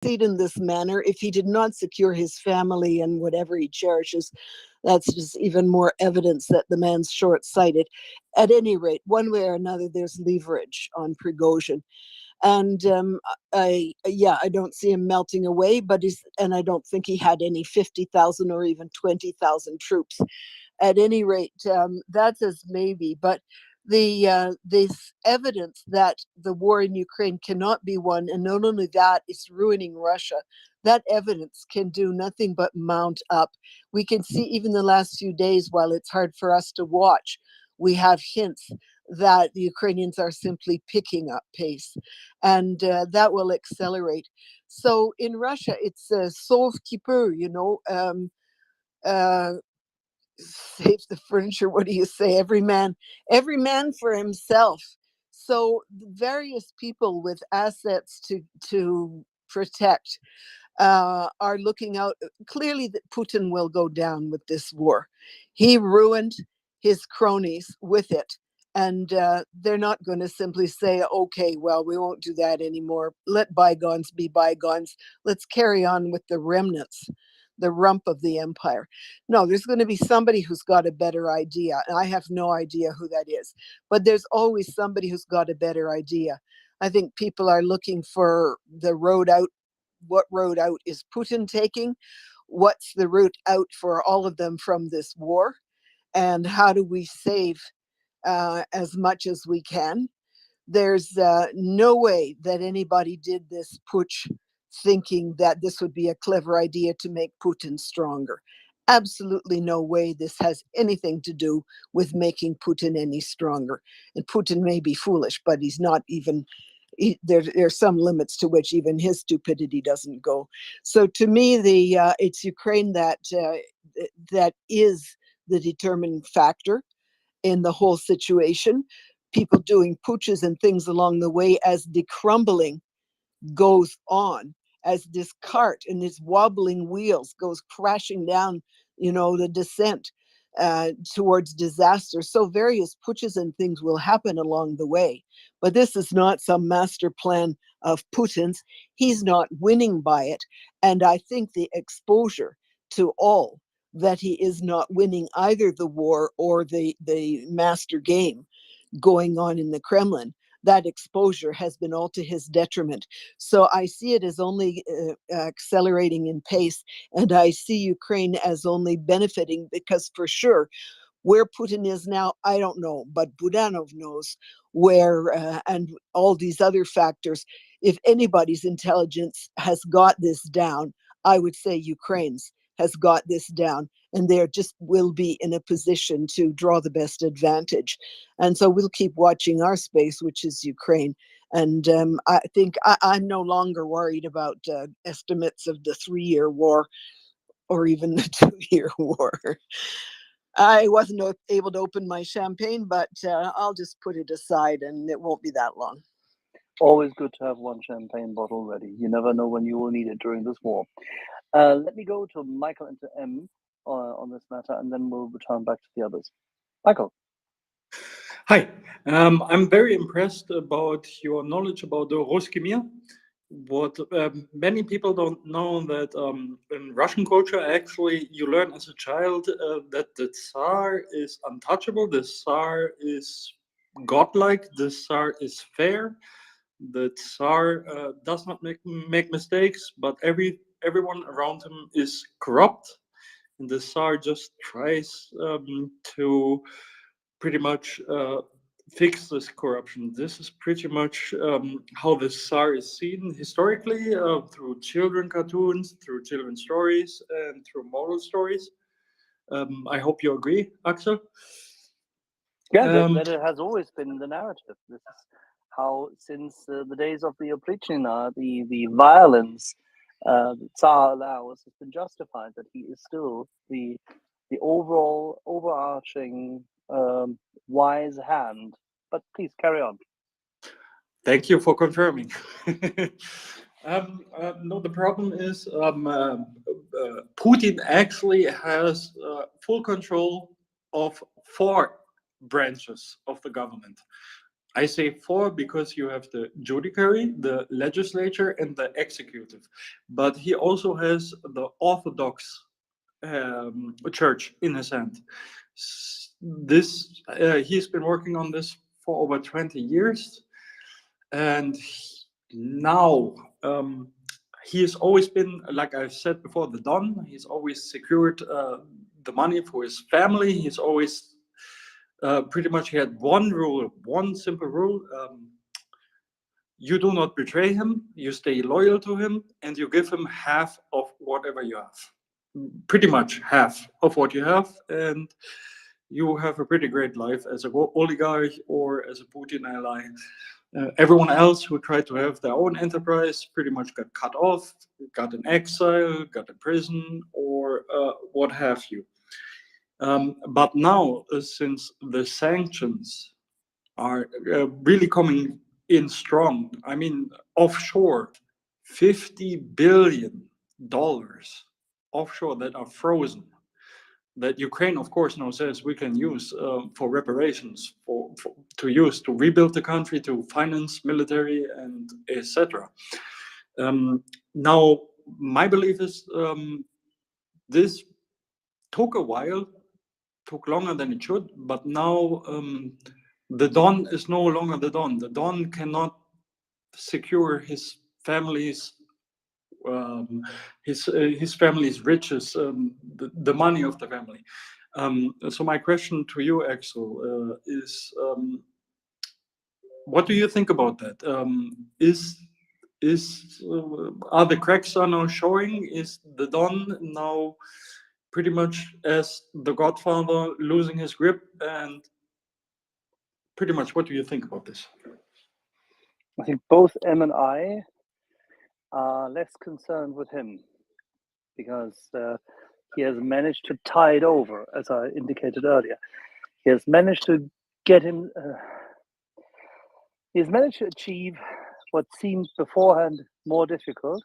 proceed in this manner, if he did not secure his family and whatever he cherishes, that's just even more evidence that the man's short-sighted. At any rate, one way or another, there's leverage on Prigozhin. And I don't see him melting away, and I don't think he had any 50,000 or even 20,000 troops. At any rate, that's as maybe. But this evidence that the war in Ukraine cannot be won, and not only that, it's ruining Russia. That evidence can do nothing but mount up. We can see even the last few days, while it's hard for us to watch, we have hints that the Ukrainians are simply picking up pace, and that will accelerate. So in Russia, it's sauve qui peut, uh, save the furniture. What do you say? Every man for himself. So various people with assets to protect are looking out. Clearly, that Putin will go down with this war. He ruined his cronies with it. And they're not going to simply say, okay, well, we won't do that anymore. Let bygones be bygones. Let's carry on with the remnants, the rump of the empire. No, there's going to be somebody who's got a better idea. And I have no idea who that is. But there's always somebody who's got a better idea. I think people are looking for the road out. What road out is Putin taking? What's the route out for all of them from this war? And how do we save as much as we can? There's no way that anybody did this putsch thinking that this would be a clever idea to make Putin stronger. Absolutely no way this has anything to do with making Putin any stronger. And Putin may be foolish, but he's not even, there's some limits to which even his stupidity doesn't go. So to me, it's Ukraine that is the determining factor in the whole situation. People doing putches and things along the way as the crumbling goes on, as this cart and its wobbling wheels goes crashing down, the descent towards disaster. So various putches and things will happen along the way. But this is not some master plan of Putin's. He's not winning by it. And I think the exposure to all that he is not winning either the war or the master game going on in the Kremlin, that exposure has been all to his detriment. So I see it as only accelerating in pace, and I see Ukraine as only benefiting, because for sure, where Putin is now, I don't know, but Budanov knows where, and all these other factors. If anybody's intelligence has got this down, I would say Ukraine's has got this down, and they just will be in a position to draw the best advantage. And so we'll keep watching our space, which is Ukraine. And I think I'm no longer worried about estimates of the 3-year war or even the 2-year war. I wasn't able to open my champagne, but I'll just put it aside and it won't be that long. Always good to have one champagne bottle ready. You never know when you will need it during this war. Let me go to Michael and to M on this matter, and then we'll return back to the others. Michael. Hi, I'm very impressed about your knowledge about the Rусский мир. What many people don't know that in Russian culture, actually, you learn as a child that the Tsar is untouchable, the Tsar is godlike, the Tsar is fair, the Tsar does not make mistakes, but everyone around him is corrupt, and the Tsar just tries to pretty much fix this corruption. This is pretty much how the Tsar is seen historically through children cartoons, through children stories, and through moral stories. I hope you agree, Axel. Yeah, that it has always been the narrative. This is how, since the days of the Oprichnina, the violence the Tsar allows has been justified, that he is still the overall overarching wise hand. But please carry on. Thank you for confirming. No, the problem is Putin actually has full control of 4 branches of the government. I say four because you have the judiciary, the legislature, and the executive. But he also has the Orthodox church in his hand. He's been working on this for over 20 years, and now he has always been, like I've said before, the Don. He's always secured the money for his family. He's always pretty much, he had one rule, one simple rule. You do not betray him, you stay loyal to him, and you give him half of whatever you have. Pretty much half of what you have, and you have a pretty great life as an oligarch or as a Putin ally. Everyone else who tried to have their own enterprise pretty much got cut off, got in exile, got in prison, or what have you. But now, since the sanctions are really coming in strong, I mean, offshore, $50 billion offshore that are frozen, that Ukraine, of course, now says we can use for reparations, to use to rebuild the country, to finance military, and etc. Now, my belief is this took a while, took longer than it should, but now the Don is no longer the Don. The Don cannot secure his family's riches, the money of the family. So my question to you, Axel, is what do you think about that? Are the cracks are now showing? Is the Don now pretty much as the Godfather losing his grip? And pretty much, what do you think about this? I think both M and I are less concerned with him because he has managed to tide over, as I indicated earlier. He has managed to get him. He has managed to achieve what seemed beforehand more difficult.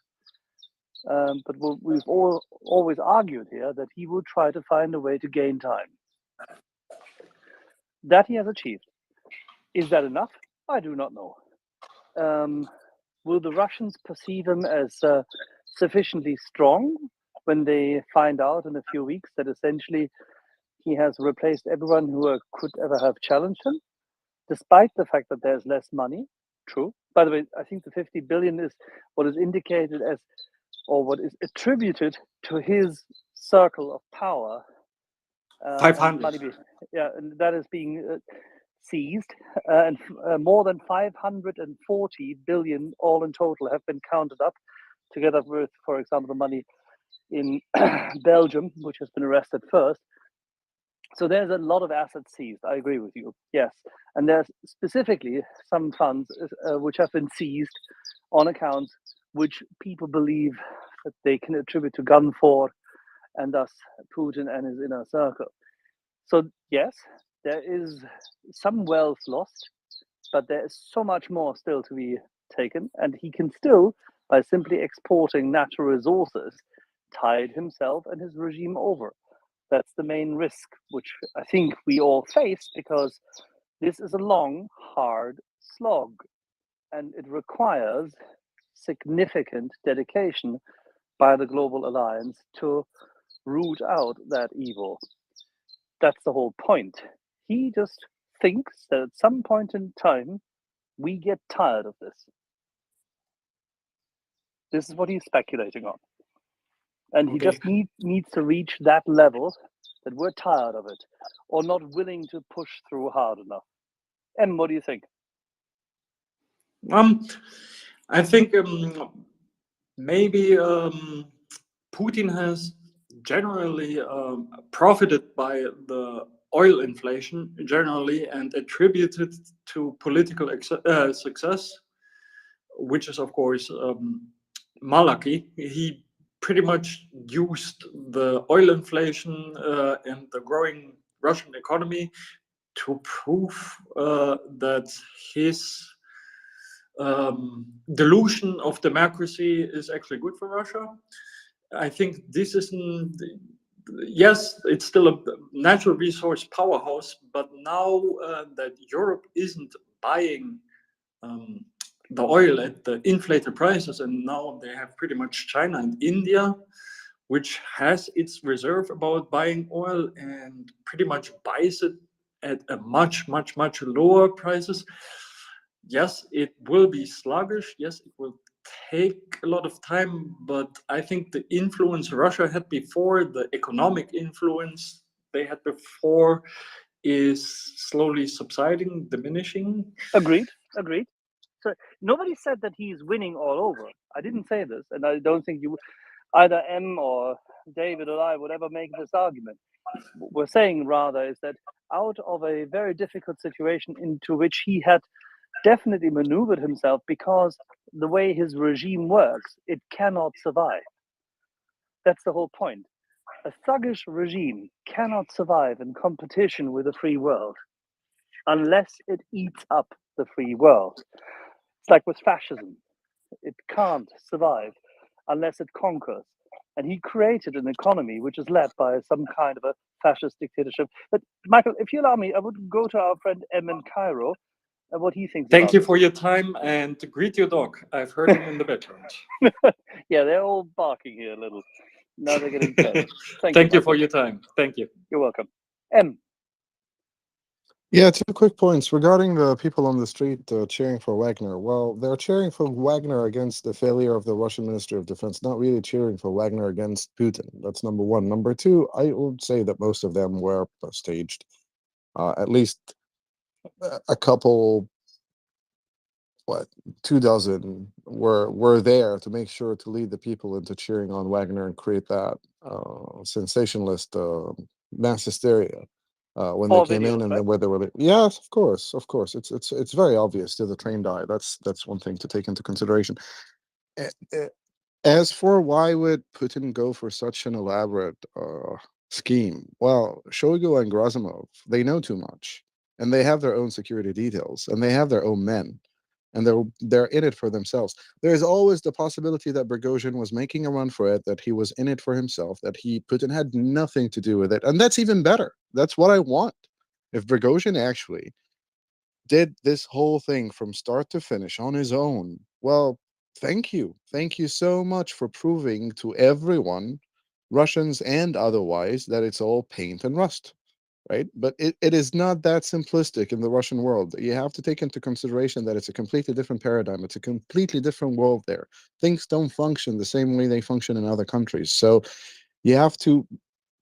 But we've always argued here that he will try to find a way to gain time. That he has achieved. Is that enough? I do not know. Will the Russians perceive him as sufficiently strong when they find out in a few weeks that essentially he has replaced everyone who could ever have challenged him, despite the fact that there's less money? True. By the way, I think the 50 billion is what is indicated as, or what is attributed to his circle of power. 500. And that is being seized, and more than 540 billion all in total have been counted up, together with, for example, the money in Belgium, which has been arrested first. So there's a lot of assets seized. I agree with you. Yes, and there's specifically some funds which have been seized on accounts which people believe that they can attribute to Gunfor and thus Putin and his inner circle. So yes, there is some wealth lost, but there is so much more still to be taken, and he can still, by simply exporting natural resources, tide himself and his regime over. That's the main risk, which I think we all face, because this is a long, hard slog, and it requires significant dedication by the global alliance to root out that evil. That's the whole point. He just thinks that at some point in time, we get tired of this. This is what he's speculating on. And he just needs to reach that level that we're tired of it, or not willing to push through hard enough. Em, what do you think? I think maybe Putin has generally profited by the oil inflation generally and attributed to political success, which is of course malarkey. He pretty much used the oil inflation and the growing Russian economy to prove that his delusion of democracy is actually good for Russia. I think this isn't, yes, it's still a natural resource powerhouse, but now that Europe isn't buying the oil at the inflated prices, and now they have pretty much China and India, which has its reserve about buying oil and pretty much buys it at a much lower prices. Yes, it will be sluggish. Yes, it will take a lot of time, but I think the influence Russia had before, the economic influence they had before, is slowly subsiding, diminishing. Agreed. So nobody said that he's winning all over. I didn't say this, and I don't think you, either M or David or I, would ever make this argument. What we're saying rather is that out of a very difficult situation into which he had definitely maneuvered himself, because the way his regime works, it cannot survive. That's the whole point. A thuggish regime cannot survive in competition with a free world unless it eats up the free world. It's like with fascism. It can't survive unless it conquers. And he created an economy which is led by some kind of a fascist dictatorship. But Michael, if you allow me, I would go to our friend M in Cairo and what he thinks Thank about you this. for your time, and greet your dog. I've heard him in the background. Yeah, they're all barking here a little. Now they're getting fed. Thank you Michael. for your time. Thank you. You're welcome. M. Yeah, 2 quick points regarding the people on the street cheering for Wagner. Well, they're cheering for Wagner against the failure of the Russian Ministry of Defense, not really cheering for Wagner against Putin. That's number one. Number two, I would say that most of them were staged. At least a couple, 24 were there to make sure to lead the people into cheering on Wagner and create that sensationalist mass hysteria. When they All came in, videos, and right? then where they were, yes, of course, it's very obvious to the trained eye. That's one thing to take into consideration. A- a- As for why would Putin go for such an elaborate scheme? Well, Shoigu and Gerasimov, they know too much, and they have their own security details, and they have their own men, and they're in it for themselves. There is always the possibility that Prigozhin was making a run for it, that he was in it for himself, that Putin had nothing to do with it, and that's even better. That's what I want. If Prigozhin actually did this whole thing from start to finish on his own, well, thank you so much for proving to everyone, Russians and otherwise, that it's all paint and rust. Right, but it is not that simplistic in the Russian world. You have to take into consideration that it's a completely different paradigm. It's a completely different world there. Things don't function the same way they function in other countries. So you have to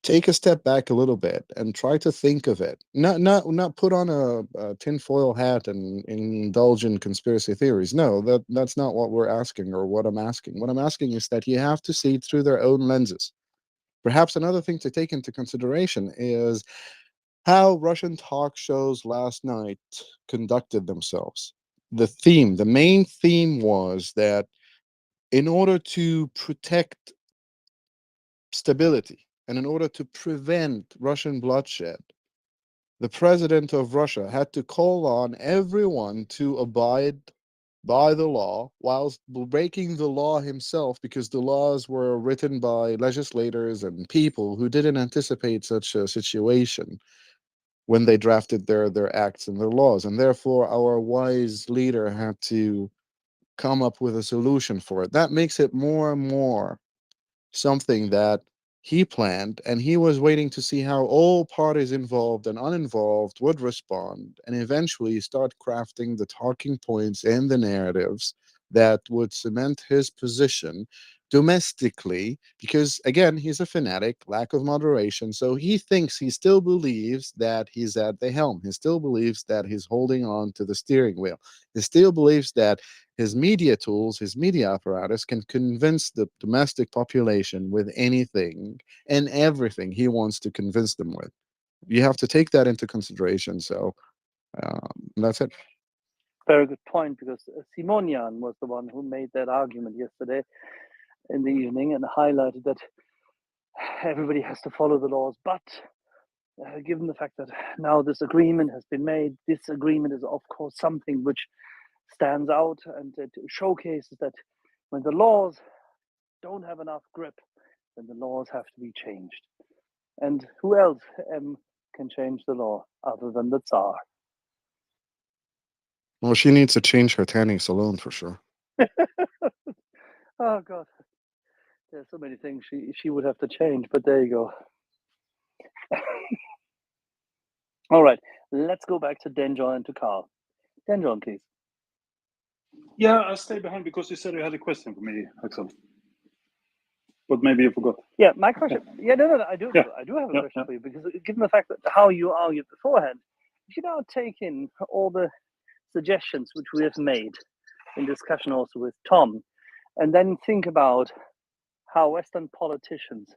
take a step back a little bit and try to think of it. Not put on a tinfoil hat and indulge in conspiracy theories. No, that's not what we're asking, or what I'm asking. What I'm asking is that you have to see it through their own lenses. Perhaps another thing to take into consideration is how Russian talk shows last night conducted themselves. The main theme was that in order to protect stability and in order to prevent Russian bloodshed, the president of Russia had to call on everyone to abide by the law whilst breaking the law himself, because the laws were written by legislators and people who didn't anticipate such a situation when they drafted their acts and their laws, and therefore our wise leader had to come up with a solution for it. That makes it more and more something that he planned, and he was waiting to see how all parties involved and uninvolved would respond, and eventually start crafting the talking points and the narratives that would cement his position domestically, because again, he's a fanatic, lack of moderation. So he still believes that he's at the helm. He still believes that he's holding on to the steering wheel. He still believes that his media tools, his media apparatus can convince the domestic population with anything and everything he wants to convince them with. You have to take that into consideration. So that's it. Very good point, because Simonian was the one who made that argument yesterday in the evening and highlighted that everybody has to follow the laws, but given the fact that now this agreement has been made, this agreement is of course something which stands out, and it showcases that when the laws don't have enough grip, then the laws have to be changed. And who else can change the law other than the Tsar? Well, she needs to change her tanning salon for sure. Oh God, there's so many things she would have to change, but there you go. All right, let's go back to Denjon and to Carl. Denjon, please. Yeah, I'll stay behind because you said you had a question for me, Axel. But maybe you forgot. Yeah, my question. Yeah, no, I do. Yeah. I do have a Yeah, question yeah. for you, because given the fact that how you argued beforehand, you should now take in all the suggestions which we have made in discussion also with Tom, and then think about how Western politicians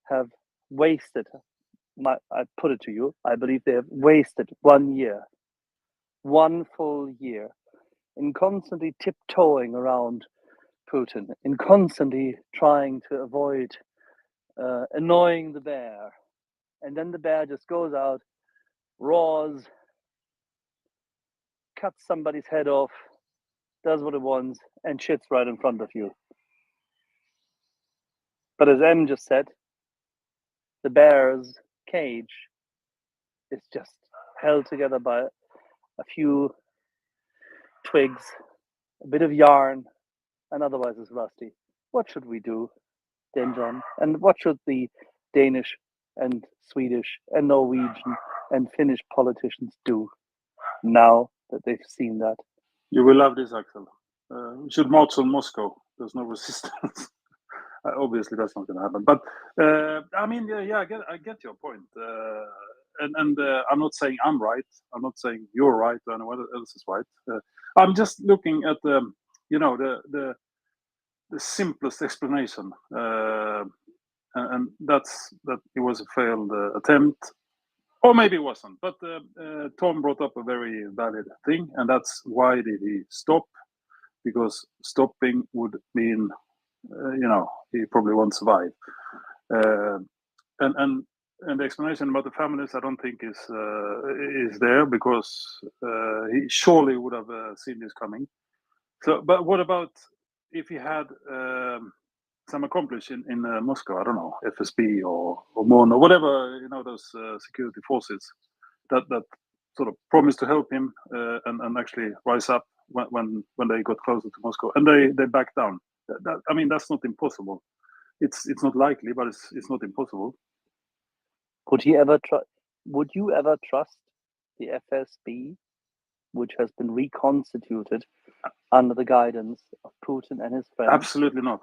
have wasted. I put it to you. I believe they have wasted 1 year, 1 full year, in constantly tiptoeing around Putin, in constantly trying to avoid annoying the bear. And then the bear just goes out, roars, cuts somebody's head off, does what it wants, and shits right in front of you. But as M just said, the bear's cage is just held together by a few twigs, a bit of yarn, and otherwise it's rusty. What should we do, Denjon? And what should the Danish and Swedish and Norwegian and Finnish politicians do now that they've seen that? You will love this, Axel. We should march on Moscow. There's no resistance. Obviously, that's not going to happen. But I mean, yeah, I get your point. And I'm not saying I'm right. I'm not saying you're right or anyone else is right. I'm just looking at the simplest explanation, and that's that it was a failed attempt, or maybe it wasn't. But Tom brought up a very valid thing, and that's why did he stop? Because stopping would mean, he probably won't survive. And the explanation about the families, I don't think is there, because he surely would have seen this coming. So, but what about if he had some accomplice in Moscow? I don't know, FSB or MON or whatever, those security forces that sort of promised to help him and actually rise up when they got closer to Moscow, and they backed down. I mean, that's not impossible. It's not likely, but it's not impossible. Would you ever trust the FSB, which has been reconstituted under the guidance of Putin and his friends? Absolutely not.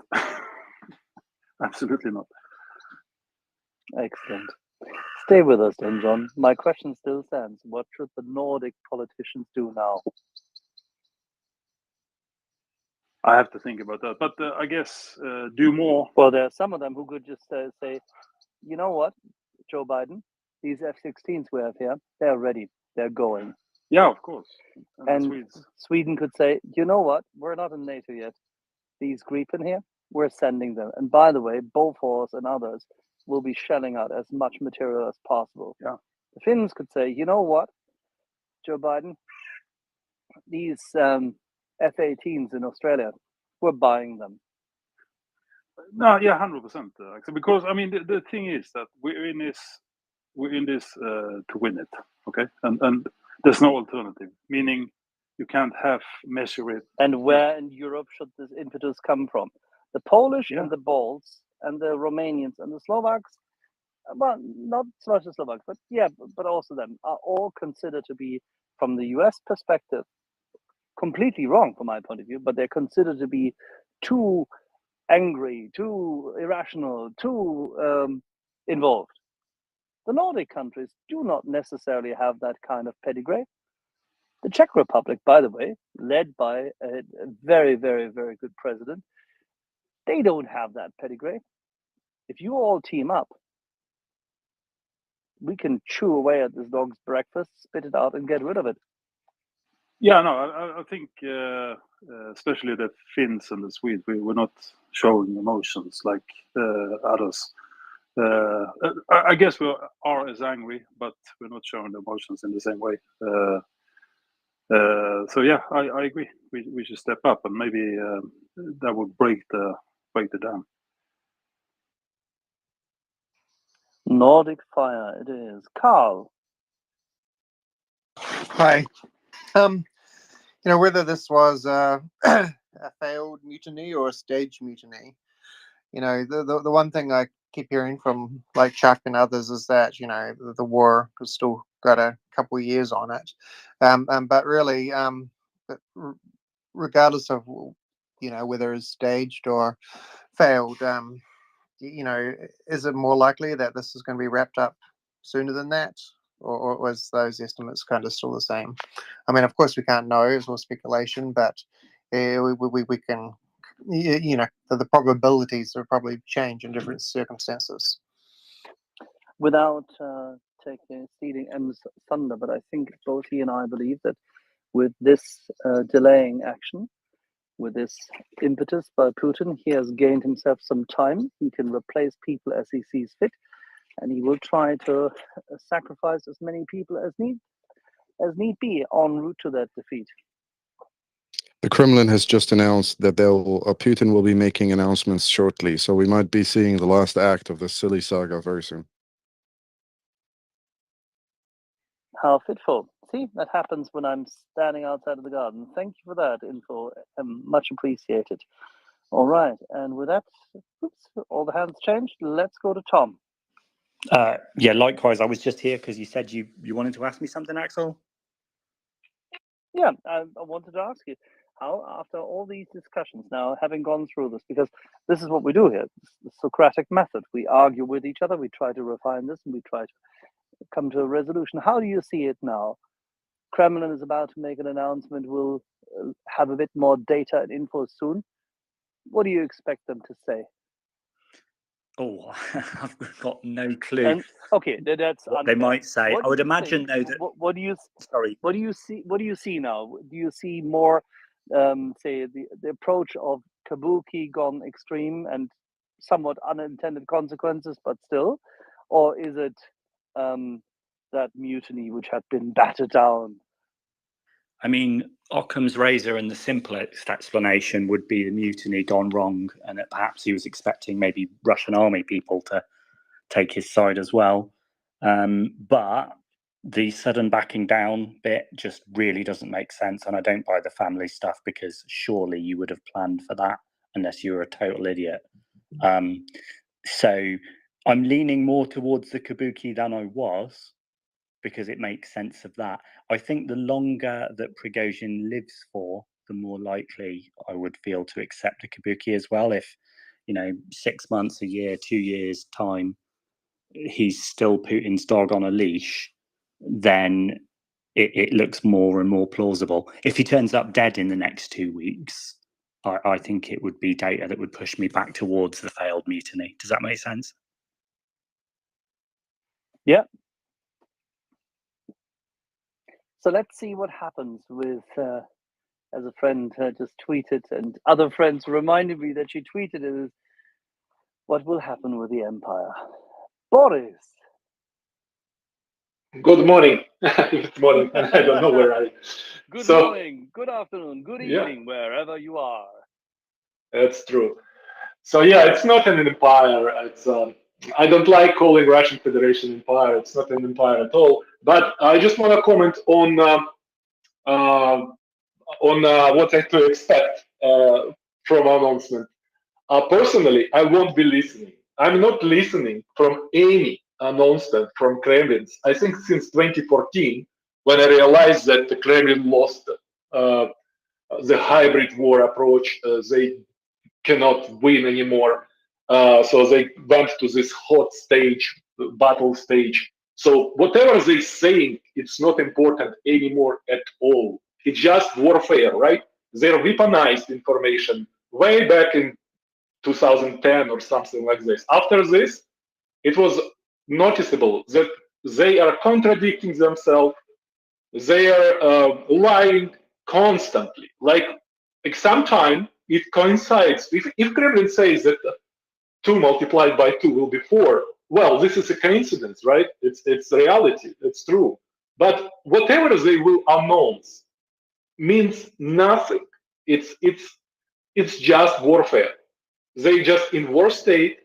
Absolutely not. Excellent. Stay with us then, John. My question still stands. What should the Nordic politicians do now? I have to think about that, but I guess do more. Well, there are some of them who could just say, you know what, Joe Biden, these F-16s we have here, they're ready, they're going. Yeah, of course. And Sweden could say, you know what, we're not in NATO yet. These Gripen here, we're sending them. And by the way, Bofors and others will be shelling out as much material as possible. Yeah. The Finns could say, you know what, Joe Biden, these F-18s in Australia, we're buying them. No, yeah, 100%. Because I mean, the thing is that we're in this to win it, okay? And there's no alternative. Meaning, you can't measure it. And where in Europe should this impetus come from? The Polish and the Balts and the Romanians and the Slovaks, well, not so much the Slovaks, but also them, are all considered to be, from the US perspective, completely wrong from my point of view, but they're considered to be too angry, too irrational, too involved. The Nordic countries do not necessarily have that kind of pedigree. The Czech Republic, by the way, led by a very, very, very good president, they don't have that pedigree. If you all team up, we can chew away at this dog's breakfast, spit it out, and get rid of it. Yeah, no, I think especially the Finns and the Swedes, we're not showing emotions like others. I guess we are as angry, but we're not showing the emotions in the same way. So yeah, I agree. We should step up, and maybe that would break the dam. Nordic fire it is. Carl. Hi. whether this was a failed mutiny or a staged mutiny. The one thing I keep hearing from like Chuck and others is that the war has still got a couple of years on it, but really, regardless of whether it's staged or failed, is it more likely that this is going to be wrapped up sooner than that, or was those estimates kind of still the same? I mean, of course, we can't know; it's all speculation, but we can. The probabilities will probably change in different circumstances. Without stealing M's thunder, but I think both he and I believe that with this delaying action, with this impetus by Putin, he has gained himself some time. He can replace people as he sees fit, and he will try to sacrifice as many people as need be en route to that defeat. The Kremlin has just announced that Putin will be making announcements shortly, so we might be seeing the last act of this silly saga very soon. How fitful. See, that happens when I'm standing outside of the garden. Thank you for that info. Much appreciated. All right, and with that, all the hands changed. Let's go to Tom. Yeah, likewise. I was just here because you said you wanted to ask me something, Axel. Yeah, I wanted to ask you, how, after all these discussions now, having gone through this, because this is what we do here, the Socratic method. We argue with each other, we try to refine this, and we try to come to a resolution. How do you see it now? Kremlin is about to make an announcement. We'll have a bit more data and info soon. What do you expect them to say? Oh, I've got no clue. And, okay, that's what unfair. they might say. I would imagine, though, that what do you? Sorry. What do you see? What do you see now? Do you see more, say, the approach of kabuki gone extreme and somewhat unintended consequences, but still, or is it that mutiny which had been battered down? I mean, Occam's razor and the simplest explanation would be the mutiny gone wrong, and that perhaps he was expecting maybe Russian army people to take his side as well. But the sudden backing down bit just really doesn't make sense, and I don't buy the family stuff, because surely you would have planned for that unless you were a total idiot. So I'm leaning more towards the kabuki than I was, because it makes sense of that. I think the longer that Prigozhin lives for, the more likely I would feel to accept a kabuki as well. If, 6 months, a year, 2 years time, he's still Putin's dog on a leash, then it looks more and more plausible. If he turns up dead in the next 2 weeks, I think it would be data that would push me back towards the failed mutiny. Does that make sense? Yeah. So let's see what happens with, as a friend just tweeted, and other friends reminded me that she tweeted it, is what will happen with the empire. Boris. Good morning. Good morning. I don't know where I. Good morning, good afternoon, good evening, wherever you are. That's true. So yeah, it's not an empire. It's I don't like calling Russian Federation empire. It's not an empire at all. But I just want to comment on what I to expect from announcement. Personally, I won't be listening. I'm not listening from any announcement from Kremlin. I think since 2014, when I realized that the Kremlin lost the hybrid war approach, they cannot win anymore. So they went to this hot stage, battle stage. So whatever they're saying, it's not important anymore at all. It's just warfare, right? They're weaponized information way back in 2010 or something like this. After this, it was noticeable that they are contradicting themselves. They are lying constantly. Like sometime it coincides. If Kremlin says that 2 multiplied by 2 will be 4, well, this is a coincidence, right? It's reality. It's true. But whatever they will announce means nothing. It's just warfare. They just in war state.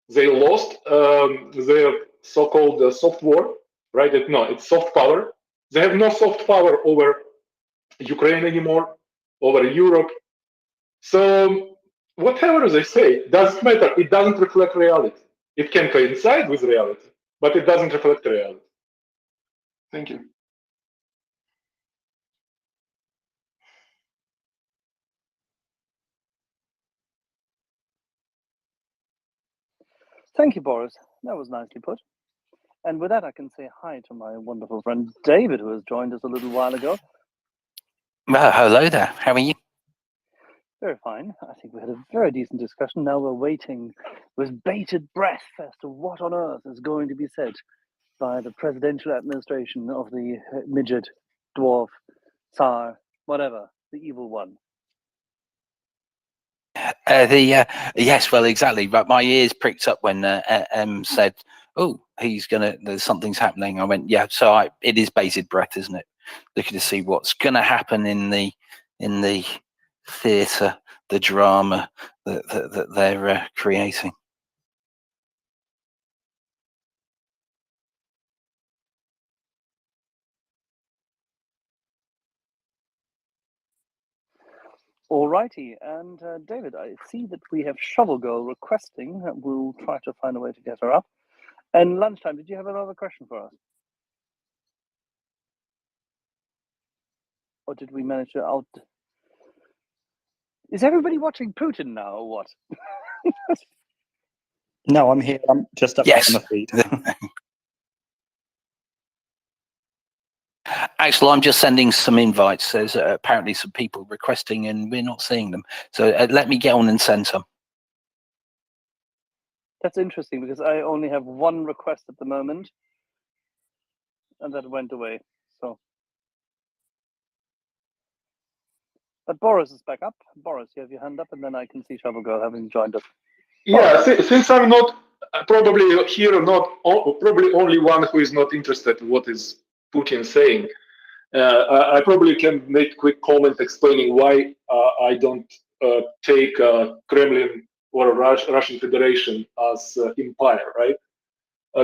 They lost their so-called soft war, right? No, it's soft power. They have no soft power over Ukraine anymore, over Europe. So whatever they say doesn't matter. It doesn't reflect reality. It can coincide with reality, but it doesn't reflect reality. Thank you. Thank you, Boris. That was nicely put. And with that, I can say hi to my wonderful friend David, who has joined us a little while ago. Well, hello there. How are you? Very fine. I think we had a very decent discussion. Now we're waiting with bated breath as to what on earth is going to be said by the presidential administration of the midget, dwarf, Tsar, whatever, the evil one. Yes, well, exactly. But my ears pricked up when M said, "Oh, there's something's happening." I went, "Yeah." So it is bated breath, isn't it? Looking to see what's going to happen in the theatre, the drama that they're creating. Alrighty, and David, I see that we have Shovel Girl requesting. We'll try to find a way to get her up. And Lunchtime, did you have another question for us? Or did we manage to out... Is everybody watching Putin now, or what? No, I'm here. I'm just up Yes. on the feed. Axel, I'm just sending some invites. There's apparently some people requesting and we're not seeing them. So let me get on and send some. That's interesting because I only have one request at the moment. And that went away. So, but Boris is back up. Boris, you have your hand up, and then I can see Shovel Girl having joined us. Yeah, since I'm not probably here, probably only one who is not interested in what is Putin saying. I probably can make a quick comment explaining why I don't take Kremlin or Russian Federation as empire, right?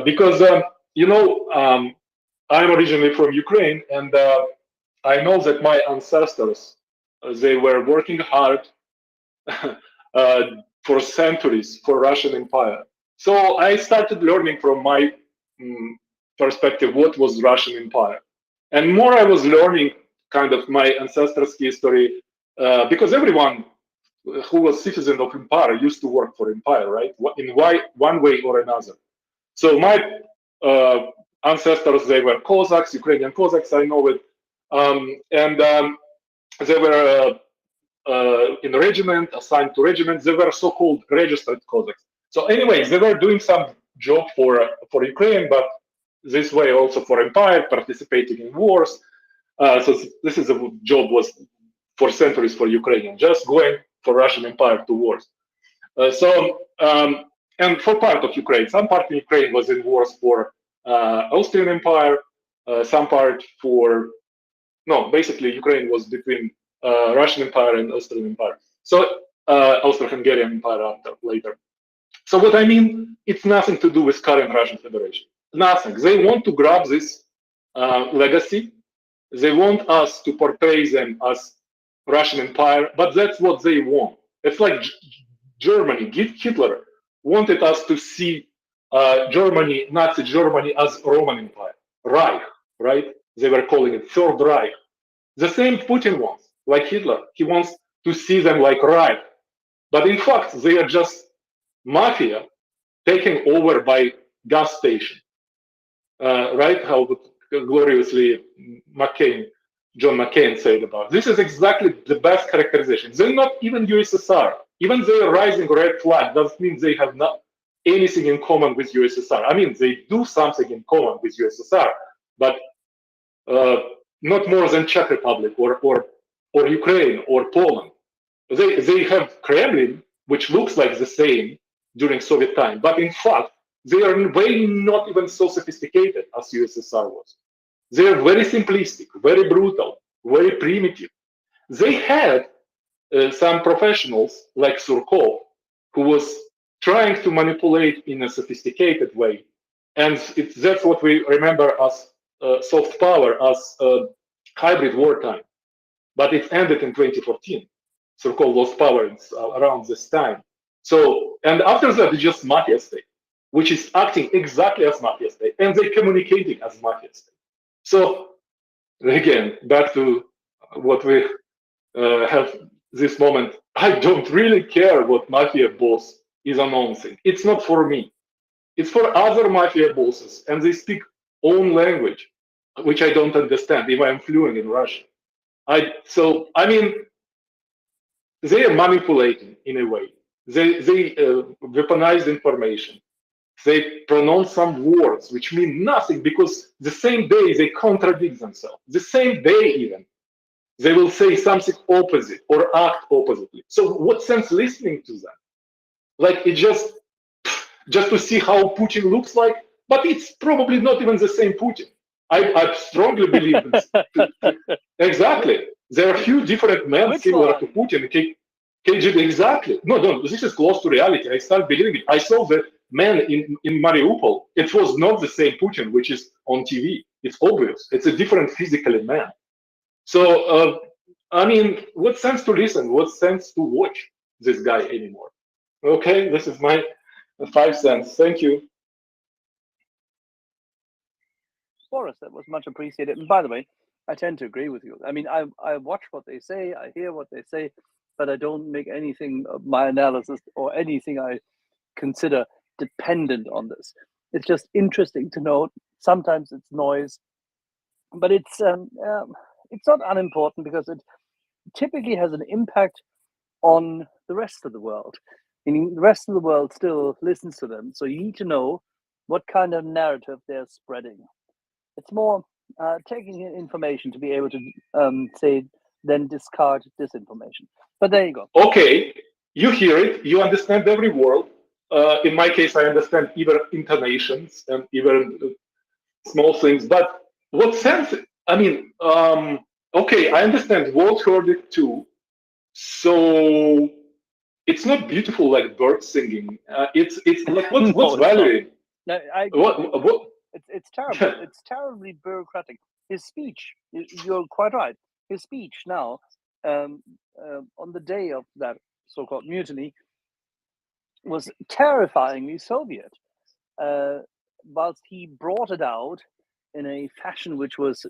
Because I'm originally from Ukraine, and I know that my ancestors they were working hard for centuries for Russian Empire. So I started learning from my perspective what was Russian Empire, and more I was learning kind of my ancestors' history because everyone who was citizen of empire used to work for empire, right? In one way or another. So my ancestors, they were Cossacks, Ukrainian Cossacks, I know it, and they were in a regiment, assigned to regiments. They were so-called registered Cossacks. So anyways, they were doing some job for Ukraine, but this way also for empire, participating in wars. So this is a job was for centuries for Ukrainian, just going for Russian Empire to wars. And for part of Ukraine, some part of Ukraine was in wars for Austrian Empire, some part for, no, basically Ukraine was between Russian Empire and Austrian Empire. So Austro-Hungarian Empire after later. So what I mean, it's nothing to do with current Russian Federation. Nothing. They want to grab this legacy. They want us to portray them as Russian Empire, but that's what they want. It's like Germany, Hitler wanted us to see Germany, Nazi Germany, as Roman Empire, Reich, right? They were calling it Third Reich. The same Putin wants, like Hitler. He wants to see them like Reich. But in fact, they are just mafia taken over by gas station, right? How gloriously John McCain said about it. This is exactly the best characterization. They're not even USSR. Even their rising red flag doesn't mean they have not anything in common with USSR. I mean, they do something in common with USSR, but not more than Czech Republic or Ukraine or Poland. They have Kremlin, which looks like the same during Soviet time, but in fact, they are very not even so sophisticated as USSR was. They are very simplistic, very brutal, very primitive. They had some professionals like Surkov, who was trying to manipulate in a sophisticated way. And that's what we remember as soft power, as hybrid wartime. but it ended in 2014. So-called lost power around this time. So, and after that, it's just mafia state, which is acting exactly as mafia state, and they're communicating as mafia state. So, again, back to what we have this moment. I don't really care what mafia boss is announcing. It's not for me. It's for other mafia bosses, and they speak own language, which I don't understand if I'm fluent in Russian. I mean, they are manipulating in a way. They weaponize information. They pronounce some words which mean nothing because the same day they contradict themselves. The same day even they will say something opposite or act oppositely. So what sense listening to them? Like it just to see how Putin looks like, but it's probably not even the same Putin. I strongly believe this. Exactly. There are a few different men Which similar one? to Putin. KGB, exactly. No, this is close to reality. I start believing it. I saw the man in Mariupol. It was not the same Putin, which is on TV. It's obvious. It's a different physically man. So, I mean, what sense to listen? What sense to watch this guy anymore? Okay, this is my 5 cents. Thank you. Boris, that was much appreciated. And by the way, I tend to agree with you. I mean, I watch what they say, I hear what they say, but I don't make anything of my analysis or anything I consider dependent on this. It's just interesting to note. Sometimes it's noise, but it's not unimportant because it typically has an impact on the rest of the world. Meaning, the rest of the world still listens to them, so you need to know what kind of narrative they're spreading. It's more taking in information to be able to say, then discard disinformation. But there you go. Okay, you hear it, you understand every word. In my case, I understand even intonations and even small things. But what sense? I mean, okay, I understand. Walt heard it too. So it's not beautiful like birds singing. It's like what's No, it's valuing? not. No, I agree. What? It's terrible. It's terribly bureaucratic. His speech, you're quite right. His speech now, on the day of that so-called mutiny, was terrifyingly Soviet. Whilst he brought it out in a fashion which was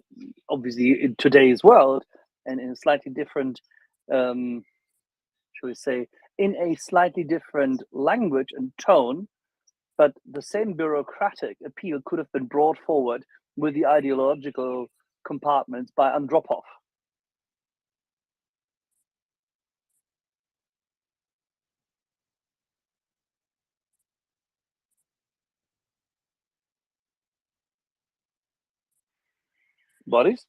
obviously in today's world and in a slightly different, shall we say, in a slightly different language and tone, but the same bureaucratic appeal could have been brought forward with the ideological compartments by Andropov. Boris?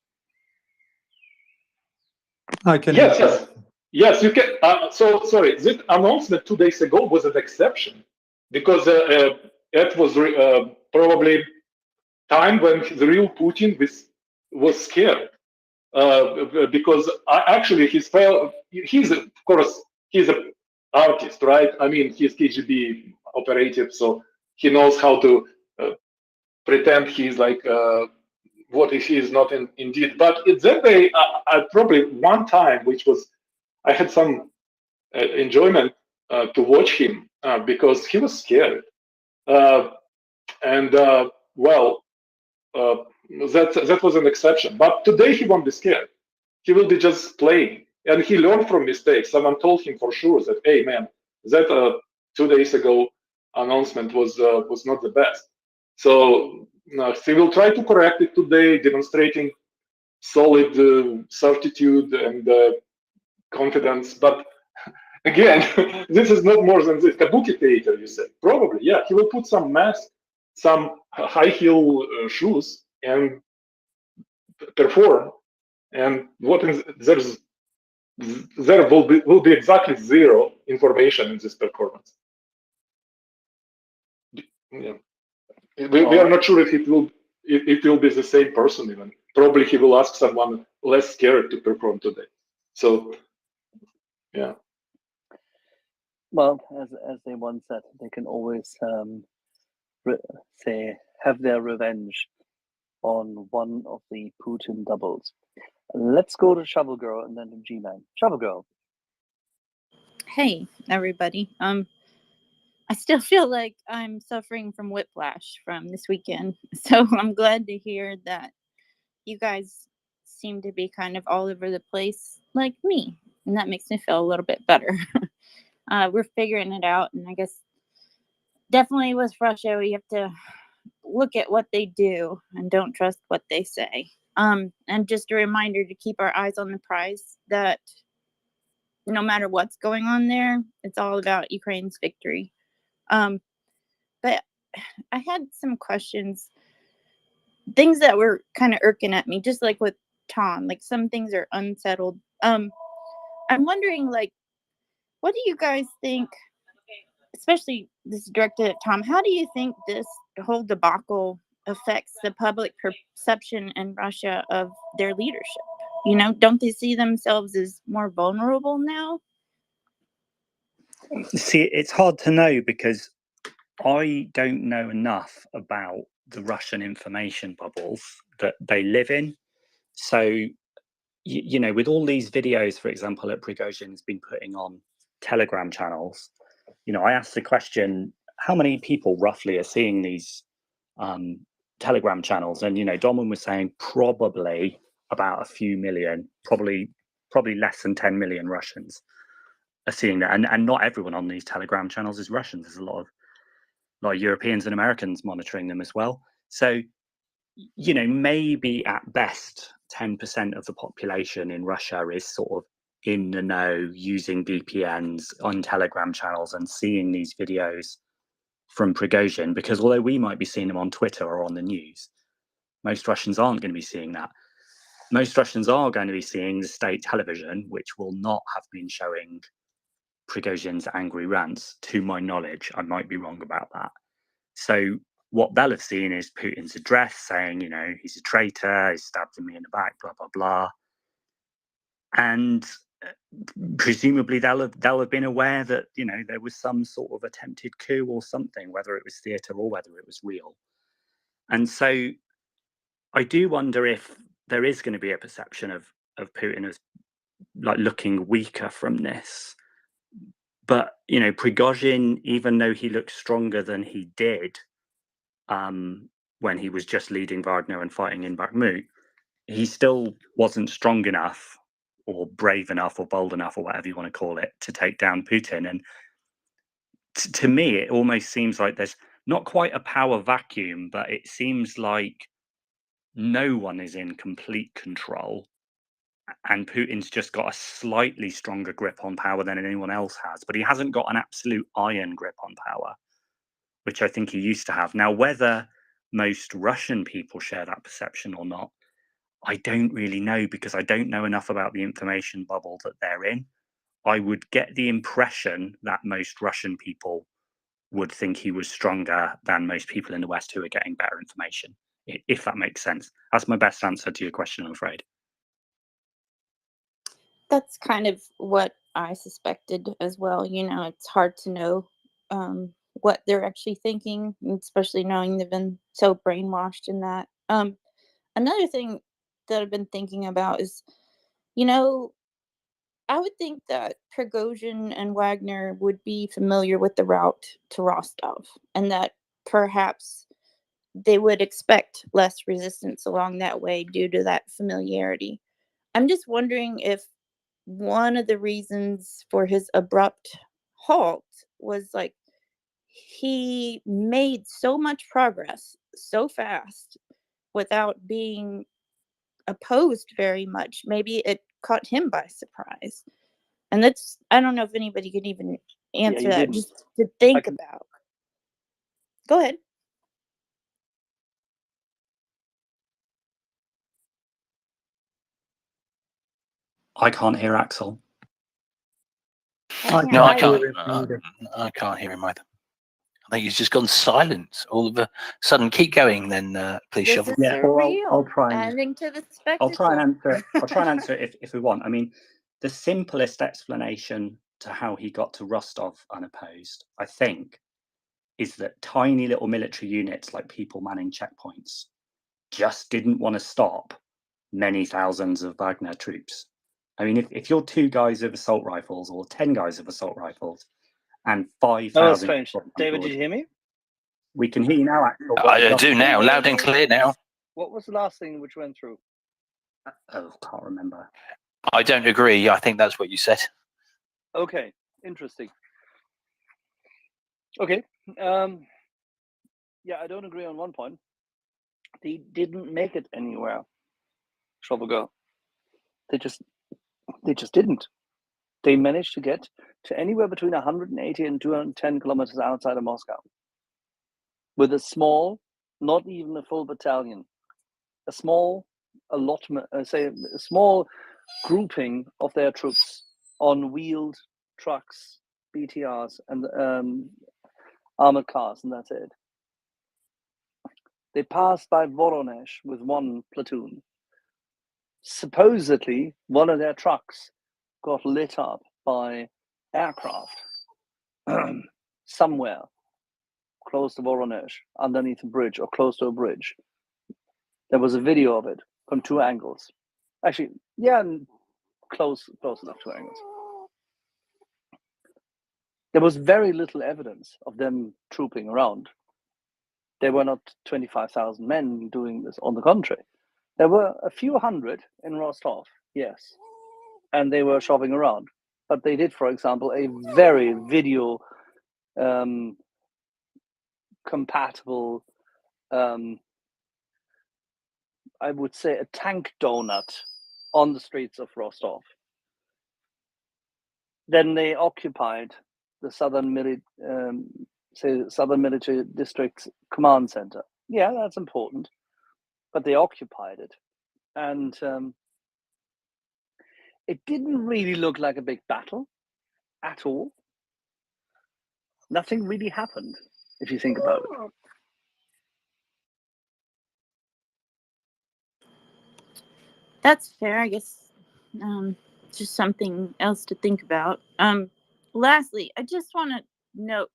I can. Yes, you can. So sorry, this announcement 2 days ago was an exception because it was probably time when the real Putin was scared because actually he's of course he's an artist, right? I mean, he's KGB operative, so he knows how to pretend he's like what he is not indeed. But it's that way. Probably one time, which was I had some enjoyment to watch him because he was scared, and well, that was an exception. But today he won't be scared. He will be just playing, and he learned from mistakes. Someone told him for sure that, hey man, that 2 days ago announcement was not the best. So he will try to correct it today, demonstrating solid certitude and confidence. But again, this is not more than this kabuki theater, you said. Probably, yeah. He will put some mask, some high heel shoes, and perform. And what is there will be exactly zero information in this performance. Yeah. We are not sure if it will be the same person even. Probably he will ask someone less scared to perform today. So, yeah. Well, as they once said, they can always say have their revenge on one of the Putin doubles. Let's go to Shovel Girl and then to G-Man. Shovel Girl. Hey, everybody. I still feel like I'm suffering from whiplash from this weekend. So I'm glad to hear that you guys seem to be kind of all over the place like me. And that makes me feel a little bit better. We're figuring it out. And I guess definitely with Russia, we have to look at what they do and don't trust what they say. And just a reminder to keep our eyes on the prize, that no matter what's going on there, it's all about Ukraine's victory. But I had some questions, things that were kind of irking at me, just like with Tom, like some things are unsettled. I'm wondering, like, what do you guys think, especially this is directed at Tom, how do you think this whole debacle affects the public perception in Russia of their leadership? You know, don't they see themselves as more vulnerable now? See, it's hard to know because I don't know enough about the Russian information bubbles that they live in. So, you know, with all these videos, for example, that Prigozhin's been putting on Telegram channels, you know, I asked the question, how many people roughly are seeing these Telegram channels? And, you know, Domin was saying probably about a few million, probably less than 10 million Russians are seeing that. And not everyone on these Telegram channels is Russian. There's a lot of Europeans and Americans monitoring them as well. So, you know, maybe at best 10% of the population in Russia is sort of in the know, using VPNs on Telegram channels and seeing these videos from Prigozhin, because although we might be seeing them on Twitter or on the news, most Russians aren't going to be seeing that. Most Russians are going to be seeing the state television, which will not have been showing Prigozhin's angry rants, to my knowledge. I might be wrong about that. So what they'll have seen is Putin's address saying, you know, he's a traitor, he stabbed me in the back, blah, blah, blah. And presumably they'll have been aware that, you know, there was some sort of attempted coup or something, whether it was theatre or whether it was real. And so I do wonder if there is going to be a perception of Putin as like looking weaker from this. But, you know, Prigozhin, even though he looks stronger than he did when he was just leading Wagner and fighting in Bakhmut, he still wasn't strong enough or brave enough or bold enough or whatever you want to call it to take down Putin. And to me, it almost seems like there's not quite a power vacuum, but it seems like no one is in complete control. And Putin's just got a slightly stronger grip on power than anyone else has, but he hasn't got an absolute iron grip on power, which I think he used to have. Now, whether most Russian people share that perception or not, I don't really know, because I don't know enough about the information bubble that they're in. I would get the impression that most Russian people would think he was stronger than most people in the West who are getting better information, if that makes sense. That's my best answer to your question, I'm afraid. That's kind of what I suspected as well. You know, it's hard to know what they're actually thinking, especially knowing they've been so brainwashed in that. Another thing that I've been thinking about is, you know, I would think that Prigozhin and Wagner would be familiar with the route to Rostov, and that perhaps they would expect less resistance along that way due to that familiarity. I'm just wondering if one of the reasons for his abrupt halt was like he made so much progress so fast without being opposed very much. Maybe it caught him by surprise. And that's, I don't know if anybody could even answer that, didn't. just to think about. Go ahead. I can't hear Axel. No, I can't. I can't hear him either. I think he's just gone silent all of a sudden. Keep going, then, please, This Shovel. is surreal. I'll try and adding to the spectacle. I'll try and answer. I'll try and answer it if we want. I mean, the simplest explanation to how he got to Rostov unopposed, I think, is that tiny little military units like people manning checkpoints just didn't want to stop many thousands of Wagner troops. I mean, if you're 2 guys with assault rifles or 10 guys with assault rifles and 5,000... That was strange. David, did you hear me? We can hear you now, Axel. I do now, loud and clear now. What was the last thing which went through? Oh, can't remember. I don't agree. I think that's what you said. Okay, interesting. Okay. Yeah, I don't agree on one point. They didn't make it anywhere. Shovel Girl. They just didn't. They managed to get to anywhere between 180 and 210 kilometers outside of Moscow with a small, not even a full battalion, a small allotment, say a small grouping of their troops on wheeled trucks, BTRs, and armored cars, and that's it. They passed by Voronezh with 1 platoon. Supposedly, one of their trucks got lit up by aircraft somewhere close to Voronezh, underneath a bridge or close to a bridge. There was a video of it from 2 angles. Actually, yeah, close enough 2 angles. There was very little evidence of them trooping around. There were not 25,000 men doing this. On the contrary, there were a few hundred in Rostov, yes, and they were shoving around. But they did, for example, a very video compatible, I would say, a tank donut on the streets of Rostov. Then they occupied the Southern Military District's command center. Yeah, that's important, but they occupied it, and it didn't really look like a big battle at all. Nothing really happened, if you think about it. That's fair, I guess. Just something else to think about. Lastly, I just want to note,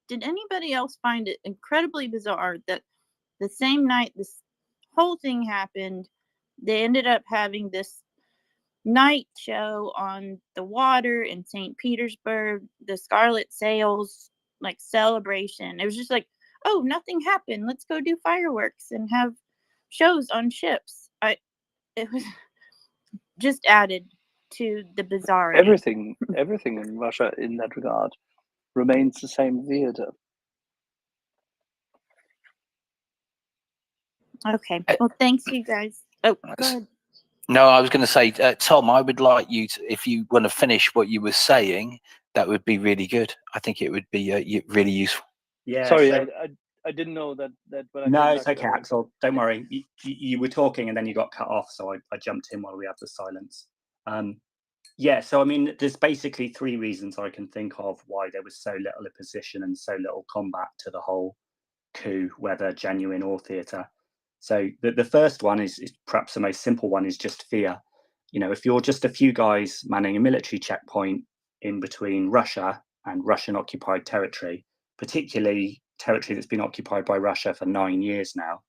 did anybody else find it incredibly bizarre that the same night this whole thing happened, they ended up having this night show on the water in St. Petersburg, the Scarlet Sails like celebration? It was just like, oh, nothing happened. Let's go do fireworks and have shows on ships. It was just added to the bizarre. Everything in Russia in that regard remains the same theater. Okay. Well, thanks, you guys. Oh, go ahead. No, I was going to say, Tom, I would like you to, if you want to finish what you were saying, that would be really good. I think it would be really useful. Yeah. Sorry, So, I didn't know that. No, it's okay, Axel. Don't worry. You were talking and then you got cut off, so I jumped in while we had the silence. Yeah, so I mean, there's basically 3 reasons I can think of why there was so little opposition and so little combat to the whole coup, whether genuine or theatre. So the first one is perhaps the most simple one, is just fear. You know, if you're just a few guys manning a military checkpoint in between Russia and Russian occupied territory, particularly territory that's been occupied by Russia for 9 years now,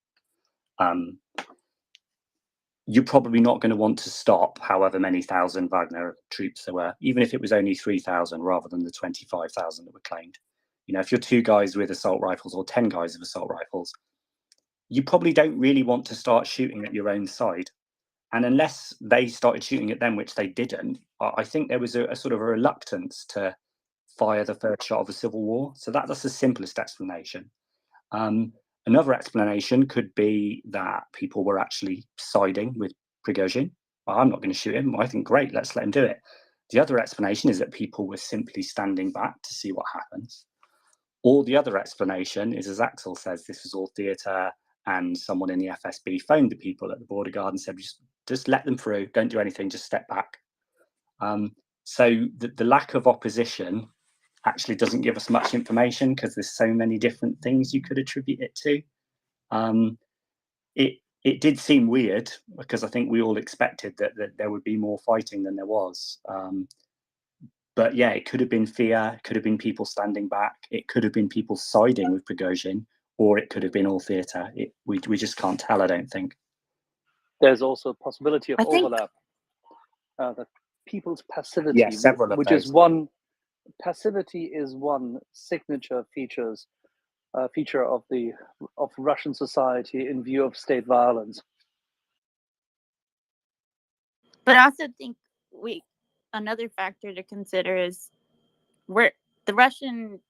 you're probably not going to want to stop however many thousand Wagner troops there were, even if it was only 3,000 rather than the 25,000 that were claimed. You know, if you're 2 guys with assault rifles or 10 guys with assault rifles, you probably don't really want to start shooting at your own side. And unless they started shooting at them, which they didn't, I think there was a sort of a reluctance to fire the first shot of a civil war. So that's the simplest explanation. Another explanation could be that people were actually siding with Prigozhin. Well, I'm not going to shoot him. I think, great, let's let him do it. The other explanation is that people were simply standing back to see what happens. Or the other explanation is, as Axel says, this was all theatre, and someone in the FSB phoned the people at the border guard and said, just let them through, don't do anything, just step back. So the lack of opposition actually doesn't give us much information, because there's so many different things you could attribute it to. It did seem weird, because I think we all expected that there would be more fighting than there was. But yeah, it could have been fear, it could have been people standing back, it could have been people siding with Prigozhin, or it could have been all theatre. We just can't tell, I don't think. there's also a possibility of I think overlap. That people's passivity, Yeah, several of which those. is one passivity, is one signature feature of Russian society in view of state violence. But I also think another factor to consider is where the Russian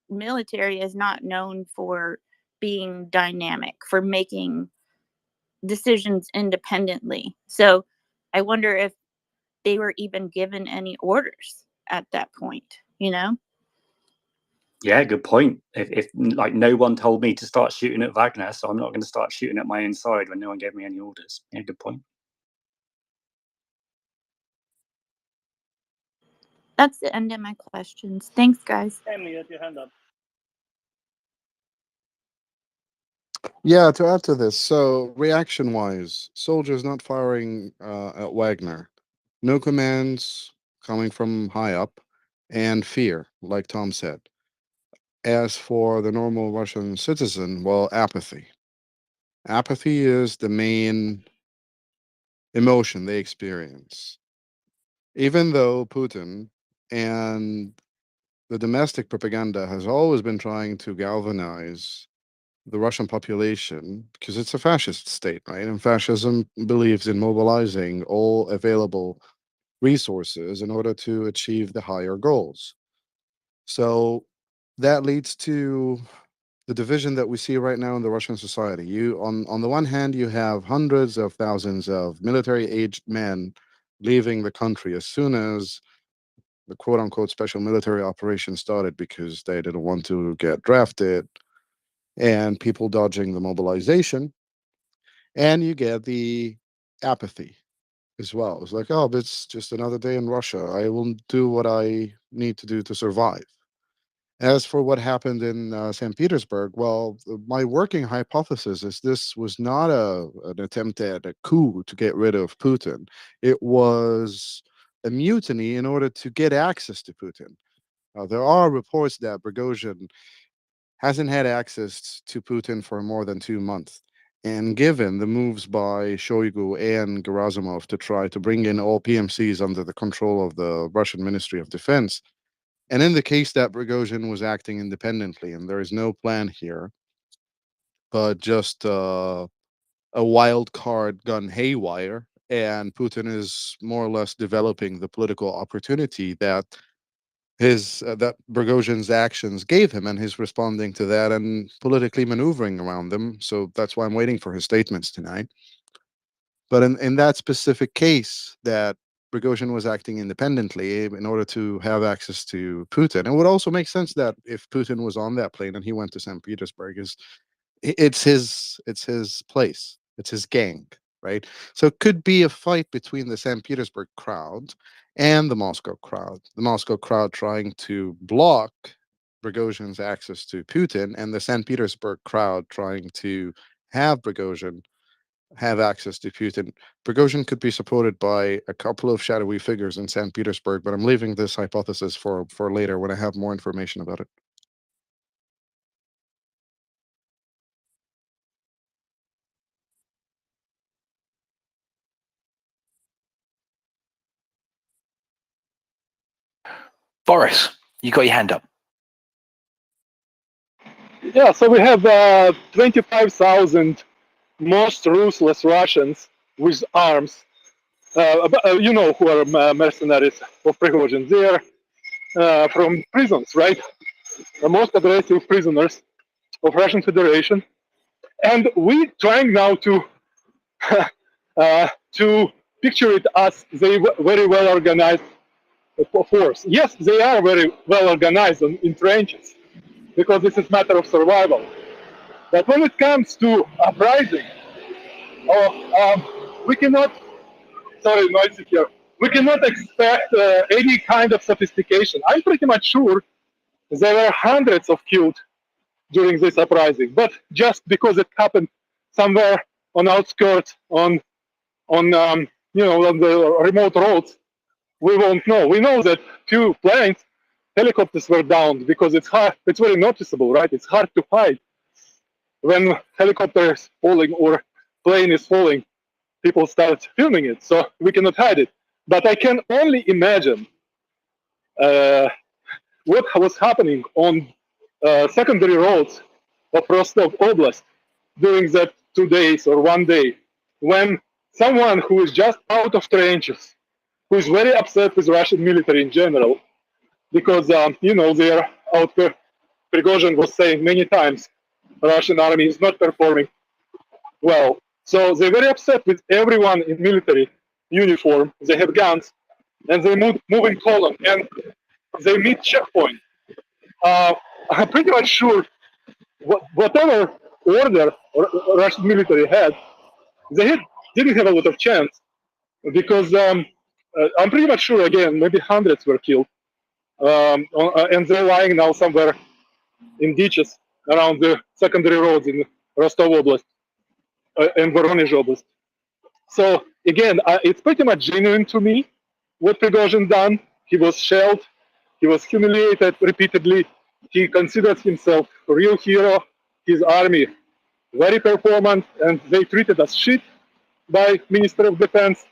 military is not known for being dynamic, for making decisions independently. So I wonder if they were even given any orders at that point, you know? Yeah, good point. If like no one told me to start shooting at Wagner, so I'm not going to start shooting at my own side when no one gave me any orders. Yeah, good point. That's the end of my questions. Thanks, guys. Emily, you had your hand up. Yeah, to add to this, so reaction-wise, soldiers not firing at Wagner, no commands coming from high up, and fear, like Tom said. As for the normal Russian citizen, well, apathy. Apathy is the main emotion they experience. Even though Putin and the domestic propaganda has always been trying to galvanize the Russian population, because it's a fascist state, right? And fascism believes in mobilizing all available resources in order to achieve the higher goals. So that leads to the division that we see right now in the Russian society. You on the one hand, you have hundreds of thousands of military-aged men leaving the country as soon as the quote-unquote special military operation started because they didn't want to get drafted, and people dodging the mobilization. And you get the apathy as well. It's like, oh, it's just another day in Russia. I will do what I need to do to survive. As for what happened in St. Petersburg, well, my working hypothesis is this was not an attempt at a coup to get rid of Putin. It was a mutiny in order to get access to Putin. There are reports that Prigozhin hasn't had access to Putin for more than 2 months. And given the moves by Shoigu and Gerasimov to try to bring in all PMCs under the control of the Russian Ministry of Defense, and in the case that Prigozhin was acting independently, and there is no plan here, but just a wild card gone haywire, and Putin is more or less developing the political opportunity that that Prigozhin's actions gave him, and he's responding to that and politically maneuvering around them. So that's why I'm waiting for his statements tonight. But in that specific case, that Prigozhin was acting independently in order to have access to Putin, it would also make sense that if Putin was on that plane and he went to St. Petersburg, it's his place, it's his gang, right? So it could be a fight between the St. Petersburg crowd and the Moscow crowd. The Moscow crowd trying to block Prigozhin's access to Putin, and the St. Petersburg crowd trying to have Prigozhin have access to Putin. Prigozhin could be supported by a couple of shadowy figures in St. Petersburg, but I'm leaving this hypothesis for later when I have more information about it. Boris, you got your hand up. Yeah, so we have 25,000 most ruthless Russians with arms. You know who are mercenaries of Prigozhin. They are from prisons, right? The most aggressive prisoners of Russian Federation. And we trying now to to picture it as they very well organized force. Yes, they are very well organized in trenches because this is a matter of survival. But when it comes to uprising, we cannot, sorry, noisy here, we cannot expect any kind of sophistication. I'm pretty much sure there were hundreds of killed during this uprising, but just because it happened somewhere on outskirts, on on the remote roads, we won't know. We know that few planes, helicopters were downed because it's hard. It's very noticeable, right? It's hard to hide when helicopter is falling or plane is falling people start filming it, so we cannot hide it. But I can only imagine what was happening on secondary roads of Rostov Oblast during that 2 days or 1 day, when someone who is just out of trenches, who is very upset with Russian military in general, because their outfit, Prigozhin was saying many times, Russian army is not performing well. So they're very upset with everyone in military uniform. They have guns, and they move in column, and they meet checkpoint. I'm pretty much sure whatever order Russian military had, they didn't have a lot of chance, because I'm pretty much sure, again, maybe hundreds were killed, and they're lying now somewhere in ditches around the secondary roads in Rostov Oblast and Voronezh Oblast. So again, it's pretty much genuine to me what Prigozhin done. He was shelled, he was humiliated repeatedly. He considers himself a real hero. His army very performant, and they treated us shit by Minister of Defense.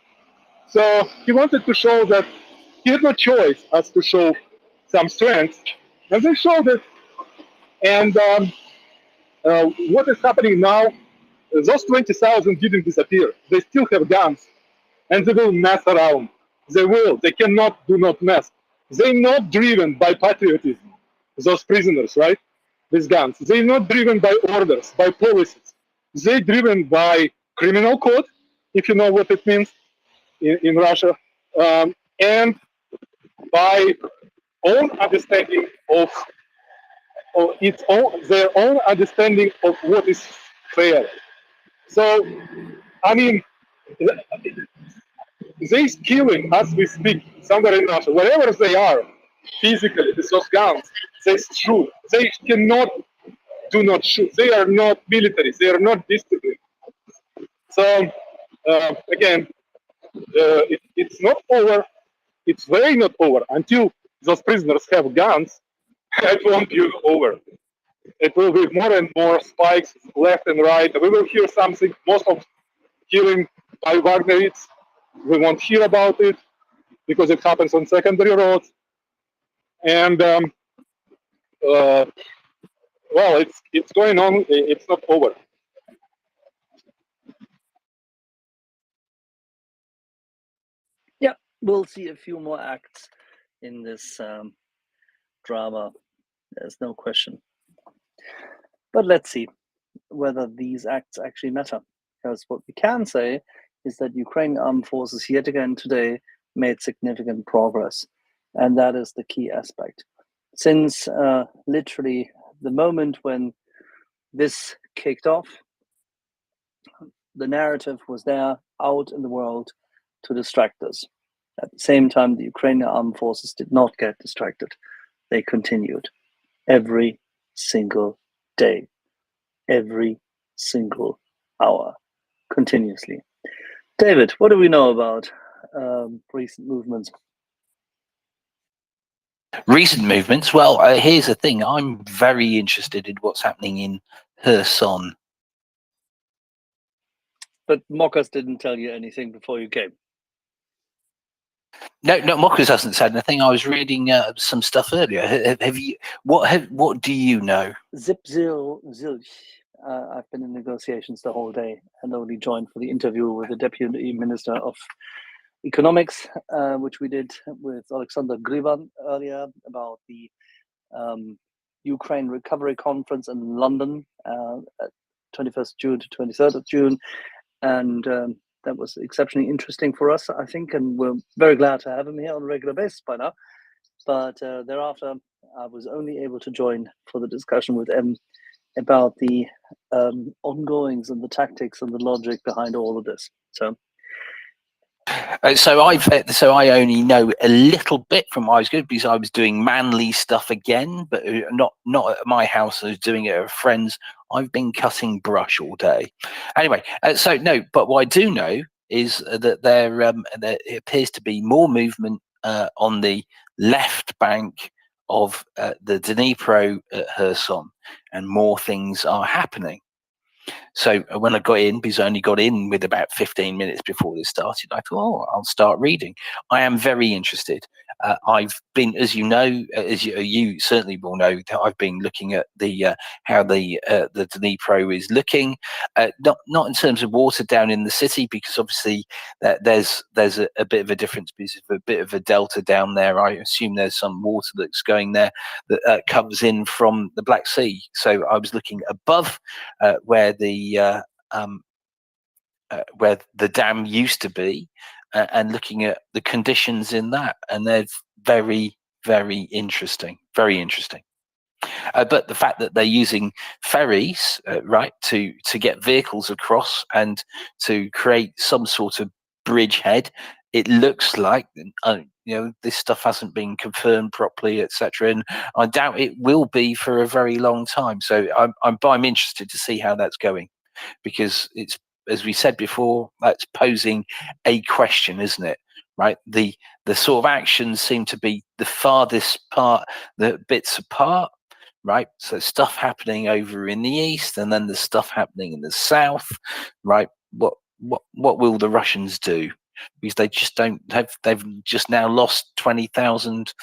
So he wanted to show that he had no choice as to show some strength, and they showed it. And what is happening now? Those 20,000 didn't disappear. They still have guns, and they will mess around. They will. They cannot do not mess. They're not driven by patriotism. Those prisoners, right? These guns. They're not driven by orders, by policies. They're driven by criminal code, if you know what it means in Russia, and by own understanding of their own understanding of what is fair. So, I mean, they're killing as we speak somewhere in Russia, wherever they are, physically, with those guns. They shoot. They cannot do not shoot. They are not military. They are not disciplined. So, again, it's not over. It's very not over until those prisoners have guns. It won't be over. It will be more and more spikes left and right. We will hear something, most of killing by Wagnerites. We won't hear about it because it happens on secondary roads. And well, it's going on. It's not over. Yeah, we'll see a few more acts in this drama. There's no question. But let's see whether these acts actually matter. Because what we can say is that Ukrainian armed forces yet again today made significant progress. And that is the key aspect. Since literally the moment when this kicked off, the narrative was there out in the world to distract us. At the same time, the Ukrainian armed forces did not get distracted. They continued every single day, every single hour, continuously. David, what do we know about recent movements? Recent movements? Well, here's the thing. I'm very interested in what's happening in Kherson. But Mokas didn't tell you anything before you came. No, Mokas hasn't said anything. I was reading some stuff earlier. Have you? What do you know? Zip zil zilch. I've been in negotiations the whole day and only joined for the interview with the Deputy Minister of Economics, which we did with Alexander Grivan earlier about the Ukraine Recovery Conference in London at 21st June to 23rd of June. And that was exceptionally interesting for us, I think, and we're very glad to have him here on a regular basis by now. But thereafter, I was only able to join for the discussion with M about the ongoings and the tactics and the logic behind all of this. So I only know a little bit from what I was good because I was doing manly stuff again, but not at my house. I was doing it at friends. I've been cutting brush all day. Anyway, no, but what I do know is that there appears to be more movement on the left bank of the Dnipro at Kherson, and more things are happening. So when I got in, because I only got in with about 15 minutes before this started, I thought, oh, I'll start reading. I am very interested. I've been, as you know, as you certainly will know, that I've been looking at the how the Dnipro is looking, not in terms of water down in the city, because obviously there's a bit of a difference, because of a bit of a delta down there. I assume there's some water that's going there that comes in from the Black Sea. So I was looking above where the dam used to be, and looking at the conditions in that, and they're very, very interesting. Very interesting. But the fact that they're using ferries, right, to get vehicles across and to create some sort of bridgehead, it looks like, this stuff hasn't been confirmed properly, etc. And I doubt it will be for a very long time. So I'm interested to see how that's going, because it's, as we said before, that's posing a question, isn't it? Right? The sort of actions seem to be the farthest part, the bits apart. Right, so stuff happening over in the east, and then there's stuff happening in the south. Right, what will the Russians do? Because they just don't have. They've just now lost 20,000.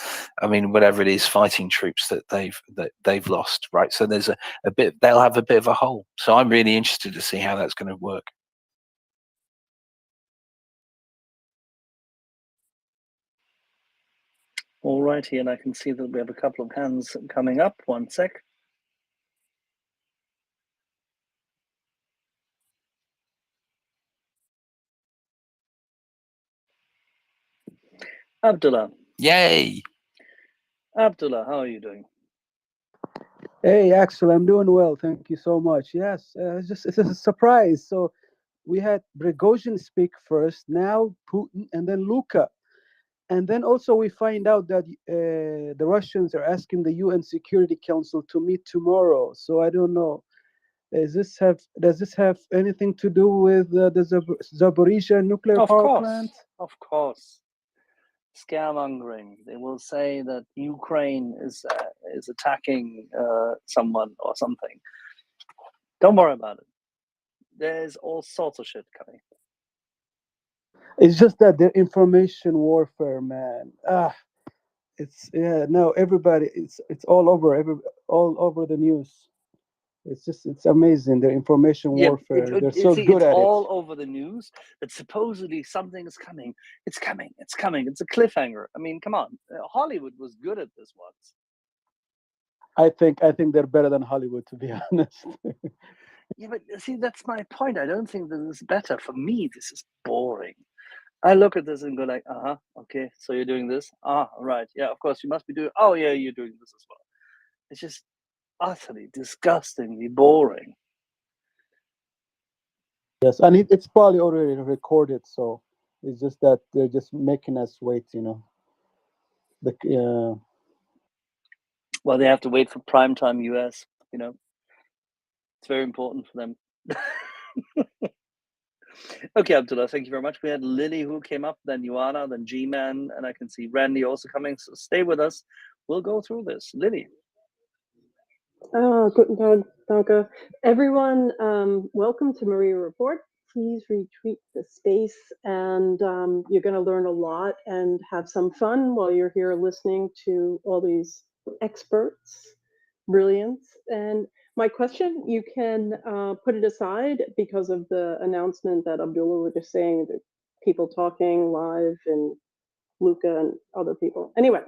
I mean, whatever it is, fighting troops that they've lost. Right, so there's a bit. They'll have a bit of a hole. So I'm really interested to see how that's going to work. All righty, and I can see that we have a couple of hands coming up. One sec. Abdullah. Yay! Abdullah, how are you doing? Hey, Axel, I'm doing well. Thank you so much. Yes, it's a surprise. So we had Prigozhin speak first, now Putin, and then Luka. And then also we find out that the Russians are asking the UN Security Council to meet tomorrow. So I don't know. Does this have anything to do with the Zaporizhia nuclear power plant? Of course. Scaremongering. They will say that Ukraine is attacking someone or something. Don't worry about it. There's all sorts of shit coming. It's just that the information warfare, man. Everybody. It's all over the news. It's amazing. The information warfare. They're so good at it. It's all over the news, but supposedly something is coming. It's coming. It's coming. It's a cliffhanger. I mean, come on. Hollywood was good at this once. I think they're better than Hollywood, to be honest. Yeah, but see, that's my point. I don't think this is better. For me, this is boring. I look at this and go like, okay, so you're doing this? Right. Yeah, of course, you must be doing, oh yeah, you're doing this as well. It's just utterly, disgustingly boring. Yes, and it's probably already recorded, so it's just that they're just making us wait, Well, they have to wait for primetime US, It's very important for them. Okay, Abdullah, thank you very much. We had Lily who came up, then Joanna, then G-Man, and I can see Randy also coming. So stay with us. We'll go through this. Lily. Guten Tag, danke. Everyone, welcome to MriyaReport. Please retweet the space, and you're going to learn a lot and have some fun while you're here listening to all these experts. Brilliance. And my question, you can put it aside because of the announcement that Abdullah was just saying, that people talking live and Luca and other people. Anyway,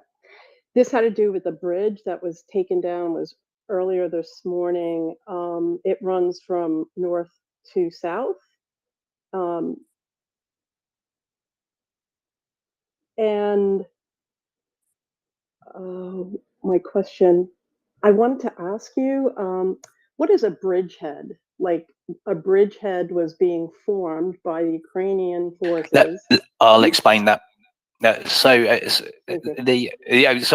this had to do with the bridge that was taken down, was earlier this morning. It runs from north to south. And my question, I wanted to ask you, what is a bridgehead? Like, a bridgehead was being formed by the Ukrainian forces. I'll explain that. So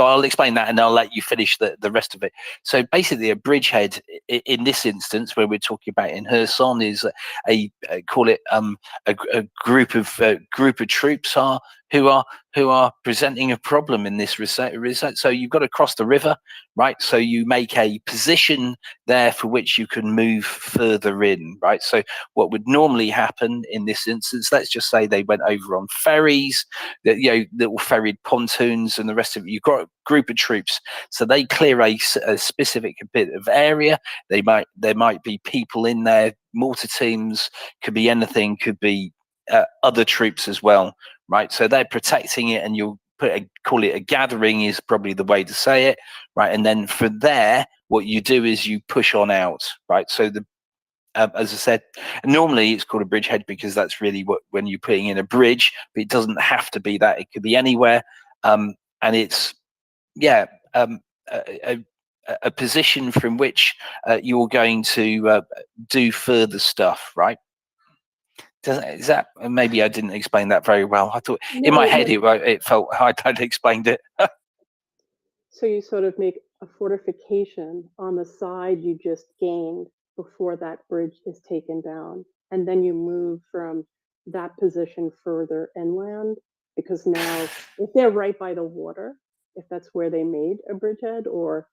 I'll explain that, and I'll let you finish the rest of it. So basically, a bridgehead in this instance, where we're talking about in Kherson, is a group of troops are who are presenting a problem in this research. So you've got to cross the river, right? So you make a position there for which you can move further in, right? So what would normally happen in this instance, let's just say they went over on ferries, that, you know, little ferried pontoons and the rest of it. You've got a group of troops, so they clear a specific bit of area. There might be people in there, mortar teams, could be anything, could be other troops as well, right? So they're protecting it, and you'll call it a gathering is probably the way to say it, right? And then from there, what you do is you push on out, right? So the as I said, normally it's called a bridgehead because that's really what, when you're putting in a bridge, but it doesn't have to be that. It could be anywhere, and it's a position from which you're going to do further stuff, right? Is that, maybe I didn't explain that very well. I thought in my head it felt I'd explained it. So you sort of make a fortification on the side you just gained before that bridge is taken down, and then you move from that position further inland, because now if they're right by the water, if that's where they made a bridgehead, or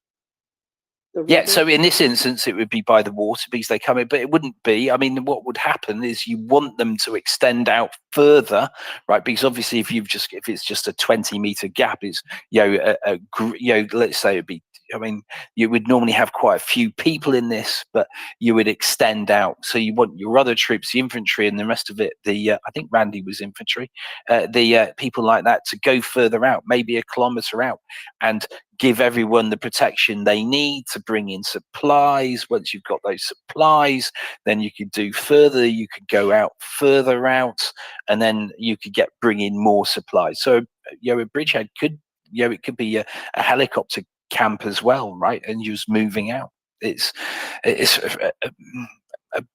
yeah, so in this instance, it would be by the water because they come in, but it wouldn't be. I mean, what would happen is you want them to extend out further, right? Because obviously, if it's just a 20-meter gap, it's, let's say it'd be. I mean, you would normally have quite a few people in this, but you would extend out. So you want your other troops, the infantry, and the rest of it. I think Randy was infantry. People like that to go further out, maybe a kilometer out, and give everyone the protection they need to bring in supplies. Once you've got those supplies, then you could do further. You could go out further out, and then you could bring in more supplies. So, a bridgehead could, it could be a helicopter camp as well, right? And you're just moving out. It's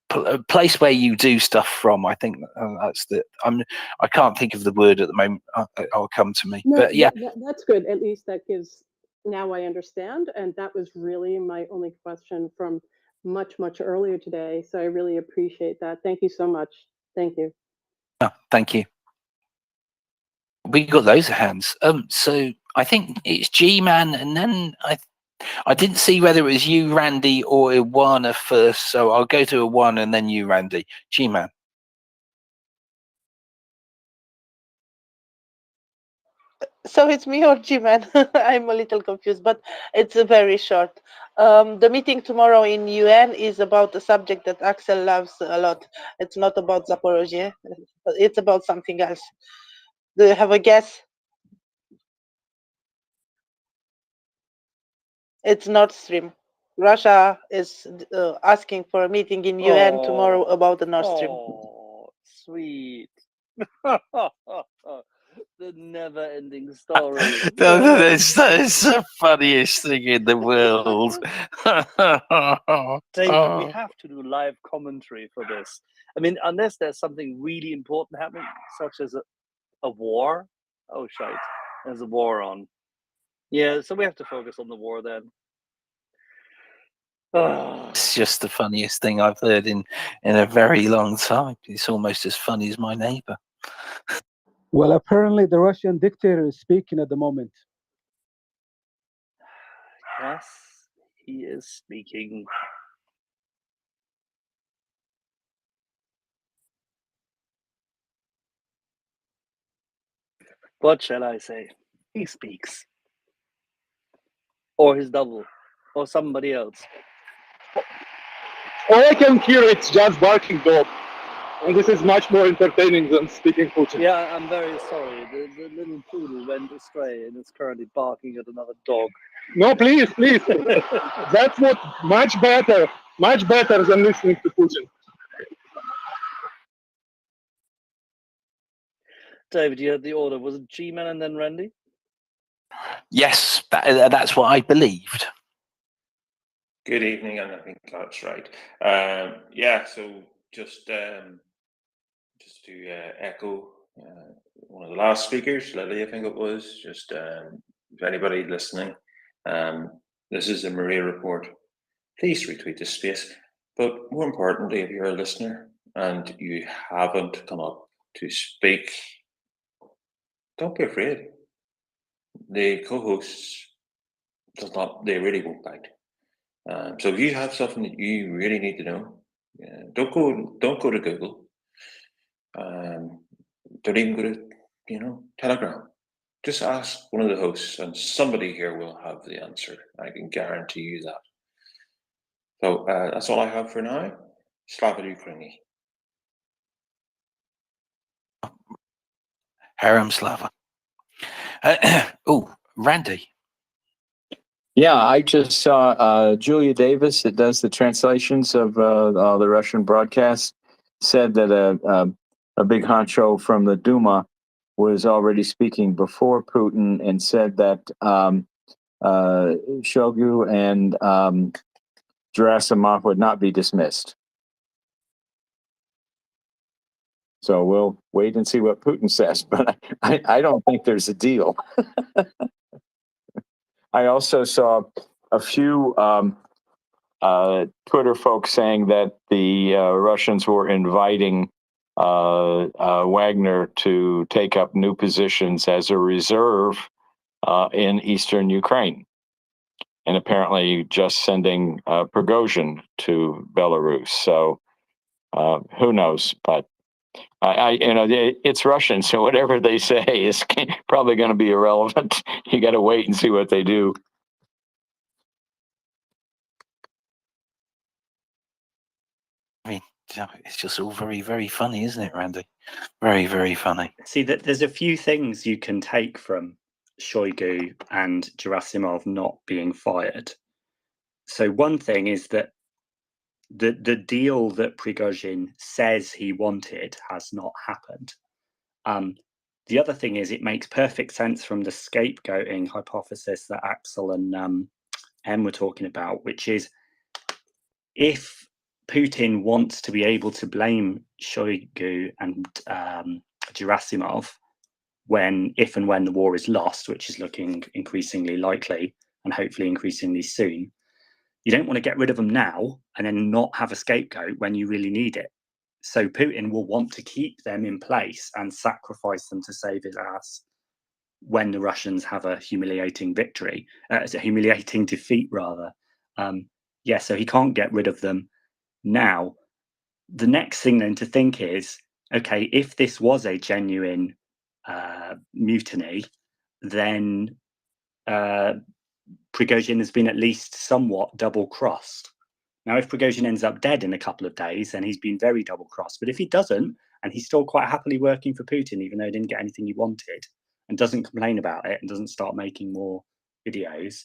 a place where you do stuff from. I think that's I can't think of the word at the moment. I'll come to me. No, but yeah, that's good. At least that gives. Now I understand, and that was really my only question from much earlier today. So I really appreciate that. Thank you so much. Thank you. oh, thank you. We got loads of hands. So I think it's G-Man, and then I didn't see whether it was you, Randy, or Iwana first. So I'll go to Iwana and then you, Randy. G-Man. So it's me or G-Man? I'm a little confused, but it's very short. The meeting tomorrow in UN is about a subject that Axel loves a lot. It's not about Zaporozhye. It's about something else. Do you have a guess? It's Nord Stream. Russia is asking for a meeting in UN tomorrow about the Nord Stream. Oh, sweet. The never-ending story. That is the funniest thing in the world. David, we have to do live commentary for this. I mean, unless there's something really important happening, such as a war. Oh, shite. There's a war on. Yeah, so we have to focus on the war then. It's just the funniest thing I've heard in a very long time. It's almost as funny as my neighbor. Well, apparently the Russian dictator is speaking at the moment. Yes, he is speaking. What shall I say? He speaks. Or his double. Or somebody else. All I can hear is just barking dog. And this is much more entertaining than speaking Putin. Yeah, I'm very sorry. The little poodle went astray and is currently barking at another dog. No, please. That's what much better than listening to Putin. David, you had the order. Was it G-Man and then Randy? Yes, that's what I believed. Good evening, and I think that's right. So just to echo one of the last speakers, Lily, I think it was, just if anybody listening, this is the MriyaReport. Please retweet this space. But more importantly, if you're a listener and you haven't come up to speak don't be afraid. The co-hosts they really won't bite. So if you have something that you really need to know, don't go to Google. Don't even go to Telegram. Just ask one of the hosts, and somebody here will have the answer. I can guarantee you that. So that's all I have for now. Slava Ukraini. Harem Slava. Oh, Randy. Yeah, I just saw Julia Davis, that does the translations of the Russian broadcast, said that a big honcho from the Duma was already speaking before Putin and said that Shoigu and Gerasimov would not be dismissed. So we'll wait and see what Putin says, but I don't think there's a deal. I also saw a few Twitter folks saying that the Russians were inviting Wagner to take up new positions as a reserve in eastern Ukraine, and apparently just sending Prigozhin to Belarus. So who knows? But it's Russian, so whatever they say is probably going to be irrelevant. You got to wait and see what they do. I mean, it's just all very, very funny, isn't it, Randy? Very, very funny. See, that there's a few things you can take from Shoigu and Gerasimov not being fired. So one thing is that the deal that Prigozhin says he wanted has not happened. The other thing is it makes perfect sense from the scapegoating hypothesis that Axel and Em were talking about, which is if Putin wants to be able to blame Shoigu and Gerasimov if and when the war is lost, which is looking increasingly likely and hopefully increasingly soon, you don't want to get rid of them now and then not have a scapegoat when you really need it. So Putin will want to keep them in place and sacrifice them to save his ass when the Russians have a humiliating victory, a humiliating defeat rather. So he can't get rid of them now. The next thing then to think is, okay, if this was a genuine mutiny, then Prigozhin has been at least somewhat double-crossed. Now, if Prigozhin ends up dead in a couple of days, then he's been very double-crossed. But if he doesn't, and he's still quite happily working for Putin, even though he didn't get anything he wanted, and doesn't complain about it, and doesn't start making more videos,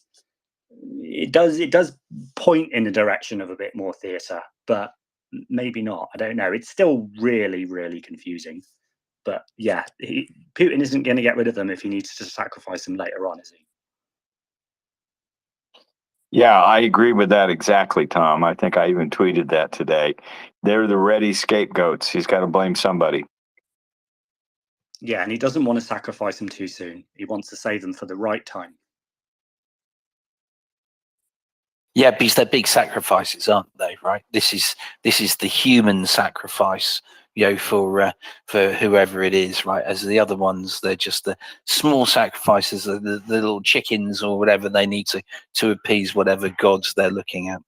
it does point in the direction of a bit more theatre, but maybe not. I don't know. It's still really, really confusing. But yeah, Putin isn't going to get rid of them if he needs to sacrifice them later on, is he? Yeah, I agree with that exactly, Tom. I think I even tweeted that today. They're the ready scapegoats. He's got to blame somebody. Yeah, and he doesn't want to sacrifice them too soon. He wants to save them for the right time. Yeah, because they're big sacrifices, aren't they? Right. This is the human sacrifice, for whoever it is, right? As the other ones, they're just the small sacrifices, the little chickens or whatever they need to appease whatever gods they're looking at.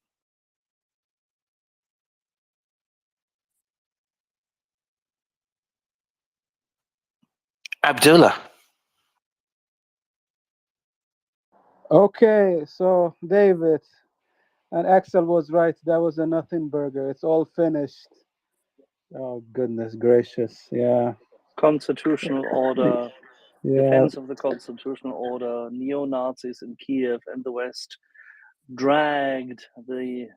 Abdullah. Okay, so David and Axel was right. That was a nothing burger. It's all finished. Oh, goodness gracious. Yeah. Constitutional order, Yeah. defense of the constitutional order, neo-Nazis in Kiev and the West dragged the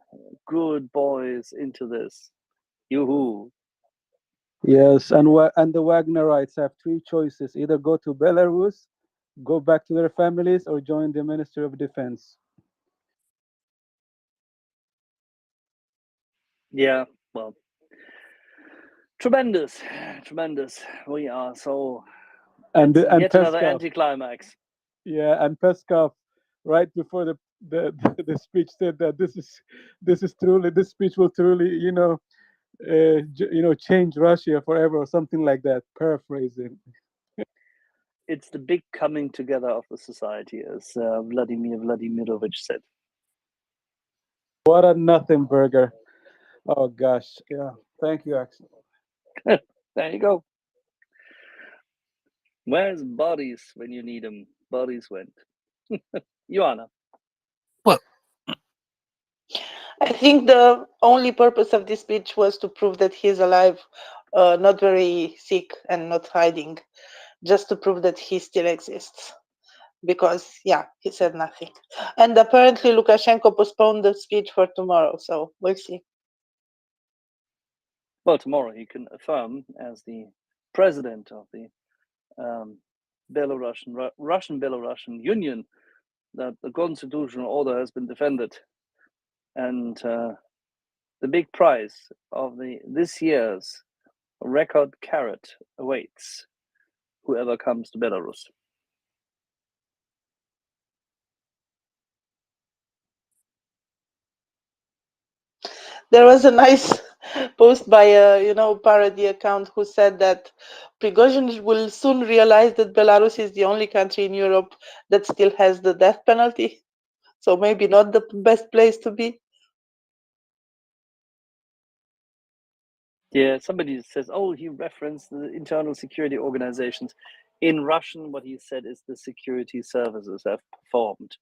good boys into this. Yoo-hoo. Yes, and the Wagnerites have three choices: either go to Belarus, go back to their families, or join the Ministry of Defense. Yeah, well, tremendous. We are so. And yet Peskov, another anticlimax. Yeah, and Peskov, right before the speech, said that this speech will truly, change Russia forever, or something like that. Paraphrasing. it's the big coming together of the society, as Vladimir Vladimirovich said. What a nothing burger. Oh gosh, yeah. Thank you, Axel. There you go. Where's bodies when you need them? Bodies went. Joanna. Well, I think the only purpose of this speech was to prove that he's alive, not very sick and not hiding, just to prove that he still exists. Because, yeah, he said nothing. And apparently Lukashenko postponed the speech for tomorrow, so we'll see. Well, tomorrow he can affirm, as the president of the Russian-Belarusian Union, that the constitutional order has been defended, and the big prize of this year's record carrot awaits whoever comes to Belarus. There was a nice post by a parody account who said that Prigozhin will soon realize that Belarus is the only country in Europe that still has the death penalty. So maybe not the best place to be. Yeah, somebody says, oh, he referenced the internal security organizations. In Russian, what he said is the security services have performed.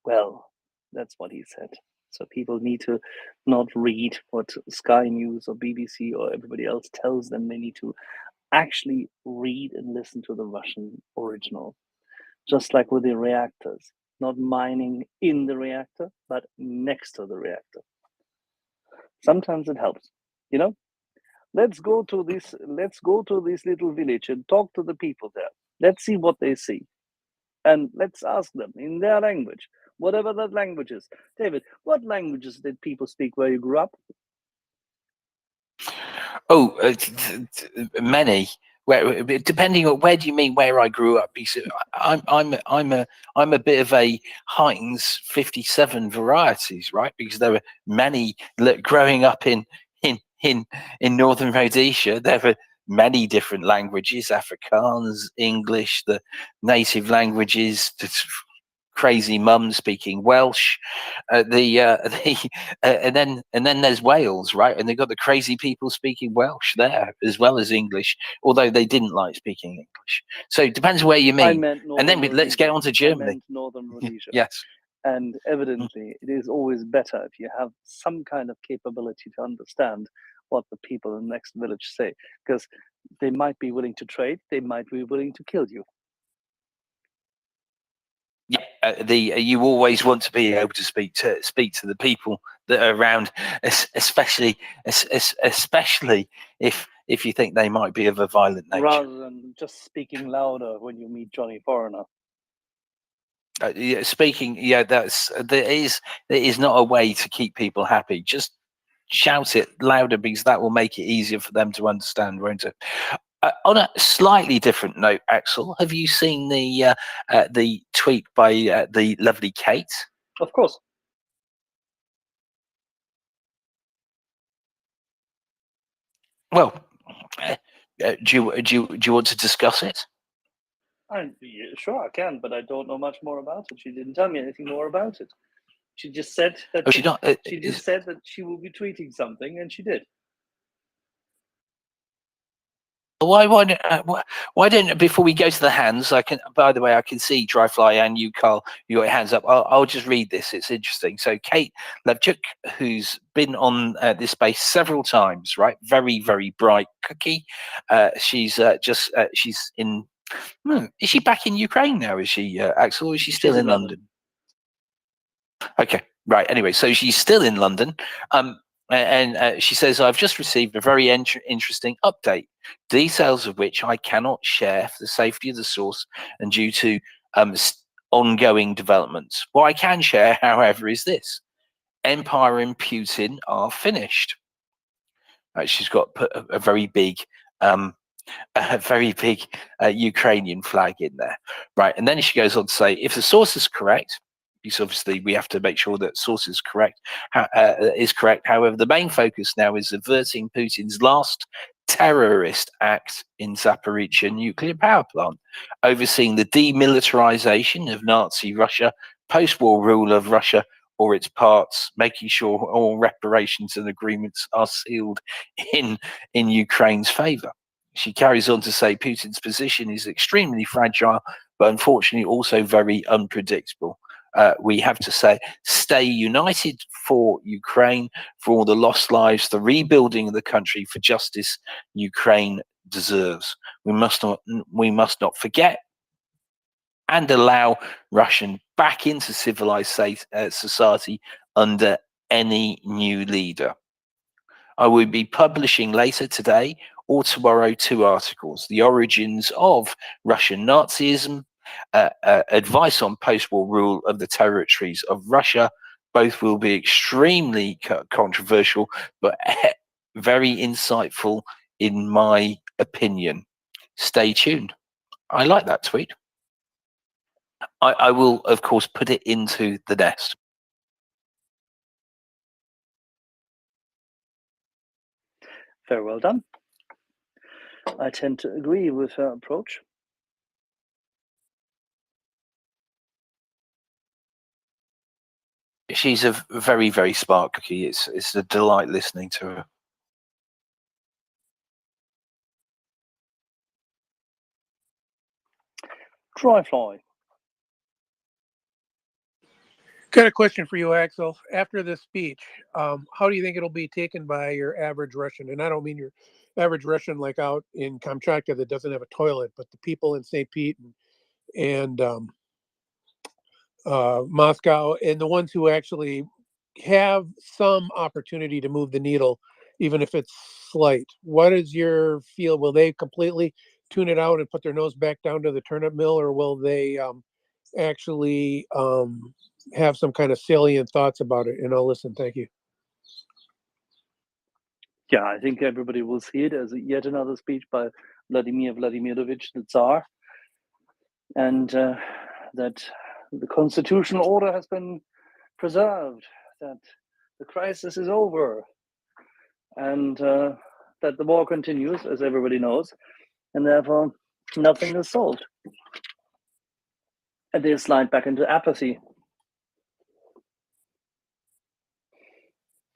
Well, that's what he said. So people need to not read what Sky News or BBC or everybody else tells them. They need to actually read and listen to the Russian original. Just like with the reactors, not mining in the reactor, but next to the reactor. Sometimes it helps, you know? Let's go to this little village and talk to the people there. Let's see what they see. And let's ask them in their language, whatever that language is. David, what languages did people speak where you grew up? Oh, many. Where, depending on where do you mean where I grew up? Because I'm a bit of a Heinz 57 varieties, right? Because there were many growing up in northern Rhodesia. There were many different languages: Afrikaans, English, the native languages. Crazy mum speaking Welsh, and then there's Wales, right? And they've got the crazy people speaking Welsh there as well as English, although they didn't like speaking English. So it depends where you mean. And then let's get on to Germany. I meant Northern Rhodesia. Yes. And evidently, it is always better if you have some kind of capability to understand what the people in the next village say, because they might be willing to trade, they might be willing to kill you. Yeah, you always want to be able to speak to the people that are around, especially if you think they might be of a violent nature, rather than just speaking louder when you meet Johnny Foreigner. Speaking, yeah, there is not a way to keep people happy. Just shout it louder, because that will make it easier for them to understand, won't it? On a slightly different note, Axel, have you seen the tweet by the lovely Kate? Of course. Well, do you want to discuss it? Sure, I can, but I don't know much more about it. She didn't tell me anything more about it. She just said that she just said that she will be tweeting something, and she did. Why don't before we go to the hands, I can, by the way, I can see Dryfly and you, Carl, you got your hands up. I'll just read this. It's interesting. So Kate Levchuk, who's been on this space several times, right? Very, very bright cookie. She's she's in, is she back in Ukraine now? Is she, Axel, or is she still in London? Okay, right. Anyway, so she's still in London. And she says, I've just received a very interesting update, details of which I cannot share for the safety of the source and due to ongoing developments. What I can share, however, is this. Empire and Putin are finished. She's got a very big Ukrainian flag in there. Right, and then she goes on to say, if the source is correct, because obviously we have to make sure that source is correct. However, the main focus now is averting Putin's last terrorist act in Zaporizhzhia nuclear power plant, overseeing the demilitarization of Nazi Russia, post-war rule of Russia or its parts, making sure all reparations and agreements are sealed in Ukraine's favor. She carries on to say Putin's position is extremely fragile, but unfortunately also very unpredictable. We have to say, stay united for Ukraine, for all the lost lives, the rebuilding of the country, for justice Ukraine deserves. We must not forget and allow Russian back into civilized society under any new leader. I will be publishing later today or tomorrow 2 articles: the origins of Russian Nazism, advice on post-war rule of the territories of Russia. Both will be extremely controversial, but very insightful in my opinion. Stay tuned. I like that tweet. I will, of course, put it into the nest. Very well done. I tend to agree with her approach. She's a very, very smart cookie. It's a delight listening to her. Dry fly. Got a question for you, Axel. After this speech, how do you think it'll be taken by your average Russian? And I don't mean your average Russian like out in Kamchatka that doesn't have a toilet, but the people in St. Pete and Moscow, and the ones who actually have some opportunity to move the needle, even if it's slight. What is your feel? Will they completely tune it out and put their nose back down to the turnip mill, or will they actually have some kind of salient thoughts about it? And I'll listen. Thank you. Yeah, I think everybody will see it as yet another speech by Vladimir Vladimirovich, the Tsar, and that the constitutional order has been preserved, that the crisis is over, and that the war continues, as everybody knows, and therefore nothing is solved. And they slide back into apathy.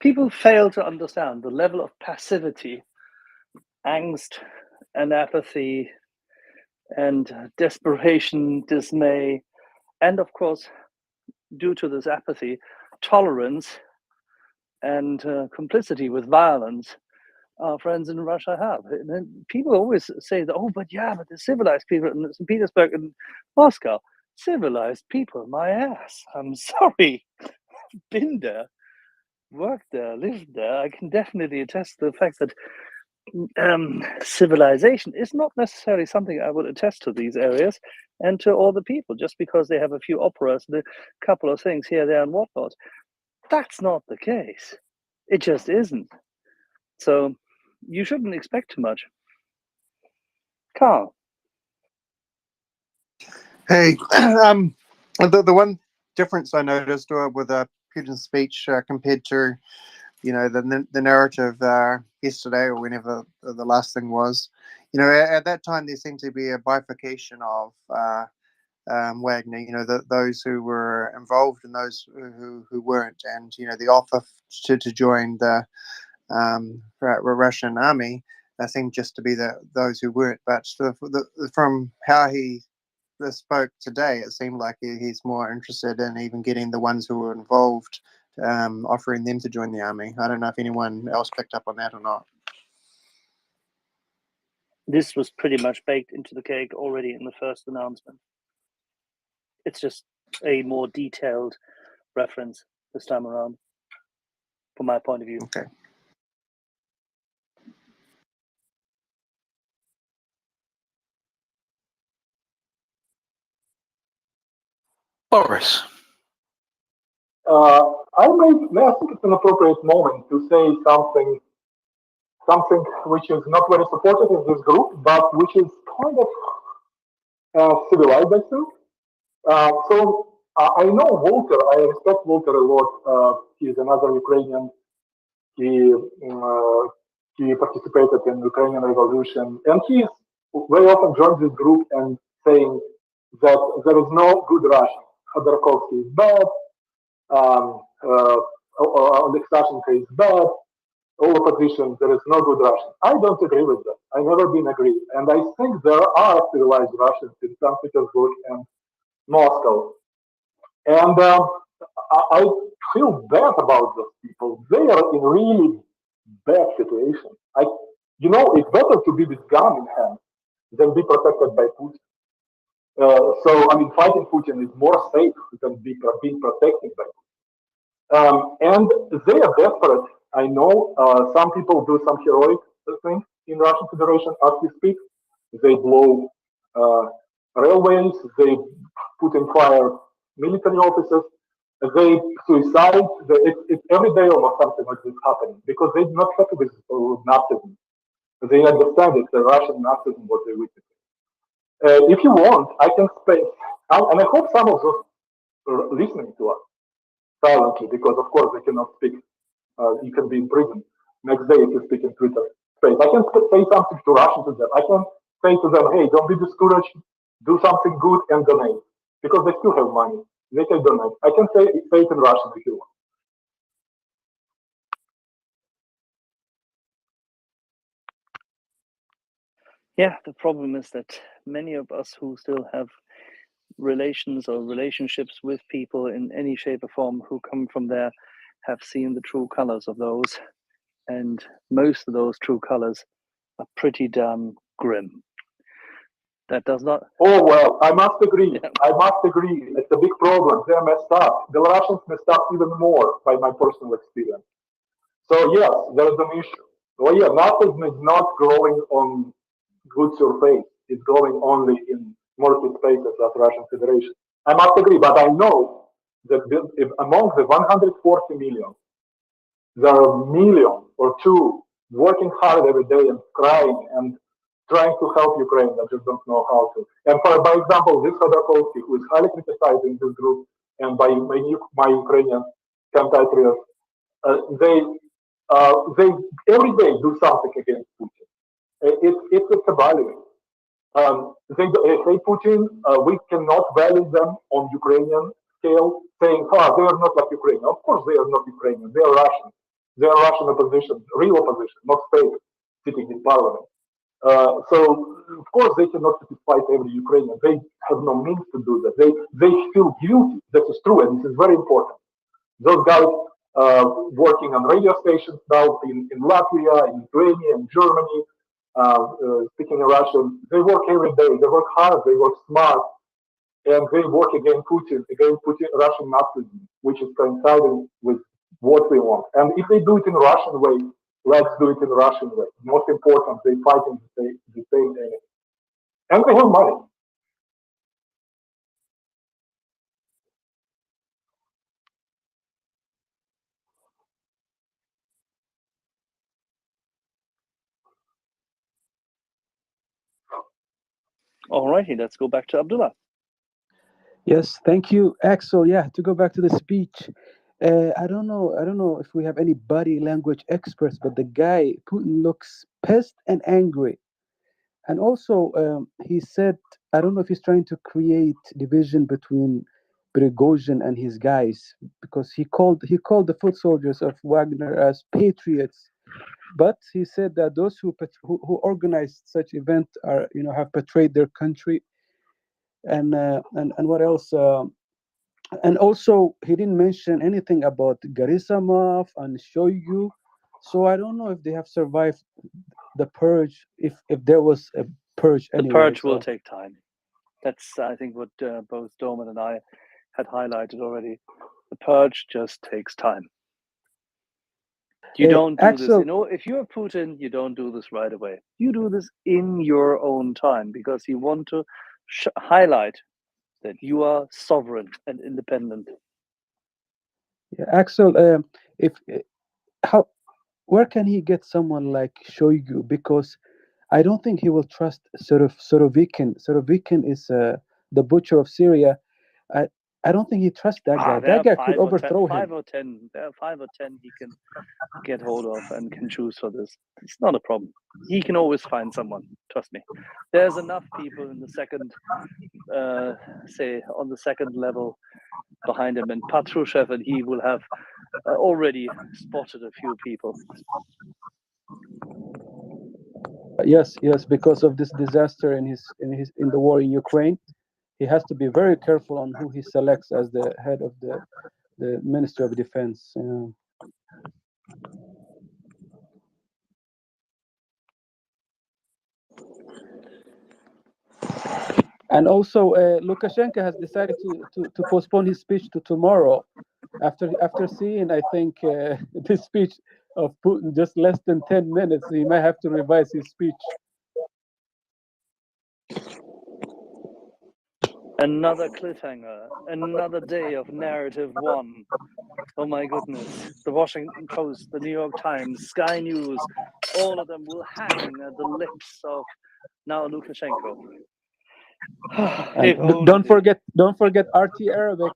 People fail to understand the level of passivity, angst, and apathy, and desperation, dismay, and of course, due to this apathy, tolerance and complicity with violence our friends in Russia have. And people always say that, oh, but yeah, but the civilized people in St. Petersburg and Moscow, civilized people, my ass. I'm sorry. Been there, worked there, lived there. I can definitely attest to the fact that civilization is not necessarily something I would attest to these areas and to all the people just because they have a few operas and a couple of things here, there, and whatnot. That's not the case. It just isn't. So you shouldn't expect too much. Carl. Hey, the one difference I noticed with Putin's speech compared to, the narrative yesterday or whenever the last thing was, at that time there seemed to be a bifurcation of Wagner, those who were involved and those who weren't, and the offer to join the Russian army seemed just to be those who weren't. But from how he spoke today, it seemed like he's more interested in even getting the ones who were involved, offering them to join the army. I don't know if anyone else picked up on that or not. This was pretty much baked into the cake already in the first announcement. It's just a more detailed reference this time around, from my point of view. Okay. Boris. I think it's an appropriate moment to say something which is not very supportive of this group, but which is kind of civilized, I think. I know Walter. I respect Walter a lot. He's another Ukrainian. He he participated in Ukrainian Revolution, and he very often joins this group and saying that there is no good Russian. Khodorkovsky is bad, Alexashenko is bad, all opposition, there is no good Russian. I don't agree with that. I never been agree. And I think there are civilized Russians in St. Petersburg and Moscow. And I feel bad about those people. They are in really bad situation. It's better to be with gun in hand than be protected by Putin. Fighting Putin is more safe than being protected by Putin. And they are desperate. I know some people do some heroic things in Russian Federation as we speak. They blow railways, they put in fire military officers, they suicide. It's every day almost something like this happening because they're not happy with Nazism. They understand it's the Russian Nazism what they witness. If you want, I can space, and I hope some of those are listening to us silently because, of course, they cannot speak. You can be in prison next day if you speak in Twitter space. I can say something to Russian to them. I can say to them, hey, don't be discouraged. Do something good and donate because they still have money. They can donate. I can say it in Russian if you want. Yeah, the problem is that many of us who still have relations or relationships with people in any shape or form who come from there have seen the true colors of those. And most of those true colors are pretty damn grim. That does not. Oh, well, I must agree. Yeah. I must agree. It's a big problem. They're messed up. The Russians messed up even more by my personal experience. So, yes, there is an issue. Oh, yeah, Nazism is not growing on good surface. It's growing only in murky spaces of Russian Federation. I must agree, but I know that among the 140 million, there are a million or two working hard every day and crying and trying to help Ukraine. I just don't know how to. And by example, this Khodorkovsky, who is highly criticized in this group and by my Ukrainian compatriots, they every day do something against Putin. It's a value. They hate Putin. We cannot value them on Ukrainian scale, saying, they are not like Ukrainian. Of course, they are not Ukrainian. They are Russian. They are Russian opposition, real opposition, not fake, sitting in parliament. So, of course, they cannot fight every Ukrainian. They have no means to do that. They feel guilty. That is true, and this is very important. Those guys working on radio stations now in Latvia, in Lithuania, in Germany, speaking Russian, they work every day. They work hard. They work smart, and they work against Putin, Russian Nazism, which is coinciding with what we want. And if they do it in Russian way, let's do it in Russian way. Most important, they fight in the same enemy, and they have money. All righty, let's go back to Abdullah. Yes, thank you, Axel. Yeah, to go back to the speech, I don't know if we have any body language experts, but the guy Putin looks pissed and angry, and also he said, I don't know if he's trying to create division between Prigozhin and his guys because he called the foot soldiers of Wagner as patriots. But he said that those who organized such event are have betrayed their country, and what else? And also he didn't mention anything about Gerasimov and Shoigu, so I don't know if they have survived the purge. If there was a purge anyway. The purge will take time. That's I think what both Doman and I had highlighted already. The purge just takes time. You don't do Axel, this. If you're Putin, you don't do this right away. You do this in your own time because you want to highlight that you are sovereign and independent. Yeah, Axel, where can he get someone like Shoigu? Because I don't think he will trust Surovikin. Surovikin is the butcher of Syria. I don't think he trusts that guy. There That are guy could overthrow him. 5 or 10. There are 5 or 10 he can get hold of and can choose for this. It's not a problem. He can always find someone. Trust me. There's enough people in the second, say, on the second level behind him, and Patrushev and he will have already spotted a few people. Yes, because of this disaster in the war in Ukraine, he has to be very careful on who he selects as the head of the Ministry of Defense. And also, Lukashenko has decided to postpone his speech to tomorrow, after seeing, I think, this speech of Putin just less than 10 minutes. He might have to revise his speech. Another cliffhanger, another day of narrative one. Oh my goodness. The Washington Post, the New York Times, Sky News, all of them will hang at the lips of now Lukashenko. And don't forget RT Arabic.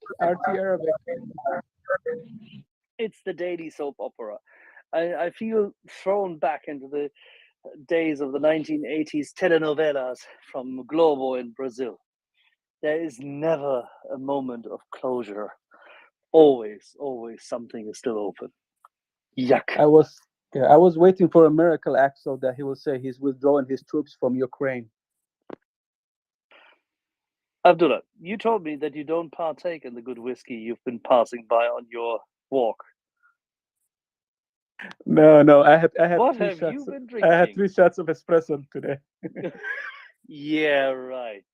It's the daily soap opera. I feel thrown back into the days of the 1980s telenovelas from Globo in Brazil. There is never a moment of closure. Always something is still open. Yuck. I was waiting for a miracle act so that he will say he's withdrawing his troops from Ukraine. Abdullah, you told me that you don't partake in the good whiskey you've been passing by on your walk. No, I had What three have shots. you been drinking? I had 3 shots of espresso today. Yeah, right.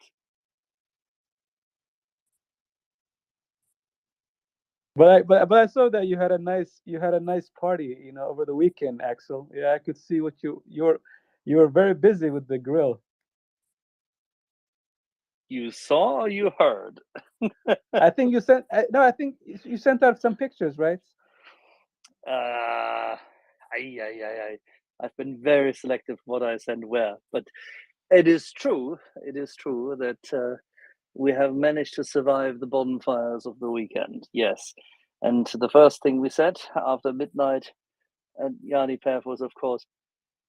But I saw that you had a nice party, over the weekend, Axel. Yeah, I could see what you were very busy with the grill. You saw or you heard? I think you sent I think you sent out some pictures, right? I've been very selective what I send where, but it is true that we have managed to survive the bonfires of the weekend. Yes, and the first thing we said after midnight at Yanipev was, of course,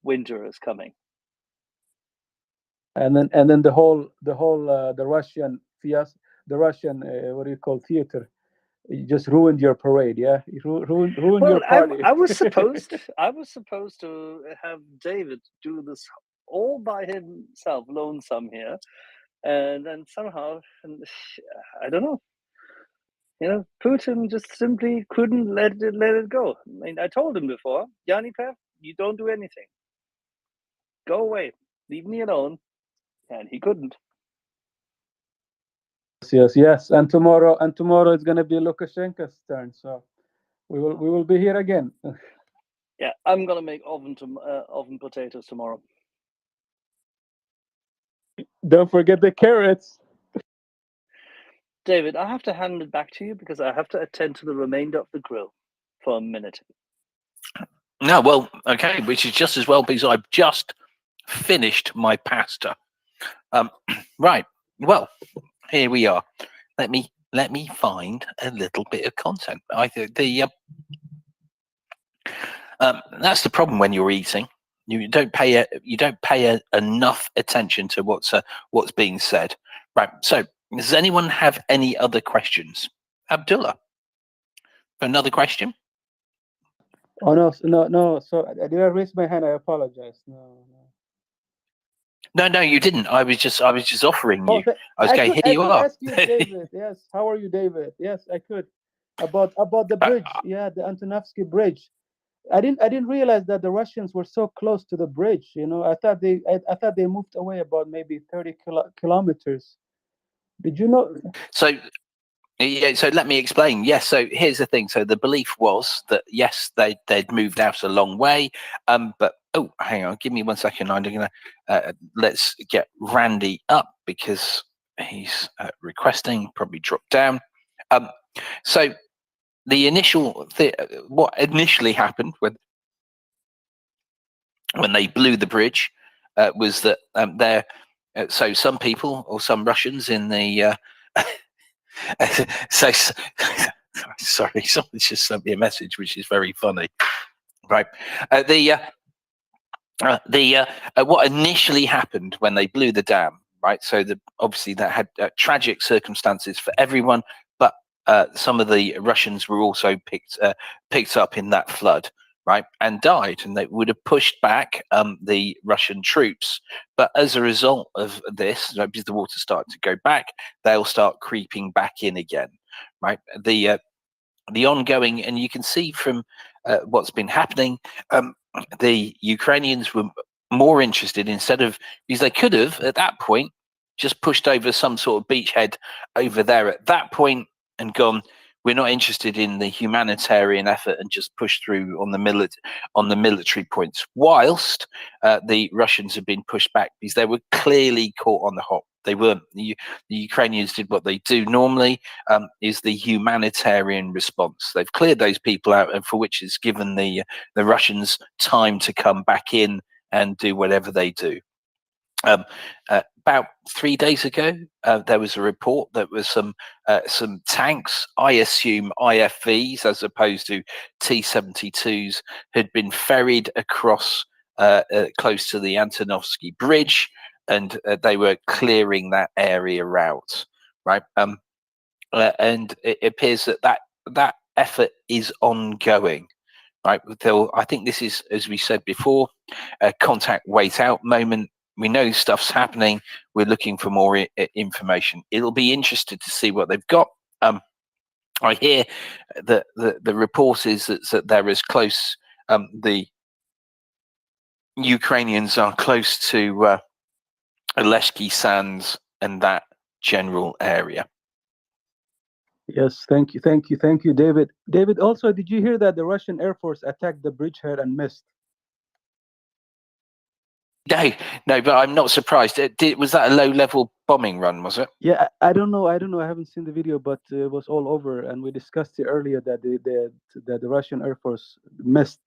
winter is coming. And then the Russian what do you call theater? You just ruined your parade, yeah. You ruined your party. I was supposed to have David do this all by himself, lonesome here, and then somehow, I don't know. Putin just simply couldn't let it go. I mean, I told him before, Yanipev, you don't do anything. Go away, leave me alone, and he couldn't. Yes. And tomorrow it's gonna be Lukashenko's turn. So we will be here again. Yeah, I'm gonna make oven potatoes tomorrow. Don't forget the carrots. David, I have to hand it back to you because I have to attend to the remainder of the grill for a minute. No, well, okay, which is just as well because I've just finished my pasta. Right. Well, here we are. Let me find a little bit of content. I think that's the problem when you're eating. You don't pay enough attention to what's being said. Right. So, does anyone have any other questions? Abdullah, another question? Oh no. So did I raise my hand? I apologize. No, you didn't. I was just offering you. I was going, here you are. Ask you, David. Yes. How are you, David? Yes, I could. About the bridge. Yeah, the Antonovsky Bridge. I didn't realize that the Russians were so close to the bridge. I thought they moved away about maybe 30 kilometers. Did you know? So, yeah. So let me explain. Yes. So here's the thing. So the belief was that yes, they'd moved out a long way. But oh, hang on. Give me 1 second. I'm gonna let's get Randy up because he's requesting. Probably drop down. So the initial what initially happened when they blew the bridge was that so some people or some Russians in the So, sorry, someone just sent me a message, which is very funny. Right, what initially happened when they blew the dam, right? So obviously that had tragic circumstances for everyone, but some of the Russians were also picked up in that flood, right, and died, and they would have pushed back the Russian troops. But as a result of this, because the water started to go back, they'll start creeping back in again, right? The ongoing, and you can see from what's been happening, the Ukrainians were more interested, instead of, because they could have at that point just pushed over some sort of beachhead over there at that point and gone, we're not interested in the humanitarian effort, and just pushed through on the military points, whilst the Russians have been pushed back because they were clearly caught on the hop. They weren't. The Ukrainians did what they do normally, is the humanitarian response. They've cleared those people out, and for which it's given the Russians time to come back in and do whatever they do. About 3 days ago, there was a report that was some tanks, I assume IFVs as opposed to T-72s, had been ferried across close to the Antonovsky Bridge, and they were clearing that area out, right? And it appears that effort is ongoing, right? I think this is, as we said before, a contact wait out moment. We know stuff's happening. We're looking for more information. It'll be interesting to see what they've got. I hear that the report is that they're as close. The Ukrainians are close to Aleshki Sands and that general area. Yes, thank you, David. David, also, did you hear that the Russian Air Force attacked the bridgehead and missed? No, but I'm not surprised. Was that a low-level bombing run? Was it? Yeah, I don't know. I haven't seen the video, but it was all over, and we discussed it earlier that the Russian Air Force missed,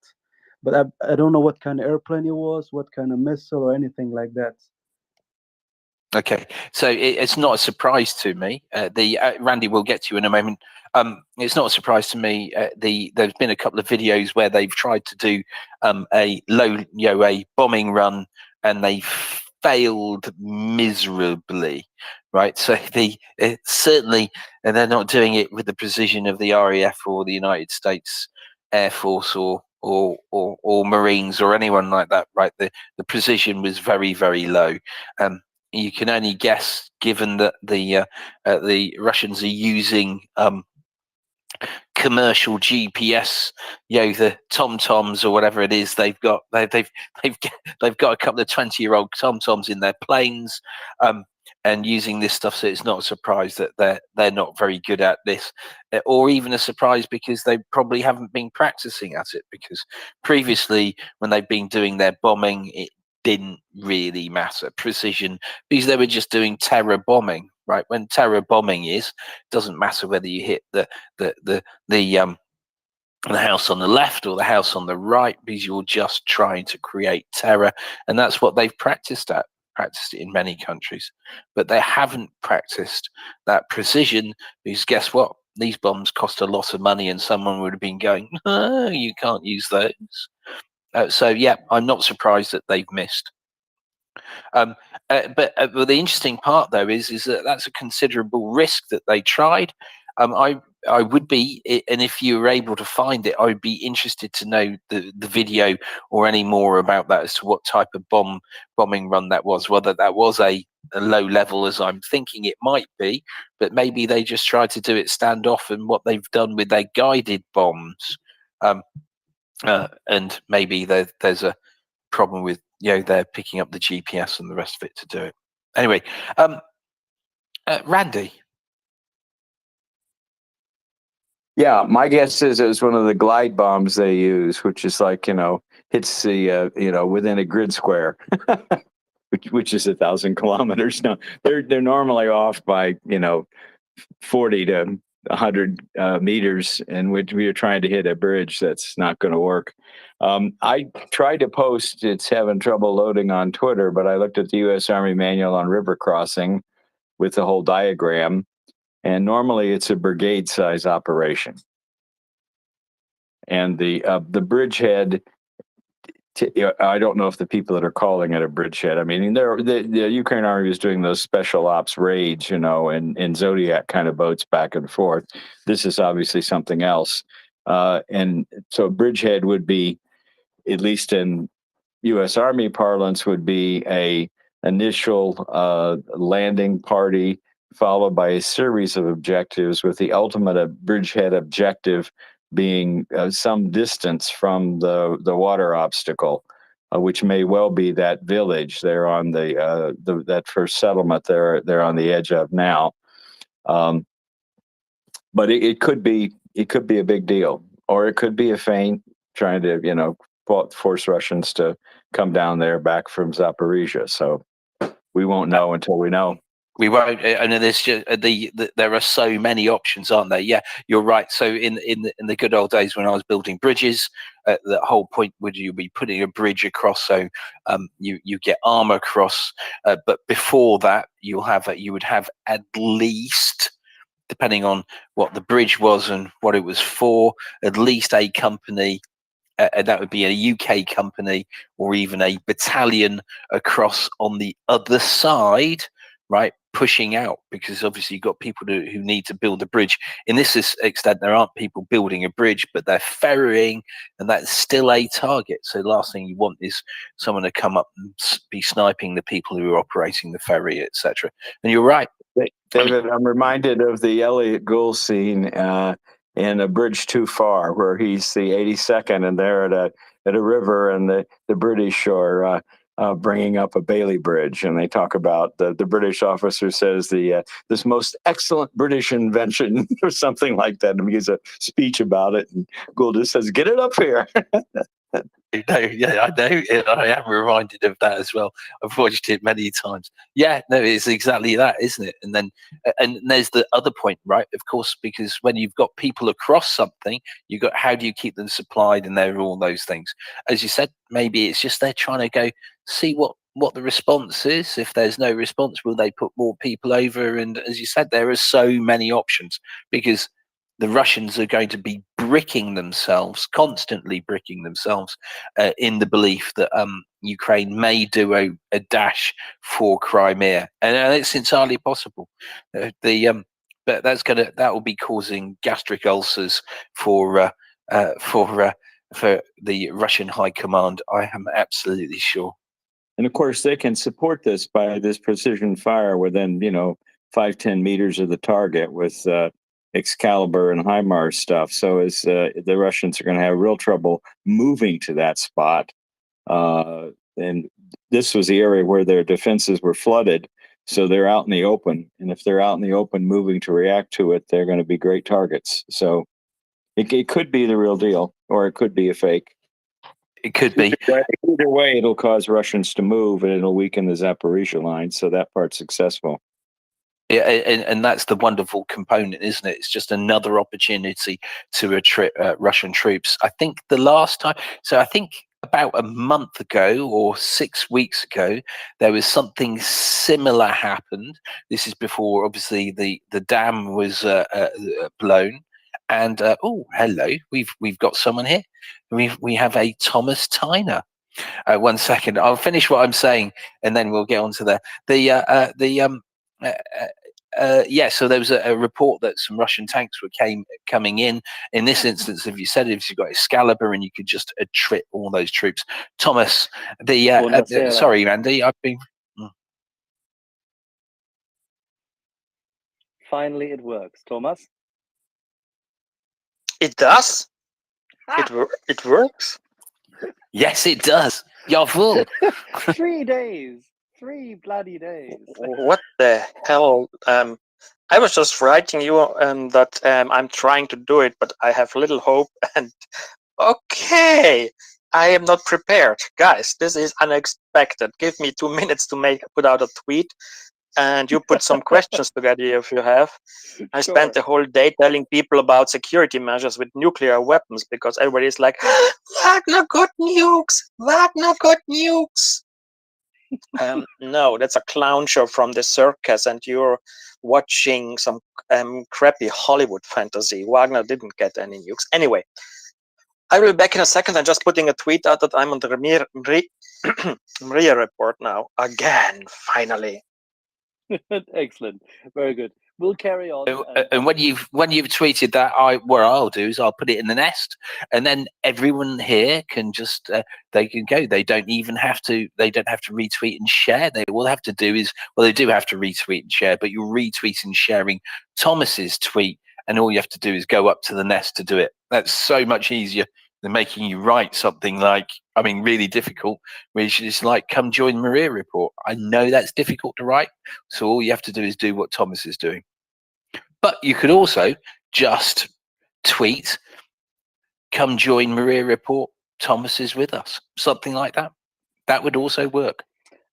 but I don't know what kind of airplane it was, what kind of missile or anything like that. Okay, so it's not a surprise to me. Randy will get to you in a moment. It's not a surprise to me. There's been a couple of videos where they've tried to do a bombing run, and they failed miserably, right? So certainly, and they're not doing it with the precision of the RAF or the United States Air Force or Marines or anyone like that, right? The precision was very, very low. You can only guess, given that the Russians are using commercial GPS, the TomToms or whatever it is they've got. They've got a couple of 20-year-old TomToms in their planes, and using this stuff. So it's not a surprise that they're not very good at this, or even a surprise because they probably haven't been practicing at it, because previously when they've been doing their bombing, it didn't really matter precision, because they were just doing terror bombing, right? When terror bombing doesn't matter whether you hit the house on the left or the house on the right, because you're just trying to create terror, and that's what they've practiced it in many countries. But they haven't practiced that precision, because guess what? These bombs cost a lot of money, and someone would have been going, "Oh, you can't use those." So yeah, I'm not surprised that they've missed. But the interesting part, though, is that that's a considerable risk that they tried. I would be, and if you were able to find it, I would be interested to know the video or any more about that, as to what type of bombing run that was, whether that was a low level, as I'm thinking it might be, but maybe they just tried to do it standoff, and what they've done with their guided bombs. And maybe there's a problem with they're picking up the GPS and the rest of it to do it. Anyway, Randy. Yeah, my guess is it was one of the glide bombs they use, which is like, hits the within a grid square, which is 1,000 kilometers. No, they're normally off by 40 to 100 meters, and we are trying to hit a bridge that's not going to work. I tried to post, it's having trouble loading on Twitter, but I looked at the U.S. Army Manual on River Crossing with the whole diagram, and normally it's a brigade-size operation. And the bridgehead, I don't know if the people that are calling it a bridgehead, I mean, the Ukraine Army is doing those special ops raids, you know, and Zodiac kind of boats back and forth. This is obviously something else. And so bridgehead would be, at least in U.S. Army parlance, would be a initial landing party followed by a series of objectives, with the ultimate bridgehead objective being some distance from the water obstacle, which may well be that village there on that first settlement they're on the edge of now. But it could be a big deal, or it could be a feint trying to, you know, force Russians to come down there back from Zaporizhia. So we won't know until we know. We won't, and there's just there are so many options, aren't there? Yeah, you're right. So in the good old days when I was building bridges, the whole point would you be putting a bridge across, so you get armor across. But before that, you would have at least, depending on what the bridge was and what it was for, at least a company. That would be a UK company or even a battalion across on the other side, right, pushing out, because obviously you've got people who need to build a bridge. In this extent, there aren't people building a bridge, but they're ferrying, and that's still a target. So the last thing you want is someone to come up and be sniping the people who are operating the ferry, etc. And you're right, David, I'm reminded of the Elliot Gould scene in A Bridge Too Far, where he's the 82nd and they're at a river, and the British are bringing up a Bailey Bridge, and they talk about the British officer says this most excellent British invention or something like that, and he gives a speech about it, and Gould just says, "Get it up here." No, yeah, I know. I am reminded of that as well. I've watched it many times. Yeah, no, it's exactly that, isn't it? And then, and there's the other point, right? Of course, because when you've got people across something, you got, how do you keep them supplied? And there are all those things. As you said, maybe it's just they're trying to go see what the response is. If there's no response, will they put more people over? And as you said, there are so many options, because the Russians are going to be constantly bricking themselves in the belief that Ukraine may do a dash for Crimea, and it's entirely possible. But that will be causing gastric ulcers for the Russian High Command. I am absolutely sure. And of course, they can support this by this precision fire within 5-10 meters of the target with Excalibur and HIMARS stuff. So as the Russians are going to have real trouble moving to that spot. And this was the area where their defenses were flooded. So they're out in the open. And if they're out in the open moving to react to it, they're going to be great targets. So it could be the real deal, or it could be a fake. It could be. Either way, it'll cause Russians to move, and it'll weaken the Zaporizhia line. So that part's successful. Yeah, and that's the wonderful component, isn't it? It's just another opportunity to attract Russian troops. I think the last time, so I think about a month ago or 6 weeks ago, there was something similar happened. This is before, obviously, the dam was blown. And oh, hello, we've got someone here. We have a Thomas Tyner. 1 second, I'll finish what I'm saying, and then we'll get on to yeah, so there was a report that some Russian tanks were coming in. In this instance, if you said if you've got Excalibur and you could just trip all those troops. Thomas, sorry, Andy, I've been. Finally, it works, Thomas. It does. It works. Yes, it does. Jawohl. 3 days. 3 bloody days. What the hell? I was just writing you that I'm trying to do it, but I have little hope. And okay, I am not prepared, guys. This is unexpected. Give me 2 minutes to put out a tweet, and you put some questions together if you have. I spent the whole day telling people about security measures with nuclear weapons, because everybody's like, Wagner got nukes. Wagner got nukes. No, that's a clown show from the circus, and you're watching some crappy Hollywood fantasy. Wagner didn't get any nukes. Anyway, I will be back in a second. I'm just putting a tweet out that I'm on the MriyaReport report now. Again, finally. Excellent. Very good. We'll carry on. And when you've tweeted that, what I'll do is I'll put it in the nest, and then everyone here can just they can go. They don't have to retweet and share. All they have to do is, well, they do have to retweet and share, but you're retweeting and sharing Thomas's tweet, and all you have to do is go up to the nest to do it. That's so much easier than making you write something like, I mean, really difficult, which is like, come join MriyaReport. I know that's difficult to write, so all you have to do is do what Thomas is doing. But you could also just tweet, come join MriyaReport, Thomas is with us, something like that. That would also work.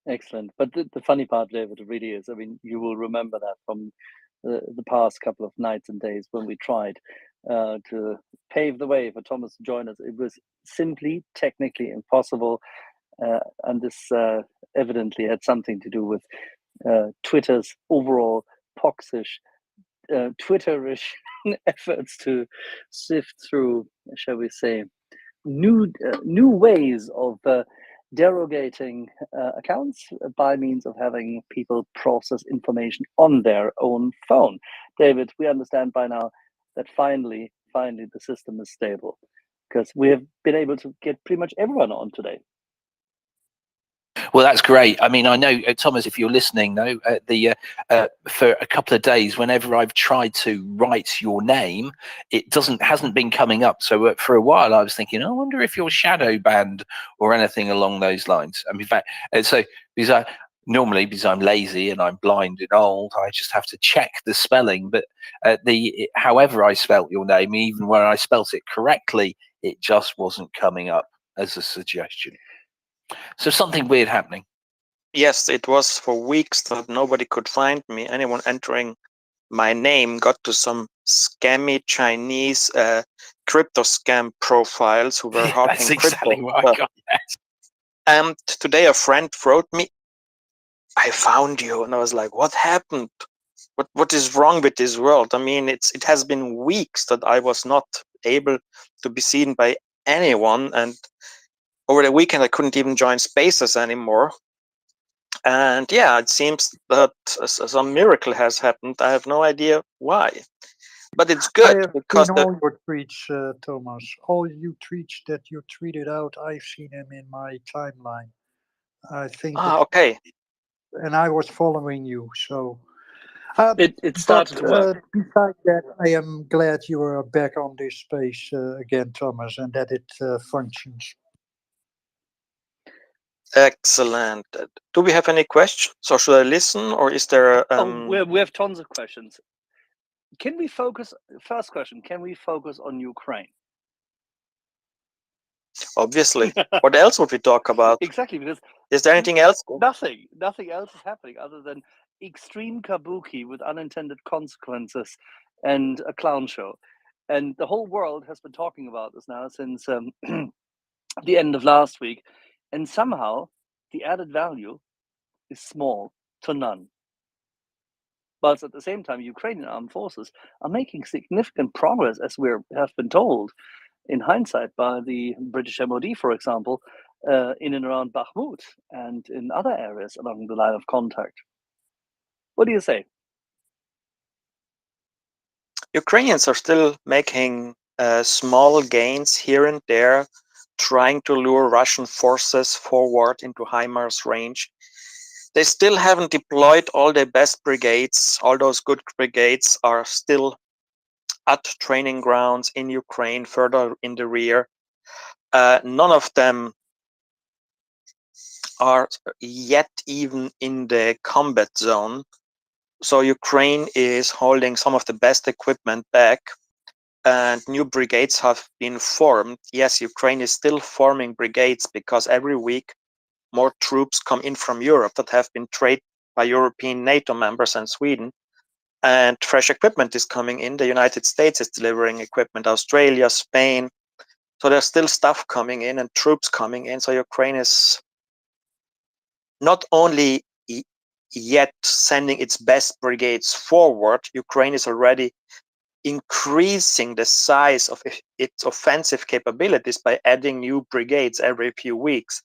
Excellent. But the funny part, David, really is, I mean, you will remember that from the past couple of nights and days when we tried to pave the way for Thomas to join us. It was simply technically impossible. And this evidently had something to do with Twitter's overall poxish, Twitterish efforts to sift through, shall we say, new ways of derogating accounts by means of having people process information on their own phone. David, we understand by now that finally the system is stable, because we have been able to get pretty much everyone on today. Well, that's great. I mean, I know, Thomas, if you're listening, though, for a couple of days, whenever I've tried to write your name, it hasn't been coming up. So for a while, I was thinking, I wonder if you're shadow banned or anything along those lines. I mean, in fact, so because I'm lazy and I'm blind and old, I just have to check the spelling. But however I spelt your name, even when I spelt it correctly, it just wasn't coming up as a suggestion. So something weird happening. Yes, it was for weeks that nobody could find me. Anyone entering my name got to some scammy Chinese crypto scam profiles who were hawking That's exactly crypto. what I got. Yes. And today a friend wrote me, I found you. And I was like, what happened? What is wrong with this world? I mean, it has been weeks that I was not able to be seen by anyone. And over the weekend, I couldn't even join spaces anymore. And yeah, it seems that some miracle has happened. I have no idea why, but it's good I have because seen all your tweets, Thomas. All you tweets that you tweeted out, I've seen them in my timeline. I think. Okay. And I was following you, so. It started to work. Besides that, I am glad you are back on this space again, Thomas, and that it functions. Excellent. Do we have any questions, or should I listen, or is there? We have tons of questions. Can we focus? First question: can we focus on Ukraine? Obviously. What else would we talk about? Exactly, because is there anything else? Nothing else is happening other than extreme kabuki with unintended consequences and a clown show. And the whole world has been talking about this now since the end of last week. And somehow the added value is small to none. But at the same time, Ukrainian armed forces are making significant progress, as we have been told in hindsight by the British MOD, for example, in and around Bakhmut and in other areas along the line of contact. What do you say? Ukrainians are still making small gains here and there, trying to lure Russian forces forward into HIMARS range. They still haven't deployed all their best brigades. All those good brigades are still at training grounds in Ukraine, further in the rear. None of them are yet even in the combat zone. So Ukraine is holding some of the best equipment back, and new brigades have been formed. Yes, Ukraine is still forming brigades because every week more troops come in from Europe that have been trained by European NATO members and Sweden, and fresh equipment is coming in. The United States is delivering equipment, Australia, Spain. So there's still stuff coming in and troops coming in. So Ukraine is not only yet sending its best brigades forward, Ukraine is already increasing the size of its offensive capabilities by adding new brigades every few weeks.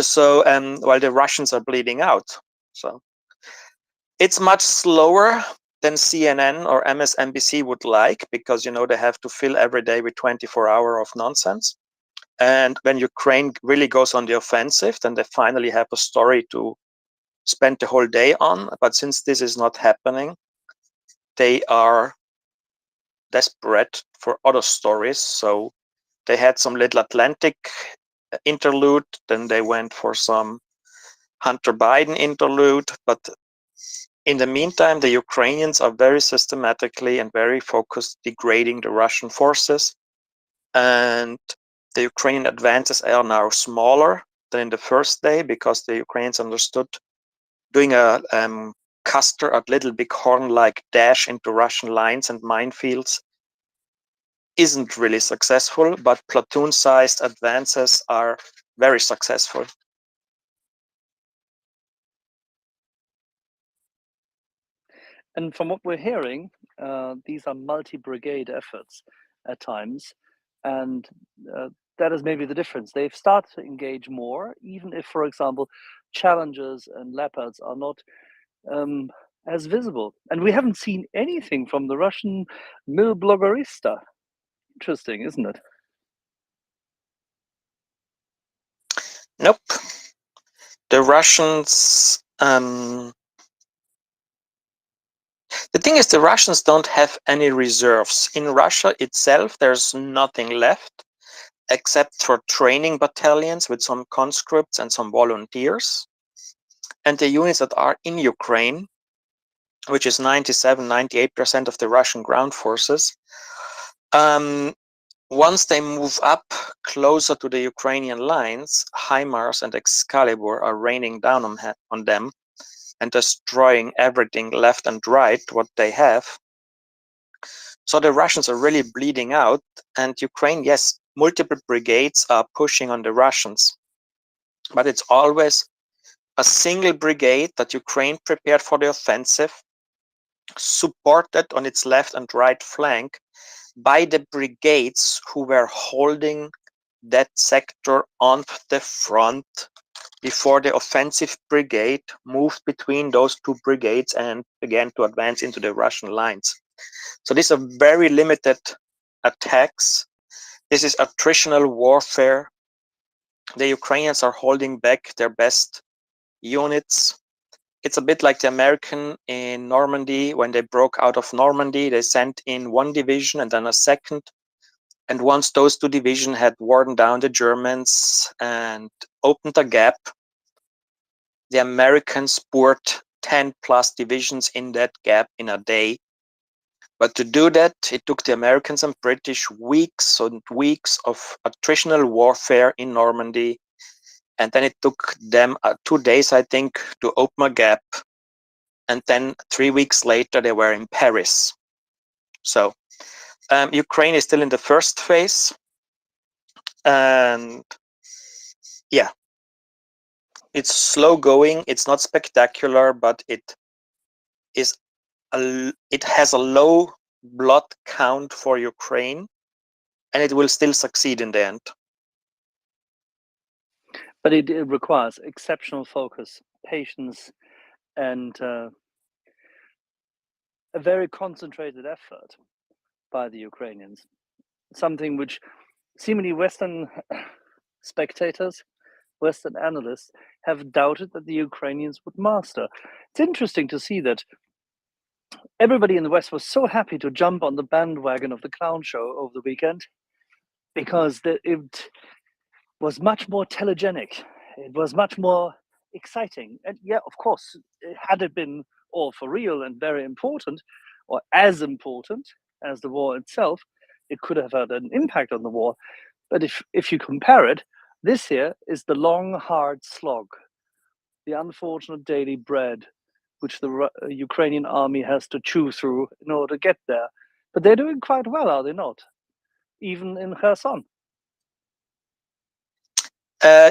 So while the Russians are bleeding out. So it's much slower than CNN or MSNBC would like, because, you know, they have to fill every day with 24 hours of nonsense. And when Ukraine really goes on the offensive, then they finally have a story to spend the whole day on. But since this is not happening, they are desperate for other stories. So they had some little Atlantic interlude, then they went for some Hunter Biden interlude. But in the meantime, the Ukrainians are very systematically and very focused degrading the Russian forces. And the Ukrainian advances are now smaller than in the first day, because the Ukrainians understood doing a Custer, a little bighorn-like dash into Russian lines and minefields isn't really successful, but platoon-sized advances are very successful. And from what we're hearing, these are multi-brigade efforts at times, and that is maybe the difference. They've started to engage more, even if, for example, Challengers and Leopards are not as visible. And we haven't seen anything from the Russian Milbloggerista. Interesting, isn't it? Nope. The Russians... the thing is, the Russians don't have any reserves. In Russia itself, there's nothing left except for training battalions with some conscripts and some volunteers. And the units that are in Ukraine, which is 97-98% of the Russian ground forces, once they move up closer to the Ukrainian lines, HIMARS and Excalibur are raining down on them and destroying everything left and right, what they have. So the Russians are really bleeding out, and Ukraine, yes, multiple brigades are pushing on the Russians, but it's always a single brigade that Ukraine prepared for the offensive, supported on its left and right flank by the brigades who were holding that sector on the front before the offensive brigade moved between those two brigades and began to advance into the Russian lines. So these are very limited attacks. This is attritional warfare. The Ukrainians are holding back their best units. It's a bit like the American in Normandy. When they broke out of Normandy, they sent in one division and then a second. And once those two divisions had worn down the Germans and opened a gap, the Americans poured 10 plus divisions in that gap in a day. But to do that, it took the Americans and British weeks and weeks of attritional warfare in Normandy. And then it took them 2 days, I think, to open a gap. And then 3 weeks later, they were in Paris. So Ukraine is still in the first phase. And yeah, it's slow going. It's not spectacular, but it has a low blood count for Ukraine, and it will still succeed in the end. But it requires exceptional focus, patience, and a very concentrated effort by the Ukrainians. Something which seemingly Western spectators, Western analysts have doubted that the Ukrainians would master. It's interesting to see that everybody in the West was so happy to jump on the bandwagon of the clown show over the weekend, because it was much more telegenic. It was much more exciting. And yeah, of course, had it been all for real and very important, or as important as the war itself, it could have had an impact on the war. But if you compare it, this here is the long, hard slog, the unfortunate daily bread, which the Ukrainian army has to chew through in order to get there. But they're doing quite well, are they not? Even in Kherson.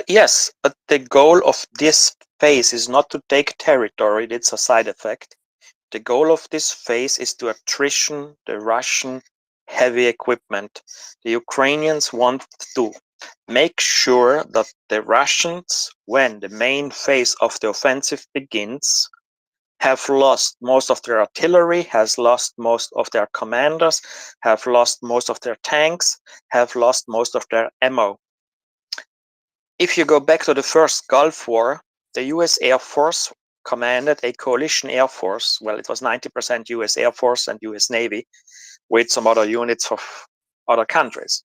Yes, but the goal of this phase is not to take territory, it's a side effect. The goal of this phase is to attrition the Russian heavy equipment. The Ukrainians want to make sure that the Russians, when the main phase of the offensive begins, have lost most of their artillery, has lost most of their commanders, have lost most of their tanks, have lost most of their ammo. If you go back to the first Gulf War, the US Air Force commanded a coalition air force. Well, it was 90% US Air Force and US Navy with some other units of other countries.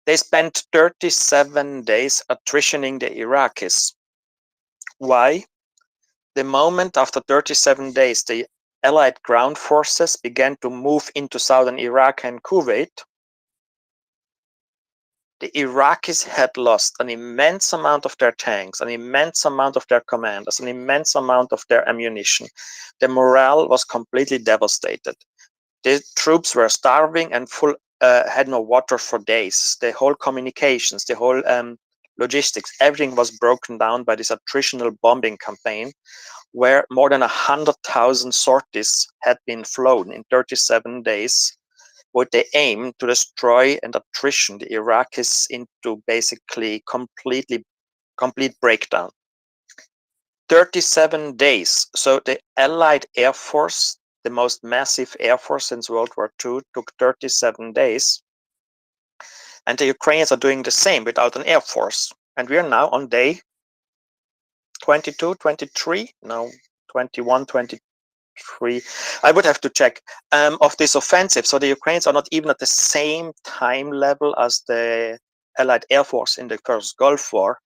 They spent 37 days attritioning the Iraqis. Why? The moment after 37 days, the Allied ground forces began to move into southern Iraq and Kuwait, the Iraqis had lost an immense amount of their tanks, an immense amount of their commanders, an immense amount of their ammunition. The morale was completely devastated. The troops were starving and had no water for days. The whole communications, the whole logistics, everything was broken down by this attritional bombing campaign, where more than 100,000 sorties had been flown in 37 days, with the aim to destroy and attrition the Iraqis into basically complete breakdown. 37 days. So the Allied Air Force, the most massive air force since World War II, took 37 days. And the Ukrainians are doing the same without an air force. And we are now on day 22, 23, no, 21, 22. I would have to check of this offensive. So the Ukrainians are not even at the same time level as the Allied Air Force in the first Gulf War,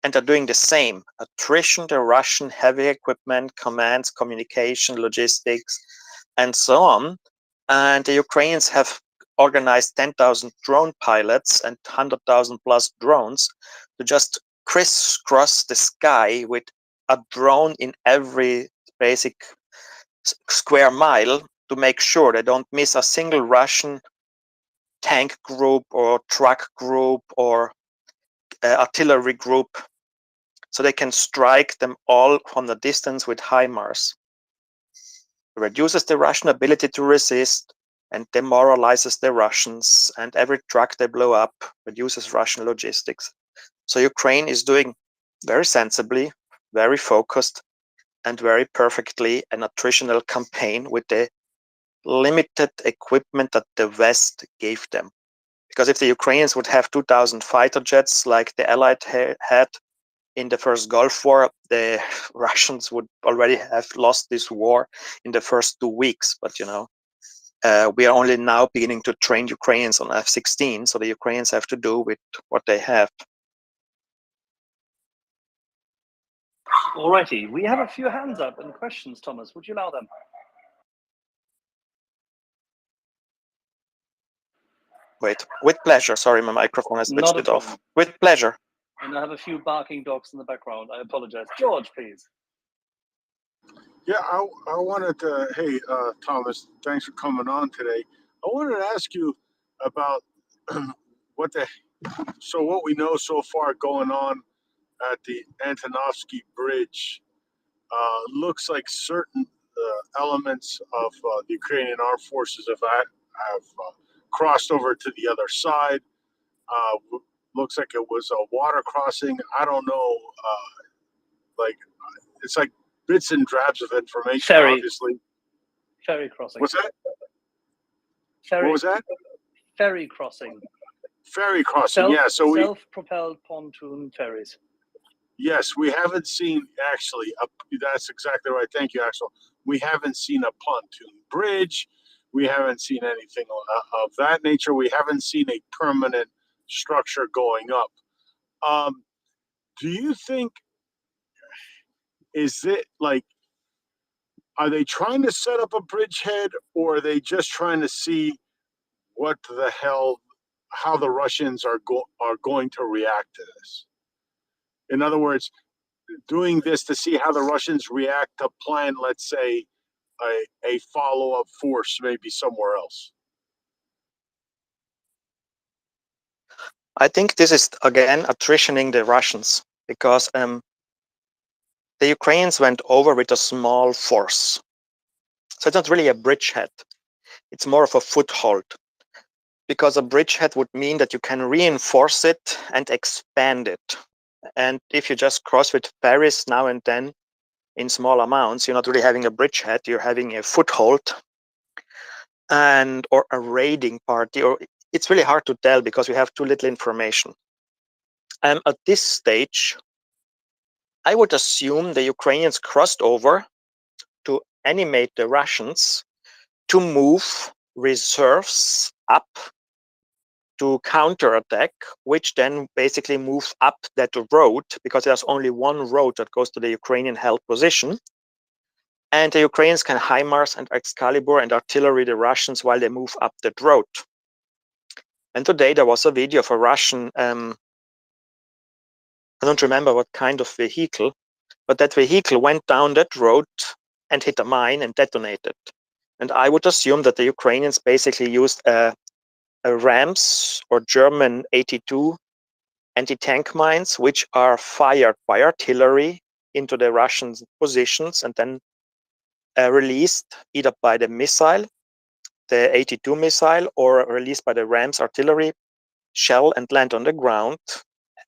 and are doing the same: attrition the Russian heavy equipment, commands, communication, logistics, and so on. And the Ukrainians have organized 10,000 drone pilots and 100,000 plus drones to just crisscross the sky with a drone in every basic square mile to make sure they don't miss a single Russian tank group or truck group or artillery group, so they can strike them all from the distance with HIMARS. It reduces the Russian ability to resist and demoralizes the Russians, and every truck they blow up reduces Russian logistics. So Ukraine is doing very sensibly, very focused, and very perfectly an attritional campaign with the limited equipment that the West gave them. Because if the Ukrainians would have 2,000 fighter jets like the Allied had in the first Gulf War, the Russians would already have lost this war in the first 2 weeks. But, you know, we are only now beginning to train Ukrainians on F-16, so the Ukrainians have to do with what they have. Alrighty, we have a few hands up and questions, Thomas. Would you allow them? Wait, with pleasure. Sorry, my microphone has switched Not a it off. problem. With pleasure. And I have a few barking dogs in the background. I apologize. George, please. Yeah, I wanted to, hey, Thomas, thanks for coming on today. I wanted to ask you about what we know so far going on at the Antonovsky Bridge. Looks like certain elements of the Ukrainian armed forces have crossed over to the other side. Looks like it was a water crossing. I don't know, like, it's like bits and drabs of information, Ferry. obviously. Ferry crossing. What's that? Ferry, What was that? Ferry crossing. Ferry crossing, yeah. So self-propelled pontoon ferries. Yes, we haven't seen actually. That's exactly right. Thank you, Axel. We haven't seen a pontoon bridge. We haven't seen anything of that nature. We haven't seen a permanent structure going up. Do you think, is it like, are they trying to set up a bridgehead, or are they just trying to see what the hell, how the Russians are going to react to this? In other words, doing this to see how the Russians react to plan, let's say, a follow-up force maybe somewhere else. I think this is again attritioning the Russians, because the Ukrainians went over with a small force. So it's not really a bridgehead. It's more of a foothold, because a bridgehead would mean that you can reinforce it and expand it. And if you just cross with ferries now and then in small amounts, you're not really having a bridgehead, you're having a foothold or a raiding party, or it's really hard to tell because we have too little information. At this stage, I would assume the Ukrainians crossed over to animate the Russians to move reserves up to counterattack, which then basically moves up that road, because there's only one road that goes to the Ukrainian held position. And the Ukrainians can HIMARS and Excalibur and artillery the Russians while they move up that road. And today there was a video of a Russian, I don't remember what kind of vehicle, but that vehicle went down that road and hit a mine and detonated. And I would assume that the Ukrainians basically used a Rams or German 82 anti-tank mines, which are fired by artillery into the Russian positions and then released either by the missile, the 82 missile, or released by the Rams artillery shell and land on the ground,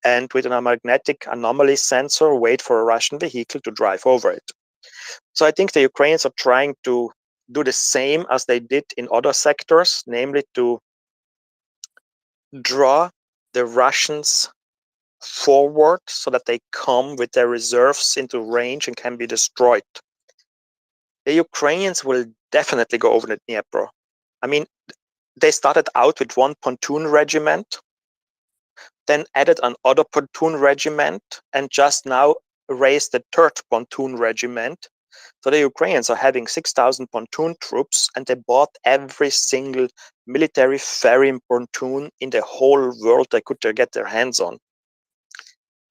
and with a magnetic anomaly sensor wait for a Russian vehicle to drive over it. So I think the Ukrainians are trying to do the same as they did in other sectors, namely to draw the Russians forward so that they come with their reserves into range and can be destroyed. The Ukrainians will definitely go over the Dnieper. I mean, they started out with one pontoon regiment, then added another pontoon regiment, and just now raised the third pontoon regiment. So the Ukrainians are having 6,000 pontoon troops, and they bought every single military ferry pontoon in the whole world they could get their hands on.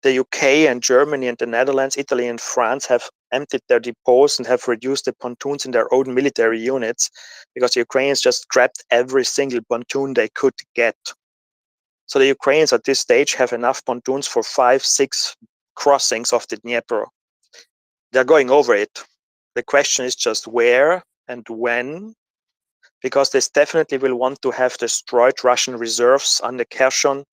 The UK and Germany and the Netherlands, Italy and France have emptied their depots and have reduced the pontoons in their own military units, because the Ukrainians just grabbed every single pontoon they could get. So the Ukrainians at this stage have enough pontoons for 5-6 crossings of the Dnieper. They're going over it. The question is just where and when, because they definitely will want to have destroyed Russian reserves on the Kherson,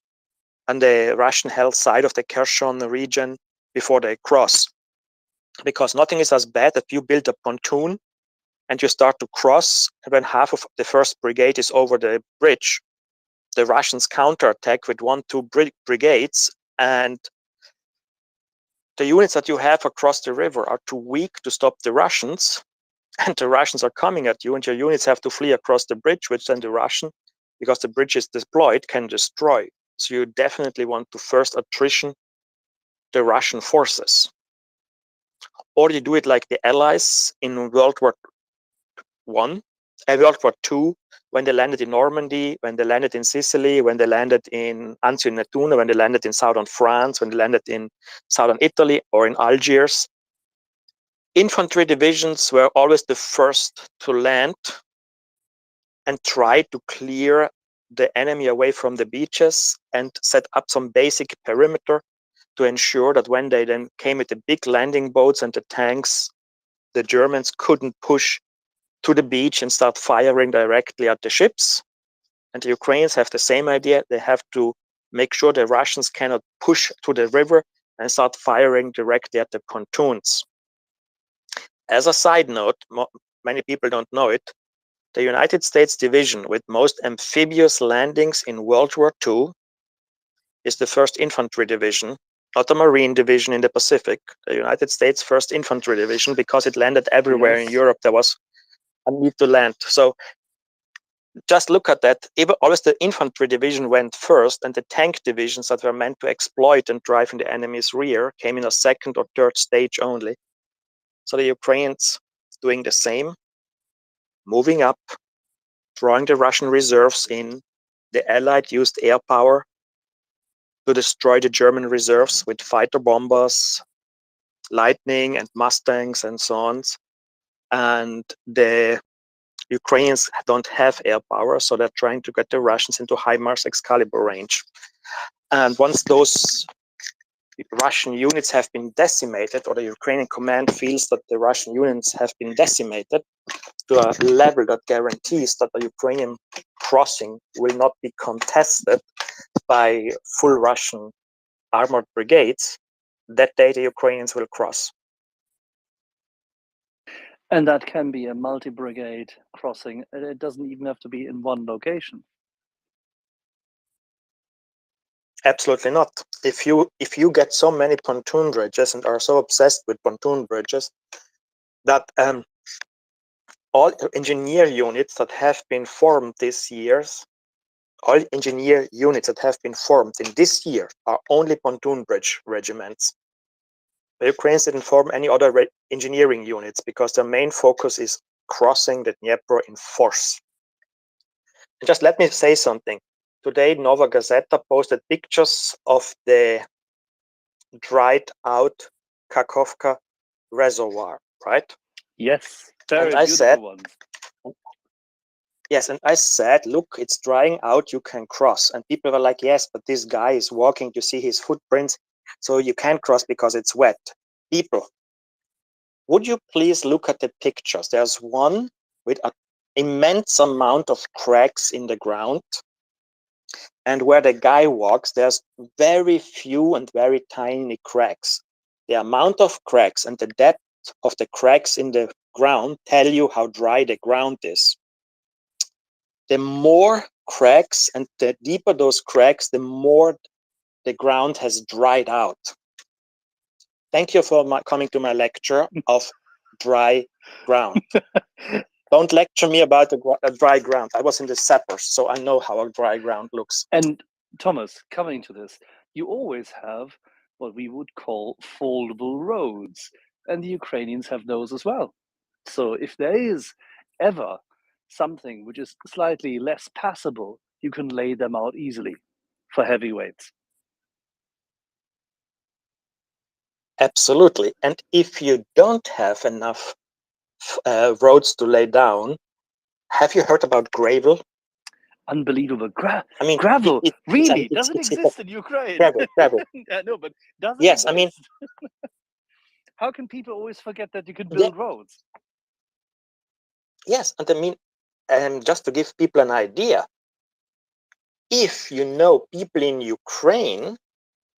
on the Russian held side of the Kherson region before they cross. Because nothing is as bad that you build a pontoon and you start to cross, and when half of the first brigade is over the bridge, the Russians counterattack with 1-2 brigades, and the units that you have across the river are too weak to stop the Russians, and the Russians are coming at you, and your units have to flee across the bridge, which then the Russian, because the bridge is deployed, can destroy. So you definitely want to first attrition the Russian forces. Or you do it like the Allies in World War II, when they landed in Normandy, when they landed in Sicily, when they landed in Anzio Nettuno, when they landed in southern France, when they landed in southern Italy or in Algiers. Infantry divisions were always the first to land and try to clear the enemy away from the beaches and set up some basic perimeter to ensure that when they then came with the big landing boats and the tanks, the Germans couldn't push to the beach and start firing directly at the ships. And the Ukrainians have the same idea. They have to make sure the Russians cannot push to the river and start firing directly at the pontoons. As a side note, many people don't know it, the United States division with most amphibious landings in World War II is the 1st Infantry Division, not the Marine Division in the Pacific, the United States 1st Infantry Division, because it landed everywhere in Europe there was a need to land. So just look at that. Always the infantry division went first, and the tank divisions that were meant to exploit and drive in the enemy's rear came in a 2nd or 3rd stage only. So the Ukrainians doing the same, moving up, drawing the Russian reserves in. The Allied used air power to destroy the German reserves with fighter bombers, Lightning and Mustangs and so on. And the Ukrainians don't have air power, so they're trying to get the Russians into HIMARS Excalibur range. And once those Russian units have been decimated, or the Ukrainian command feels that the Russian units have been decimated to a level that guarantees that the Ukrainian crossing will not be contested by full Russian armored brigades, that day the Ukrainians will cross. And that can be a multi-brigade crossing. It doesn't even have to be in one location. Absolutely not. If you get so many pontoon bridges and are so obsessed with pontoon bridges that all engineer units that have been formed this year, all engineer units that have been formed in this year are only pontoon bridge regiments. The Ukrainians didn't form any other engineering units because their main focus is crossing the Dnieper in force. And just let me say something. Today, Nova Gazeta posted pictures of the dried out Kakhovka reservoir, right? Yes, very and I beautiful said, ones. yes, and I said, look, it's drying out, you can cross. And people were like, yes, but this guy is walking to see his footprints, so you can't cross because it's wet. People, would you please look at the pictures? There's one with an immense amount of cracks in the ground. And where the guy walks, there's very few and very tiny cracks. The amount of cracks and the depth of the cracks in the ground tell you how dry the ground is. The more cracks and the deeper those cracks, the more the ground has dried out. Thank you for coming to my lecture of dry ground. Don't lecture me about a dry ground. I was in the Sappers, so I know how a dry ground looks. And Thomas, coming to this, you always have what we would call foldable roads, and the Ukrainians have those as well. So if there is ever something which is slightly less passable, you can lay them out easily for heavyweights. Absolutely. And if you don't have enough roads to lay down, have you heard about gravel? Unbelievable. I mean, gravel, really? it's Does it it's exist in Ukraine? gravel. No, but does it Yes, exist? I mean, how can people always forget that you can yeah, build roads? yes, and I mean, just to give people an idea, if you know people in Ukraine,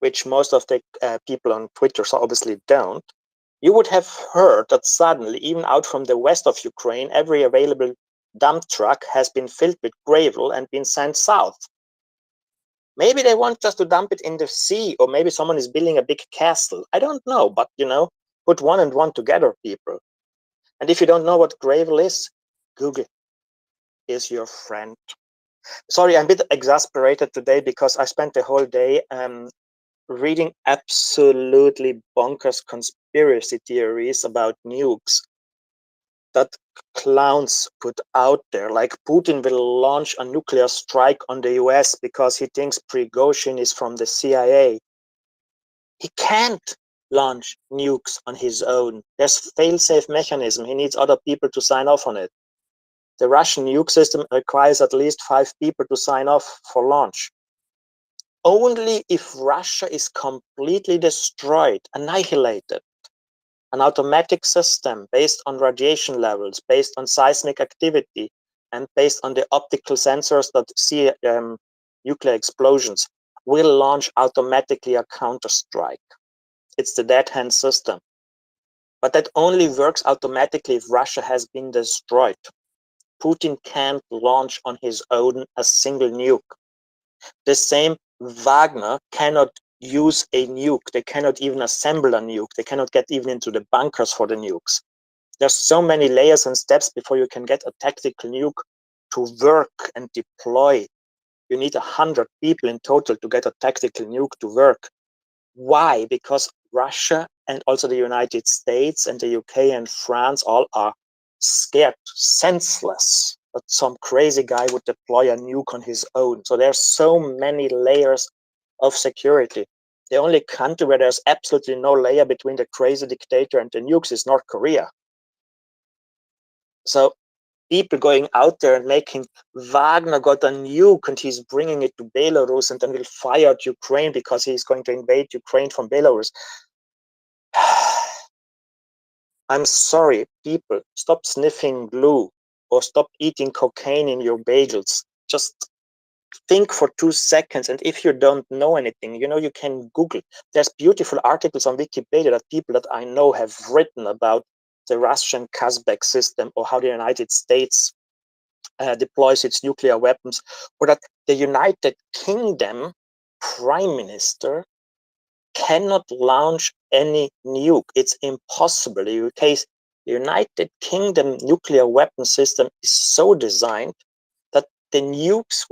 which most of the people on Twitter obviously don't, you would have heard that suddenly, even out from the west of Ukraine, every available dump truck has been filled with gravel and been sent south. Maybe they want just to dump it in the sea, or maybe someone is building a big castle. I don't know, but put one and one together, people. And if you don't know what gravel is, Google is your friend. Sorry, I'm a bit exasperated today because I spent the whole day reading absolutely bonkers conspiracy theories about nukes that clowns put out there. Like Putin will launch a nuclear strike on the US because he thinks Prigozhin is from the CIA. He can't launch nukes on his own. There's fail-safe mechanism. He needs other people to sign off on it. The Russian nuke system requires at least 5 people to sign off for launch. Only if Russia is completely destroyed, annihilated, an automatic system based on radiation levels, based on seismic activity, and based on the optical sensors that see nuclear explosions, will launch automatically a counterstrike. It's the dead hand system. But that only works automatically if Russia has been destroyed. Putin can't launch on his own a single nuke. The same Wagner cannot use a nuke. They cannot even assemble a nuke. They cannot get even into the bunkers for the nukes. There's so many layers and steps before you can get a tactical nuke to work and deploy. You need 100 people in total to get a tactical nuke to work. Why? Because Russia and also the United States and the UK and France all are scared, senseless, that some crazy guy would deploy a nuke on his own. So there's so many layers of security. The only country where there's absolutely no layer between the crazy dictator and the nukes is North Korea. So people going out there and making Wagner got a nuke and he's bringing it to Belarus and then will fire at Ukraine because he's going to invade Ukraine from Belarus. I'm sorry, people, stop sniffing glue or stop eating cocaine in your bagels. Just think for 2 seconds. And if you don't know anything, you can Google. There's beautiful articles on Wikipedia that people that I know have written about the Russian Kazbek system, or how the United States deploys its nuclear weapons, or that the United Kingdom Prime Minister cannot launch any nuke. It's impossible. The United Kingdom nuclear weapon system is so designed that the nukes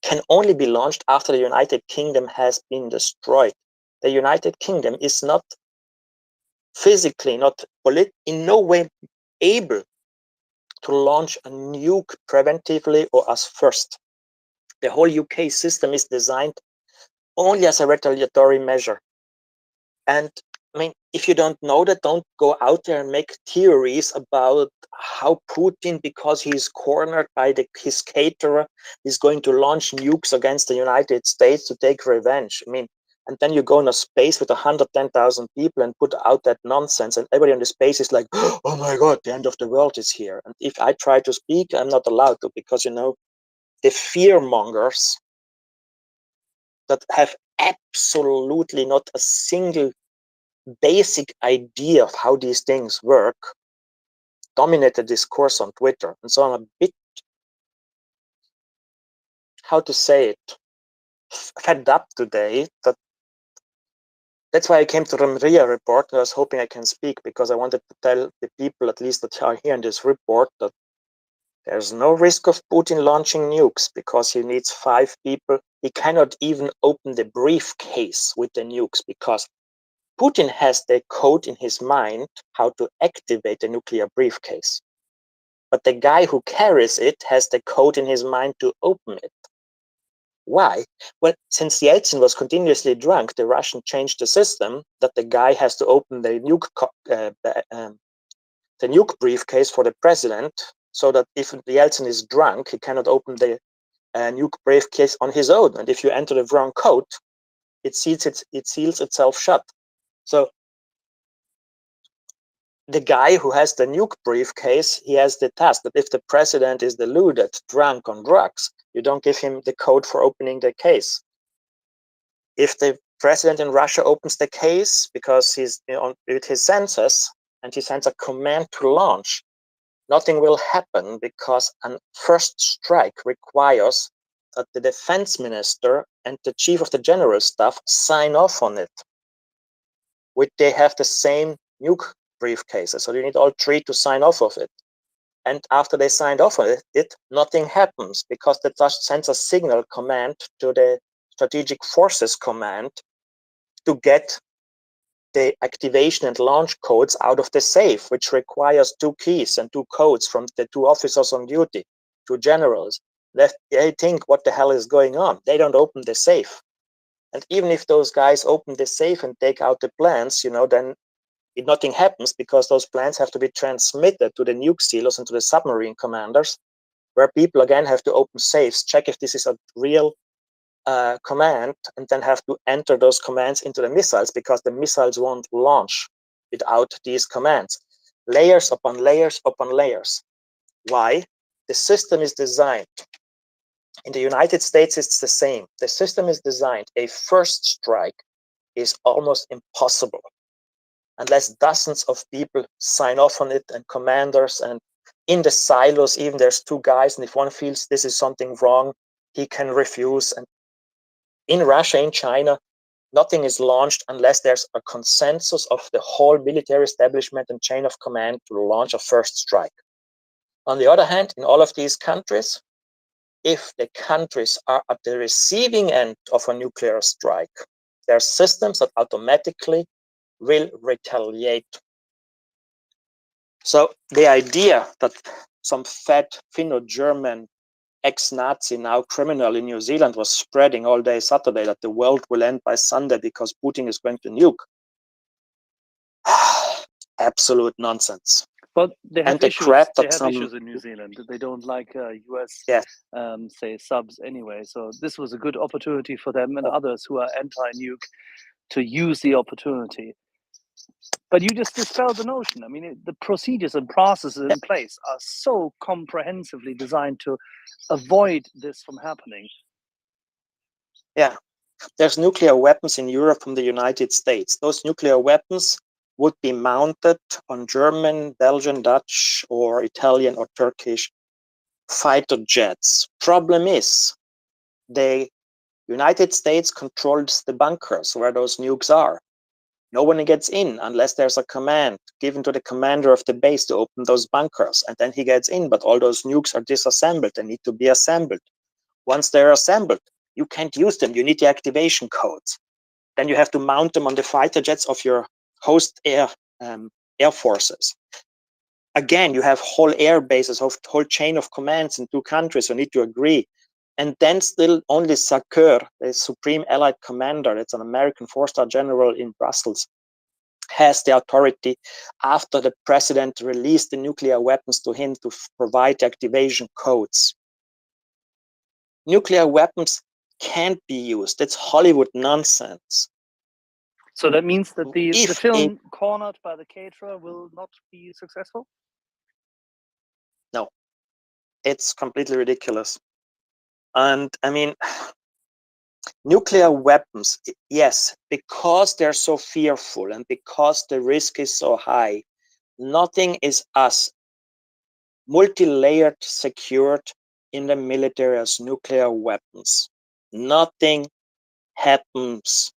can only be launched after the United Kingdom has been destroyed. The United Kingdom is not physically, in no way able to launch a nuke preventively or as first. The whole UK system is designed only as a retaliatory measure. And I mean, if you don't know that, don't go out there and make theories about how Putin, because he's cornered by his caterer, is going to launch nukes against the United States to take revenge. I mean, and then you go in a space with 110,000 people and put out that nonsense, and everybody in the space is like, oh my God, the end of the world is here. And if I try to speak, I'm not allowed to, because, the fear mongers that have absolutely not a single basic idea of how these things work dominate the discourse on Twitter. And so I'm a bit, how to say it, fed up today. That's why I came to the MriyaReport. I was hoping I can speak, because I wanted to tell the people, at least that are here in this report, that there's no risk of Putin launching nukes, because he needs 5 people. He cannot even open the briefcase with the nukes, because Putin has the code in his mind how to activate the nuclear briefcase. But the guy who carries it has the code in his mind to open it. Why? Well, since Yeltsin was continuously drunk, the Russians changed the system that the guy has to open the nuke briefcase for the president, so that if Yeltsin is drunk, he cannot open the nuke briefcase on his own. And if you enter the wrong code, it seals itself shut. So the guy who has the nuke briefcase, he has the task that if the president is deluded, drunk on drugs, you don't give him the code for opening the case. If the president in Russia opens the case because he's with his senses and he sends a command to launch, nothing will happen, because a first strike requires that the defense minister and the chief of the general staff sign off on it. They have the same nuke briefcases, so you need all 3 to sign off of it. And after they signed off on it, nothing happens, because that just sends a signal command to the Strategic Forces Command to get the activation and launch codes out of the safe, which requires 2 keys and 2 codes from the 2 officers on duty, 2 generals. They think, what the hell is going on? They don't open the safe. And even if those guys open the safe and take out the plans, then nothing happens, because those plans have to be transmitted to the nuke silos and to the submarine commanders, where people again have to open safes, check if this is a real command, and then have to enter those commands into the missiles, because the missiles won't launch without these commands. Layers upon layers upon layers. Why? The system is designed. In the United States, it's the same. The system is designed. A first strike is almost impossible unless dozens of people sign off on it, and commanders, and in the silos, even there's 2 guys, and if one feels this is something wrong, he can refuse. And in Russia, in China, nothing is launched unless there's a consensus of the whole military establishment and chain of command to launch a first strike. On the other hand, in all of these countries, if the countries are at the receiving end of a nuclear strike, there are systems that automatically will retaliate. So the idea that some fat Finno-German ex-Nazi, now criminal in New Zealand, was spreading all day Saturday that the world will end by Sunday because Putin is going to nuke. Absolute nonsense. But they have And the issues. crap They that have some issues in New Zealand. They don't like US, yeah say, subs anyway. So this was a good opportunity for them and others who are anti-nuke to use the opportunity. But you just dispelled the notion. I mean, the procedures and processes in place are so comprehensively designed to avoid this from happening. yeah. There's nuclear weapons in Europe from the United States. Those nuclear weapons would be mounted on German, Belgian, Dutch, or Italian or Turkish fighter jets. Problem is, the United States controls the bunkers where those nukes are. No one gets in unless there's a command given to the commander of the base to open those bunkers. And then he gets in, but all those nukes are disassembled. They need to be assembled. Once they're assembled, you can't use them. You need the activation codes. Then you have to mount them on the fighter jets of your host air forces. Again, you have whole air bases, whole chain of commands in two countries. You need to agree. And then still only SACEUR, the Supreme Allied Commander, it's an American four-star general in Brussels, has the authority after the president released the nuclear weapons to him to provide activation codes. Nuclear weapons can't be used. It's Hollywood nonsense. So that means that the film Cornered by the Caterer will not be successful? No, it's completely ridiculous. And I mean, nuclear weapons, yes, because they're so fearful and because the risk is so high, nothing is as multi-layered secured in the military as nuclear weapons. Nothing happens.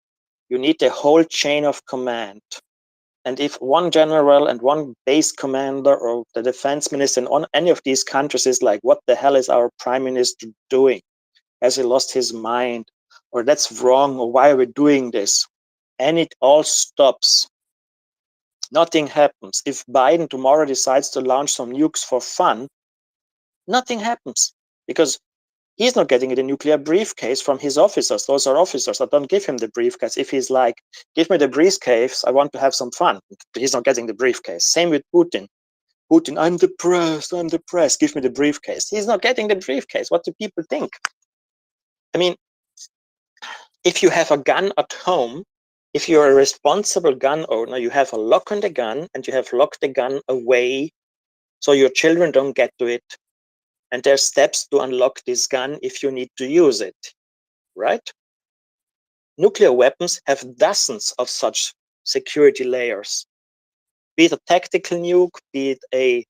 You need a whole chain of command. And if one general and one base commander or the defense minister in any of these countries is like, what the hell is our prime minister doing? Has he lost his mind? Or that's wrong, or why are we doing this? And it all stops. Nothing happens. If Biden tomorrow decides to launch some nukes for fun, nothing happens because he's not getting the nuclear briefcase from his officers. Those are officers that don't give him the briefcase. If he's like, give me the briefcase, I want to have some fun. He's not getting the briefcase. Same with Putin. Putin, I'm depressed, give me the briefcase. He's not getting the briefcase. What do people think? I mean, if you have a gun at home, if you're a responsible gun owner, you have a lock on the gun and you have locked the gun away so your children don't get to it. And there's steps to unlock this gun if you need to use it, right? Nuclear weapons have dozens of such security layers. Be it a tactical nuke, be it a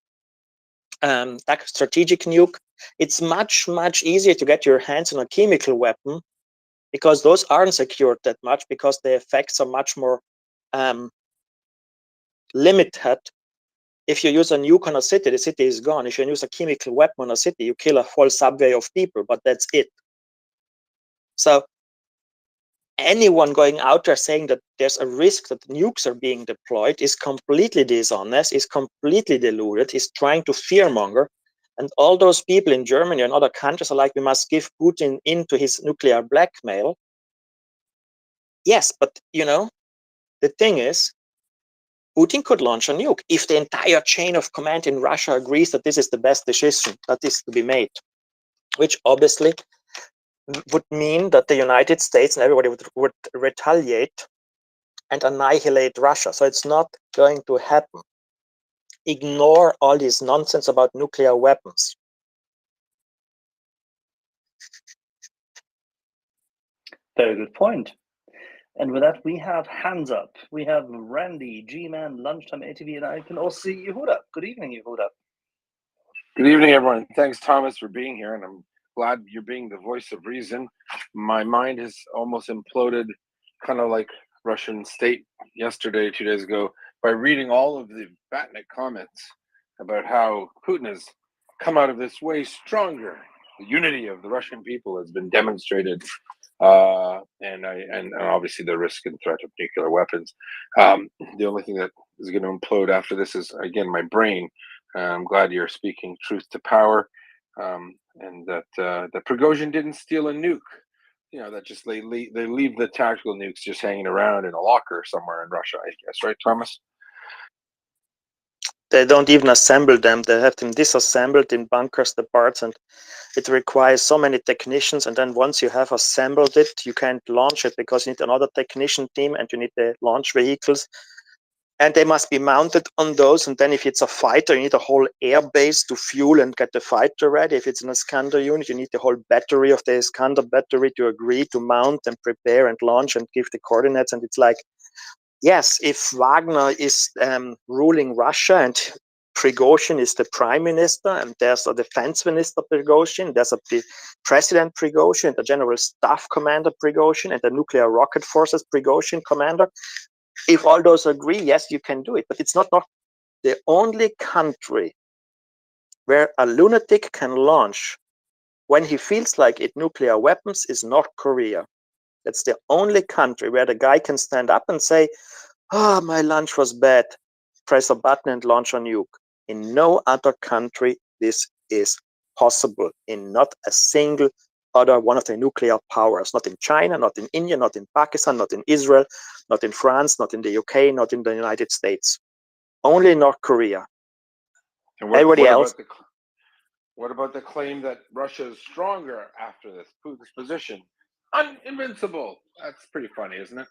strategic nuke. It's much, much easier to get your hands on a chemical weapon because those aren't secured that much because the effects are much more limited. If you use a nuke on a city, the city is gone. If you use a chemical weapon on a city, you kill a whole subway of people, but that's it. So anyone going out there saying that there's a risk that nukes are being deployed is completely dishonest, is completely deluded, is trying to fearmonger. And all those people in Germany and other countries are like, we must give Putin into his nuclear blackmail. Yes, but you know, the thing is, Putin could launch a nuke if the entire chain of command in Russia agrees that this is the best decision that is to be made, which obviously would mean that the United States and everybody would retaliate and annihilate Russia. So it's not going to happen. Ignore all this nonsense about nuclear weapons. Very good point. And with that, we have hands up. We have Randy, G-Man, Lunchtime ATV, and I can also see Yehuda. Good evening, Yehuda. Good evening, everyone. Thanks, Thomas, for being here, and I'm glad you're being the voice of reason. My mind has almost imploded, kind of like Russian state yesterday, 2 days ago, by reading all of the Batnik comments about how Putin has come out of this way stronger. The unity of the Russian people has been demonstrated, and obviously the risk and threat of nuclear weapons. The only thing that is going to implode after this is, again, my brain. I'm glad you're speaking truth to power, and that Prigozhin didn't steal a nuke. You know, that just they leave the tactical nukes just hanging around in a locker somewhere in Russia, I guess, right, Thomas? They don't even assemble them. They have them disassembled in bunkers, the parts, and it requires so many technicians. And then once you have assembled it, you can't launch it because you need another technician team and you need the launch vehicles. And they must be mounted on those. And then if it's a fighter, you need a whole air base to fuel and get the fighter ready. If it's an Iskander unit, you need the whole battery of the Iskander battery to agree to mount and prepare and launch and give the coordinates. And it's like, yes, if Wagner is ruling Russia and Prigozhin is the prime minister, and there's a defense minister Prigozhin, there's a president Prigozhin, the general staff commander Prigozhin, and the nuclear rocket forces Prigozhin commander. If all those agree, yes, you can do it. But it's not the only country where a lunatic can launch when he feels like it nuclear weapons is North Korea. That's the only country where the guy can stand up and say, oh, my lunch was bad. Press a button and launch a nuke. In no other country this is possible. In not a single other one of the nuclear powers. Not in China, not in India, not in Pakistan, not in Israel, not in France, not in the UK, not in the United States. Only North Korea. And Everybody else. What about the claim that Russia is stronger after this Putin's position? Invincible. That's pretty funny, isn't it?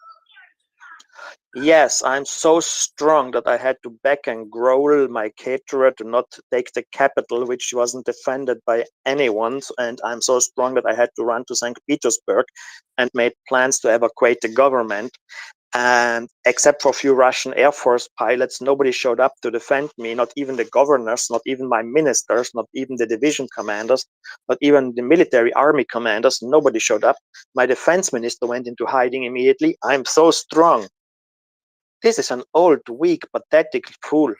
Yes, I'm so strong that I had to back and growl my caterer to not take the capital, which wasn't defended by anyone. And I'm so strong that I had to run to St. Petersburg and made plans to evacuate the government. And except for a few Russian Air Force pilots, nobody showed up to defend me, not even the governors, not even my ministers, not even the division commanders, not even the military army commanders. Nobody showed up. My defense minister went into hiding immediately. I'm so strong. This is an old, weak, pathetic fool.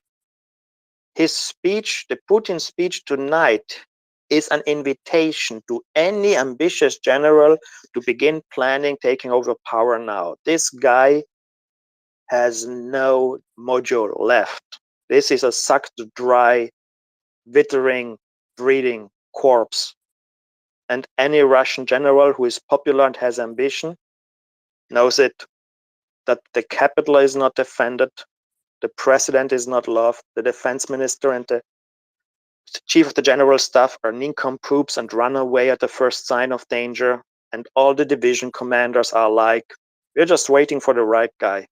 His speech, the Putin speech tonight, is an invitation to any ambitious general to begin planning taking over power now. This guy has no mojo left. This is a sucked dry, withering, breathing corpse. And any Russian general who is popular and has ambition knows it, that the capital is not defended, the president is not loved, the defense minister and the chief of the general staff are nincompoops and run away at the first sign of danger, and all the division commanders are like, we're just waiting for the right guy.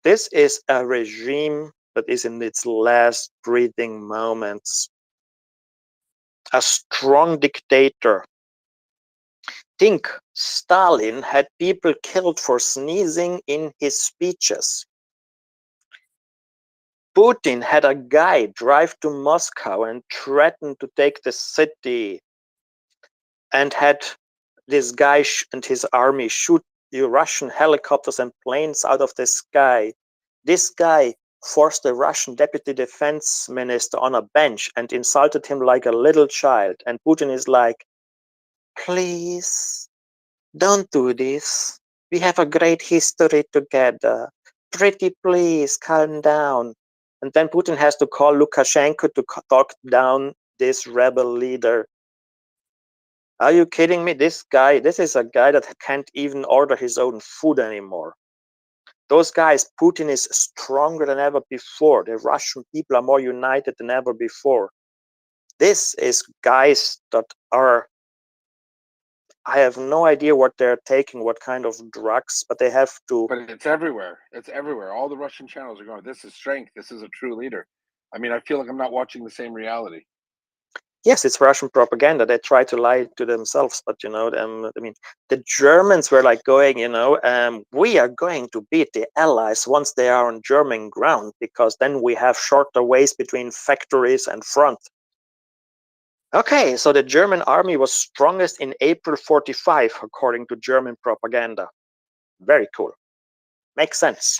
This is a regime that is in its last breathing moments. A strong dictator. Think, Stalin had people killed for sneezing in his speeches. Putin had a guy drive to Moscow and threaten to take the city, and had this guy and his army shoot the Russian helicopters and planes out of the sky. This guy forced the Russian deputy defense minister on a bench and insulted him like a little child. And Putin is like, please, don't do this. We have a great history together. Pretty please, calm down. And then Putin has to call Lukashenko to talk down this rebel leader. Are you kidding me? This is a guy that can't even order his own food anymore. Those guys, Putin is stronger than ever before. The Russian people are more united than ever before. This is guys that are, I have no idea what they're taking, what kind of drugs, but they have to. But it's everywhere. It's everywhere. All the Russian channels are going, this is strength. This is a true leader. I mean, I feel like I'm not watching the same reality. Yes, it's Russian propaganda. They try to lie to themselves, but I mean, the Germans were like going, we are going to beat the Allies once they are on German ground, because then we have shorter ways between factories and front. Okay, so the German army was strongest in April 45, according to German propaganda. Very cool. Makes sense.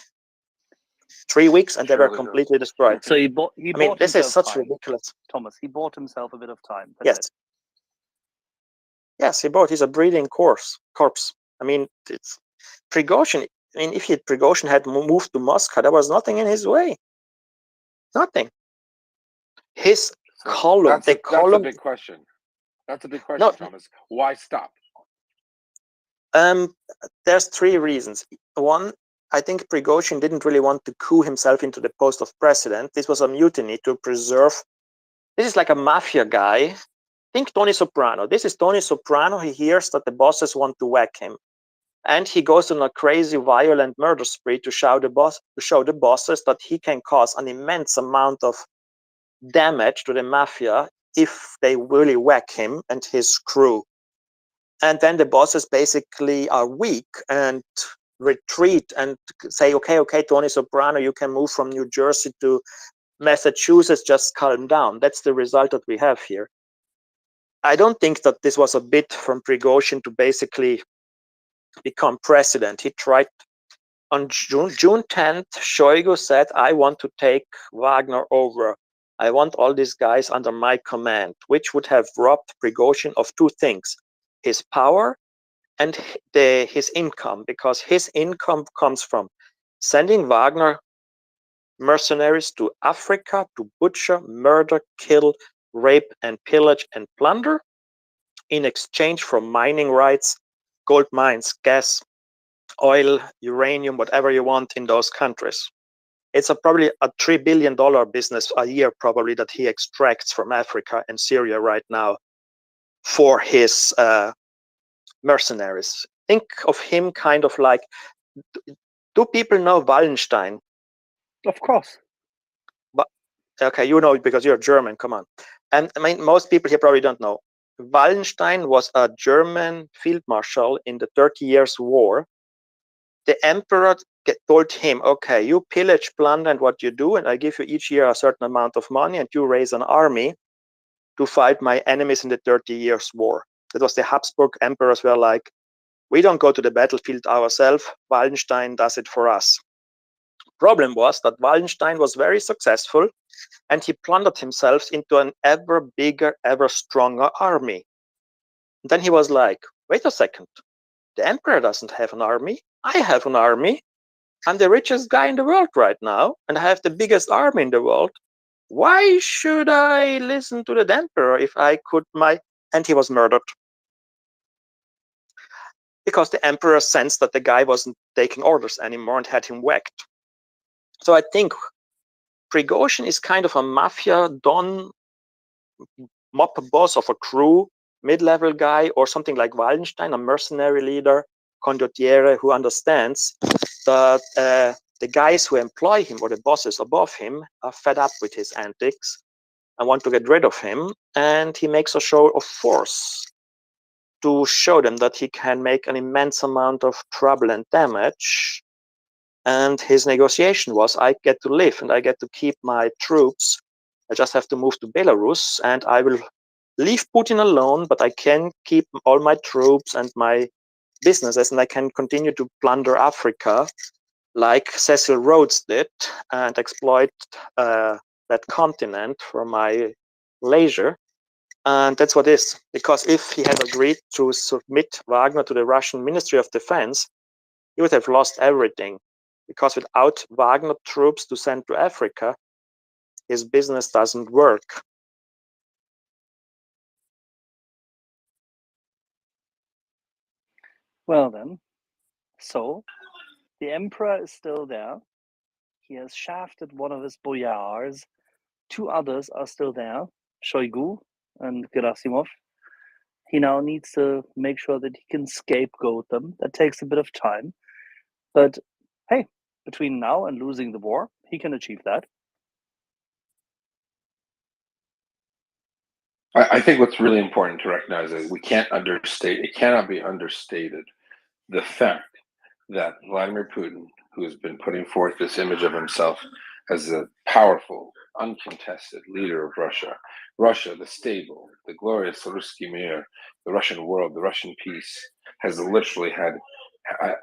3 weeks and they were completely destroyed. So he bought this is such time. ridiculous. Thomas, he bought himself a bit of time. Yes. Yes, he's a breathing corpse. I mean, it's Prigozhin. I mean, if Prigozhin had moved to Moscow, there was nothing in his way. Nothing. His column, That's a big question. That's a big question, Thomas. Why stop? There's 3 reasons. One, I think Prigozhin didn't really want to coup himself into the post of president. This was a mutiny to preserve. This is like a mafia guy. Think Tony Soprano. This is Tony Soprano. He hears that the bosses want to whack him, and he goes on a crazy, violent murder spree to show the bosses that he can cause an immense amount of damage to the mafia if they really whack him and his crew. And then the bosses basically are weak and retreat and say, okay, Tony Soprano, you can move from New Jersey to Massachusetts, just calm down. That's the result that we have here. I don't think that this was a bit from Prigozhin to basically become president. He tried on June 10th, Shoigu said, I want to take Wagner over. I want all these guys under my command, which would have robbed Prigozhin of two things, his power and his income, because his income comes from sending Wagner mercenaries to Africa to butcher, murder, kill, rape, and pillage and plunder in exchange for mining rights, gold mines, gas, oil, uranium, whatever you want in those countries. It's probably a $3 billion business a year probably that he extracts from Africa and Syria right now for his mercenaries. Think of him kind of like, do people know Wallenstein? Of course. But okay, you know it because you're German, come on. And I mean, most people here probably don't know. Wallenstein was a German field marshal in the 30 Years' War. The emperor told him, okay, you pillage, plunder, and what you do, and I give you each year a certain amount of money, and you raise an army to fight my enemies in the 30 Years' War. That was the Habsburg emperors were like, we don't go to the battlefield ourselves, Wallenstein does it for us. Problem was that Wallenstein was very successful, and he plundered himself into an ever bigger, ever stronger army. And then he was like, wait a second, the emperor doesn't have an army, I have an army. I'm the richest guy in the world right now, and I have the biggest army in the world. Why should I listen to the emperor if I could and he was murdered. Because the emperor sensed that the guy wasn't taking orders anymore and had him whacked. So I think Prigozhin is kind of a mafia don, mob boss of a crew, mid-level guy, or something like Wallenstein, a mercenary leader, condottiere, who understands that the guys who employ him or the bosses above him are fed up with his antics and want to get rid of him. And he makes a show of force to show them that he can make an immense amount of trouble and damage. And his negotiation was, I get to live and I get to keep my troops. I just have to move to Belarus and I will leave Putin alone, but I can keep all my troops and my businesses, and I can continue to plunder Africa like Cecil Rhodes did and exploit that continent for my leisure. And that's what it is, because if he had agreed to submit Wagner to the Russian Ministry of Defense, he would have lost everything, because without Wagner troops to send to Africa, his business doesn't work. Well then, so the emperor is still there. He has shafted one of his boyars. Two others are still there, Shoigu and Gerasimov. He now needs to make sure that he can scapegoat them. That takes a bit of time. But hey, between now and losing the war, he can achieve that. I think what's really important to recognize is it cannot be understated the fact that Vladimir Putin, who has been putting forth this image of himself as a powerful, uncontested leader of Russia, the stable, the glorious Ruski Mir, the Russian world, the Russian peace, has literally had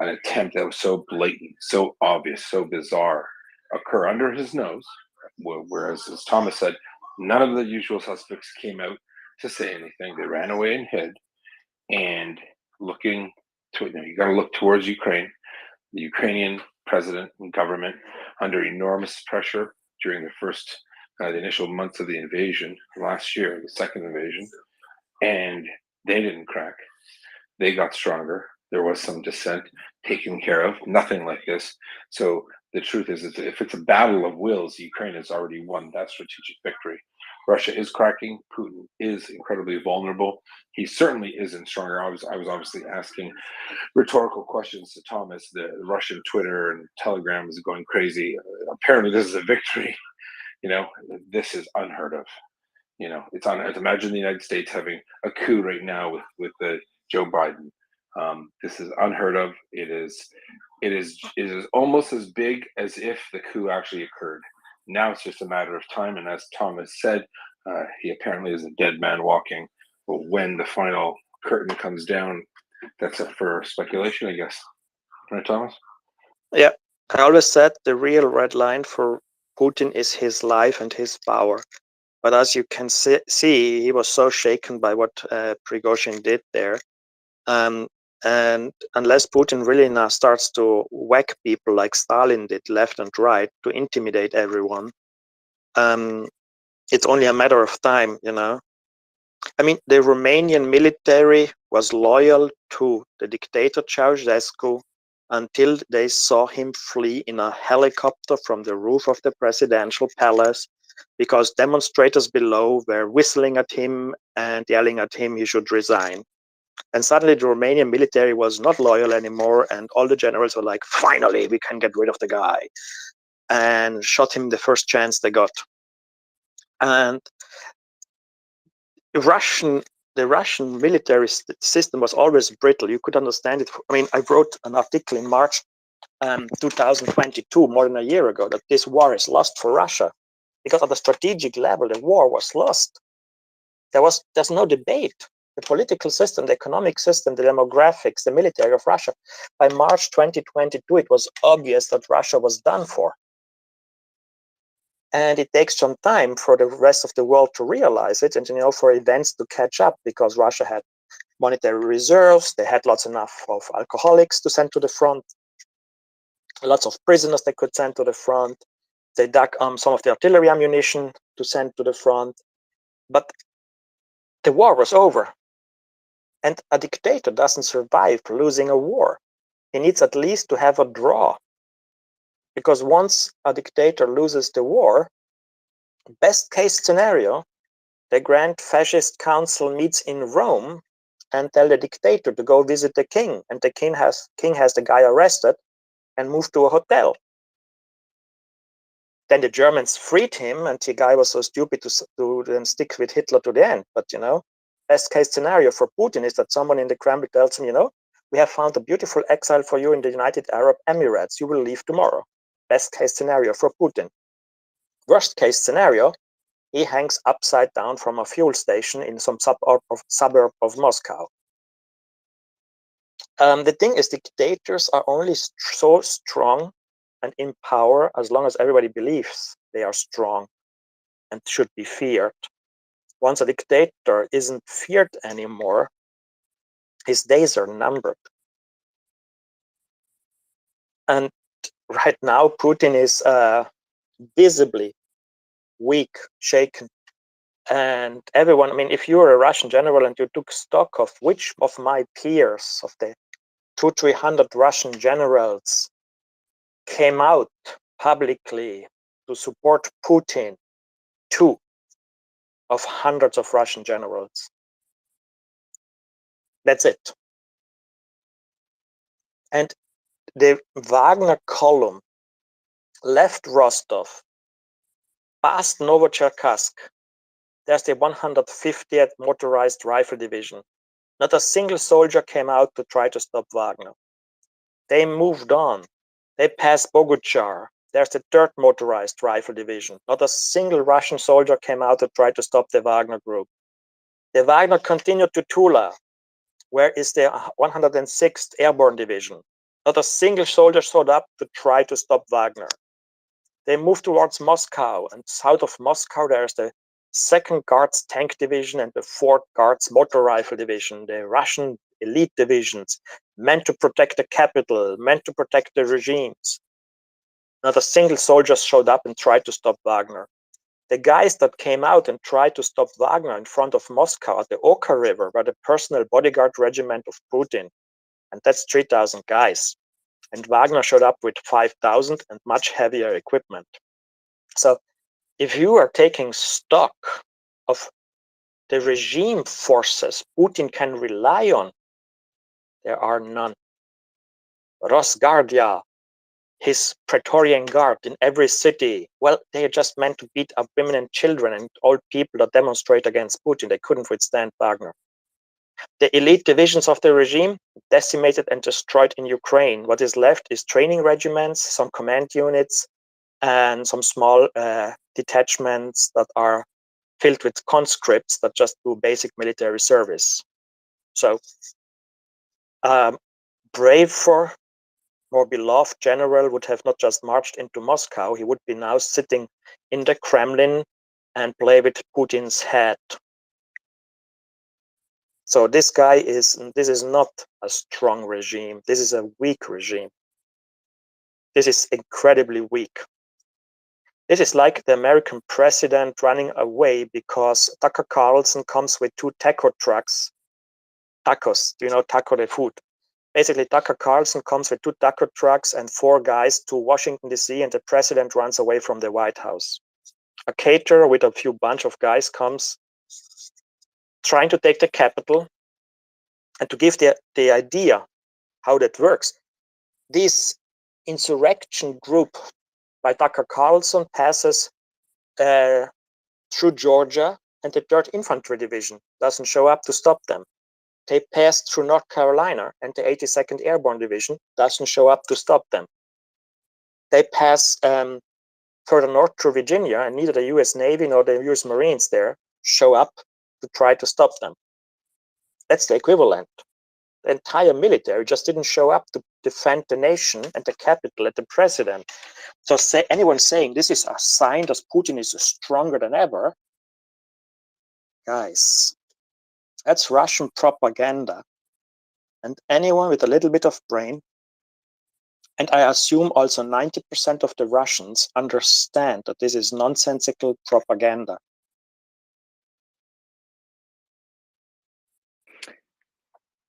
an attempt that was so blatant, so obvious, so bizarre, occur under his nose, whereas, as Thomas said, none of the usual suspects came out to say anything. They ran away and hid. And looking to it, you got to look towards Ukraine. The Ukrainian president and government under enormous pressure during the initial months of the invasion last year, the second invasion, and they didn't crack. They got stronger. There was some dissent. taken care of, nothing like this. So the truth is, if it's a battle of wills, Ukraine has already won that strategic victory. Russia is cracking. Putin is incredibly vulnerable. He certainly isn't stronger. I was obviously asking rhetorical questions to Thomas. The Russian Twitter and Telegram is going crazy. Apparently, this is a victory. You know, this is unheard of. You know, it's on. Imagine the United States having a coup right now with Joe Biden. This is unheard of. It is almost as big as if the coup actually occurred. Now it's just a matter of time. And as Thomas said, he apparently is a dead man walking. But when the final curtain comes down, that's up for speculation, I guess. Right, Thomas? Yeah, I always said the real red line for Putin is his life and his power. But as you can see, he was so shaken by what Prigozhin did there. And unless Putin really now starts to whack people like Stalin did left and right to intimidate everyone, it's only a matter of time, you know. I mean, the Romanian military was loyal to the dictator Ceausescu until they saw him flee in a helicopter from the roof of the presidential palace because demonstrators below were whistling at him and yelling at him he should resign. And suddenly the Romanian military was not loyal anymore, and all the generals were like, finally, we can get rid of the guy, and shot him the first chance they got. And the Russian military system was always brittle. You could understand it. I mean, I wrote an article in March 2022, more than a year ago, that this war is lost for Russia. Because at the strategic level, the war was lost. There's no debate. The political system, the economic system, the demographics, the military of Russia. By March 2022, it was obvious that Russia was done for. And it takes some time for the rest of the world to realize it and, you know, for events to catch up, because Russia had monetary reserves, they had lots enough of alcoholics to send to the front, lots of prisoners they could send to the front. They dug some of the artillery ammunition to send to the front. But the war was over. And a dictator doesn't survive losing a war. He needs at least to have a draw. Because once a dictator loses the war, best case scenario, the Grand Fascist Council meets in Rome and tell the dictator to go visit the king. And the king has the guy arrested and moved to a hotel. Then the Germans freed him, and the guy was so stupid to then stick with Hitler to the end. But, you know, best case scenario for Putin is that someone in the Kremlin tells him, you know, we have found a beautiful exile for you in the United Arab Emirates. You will leave tomorrow. Best case scenario for Putin. Worst case scenario, he hangs upside down from a fuel station in some suburb of Moscow. The thing is, dictators are only so strong and in power as long as everybody believes they are strong and should be feared. Once a dictator isn't feared anymore, his days are numbered. And right now, Putin is visibly weak, shaken. And everyone, I mean, if you're a Russian general and you took stock of which of my peers, of the 200-300 Russian generals, came out publicly to support Putin, 2 of hundreds of Russian generals. That's it. And the Wagner column left Rostov, past Novocherkassk. There's the 150th Motorized Rifle Division. Not a single soldier came out to try to stop Wagner. They moved on. They passed Boguchar. There's the 3rd Motorized Rifle Division. Not a single Russian soldier came out to try to stop the Wagner group. The Wagner continued to Tula, where is the 106th Airborne Division. Not a single soldier showed up to try to stop Wagner. They moved towards Moscow, and south of Moscow there's the 2nd Guards Tank Division and the 4th Guards Motor Rifle Division, the Russian elite divisions, meant to protect the capital, meant to protect the regimes. Not a single soldier showed up and tried to stop Wagner. The guys that came out and tried to stop Wagner in front of Moscow at the Oka River were the personal bodyguard regiment of Putin. And that's 3,000 guys. and Wagner showed up with 5,000 and much heavier equipment. So if you are taking stock of the regime forces Putin can rely on, there are none. Rosguardia, his Praetorian Guard in every city, well, they are just meant to beat up women and children and old people that demonstrate against Putin. They couldn't withstand Wagner. The elite divisions of the regime decimated and destroyed in Ukraine. What is left is training regiments, some command units, and some small detachments that are filled with conscripts that just do basic military service. So, braver, more beloved general would have not just marched into Moscow, he would be now sitting in the Kremlin and play with Putin's head. So this is not a strong regime. This is a weak regime. This is incredibly weak. This is like the American president running away because Tucker Carlson comes with 2 taco trucks. Tacos, do you know taco, the food? Basically, Tucker Carlson comes with 2 taco trucks and 4 guys to Washington, D.C., and the president runs away from the White House. A caterer with a few bunch of guys comes trying to take the Capitol. And to give the idea how that works, this insurrection group by Tucker Carlson passes through Georgia, and the 3rd Infantry Division doesn't show up to stop them. They pass through North Carolina, and the 82nd Airborne Division doesn't show up to stop them. They pass further north through Virginia, and neither the US Navy nor the US Marines there show up to try to stop them. That's the equivalent. The entire military just didn't show up to defend the nation and the capital and the president. So anyone saying this is a sign that Putin is stronger than ever, guys, that's Russian propaganda. And anyone with a little bit of brain, and I assume also 90% of the Russians understand that this is nonsensical propaganda.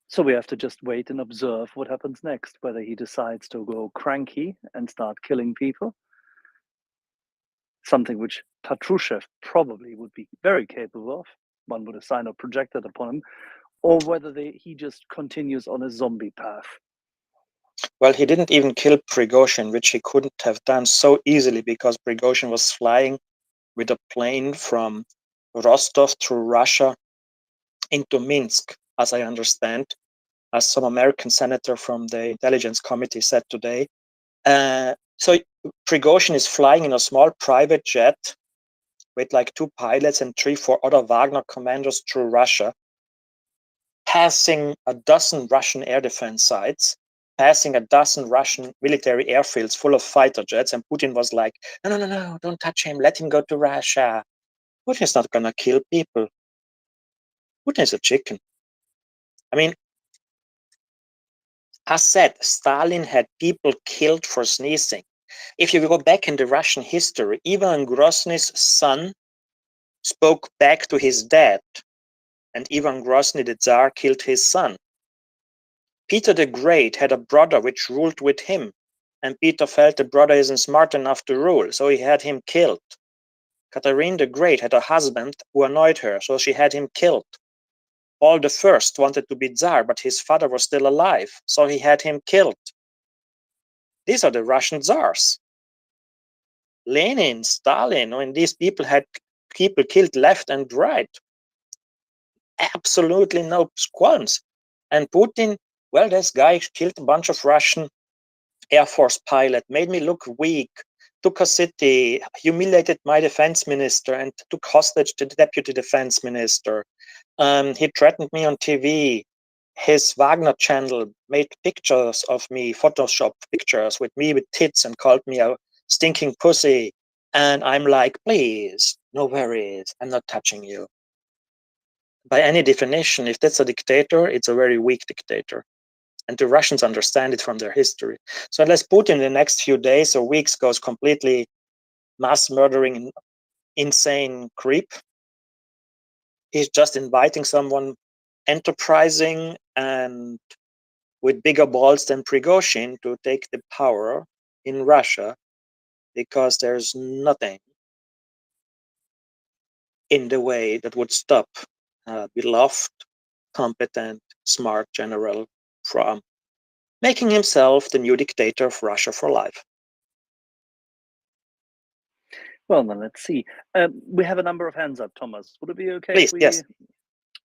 So we have to just wait and observe what happens next, whether he decides to go cranky and start killing people, something which Patrushev probably would be very capable of, one would assign or projected upon him, or whether he just continues on a zombie path. Well, he didn't even kill Prigozhin, which he couldn't have done so easily because Prigozhin was flying with a plane from Rostov through Russia into Minsk, as I understand, as some American senator from the intelligence committee said today. So Prigozhin is flying in a small private jet with like 2 pilots and 3-4 other Wagner commanders through Russia, passing a dozen Russian air defense sites, passing a dozen Russian military airfields full of fighter jets, and Putin was like, no, don't touch him, let him go to Russia. Putin is not gonna kill people. Putin is a chicken. I mean, as said, Stalin had people killed for sneezing. If you go back in the Russian history, Ivan Grozny's son spoke back to his dad, and Ivan Grozny, the Tsar, killed his son. Peter the Great had a brother which ruled with him, and Peter felt the brother isn't smart enough to rule, so he had him killed. Catherine the Great had a husband who annoyed her, so she had him killed. Paul I wanted to be Tsar, but his father was still alive, so he had him killed. These are the Russian Tsars. Lenin, Stalin, when these people had people killed left and right. Absolutely no qualms. And Putin, well, this guy killed a bunch of Russian Air Force pilot, made me look weak, took a city, humiliated my defense minister, and took hostage the deputy defense minister. He threatened me on TV. His Wagner channel made pictures of me, Photoshop pictures with me with tits, and called me a stinking pussy. And I'm like, please, no worries, I'm not touching you. By any definition, if that's a dictator, it's a very weak dictator. And the Russians understand it from their history. So unless Putin in the next few days or weeks goes completely mass murdering, insane creep, he's just inviting someone enterprising and with bigger balls than Prigozhin to take the power in Russia, because there's nothing in the way that would stop a beloved, competent, smart general from making himself the new dictator of Russia for life. Well, then let's see. We have a number of hands up, Thomas. Would it be okay Please, if we yes.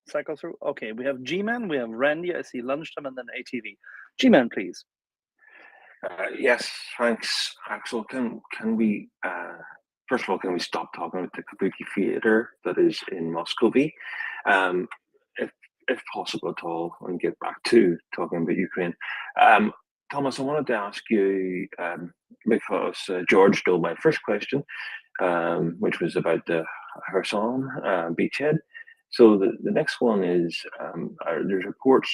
cycle through? Okay, we have G-Man, we have Randy, I see Lunchtime, and then ATV. G-Man, please. Yes, thanks, Axel. Can we first of all, can we stop talking about the Kabuki theater that is in Muscovy, if possible at all, and get back to talking about Ukraine? Thomas, I wanted to ask you, because George stole my first question, which was about the Kherson beachhead. So the next one is, there's reports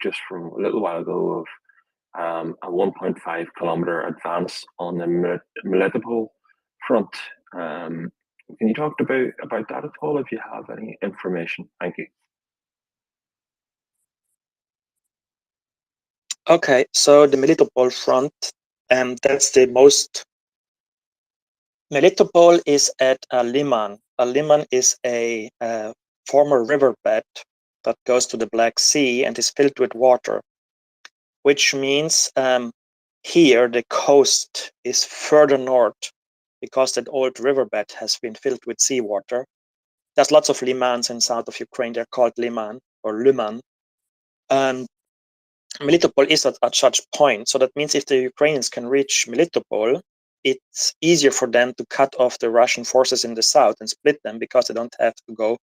just from a little while ago of a 1.5 kilometer advance on the Melitopol front. Can you talk about that at all if you have any information? Thank you. Okay, so the Melitopol front, that's the most. Melitopol is at a liman. A liman is a former riverbed that goes to the Black Sea and is filled with water, which means here the coast is further north because that old riverbed has been filled with seawater. There's lots of limans in south of Ukraine. They're called liman or luman. And Melitopol is at such point. So that means if the Ukrainians can reach Melitopol, it's easier for them to cut off the Russian forces in the south and split them, because they don't have to go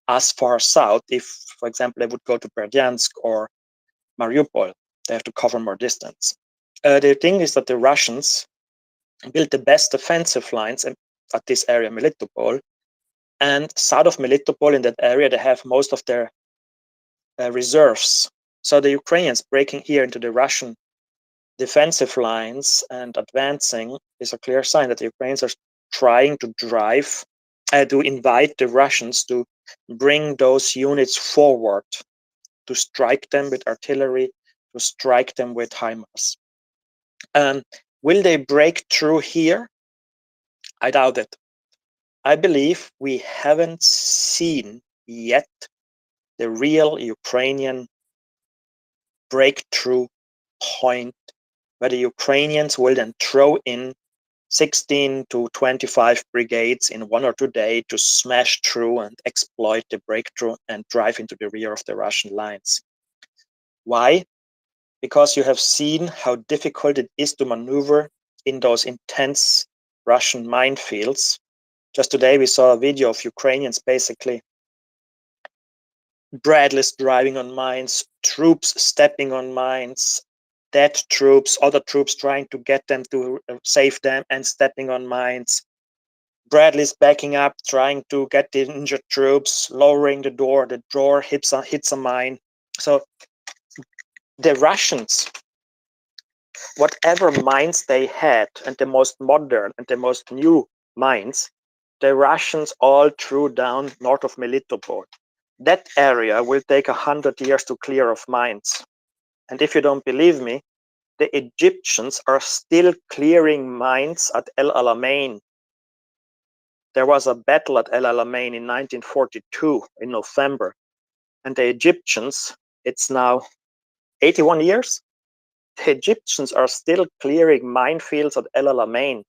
as far south. If, for example, they would go to Berdyansk or Mariupol, they have to cover more distance. The thing is that the Russians built the best defensive lines at this area, Melitopol, and south of Melitopol in that area, they have most of their reserves. So the Ukrainians breaking here into the Russian defensive lines and advancing is a clear sign that the Ukrainians are trying to to invite the Russians to bring those units forward, to strike them with artillery, to strike them with HIMARS. Will they break through here? I doubt it. I believe we haven't seen yet the real Ukrainian breakthrough point where the Ukrainians will then throw in 16 to 25 brigades in 1 or 2 days to smash through and exploit the breakthrough and drive into the rear of the Russian lines. Why? Because you have seen how difficult it is to maneuver in those intense Russian minefields. Just today we saw a video of Ukrainians basically Bradleys driving on mines, troops stepping on mines, dead troops, other troops trying to get them to save them and stepping on mines. Bradley's backing up, trying to get the injured troops, lowering the door hits a mine. So the Russians, whatever mines they had, and the most modern and the most new mines, the Russians all threw down north of Melitopol. That area will take 100 years to clear of mines. And if you don't believe me, the Egyptians are still clearing mines at El Alamein. There was a battle at El Alamein in 1942 in November. And the Egyptians, it's now 81 years, the Egyptians are still clearing minefields at El Alamein.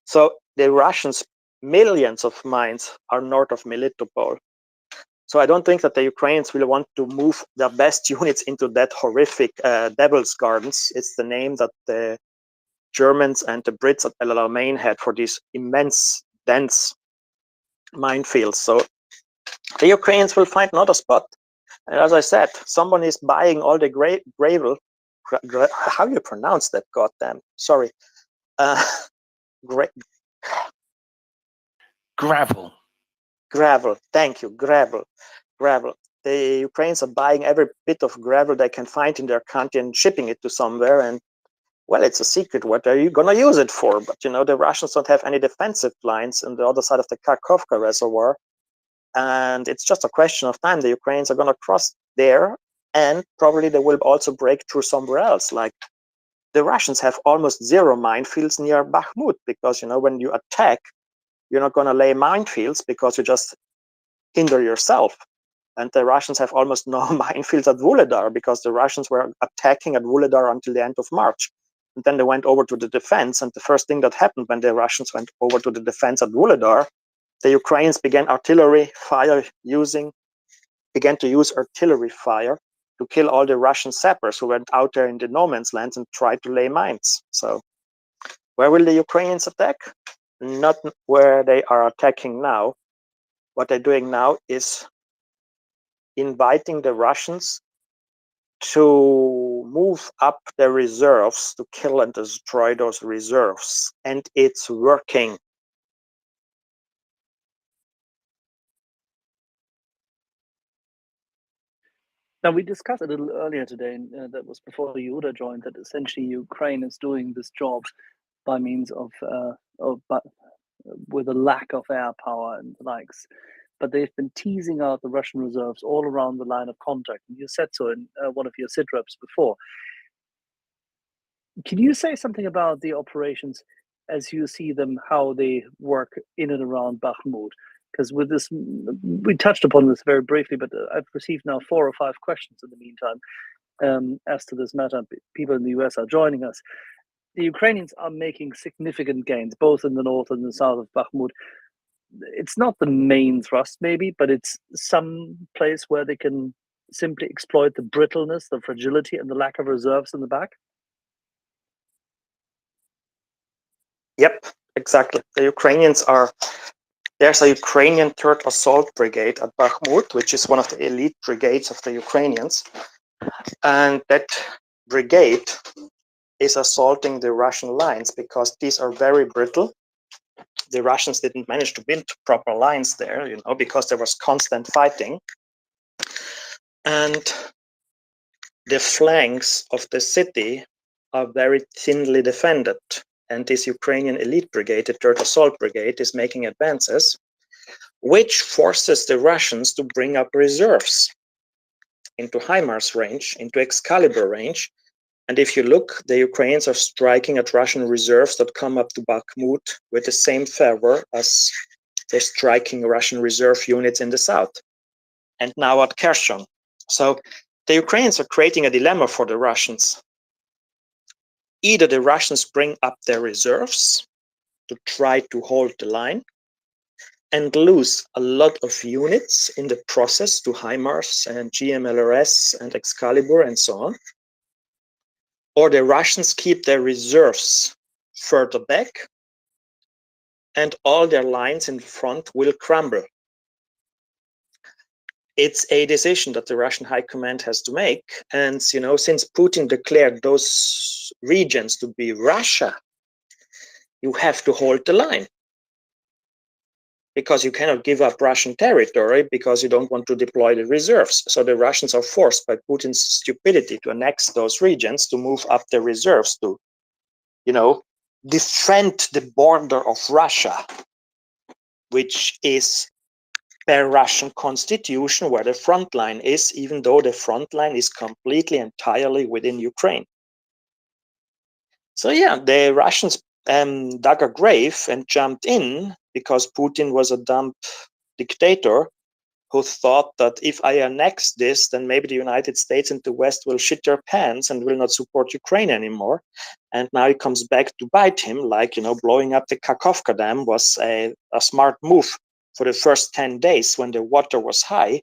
So the Russians, millions of mines are north of Melitopol. So I don't think that the Ukrainians will want to move their best units into that horrific Devil's Gardens. It's the name that the Germans and the Brits at El Alamein had for these immense, dense minefields. So the Ukrainians will find another spot. And as I said, someone is buying all the gravel. How do you pronounce that? Goddamn, sorry. Gravel. Gravel. Thank you. Gravel. The Ukrainians are buying every bit of gravel they can find in their country and shipping it to somewhere. And well, it's a secret. What are you going to use it for? But you know, the Russians don't have any defensive lines on the other side of the Kharkovka reservoir. And it's just a question of time. The Ukrainians are going to cross there and probably they will also break through somewhere else. Like the Russians have almost zero minefields near Bakhmut, because when you attack, you're not going to lay minefields because you just hinder yourself. And the Russians have almost no minefields at Vuhledar, because the Russians were attacking at Vuhledar until the end of March. And then they went over to the defense. And the first thing that happened when the Russians went over to the defense at Vuhledar, the Ukrainians began to use artillery fire to kill all the Russian sappers who went out there in the no man's lands and tried to lay mines. So where will the Ukrainians attack? Not where they are attacking now. What they're doing now is inviting the Russians to move up their reserves to kill and destroy those reserves. And it's working. Now, we discussed a little earlier today, and that was before Yehuda joined, that essentially Ukraine is doing this job by means of with a lack of air power and the likes. But they've been teasing out the Russian reserves all around the line of contact. And you said so in one of your sit reps before. Can you say something about the operations as you see them, how they work in and around Bakhmut? Because with this, we touched upon this very briefly, but I've received now 4 or 5 questions in the meantime as to this matter. People in the US are joining us. The Ukrainians are making significant gains, both in the north and the south of Bakhmut. It's not the main thrust, maybe, but it's some place where they can simply exploit the brittleness, the fragility, and the lack of reserves in the back. Yep, exactly. There's a Ukrainian 3rd Assault Brigade at Bakhmut, which is one of the elite brigades of the Ukrainians. And that brigade is assaulting the Russian lines because these are very brittle. The Russians didn't manage to build proper lines there, because there was constant fighting. And the flanks of the city are very thinly defended. And this Ukrainian elite brigade, the 3rd Assault Brigade, is making advances, which forces the Russians to bring up reserves into HIMARS range, into Excalibur range. And if you look, the Ukrainians are striking at Russian reserves that come up to Bakhmut with the same fervor as they're striking Russian reserve units in the south. And now at Kherson. So the Ukrainians are creating a dilemma for the Russians. Either the Russians bring up their reserves to try to hold the line and lose a lot of units in the process to HIMARS and GMLRS and Excalibur and so on. Or the Russians keep their reserves further back and all their lines in front will crumble. It's a decision that the Russian high command has to make. And, since Putin declared those regions to be Russia, you have to hold the line. Because you cannot give up Russian territory because you don't want to deploy the reserves. So the Russians are forced by Putin's stupidity to annex those regions, to move up the reserves, to, defend the border of Russia, which is per Russian constitution where the front line is, even though the front line is completely entirely within Ukraine. So yeah, the Russians dug a grave and jumped in because Putin was a dumb dictator who thought that if I annex this, then maybe the United States and the West will shit their pants and will not support Ukraine anymore. And now it comes back to bite him, like, blowing up the Kakhovka Dam was a smart move for the first 10 days when the water was high.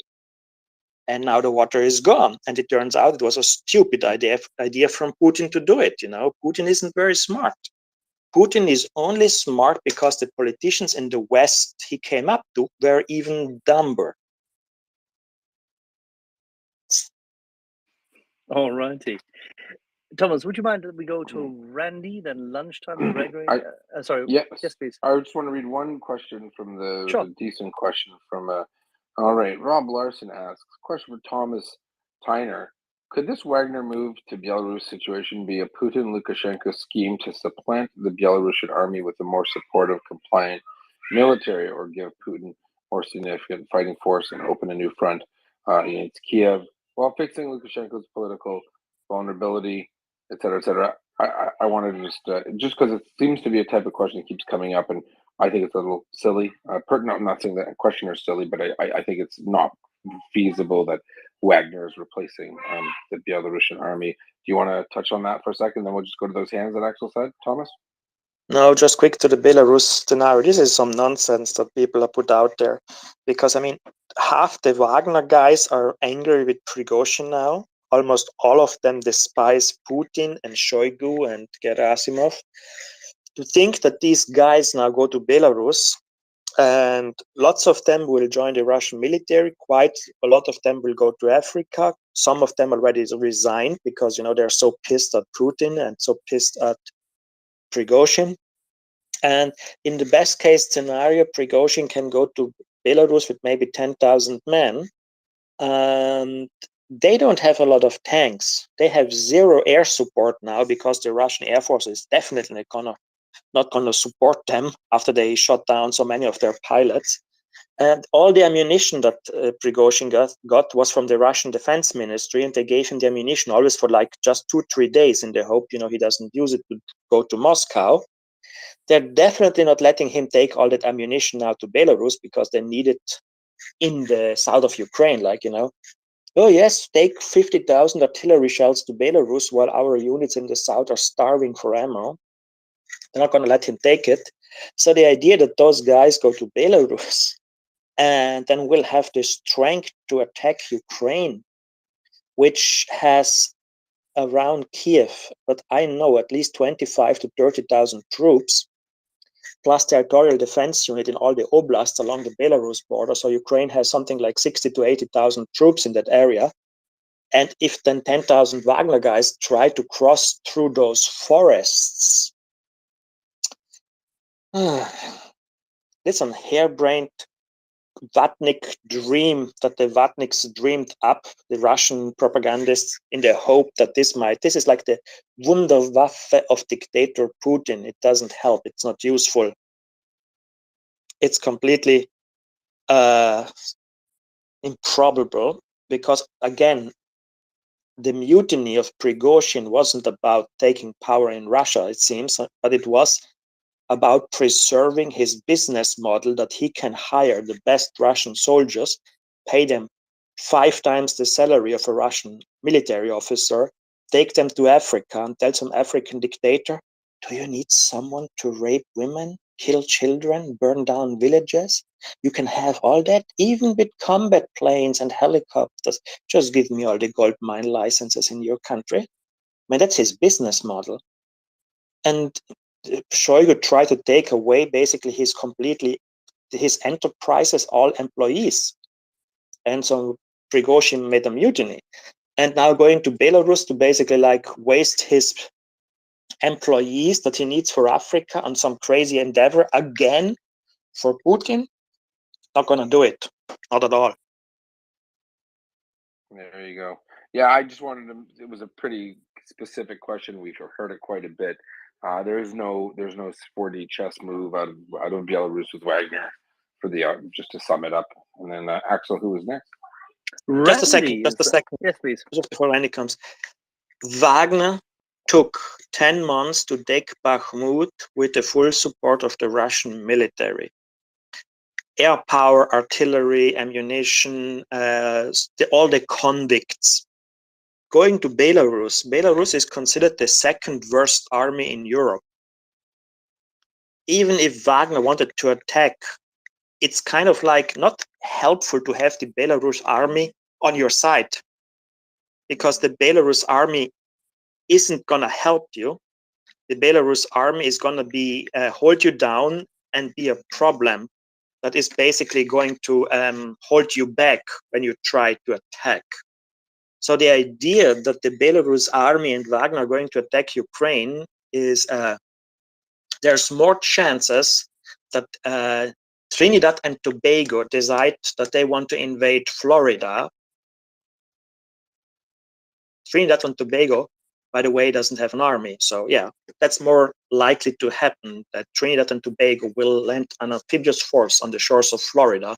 And now the water is gone. And it turns out it was a stupid idea from Putin to do it. Putin isn't very smart. Putin is only smart because the politicians in the West he came up to were even dumber. All righty. Thomas, would you mind that we go to Randy, then lunchtime, Gregory? Sorry. Yes. Yes, please. I just want to read one question from Sure. the decent question from all right. Rob Larson asks, question for Thomas Tyner. Could this Wagner move to Belarus situation be a Putin-Lukashenko scheme to supplant the Belarusian army with a more supportive, compliant military, or give Putin more significant fighting force and open a new front against Kiev while fixing Lukashenko's political vulnerability, et cetera, I wanted to just because it seems to be a type of question that keeps coming up, and I think it's a little silly. I'm not saying that a questioner is silly, but I think it's not feasible that Wagner is replacing the Belarusian army. Do you want to touch on that for a second? Then we'll just go to those hands that Axel said, Thomas. No, just quick to the Belarus scenario. This is some nonsense that people are put out there, because I mean, half the Wagner guys are angry with Prigozhin now. Almost all of them despise Putin and Shoigu and Gerasimov. To think that these guys now go to Belarus, and lots of them will join the Russian military. Quite a lot of them will go to Africa. Some of them already resigned because, you know, they're so pissed at Putin and so pissed at Prigozhin. And in the best case scenario, Prigozhin can go to Belarus with maybe 10,000 men. And they don't have a lot of tanks. They have zero air support now because the Russian Air Force is definitely not gonna support them after they shot down so many of their pilots. And all the ammunition that Prigozhin got was from the Russian Defense Ministry, and they gave him the ammunition always for like just 2-3 days in the hope, you know, he doesn't use it to go to Moscow. They're definitely not letting him take all that ammunition now to Belarus because they need it in the south of Ukraine, like, you know. Oh yes, take 50,000 artillery shells to Belarus while our units in the south are starving for ammo. They're not going to let him take it. So the idea that those guys go to Belarus and then will have the strength to attack Ukraine, which has around Kiev, but I know at least 25 to 30,000 troops, plus territorial defense unit in all the oblasts along the Belarus border. So Ukraine has something like 60 to 80,000 troops in that area. And if then 10,000 Wagner guys try to cross through those forests, it's a harebrained Vatnik dream that the Vatniks dreamed up, the Russian propagandists, in the hope that this is like the Wunderwaffe of dictator Putin. It doesn't help. It's not useful. It's completely improbable because, again, the mutiny of Prigozhin wasn't about taking power in Russia, it seems, but it was about preserving his business model that he can hire the best Russian soldiers, pay them 5 times the salary of a Russian military officer, take them to Africa and tell some African dictator, do you need someone to rape women, kill children, burn down villages? You can have all that, even with combat planes and helicopters. Just give me all the gold mine licenses in your country. I mean, that's his business model. And Shoigu tried to take away basically his enterprises, all employees. And so Prigozhin made a mutiny. And now going to Belarus to basically like waste his employees that he needs for Africa on some crazy endeavor again for Putin, not gonna do it, not at all. There you go. Yeah, I just wanted to. It was a pretty specific question. We've heard it quite a bit. There's no 4D chess move out of Belarus with Wagner for the just to sum it up. And then Axel, who was next? Just a second. Yes, please. Just before Randy comes, Wagner took 10 months to take Bakhmut with the full support of the Russian military. Air power, artillery, ammunition, all the convicts. Going to Belarus, Belarus is considered the second worst army in Europe. Even if Wagner wanted to attack, it's kind of like not helpful to have the Belarus army on your side, because the Belarus army isn't gonna help you. The Belarus army is gonna be hold you down and be a problem that is basically going to hold you back when you try to attack. So the idea that the Belarus army and Wagner are going to attack Ukraine is there's more chances that Trinidad and Tobago decide that they want to invade Florida. Trinidad and Tobago, by the way, doesn't have an army. So yeah, that's more likely to happen, that Trinidad and Tobago will land an amphibious force on the shores of Florida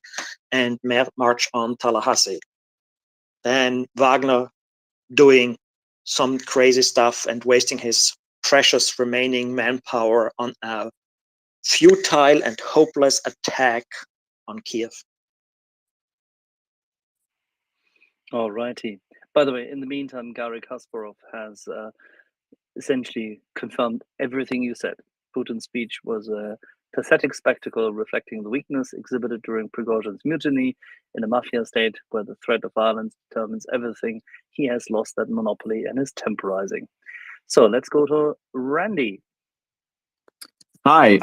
and march on Tallahassee. than Wagner doing some crazy stuff and wasting his precious remaining manpower on a futile and hopeless attack on Kiev. All righty. By the way, in the meantime, Garry Kasparov has essentially confirmed everything you said. Putin's speech was a pathetic spectacle reflecting the weakness exhibited during Prigozhin's mutiny. In a mafia state where the threat of violence determines everything, he has lost that monopoly and is temporizing. So let's go to Randy. Hi,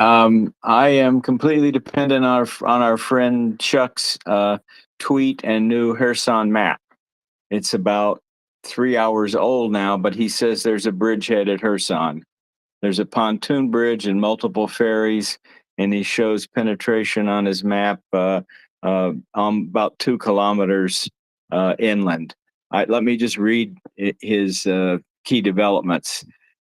I am completely dependent on our friend Chuck's tweet and new Kherson map. It's about 3 hours old now, but he says there's a bridgehead at Kherson. There's a pontoon bridge and multiple ferries, and he shows penetration on his map about 2 kilometers inland. Let me just read his key developments.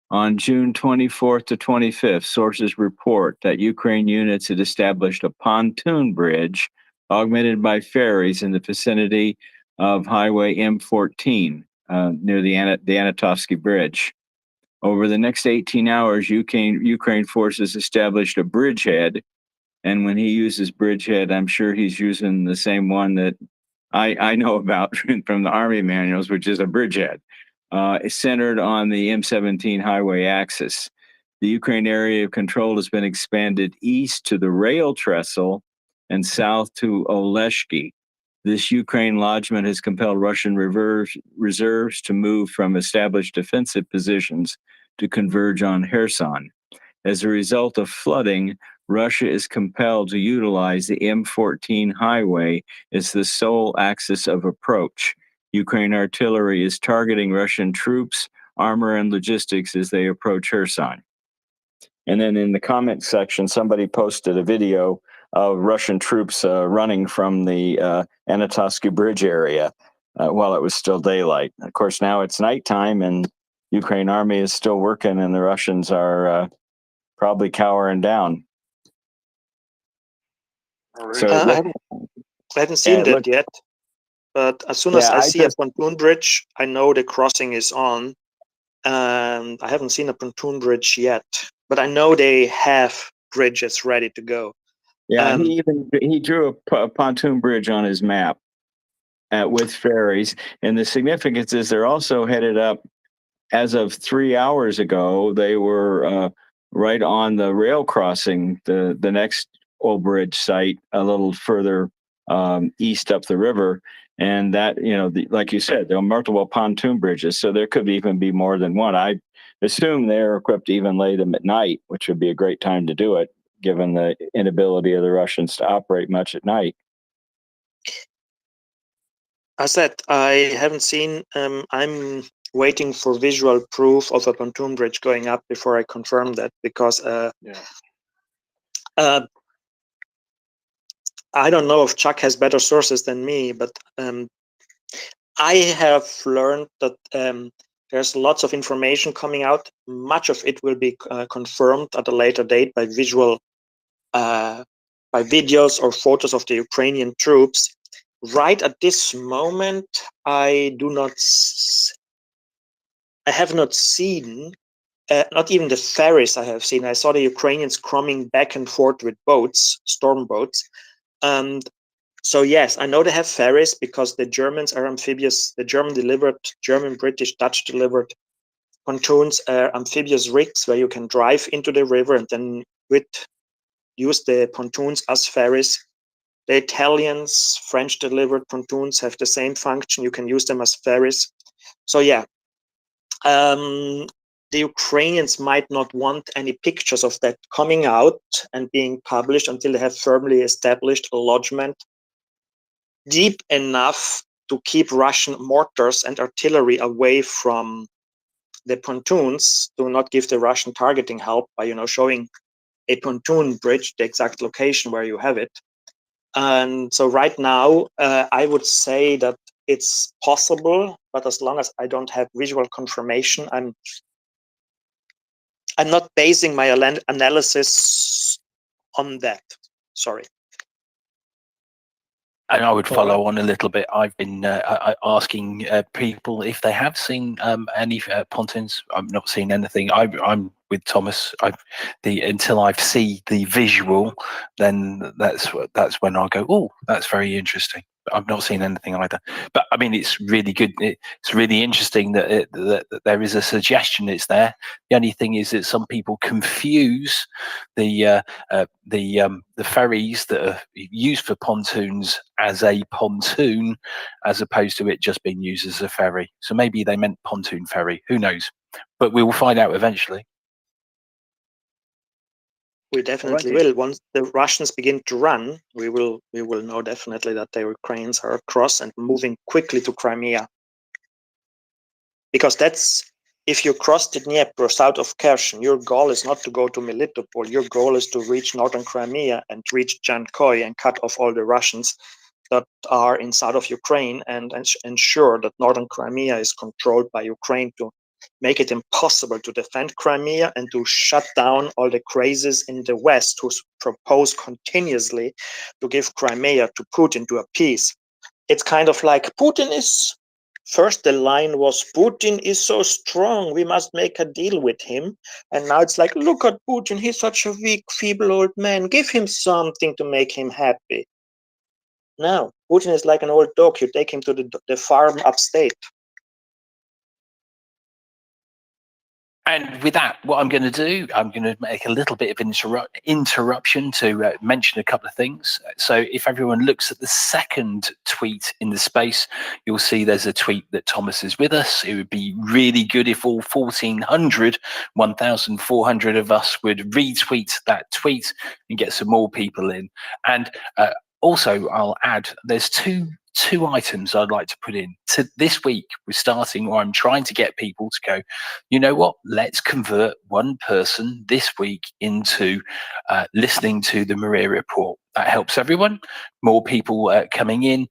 On June 24th to 25th, sources report that Ukraine units had established a pontoon bridge augmented by ferries in the vicinity of Highway M14 near the Anatovsky Bridge. Over the next 18 hours, Ukraine forces established a bridgehead. And when he uses bridgehead, I'm sure he's using the same one that I know about from the Army manuals, which is a bridgehead. It's centered on the M17 highway axis. The Ukraine area of control has been expanded east to the rail trestle and south to Oleshki. This Ukraine lodgment has compelled Russian reserves to move from established defensive positions to converge on Kherson. As a result of flooding, Russia is compelled to utilize the M14 highway as the sole axis of approach. Ukraine artillery is targeting Russian troops, armor, and logistics as they approach Kherson. And then in the comment section, somebody posted a video of Russian troops running from the Anatovsky Bridge area while it was still daylight. Of course, now it's nighttime and Ukraine army is still working and the Russians are probably cowering down. So I haven't seen that yet, but as soon as I see a pontoon bridge, I know the crossing is on. I haven't seen a pontoon bridge yet, but I know they have bridges ready to go. Yeah, he drew a pontoon bridge on his map with ferries, and the significance is they're also headed up. As of 3 hours ago, they were right on the rail crossing, the next old bridge site, a little further east up the river. And that, like you said, there are multiple pontoon bridges, so there could even be more than one. I assume they're equipped to even lay them at night, which would be a great time to do it, given the inability of the Russians to operate much at night. I said I haven't seen. I'm waiting for visual proof of a pontoon bridge going up before I confirm that, because I don't know if Chuck has better sources than me, but I have learned that there's lots of information coming out. Much of it will be confirmed at a later date by by videos or photos of the Ukrainian troops. Right at this moment, I have not seen, not even the ferries I have seen. I saw the Ukrainians coming back and forth with boats, storm boats. And so yes, I know they have ferries because the Germans are amphibious. The German, British, Dutch delivered pontoons are amphibious rigs where you can drive into the river and then use the pontoons as ferries. The Italians, French delivered pontoons have the same function. You can use them as ferries. So yeah, the Ukrainians might not want any pictures of that coming out and being published until they have firmly established a lodgment deep enough to keep Russian mortars and artillery away from the pontoons, to not give the Russian targeting help by showing a pontoon bridge, the exact location where you have it. And so right now, I would say that it's possible, but as long as I don't have visual confirmation, I'm not basing my analysis on that. Sorry. And I would All right. follow on a little bit. I've been asking people if they have seen any pontoons. I've not seen anything. I'm with Thomas. Until I see the visual, then that's when I go, oh, that's very interesting. But I've not seen anything either. But I mean, it's really good. It's really interesting that that there is a suggestion. It's there. The only thing is that some people confuse the ferries that are used for pontoons as a pontoon, as opposed to it just being used as a ferry. So maybe they meant pontoon ferry. Who knows? But we will find out eventually. We definitely will. Once the Russians begin to run, we will know definitely that their Ukrainians are across and moving quickly to Crimea. Because that's, if you cross the Dnieper south of Kherson, your goal is not to go to Melitopol. Your goal is to reach northern Crimea and reach Jankoy and cut off all the Russians that are in south of Ukraine and ensure that northern Crimea is controlled by Ukraine, to make it impossible to defend Crimea and to shut down all the crazies in the West who propose continuously to give Crimea to Putin to appease. It's kind of like Putin is, first the line was, Putin is so strong, we must make a deal with him. And now it's like, look at Putin, he's such a weak, feeble old man, give him something to make him happy. No, Putin is like an old dog, you take him to the farm upstate. And with that, what I'm going to do, I'm going to make a little bit of interruption to mention a couple of things. So if everyone looks at the second tweet in the space, you'll see there's a tweet that Thomas is with us. It would be really good if all 1,400 of us would retweet that tweet and get some more people in. And also, I'll add, there's two items I'd like to put in. To this week, we're starting, or I'm trying to get people to go, you know what, let's convert one person this week into listening to the Maria Report. That helps everyone. More people coming in,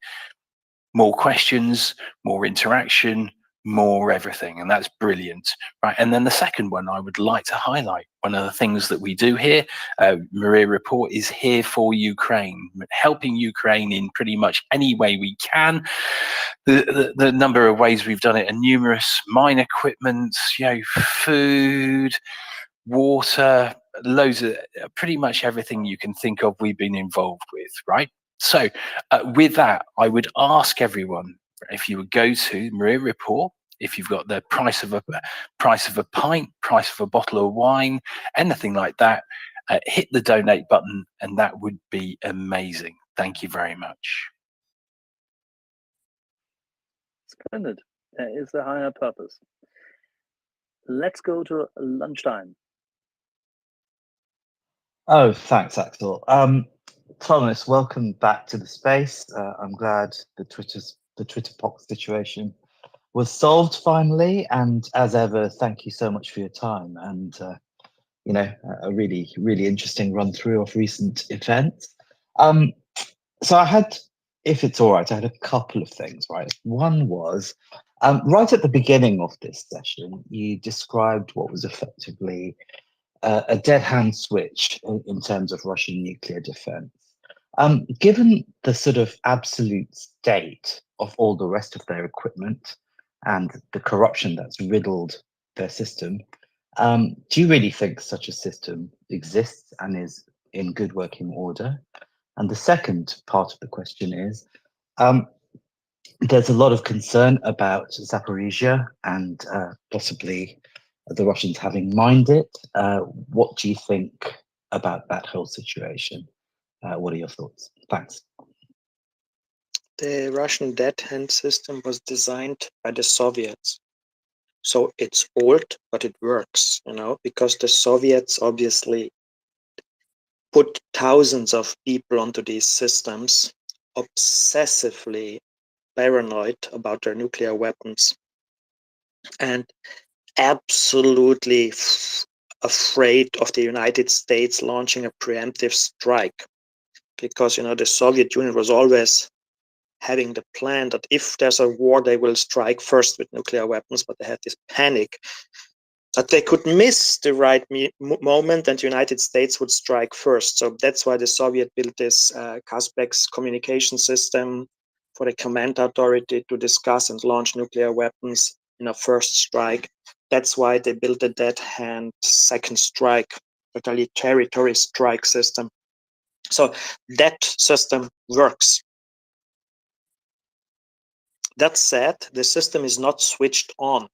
more questions, more interaction, more everything, and that's brilliant, right? And then the second one I would like to highlight, one of the things that we do here, Maria Report is here for Ukraine, helping Ukraine in pretty much any way we can. The number of ways we've done it are numerous: mine equipment, food, water, loads of, pretty much everything you can think of we've been involved with, right? So with that, I would ask everyone, if you would go to Maria Report, if you've got the price of a pint, price of a bottle of wine, anything like that, hit the donate button, and that would be amazing. Thank you very much. Splendid. There is a higher purpose. Let's go to lunchtime. Oh, thanks, Axel. Thomas, welcome back to the space. I'm glad the Twitter box situation was solved finally, and as ever, thank you so much for your time and a really, really interesting run through of recent events. So I had, if it's all right, I had a couple of things, right? One was, right at the beginning of this session, you described what was effectively a dead hand switch in terms of Russian nuclear defense. Given the sort of absolute state of all the rest of their equipment and the corruption that's riddled their system, do you really think such a system exists and is in good working order? And the second part of the question is, there's a lot of concern about Zaporizhia and possibly the Russians having mined it. What do you think about that whole situation? What are your thoughts? Thanks. The Russian dead hand system was designed by the Soviets. So it's old, but it works, because the Soviets obviously put thousands of people onto these systems, obsessively paranoid about their nuclear weapons, and absolutely afraid of the United States launching a preemptive strike. Because, the Soviet Union was always having the plan that if there's a war, they will strike first with nuclear weapons, but they had this panic that they could miss the right moment and the United States would strike first. So that's why the Soviet built this Kaspex communication system for the command authority to discuss and launch nuclear weapons in a first strike. That's why they built a dead hand second strike, retaliatory strike system. So that system works. That said, the system is not switched on.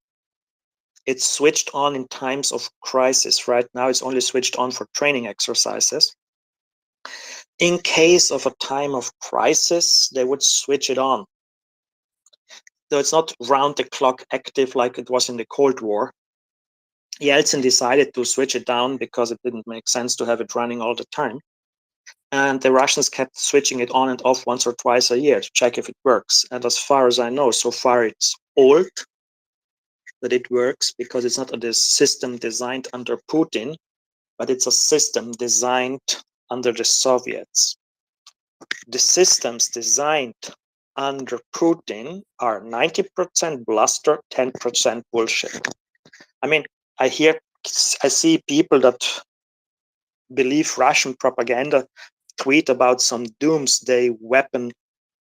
It's switched on in times of crisis. Right now, it's only switched on for training exercises. In case of a time of crisis, they would switch it on. So it's not round the clock active like it was in the Cold War. Yeltsin decided to switch it down because it didn't make sense to have it running all the time. And the Russians kept switching it on and off once or twice a year to check if it works. And as far as I know, so far it's old, that it works because it's not a system designed under Putin, but it's a system designed under the Soviets. The systems designed under Putin are 90% bluster, 10% bullshit. I mean, I see people that believe Russian propaganda tweet about some doomsday weapon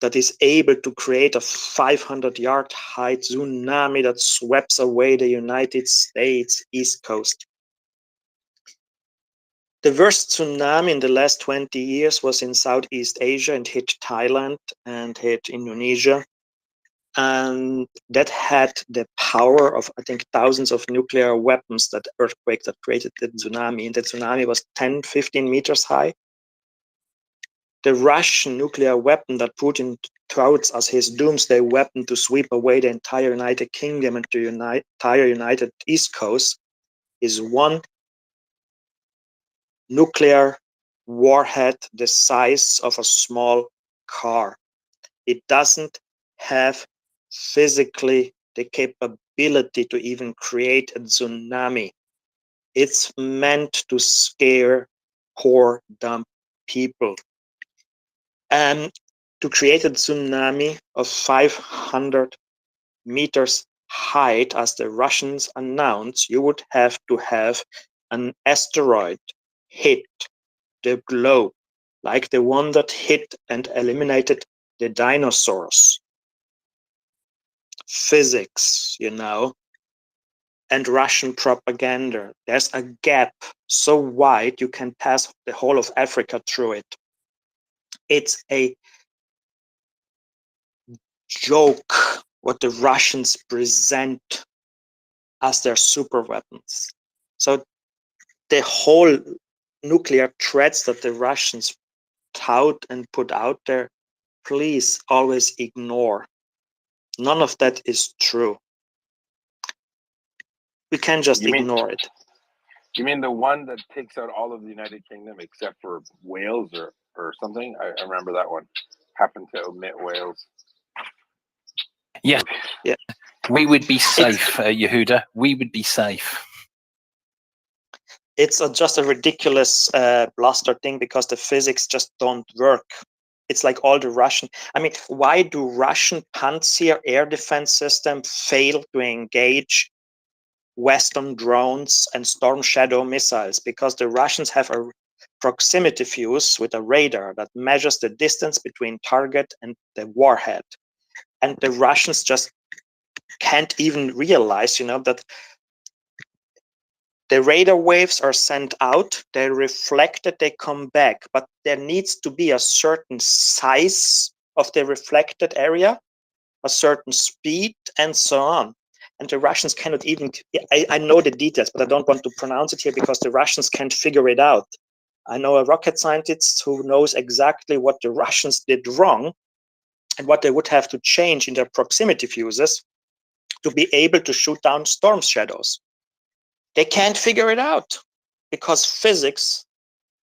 that is able to create a 500-yard high tsunami that sweeps away the United States East Coast. The worst tsunami in the last 20 years was in Southeast Asia and hit Thailand and hit Indonesia. And that had the power of, I think, thousands of nuclear weapons, that earthquake that created the tsunami. And the tsunami was 10, 15 meters high. The Russian nuclear weapon that Putin touts as his doomsday weapon to sweep away the entire United Kingdom and the entire United East Coast is one nuclear warhead the size of a small car. It doesn't have physically the capability to even create a tsunami. It's meant to scare poor, dumb people. And to create a tsunami of 500 meters height, as the Russians announced, you would have to have an asteroid hit the globe, like the one that hit and eliminated the dinosaurs. Physics, you know, and Russian propaganda. There's a gap so wide you can pass the whole of Africa through it. It's a joke what the Russians present as their super weapons. So the whole nuclear threats that the Russians tout and put out there, please always ignore. None of that is true. We can just ignore it. You mean the one that takes out all of the United Kingdom except for Wales or something? I remember that one. Happened to omit Wales. Yes. Yeah. We would be safe, Yehuda. We would be safe. It's just a ridiculous bluster thing because the physics just don't work. It's like all the Russian. I mean, why do Russian Panzer air defense system fail to engage Western drones and Storm Shadow missiles? Because the Russians have a proximity fuse with a radar that measures the distance between target and the warhead. And the Russians just can't even realize, you know, that the radar waves are sent out, they're reflected, they come back, but there needs to be a certain size of the reflected area, a certain speed, and so on. And the Russians cannot even, I know the details, but I don't want to pronounce it here because the Russians can't figure it out. I know a rocket scientist who knows exactly what the Russians did wrong and what they would have to change in their proximity fuses to be able to shoot down storm shadows. They can't figure it out because physics,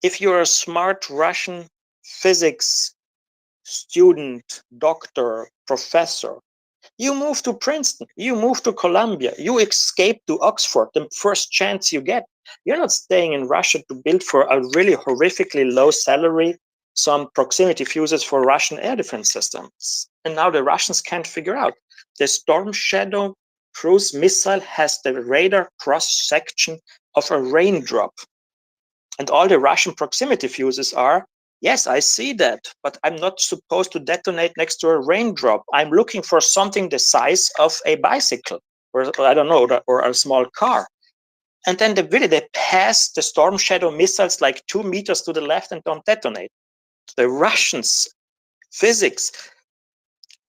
if you're a smart Russian physics student, doctor, professor, you move to Princeton, you move to Columbia, you escape to Oxford the first chance you get. You're not staying in Russia to build for a really horrifically low salary some proximity fuses for Russian air defense systems. And now the Russians can't figure out. The Storm Shadow cruise missile has the radar cross section of a raindrop. And all the Russian proximity fuses are, yes, I see that, but I'm not supposed to detonate next to a raindrop. I'm looking for something the size of a bicycle, or I don't know, or a small car. And then they pass the Storm Shadow missiles like 2 meters to the left and don't detonate. The Russians, physics,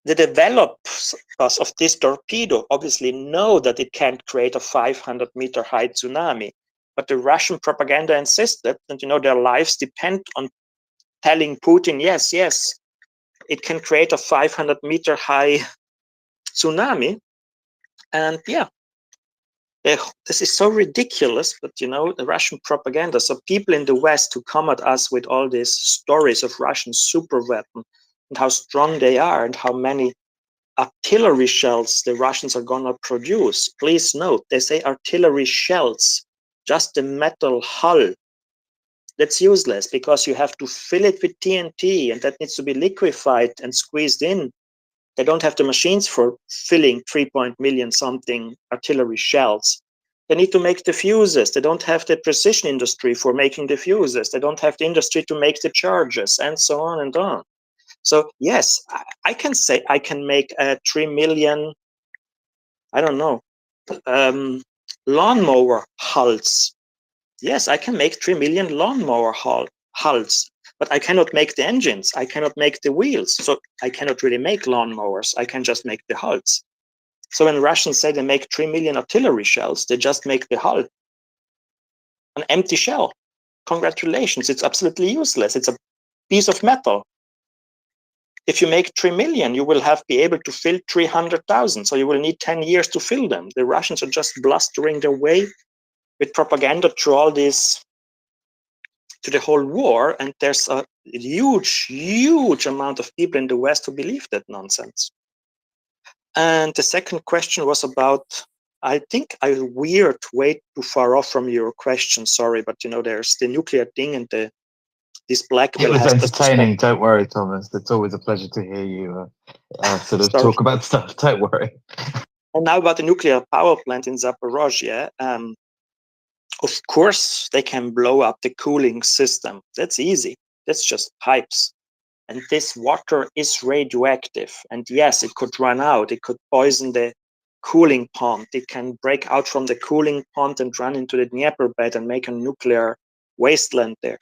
the developers of this torpedo obviously know that it can't create a 500-meter high tsunami. But the Russian propaganda insisted, and their lives depend on telling Putin, yes, it can create a 500-meter high tsunami. And yeah, this is so ridiculous, but the Russian propaganda. So people in the West who come at us with all these stories of Russian super weapon and how strong they are and how many artillery shells the Russians are gonna produce. Please note, they say artillery shells, just the metal hull. That's useless because you have to fill it with TNT and that needs to be liquefied and squeezed in. They don't have the machines for filling 3 million something artillery shells. They need to make the fuses. They don't have the precision industry for making the fuses. They don't have the industry to make the charges, and so on and on. So yes, I can say I can make 3 million, I don't know, lawnmower hulls. Yes, I can make 3 million lawnmower hulls, but I cannot make the engines. I cannot make the wheels. So I cannot really make lawnmowers. I can just make the hulls. So when Russians say they make 3 million artillery shells, they just make the hull, an empty shell. Congratulations, it's absolutely useless. It's a piece of metal. If you make 3 million, you will be able to fill 300,000. So you will need 10 years to fill them. The Russians are just blustering their way with propaganda through all this, to the whole war. And there's a huge amount of people in the West who believe that nonsense. And the second question was about, I think I veered way too far off from your question. Sorry, but there's the nuclear thing and this blackmail. It was has entertaining. Don't worry, Thomas. It's always a pleasure to hear you sort of talk about stuff. Don't worry. And now about the nuclear power plant in Zaporozhye. Of course, they can blow up the cooling system. That's easy. That's just pipes. And this water is radioactive. And yes, it could run out. It could poison the cooling pond. It can break out from the cooling pond and run into the Dnieper bed and make a nuclear wasteland there.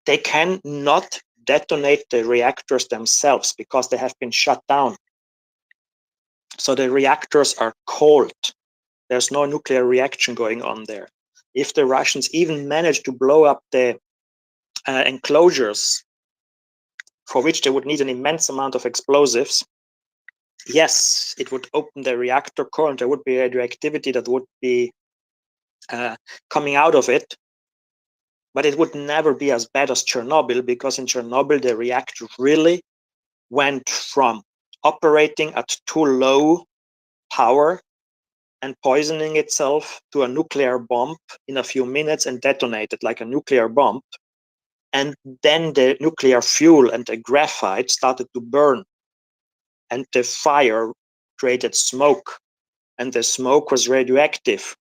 They cannot detonate the reactors themselves because they have been shut down. So the reactors are cold. There's no nuclear reaction going on there. If the Russians even manage to blow up the enclosures, for which they would need an immense amount of explosives, yes, it would open the reactor core and there would be radioactivity that would be coming out of it. But it would never be as bad as Chernobyl, because in Chernobyl, the reactor really went from operating at too low power and poisoning itself to a nuclear bomb in a few minutes and detonated like a nuclear bomb. And then the nuclear fuel and the graphite started to burn. And the fire created smoke. And the smoke was radioactive.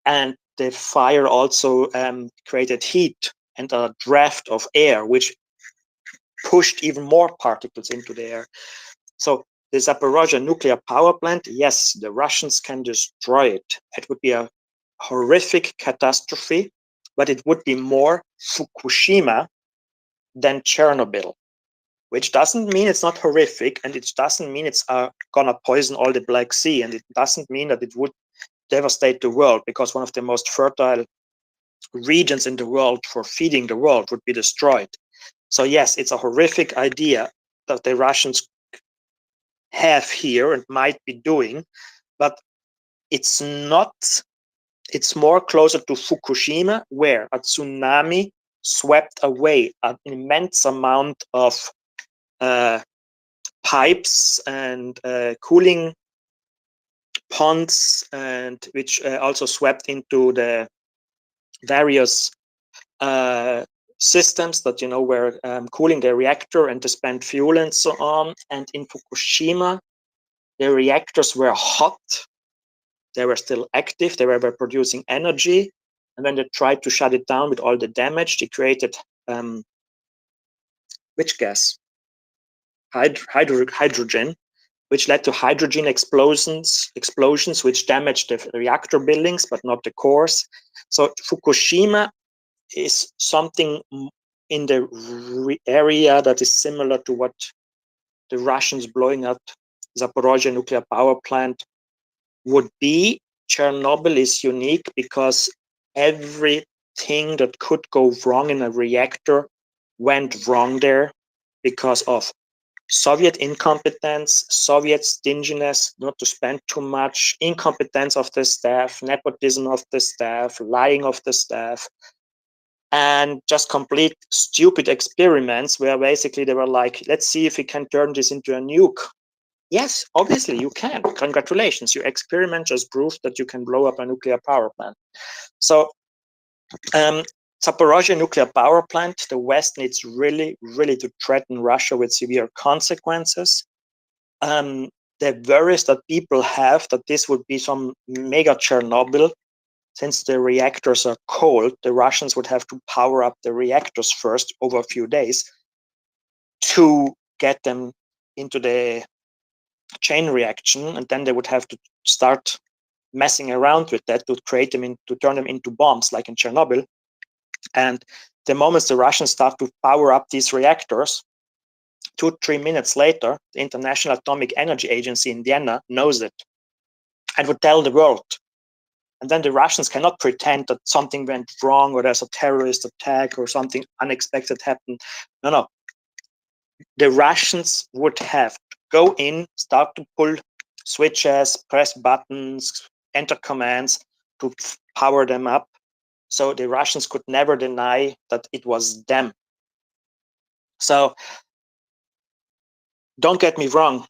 And the fire also created heat and a draft of air, which pushed even more particles into the air. So the Zaporozhye nuclear power plant, yes, the Russians can destroy it. It would be a horrific catastrophe, but it would be more Fukushima than Chernobyl, which doesn't mean it's not horrific, and it doesn't mean it's gonna poison all the Black Sea, and it doesn't mean that it would devastate the world, because one of the most fertile regions in the world for feeding the world would be destroyed. So yes, it's a horrific idea that the Russians have here and might be doing, but it's not, it's more closer to Fukushima, where a tsunami swept away an immense amount of pipes and cooling ponds, and which also swept into the various systems that were cooling the reactor and the spent fuel and so on. And in Fukushima, The reactors were hot. They were still active. They were producing energy. And when they tried to shut it down with all the damage, they created which gas? Hydrogen, which led to hydrogen explosions, which damaged the reactor buildings, but not the cores. So Fukushima is something in the area that is similar to what the Russians blowing up Zaporozhye nuclear power plant would be. Chernobyl is unique because everything that could go wrong in a reactor went wrong there because of Soviet incompetence, Soviet stinginess, not to spend too much, incompetence of the staff, nepotism of the staff, lying of the staff, and just complete stupid experiments where basically they were like, let's see if we can turn this into a nuke. Yes, obviously you can. Congratulations, your experiment just proved that you can blow up a nuclear power plant. So Zaporozhye nuclear power plant, the West needs really to threaten Russia with severe consequences. The worries that people have that this would be some mega Chernobyl, since the reactors are cold, the Russians would have to power up the reactors first over a few days to get them into the chain reaction, and then they would have to start messing around with that to create them to turn them into bombs like in Chernobyl. And the moment the Russians start to power up these reactors, 2-3 minutes later, the International Atomic Energy Agency in Vienna knows it and would tell the world. And then the Russians cannot pretend that something went wrong or there's a terrorist attack or something unexpected happened. No. The Russians would have to go in, start to pull switches, press buttons, enter commands to power them up. So the Russians could never deny that it was them. So don't get me wrong.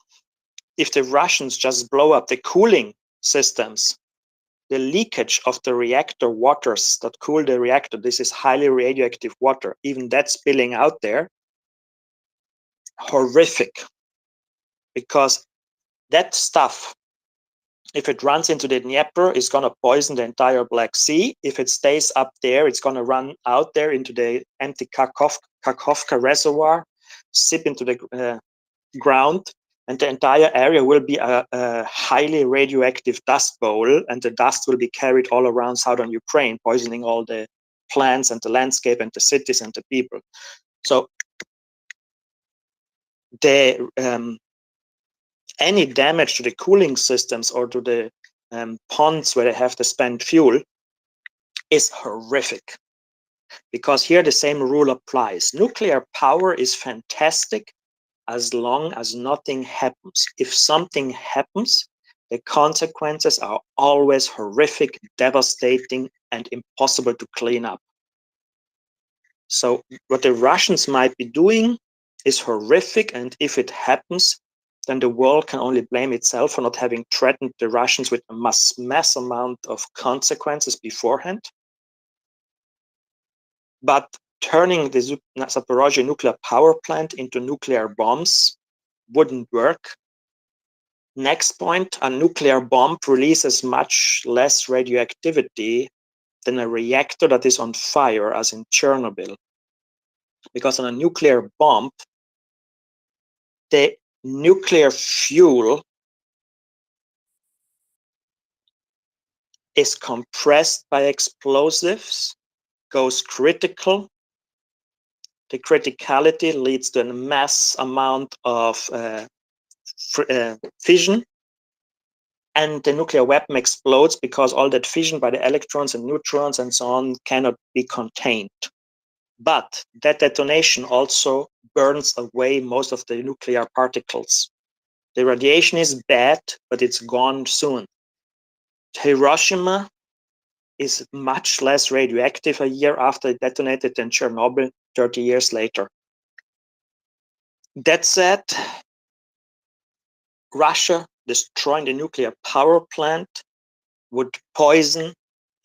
If the Russians just blow up the cooling systems, the leakage of the reactor waters that cool the reactor, this is highly radioactive water, even that spilling out there, horrific. Because that stuff, if it runs into the Dnieper, is going to poison the entire Black Sea. If it stays up there, it's going to run out there into the empty Kakhovka reservoir, sip into the ground, and the entire area will be a highly radioactive dust bowl, and the dust will be carried all around southern Ukraine, poisoning all the plants and the landscape and the cities and the people. So any damage to the cooling systems or to the ponds where they have to spend fuel is horrific, because here the same rule applies. Nuclear power is fantastic as long as nothing happens. If something happens, the consequences are always horrific, devastating, and impossible to clean up. So what the Russians might be doing is horrific, and if it happens, then the world can only blame itself for not having threatened the Russians with a mass amount of consequences beforehand. But turning the Zaporozhye nuclear power plant into nuclear bombs wouldn't work. Next point, a nuclear bomb releases much less radioactivity than a reactor that is on fire, as in Chernobyl. Because on a nuclear bomb, the nuclear fuel is compressed by explosives, goes critical. The criticality leads to a mass amount of fission, and the nuclear weapon explodes because all that fission by the electrons and neutrons and so on cannot be contained. But that detonation also burns away most of the nuclear particles. The radiation is bad, but it's gone soon. Hiroshima is much less radioactive a year after it detonated than Chernobyl 30 years later. That said, Russia destroying the nuclear power plant would poison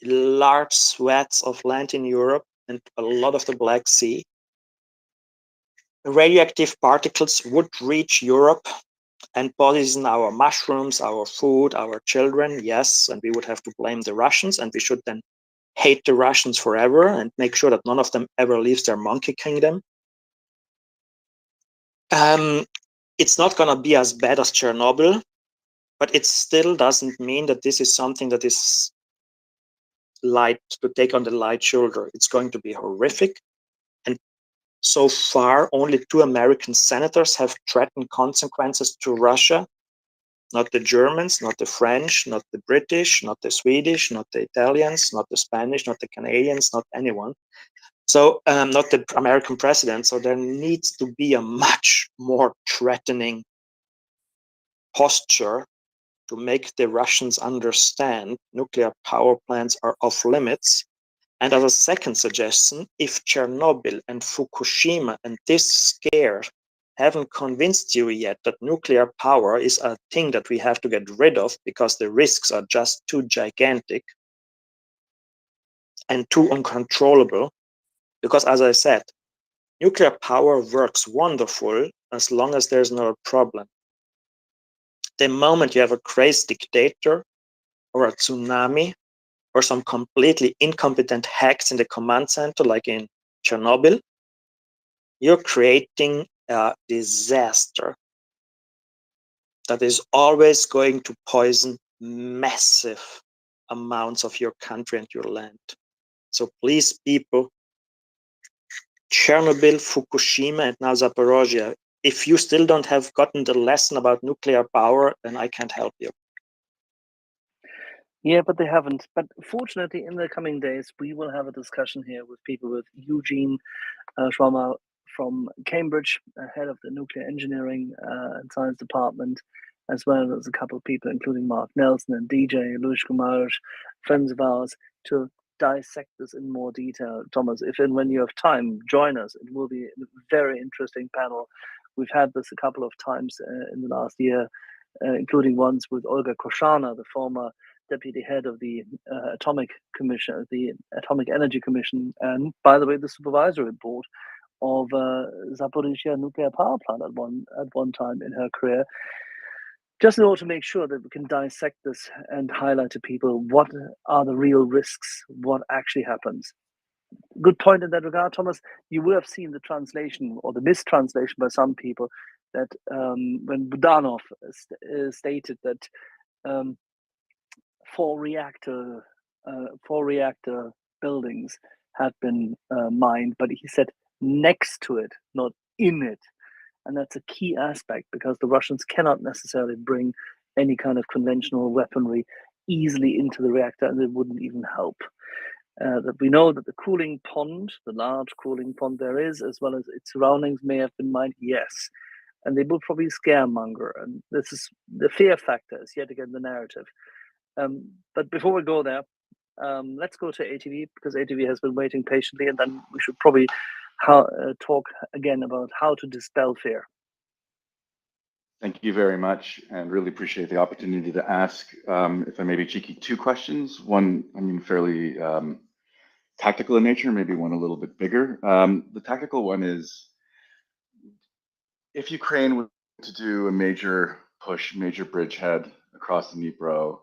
large swaths of land in Europe and a lot of the Black Sea. Radioactive particles would reach Europe and poison our mushrooms, our food, our children, yes, and we would have to blame the Russians, and we should then hate the Russians forever and make sure that none of them ever leaves their monkey kingdom. It's not going to be as bad as Chernobyl, but it still doesn't mean that this is something that is light to take on the light shoulder. It's going to be horrific. And so far, only 2 American senators have threatened consequences to Russia. Not the Germans, not the French, not the British, not the Swedish, not the Italians, not the Spanish, not the Canadians, not anyone. So not the American president. So there needs to be a much more threatening posture to make the Russians understand nuclear power plants are off limits. And as a second suggestion, if Chernobyl and Fukushima and this scare haven't convinced you yet that nuclear power is a thing that we have to get rid of because the risks are just too gigantic and too uncontrollable, because as I said, nuclear power works wonderful as long as there's no problem. The moment you have a crazy dictator or a tsunami or some completely incompetent hacks in the command center, like in Chernobyl, you're creating a disaster that is always going to poison massive amounts of your country and your land. So please, people, Chernobyl, Fukushima, and now Zaporozhye, if you still don't have gotten the lesson about nuclear power, then I can't help you. Yeah, but they haven't. But fortunately, in the coming days, we will have a discussion here with people with Eugene Schwammer from Cambridge, head of the nuclear engineering and science department, as well as a couple of people, including Mark Nelson and DJ Luis Kumar, friends of ours, to dissect this in more detail. Thomas, if and when you have time, join us. It will be a very interesting panel. We've had this a couple of times in the last year, including once with Olga Koshana, the former deputy head of the Atomic Commission, the Atomic Energy Commission, and by the way, the supervisory board of Zaporizhzhia nuclear power plant at one time in her career. Just in order to make sure that we can dissect this and highlight to people what are the real risks, what actually happens. Good point in that regard, Thomas. You will have seen the translation or the mistranslation by some people that when Budanov stated that 4 reactor buildings had been mined, but he said next to it, not in it. And that's a key aspect because the Russians cannot necessarily bring any kind of conventional weaponry easily into the reactor, and it wouldn't even help. That we know that the cooling pond, the large cooling pond there is, as well as its surroundings may have been mined, yes. And they will probably scaremonger. And this is the fear factor is yet again the narrative. But before we go there, let's go to ATV because ATV has been waiting patiently, and then we should probably talk again about how to dispel fear. Thank you very much, and really appreciate the opportunity to ask, if I may be cheeky, 2 questions. One, I mean, fairly tactical in nature, maybe one a little bit bigger. The tactical one is, if Ukraine were to do a major push, major bridgehead across the Dnipro,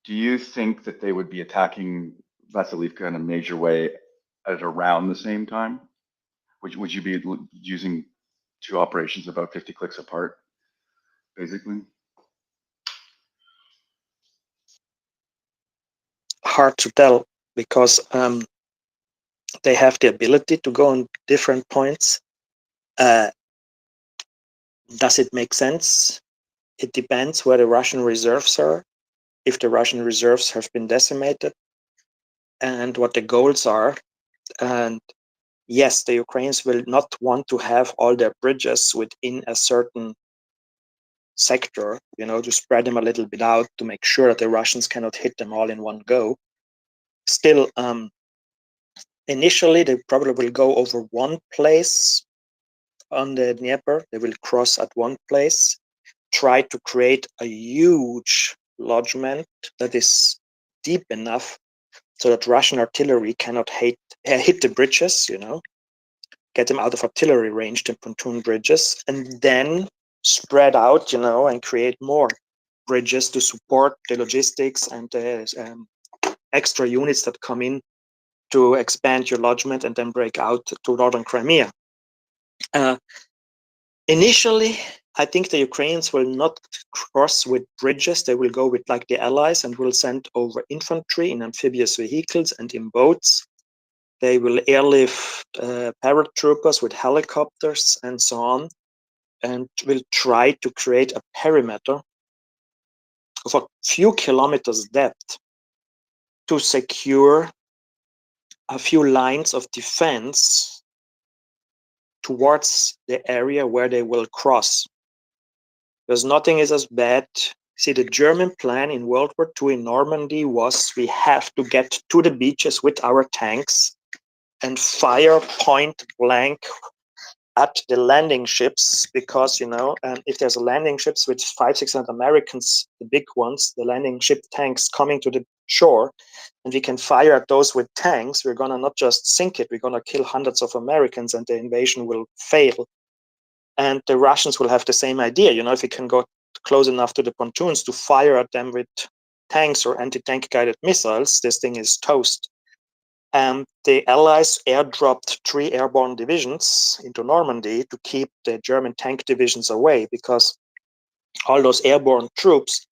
do you think that they would be attacking Vasilivka in a major way at around the same time? Would you be using 2 operations about 50 clicks apart, basically? Hard to tell because they have the ability to go on different points. Does it make sense? It depends where the Russian reserves are, if the Russian reserves have been decimated, and what the goals are. And yes, the Ukrainians will not want to have all their bridges within a certain sector, to spread them a little bit out to make sure that the Russians cannot hit them all in one go. Still, initially, they probably will go over one place on the Dnieper. They will cross at one place, try to create a huge lodgement that is deep enough so that Russian artillery cannot hit the bridges, get them out of artillery range, the pontoon bridges, and then spread out, and create more bridges to support the logistics and the extra units that come in to expand your lodgement and then break out to northern Crimea. Initially, I think the Ukrainians will not cross with bridges. They will go with like the Allies and will send over infantry in amphibious vehicles and in boats. They will airlift paratroopers with helicopters and so on, and will try to create a perimeter of a few kilometers depth to secure a few lines of defense towards the area where they will cross. Because nothing is as bad. See, the German plan in World War II in Normandy was we have to get to the beaches with our tanks and fire point blank at the landing ships, because if there's a landing ships with 500-600 Americans, the big ones, the landing ship tanks coming to the shore, and we can fire at those with tanks, we're gonna not just sink it, we're gonna kill hundreds of Americans, and the invasion will fail. And the Russians will have the same idea, if we can go close enough to the pontoons to fire at them with tanks or anti-tank guided missiles, this thing is toast. And the Allies airdropped 3 airborne divisions into Normandy to keep the German tank divisions away, because all those airborne troops,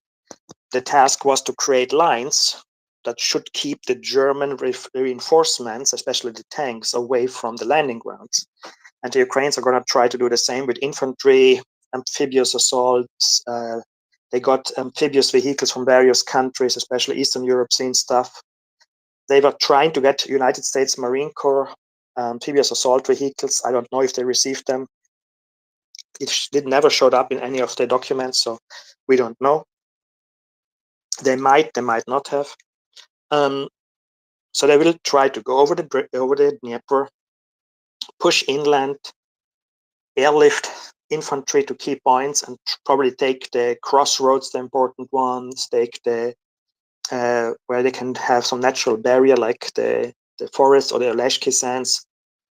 the task was to create lines that should keep the German reinforcements, especially the tanks, away from the landing grounds. And the Ukrainians are going to try to do the same with infantry, amphibious assaults. They got amphibious vehicles from various countries, especially Eastern European stuff. They were trying to get United States Marine Corps amphibious assault vehicles. I don't know if they received them. It never showed up in any of the documents, so we don't know. They might not have. So they will try to go over the Dnieper, push inland, airlift infantry to key points, and probably take the crossroads, the important ones, take the where they can have some natural barrier like the forest or the Oleshki sands,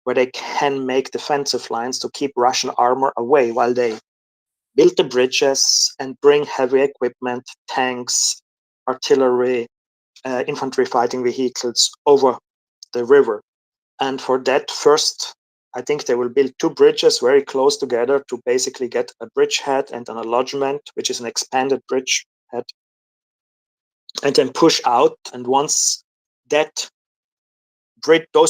where they can make defensive lines to keep Russian armor away while they build the bridges and bring heavy equipment, tanks, artillery, infantry fighting vehicles over the river. And for that, first, I think they will build 2 bridges very close together to basically get a bridgehead and an lodgement, which is an expanded bridgehead, and then push out. And once those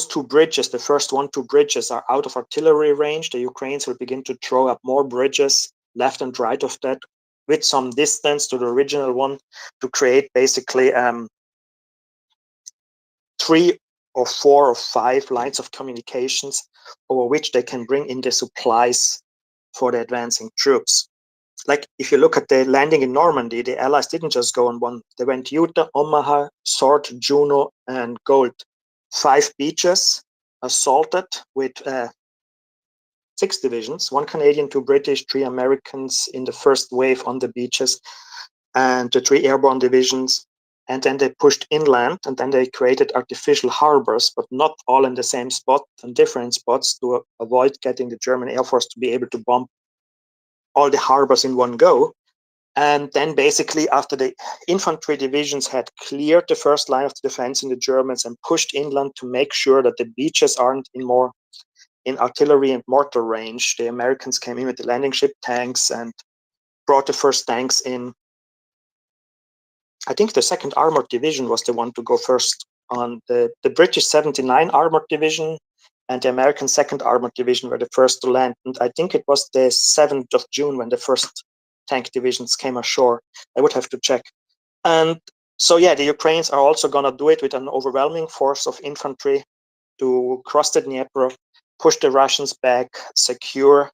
2 bridges, the first 2 bridges, are out of artillery range, the Ukrainians will begin to throw up more bridges left and right of that, with some distance to the original one, to create basically 3 or 4 or 5 lines of communications over which they can bring in the supplies for the advancing troops. Like, if you look at the landing in Normandy, the Allies didn't just go on one. They went Utah, Omaha, Sword, Juno, and Gold. 5 beaches assaulted with 6 divisions, 1 Canadian, 2 British, 3 Americans in the first wave on the beaches, and the 3 airborne divisions. And then they pushed inland, and then they created artificial harbors, but not all in the same spot, and different spots, to avoid getting the German Air Force to be able to bomb all the harbors in one go. And then basically, after the infantry divisions had cleared the first line of the defense in the Germans and pushed inland to make sure that the beaches aren't in artillery and mortar range, the Americans came in with the landing ship tanks and brought the first tanks in. I think the 2nd Armored Division was the one to go first. On the British 79 Armored Division and the American 2nd Armored Division were the first to land. And I think it was the 7th of June when the first tank divisions came ashore. I would have to check. And so, yeah, the Ukrainians are also going to do it with an overwhelming force of infantry to cross the Dnieper, push the Russians back, secure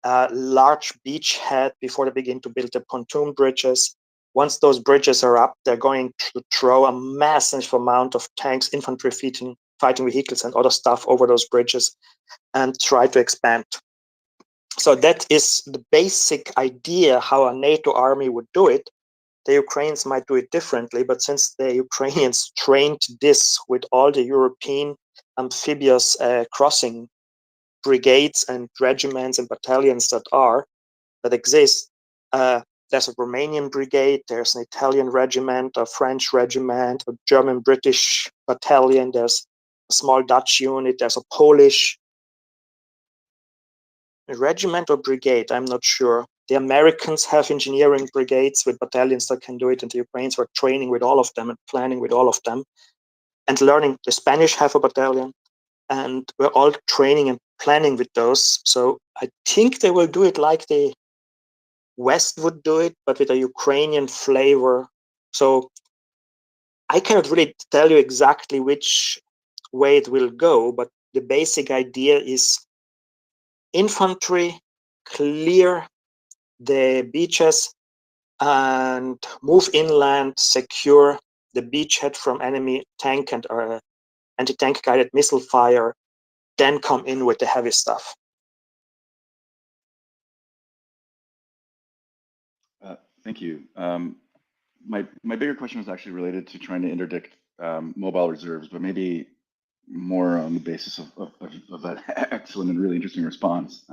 a large beachhead before they begin to build the pontoon bridges. Once those bridges are up, they're going to throw a massive amount of tanks, infantry, fighting vehicles, and other stuff over those bridges and try to expand. So that is the basic idea how a NATO army would do it. The Ukrainians might do it differently, but since the Ukrainians trained this with all the European amphibious crossing brigades and regiments and battalions that are, that exist. There's a Romanian brigade, there's an Italian regiment, a French regiment, a German-British battalion, there's a small Dutch unit, there's a Polish regiment or brigade, I'm not sure. The Americans have engineering brigades with battalions that can do it, and the Ukrainians were training with all of them and planning with all of them and learning. The Spanish have a battalion, and we're all training and planning with those. So I think they will do it like the West would do it, but with a Ukrainian flavor. So I cannot really tell you exactly which way it will go, but the basic idea is infantry, clear the beaches and move inland, secure the beachhead from enemy tank and anti-tank guided missile fire, then come in with the heavy stuff. Thank you. My bigger question was actually related to trying to interdict mobile reserves, but maybe more on the basis of that excellent and really interesting response.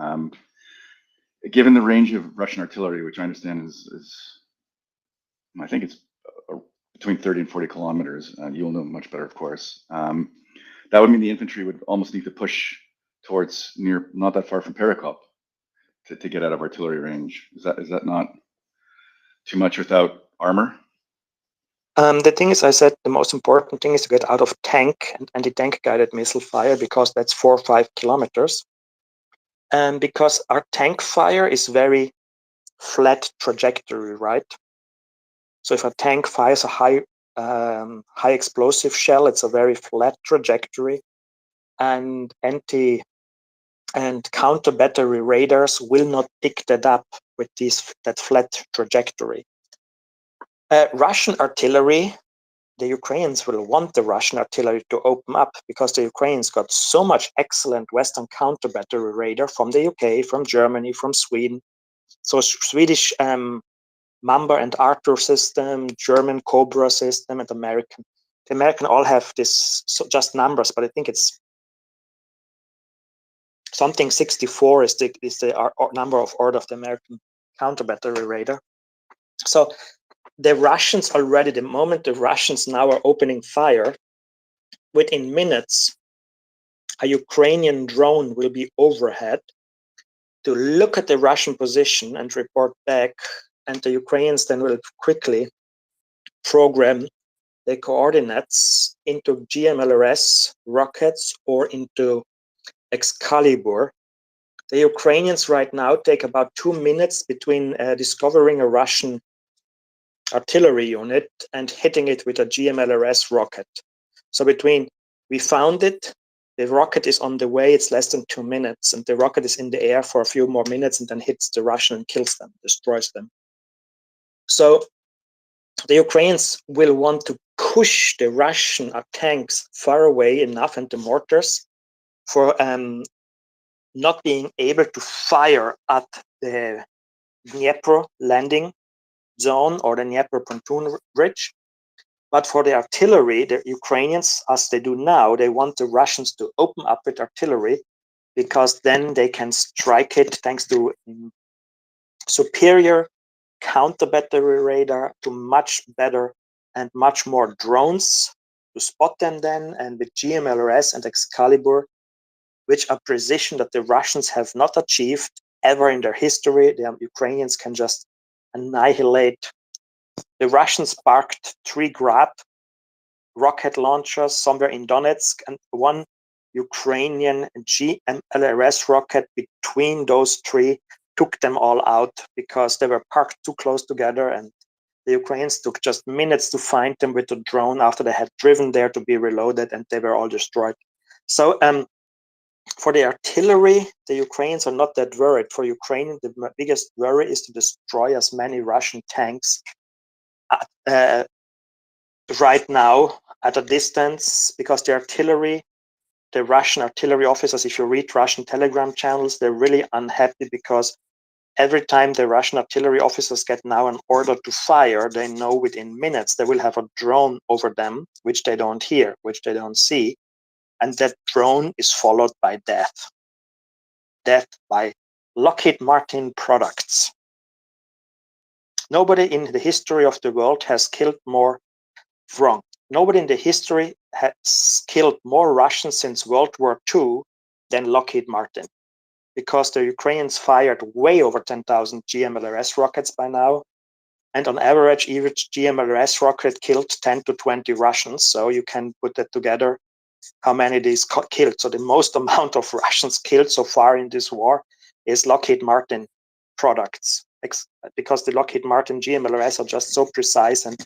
Given the range of Russian artillery, which I understand is I think it's between 30 and 40 kilometers, you'll know much better, of course. That would mean the infantry would almost need to push towards not that far from Perekop to get out of artillery range. Is that not too much without armor? The thing is, I said the most important thing is to get out of tank and anti-tank guided missile fire, because that's 4 or 5 kilometers. And because our tank fire is very flat trajectory, right? So if a tank fires a high explosive shell, it's a very flat trajectory, and counter battery radars will not pick that up with that flat trajectory. Russian artillery, the Ukrainians will want the Russian artillery to open up, because the Ukrainians got so much excellent Western counter battery radar from the UK, from Germany, from Sweden. So Swedish Mamba and Arthur system, German Cobra system, and American. The American all have this, so just numbers, but I think it's something 64 is the number of order of the American counter battery radar. So the Russians already, the moment the Russians now are opening fire, within minutes, a Ukrainian drone will be overhead to look at the Russian position and report back, and the Ukrainians then will quickly program the coordinates into GMLRS rockets or into Excalibur. The Ukrainians right now take about 2 minutes between discovering a Russian artillery unit and hitting it with a GMLRS rocket. So between we found it, the rocket is on the way, it's less than 2 minutes, and the rocket is in the air for a few more minutes and then hits the Russian and kills them, destroys them. So the Ukrainians will want to push the Russian tanks far away enough, and the mortars, for not being able to fire at the Dnieper landing zone or the Dnieper pontoon bridge. But for the artillery, the Ukrainians, as they do now, they want the Russians to open up with artillery, because then they can strike it thanks to superior counter battery radar, to much better and much more drones to spot them then, and with GMLRS and Excalibur, which are precision that the Russians have not achieved ever in their history. The Ukrainians can just annihilate. The Russians parked 3 Grad rocket launchers somewhere in Donetsk, and 1 Ukrainian GMLRS rocket between those 3 took them all out, because they were parked too close together, and the Ukrainians took just minutes to find them with the drone after they had driven there to be reloaded, and they were all destroyed. So for the artillery, the Ukrainians are not that worried. For Ukraine, the biggest worry is to destroy as many Russian tanks right now at a distance, because the artillery, the Russian artillery officers, if you read Russian Telegram channels, they're really unhappy, because every time the Russian artillery officers get now an order to fire, they know within minutes they will have a drone over them, which they don't hear, which they don't see. And that drone is followed by death. Death by Lockheed Martin products. Nobody in the history of the world has killed more, wrong. Nobody in the history has killed more Russians since World War II than Lockheed Martin, because the Ukrainians fired way over 10,000 GMLRS rockets by now. And on average, each GMLRS rocket killed 10 to 20 Russians. So you can put that together, how many these killed. So the most amount of Russians killed so far in this war is Lockheed Martin products, because the Lockheed Martin GMLRS are just so precise, and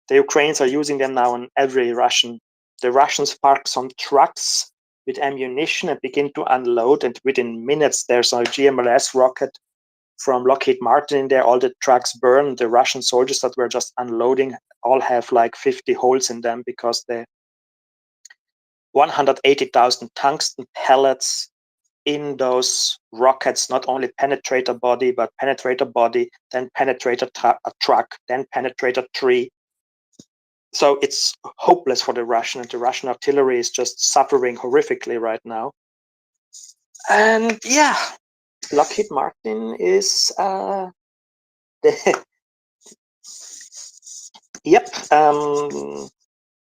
the Ukrainians are using them now on every Russian. The Russians park some trucks with ammunition and begin to unload, and within minutes there's a GMLRS rocket from Lockheed Martin in there. All the trucks burn. The Russian soldiers that were just unloading all have like 50 holes in them, because the 180,000 tungsten pellets in those rockets not only penetrate a body, but penetrate a body, then penetrate a truck, then penetrate a tree. So it's hopeless for the Russian, and the Russian artillery is just suffering horrifically right now. And yeah, Lockheed Martin is yep.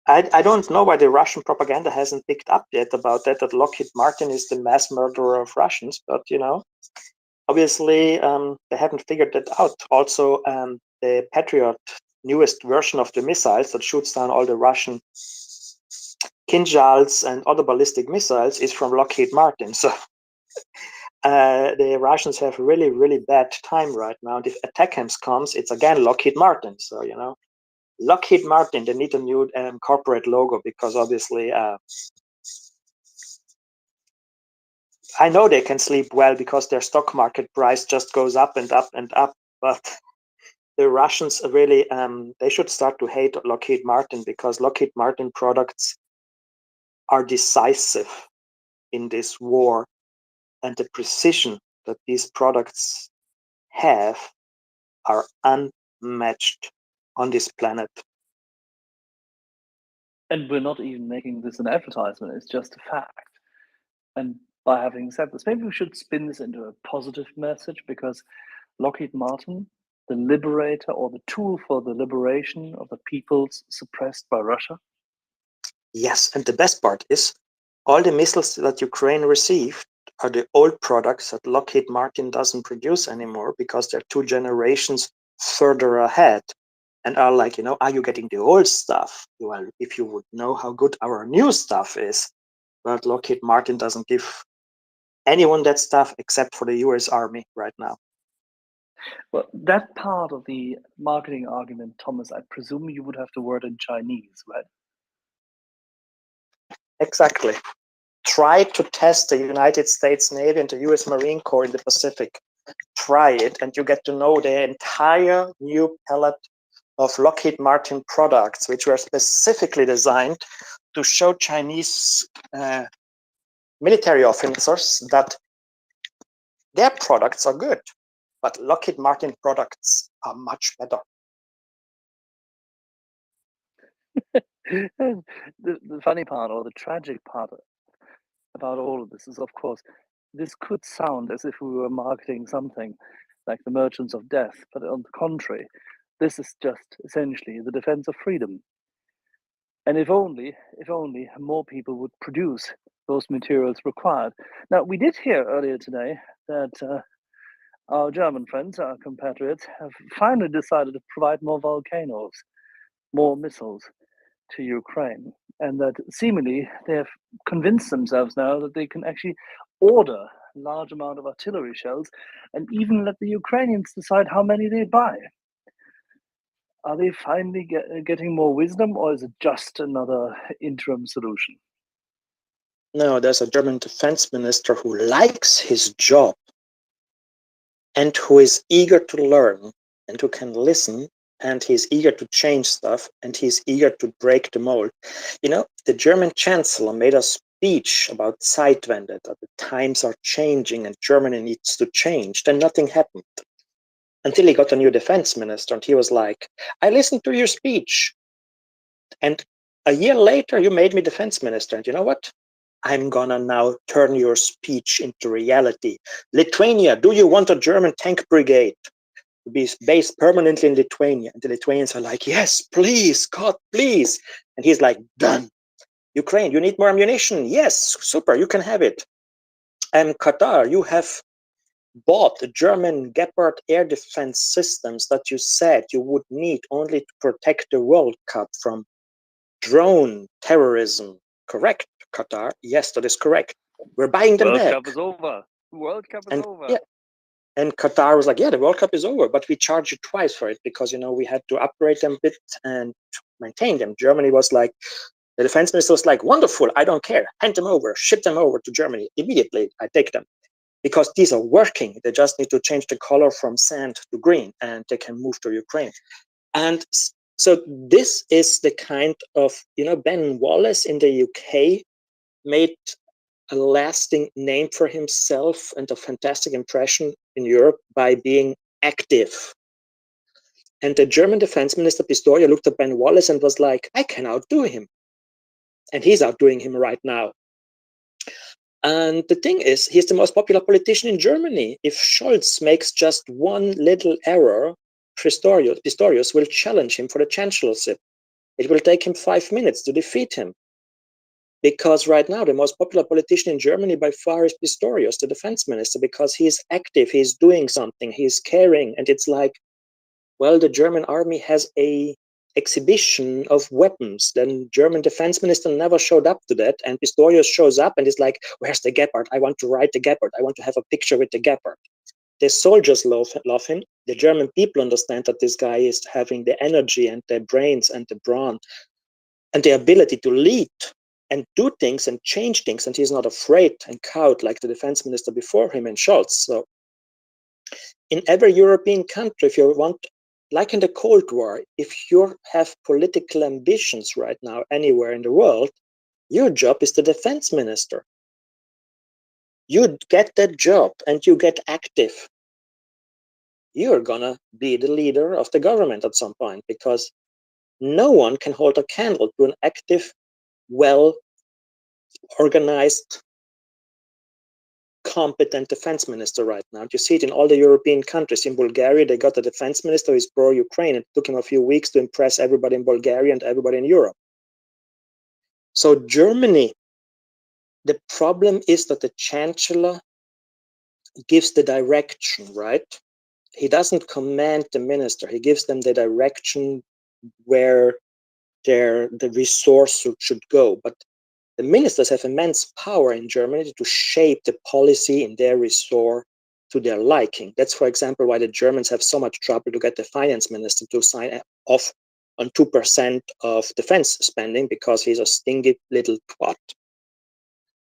I don't know why the Russian propaganda hasn't picked up yet about that Lockheed Martin is the mass murderer of Russians, but you know, obviously they haven't figured that out. Also, the Patriot newest version of the missiles that shoots down all the Russian Kinzhals and other ballistic missiles is from Lockheed Martin. So the Russians have really, really bad time right now. And if ATACMS comes, it's again Lockheed Martin. So, you know, Lockheed Martin, they need a new corporate logo, because obviously I know they can sleep well because their stock market price just goes up and up and up. But the Russians really, they should start to hate Lockheed Martin, because Lockheed Martin products are decisive in this war, and the precision that these products have are unmatched on this planet. And we're not even making this an advertisement, it's just a fact. And by having said this, maybe we should spin this into a positive message, because Lockheed Martin, the liberator or the tool for the liberation of the peoples suppressed by Russia. Yes, and the best part is all the missiles that Ukraine received are the old products that Lockheed Martin doesn't produce anymore, because they're 2 generations further ahead, and are like, you know, are you getting the old stuff? Well, if you would know how good our new stuff is. But Lockheed Martin doesn't give anyone that stuff except for the US Army right now. Well, that part of the marketing argument, Thomas, I presume you would have to word in Chinese, right? Exactly. Try to test the United States Navy and the US Marine Corps in the Pacific. Try it, and you get to know the entire new palette of Lockheed Martin products, which were specifically designed to show Chinese military officers that their products are good, but Lockheed Martin products are much better. The funny part, or the tragic part about all of this is, of course, this could sound as if we were marketing something like the Merchants of Death, but on the contrary, this is just essentially the defense of freedom. And if only more people would produce those materials required. Now, we did hear earlier today that our German friends, our compatriots, have finally decided to provide more volcanoes, more missiles to Ukraine, and that seemingly they have convinced themselves now that they can actually order a large amount of artillery shells and even let the Ukrainians decide how many they buy. Are they finally getting more wisdom, or is it just another interim solution? No, there's a German defense minister who likes his job and who is eager to learn and who can listen, and he's eager to change stuff, and he's eager to break the mold. You know, the German chancellor made a speech about Zeitwende, that the times are changing and Germany needs to change. Then nothing happened until he got a new defense minister, and he was like, I listened to your speech, and a year later you made me defense minister, and you know what? I'm gonna now turn your speech into reality. Lithuania, do you want a German tank brigade? to be based permanently in Lithuania. And the Lithuanians are like, yes, please, God, please. And he's like, done. Ukraine, you need more ammunition. Yes, super, you can have it. And Qatar, you have bought the German Gepard air defense systems that you said you would need only to protect the World Cup from drone terrorism. Correct, Qatar? Yes, that is correct. We're buying them World back. Cup is over. World Cup is over. Yeah, and Qatar was like, yeah, the World Cup is over, but we charge you twice for it because, you know, we had to upgrade them a bit and maintain them. Germany was like, the defense minister was like, wonderful, I don't care. Hand them over, ship them over to Germany immediately. I take them because these are working. They just need to change the color from sand to green and they can move to Ukraine. And so this is the kind of, you know, Ben Wallace in the UK made a lasting name for himself and a fantastic impression in Europe by being active. And the German defense minister Pistoria looked at Ben Wallace and was like, I can outdo him. And he's outdoing him right now. And the thing is, he's the most popular politician in Germany. If Scholz makes just one little error, Pistorius will challenge him for the chancellorship. It will take him 5 minutes to defeat him. Because right now, the most popular politician in Germany by far is Pistorius, the defense minister, because he's active, he's doing something, he's caring. And it's like, well, the German army has a exhibition of weapons. Then German defense minister never showed up to that. And Pistorius shows up and is like, where's the Gepard? I want to ride the Gepard. I want to have a picture with the Gepard. The soldiers love him. The German people understand that this guy is having the energy and the brains and the brawn and the ability to lead and do things and change things. And he's not afraid and cowed like the defense minister before him and Scholz. So in every European country, if you want, like in the Cold War, if you have political ambitions right now anywhere in the world, your job is the defense minister. You get that job and you get active. You're gonna be the leader of the government at some point because no one can hold a candle to an active, well-organized, competent defense minister right now. You see it in all the European countries. In Bulgaria, they got a defense minister who is pro-Ukraine. It took him a few weeks to impress everybody in Bulgaria and everybody in Europe. So Germany, the problem is that the chancellor gives the direction, right? He doesn't command the minister. He gives them the direction where the resource should go. But the ministers have immense power in Germany to shape the policy in their resort to their liking. That's, for example, why the Germans have so much trouble to get the finance minister to sign off on 2% of defense spending because he's a stingy little twat.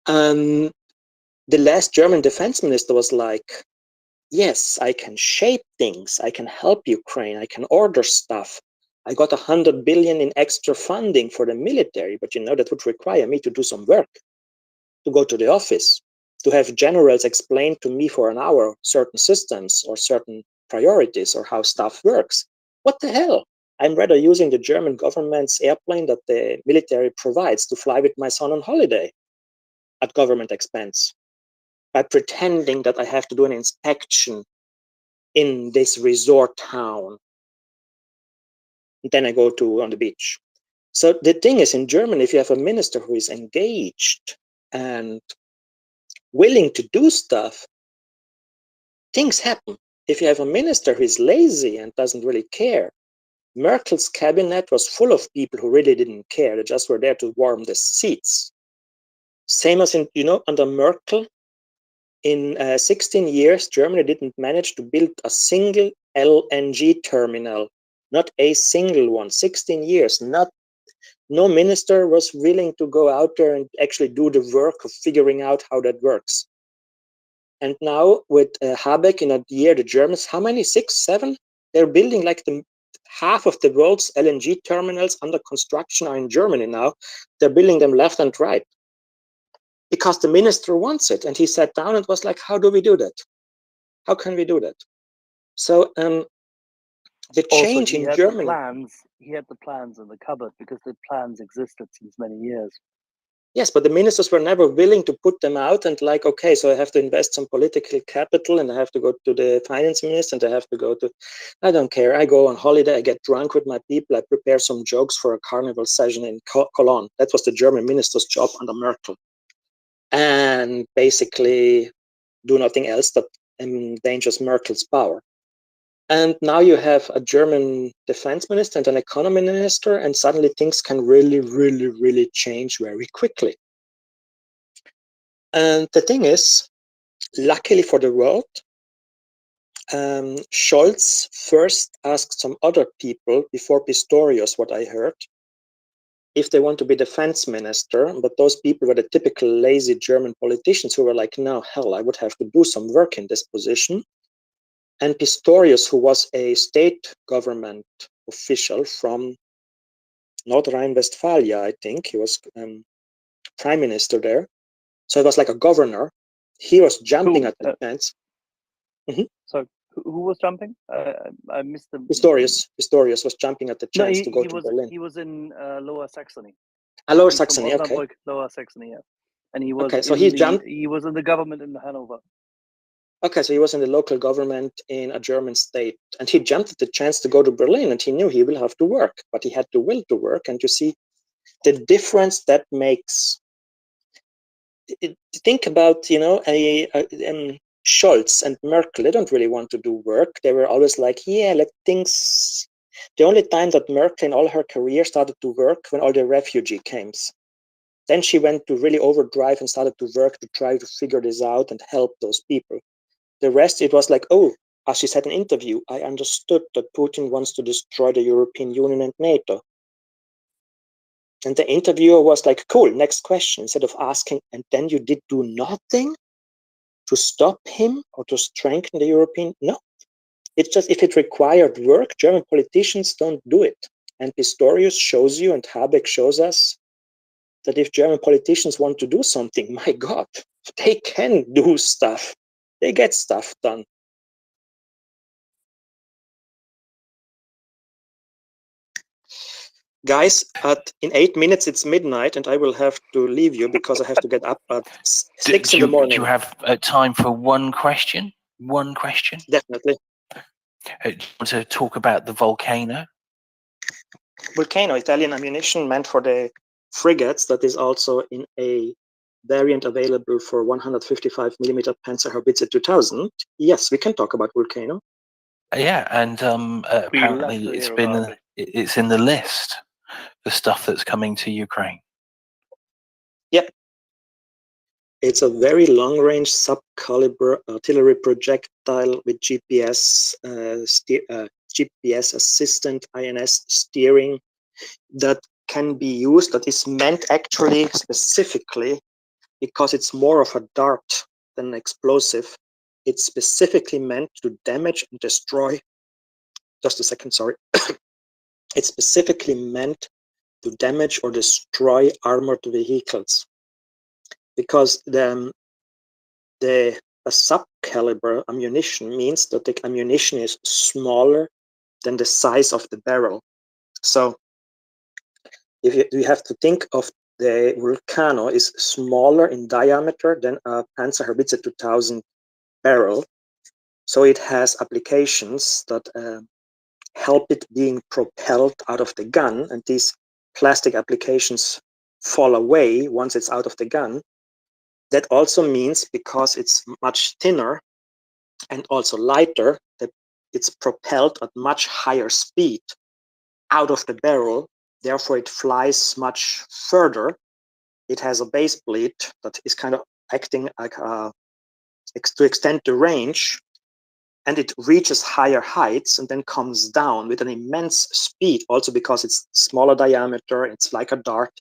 The last German defense minister was like, yes, I can shape things. I can help Ukraine. I can order stuff. I got 100 billion in extra funding for the military, but you know, that would require me to do some work, to go to the office, to have generals explain to me for an hour certain systems or certain priorities or how stuff works. What the hell? I'm rather using the German government's airplane that the military provides to fly with my son on holiday at government expense by pretending that I have to do an inspection in this resort town. Then I go on the beach. So the thing is, in Germany, if you have a minister who is engaged and willing to do stuff, things happen. If you have a minister who is lazy and doesn't really care, Merkel's cabinet was full of people who really didn't care. They just were there to warm the seats. Same as in, you know, under Merkel, in 16 years, Germany didn't manage to build a single LNG terminal, not a single one. 16 years, no minister was willing to go out there and actually do the work of figuring out how that works. And now with Habeck in a year, the Germans, how many? 6, 7? They're building like half of the world's LNG terminals under construction are in Germany now. They're building them left and right because the minister wants it. And he sat down and was like, how do we do that? How can we do that? So the change in Germany. He had the plans in the cupboard because the plans existed since many years. Yes, but the ministers were never willing to put them out and like, okay, so I have to invest some political capital and I have to go to the finance minister and I have to go to, I don't care. I go on holiday, I get drunk with my people, I prepare some jokes for a carnival session in Cologne. That was the German minister's job under Merkel. And basically do nothing else that endangers Merkel's power. And now you have a German defense minister and an economy minister, and suddenly things can really, really, really change very quickly. And the thing is, luckily for the world, Scholz first asked some other people before Pistorius, what I heard, if they want to be defense minister, but those people were the typical lazy German politicians who were like, no, hell, I would have to do some work in this position. And Pistorius, who was a state government official from North Rhine-Westphalia, I think, he was prime minister there. So he was like a governor. He was jumping at the chance. So who was jumping? I missed the. Pistorius was jumping at the chance to go to Berlin. He was in Lower Saxony. Lower Saxony, okay. Lower Saxony, yeah. And he was okay, so he jumped. He was in the government in Hanover. Okay, so he was in the local government in a German state, and he jumped at the chance to go to Berlin, and he knew he will have to work, but he had the will to work, and you see the difference that makes. Think about, you know, Scholz and Merkel. They don't really want to do work. They were always like, yeah, let things. The only time that Merkel in all her career started to work when all the refugee camps. Then she went to really overdrive and started to work to try to figure this out and help those people. The rest, it was like, oh, as she said in an interview, I understood that Putin wants to destroy the European Union and NATO. And the interviewer was like, cool, next question. Instead of asking, and then you did do nothing to stop him or to strengthen the European? No. It's just if it required work, German politicians don't do it. And Pistorius shows you and Habeck shows us that if German politicians want to do something, my God, they can do stuff. They get stuff done. Guys, in 8 minutes it's midnight, and I will have to leave you because I have to get up at 6 in the morning. Do you have time for one question? One question? Definitely. Do you want to talk about the volcano? Volcano, Italian ammunition meant for the frigates, that is also in a variant available for 155mm Panzerhaubitze 2000. Yes, we can talk about Volcano. Yeah, and apparently it's in the list, the stuff that's coming to Ukraine. Yep. It's a very long-range sub-caliber artillery projectile with GPS assistant INS steering that can be used, that is meant actually specifically because it's more of a dart than an explosive. It's specifically meant to damage and destroy. Just a second, sorry. It's specifically meant to damage or destroy armored vehicles, because the sub-caliber ammunition means that the ammunition is smaller than the size of the barrel. So if you have to think of the Vulcano is smaller in diameter than a Panzerhaubitze 2000 barrel. So it has applications that help it being propelled out of the gun, and these plastic applications fall away once it's out of the gun. That also means, because it's much thinner and also lighter, that it's propelled at much higher speed out of the barrel. Therefore, it flies much further. It has a base bleed that is kind of acting like to extend the range, and it reaches higher heights and then comes down with an immense speed, also because it's smaller diameter, it's like a dart.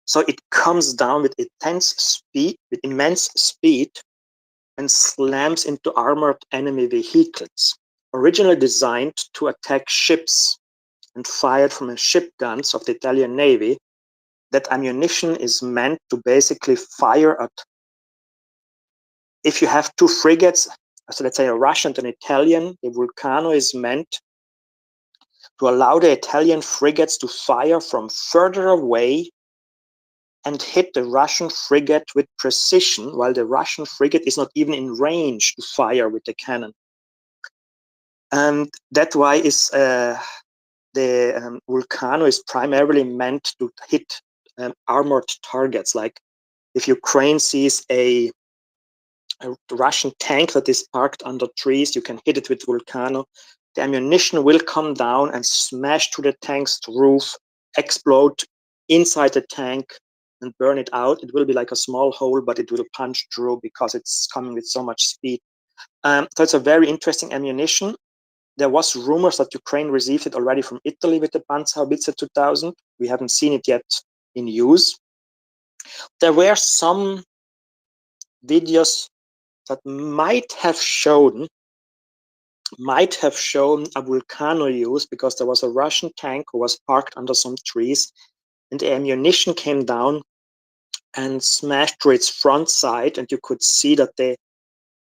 So it comes down with immense speed, and slams into armored enemy vehicles. Originally designed to attack ships and fired from the ship guns of the Italian Navy, that ammunition is meant to basically fire at, if you have two frigates, so let's say a Russian and an Italian, the Vulcano is meant to allow the Italian frigates to fire from further away and hit the Russian frigate with precision, while the Russian frigate is not even in range to fire with the cannon. And that's why the Vulcano is primarily meant to hit armored targets. Like if Ukraine sees a Russian tank that is parked under trees, you can hit it with Vulcano. The ammunition will come down and smash through the tank's roof, explode inside the tank, and burn it out. It will be like a small hole, but it will punch through because it's coming with so much speed. So it's a very interesting ammunition. There was rumors that Ukraine received it already from Italy with the Panzerhaubitze 2000. We haven't seen it yet in use. There were some videos that might have shown a Vulcano use, because there was a Russian tank who was parked under some trees, and the ammunition came down and smashed through its front side, and you could see that the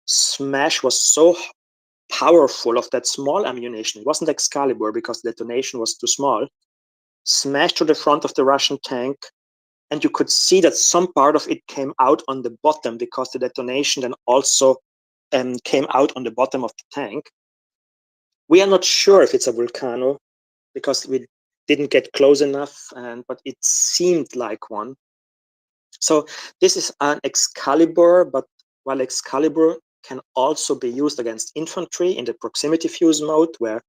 smash was so powerful of that small ammunition. It wasn't Excalibur because the detonation was too small. Smashed to the front of the Russian tank, and you could see that some part of it came out on the bottom because the detonation then also came out on the bottom of the tank. We are not sure if it's a Vulcano because we didn't get close enough, but it seemed like one. So this is an Excalibur, but while Excalibur can also be used against infantry in the proximity fuse mode, where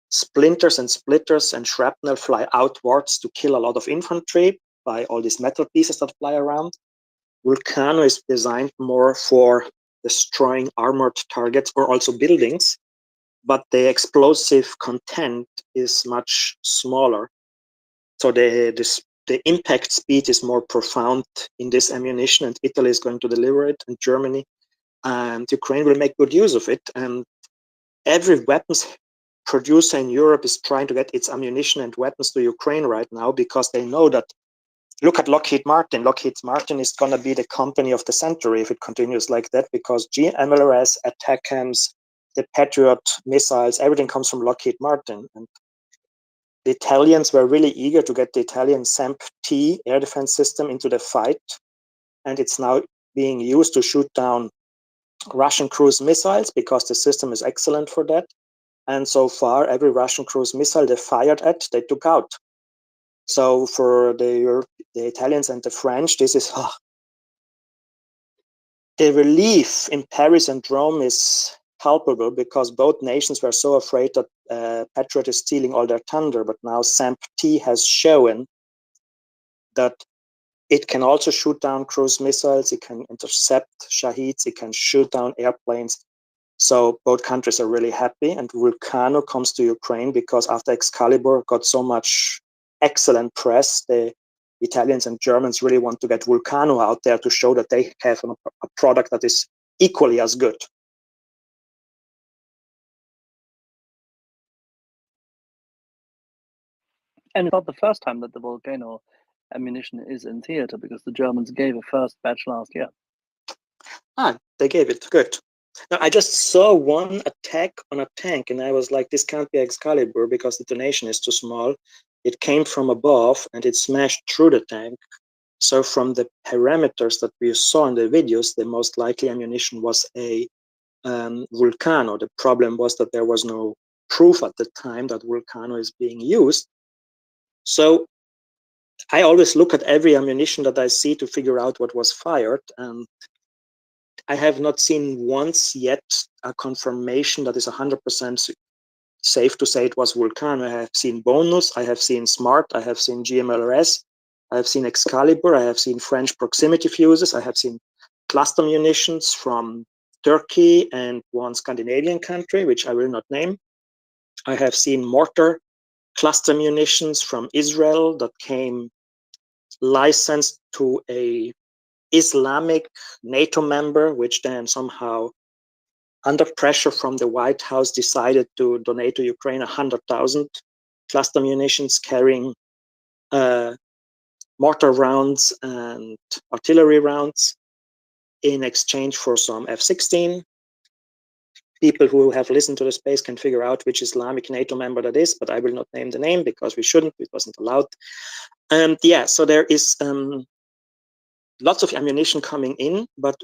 splinters and splitters and shrapnel fly outwards to kill a lot of infantry by all these metal pieces that fly around. Vulcano is designed more for destroying armored targets or also buildings, but the explosive content is much smaller. So the impact speed is more profound in this ammunition, and Italy is going to deliver it, and Germany, and Ukraine will make good use of it. And every weapons producer in Europe is trying to get its ammunition and weapons to Ukraine right now, because they know that, look at Lockheed Martin. Lockheed Martin is going to be the company of the century if it continues like that, because GMLRS, ATACMS, the Patriot missiles, everything comes from Lockheed Martin. And the Italians were really eager to get the Italian SAMP-T air defense system into the fight, and it's now being used to shoot down Russian cruise missiles because the system is excellent for that. And so far, every Russian cruise missile they fired at, they took out. So for the Italians and the French, this is the relief in Paris and Rome is palpable, because both nations were so afraid that Patriot is stealing all their thunder. But now SAMP-T has shown that it can also shoot down cruise missiles, it can intercept Shaheeds, it can shoot down airplanes. So both countries are really happy, and Vulcano comes to Ukraine because after Excalibur got so much excellent press, the Italians and Germans really want to get Vulcano out there to show that they have a product that is equally as good. And it's not the first time that the Volcano ammunition is in theater, because the Germans gave a first batch last year. They gave it, good. Now, I just saw one attack on a tank, and I was like, this can't be Excalibur because the detonation is too small. It came from above, and it smashed through the tank. So from the parameters that we saw in the videos, the most likely ammunition was a Vulcano. The problem was that there was no proof at the time that Vulcano is being used. So I always look at every ammunition that I see to figure out what was fired, and I have not seen once yet a confirmation that is 100% safe to say it was Vulcano. I have seen Bonus, I have seen Smart, I have seen GMLRS, I have seen Excalibur, I have seen French proximity fuses, I have seen cluster munitions from Turkey and one Scandinavian country, which I will not name. I have seen mortar cluster munitions from Israel that came licensed to a Islamic NATO member, which then somehow, under pressure from the White House, decided to donate to Ukraine 100,000 cluster munitions carrying mortar rounds and artillery rounds in exchange for some F-16. People who have listened to the space can figure out which Islamic NATO member that is, but I will not name the name because we shouldn't, it wasn't allowed. And yeah, so there is lots of ammunition coming in, but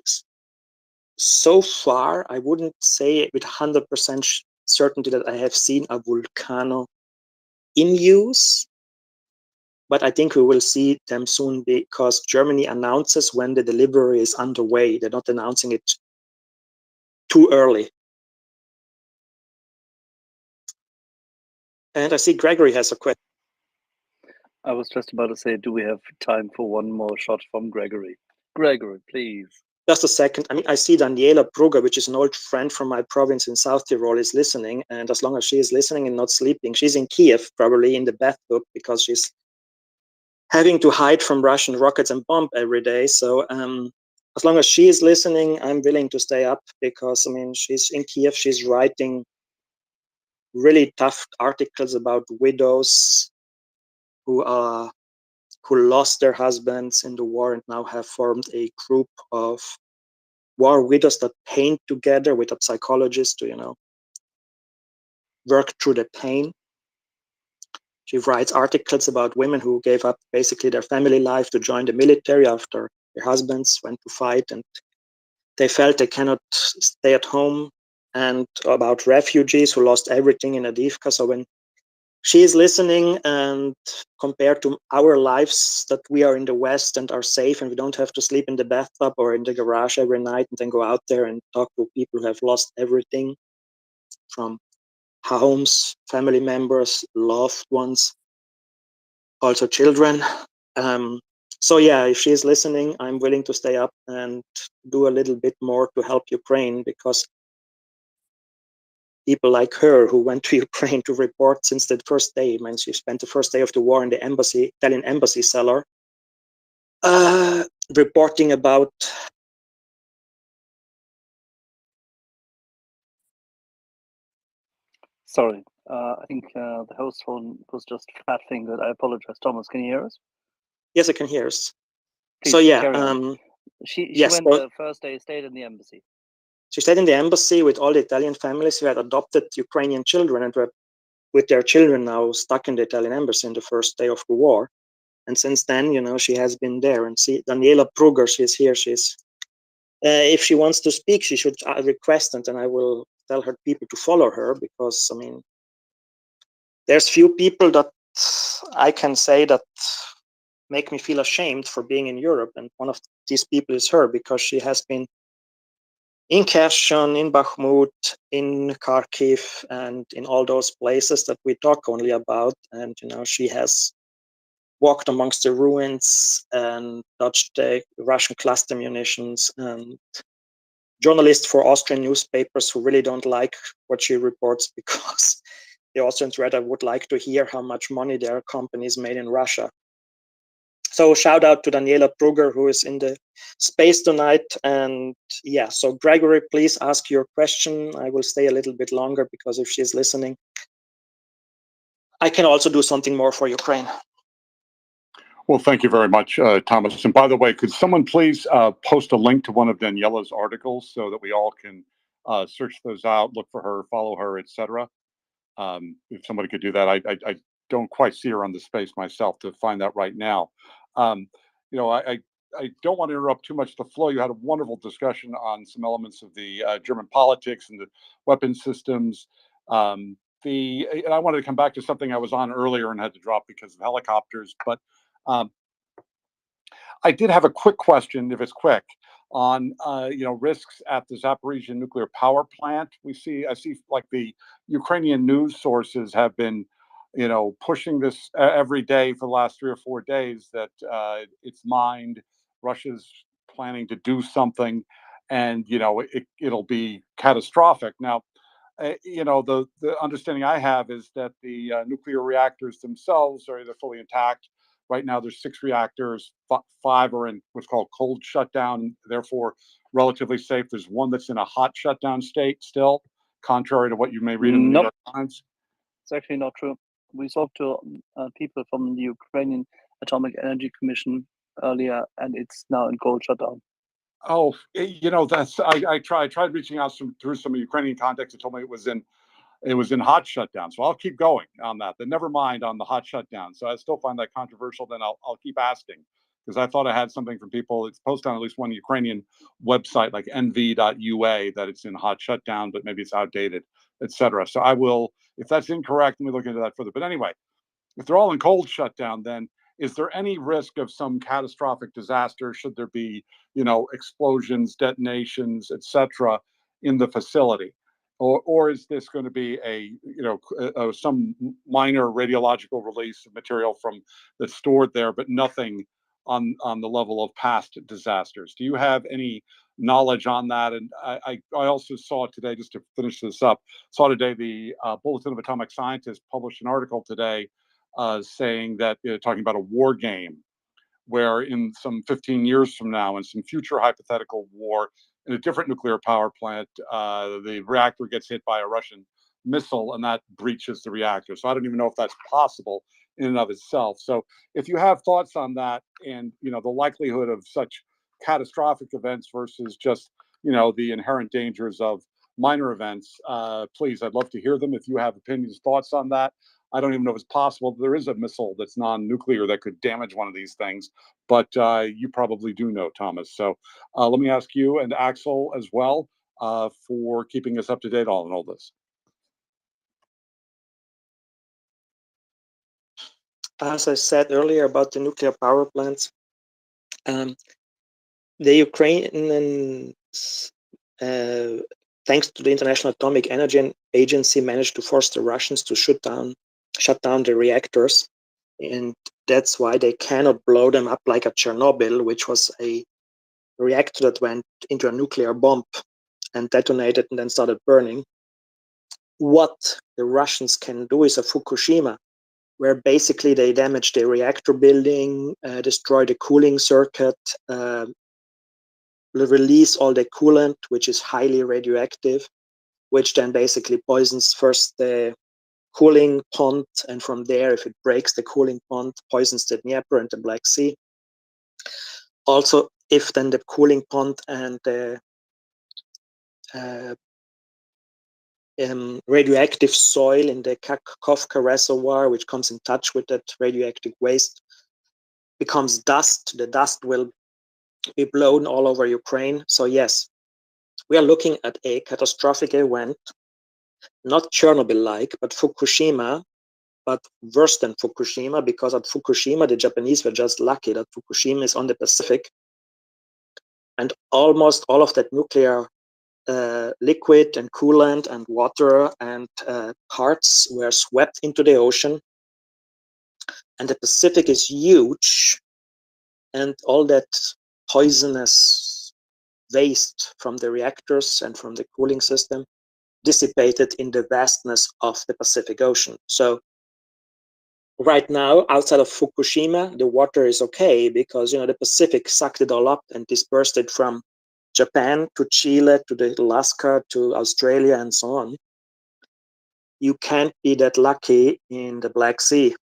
so far I wouldn't say with 100% certainty that I have seen a Vulcano in use. But I think we will see them soon because Germany announces when the delivery is underway. They're not announcing it too early. And I see Gregory has a question. I was just about to say, do we have time for one more shot from Gregory? Gregory, please. Just a second. I mean, I see Daniela Brugger, which is an old friend from my province in South Tyrol, is listening. And as long as she is listening and not sleeping, she's in Kiev, probably in the bathtub because she's having to hide from Russian rockets and bomb every day. So as long as she is listening, I'm willing to stay up because, I mean, she's in Kiev. She's writing really tough articles about widows who lost their husbands in the war and now have formed a group of war widows that paint together with a psychologist to, you know, work through the pain. She writes articles about women who gave up basically their family life to join the military after their husbands went to fight and they felt they cannot stay at home, and about refugees who lost everything in Avdiivka. So when she is listening and compared to our lives that we are in the West and are safe and we don't have to sleep in the bathtub or in the garage every night and then go out there and talk to people who have lost everything from homes, family members, loved ones, also children. So yeah, if she's listening, I'm willing to stay up and do a little bit more to help Ukraine because people like her who went to Ukraine to report since the first day, I mean, she spent the first day of the war in the embassy, Italian embassy cellar, reporting about Sorry, I think the host phone was just fat fingered. I apologize. Thomas, can you hear us? Yes, I can hear us. Please, So yeah, she yes, went the first day, stayed in the embassy. She stayed in the embassy with all the Italian families who had adopted Ukrainian children and were with their children now stuck in the Italian embassy in the first day of the war. And since then, you know, she has been there. And see, Daniela Brugger, she's here. She's if she wants to speak, she should request it, and I will tell her people to follow her because, I mean, there's few people that I can say that make me feel ashamed for being in Europe. And one of these people is her because she has been in Kherson, in Bakhmut, in Kharkiv, and in all those places that we talk only about. And, you know, she has walked amongst the ruins and touched the Russian cluster munitions, and journalists for Austrian newspapers who really don't like what she reports because the Austrians rather would like to hear how much money their companies made in Russia. So shout out to Daniela Brugger, who is in the space tonight. And yeah, so Gregory, please ask your question. I will stay a little bit longer because if she's listening, I can also do something more for Ukraine. Well, thank you very much, Thomas. And by the way, could someone please post a link to one of Daniela's articles so that we all can search those out, look for her, follow her, etc. If somebody could do that, I don't quite see her on the space myself to find that right now. You know, I don't want to interrupt too much the flow. You had a wonderful discussion on some elements of the German politics and the weapon systems. And I wanted to come back to something I was on earlier and had to drop because of helicopters. But I did have a quick question, if it's quick, on you know, risks at the Zaporizhzhia nuclear power plant. I see like the Ukrainian news sources have been, you know, pushing this every day for the last 3 or 4 days that it's mined. Russia's planning to do something, and you know it'll be catastrophic. Now, you know, the understanding I have is that the nuclear reactors themselves are either fully intact. Right now, there's 6 reactors, 5 are in what's called cold shutdown, therefore relatively safe. There's 1 that's in a hot shutdown state still, contrary to what you may read in the New York Times. It's actually not true. We talked to people from the Ukrainian Atomic Energy Commission earlier, and it's now in cold shutdown. Oh, you know, that's I tried reaching out through some Ukrainian contacts that told me it was in hot shutdown. So I'll keep going on that. But never mind on the hot shutdown. So I still find that controversial. Then I'll keep asking Because I thought I had something from people. It's posted on at least one Ukrainian website, like nv.ua, that it's in hot shutdown, but maybe it's outdated, etc. So I will, if that's incorrect, let me look into that further. But anyway, if they're all in cold shutdown, then is there any risk of some catastrophic disaster? Should there be, explosions, detonations, etc., in the facility, or is this going to be some minor radiological release of material from that's stored there, but nothing on the level of past disasters? Do you have any knowledge on that? And I also saw today, just to finish this up, the Bulletin of Atomic Scientists published an article today saying that talking about a war game where in some 15 years from now, in some future hypothetical war in a different nuclear power plant, the reactor gets hit by a Russian missile and that breaches the reactor. So I don't even know if that's possible in and of itself. So if you have thoughts on that and, the likelihood of such catastrophic events versus just, the inherent dangers of minor events, please, I'd love to hear them. If you have opinions, thoughts on that. I don't even know if it's possible. There is a missile that's non-nuclear that could damage one of these things, but you probably do know, Thomas. So let me ask you and Axel as well for keeping us up to date on all this. As I said earlier about the nuclear power plants, the Ukrainians, thanks to the International Atomic Energy Agency, managed to force the Russians to shut down the reactors, and that's why they cannot blow them up like a Chernobyl, which was a reactor that went into a nuclear bomb and detonated and then started burning. What the Russians can do is a Fukushima, where basically they damage the reactor building, destroy the cooling circuit, release all the coolant, which is highly radioactive, which then basically poisons first the cooling pond, and from there, if it breaks the cooling pond, poisons the Dnieper and the Black Sea. Also, if then the cooling pond and the radioactive soil in the Kakhovka reservoir, which comes in touch with that radioactive waste, becomes dust, the dust will be blown all over Ukraine. So yes, we are looking at a catastrophic event, not Chernobyl-like, but Fukushima, but worse than Fukushima, because at Fukushima, the Japanese were just lucky that Fukushima is on the Pacific, and almost all of that nuclear liquid and coolant and water and parts were swept into the ocean. And the Pacific is huge, and all that poisonous waste from the reactors and from the cooling system dissipated in the vastness of the Pacific Ocean. So right now, outside of Fukushima, the water is okay because the Pacific sucked it all up and dispersed it from Japan to Chile to the Alaska to Australia and so on. You can't be that lucky in the Black Sea.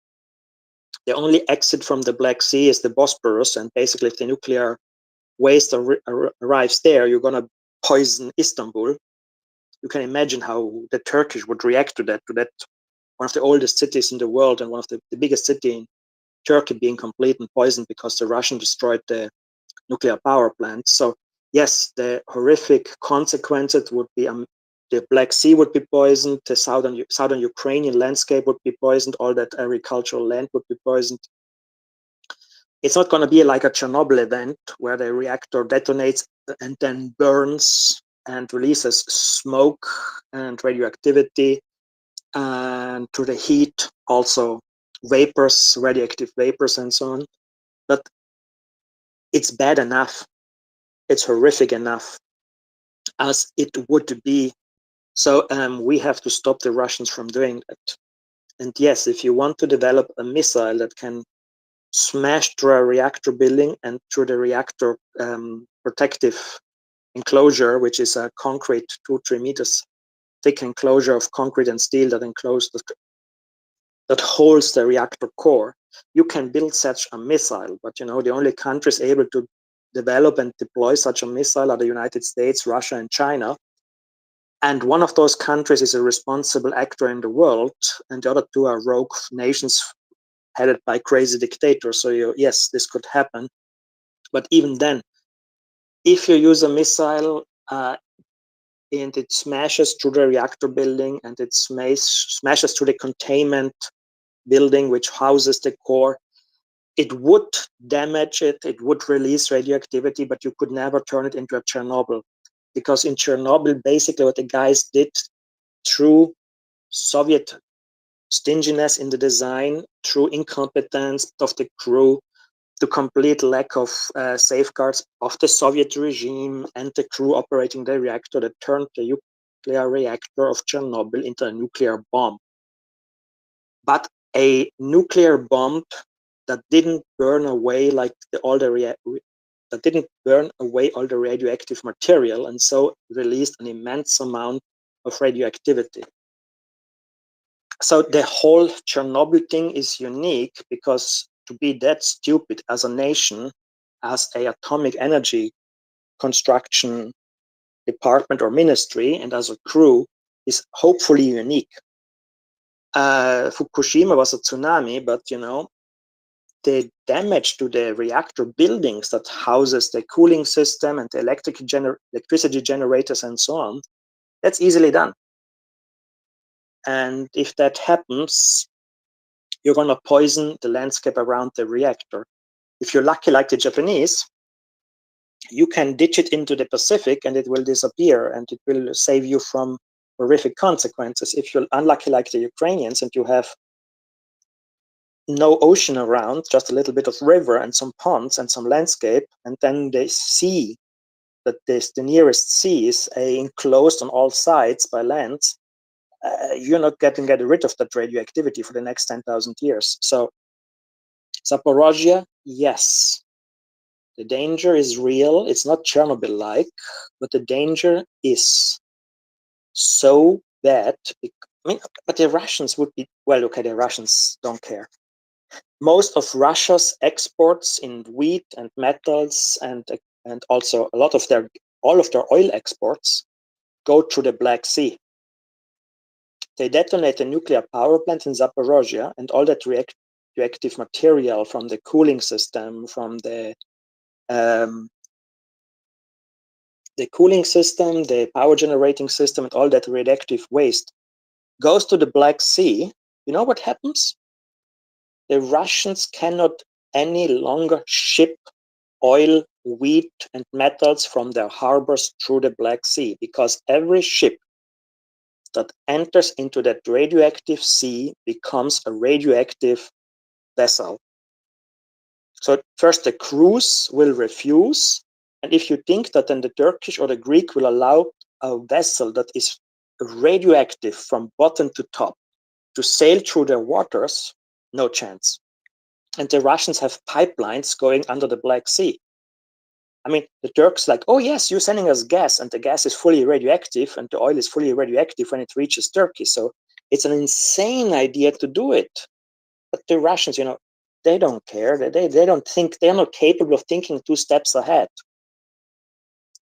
The only exit from the Black Sea is the Bosporus, and basically if the nuclear waste arrives there, you're going to poison Istanbul. You can imagine how the Turkish would react to that one of the oldest cities in the world and one of the biggest city in Turkey being complete and poisoned because the Russians destroyed the nuclear power plant. So yes, the horrific consequences would be the Black Sea would be poisoned, the southern Ukrainian landscape would be poisoned, all that agricultural land would be poisoned. It's not going to be like a Chernobyl event where the reactor detonates and then burns and releases smoke and radioactivity, and to the heat also vapors, radioactive vapors and so on. But it's bad enough, it's horrific enough as it would be. So we have to stop the Russians from doing that. And yes, if you want to develop a missile that can smash through a reactor building and through the reactor protective enclosure, which is a concrete 2-3 meters thick enclosure of concrete and steel that holds the reactor core, you can build such a missile. But the only countries able to develop and deploy such a missile are the United States, Russia, and China. And one of those countries is a responsible actor in the world, and the other two are rogue nations headed by crazy dictators. So yes, this could happen. But even then, if you use a missile and it smashes through the reactor building and it smashes through the containment building which houses the core, it would damage it, it would release radioactivity, but you could never turn it into a Chernobyl. Because in Chernobyl, basically what the guys did through Soviet stinginess in the design, through incompetence of the crew, the complete lack of safeguards of the Soviet regime and the crew operating the reactor, that turned the nuclear reactor of Chernobyl into a nuclear bomb. But a nuclear bomb that didn't burn away like all the radioactive material, and so released an immense amount of radioactivity. So the whole Chernobyl thing is unique because to be that stupid as a nation, as a atomic energy construction department or ministry, and as a crew, is hopefully unique. Fukushima was a tsunami, but you know, the damage to the reactor buildings that houses the cooling system and the electricity generators and so on, that's easily done. And if that happens, you're going to poison the landscape around the reactor. If you're lucky like the Japanese, you can ditch it into the Pacific and it will disappear and it will save you from horrific consequences. If you're unlucky like the Ukrainians and you have no ocean around, just a little bit of river and some ponds and some landscape, and then they see that the nearest sea is enclosed on all sides by land, you're not getting rid of that radioactivity for the next 10,000 years. So Zaporozhye, yes, the danger is real. It's not Chernobyl-like, but the danger is so bad. I mean, but the Russians would be, well, okay, the Russians don't care. Most of Russia's exports in wheat and metals and also a lot of all of their oil exports go through the Black Sea. They detonate a nuclear power plant in Zaporozhye, and all that reactive material from the cooling system, from the cooling system, the power generating system, and all that radioactive waste goes to the Black Sea. You know what happens? The Russians cannot any longer ship oil, wheat, and metals from their harbors through the Black Sea, because every ship that enters into that radioactive sea becomes a radioactive vessel. So first the crews will refuse, and if you think that then the Turkish or the Greek will allow a vessel that is radioactive from bottom to top to sail through their waters, no chance. And the Russians have pipelines going under the Black Sea. I mean, the Turks like, oh yes, you're sending us gas, and the gas is fully radioactive, and the oil is fully radioactive when it reaches Turkey. So it's an insane idea to do it. But the Russians, you know, they don't care. They don't think, they're not capable of thinking 2 steps ahead.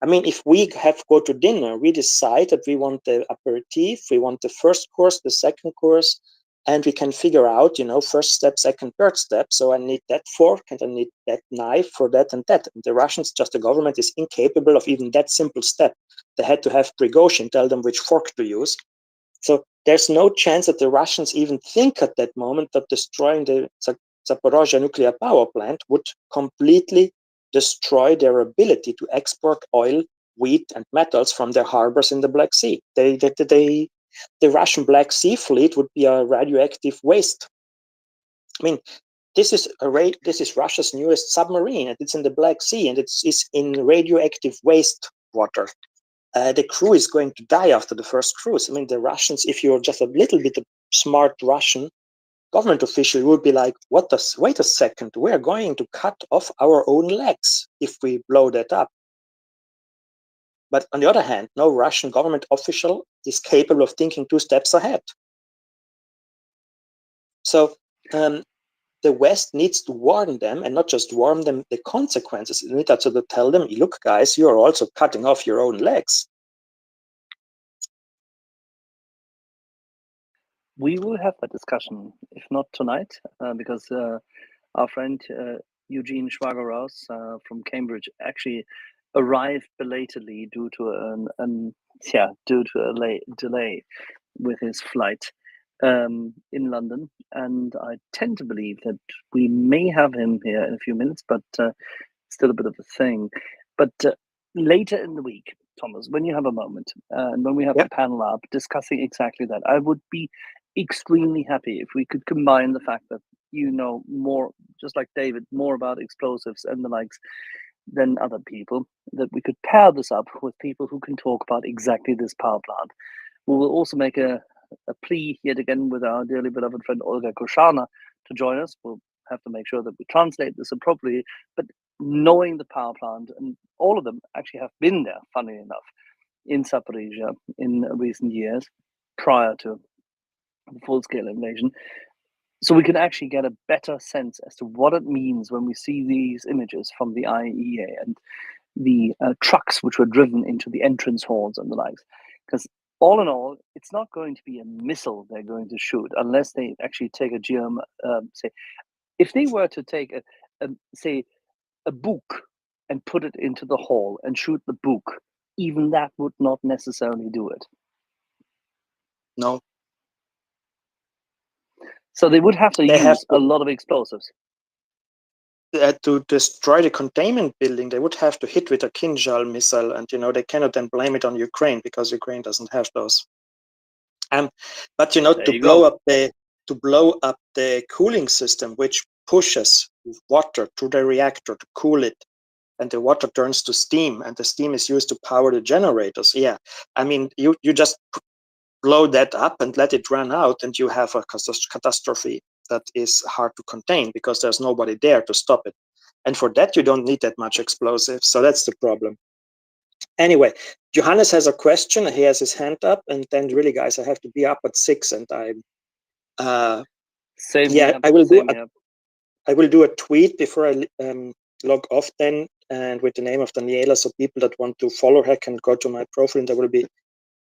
I mean, if we have to go to dinner, we decide that we want the aperitif, we want the first course, the second course, and we can figure out, you know, first step, second, third step. So I need that fork and I need that knife for that and that. And the Russians, just the government is incapable of even that simple step. They had to have Prigozhin tell them which fork to use. So there's no chance that the Russians even think at that moment that destroying the Zaporozhye nuclear power plant would completely destroy their ability to export oil, wheat, and metals from their harbors in the Black Sea. The Russian Black Sea fleet would be a radioactive waste. I mean, this is Russia's newest submarine, and it's in the Black Sea, and it's in radioactive waste water. The crew is going to die after the first cruise. I mean, the Russians, if you're just a little bit smart Russian government official, you would be like, wait a second, we're going to cut off our own legs if we blow that up. But on the other hand, no Russian government official is capable of thinking 2 steps ahead. So the West needs to warn them, and not just warn them the consequences. They need also to tell them, look, guys, you are also cutting off your own legs. We will have a discussion, if not tonight, because our friend Eugene Schwager-Ross from Cambridge actually arrived belatedly due to a late delay with his flight in London, and I tend to believe that we may have him here in a few minutes, but still a bit of a thing. But later in the week, Thomas, when you have a moment, and when we have the panel up discussing exactly that, I would be extremely happy if we could combine the fact that you know more, just like David, more about explosives and the likes than other people, that we could pair this up with people who can talk about exactly this power plant. We will also make a plea yet again with our dearly beloved friend Olga Koshana to join us. We'll have to make sure that we translate this appropriately, but knowing the power plant, and all of them actually have been there, funnily enough, in Zaporizhzhia in recent years prior to the full-scale invasion. So we can actually get a better sense as to what it means when we see these images from the IAEA and the trucks which were driven into the entrance halls and the likes. Because all in all, it's not going to be a missile they're going to shoot unless they actually take a say, if they were to take a book and put it into the hall and shoot the book, even that would not necessarily do it. No. So they would have to use a lot of explosives. To destroy the containment building, they would have to hit with a Kinjal missile, and they cannot then blame it on Ukraine because Ukraine doesn't have those. But to blow up the cooling system, which pushes water to the reactor to cool it, and the water turns to steam, and the steam is used to power the generators. Yeah, I mean, you just blow that up and let it run out, and you have a catastrophe that is hard to contain because there's nobody there to stop it. And for that, you don't need that much explosives. So that's the problem. Anyway, Johannes has a question. He has his hand up, and then really, guys, I have to be up at 6, and I will do a tweet before I log off then, and with the name of Daniela, so people that want to follow her can go to my profile, and there will be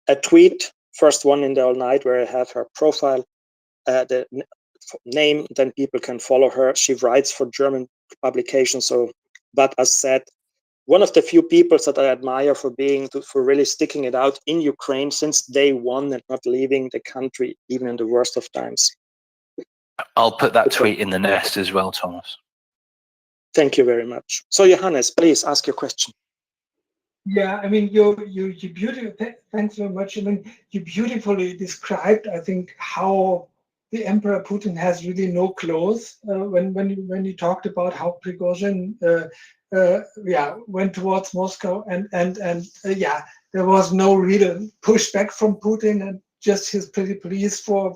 a tweet, first one in the all night, where I have her profile, the name, then people can follow her. She writes for German publications. So, but as said, one of the few people that I admire for really sticking it out in Ukraine since day one and not leaving the country even in the worst of times. I'll put that tweet in the nest as well, Thomas. Thank you very much. So Johannes, please ask your question. Yeah, I mean, you beautifully, thanks very much. I mean, you beautifully described, I think, how the Emperor Putin has really no clothes when you talked about how Prigozhin went towards Moscow, and there was no real pushback from Putin, and just his pretty pleas for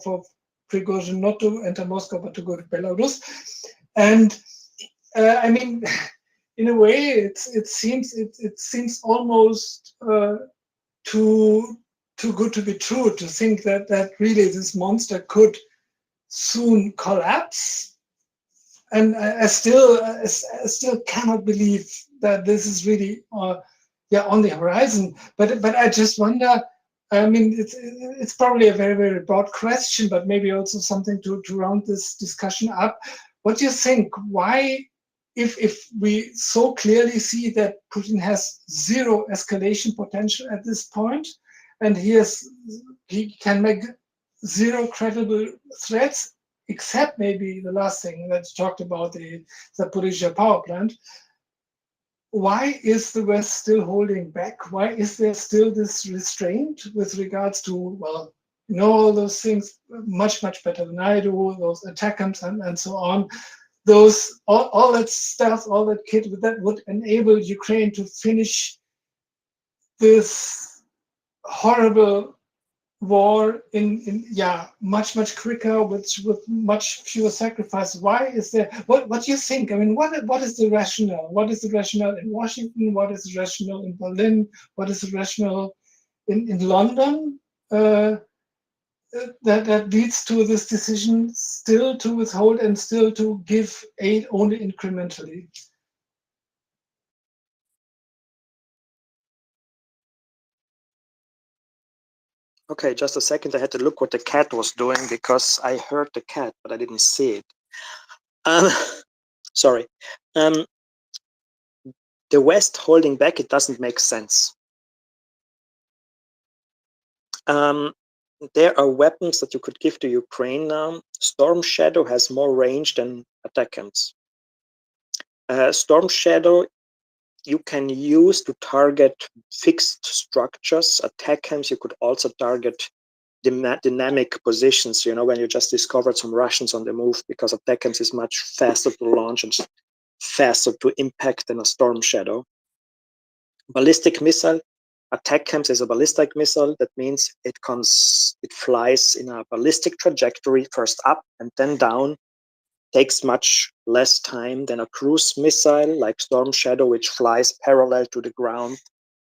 Prigozhin not to enter Moscow but to go to Belarus. And I mean, in a way, it seems almost too good to be true to think that really this monster could soon collapse. And I still cannot believe that this is really on the horizon. But I just wonder. I mean, it's probably a very, very broad question, but maybe also something to round this discussion up. What do you think? Why, if we so clearly see that Putin has zero escalation potential at this point, and he can make zero credible threats, except maybe the last thing that you talked about, the Zaporizhzhia power plant, why is the West still holding back? Why is there still this restraint with regards to, well, all those things much, much better than I do, those attackams and so on, all that stuff, all that kit that would enable Ukraine to finish this horrible war in much, much quicker with much fewer sacrifices. Why is there, what do you think? I mean, what is the rationale? What is the rationale in Washington? What is the rationale in Berlin? What is the rationale in London that leads to this decision still to withhold and still to give aid only incrementally? Okay, just a second. I had to look what the cat was doing because I heard the cat, but I didn't see it. Sorry. The West holding back, it doesn't make sense. There are weapons that you could give to Ukraine now. Storm Shadow has more range than ATACMS. Storm Shadow you can use to target fixed structures. ATACMS you could also target dynamic positions, you know, when you just discovered some Russians on the move, because ATACMS is much faster to launch and faster to impact than a Storm Shadow. Ballistic missile. ATACMS is a ballistic missile. That means it flies in a ballistic trajectory, first up and then down. Takes much less time than a cruise missile like Storm Shadow, which flies parallel to the ground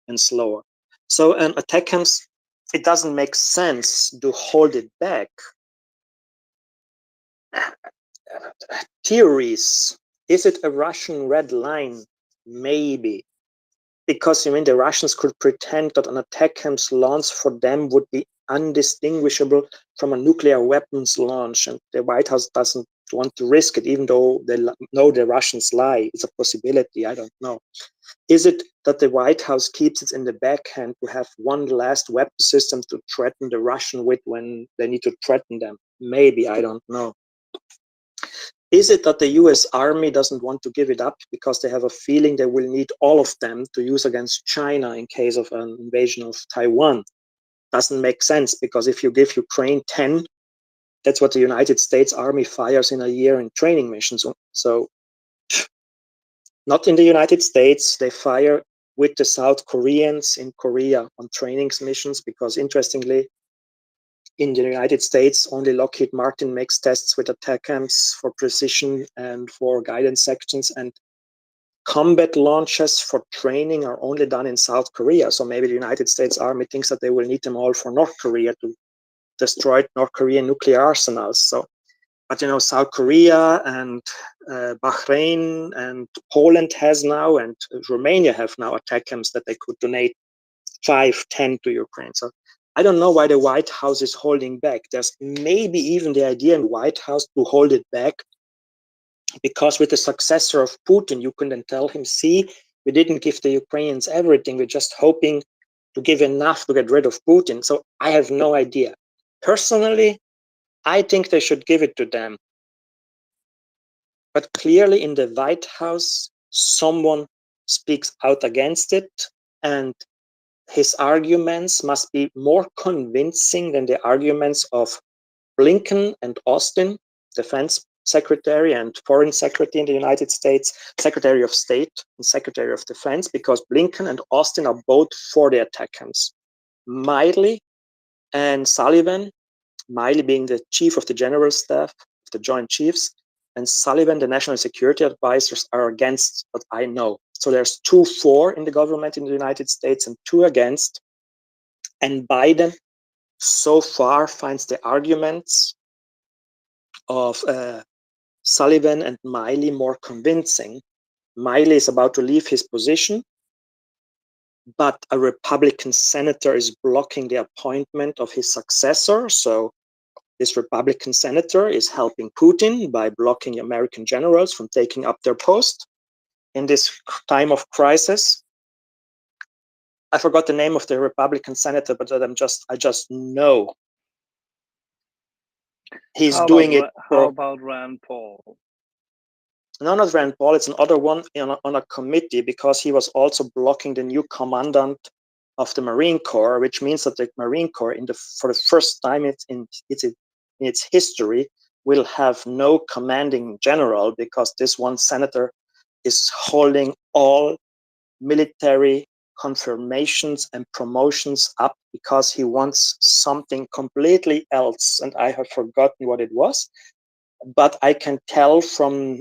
and slower. So ATACMS, it doesn't make sense to hold it back. Theories. Is it a Russian red line? Maybe. Because you mean the Russians could pretend that an ATACMS launch for them would be undistinguishable from a nuclear weapons launch, and the White House doesn't want to risk it, even though they know the Russians lie. It's a possibility, I don't know. Is it that the White House keeps it in the backhand to have one last weapon system to threaten the Russian with when they need to threaten them? Maybe, I don't know. Is it that the US Army doesn't want to give it up because they have a feeling they will need all of them to use against China in case of an invasion of Taiwan? Doesn't make sense, because if you give Ukraine 10, that's what the United States Army fires in a year in training missions. So not in the United States, they fire with the South Koreans in Korea on training missions, because interestingly, in the United States, only Lockheed Martin makes tests with ATACMS for precision and for guidance sections, and combat launches for training are only done in South Korea. So maybe the United States Army thinks that they will need them all for North Korea to destroy North Korean nuclear arsenals. So, but you know, South Korea and Bahrain and Poland has now, and Romania have now ATACMS that they could donate 5, 10 to Ukraine. So I don't know why the White House is holding back. There's maybe even the idea in the White House to hold it back, because with the successor of Putin, you can then tell him, see, we didn't give the Ukrainians everything. We're just hoping to give enough to get rid of Putin. So I have no idea. Personally, I think they should give it to them. But clearly in the White House, someone speaks out against it, and his arguments must be more convincing than the arguments of Blinken and Austin, Defense Secretary and Foreign Secretary in the United States, Secretary of State and Secretary of Defense, because Blinken and Austin are both for the ATACMS. Miley and Sullivan, Miley being the chief of the general staff of the Joint Chiefs, and Sullivan, the national security advisors, are against what I know. So there's 2 for in the government in the United States and 2 against. And Biden so far finds the arguments of Sullivan and Miley more convincing. Miley is about to leave his position, but a Republican senator is blocking the appointment of his successor. So this Republican senator is helping Putin by blocking American generals from taking up their post in this time of crisis. I forgot the name of the Republican senator, but I just know he's doing it. How about Rand Paul? No, not Rand Paul. It's another one on a committee, because he was also blocking the new commandant of the Marine Corps, which means that the Marine Corps, for the first time in its history, will have no commanding general, because this one senator is holding all military confirmations and promotions up, because he wants something completely else, and I have forgotten what it was. But I can tell from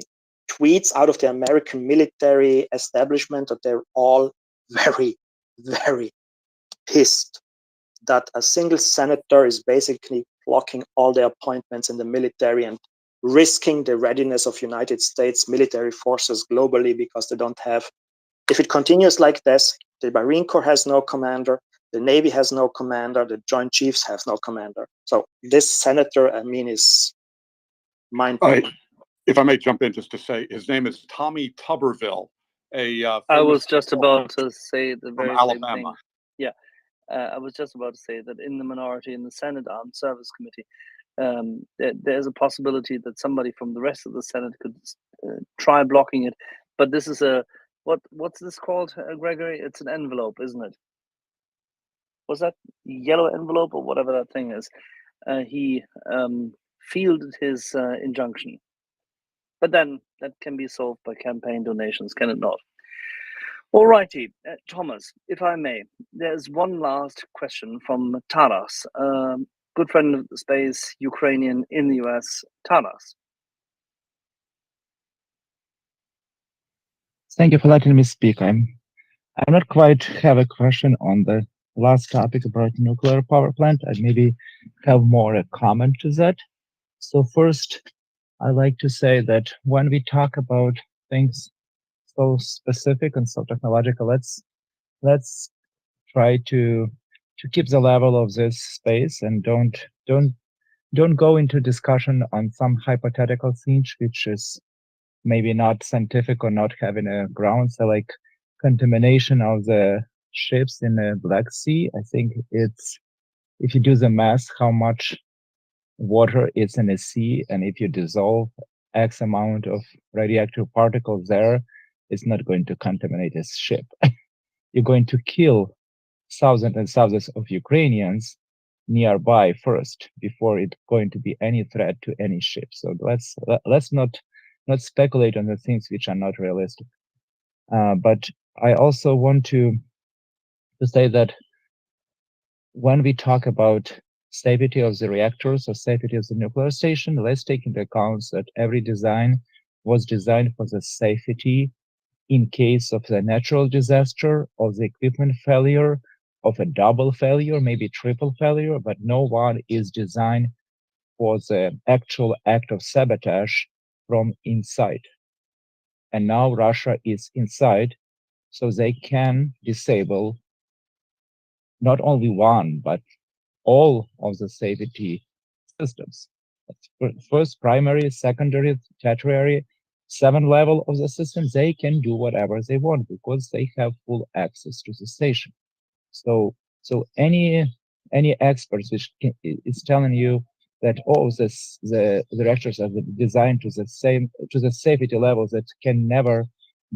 tweets out of the American military establishment that they're all very, very pissed that a single senator is basically blocking all the appointments in the military and risking the readiness of United States military forces globally, because they don't have, if it continues like this, the Marine Corps has no commander, the Navy has no commander, the Joint Chiefs have no commander. So this senator, I mean, is mind-blowing. if I may jump in just to say, his name is Tommy Tuberville, a I famous was just about to say the from very same thing. Alabama. Yeah, I was just about to say that in the minority in the Senate Armed Service Committee, there's a possibility that somebody from the rest of the Senate could try blocking it. But this is a what's this called, Gregory? It's an envelope, isn't it? Was that yellow envelope or whatever that thing is? He fielded his injunction, but then that can be solved by campaign donations, can it not? All righty, Thomas, if I may, there's one last question from Taras, good friend of the space, Ukrainian in the US. Taras. Thank you for letting me speak. I'm not quite have a question on the last topic about nuclear power plant. I maybe have more a comment to that. So first, I like to say that when we talk about things so specific and so technological, let's try to keep the level of this space and don't go into discussion on some hypothetical things which is maybe not scientific or not having a ground. So like contamination of the ships in the Black Sea, I think it's, if you do the math, how much water is in the sea, and if you dissolve X amount of radioactive particles there, it's not going to contaminate this ship. You're going to kill thousands and thousands of Ukrainians nearby first before it's going to be any threat to any ship. So let's not speculate on the things which are not realistic. But I also want to say that when we talk about safety of the reactors or safety of the nuclear station, let's take into account that every design was designed for the safety in case of the natural disaster, of the equipment failure, of a double failure, maybe triple failure, but no one is designed for the actual act of sabotage from inside. And now Russia is inside, so they can disable not only one, but all of the safety systems. First, primary, secondary, tertiary, 7 level of the system, they can do whatever they want because they have full access to the station. So any experts which is telling you that the reactors are designed to the safety levels that can never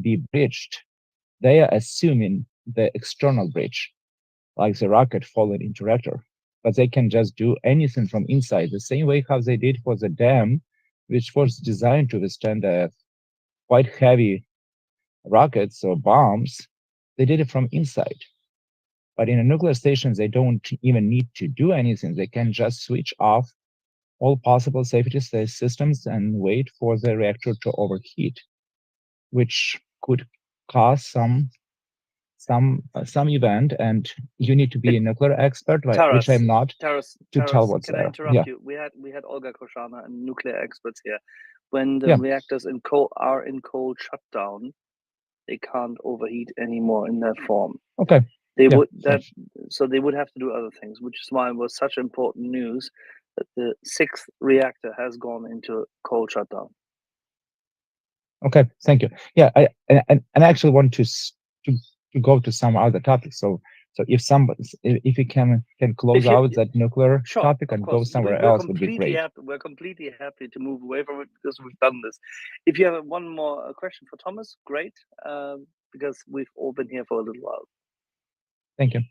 be breached, they are assuming the external breach, like the rocket falling into reactor. But they can just do anything from inside, the same way how they did for the dam, which was designed to withstand quite heavy rockets or bombs. They did it from inside. But in a nuclear station, they don't even need to do anything. They can just switch off all possible safety systems and wait for the reactor to overheat, which could cause some event. And you need to be a nuclear expert, which I'm not, to tell what's can there. I interrupt you? We had Olga Koshana and nuclear experts here. When the reactors are in cold shutdown, they can't overheat anymore in that form. Okay. They would so they would have to do other things, which is why it was such important news that the 6th reactor has gone into cold shutdown. Okay, thank you. Yeah, I actually want to go to some other topics. So if you can close out that nuclear topic and go somewhere else, would be great. We're completely happy to move away from it because we've done this. If you have one more question for Thomas, great, because we've all been here for a little while. Thank you.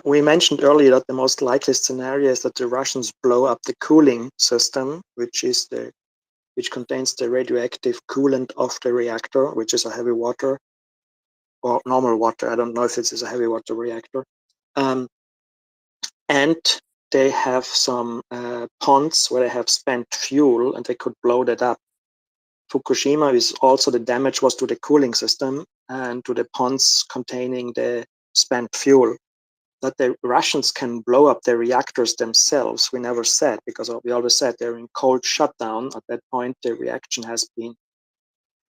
We mentioned earlier that the most likely scenario is that the Russians blow up the cooling system, which contains the radioactive coolant of the reactor, which is a heavy water or normal water. I don't know if this is a heavy water reactor. And they have some ponds where they have spent fuel, and they could blow that up. Fukushima is also, the damage was to the cooling system and to the ponds containing the spent fuel. That the Russians can blow up their reactors themselves, we never said, because we always said they're in cold shutdown. At that point, the reaction has been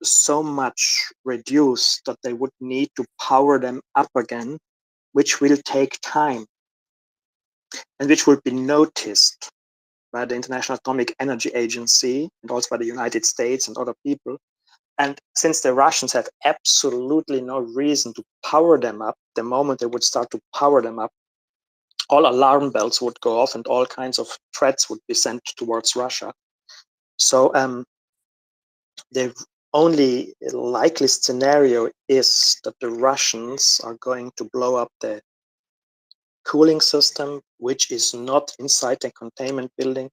so much reduced that they would need to power them up again, which will take time. and which will be noticed by the International Atomic Energy Agency and also by the United States and other people. And since the Russians have absolutely no reason to power them up, the moment they would start to power them up, all alarm bells would go off and all kinds of threats would be sent towards Russia. So the only likely scenario is that the Russians are going to blow up the cooling system, which is not inside the containment building,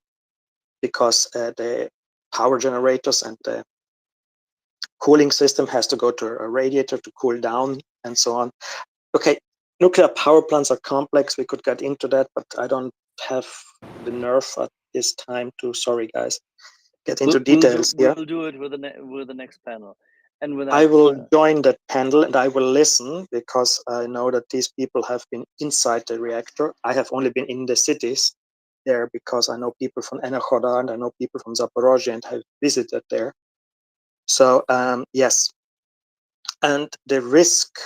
because the power generators and the cooling system has to go to a radiator to cool down and so on. Okay, nuclear power plants are complex. We could get into that, but I don't have the nerve at this time to, sorry guys, get into details here. We'll do it with the next panel. And with that, I will join that panel and I will listen, because I know that these people have been inside the reactor. I have only been in the cities there because I know people from Enerhodar and I know people from Zaporozhye and have visited there. So yes, and the risk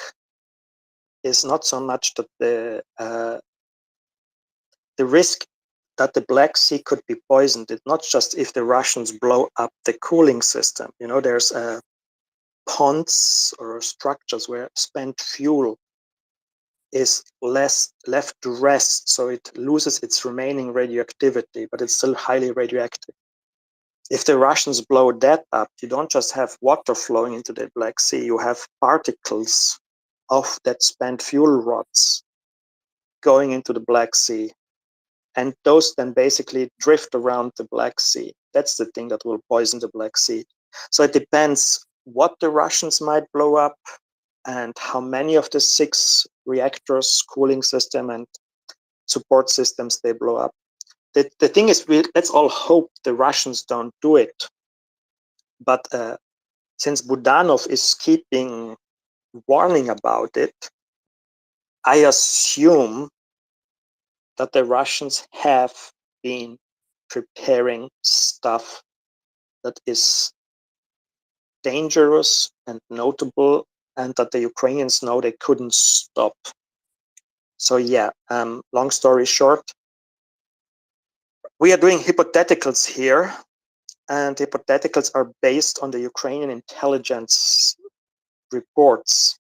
is not so much that the risk that the Black Sea could be poisoned. It's not just if the Russians blow up the cooling system. You know, there's ponds or structures where spent fuel is left to rest, so it loses its remaining radioactivity, but it's still highly radioactive. If the Russians blow that up, you don't just have water flowing into the Black Sea, you have particles of that spent fuel rods going into the Black Sea. And those then basically drift around the Black Sea. That's the thing that will poison the Black Sea. So it depends what the Russians might blow up and how many of the 6 reactors, cooling system and support systems they blow up. The thing is, let's all hope the Russians don't do it. But since Budanov is keeping warning about it, I assume that the Russians have been preparing stuff that is dangerous and notable, and that the Ukrainians know they couldn't stop. So yeah, long story short, we are doing hypotheticals here, and hypotheticals are based on the Ukrainian intelligence reports.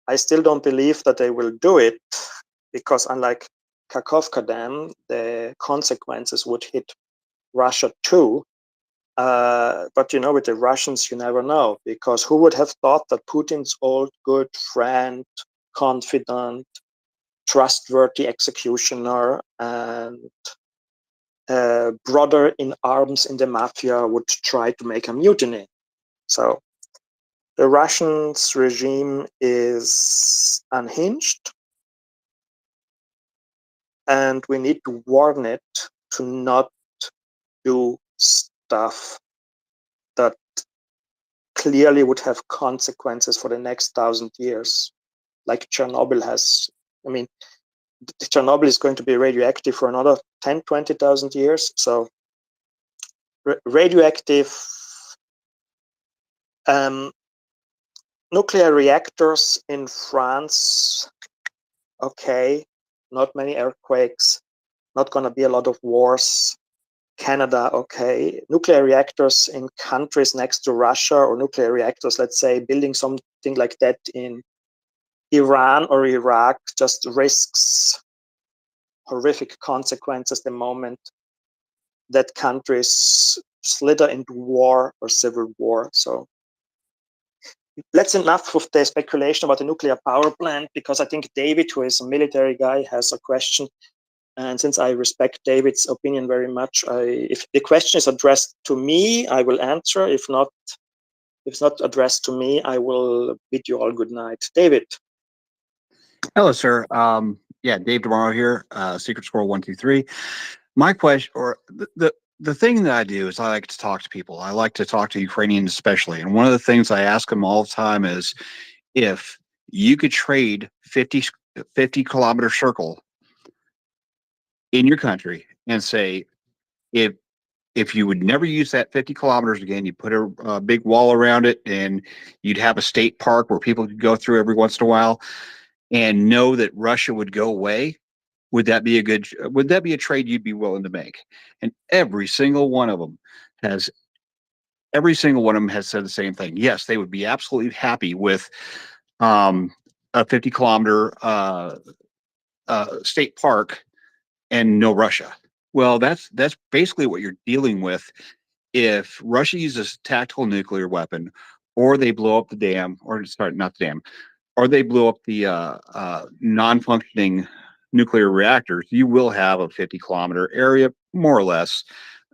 I still don't believe that they will do it, because unlike Kakhovka Dam, the consequences would hit Russia too. But you know, with the Russians, you never know, because who would have thought that Putin's old good friend, confidant, trustworthy executioner, and brother in arms in the mafia would try to make a mutiny? So the Russians regime is unhinged, and we need to warn it to not do stuff that clearly would have consequences for the next 1,000 years, like Chernobyl has. I mean, Chernobyl is going to be radioactive for another 10, 20,000 years. So radioactive nuclear reactors in France, okay, not many earthquakes, not going to be a lot of wars. Canada, okay. Nuclear reactors in countries next to Russia, or nuclear reactors, let's say, building something like that in Iran or Iraq, just risks horrific consequences the moment that countries slither into war or civil war. So that's enough of the speculation about the nuclear power plant, because I think David, who is a military guy, has a question. And since I respect David's opinion very much, if the question is addressed to me, I will answer. If it's not addressed to me, I will bid you all good night. David. Hello, sir. Yeah, Dave Tomorrow here, Secret Squirrel 123. My question, or the thing that I do is I like to talk to people. I like to talk to Ukrainians especially. And one of the things I ask them all the time is, if you could trade 50-kilometer circle in your country and say, if you would never use that 50 kilometers again, you put a big wall around it, and you'd have a state park where people could go through every once in a while, and know that Russia would go away, Would that be a trade you'd be willing to make? And every single one of them has said the same thing. Yes, they would be absolutely happy with a 50-kilometer state park and no Russia. Well, that's basically what you're dealing with if Russia uses tactical nuclear weapon, or they blow up the dam, or sorry, not the dam, or they blow up the non-functioning nuclear reactors. You will have a 50-kilometer area, more or less,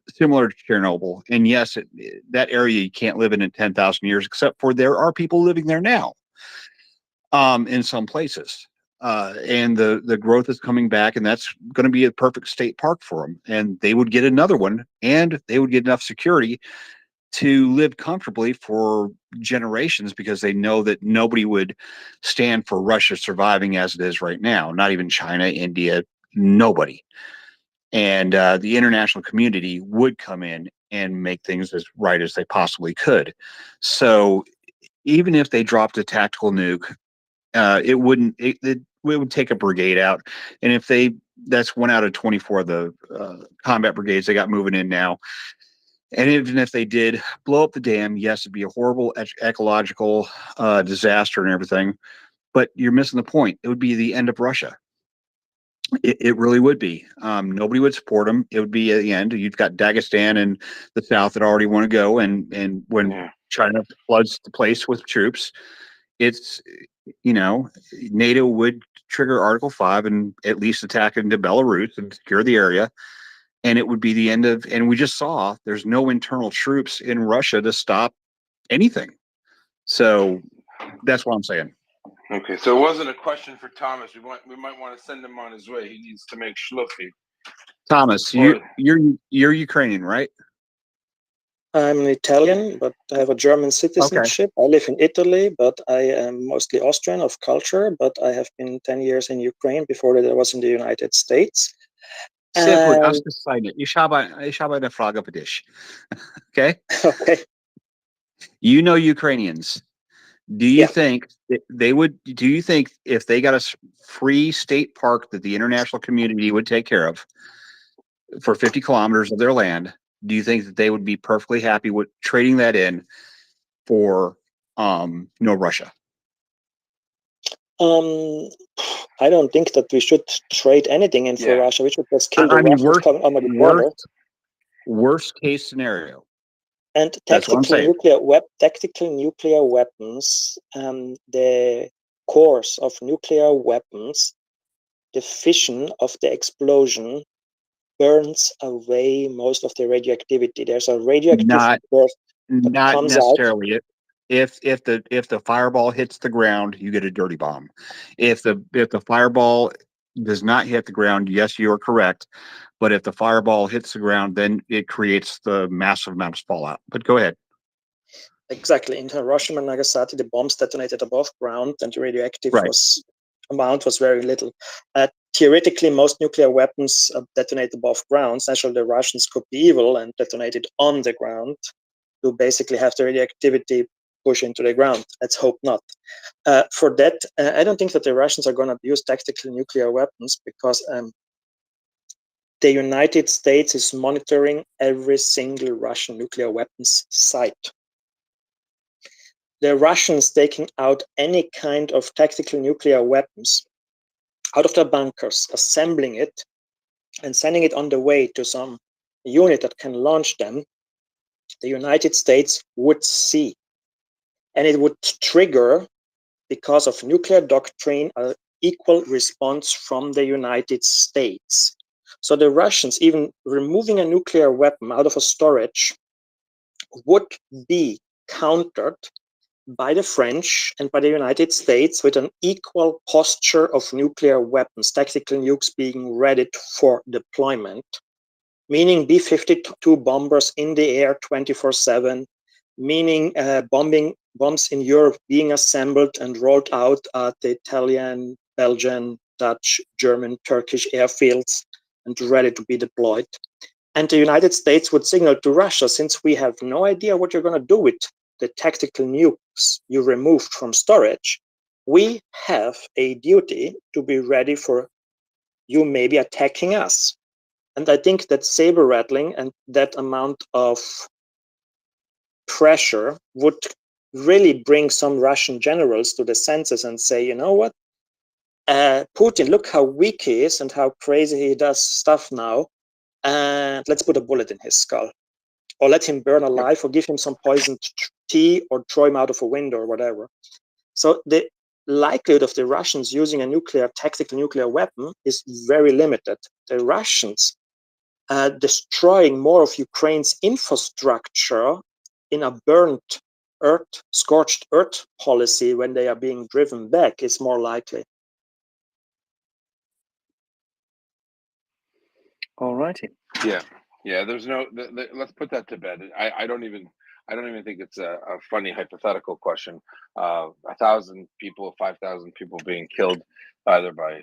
similar to Chernobyl. And yes, that area you can't live in 10,000 years, except for there are people living there now in some places. And the growth is coming back, and that's going to be a perfect state park for them. And they would get another one, and they would get enough security to live comfortably for generations, because they know that nobody would stand for Russia surviving as it is right now. Not even China, India, nobody. And the international community would come in and make things as right as they possibly could. So even if they dropped a tactical nuke, it would take a brigade out. And if that's 1 out of 24 of the combat brigades they got moving in now. And even if they did blow up the dam, yes, it'd be a horrible ecological disaster and everything. But you're missing the point. It would be the end of Russia. It really would be. Nobody would support them. It would be at the end. You've got Dagestan and the South that already want to go. And when China floods the place with troops, it's, NATO would trigger Article 5 and at least attack into Belarus and secure the area. And it would be the end of, and we just saw there's no internal troops in Russia to stop anything. So that's what I'm saying. Okay, so it wasn't a question for Thomas. We might want to send him on his way. He needs to make schluffy. Thomas, you're Ukrainian, right? I'm Italian, but I have a German citizenship. I live in Italy, but I am mostly Austrian of culture, but I have been 10 years in Ukraine before that I was in the United States. Sehr gut, ausgezeichnet. Ich habe eine Frage für dich. Okay? Okay. You know Ukrainians. Do you think do you think if they got a free state park that the international community would take care of for 50 kilometers of their land, do you think that they would be perfectly happy with trading that in for no Russia? I don't think that we should trade anything in for Russia. We should just kill the Russians coming over the border. Worst case scenario. And tactical nuclear weapons, the cores of nuclear weapons, the fission of the explosion burns away most of the radioactivity. There's a radioactive burst that Not comes necessarily. out. If the fireball hits the ground, you get a dirty bomb. If the fireball does not hit the ground, yes, you are correct. But if the fireball hits the ground, then it creates the massive amounts of fallout. But go ahead. Exactly. In Hiroshima and Nagasaki, the bombs detonated above ground, and the radioactive amount was very little. Theoretically, most nuclear weapons detonate above ground. Naturally, the Russians could be evil and detonate it on the ground to basically have the radioactivity push into the ground. Let's hope not. For that, I don't think that the Russians are going to use tactical nuclear weapons, because the United States is monitoring every single Russian nuclear weapons site. The Russians taking out any kind of tactical nuclear weapons out of their bunkers, assembling it, and sending it on the way to some unit that can launch them, the United States would see. And it would trigger, because of nuclear doctrine, an equal response from the United States. So the Russians, even removing a nuclear weapon out of a storage, would be countered by the French and by the United States with an equal posture of nuclear weapons, tactical nukes being ready for deployment, meaning B-52 bombers in the air 24/7, meaning bombs in Europe being assembled and rolled out at the Italian, Belgian, Dutch, German, Turkish airfields and ready to be deployed. And the United States would signal to Russia, since we have no idea what you're going to do with the tactical nukes you removed from storage, we have a duty to be ready for you may be attacking us. And I think that saber rattling and that amount of pressure would really bring some Russian generals to the senses and say, you know what, Putin, look how weak he is and how crazy he does stuff now, and let's put a bullet in his skull, or let him burn alive, or give him some poisoned tea, or throw him out of a window, or whatever. So the likelihood of the Russians using a tactical nuclear weapon is very limited. The Russians destroying more of Ukraine's infrastructure in a burnt earth, scorched earth policy when they are being driven back is more likely. All righty. Yeah, yeah. There's no. Let's put that to bed. I don't even think it's a funny hypothetical question. 1,000 people, 5,000 people being killed either by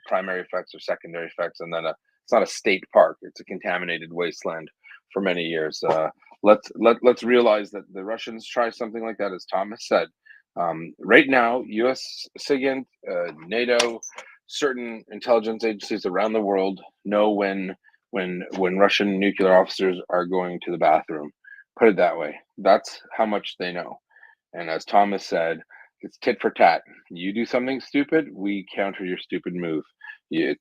primary effects or secondary effects, and then it's not a state park. It's a contaminated wasteland for many years. Let's realize that the Russians try something like that, as Thomas said. Right now, U.S. SIGINT, NATO, certain intelligence agencies around the world know when Russian nuclear officers are going to the bathroom. Put it that way. That's how much they know. And as Thomas said, it's tit for tat. You do something stupid, we counter your stupid move. It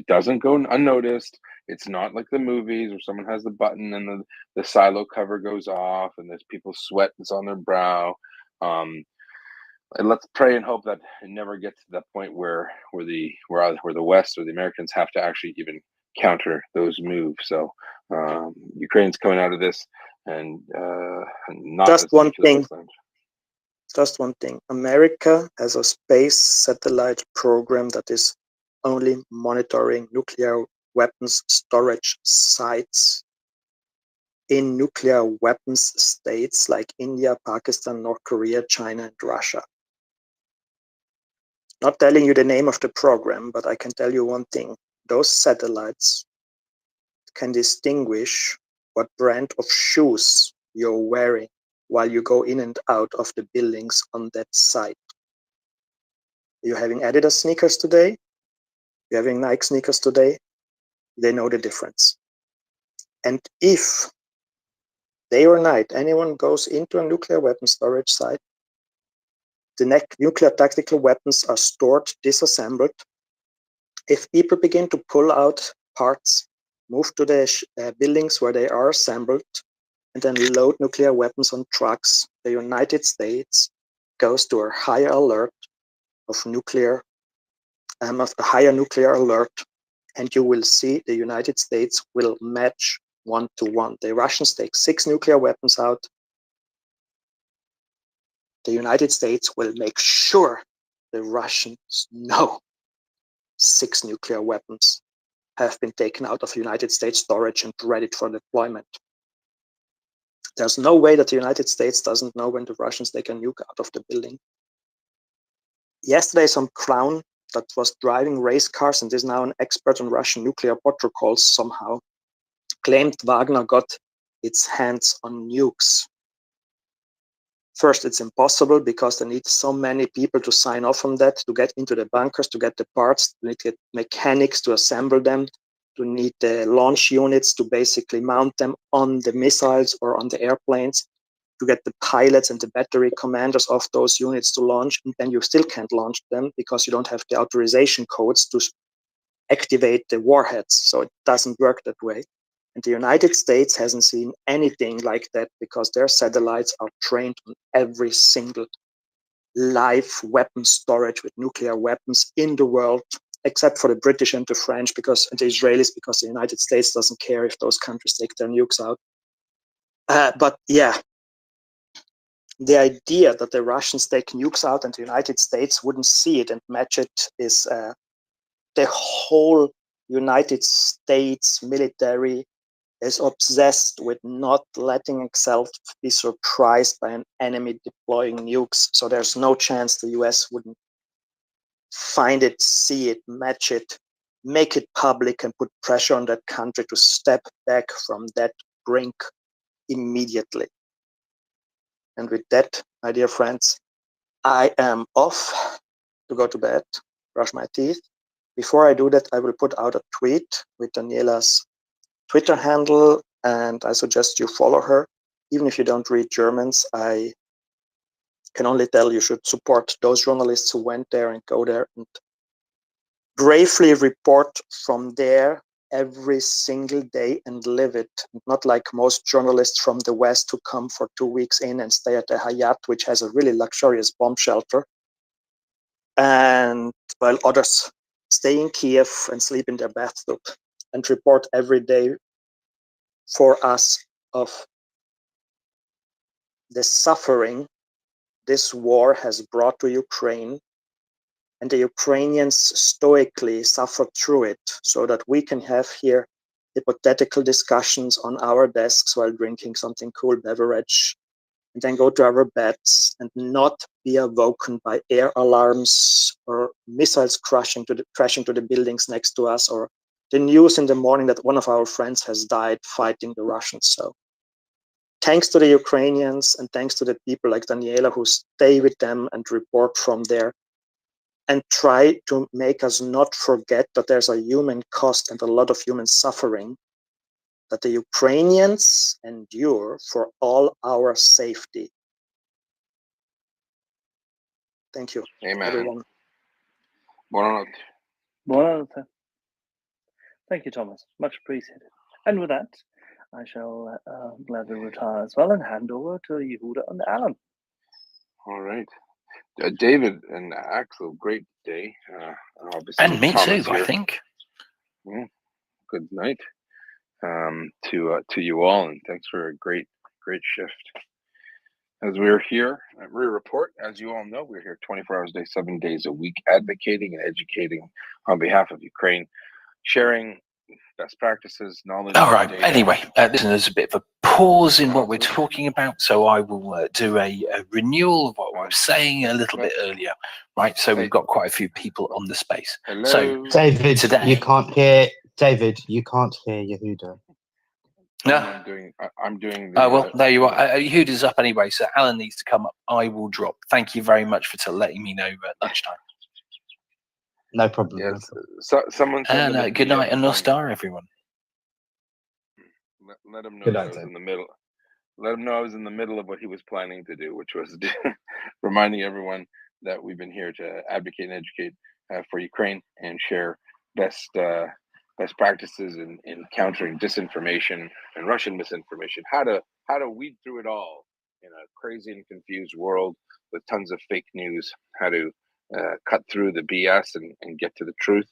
doesn't go unnoticed. It's not like the movies where someone has the button and the silo cover goes off and there's people's sweat that's on their brow. And let's pray and hope that it never gets to that point where the West or the Americans have to actually even counter those moves. So Ukraine's coming out of this and not just one thing. Wasteland. Just one thing. America has a space satellite program that is only monitoring nuclear weapons storage sites in nuclear weapons states like India, Pakistan, North Korea, China, and Russia. Not telling you the name of the program, but I can tell you one thing. Those satellites can distinguish what brand of shoes you're wearing while you go in and out of the buildings on that site. You're having Adidas sneakers today, you're having Nike sneakers today, they know the difference. And if day or night anyone goes into a nuclear weapon storage site, the nuclear tactical weapons are stored, disassembled. If people begin to pull out parts, move to the buildings where they are assembled, and then load nuclear weapons on trucks, the United States goes to a higher alert of a higher nuclear alert, and you will see the United States will match 1-to-1. The Russians take 6 nuclear weapons out. The United States will make sure the Russians know 6 nuclear weapons have been taken out of United States storage and ready for deployment. There's no way that the United States doesn't know when the Russians take a nuke out of the building. Yesterday, some clown that was driving race cars and is now an expert on Russian nuclear protocols somehow claimed Wagner got its hands on nukes. First, it's impossible because they need so many people to sign off on that, to get into the bunkers, to get the parts, to need mechanics to assemble them, to need the launch units to basically mount them on the missiles or on the airplanes, to get the pilots and the battery commanders of those units to launch, and then you still can't launch them because you don't have the authorization codes to activate the warheads. So it doesn't work that way. And the United States hasn't seen anything like that because their satellites are trained on every single live weapon storage with nuclear weapons in the world, except for the British and the French and the Israelis, because the United States doesn't care if those countries take their nukes out. But yeah, the idea that the Russians take nukes out and the United States wouldn't see it and match it is the whole United States military is obsessed with not letting itself be surprised by an enemy deploying nukes. So there's no chance the US wouldn't find it, see it, match it, make it public, and put pressure on that country to step back from that brink immediately. And with that, my dear friends, I am off to go to bed, brush my teeth, Before I do that, I will put out a tweet with Daniela's Twitter handle, and I suggest you follow her. Even if you don't read Germans, I can only tell you should support those journalists who went there and go there and bravely report from there every single day and live it. Not like most journalists from the West who come for 2 weeks in and stay at the Hayat, which has a really luxurious bomb shelter. And while others stay in Kiev and sleep in their bathtub and report every day for us of the suffering this war has brought to Ukraine, and the Ukrainians stoically suffer through it so that we can have here hypothetical discussions on our desks while drinking something cool beverage, and then go to our beds and not be awoken by air alarms or missiles crashing to the buildings next to us, or the news in the morning that one of our friends has died fighting the Russians. So thanks to the Ukrainians and thanks to the people like Daniela who stay with them and report from there and try to make us not forget that there's a human cost and a lot of human suffering that the Ukrainians endure for all our safety. Thank you, Amen. everyone. Buonanotte. Buonanotte. Thank you, Thomas. Much appreciated. And with that, I shall gladly retire as well and hand over to Yehuda and Alan. All right. David and Axel, great day. Obviously, And me Thomas too, here. I think. Yeah, good night to you all, and thanks for a great shift. As we're here at MriyaReport, as you all know, we're here 24 hours a day, 7 days a week, advocating and educating on behalf of Ukraine, sharing best practices, knowledge. All right. data. Anyway, listen, there's a bit of a pause in what we're talking about, so I will do a renewal of what I was saying a little bit earlier. Right. So we've got quite a few people on the space. So David, today, you can't hear Yehuda. No. I'm doing. Oh, well, there you are. Yehuda's up anyway, so Alan needs to come up. I will drop. Thank you very much for letting me know at lunchtime. No problem. Yes. So, someone said And good night and Nostar, everyone. Let him know Good that night, I was Dave. in the middle. Let him know I was in the middle of what he was planning to do, which was reminding everyone that we've been here to advocate and educate for Ukraine and share best practices in countering disinformation and Russian misinformation. How to weed through it all in a crazy and confused world with tons of fake news. How to cut through the BS and get to the truth.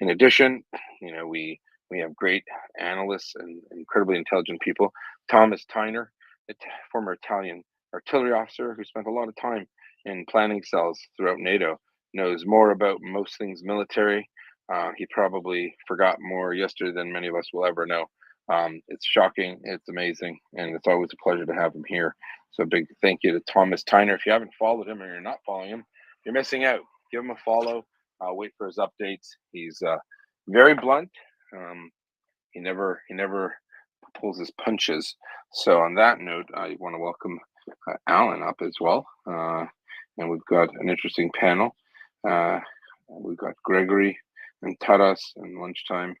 In addition, we have great analysts and incredibly intelligent people. Thomas Tyner, a former Italian artillery officer who spent a lot of time in planning cells throughout NATO, knows more about most things military. He probably forgot more yesterday than many of us will ever know. It's shocking, it's amazing, and it's always a pleasure to have him here. So a big thank you to Thomas Tyner. If you haven't followed him or you're not following him, you're missing out. Give him a follow. Wait for his updates. He's very blunt. He never pulls his punches. So on that note, I want to welcome Alan up as well. And we've got an interesting panel. We've got Gregory and Taras and Lunchtime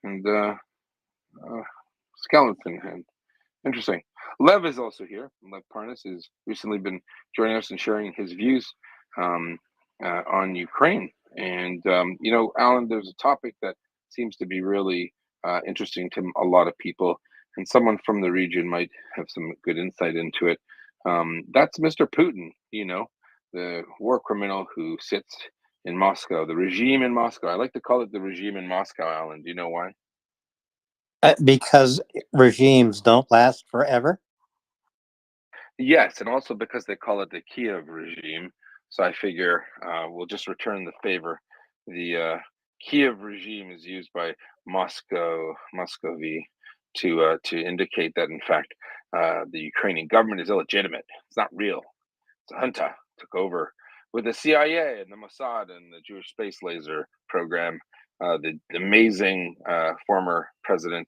and Skeleton and interesting. Lev is also here. Lev Parnas has recently been joining us and sharing his views on Ukraine. And Alan, there's a topic that seems to be really interesting to a lot of people, and someone from the region might have some good insight into it. That's Mr. Putin, the war criminal who sits in Moscow, the regime in Moscow. I like to call it the regime in Moscow, Alan. Do you know why? Because regimes don't last forever? Yes, and also because they call it the Kiev regime. So I figure we'll just return the favor. The Kiev regime is used by Muscovy to indicate that, in fact, the Ukrainian government is illegitimate. It's not real. It's a junta. Took over with the CIA and the Mossad and the Jewish space laser program. The amazing former president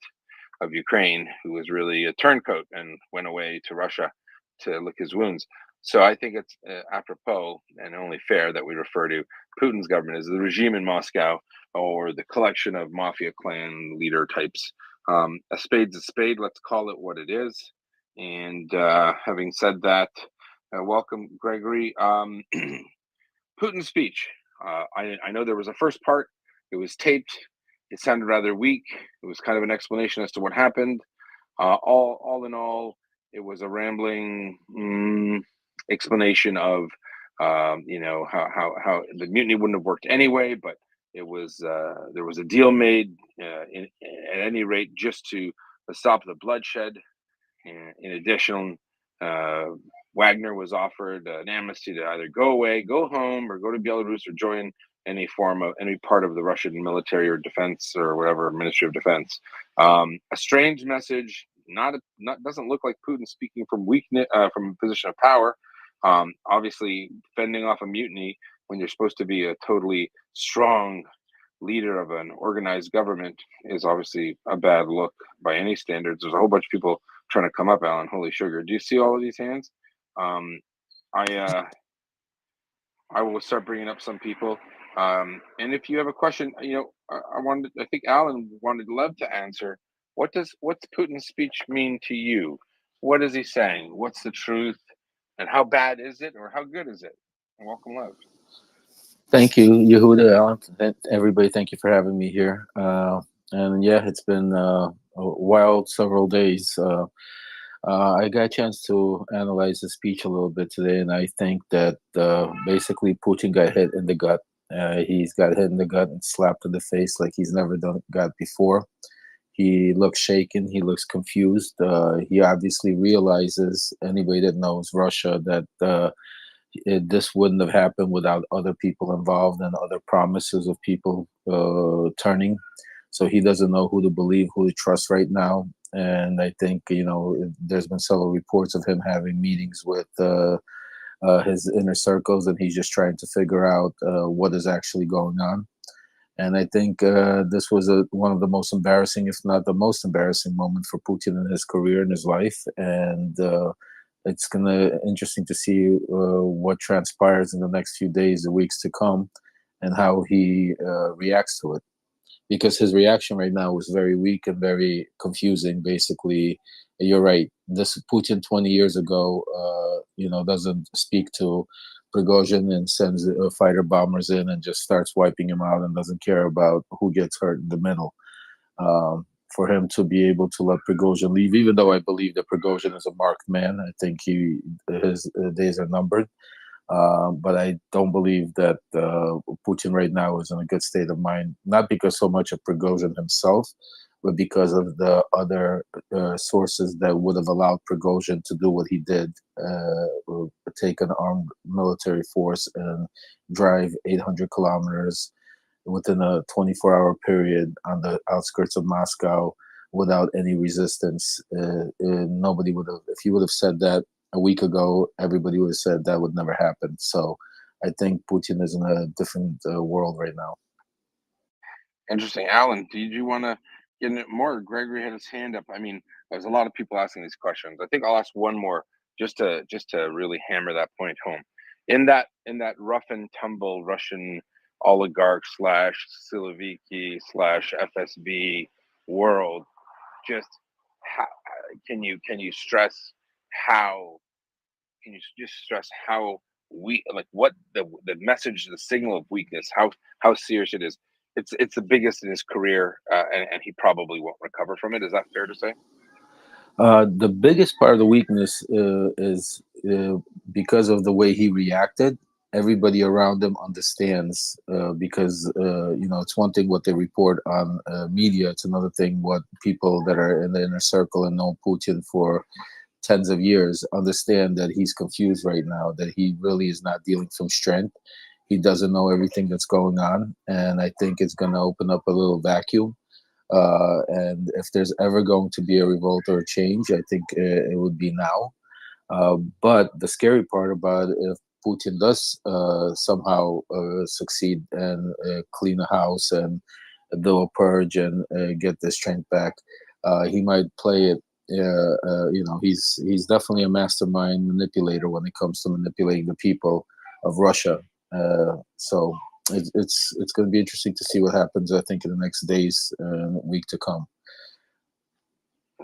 of Ukraine, who was really a turncoat and went away to Russia to lick his wounds. So I think it's apropos and only fair that we refer to Putin's government as the regime in Moscow, or the collection of mafia clan leader types. A spade's a spade, let's call it what it is. And having said that, welcome, Gregory. Putin's speech. I know there was a first part. It was taped. It sounded rather weak. It was kind of an explanation as to what happened. All in all, it was a rambling explanation of you know, how the mutiny wouldn't have worked anyway, but it was there was a deal made at any rate just to stop the bloodshed. And in addition, Wagner was offered an amnesty to either go away, go home, or go to Belarus, or join any part of the Russian military or defense or whatever Ministry of Defense. A strange message. Doesn't look like Putin speaking from weakness, from a position of power. Obviously, fending off a mutiny when you're supposed to be a totally strong leader of an organized government is obviously a bad look by any standards. There's a whole bunch of people trying to come up, Alan. Holy sugar! Do you see all of these hands? I will start bringing up some people. And if you have a question, you know, I think Alan love to answer. What's Putin's speech mean to you? What is he saying? What's the truth? And how bad is it, or how good is it? And welcome, Lev. Thank you, Yehuda, Alan. Everybody, thank you for having me here. And yeah, it's been a wild several days. I got a chance to analyze the speech a little bit today, and I think that basically Putin got hit in the gut. He's got hit in the gut and slapped in the face like he's never got before. He looks shaken. He looks confused. He obviously realizes, anybody that knows Russia, that this wouldn't have happened without other people involved and other promises of people turning. So he doesn't know who to believe, who to trust right now. And I think, you know, there's been several reports of him having meetings with his inner circles, and he's just trying to figure out what is actually going on. And I think this was one of the most embarrassing, if not the most embarrassing moment for Putin in his career, in his life. And it's interesting to see what transpires in the next few days, the weeks to come, and how he reacts to it. Because his reaction right now was very weak and very confusing. Basically, you're right. This Putin 20 years ago, you know, doesn't speak to Prigozhin and sends fighter bombers in and just starts wiping him out and doesn't care about who gets hurt in the middle. For him to be able to let Prigozhin leave, even though I believe that Prigozhin is a marked man, I think his days are numbered. But I don't believe that Putin right now is in a good state of mind, not because so much of Prigozhin himself, but because of the other sources that would have allowed Prigozhin to do what he did, take an armed military force and drive 800 kilometers within a 24-hour period on the outskirts of Moscow without any resistance. Nobody would have, if he would have said that a week ago, everybody would have said that would never happen. So I think Putin is in a different world right now. Interesting. Alan, did you want to get in it more? Gregory had his hand up. I mean, there's a lot of people asking these questions. I think I'll ask one more just to really hammer that point home. In that rough and tumble Russian oligarch / Siloviki / FSB world, just how can you stress how? Can you just stress how we, like, what the message, the signal of weakness, how serious it is? It's the biggest in his career, and he probably won't recover from it. Is that fair to say? The biggest part of the weakness is because of the way he reacted. Everybody around him understands, because you know, it's one thing what they report on media. It's another thing what people that are in the inner circle and know Putin for tens of years understand, that he's confused right now, that he really is not dealing from strength. He doesn't know everything that's going on, and I think it's going to open up a little vacuum. And if there's ever going to be a revolt or a change, I think it would be now. But the scary part about it, if Putin does somehow succeed and clean the house and do a purge and get the strength back, he might play it You know, he's definitely a mastermind manipulator when it comes to manipulating the people of Russia. So it's going to be interesting to see what happens, I think, in the next days, week to come.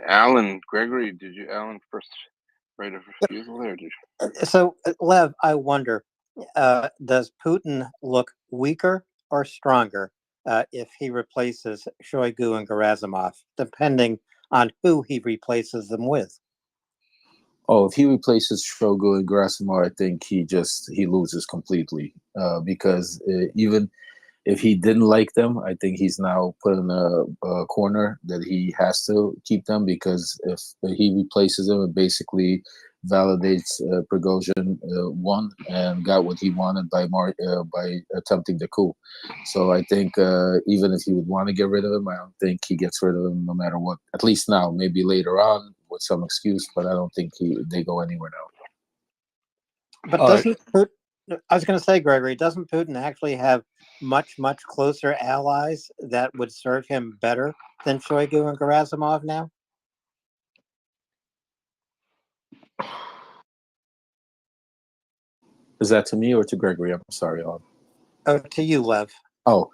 Alan, Gregory, did you, Alan, first right of refusal there? Did you? So, Lev, I wonder, does Putin look weaker or stronger if he replaces Shoigu and Gerasimov, depending on who he replaces them with? Oh, if he replaces Shogu and Gerasimov, I think he loses completely, because even if he didn't like them, I think he's now put in a corner that he has to keep them, because if he replaces them, it basically validates Prigozhin won and got what he wanted by attempting the coup. So I think even if he would want to get rid of him, I don't think he gets rid of him no matter what. At least now, maybe later on with some excuse, but I don't think they go anywhere now. But doesn't Putin, I was going to say, Gregory, doesn't Putin actually have much closer allies that would serve him better than Shoigu and Gerasimov now? Is that to me or to Gregory? I'm sorry. Oh, to you, Lev. Oh,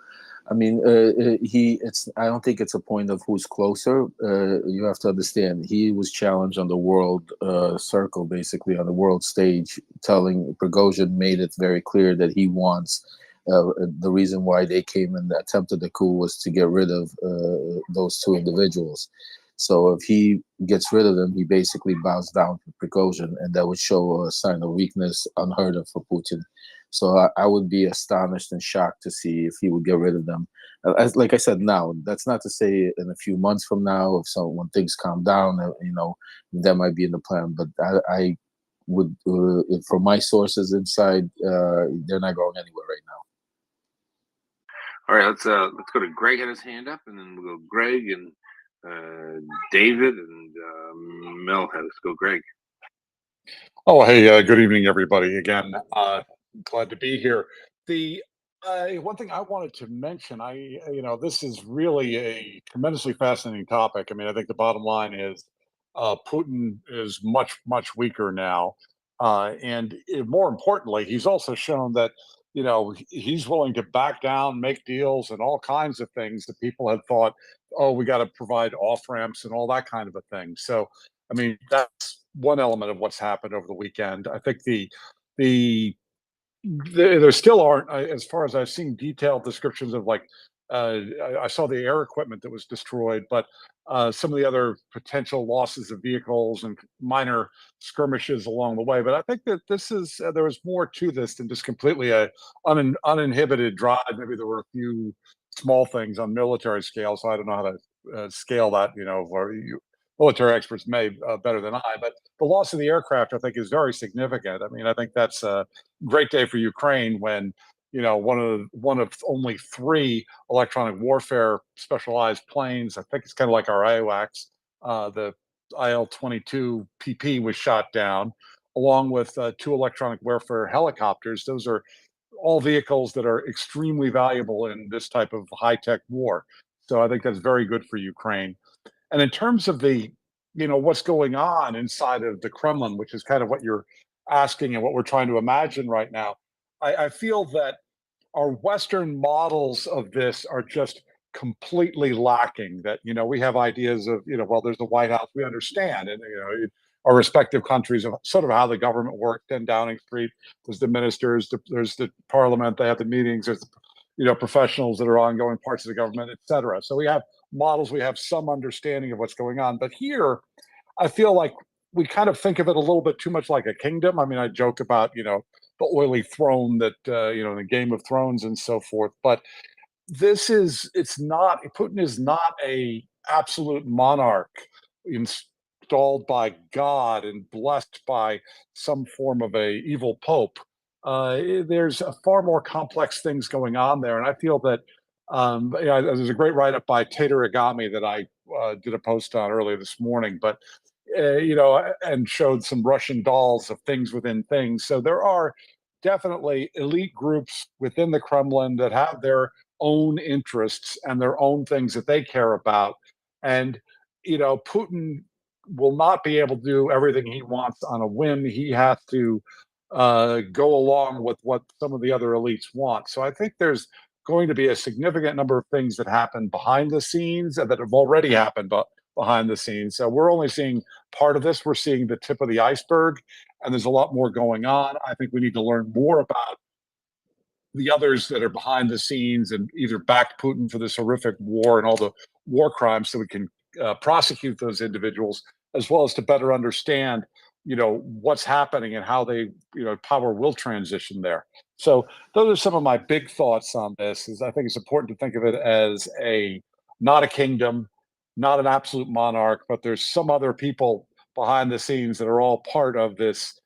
I mean, I don't think it's a point of who's closer. You have to understand, he was challenged on the world circle, basically on the world stage, telling Prigozhin made it very clear that he wants. The reason why they came and attempted the coup was to get rid of those two individuals. So if he gets rid of them, he basically bows down to Prigozhin, and that would show a sign of weakness unheard of for Putin. So I would be astonished and shocked to see if he would get rid of them. Like I said, now, that's not to say in a few months from now, when things calm down, you know, that might be in the plan. But I would, from my sources inside, they're not going anywhere right now. All right, let's go to Greg, had his hand up, and then we'll go Greg and David and Mel. Let's go, Greg. Oh, hey, good evening, everybody. Again, glad to be here. The one thing I wanted to mention, this is really a tremendously fascinating topic. I mean, I think the bottom line is Putin is much weaker now, and more importantly, he's also shown that he's willing to back down, make deals, and all kinds of things that people had thought, oh, we got to provide off ramps and all that kind of a thing. So, I mean, that's one element of what's happened over the weekend. I think there still aren't, as far as I've seen, detailed descriptions of I saw the air equipment that was destroyed, but some of the other potential losses of vehicles and minor skirmishes along the way. But I think that this is there was more to this than just completely a uninhibited drive. Maybe there were a few small things on military scale, so I don't know how to scale that. Or military experts may better than I, but the loss of the aircraft, I think, is very significant. I mean, I think that's a great day for Ukraine when one of only 3 electronic warfare specialized planes. I think it's kind of like our IOAX. The IL-22 PP was shot down, along with 2 electronic warfare helicopters. Those are all vehicles that are extremely valuable in this type of high-tech war. So I think that's very good for Ukraine. And in terms of what's going on inside of the Kremlin, which is kind of what you're asking and what we're trying to imagine right now, I feel that our Western models of this are just completely lacking. That we have ideas of well, there's the White House, we understand, and our respective countries of sort of how the government worked. In Downing Street, there's the ministers, there's the parliament, they have the meetings, there's professionals that are ongoing parts of the government, etc. So we have models, we have some understanding of what's going on. But here, I feel like we kind of think of it a little bit too much like a kingdom. I mean, I joke about the oily throne that in the Game of Thrones and so forth. But it's not. Putin is not a absolute monarch installed by God and blessed by some form of a evil pope. There's far more complex things going on there, and I feel that there's a great write-up by Tateragami that I did a post on earlier this morning, but and showed some Russian dolls of things within things. So there are definitely elite groups within the Kremlin that have their own interests and their own things that they care about. And Putin will not be able to do everything he wants on a whim. He has to go along with what some of the other elites want. So I think there's going to be a significant number of things that happen behind the scenes and that have already happened behind the scenes. So we're only seeing part of this. We're seeing the tip of the iceberg, and there's a lot more going on. I think we need to learn more about the others that are behind the scenes and either back Putin for this horrific war and all the war crimes so we can prosecute those individuals, as well as to better understand, what's happening and how they, power will transition there. So those are some of my big thoughts on this. Is I think it's important to think of it as not a kingdom, not an absolute monarch, but there's some other people behind the scenes that are all part of this,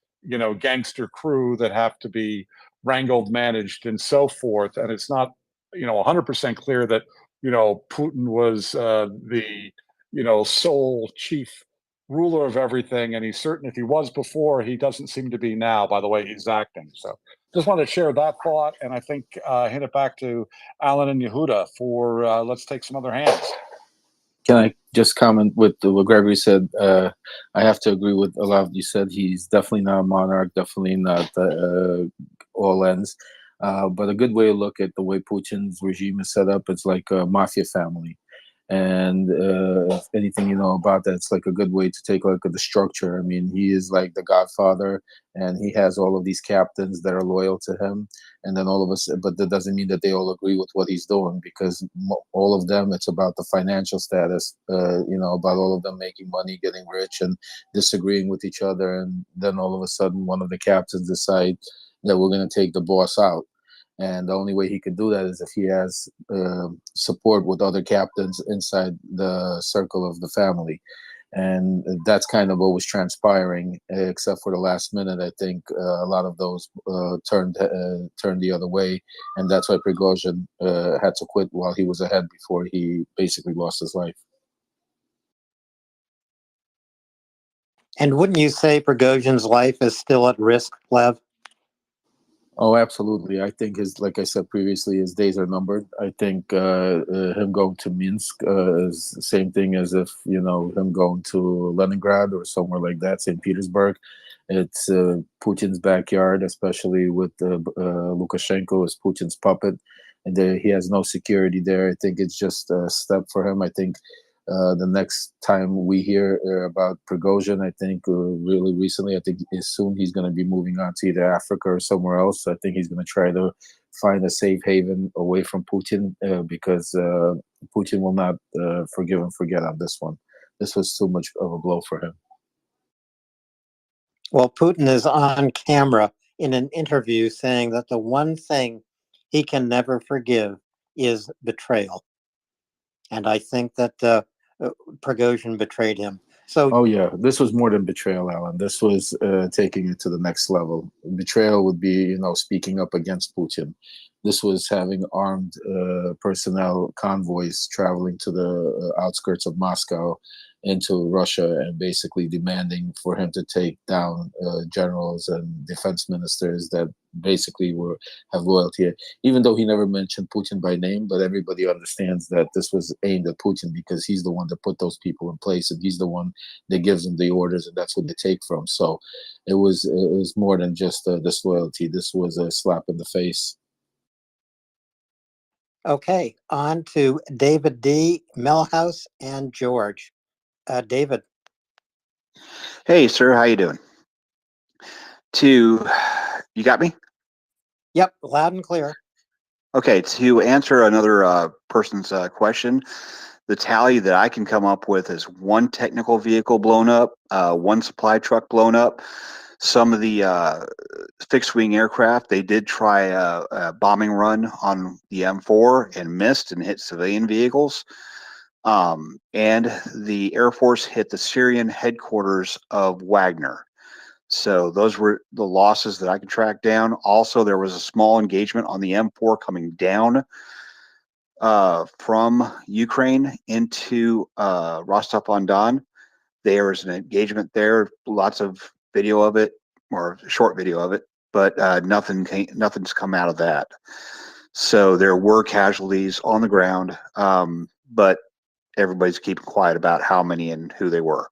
gangster crew that have to be wrangled, managed, and so forth. And it's not, 100% clear that, Putin was the, sole chief ruler of everything. And he's certain if he was before, he doesn't seem to be now by the way he's acting. So just wanted to share that thought. And I think hand it back to Alan and Yehuda for let's take some other hands. Can I just comment with what Gregory said? I have to agree with a lot of you said. He's definitely not a monarch, definitely not all ends. But a good way to look at the way Putin's regime is set up, it's like a mafia family. And if anything you know about that, it's like a good way to take a look at the structure. I mean, he is like the godfather, and he has all of these captains that are loyal to him. And then all of us, but that doesn't mean that they all agree with what he's doing, because all of them, it's about the financial status, about all of them making money, getting rich, and disagreeing with each other. And then all of a sudden, one of the captains decide that we're going to take the boss out. And the only way he could do that is if he has support with other captains inside the circle of the family. And that's kind of what was transpiring, except for the last minute. I think a lot of those turned the other way. And that's why Prigozhin had to quit while he was ahead before he basically lost his life. And wouldn't you say Prigozhin's life is still at risk, Lev? Oh, absolutely. I think like I said previously, his days are numbered. I think him going to Minsk is the same thing as if, him going to Leningrad or somewhere like that, St. Petersburg. It's Putin's backyard, especially with Lukashenko as Putin's puppet. And he has no security there. I think it's just a step for him. I think the next time we hear about Prigozhin, I think really recently, I think soon he's going to be moving on to either Africa or somewhere else. I think he's going to try to find a safe haven away from Putin because Putin will not forgive and forget on this one. This was too much of a blow for him. Well, Putin is on camera in an interview saying that the one thing he can never forgive is betrayal. And I think that Prigozhin betrayed him. So, oh yeah, this was more than betrayal, Alan. This was taking it to the next level. Betrayal would be, speaking up against Putin. This was having armed personnel convoys traveling to the outskirts of Moscow into Russia and basically demanding for him to take down generals and defense ministers that basically have loyalty. Even though he never mentioned Putin by name, but everybody understands that this was aimed at Putin because he's the one that put those people in place and he's the one that gives them the orders, and that's what they take from. So it was more than just disloyalty. This was a slap in the face. Okay, on to David D, Melhouse, and George. David. Hey, sir, how you doing? You got me? Yep, loud and clear. Okay, to answer another person's question, the tally that I can come up with is one technical vehicle blown up, one supply truck blown up. Some of the fixed-wing aircraft, they did try a bombing run on the M4 and missed and hit civilian vehicles. And the Air Force hit the Syrian headquarters of Wagner. So those were the losses that I could track down. Also, there was a small engagement on the M4 coming down from Ukraine into Rostov-on-Don. There was an engagement there, lots of video of it, or short video of it, but nothing's come out of that. So there were casualties on the ground, but everybody's keeping quiet about how many and who they were.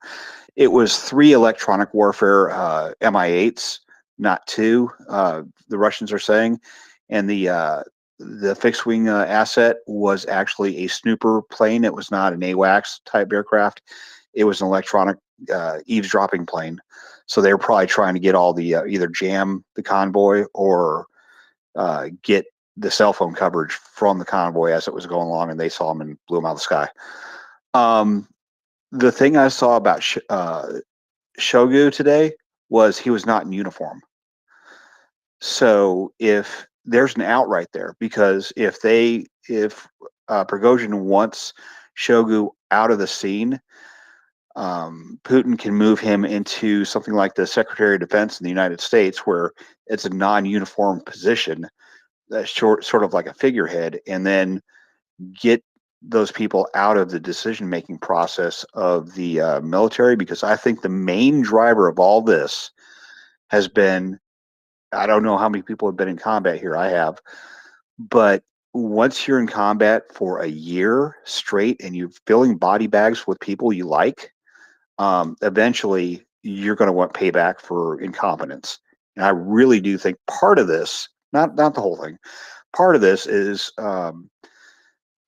it was 3 electronic warfare Mi-8s, not 2. The Russians are saying, and the fixed wing asset was actually a snooper plane. It was not an AWACS type aircraft. It was an electronic eavesdropping plane. So they were probably trying to get all the either jam the convoy or get the cell phone coverage from the convoy as it was going along, and they saw him and blew him out of the sky. The thing I saw about Shogu today was he was not in uniform. So if there's an out right there, because if Prigozhin wants Shogu out of the scene, Putin can move him into something like the Secretary of Defense in the United States, where it's a non-uniform position, that's sort of like a figurehead, and then get those people out of the decision-making process of the military. Because I think the main driver of all this has been, I don't know how many people have been in combat here. I have. But once you're in combat for a year straight and you're filling body bags with people you like, eventually you're going to want payback for incompetence. And I really do think part of this, not the whole thing, part of this is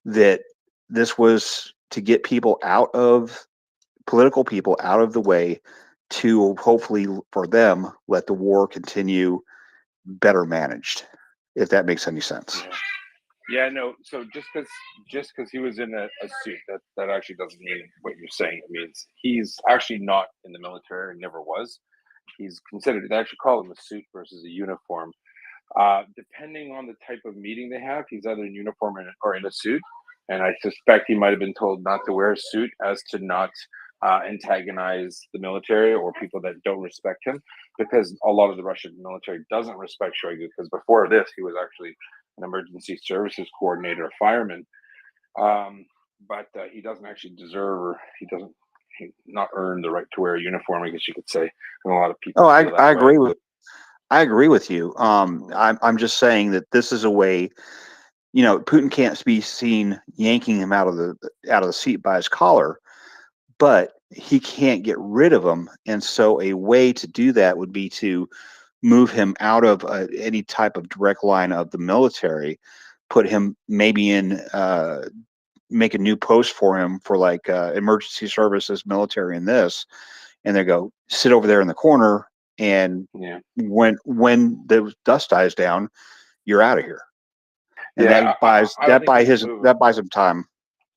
that this was to get people political people out of the way, to hopefully for them let the war continue better managed, if that makes any sense. Yeah, no. So just because he was in a suit, that actually doesn't mean what you're saying. It means he's actually not in the military and never was. He's considered, they actually call him a suit versus a uniform. Depending on the type of meeting they have, he's either in uniform or in a suit. And I suspect he might have been told not to wear a suit as to not antagonize the military or people that don't respect him, because a lot of the Russian military doesn't respect Shoigu, because before this, he was actually an emergency services coordinator, a fireman. But he doesn't actually deserve, or he not earn the right to wear a uniform, I guess you could say. And a lot of people. Oh, I agree with. I agree with you. I'm just saying that this is a way, Putin can't be seen yanking him out of the seat by his collar, but he can't get rid of him. And so a way to do that would be to move him out of any type of direct line of the military, put him maybe in, make a new post for him for like emergency services, military, and this, and they go sit over there in the corner. And when the dust dies down, you're out of here. And that buys him time.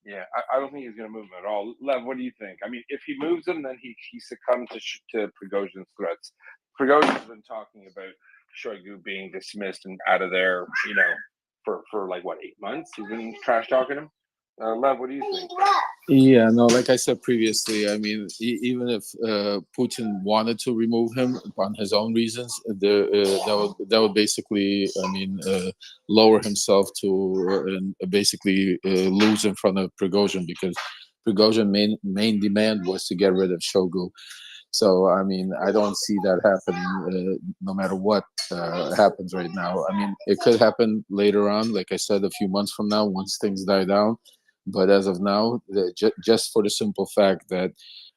Yeah, I don't think he's going to move him at all. Lev, what do you think? I mean, if he moves him, then he succumbs to Prigozhin's threats. Prigozhin's been talking about Shoigu being dismissed and out of there, for like what, 8 months? He's been trash talking him. Lev, what do you think? Yeah, no, like I said previously, I mean, even if Putin wanted to remove him on his own reasons, that would basically, I mean, lower himself to basically lose in front of Prigozhin, because Prigozhin's main demand was to get rid of Shoigu. So, I mean, I don't see that happening no matter what happens right now. I mean, it could happen later on, like I said, a few months from now, once things die down. But as of now, just for the simple fact that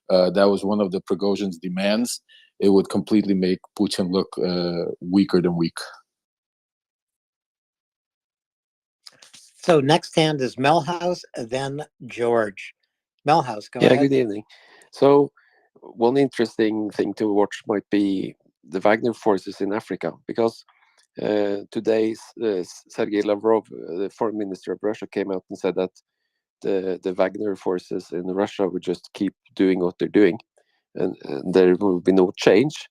that was one of the Prigozhin's demands, it would completely make Putin look weaker than weak. So next hand is Melhouse, then George. Melhouse, go ahead. Good evening. So one interesting thing to watch might be the Wagner forces in Africa, because today Sergei Lavrov, the foreign minister of Russia, came out and said that the Wagner forces in Russia would just keep doing what they're doing, and there will be no change.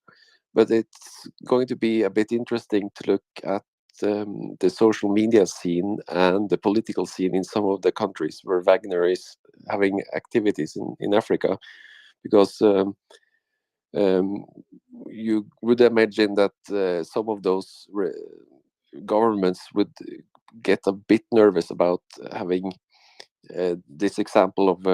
But it's going to be a bit interesting to look at the social media scene and the political scene in some of the countries where Wagner is having activities in Africa, because you would imagine that some of those governments would get a bit nervous about having this example of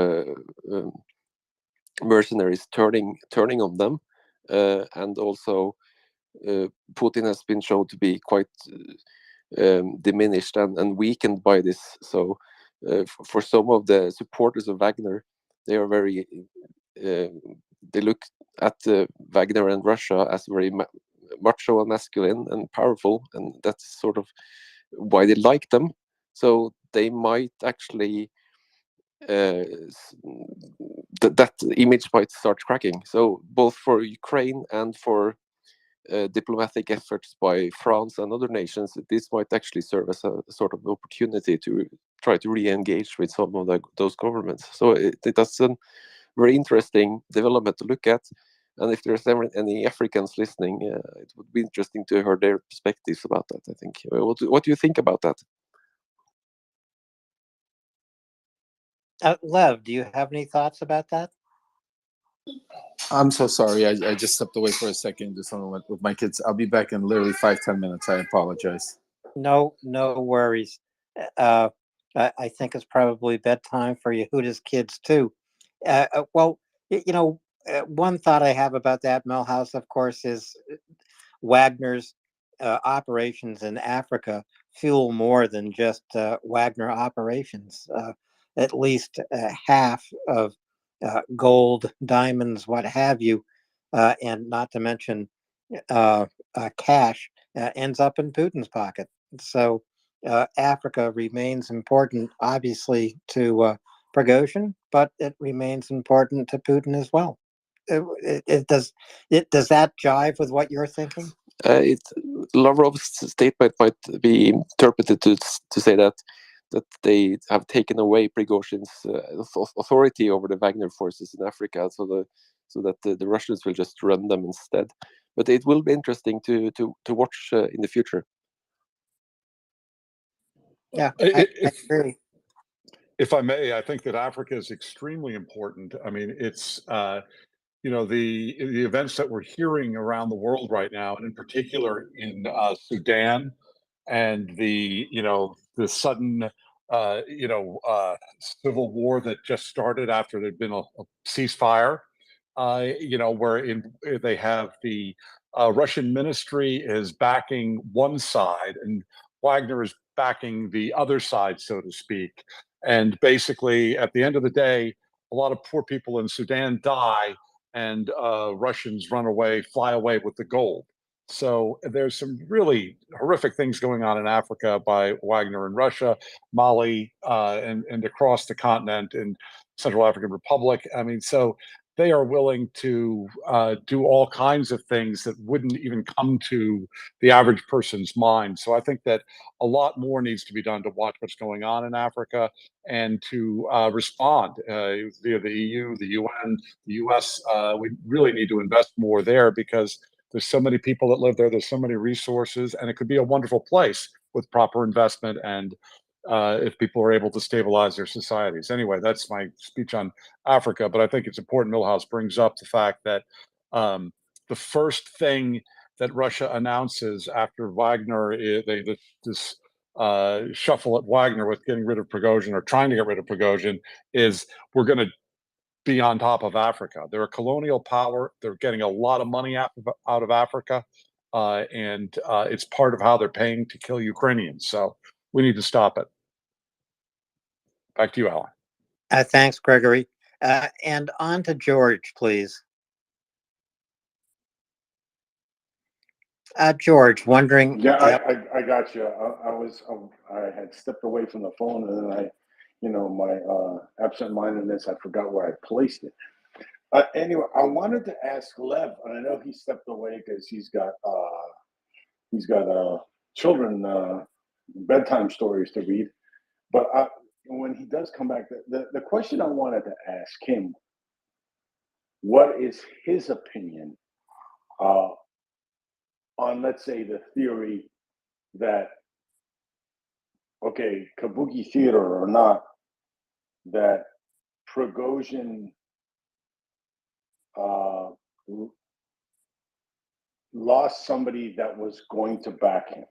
mercenaries turning on them, and also Putin has been shown to be quite diminished and weakened by this. So for some of the supporters of Wagner, they are very they look at Wagner and Russia as very macho and masculine and powerful, and that's sort of why they like them. So they might actually that image might start cracking. So both for Ukraine and for diplomatic efforts by France and other nations, this might actually serve as a sort of opportunity to try to re-engage with some of those governments. So that's a very interesting development to look at. And if there's ever any Africans listening, it would be interesting to hear their perspectives about that, I think. What do you think about that? Lev, do you have any thoughts about that? I'm so sorry. I just stepped away for a second just with my kids. I'll be back in literally 5-10 minutes. I apologize. No worries. I think it's probably bedtime for Yehuda's kids too. Well, one thought I have about that, Milhouse, of course, is Wagner's operations in Africa fuel more than just Wagner operations. At least half of gold, diamonds, what have you, and not to mention cash ends up in Putin's pocket. So Africa remains important, obviously, to Prigozhin, but it remains important to Putin as well. Does that jive with what you're thinking? Lavrov's statement might be interpreted to say that they have taken away Prigozhin's authority over the Wagner forces in Africa, so that the Russians will just run them instead. But it will be interesting to watch in the future. Yeah, I agree. If I may, I think that Africa is extremely important. I mean, it's the events that we're hearing around the world right now, and in particular in Sudan, and the sudden civil war that just started after there'd been a ceasefire. Where they have the Russian ministry is backing one side and Wagner is backing the other side, so to speak. And basically, at the end of the day, a lot of poor people in Sudan die, and Russians fly away with the gold. So there's some really horrific things going on in Africa by Wagner in Russia, Mali, and across the continent in Central African Republic. I mean, so they are willing to do all kinds of things that wouldn't even come to the average person's mind. So I think that a lot more needs to be done to watch what's going on in Africa and to respond via the EU, the UN, the US. We really need to invest more there because there's so many people that live there. There's so many resources, and it could be a wonderful place with proper investment and if people are able to stabilize their societies. Anyway, that's my speech on Africa, but I think it's important Milhouse brings up the fact that the first thing that Russia announces after Wagner, this shuffle at Wagner with getting rid of Prigozhin or trying to get rid of Prigozhin is we're going to be on top of Africa. They're a colonial power. They're getting a lot of money out of Africa, and it's part of how they're paying to kill Ukrainians. So we need to stop it. Back to you, Alan. Thanks, Gregory. And on to George, please. George, wondering. Yeah, I got you. I had stepped away from the phone, and then my absent-mindedness, I forgot where I placed it. Anyway, I wanted to ask Lev, and I know he stepped away because he's got children bedtime stories to read. But when he does come back, the question I wanted to ask him, what is his opinion on, let's say, the theory that, okay, Kabuki theater or not, that Prigozhin lost somebody that was going to back him,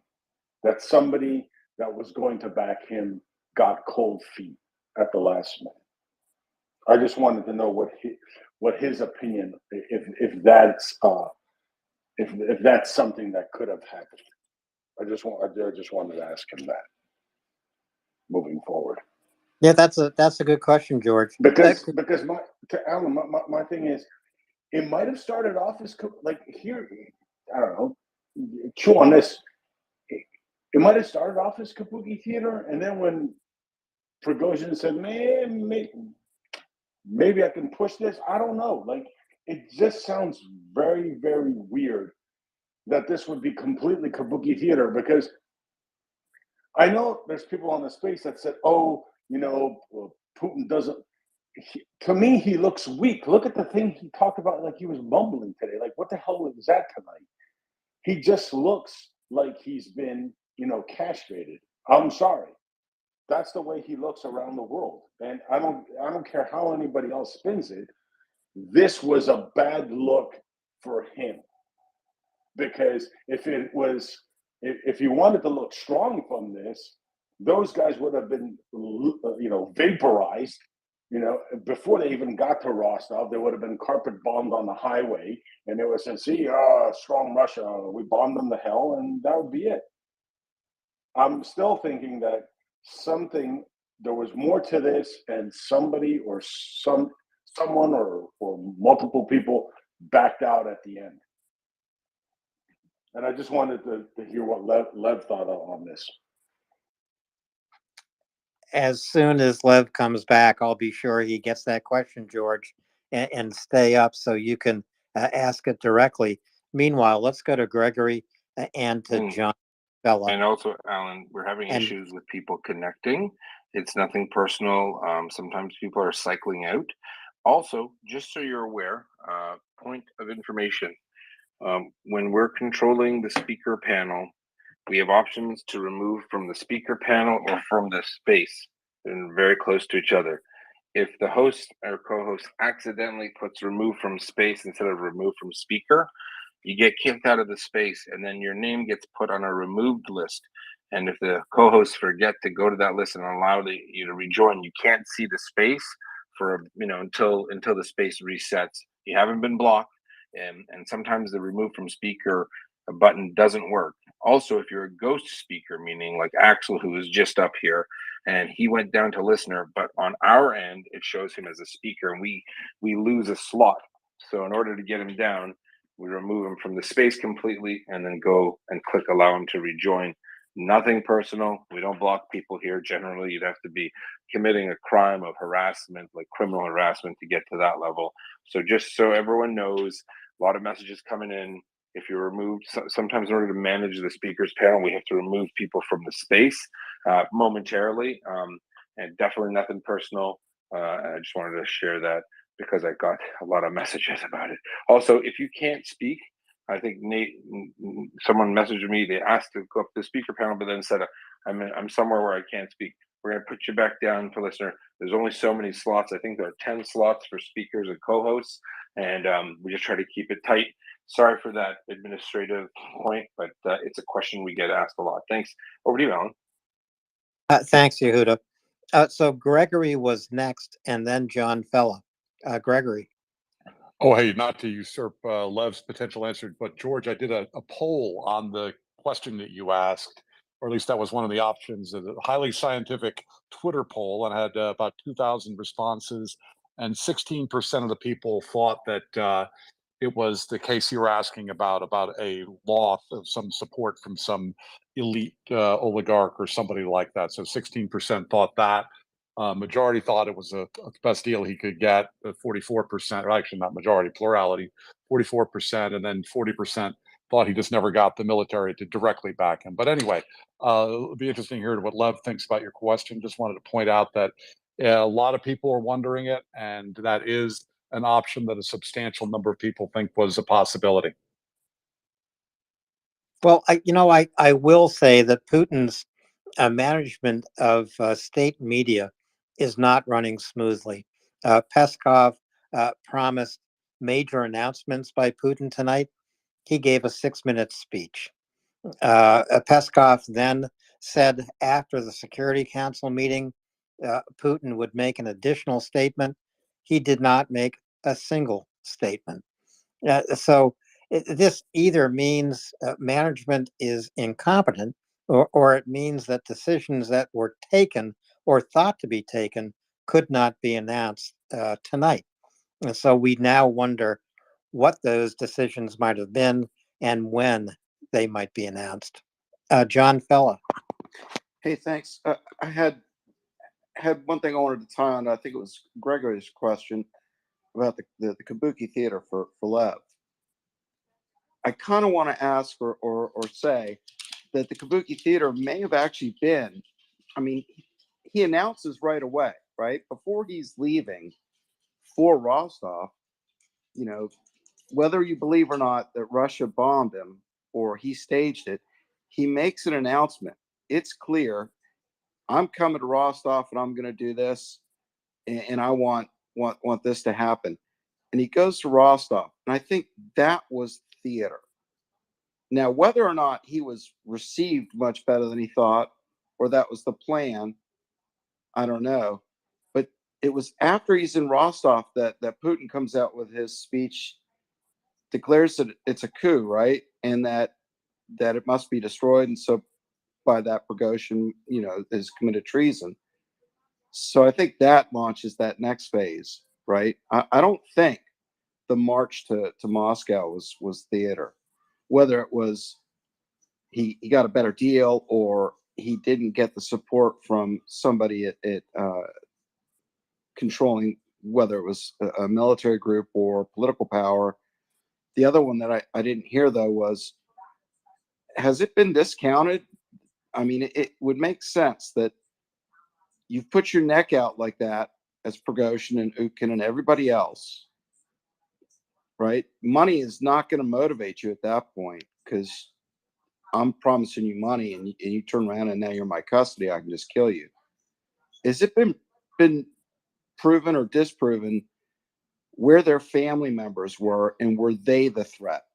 that somebody that was going to back him got cold feet at the last minute. I just wanted to know what his opinion, if that's something that could have happened. I just wanted to ask him that moving forward. Yeah, that's a good question, George. Because my thing is, it might have started off as like here, I don't know, chew on this. It might have started off as kabuki theater, and then when Prigozhin said, "Man, maybe I can push this," I don't know. Like, it just sounds very, very weird that this would be completely kabuki theater, because I know there's people on the space that said, "Oh, Putin doesn't." To me, he looks weak. Look at the thing he talked about, like he was mumbling today. Like, what the hell was that tonight? He just looks like he's been, castrated. I'm sorry. That's the way he looks around the world. And I don't care how anybody else spins it. This was a bad look for him. Because if he wanted to look strong from this, those guys would have been, vaporized. Before they even got to Rostov, they would have been carpet bombed on the highway, and they would have said, "See, strong Russia, we bombed them to hell," and that would be it. I'm still thinking that there was more to this, and somebody or someone or multiple people backed out at the end. And I just wanted to hear what Lev thought on this. As soon as Lev comes back, I'll be sure he gets that question, George, and stay up so you can ask it directly. Meanwhile, let's go to Gregory and to John Bella. And also, Alan, we're having issues with people connecting. It's nothing personal. Sometimes people are cycling out. Also, just so you're aware, point of information. When we're controlling the speaker panel, we have options to remove from the speaker panel or from the space, and very close to each other. If the host or co-host accidentally puts remove from space instead of remove from speaker, you get kicked out of the space, and then your name gets put on a removed list. And if the co-hosts forget to go to that list and allow you to rejoin, you can't see the space for until the space resets. You haven't been blocked, and sometimes the remove from speaker button doesn't work. Also, if you're a ghost speaker, meaning like Axel, who is just up here, and he went down to listener, but on our end it shows him as a speaker, and we lose a slot. So in order to get him down, we remove him from the space completely and then go and click allow him to rejoin. Nothing personal. We don't block people here. Generally, you'd have to be committing a crime of harassment, like criminal harassment, to get to that level. So just so everyone knows, a lot of messages coming in. If you're removed, sometimes in order to manage the speakers panel, we have to remove people from the space momentarily, and definitely nothing personal. I just wanted to share that because I got a lot of messages about it. Also, if you can't speak, I think someone messaged me, they asked to go up to the speaker panel, but then said, I'm somewhere where I can't speak. We're going to put you back down for listener. There's only so many slots. I think there are 10 slots for speakers and co-hosts, and we just try to keep it tight. Sorry for that administrative point, but it's a question we get asked a lot. Thanks. Over to you, Alan. Thanks, Yehuda. So Gregory was next, and then John Fella. Gregory. Oh, hey, not to usurp Lev's potential answer, but George, I did a poll on the question that you asked, or at least that was one of the options, a highly scientific Twitter poll, and had about 2,000 responses, and 16% of the people thought that it was the case you were asking about a loss of some support from some elite oligarch or somebody like that. So 16% thought that. Majority thought it was the best deal he could get, 44%, or actually not majority, plurality, 44%, and then 40% thought he just never got the military to directly back him. But anyway, it'll be interesting to hear what Lev thinks about your question. Just wanted to point out that a lot of people are wondering it, and that is an option that a substantial number of people think was a possibility. Well, I will say that Putin's management of state media is not running smoothly. Peskov promised major announcements by Putin tonight. He gave a 6-minute speech. Peskov then said after the Security Council meeting, Putin would make an additional statement. He did not make a single statement. So this either means management is incompetent, or it means that decisions that were taken or thought to be taken could not be announced tonight. And so we now wonder what those decisions might have been and when they might be announced. John Fella. Hey, thanks. I had one thing I wanted to tie on. I think it was Gregory's question about the Kabuki Theater for Lev. I kind of want to ask or say that the Kabuki Theater may have actually been, I mean, he announces right away, right? Before he's leaving for Rostov, you know, whether you believe or not that Russia bombed him or he staged it, he makes an announcement. It's clear, I'm coming to Rostov and I'm going to do this, and I want this to happen. And he goes to Rostov, and I think that was theater. Now, whether or not he was received much better than he thought, or that was the plan, I don't know. But it was after he's in Rostov that Putin comes out with his speech, declares that it's a coup, right? And that it must be destroyed. And so by that, Prigozhin, has committed treason. So I think that launches that next phase, right? I don't think the march to Moscow was theater. Whether it was he got a better deal or he didn't get the support from somebody at controlling, whether it was a military group or political power. The other one that I didn't hear, though, was, has it been discounted? I mean, it would make sense that you've put your neck out like that as Prigozhin and Utkin and everybody else, right? Money is not going to motivate you at that point because I'm promising you money and you turn around and now you're in my custody. I can just kill you. Has it been proven or disproven where their family members were and were they the threat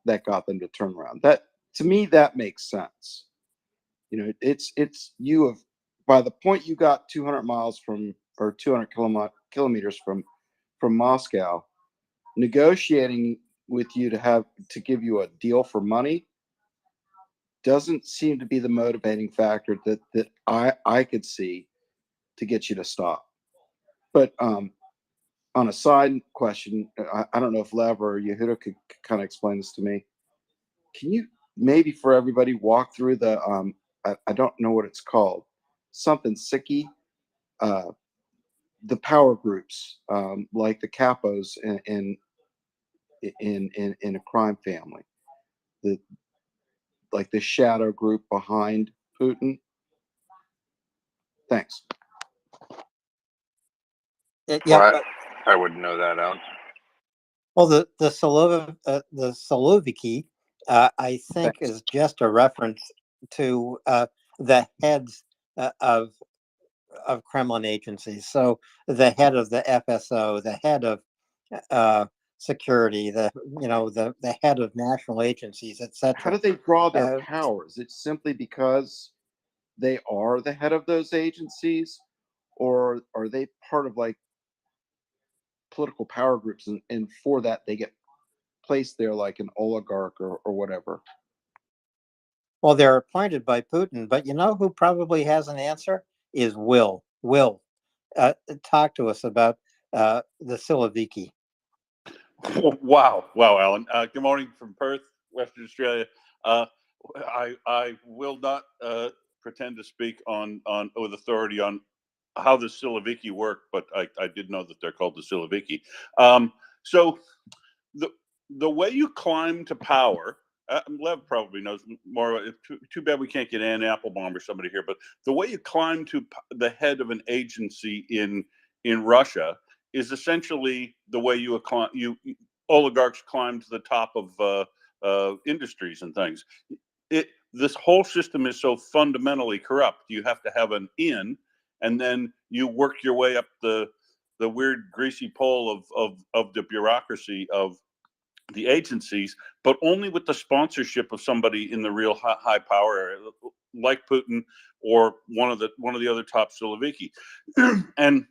that got them to turn around? That, to me, that makes sense. It's you have, by the point you got 200 miles from, or 200 kilometers from Moscow, negotiating with you to give you a deal for money doesn't seem to be the motivating factor that I could see to get you to stop. But on a side question, I don't know if Lev or Yehuda could kind of explain this to me. Can you maybe for everybody walk through the I don't know what it's called, something sicky, the power groups, like the capos in a crime family, like the shadow group behind Putin. Thanks. Yeah. I wouldn't know that, Alan. Well, the Siloviki, I think, is just a reference to the heads of Kremlin agencies. So the head of the FSO, the head of security, the head of national agencies, etc. How do they draw their powers? It's simply because they are the head of those agencies, or are they part of like political power groups, and for that they get placed there like an oligarch or whatever? Well, they're appointed by Putin, but you know who probably has an answer is Will. Will, talk to us about the Siloviki. Wow, Alan. Good morning from Perth, Western Australia. I will not pretend to speak with authority on how the Siloviki work, but I did know that they're called the Siloviki. So the way you climb to power, Lev probably knows more. Too bad we can't get Ann Applebaum or somebody here, but the way you climb to the head of an agency in Russia is essentially the way you oligarchs climb to the top of industries and things. This whole system is so fundamentally corrupt. You have to have an in, and then you work your way up the weird greasy pole of the bureaucracy of the agencies, but only with the sponsorship of somebody in the real high power area, like Putin or one of the other top Siloviki. And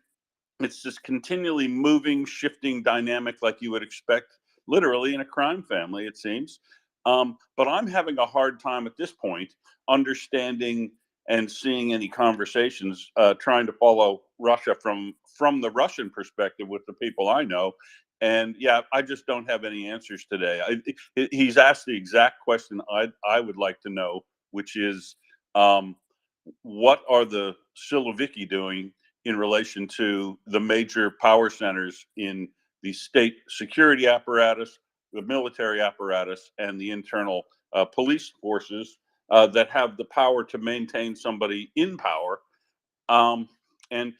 it's this continually moving, shifting dynamic like you would expect literally in a crime family, it seems. But I'm having a hard time at this point understanding and seeing any conversations, trying to follow Russia from the Russian perspective with the people I know. And yeah, I just don't have any answers today. He's asked the exact question I would like to know, which is, what are the Siloviki doing in relation to the major power centers in the state security apparatus, the military apparatus, and the internal police forces that have the power to maintain somebody in power? And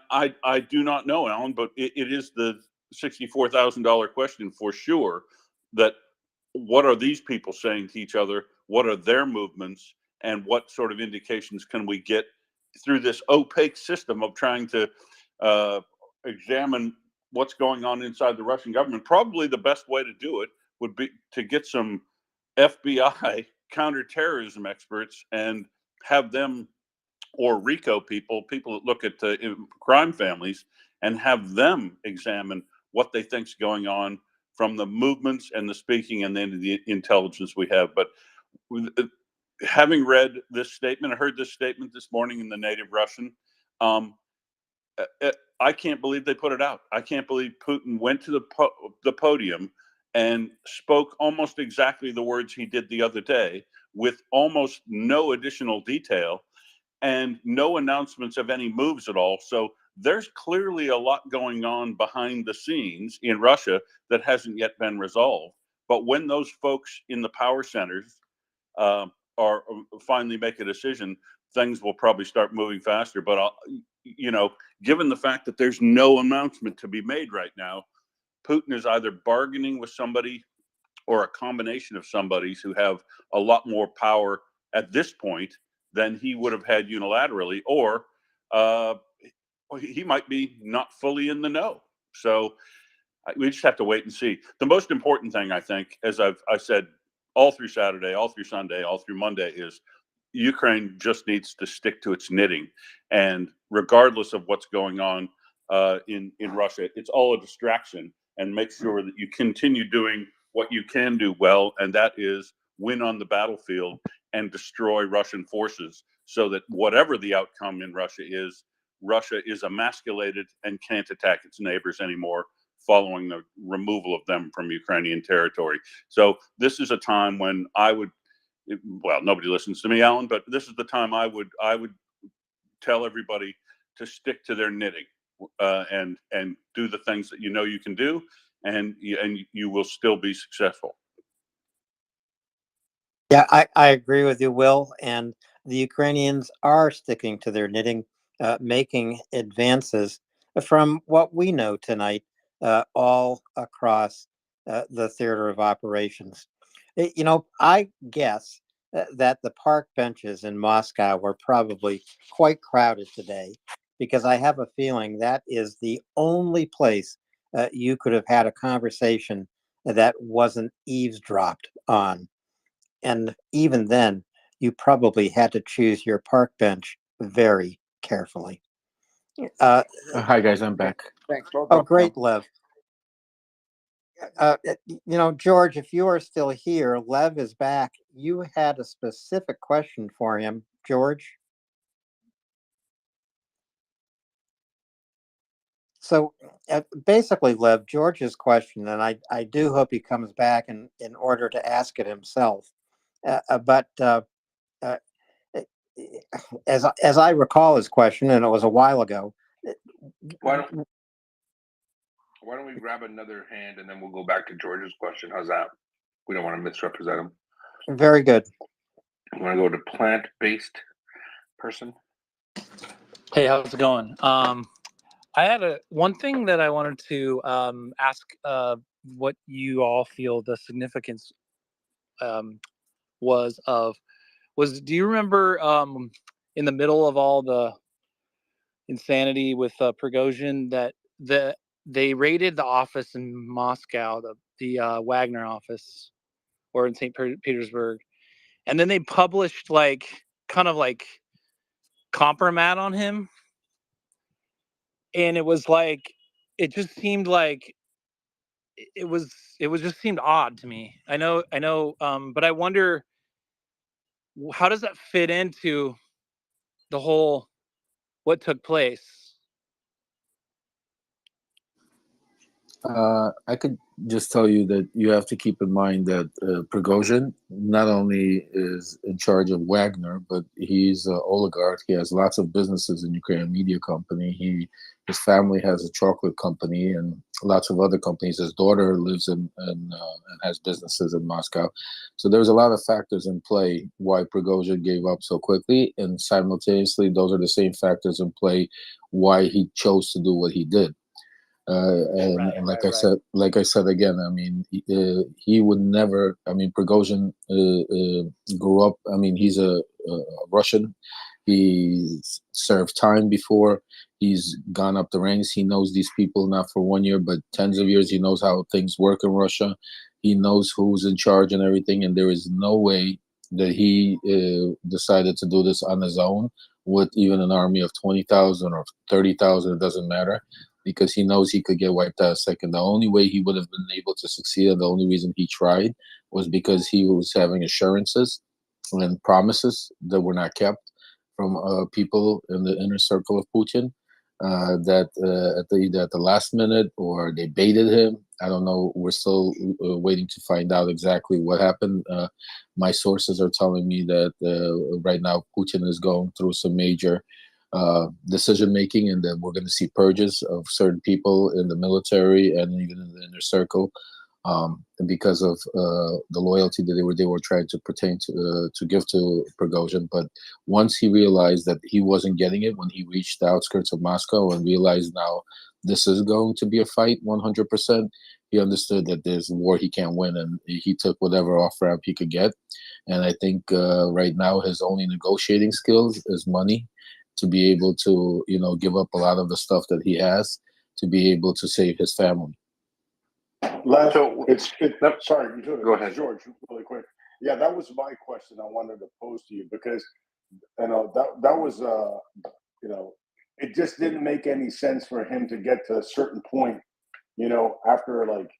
I do not know, Alan, but it is the $64,000 question for sure. That what are these people saying to each other? What are their movements? And what sort of indications can we get through this opaque system of trying to examine what's going on inside the Russian government? Probably the best way to do it would be to get some FBI counterterrorism experts and have them, or RICO people that look at crime families, and have them examine what they think's going on from the movements and the speaking and then the intelligence we have. But having read this statement, I heard this statement this morning in the native Russian. I can't believe they put it out. I can't believe Putin went to the podium and spoke almost exactly the words he did the other day, with almost no additional detail and no announcements of any moves at all. So there's clearly a lot going on behind the scenes in Russia that hasn't yet been resolved. But when those folks in the power centers are finally make a decision, things will probably start moving faster. But given the fact that there's no announcement to be made right now, Putin is either bargaining with somebody or a combination of somebodies who have a lot more power at this point than he would have had unilaterally, or he might be not fully in the know. So we just have to wait and see. The most important thing, I think, as I said all through Saturday, all through Sunday, all through Monday, is Ukraine just needs to stick to its knitting. And regardless of what's going on in Russia, it's all a distraction, and make sure that you continue doing what you can do well, and that is win on the battlefield and destroy Russian forces, so that whatever the outcome in Russia is emasculated and can't attack its neighbors anymore, following the removal of them from Ukrainian territory. So this is a time when I would, well, nobody listens to me, Alan, but this is the time I would tell everybody to stick to their knitting and do the things that you know you can do, and you will still be successful. Yeah, I agree with you, Will. And the Ukrainians are sticking to their knitting, making advances from what we know tonight all across the theater of operations. I guess that the park benches in Moscow were probably quite crowded today, because I have a feeling that is the only place you could have had a conversation that wasn't eavesdropped on. And even then, you probably had to choose your park bench very carefully. Hi guys, I'm back. Thanks. Oh, great, Lev. George, if you are still here, Lev is back. You had a specific question for him, George. So basically, Lev, George's question, and I do hope he comes back in order to ask it himself. But as I recall his question, and it was a while ago. Why don't we grab another hand and then we'll go back to George's question? How's that? We don't want to misrepresent him. Very good. You want to go to plant-based person? Hey, how's it going? I had one thing that I wanted to ask what you all feel the significance was. Do you remember in the middle of all the insanity with Prigozhin that they raided the office in Moscow, the Wagner office, or in St. Petersburg, and then they published kind of compromat on him, and it was it just seemed like it just seemed odd to me. I know, but I wonder, how does that fit into the whole what took place? I could just tell you that you have to keep in mind that Prigozhin not only is in charge of Wagner, but he's an oligarch. He has lots of businesses in Ukraine, media company. His family has a chocolate company and lots of other companies. His daughter lives and has businesses in Moscow. So there's a lot of factors in play why Prigozhin gave up so quickly, and simultaneously, those are the same factors in play why he chose to do what he did. And like I said again, I mean, he would never. I mean, Prigozhin grew up. I mean, he's a Russian. He served time before. He's gone up the ranks. He knows these people not for 1 year, but tens of years. He knows how things work in Russia. He knows who's in charge and everything. And there is no way that he decided to do this on his own with even an army of 20,000 or 30,000. It doesn't matter, because he knows he could get wiped out second. The only way he would have been able to succeed, and the only reason he tried, was because he was having assurances and promises that were not kept from people in the inner circle of Putin, that either at the last minute or they baited him. I don't know. We're still waiting to find out exactly what happened. My sources are telling me that right now Putin is going through some major decision making, and that we're going to see purges of certain people in the military and even in the inner circle, because of the loyalty that they were trying to pertain to give to Prigozhin. But once he realized that he wasn't getting it, when he reached the outskirts of Moscow and realized now this is going to be a fight 100%, he understood that there's a war he can't win, and he took whatever off ramp he could get. And I think right now his only negotiating skills is money, to be able to, give up a lot of the stuff that he has to be able to save his family. Sorry, Go ahead, George, really quick. Yeah, that was my question I wanted to pose to you, because that was it just didn't make any sense for him to get to a certain point, after like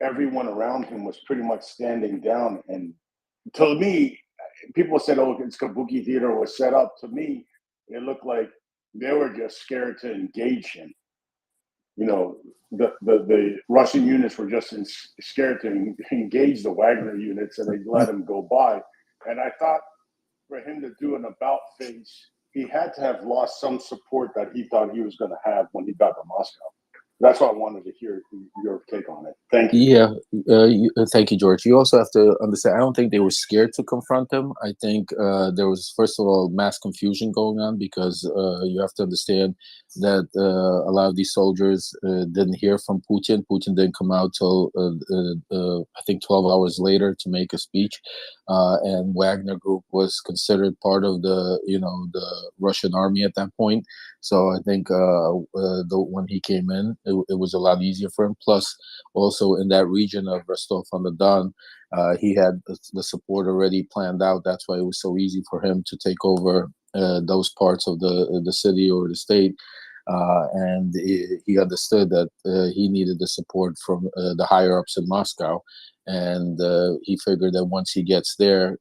everyone around him was pretty much standing down. And to me, people said, "Oh, it's Kabuki Theater was set up." To me, it looked like they were just scared to engage him. The Russian units were just scared to engage the Wagner units, and they let him go by. And I thought for him to do an about face, he had to have lost some support that he thought he was going to have when he got to Moscow. That's why I wanted to hear your take on it. Thank you. Yeah, thank you, George. You also have to understand, I don't think they were scared to confront him. I think there was, first of all, mass confusion going on, because you have to understand that a lot of these soldiers didn't hear from Putin. Putin didn't come out till, I think, 12 hours later to make a speech. And Wagner Group was considered part of the Russian army at that point. So I think when he came in, it was a lot easier for him. Plus, also in that region of Rostov-on-the-Don, he had the support already planned out. That's why it was so easy for him to take over those parts of the city or the state. And he understood that he needed the support from the higher ups in Moscow. And he figured that once he gets there,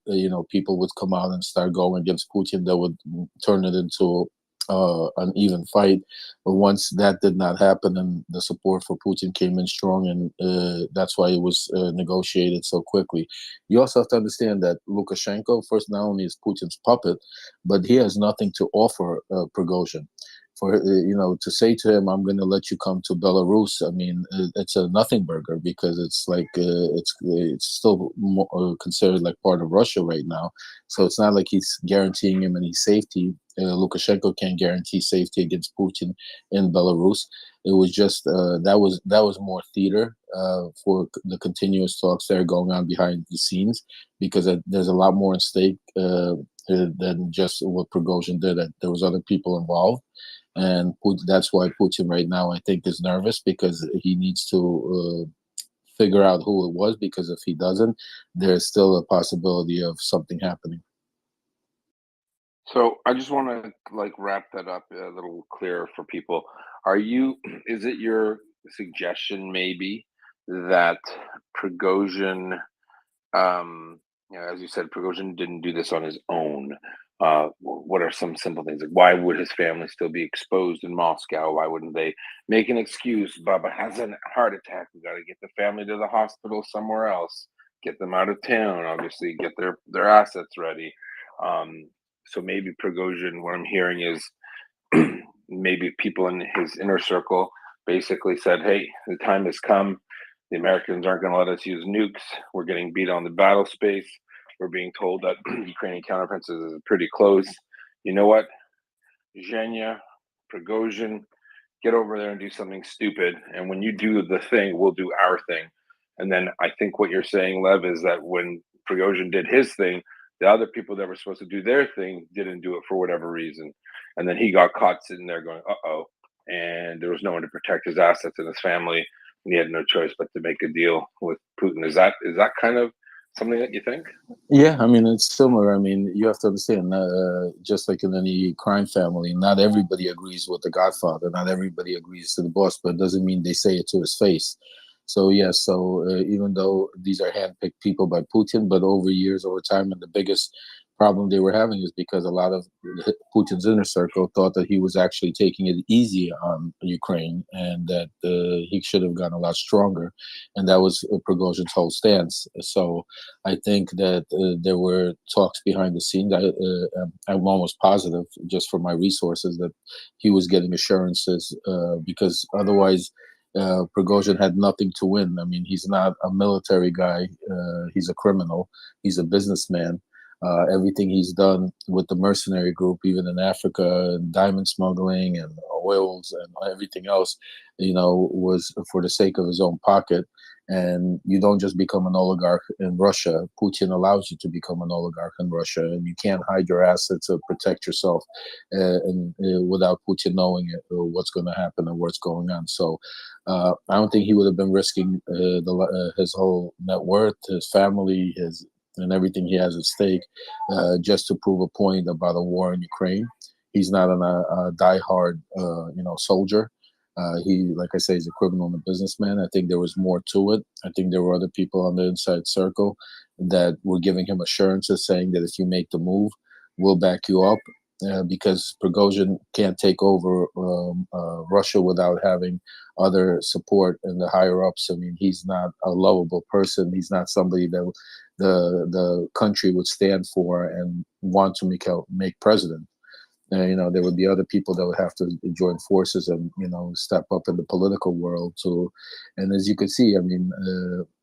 people would come out and start going against Putin. That would turn it into an even fight. But once that did not happen, and the support for Putin came in strong, and that's why it was negotiated so quickly. You also have to understand that Lukashenko, first, not only is Putin's puppet, but he has nothing to offer Prigozhin. For to say to him, "I'm going to let you come to Belarus," I mean, it's a nothing burger, because it's like it's still considered like part of Russia right now. So it's not like he's guaranteeing him any safety. Lukashenko can't guarantee safety against Putin in Belarus. It was just that was more theater for the continuous talks that are going on behind the scenes, because there's a lot more at stake than just what Prigozhin did. There was other people involved. And that's why Putin right now, I think, is nervous, because he needs to figure out who it was, because if he doesn't, there's still a possibility of something happening. So I just want to wrap that up a little clearer for people. Is it your suggestion maybe that Prigozhin, as you said, Prigozhin didn't do this on his own, What are some simple things? Like, why would his family still be exposed in Moscow? Why wouldn't they make an excuse? Baba has a heart attack. We got to get the family to the hospital somewhere else. Get them out of town. Obviously, get their assets ready. So maybe Prigozhin, what I'm hearing is maybe people in his inner circle basically said, hey, the time has come. The Americans aren't going to let us use nukes. We're getting beat on the battle space. We're being told that Ukrainian counteroffensive is pretty close. You know what? Zhenya, Prigozhin, get over there and do something stupid. And when you do the thing, we'll do our thing. And then I think what you're saying, Lev, is that when Prigozhin did his thing, the other people that were supposed to do their thing didn't do it for whatever reason. And then he got caught sitting there going, uh-oh. And there was no one to protect his assets and his family. And he had no choice but to make a deal with Putin. Is that kind of something that you think? Yeah, I mean, it's similar. I mean, you have to understand, just like in any crime family, not everybody agrees with the Godfather. Not everybody agrees to the boss, but it doesn't mean they say it to his face. So, yes, even though these are handpicked people by Putin, but over years, over time, and the biggest problem they were having is because a lot of Putin's inner circle thought that he was actually taking it easy on Ukraine and that he should have gone a lot stronger. And that was Prigozhin's whole stance. So I think that there were talks behind the scenes. I'm almost positive, just from my resources, that he was getting assurances because otherwise Prigozhin had nothing to win. I mean, he's not a military guy. He's a criminal. He's a businessman. Everything he's done with the mercenary group, even in Africa, and diamond smuggling and oils and everything else, was for the sake of his own pocket. And you don't just become an oligarch in Russia. Putin allows you to become an oligarch in Russia, and you can't hide your assets or protect yourself without Putin knowing what's going to happen and what's going on. So I don't think he would have been risking his whole net worth, his family, and everything he has at stake, just to prove a point about a war in Ukraine. He's not a diehard, soldier. He, like I say, is a criminal and a businessman. I think there was more to it. I think there were other people on the inside circle that were giving him assurances, saying that if you make the move, we'll back you up. Because Prigozhin can't take over Russia without having other support in the higher ups. I mean, he's not a lovable person. He's not somebody that the country would stand for and want to make president. There would be other people that would have to join forces and step up in the political world too. And as you can see, I mean,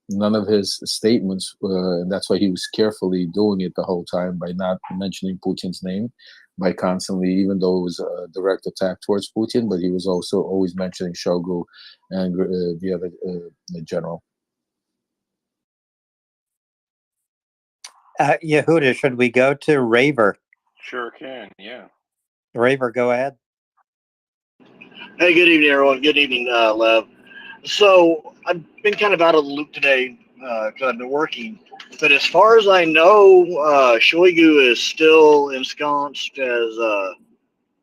none of his statements, and that's why he was carefully doing it the whole time by not mentioning Putin's name, by constantly, even though it was a direct attack towards Putin, but he was also always mentioning Shoigu and the other the general. Yehuda, should we go to Raver? Sure can, yeah. Raver, go ahead. Hey, good evening, everyone. Good evening, Lev. So I've been kind of out of the loop today because I've been working. But as far as I know, Shoigu is still ensconced as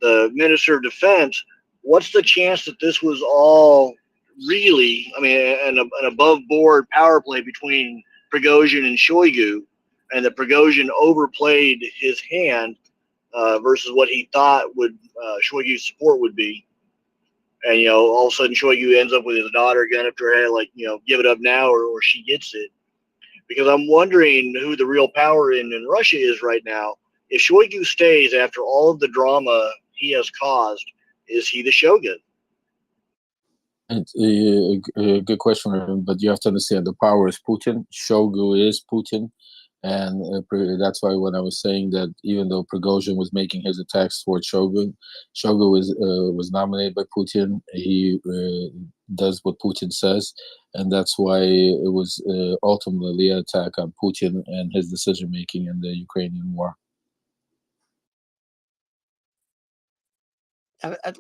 the Minister of Defense. What's the chance that this was all really, an above-board power play between Prigozhin and Shoigu, and that Prigozhin overplayed his hand versus what he thought would Shoigu's support would be? And, all of a sudden Shoigu ends up with his daughter gun up to her head, like, give it up now or she gets it. Because I'm wondering who the real power in Russia is right now. If Shoigu stays after all of the drama he has caused, is he the shogun? It's a good question, but you have to understand the power is Putin. Shoigu is Putin. And that's why when I was saying that even though Prigozhin was making his attacks towards Shoigu was nominated by Putin. He does what Putin says, and that's why it was ultimately an attack on Putin and his decision-making in the Ukrainian war.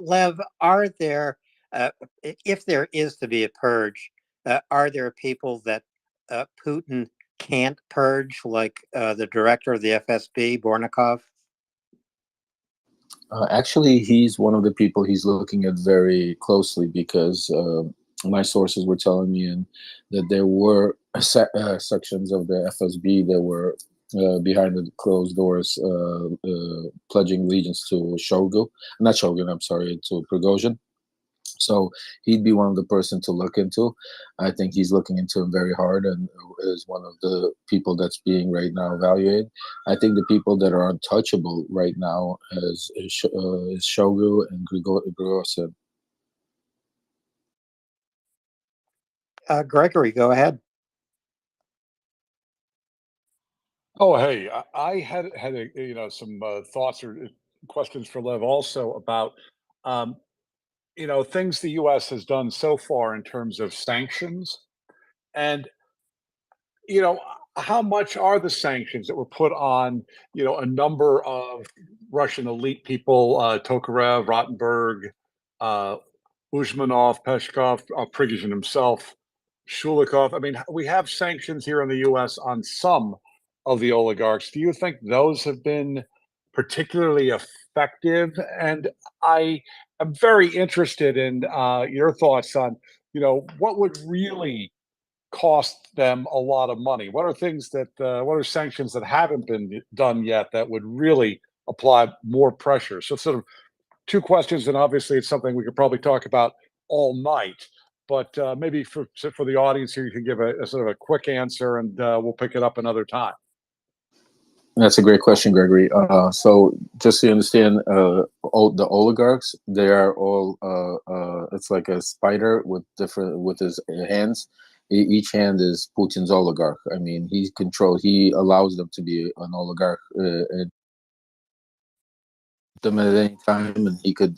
Lev, are there, if there is to be a purge, are there people that Putin can't purge, like the director of the FSB, Bornikov? Actually, he's one of the people he's looking at very closely because my sources were telling me that there were sections of the FSB that were behind the closed doors, pledging allegiance to to Prigozhin. So he'd be one of the person to look into. I think he's looking into him very hard and is one of the people that's being right now evaluated. I think the people that are untouchable right now is Shogu and Grigorsin. Gregory, go ahead. Oh, hey, I had some thoughts or questions for Lev also about things the U.S. has done so far in terms of sanctions, and how much are the sanctions that were put on a number of Russian elite people, Tokarev, Rottenberg, Uzmanov, Peskov, Prigozhin himself, Shulikov. I mean, we have sanctions here in the U.S. on some of the oligarchs. Do you think those have been particularly effective? And I am very interested in your thoughts on, what would really cost them a lot of money? What are things that, what are sanctions that haven't been done yet that would really apply more pressure? So sort of two questions, and obviously it's something we could probably talk about all night. But maybe for the audience here, you can give a sort of a quick answer, and we'll pick it up another time. That's a great question, Gregory. So just so you understand, the oligarchs, they are all, it's like a spider with his hands. Each hand is Putin's oligarch. I mean, he allows them to be an oligarch them at any time, and he could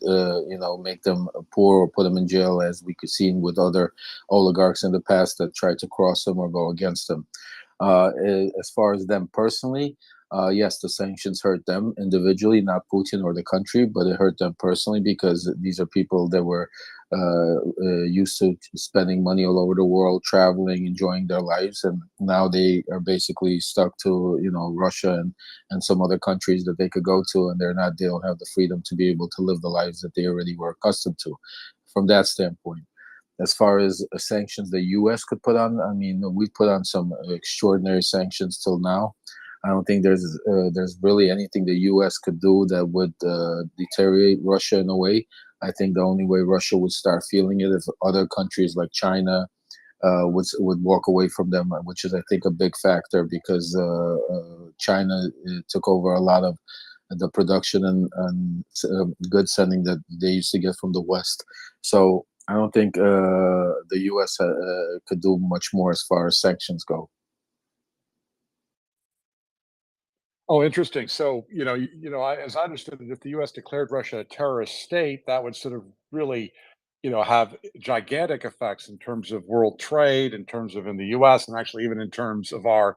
make them poor or put them in jail, as we could see with other oligarchs in the past that tried to cross him or go against him. As far as them personally, yes, the sanctions hurt them individually, not Putin or the country, but it hurt them personally because these are people that were used to spending money all over the world, traveling, enjoying their lives, and now they are basically stuck to Russia and some other countries that they could go to, and they don't have the freedom to be able to live the lives that they already were accustomed to. From that standpoint, as far as sanctions the U.S. could put on, I mean, we put on some extraordinary sanctions till now. I don't think there's really anything the U.S. could do that would deteriorate Russia in a way. I think the only way Russia would start feeling it if other countries like China would walk away from them, which is, I think, a big factor because China took over a lot of the production and goods sending that they used to get from the West. So I don't think the U.S. could do much more as far as sanctions go. Oh, interesting. So, as I understood it, if the U.S. declared Russia a terrorist state, that would sort of really, have gigantic effects in terms of world trade, in terms of in the U.S., and actually even in terms of our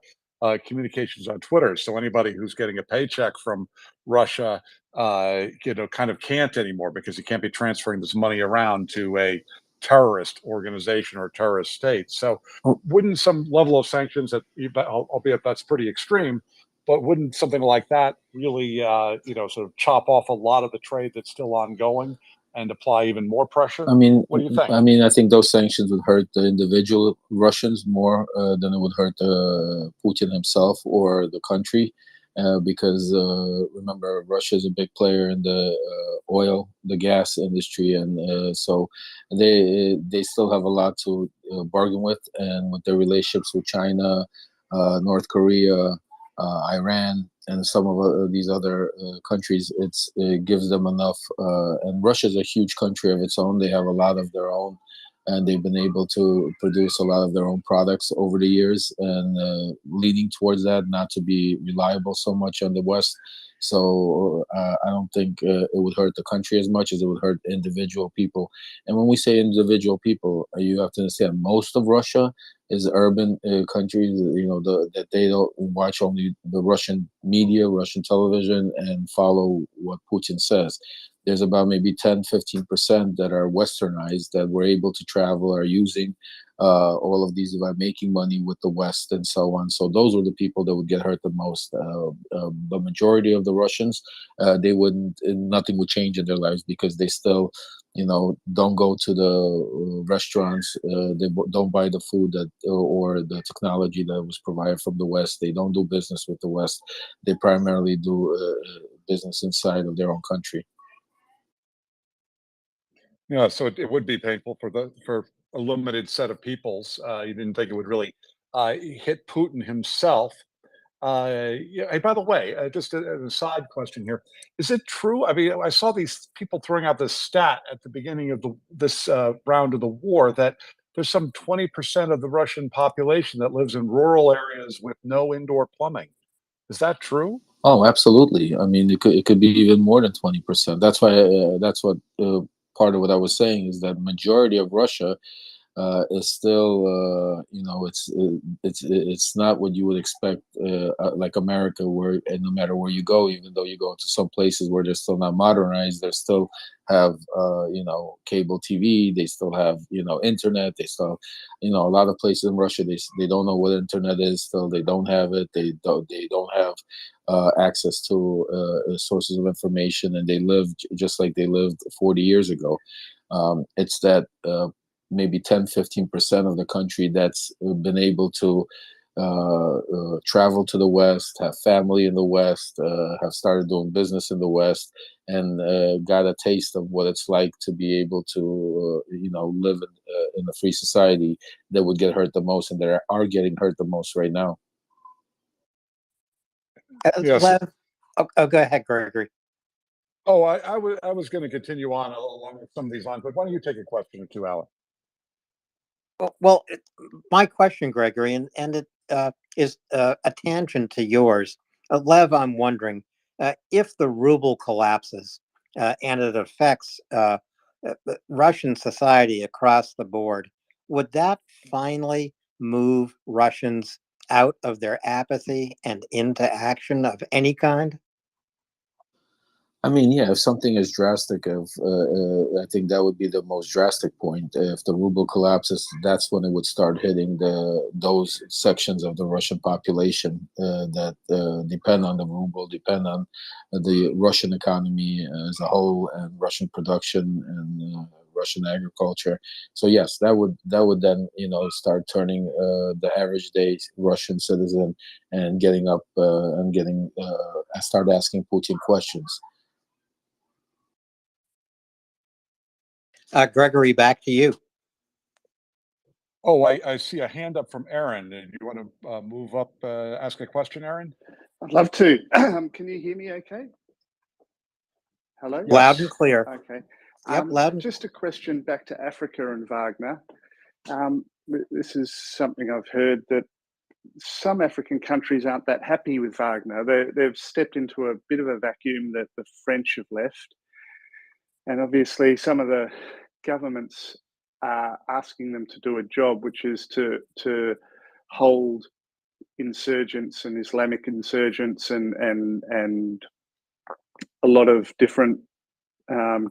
communications on Twitter. So anybody who's getting a paycheck from Russia, kind of can't anymore because you can't be transferring this money around to a terrorist organization or terrorist state. So wouldn't some level of sanctions, that, albeit that's pretty extreme, but wouldn't something like that really, sort of chop off a lot of the trade that's still ongoing and apply even more pressure? I mean, what do you think? I think those sanctions would hurt the individual Russians more than it would hurt Putin himself or the country, because remember, Russia is a big player in the oil, the gas industry, and so they still have a lot to bargain with, and with their relationships with China, North Korea, Iran, and some of these other countries, it gives them enough. And Russia's a huge country of its own. They have a lot of their own, and they've been able to produce a lot of their own products over the years, and leaning towards that, not to be reliable so much on the West. So I don't think it would hurt the country as much as it would hurt individual people. And when we say individual people, you have to understand most of Russia is urban countries, that they don't watch only the Russian media, Russian television, and follow what Putin says. There's about maybe 10-15% that are westernized, that were able to travel, are using all of these by making money with the West and so on. So those were the people that would get hurt the most. The majority of the Russians, nothing would change in their lives because they still don't go to the restaurants. They don't buy the food that or the technology that was provided from the West. They don't do business with the West. They primarily do business inside of their own country. Yeah, so it would be painful for a limited set of peoples. You didn't think it would really hit Putin himself. Yeah. Hey, by the way, just an aside question here: is it true? I mean, I saw these people throwing out this stat at the beginning of this round of the war that there's some 20% of the Russian population that lives in rural areas with no indoor plumbing. Is that true? Oh, absolutely. I mean, it could be even more than 20%. That's why that's what part of what I was saying is that majority of Russia is still it's not what you would expect like America, where and no matter where you go, even though you go to some places where they're still not modernized, they still have cable TV, they still have internet, they still a lot of places in Russia they don't know what internet is, still they don't have it, they don't have access to sources of information, and they live just like they lived 40 years ago. It's that maybe 10-15% of the country that's been able to travel to the West, have family in the West, have started doing business in the West, and got a taste of what it's like to be able to live in a free society, that would get hurt the most, and they are getting hurt the most right now. Yes. Go ahead, Gregory. Oh, I was going to continue on along with some of these lines, but why don't you take a question or two, Alan? Well, my question, Gregory, and it is a tangent to yours. Lev, I'm wondering if the ruble collapses and it affects Russian society across the board, would that finally move Russians out of their apathy and into action of any kind? I mean, yeah, if something is drastic, I think that would be the most drastic point. If the ruble collapses, that's when it would start hitting those sections of the Russian population that depend on the ruble, depend on the Russian economy as a whole, and Russian production and Russian agriculture. So yes, that would then start turning the average day Russian citizen and getting up and start asking Putin questions. Gregory, back to you. Oh, I see a hand up from Aaron. Do you want to move up, ask a question, Aaron? I'd love to. Can you hear me okay? Hello? Yes. Loud and clear. Okay. Yep, loud and just a question back to Africa and Wagner. This is something I've heard, that some African countries aren't that happy with Wagner. They've stepped into a bit of a vacuum that the French have left. And obviously some of the governments are asking them to do a job, which is to hold insurgents and Islamic insurgents and a lot of different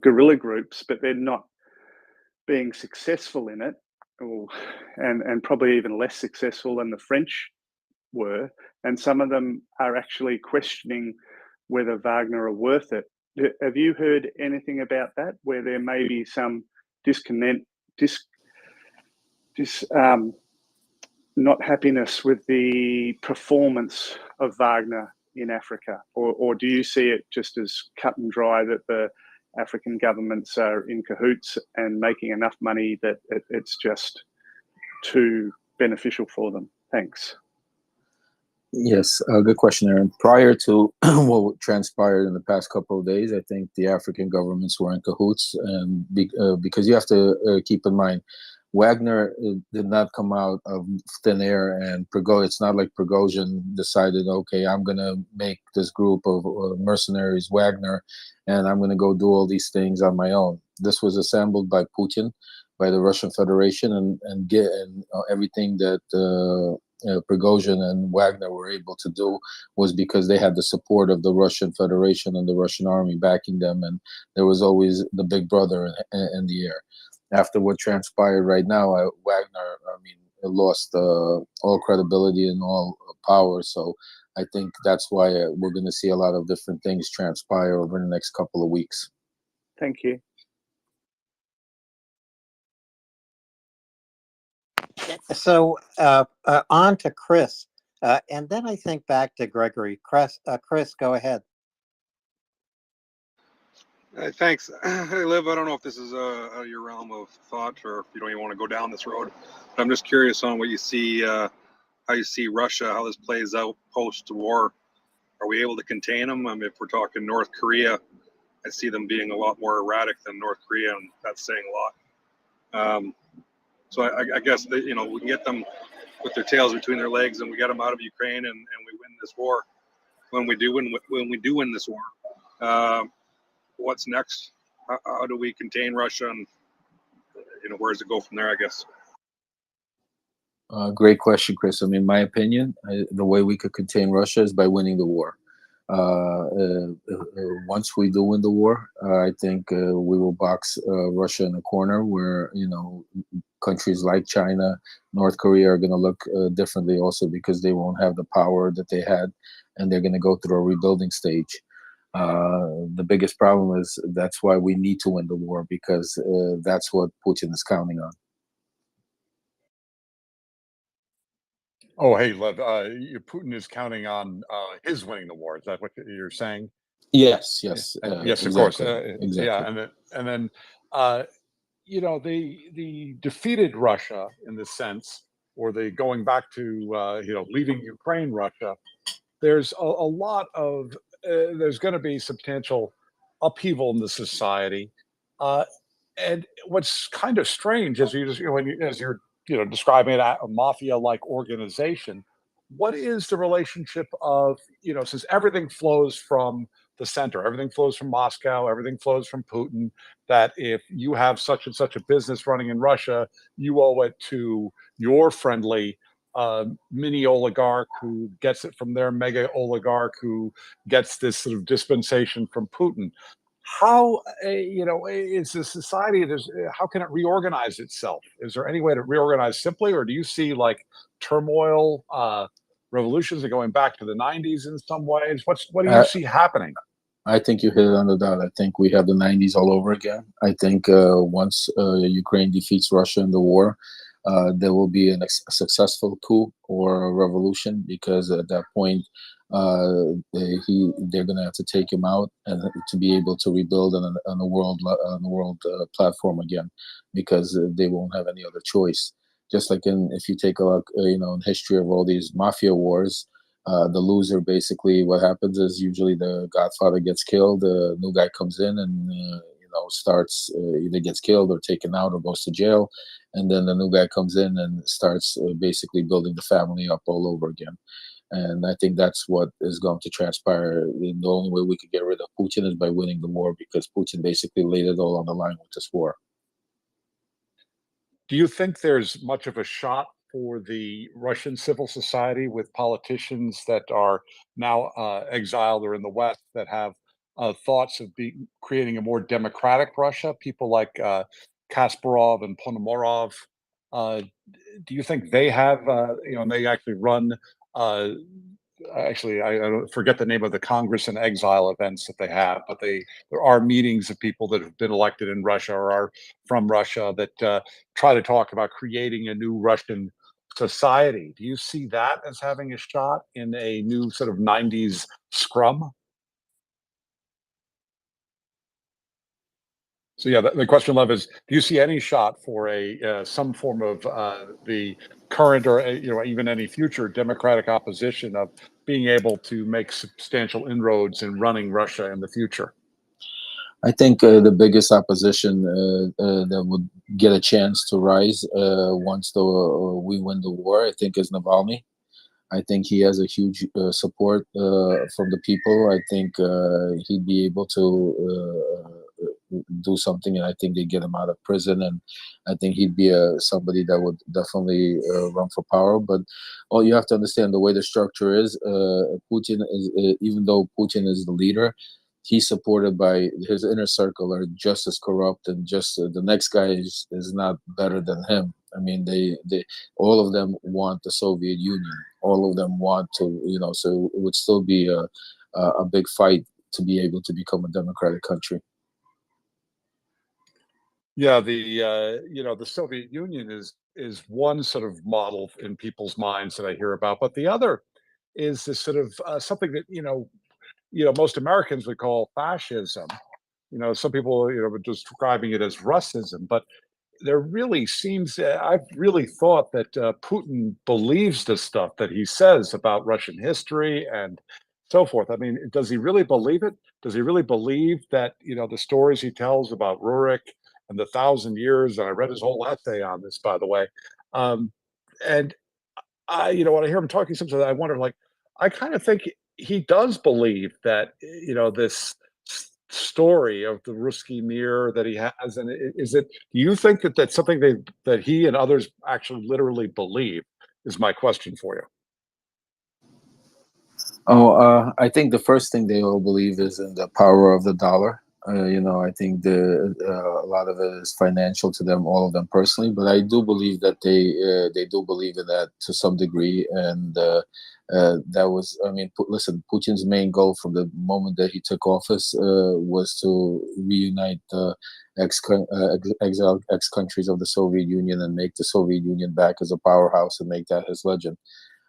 guerrilla groups, but they're not being successful in it, and probably even less successful than the French were. And some of them are actually questioning whether Wagner are worth it. Have you heard anything about that, where there may be some not happiness with the performance of Wagner in Africa? Or do you see it just as cut and dry that the African governments are in cahoots and making enough money that it's just too beneficial for them? Thanks. Yes, good question, Aaron. Prior to what transpired in the past couple of days, I think the African governments were in cahoots, and because you have to keep in mind, Wagner did not come out of thin air, and it's not like Prigozhin decided, okay, I'm going to make this group of mercenaries Wagner, and I'm going to go do all these things on my own. This was assembled by Putin, by the Russian Federation, and everything that Prigozhin and Wagner were able to do was because they had the support of the Russian Federation and the Russian army backing them, and there was always the big brother in the air. After what transpired right now, Wagner, lost all credibility and all power. So I think that's why we're going to see a lot of different things transpire over the next couple of weeks. Thank you. So on to Chris, and then I think back to Gregory. Chris, go ahead. Thanks. Hey, Liv, I don't know if this is out of your realm of thought or if you don't even want to go down this road, but I'm just curious on what you see, how you see Russia, how this plays out post-war. Are we able to contain them? I mean, if we're talking North Korea, I see them being a lot more erratic than North Korea, and that's saying a lot. So I guess that, you know, we can get them with their tails between their legs, and we get them out of Ukraine, and we win this war. When we do win this war, what's next? How do we contain Russia, and you know, where does it go from there? I guess. Great question, Chris. I mean, my opinion, the way we could contain Russia is by winning the war. Once we do win the war, I think we will box Russia in a corner where, you know, countries like China, North Korea are going to look differently also because they won't have the power that they had, and they're going to go through a rebuilding stage. The biggest problem is that's why we need to win the war, because that's what Putin is counting on. Oh, hey, Lev, Putin is counting on his winning the war. Is that what you're saying? Yes, yes, exactly, of course. exactly. Yeah, and then you know, the defeated Russia in this sense, or the going back to you know, leaving Ukraine Russia. There's a lot of there's going to be substantial upheaval in the society, and what's kind of strange is you know, as you're describing it, a mafia-like organization. What is the relationship of, you know, since everything flows from the center, everything flows from Moscow, everything flows from Putin, that if you have such and such a business running in Russia, you owe it to your friendly mini oligarch who gets it from their mega oligarch who gets this sort of dispensation from Putin. How you know, is the society, how can it reorganize itself? Is there any way to reorganize simply, or do you see like turmoil, revolutions are going back to the 90s in some ways? What do you see happening? I think you hit it on the dot. I think we have the 90s all over again. I think once Ukraine defeats Russia in the war, there will be a successful coup or a revolution, because at that point they're going to have to take him out and to be able to rebuild on the world platform again, because they won't have any other choice. Just like if you take a look, you know, in history of all these mafia wars, the loser, basically what happens is usually the godfather gets killed, the new guy comes in and you know, starts either gets killed or taken out or goes to jail, and then the new guy comes in and starts basically building the family up all over again. And I think that's what is going to transpire. The only way we could get rid of Putin is by winning the war, because Putin basically laid it all on the line with this war. Do you think there's much of a shot for the Russian civil society with politicians that are now exiled or in the West that have thoughts of creating a more democratic Russia? People like Kasparov and Ponomorov. Do you think they have, you know, and they actually run, actually, I forget the name of the Congress in exile events that they have, but there are meetings of people that have been elected in Russia or are from Russia that try to talk about creating a new Russian society. Do you see that as having a shot in a new sort of 90s scrum? So yeah, the question, Lev, is: do you see any shot for a some form of the current or you know, even any future democratic opposition of being able to make substantial inroads in running Russia in the future? I think the biggest opposition that would get a chance to rise once we win the war, I think, is Navalny. I think he has a huge support from the people. I think he'd be able to do something, and I think they get him out of prison, and I think he'd be somebody that would definitely run for power. But all you have to understand, the way the structure is, Putin is, even though Putin is the leader, he's supported by his inner circle are just as corrupt, and just the next guy is not better than him. I mean, they all of them want the Soviet Union. All of them want to, you know, so it would still be a big fight to be able to become a democratic country. Yeah, the Soviet Union is one sort of model in people's minds that I hear about, but the other is this sort of something that most Americans would call fascism. Some people were describing it as Russism, but there really seems I've really thought that Putin believes the stuff that he says about Russian history and so forth. I mean, does he really believe it? Does he really believe that the stories he tells about Rurik and the 1,000 Years? And I read his whole essay on this, by the way. Um, and when I hear him talking, sometimes I wonder, like, I kind of think he does believe that, this story of the Ruski Mir that he has, and is it? Do you think that that's something that he and others actually literally believe? Is my question for you. I think the first thing they all believe is in the power of the dollar. I think a lot of it is financial to them, all of them personally. But I do believe that they do believe in that to some degree, and that was, I mean, listen, Putin's main goal from the moment that he took office was to reunite the ex countries of the Soviet Union and make the Soviet Union back as a powerhouse and make that his legend.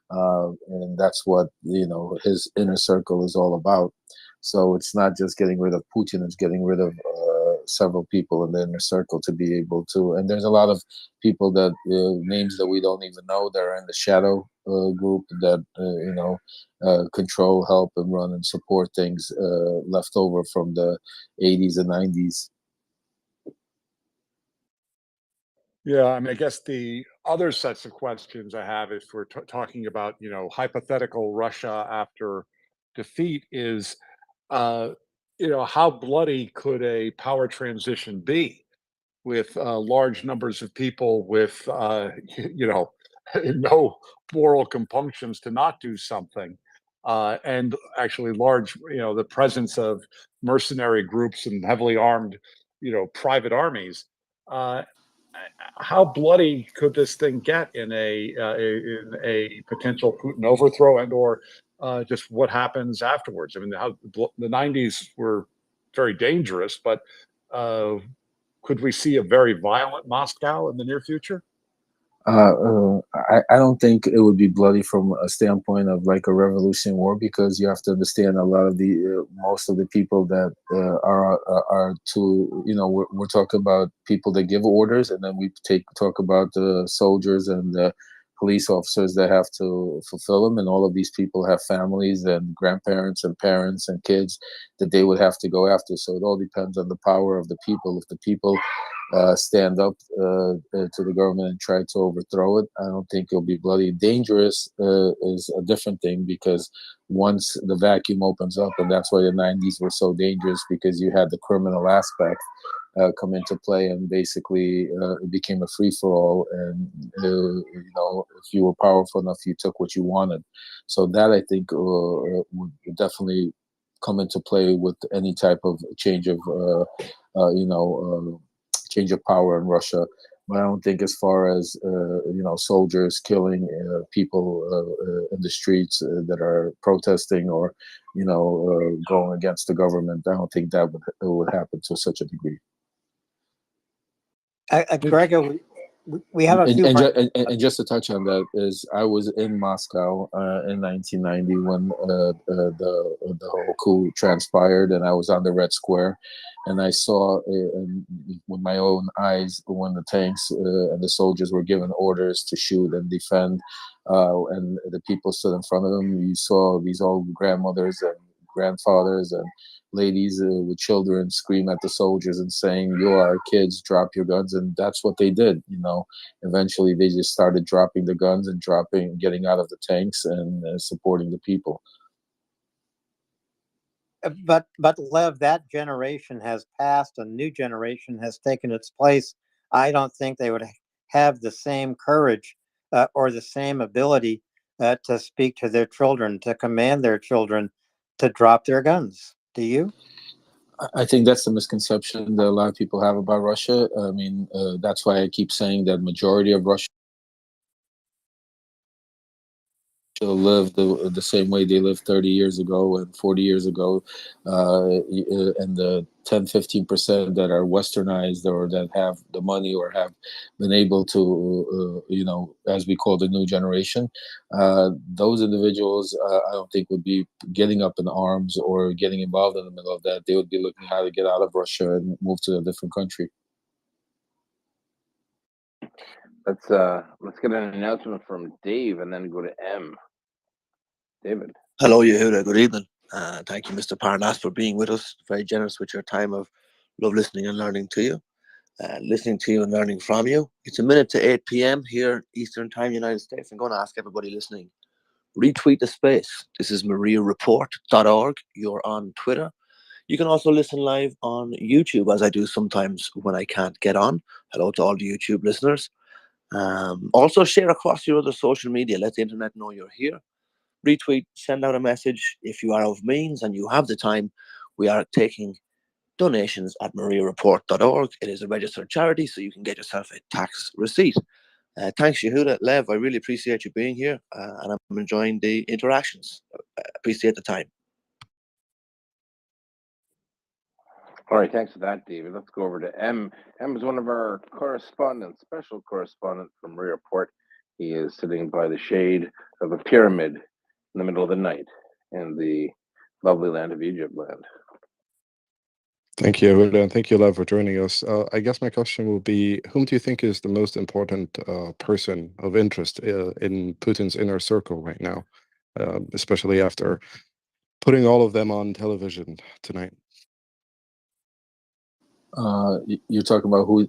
And that's what his inner circle is all about. So it's not just getting rid of Putin; it's getting rid of several people in the inner circle to be able to. And there's a lot of people that names that we don't even know that are in the shadow group that control, help, and run and support things left over from the 80s and 90s. Yeah, I mean, I guess the other sets of questions I have, if we're talking about, hypothetical Russia after defeat, is, how bloody could a power transition be with large numbers of people with, no moral compunctions to not do something, and actually large, the presence of mercenary groups and heavily armed, private armies. Uh, how bloody could this thing get in a potential Putin overthrow, and or just what happens afterwards? I mean, the 90s were very dangerous, but could we see a very violent Moscow in the near future? I don't think it would be bloody from a standpoint of like a revolution war, because you have to understand a lot of the most of the people that are to we're talking about people that give orders, and then we talk about the soldiers and the police officers that have to fulfill them, and all of these people have families and grandparents and parents and kids that they would have to go after. So it all depends on the power of the people. If the people stand up to the government and try to overthrow it, I don't think it'll be bloody. Dangerous is a different thing, because once the vacuum opens up, and that's why the 90s were so dangerous, because you had the criminal aspect come into play, and basically it became a free-for-all, and if you were powerful enough, you took what you wanted. So that, I think, would definitely come into play with any type of change of change of power in Russia. But I don't think, as far as soldiers killing people in the streets that are protesting or going against the government, I don't think that would happen to such a degree. Gregor, we have a few. And just to touch on that, is I was in Moscow in 1990 when the whole coup transpired, and I was on the Red Square, and I saw with my own eyes when the tanks and the soldiers were given orders to shoot and defend, and the people stood in front of them. You saw these old grandmothers and grandfathers and ladies with children scream at the soldiers and saying, "You are our kids, drop your guns." And that's what they did. Eventually they just started dropping the guns and getting out of the tanks and supporting the people. But Lev, that generation has passed. A new generation has taken its place. I don't think they would have the same courage or the same ability to speak to their children, to command their children to drop their guns. Do you? I think that's the misconception that a lot of people have about Russia. I mean, that's why I keep saying that majority of Russia live the same way they lived 30 years ago and 40 years ago, and 10-15% that are westernized or that have the money or have been able to, as we call the new generation, those individuals, I don't think would be getting up in arms or getting involved in the middle of that. They would be looking how to get out of Russia and move to a different country. Let's get an announcement from Dave and then go to M. David. Hello, Yehuda. Good evening. Thank you, Mr. Parnas, for being with us. Very generous with your time. Of love listening and learning to you. Listening to you and learning from you. It's a minute to 8 p.m. here, Eastern Time, United States. I'm going to ask everybody listening, retweet the space. This is MriyaReport.org. You're on Twitter. You can also listen live on YouTube, as I do sometimes when I can't get on. Hello to all the YouTube listeners. Also share across your other social media. Let the internet know you're here. Retweet, send out a message. If you are of means and you have the time, we are taking donations at MriyaReport.org. It is a registered charity, so you can get yourself a tax receipt. Thanks, Yehuda. Lev, I really appreciate you being here, and I'm enjoying the interactions. Appreciate the time. All right, thanks for that, David. Let's go over to M. M is one of our correspondents, special correspondent from MriyaReport. He is sitting by the shade of a pyramid in the middle of the night in the lovely land of Egypt land. Thank you, Yehuda, and thank you, Lev, for joining us. I guess my question will be, whom do you think is the most important person of interest in Putin's inner circle right now, especially after putting all of them on television tonight? You're talking about who?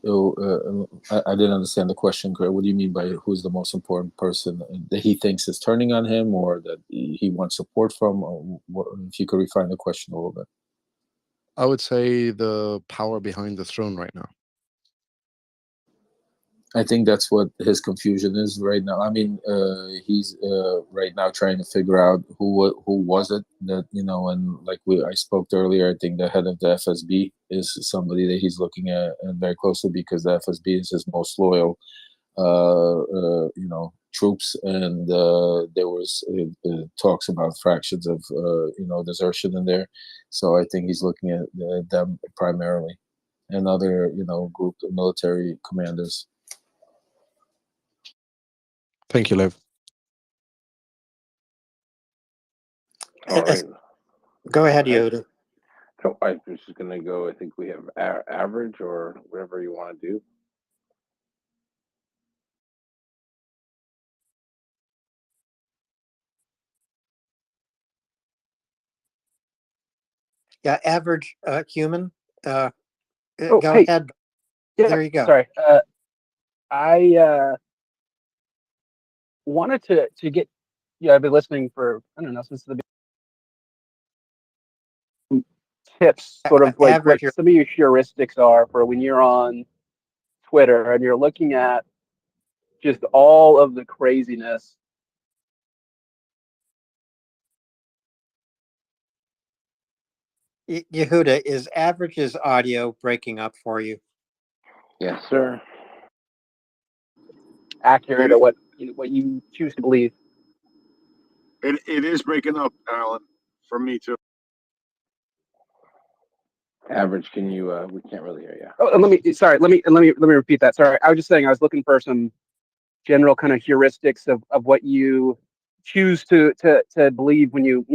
I didn't understand the question, Greg. What do you mean by who's the most important person that he thinks is turning on him, or that he wants support from? Or what, if you could refine the question a little bit. I would say the power behind the throne right now. I think that's what his confusion is right now. I mean, he's right now trying to figure out who was it that, and like I spoke earlier, I think the head of the FSB is somebody that he's looking at and very closely, because the FSB is his most loyal, troops, and there was talks about fractions of desertion in there. So I think he's looking at them primarily, and other group of military commanders. Thank you, Lev. All right. Go ahead, Yehuda. So I was just going to go, I think we have average or whatever you want to do. Yeah, average human. Go hey. ahead. Yeah, There you go. Sorry. I wanted to get, I've been listening for, I don't know, since the tips, sort of like what some of your heuristics are for when you're on Twitter and you're looking at just all of the craziness. Yehuda, is average's audio breaking up for you? Yes, sir. Accurate at what you choose to believe. It is breaking up, Alan, for me too. Average, can you? We can't really hear you. Oh, let me repeat that. Sorry, I was just saying I was looking for some general kind of heuristics of what you choose to believe when you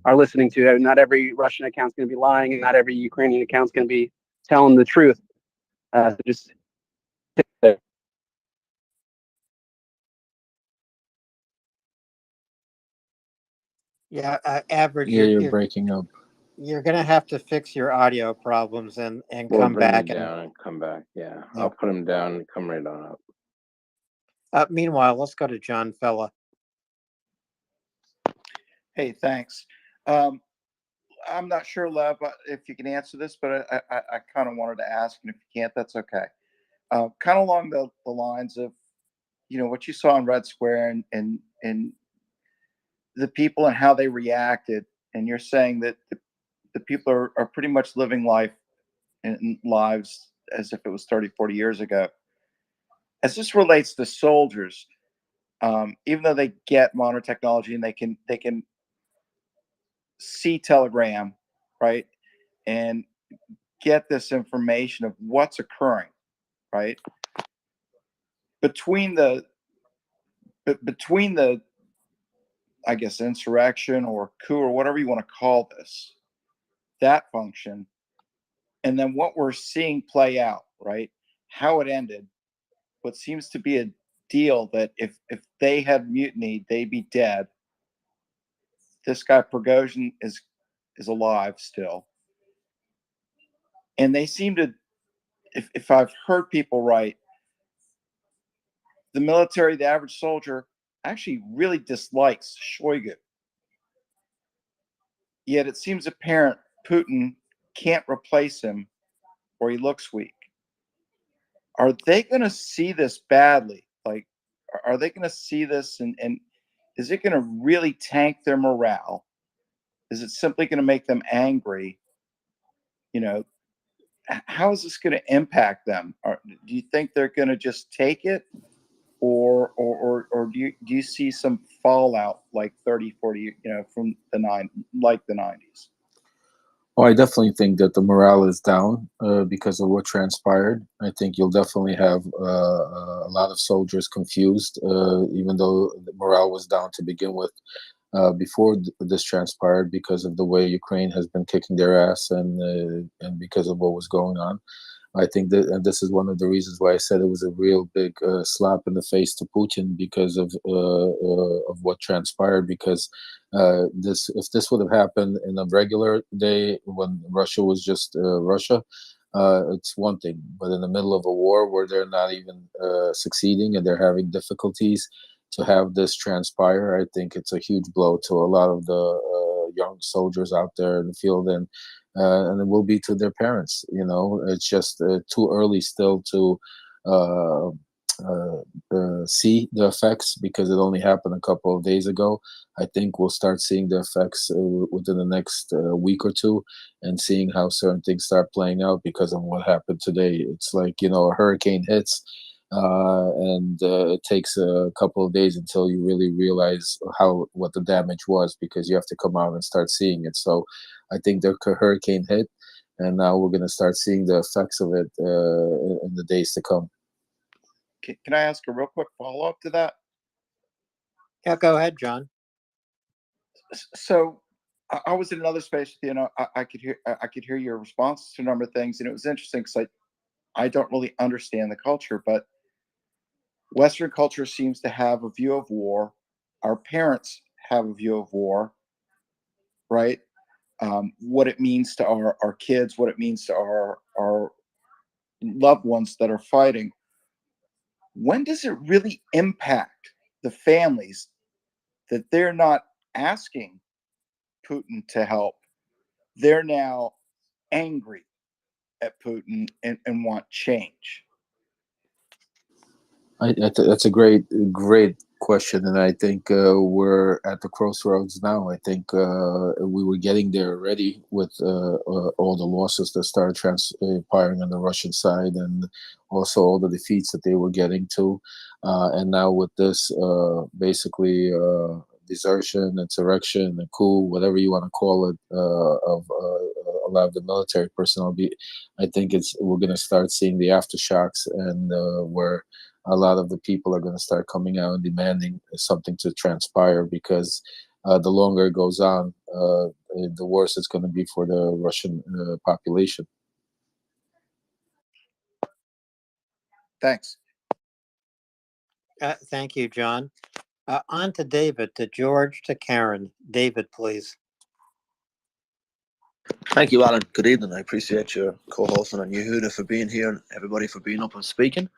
are listening to. Not every Russian account's going to be lying, and not every Ukrainian account's going to be telling the truth. So just Yeah, average. Yeah, you're breaking up. You're going to have to fix your audio problems and We'll come bring back you down and come back. Yeah, I'll put him down and come right on up. Meanwhile, let's go to John Fella. Hey, thanks. I'm not sure, Lev, if you can answer this, but I kind of wanted to ask, and if you can't, that's okay. Kind of along the lines of, what you saw in Red Square and the people and how they reacted, and you're saying that the people are pretty much living life and lives as if it was 30, 40 years ago. As this relates to soldiers, even though they get modern technology and they can see telegram, right, and get this information of what's occurring, right? Between the, I guess, insurrection or coup or whatever you want to call this, that function, and then what we're seeing play out, right? How it ended, what seems to be a deal that if they had mutinied, they'd be dead. This guy Prigozhin is alive still. And they seem to, if I've heard people right, the military, the average soldier, actually really dislikes Shoigu. Yet it seems apparent Putin can't replace him or he looks weak. Are they going to see this badly? Like, are they going to see this and is it going to really tank their morale? Is it simply going to make them angry? You know, how is this going to impact them? Do you think they're going to just take it? Or do you see some fallout like 30, 40, from the 90s? Oh, I definitely think that the morale is down because of what transpired. I think you'll definitely have a lot of soldiers confused, even though the morale was down to begin with before this transpired because of the way Ukraine has been kicking their ass and because of what was going on. I think that, and this is one of the reasons why I said it was a real big slap in the face to Putin because of what transpired. Because if this would have happened in a regular day when Russia was just Russia, it's one thing. But in the middle of a war where they're not even succeeding and they're having difficulties, to have this transpire, I think it's a huge blow to a lot of the young soldiers out there in the field, and it will be to their parents. It's just too early still to see the effects because it only happened a couple of days ago. I think we'll start seeing the effects within the next week or two and seeing how certain things start playing out because of what happened today. It's like, a hurricane hits and it takes a couple of days until you really realize what the damage was because you have to come out and start seeing it. So I think the hurricane hit, and now we're going to start seeing the effects of it in the days to come. Can I ask a real quick follow-up to that? Yeah, go ahead, John. So I was in another space with you, I could hear your responses to a number of things, and it was interesting because I don't really understand the culture, but Western culture seems to have a view of war. Our parents have a view of war, right? What it means to our kids, what it means to our loved ones that are fighting. When does it really impact the families that they're not asking Putin to help? They're now angry at Putin and want change. That's a great question, and I think we're at the crossroads now. I think we were getting there already with all the losses that started transpiring on the Russian side, and also all the defeats that they were getting to, and now with this basically desertion, insurrection, a coup, whatever you want to call it, of a lot of the military personnel. I think we're going to start seeing the aftershocks, and where a lot of the people are going to start coming out and demanding something to transpire because the longer it goes on, the worse it's going to be for the Russian population. Thanks. Thank you, John. On to David, to George, to Karen. David, please. Thank you, Alan. Good evening. I appreciate your co-hosting and Yehuda for being here and everybody for being up and speaking.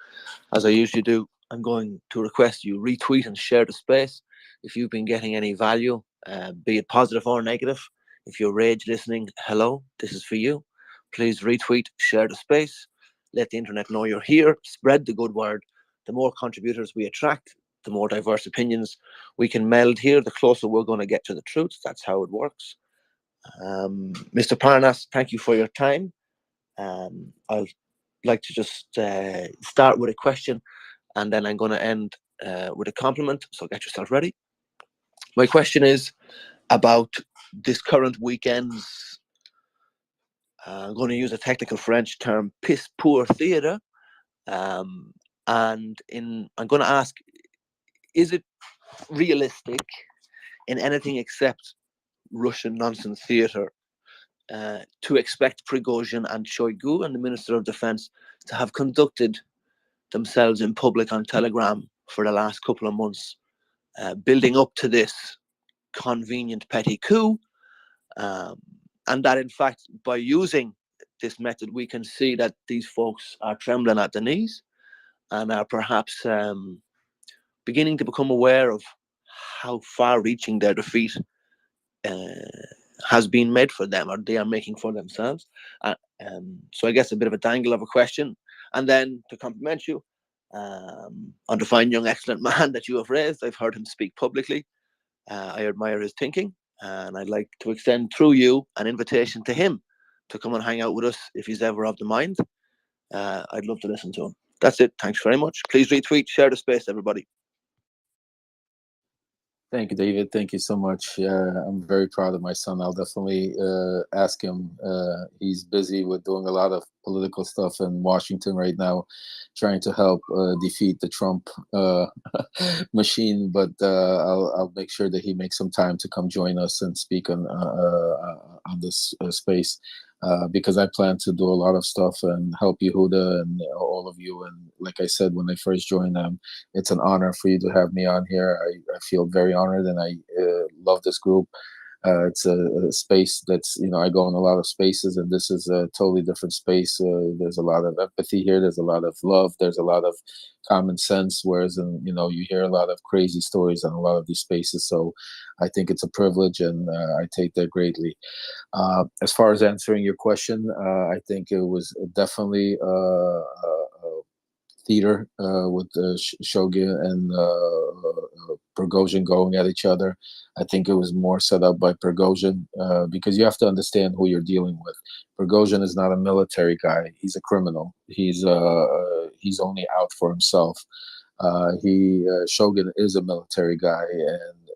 As I usually do, I'm going to request you retweet and share the space if you've been getting any value, be it positive or negative. If you're rage listening, hello, this is for you. Please retweet, share the space, let the internet know you're here, spread the good word. The more contributors we attract, the more diverse opinions we can meld here, the closer we're going to get to the truth. That's how it works. Mr. Parnas, thank you for your time. I'd like to just start with a question, and then I'm going to end with a compliment, so get yourself ready. My question is about this current weekend's I'm going to use a technical French term, piss poor theatre. And I'm going to ask, is it realistic in anything except Russian nonsense theatre to expect Prigozhin and Shoigu and the Minister of Defense to have conducted themselves in public on Telegram for the last couple of months, building up to this convenient petty coup, and that in fact by using this method we can see that these folks are trembling at the knees and are perhaps beginning to become aware of how far-reaching their defeat has been made for them, or they are making for themselves. So I guess a bit of a dangle of a question, and then to compliment you on the fine young excellent man that you have raised. I've heard him speak publicly. I admire his thinking, and I'd like to extend through you an invitation to him to come and hang out with us if he's ever of the mind. I'd love to listen to him. That's it. Thanks very much. Please retweet, share the space, everybody. Thank you, David. Thank you so much. I'm very proud of my son. I'll definitely ask him. He's busy with doing a lot of political stuff in Washington right now, trying to help defeat the Trump machine. But I'll make sure that he makes some time to come join us and speak on this space. Because I plan to do a lot of stuff and help Yehuda and all of you. And like I said, when I first joined them, it's an honor for you to have me on here. I feel very honored, and I love this group. It's a space that's, I go in a lot of spaces, and this is a totally different space. There's a lot of empathy here. There's a lot of love. There's a lot of common sense, whereas, you hear a lot of crazy stories in a lot of these spaces. So I think it's a privilege, and I take that greatly. As far as answering your question, I think it was definitely theater with Shogun and Prigozhin going at each other. I think it was more set up by Prigozhin because you have to understand who you're dealing with. Prigozhin is not a military guy. He's a criminal. He's only out for himself. Shogun is a military guy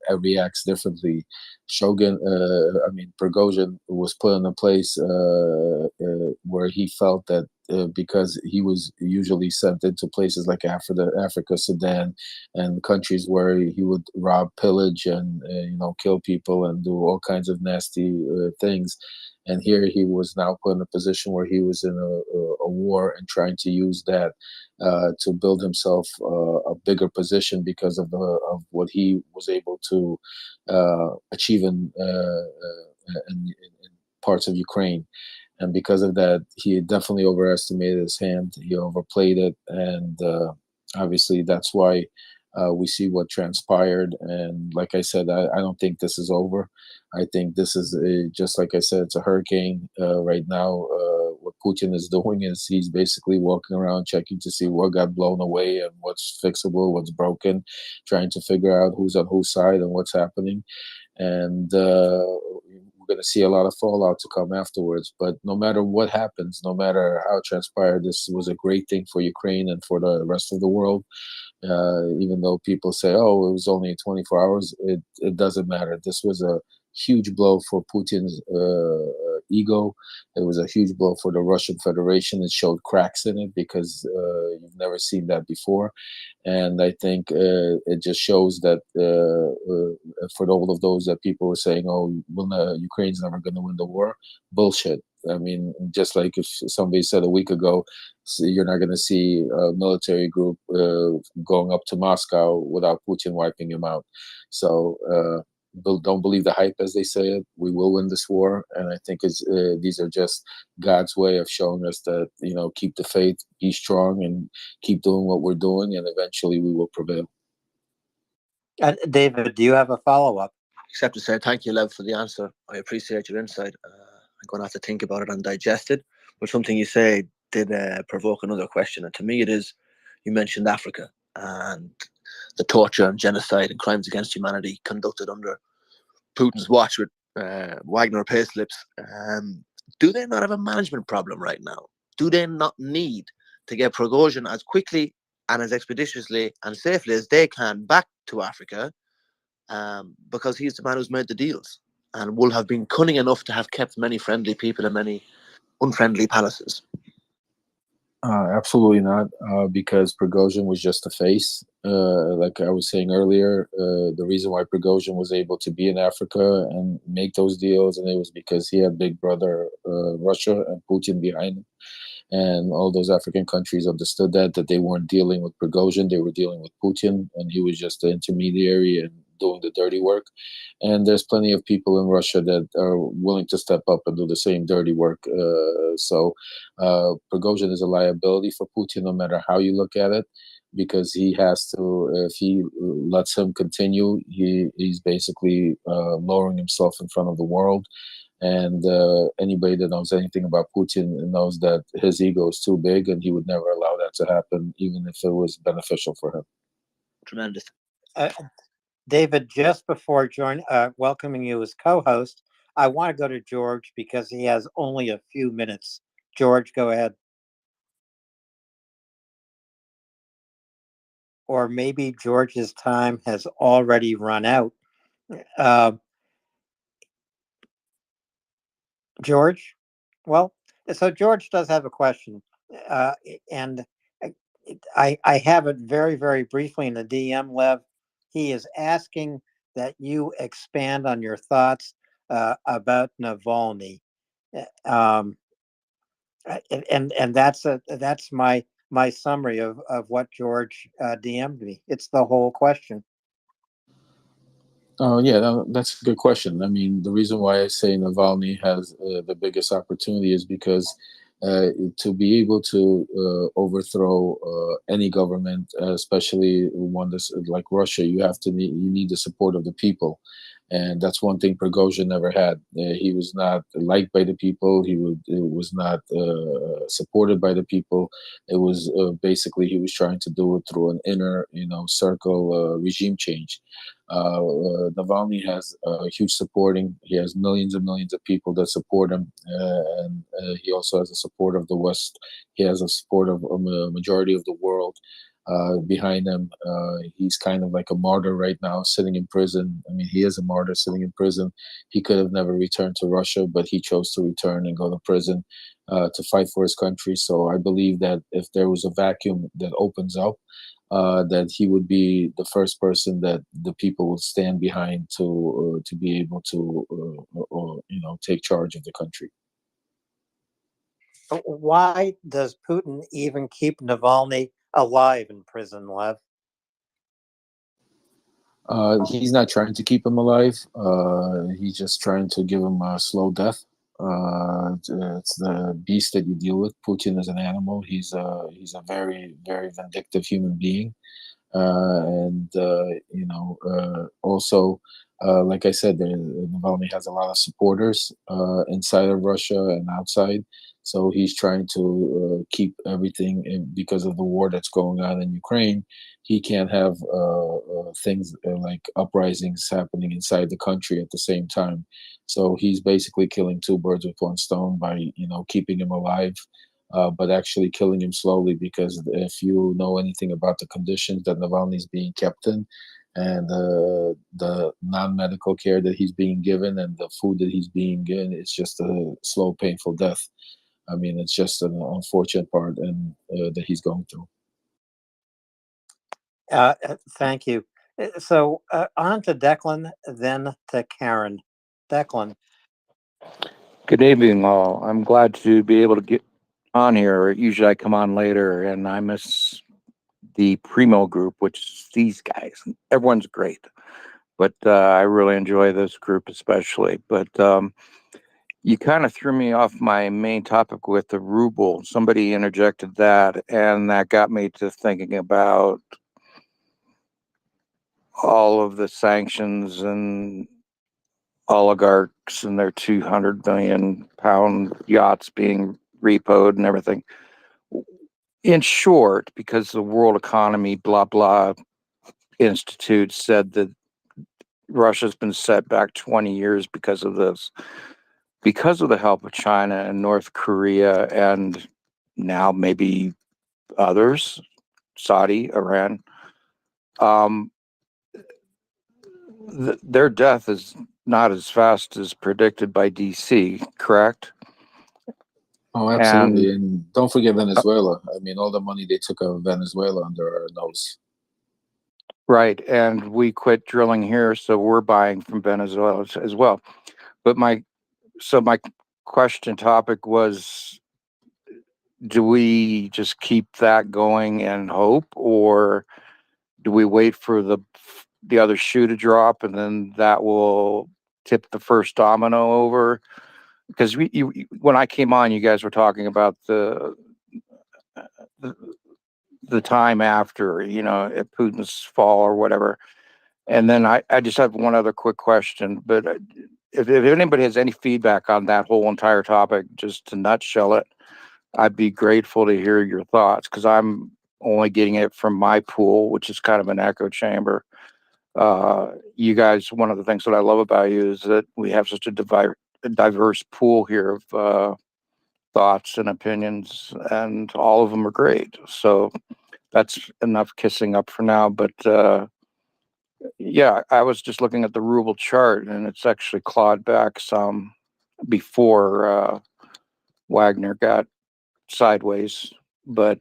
and reacts differently. Prigozhin was put in a place where he felt that because he was usually sent into places like Africa, Sudan, and countries where he would rob, pillage, and kill people and do all kinds of nasty things. And here he was now put in a position where he was in a war and trying to use that to build himself a bigger position because of what he was able to achieve in parts of Ukraine. And because of that, he definitely overestimated his hand. He overplayed it, and obviously that's why we see what transpired. And like I said, I don't think this is over. I think this is just like I said, it's a hurricane right now. What Putin is doing is he's basically walking around checking to see what got blown away and what's fixable, what's broken, trying to figure out who's on whose side and what's happening. And we're going to see a lot of fallout to come afterwards. But no matter what happens, no matter how it transpired, this was a great thing for Ukraine and for the rest of the world. Even though people say, oh, it was only 24 hours, it doesn't matter. This was a huge blow for Putin's ego. It was a huge blow for the Russian Federation. It showed cracks in it because you've never seen that before. And I think it just shows that for all of those that people were saying, oh, Ukraine's never going to win the war, bullshit. I mean, just like if somebody said a week ago, you're not going to see a military group going up to Moscow without Putin wiping him out. So don't believe the hype, as they say it. We will win this war, and I think these are just God's way of showing us that keep the faith, be strong, and keep doing what we're doing, and eventually we will prevail. David, do you have a follow-up? Except to say thank you, Lev, for the answer. I appreciate your insight. I'm going to have to think about it and digest it. But something you say did provoke another question, and to me it is, you mentioned Africa and the torture and genocide and crimes against humanity conducted under Putin's watch with Wagner payslips. Do they not have a management problem right now? Do they not need to get Prigozhin as quickly and as expeditiously and safely as they can back to Africa? Because he's the man who's made the deals and will have been cunning enough to have kept many friendly people and many unfriendly palaces? Absolutely not, because Prigozhin was just a face. Like I was saying earlier, the reason why Prigozhin was able to be in Africa and make those deals, and it was because he had Big Brother Russia and Putin behind him. And all those African countries understood that they weren't dealing with Prigozhin, they were dealing with Putin, and he was just the intermediary and doing the dirty work. And there's plenty of people in Russia that are willing to step up and do the same dirty work. So Prigozhin is a liability for Putin, no matter how you look at it, because he has to. If he lets him continue, he's basically lowering himself in front of the world. And anybody that knows anything about Putin knows that his ego is too big, and he would never allow that to happen, even if it was beneficial for him. Tremendous. David, just before welcoming you as co-host, I want to go to George because he has only a few minutes. George, go ahead. Or maybe George's time has already run out. George? Well, so George does have a question. And I have it very, very briefly in the DM, Lev. He is asking that you expand on your thoughts about Navalny. And that's my summary of what George DM'd me. It's the whole question. Yeah, that's a good question. I mean, the reason why I say Navalny has the biggest opportunity is because to be able to overthrow any government, especially one that's like Russia, you need the support of the people. And that's one thing Prigozhin never had. He was not liked by the people. He was not supported by the people. It was basically he was trying to do it through an inner, circle regime change. Navalny has huge supporting. He has millions and millions of people that support him, and he also has the support of the West. He has the support of a majority of the world behind him. He's kind of like a martyr right now, sitting in prison. I mean, he is a martyr sitting in prison. He could have never returned to Russia, but he chose to return and go to prison to fight for his country. So I believe that if there was a vacuum that opens up, that he would be the first person that the people would stand behind to be able to take charge of the country. Why does Putin even keep Navalny alive in prison, Lev? He's not trying to keep him alive. He's just trying to give him a slow death. It's the beast that you deal with. Putin is an animal. He's a very, very vindictive human being. Also, like I said, Navalny has a lot of supporters inside of Russia and outside. So he's trying to keep everything because of the war that's going on in Ukraine. He can't have things like uprisings happening inside the country at the same time. So he's basically killing two birds with one stone by keeping him alive. But actually killing him slowly, because if you know anything about the conditions that Navalny is being kept in, and the non-medical care that he's being given, and the food that he's being given, it's just a slow, painful death. I mean, it's just an unfortunate part and that he's going through. Thank you. So on to Declan, then to Karen. Declan. Good evening, all. I'm glad to be able to get on here. Usually I come on later and I miss the Primo group, which is these guys. Everyone's great, but I really enjoy this group especially. But you kind of threw me off my main topic with the ruble. Somebody interjected that, and that got me to thinking about all of the sanctions and oligarchs and their 200 million pound yachts being repoed and everything. In short, because the World Economy blah blah Institute said that Russia's been set back 20 years because of this, because of the help of China and North Korea, and now maybe others, Saudi, Iran. Their death is not as fast as predicted by DC, correct? Oh, absolutely. And don't forget Venezuela. I mean, all the money they took out of Venezuela under our nose. Right, and we quit drilling here, so we're buying from Venezuela as well. But my question topic was, do we just keep that going and hope, or do we wait for the other shoe to drop and then that will tip the first domino over? Because when I came on, you guys were talking about the time after, at Putin's fall or whatever. And then I just have one other quick question, but if anybody has any feedback on that whole entire topic, just to nutshell it, I'd be grateful to hear your thoughts, because I'm only getting it from my pool, which is kind of an echo chamber. You guys, one of the things that I love about you is that we have such a diverse pool here of thoughts and opinions, and all of them are great. So that's enough kissing up for now. But yeah, I was just looking at the ruble chart, and it's actually clawed back some before Wagner got sideways. But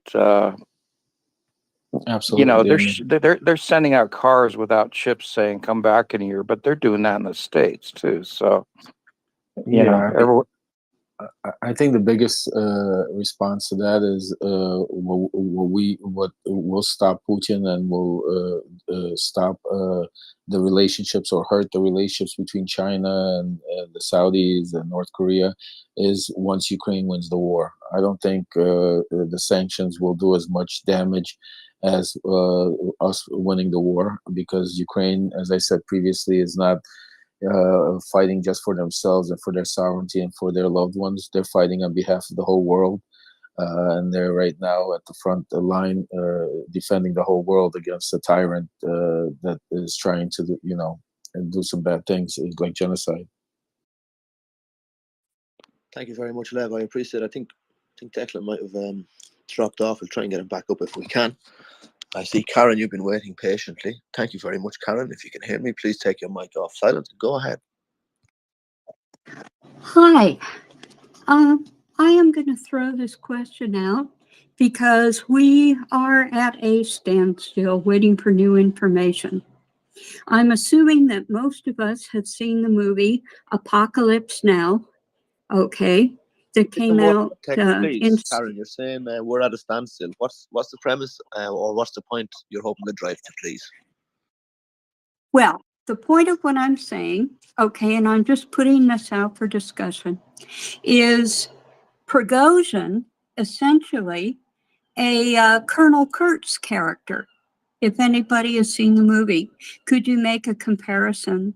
Absolutely. they're sending out cars without chips saying come back in a year, but they're doing that in the States too. So everyone. I think the biggest response to that is what will stop Putin and will stop the relationships or hurt the relationships between China and the Saudis and North Korea is once Ukraine wins the war. I don't think the sanctions will do as much damage as us winning the war, because Ukraine, as I said previously, is not fighting just for themselves and for their sovereignty and for their loved ones. They're fighting on behalf of the whole world, and they're right now at the front line defending the whole world against a tyrant that is trying to, do some bad things, like genocide. Thank you very much, Lev. I appreciate it. I think Declan might have dropped off. We'll try and get him back up if we can. I see Karen, you've been waiting patiently. Thank you very much, Karen. If you can hear me, please take your mic off silent and go ahead. Hi. I am going to throw this question out because we are at a standstill waiting for new information. I'm assuming that most of us have seen the movie Apocalypse Now, okay, that came out please, Karen, you're saying we're at a standstill. What's the premise or what's the point you're hoping to drive to, please? Well, the point of what I'm saying, okay, and I'm just putting this out for discussion, is Prigozhin essentially a Colonel Kurtz character. If anybody has seen the movie, could you make a comparison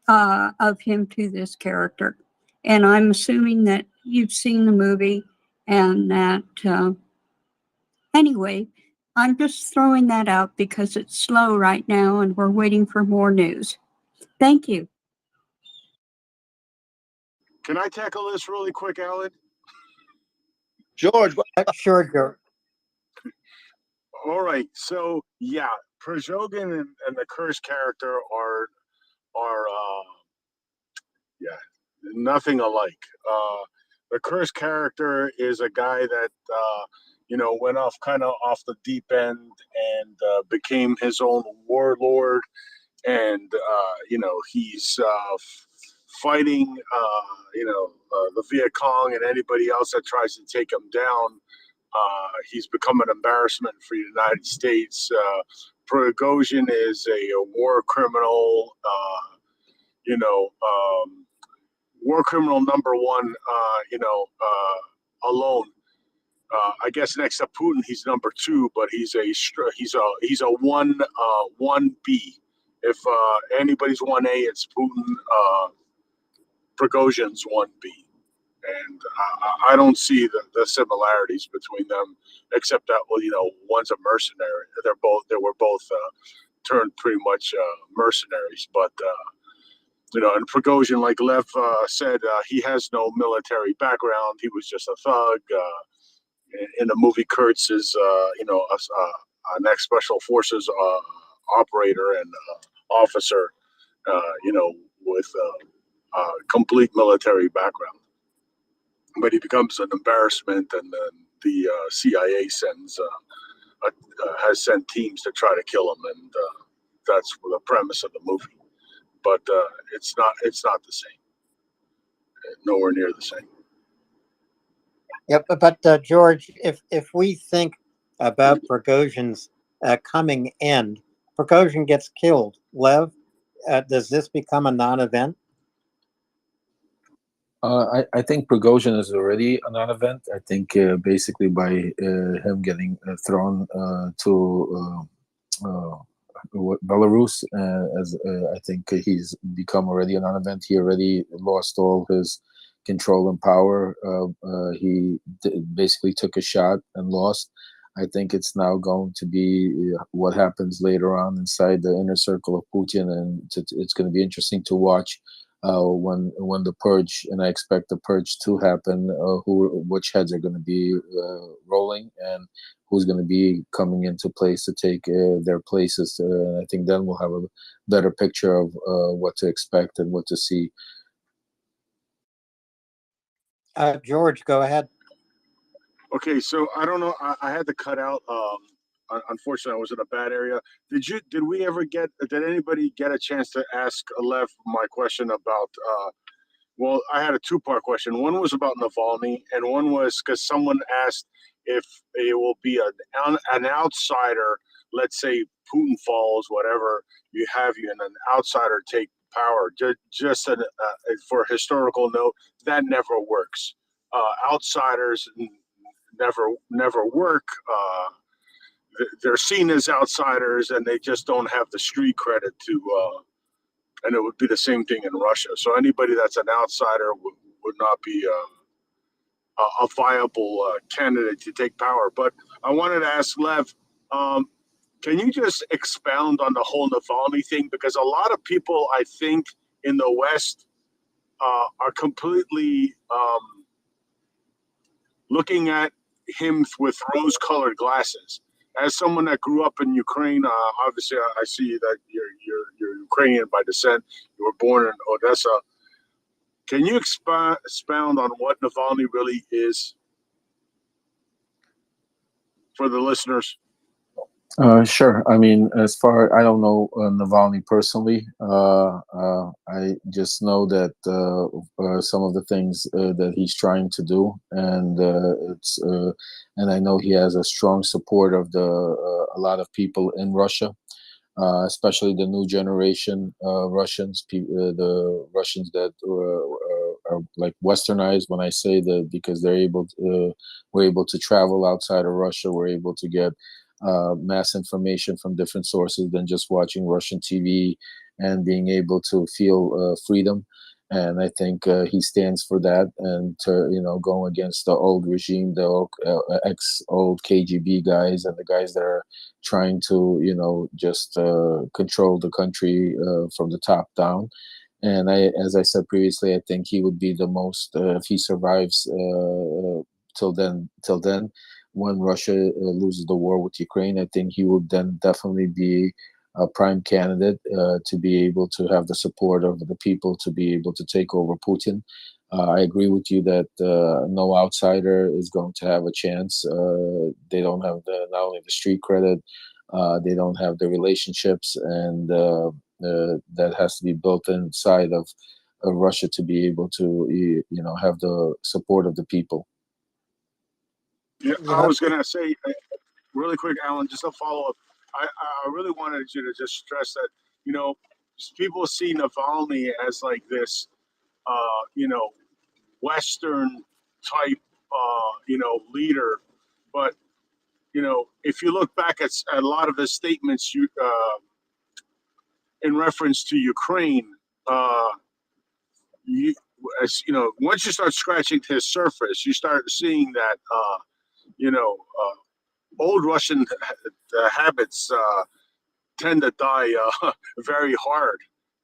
of him to this character? And I'm assuming that you've seen the movie and that, anyway, I'm just throwing that out because it's slow right now and we're waiting for more news. Thank you. Can I tackle this really quick, Alan? George. Sure, George. All right. So yeah, Prigozhin and the Kurz character are nothing alike. The Kurz character is a guy that went off the deep end and became his own warlord, and he's fighting the Viet Cong and anybody else that tries to take him down. He's become an embarrassment for the United States. Prigozhin is a war criminal, war criminal number one, alone. I guess next to Putin, he's number two, but he's a 1B. If anybody's 1A, it's Putin. Prigozhin's 1B. And I don't see the similarities between them, except that one's a mercenary. They were both turned pretty much mercenaries. But and Prigozhin, like Lev said, he has no military background. He was just a thug. In the movie, Kurtz is an ex-special forces operator and officer, with a complete military background. but he becomes an embarrassment, and then the CIA has sent teams to try to kill him, and that's the premise of the movie. But it's not the same, nowhere near the same. Yep, but George, if we think about Prigozhin's coming end, Prigozhin gets killed. Lev, does this become a non-event? I think Prigozhin is already a non-event. I think basically by him getting thrown to Belarus, as I think he's become already a non-event. He already lost all his control and power. He basically took a shot and lost. I think it's now going to be what happens later on inside the inner circle of Putin, and it's going to be interesting to watch when the purge, and I expect the purge to happen. Which heads are going to be rolling, and who's going to be coming into place to take their places. I think then we'll have a better picture of what to expect and what to see. George, go ahead. Okay, so I don't know. I had to cut out. Unfortunately, I was in a bad area. Did anybody get a chance to ask Lev my question about? Well, I had a two-part question. One was about Navalny, and one was because someone asked if it will be an outsider. Let's say Putin falls, whatever you have, and an outsider take power. Just for a historical note, that never works. Outsiders never work. They're seen as outsiders, and they just don't have the street credit to. And it would be the same thing in Russia. So anybody that's an outsider would not be a viable candidate to take power. But I wanted to ask Lev, can you just expound on the whole Navalny thing? Because a lot of people, I think, in the West are completely looking at him with rose-colored glasses. As someone that grew up in Ukraine, obviously I see that you're Ukrainian by descent. You were born in Odessa. Can you expound on what Navalny really is for the listeners? Sure. I mean, I don't know Navalny personally. I just know that some of the things that he's trying to do, and and I know he has a strong support of a lot of people in Russia, especially the new generation Russians, the Russians that are like westernized. When I say that, because we're able to travel outside of Russia, we're able to get mass information from different sources than just watching Russian TV, and being able to feel freedom. And I think he stands for that, and to go against the old regime, the old KGB guys, and the guys that are trying to just control the country from the top down. And as I said previously, I think he would be the most, if he survives till then, when Russia loses the war with Ukraine, I think he would then definitely be a prime candidate to be able to have the support of the people to be able to take over Putin. I agree with you that no outsider is going to have a chance. They don't have not only the street credit, they don't have the relationships, and that has to be built inside of Russia to be able to have the support of the people. Yeah, I was going to say really quick, Alan, just a follow-up. I really wanted you to just stress that, people see Navalny as like this, Western type, leader. But, if you look back at a lot of his statements in reference to Ukraine, once you start scratching his surface, you start seeing that, old Russian habits tend to die very hard.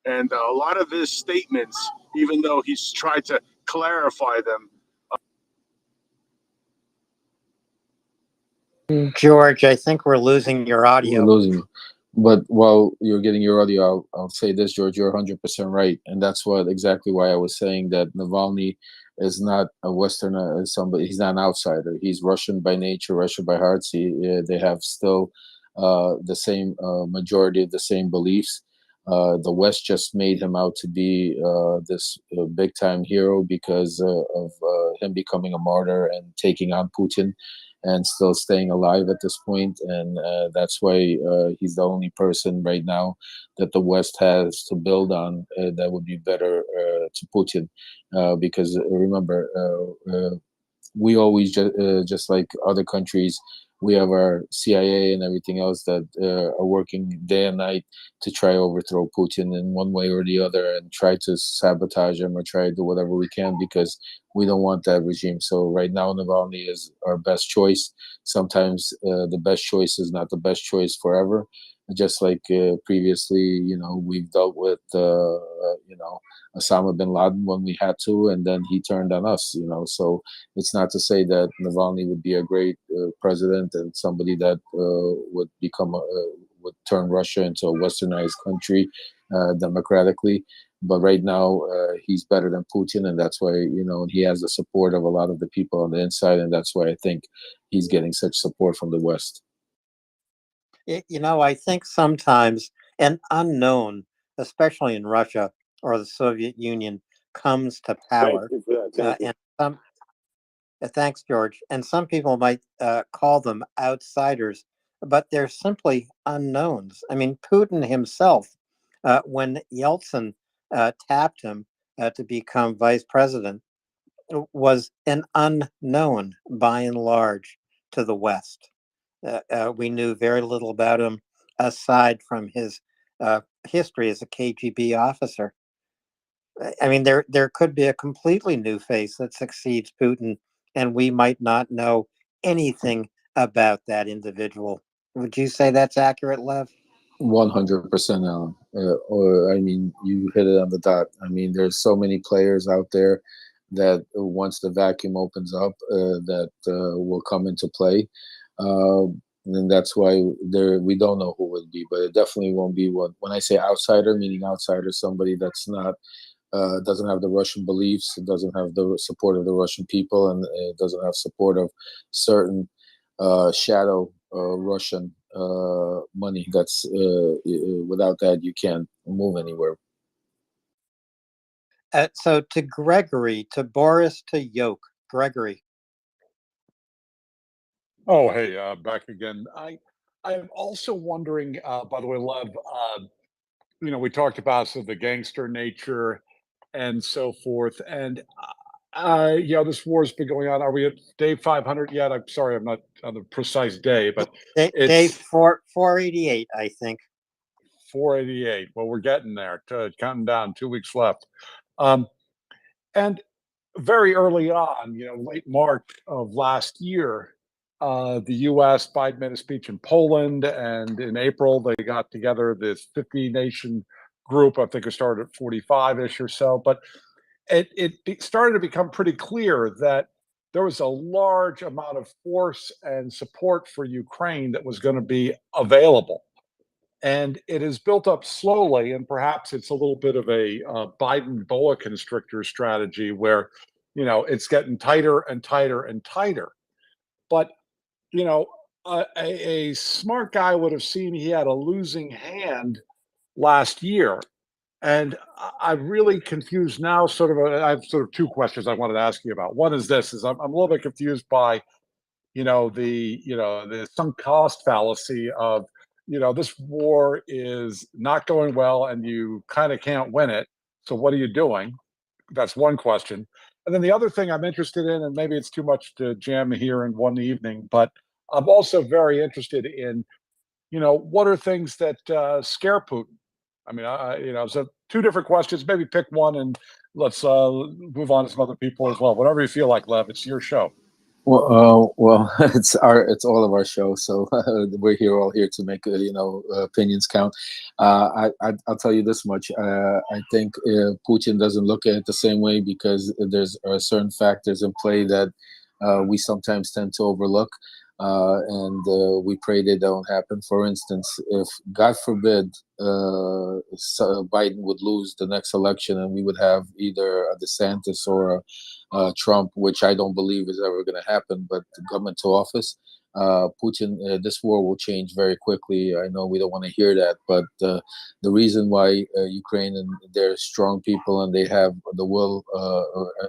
And a lot of his statements, even though he's tried to clarify them. George, I think we're losing your audio. We're losing. But while you're getting your audio, I'll say this, George, you're 100% right. And that's exactly why I was saying that Navalny is not a Westerner, somebody, he's not an outsider. He's Russian by nature, Russian by heart. They have still the same majority of the same beliefs. The West just made him out to be this big time hero because of him becoming a martyr and taking on Putin and still staying alive at this point. And that's why he's the only person right now that the West has to build on that would be better to Putin. Because remember, we always just like other countries, we have our CIA and everything else that are working day and night to try to overthrow Putin in one way or the other and try to sabotage him or try to do whatever we can because we don't want that regime. So right now, Navalny is our best choice. Sometimes the best choice is not the best choice forever. Just like previously, we've dealt with, Osama bin Laden when we had to, and then he turned on us, So it's not to say that Navalny would be a great president and somebody that would would turn Russia into a westernized country democratically. But right now, he's better than Putin, and that's why he has the support of a lot of the people on the inside, and that's why I think he's getting such support from the West. I think sometimes an unknown, especially in Russia or the Soviet Union, comes to power. Thank you for that. Thank you. Thanks, George. And some people might call them outsiders, but they're simply unknowns. I mean, Putin himself, when Yeltsin tapped him to become vice president, was an unknown by and large to the West. We knew very little about him aside from his history as a KGB officer. I mean, there could be a completely new face that succeeds Putin, and we might not know anything about that individual. Would you say that's accurate, Lev? 100%, Alan. I mean, you hit it on the dot. I mean, there's so many players out there that once the vacuum opens up, that will come into play. And that's why we don't know who it will be, but it definitely won't be one. When I say outsider, meaning outsider, somebody that's not doesn't have the Russian beliefs, doesn't have the support of the Russian people, and doesn't have support of certain shadow Russian money. That's without that you can't move anywhere. So to Gregory, to Boris, to Yoke, Gregory. Oh, hey, back again. I'm also wondering, by the way, Lev, we talked about the gangster nature and so forth, and this war's been going on. Are we at day 500 yet? I'm sorry, I'm not on the precise day, but day it's 488, I think. 488. Well, we're getting there. Counting down, 2 weeks left. And very early on, late March of last year, the U.S. Biden made a speech in Poland, and in April they got together this 50-nation group. I think it started at 45-ish or so, but it started to become pretty clear that there was a large amount of force and support for Ukraine that was going to be available. And it is built up slowly, and perhaps it's a little bit of a Biden boa constrictor strategy where, it's getting tighter and tighter and tighter. But, a smart guy would have seen he had a losing hand last year. And I'm really confused now. I have two questions I wanted to ask you about. One is this: I'm a little bit confused by, the sunk cost fallacy of, this war is not going well and you kind of can't win it. So what are you doing? That's one question. And then the other thing I'm interested in, and maybe it's too much to jam here in one evening, but I'm also very interested in, what are things that scare Putin? I mean, so two different questions. Maybe pick one, and let's move on to some other people as well. Whatever you feel like, Lev. It's your show. Well, it's all of our show. So we're all here to make opinions count. I'll tell you this much. I think Putin doesn't look at it the same way because there's certain factors in play that we sometimes tend to overlook. and we pray they don't happen. For instance, if God forbid Biden would lose the next election and we would have either a DeSantis or a Trump, which I don't believe is ever going to happen, but come into office, Putin, this war will change very quickly. I know we don't want to hear that, but the reason why Ukraine, and they're strong people and they have the will,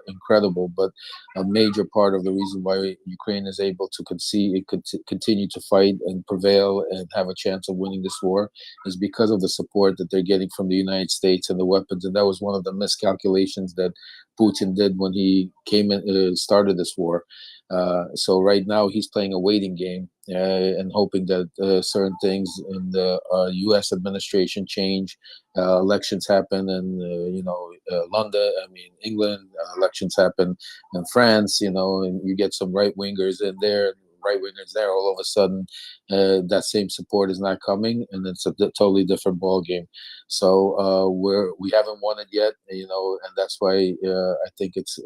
incredible, but a major part of the reason why Ukraine is able to continue to fight and prevail and have a chance of winning this war is because of the support that they're getting from the United States and the weapons. And that was one of the miscalculations that Putin did when he came in, started this war. So right now he's playing a waiting game and hoping that certain things in the U.S. administration change, elections happen, and London, England, elections happen in France, and you get some right wingers in there, right wingers there. All of a sudden, that same support is not coming, and it's a totally different ball game. So we haven't won it yet, and that's why I think it's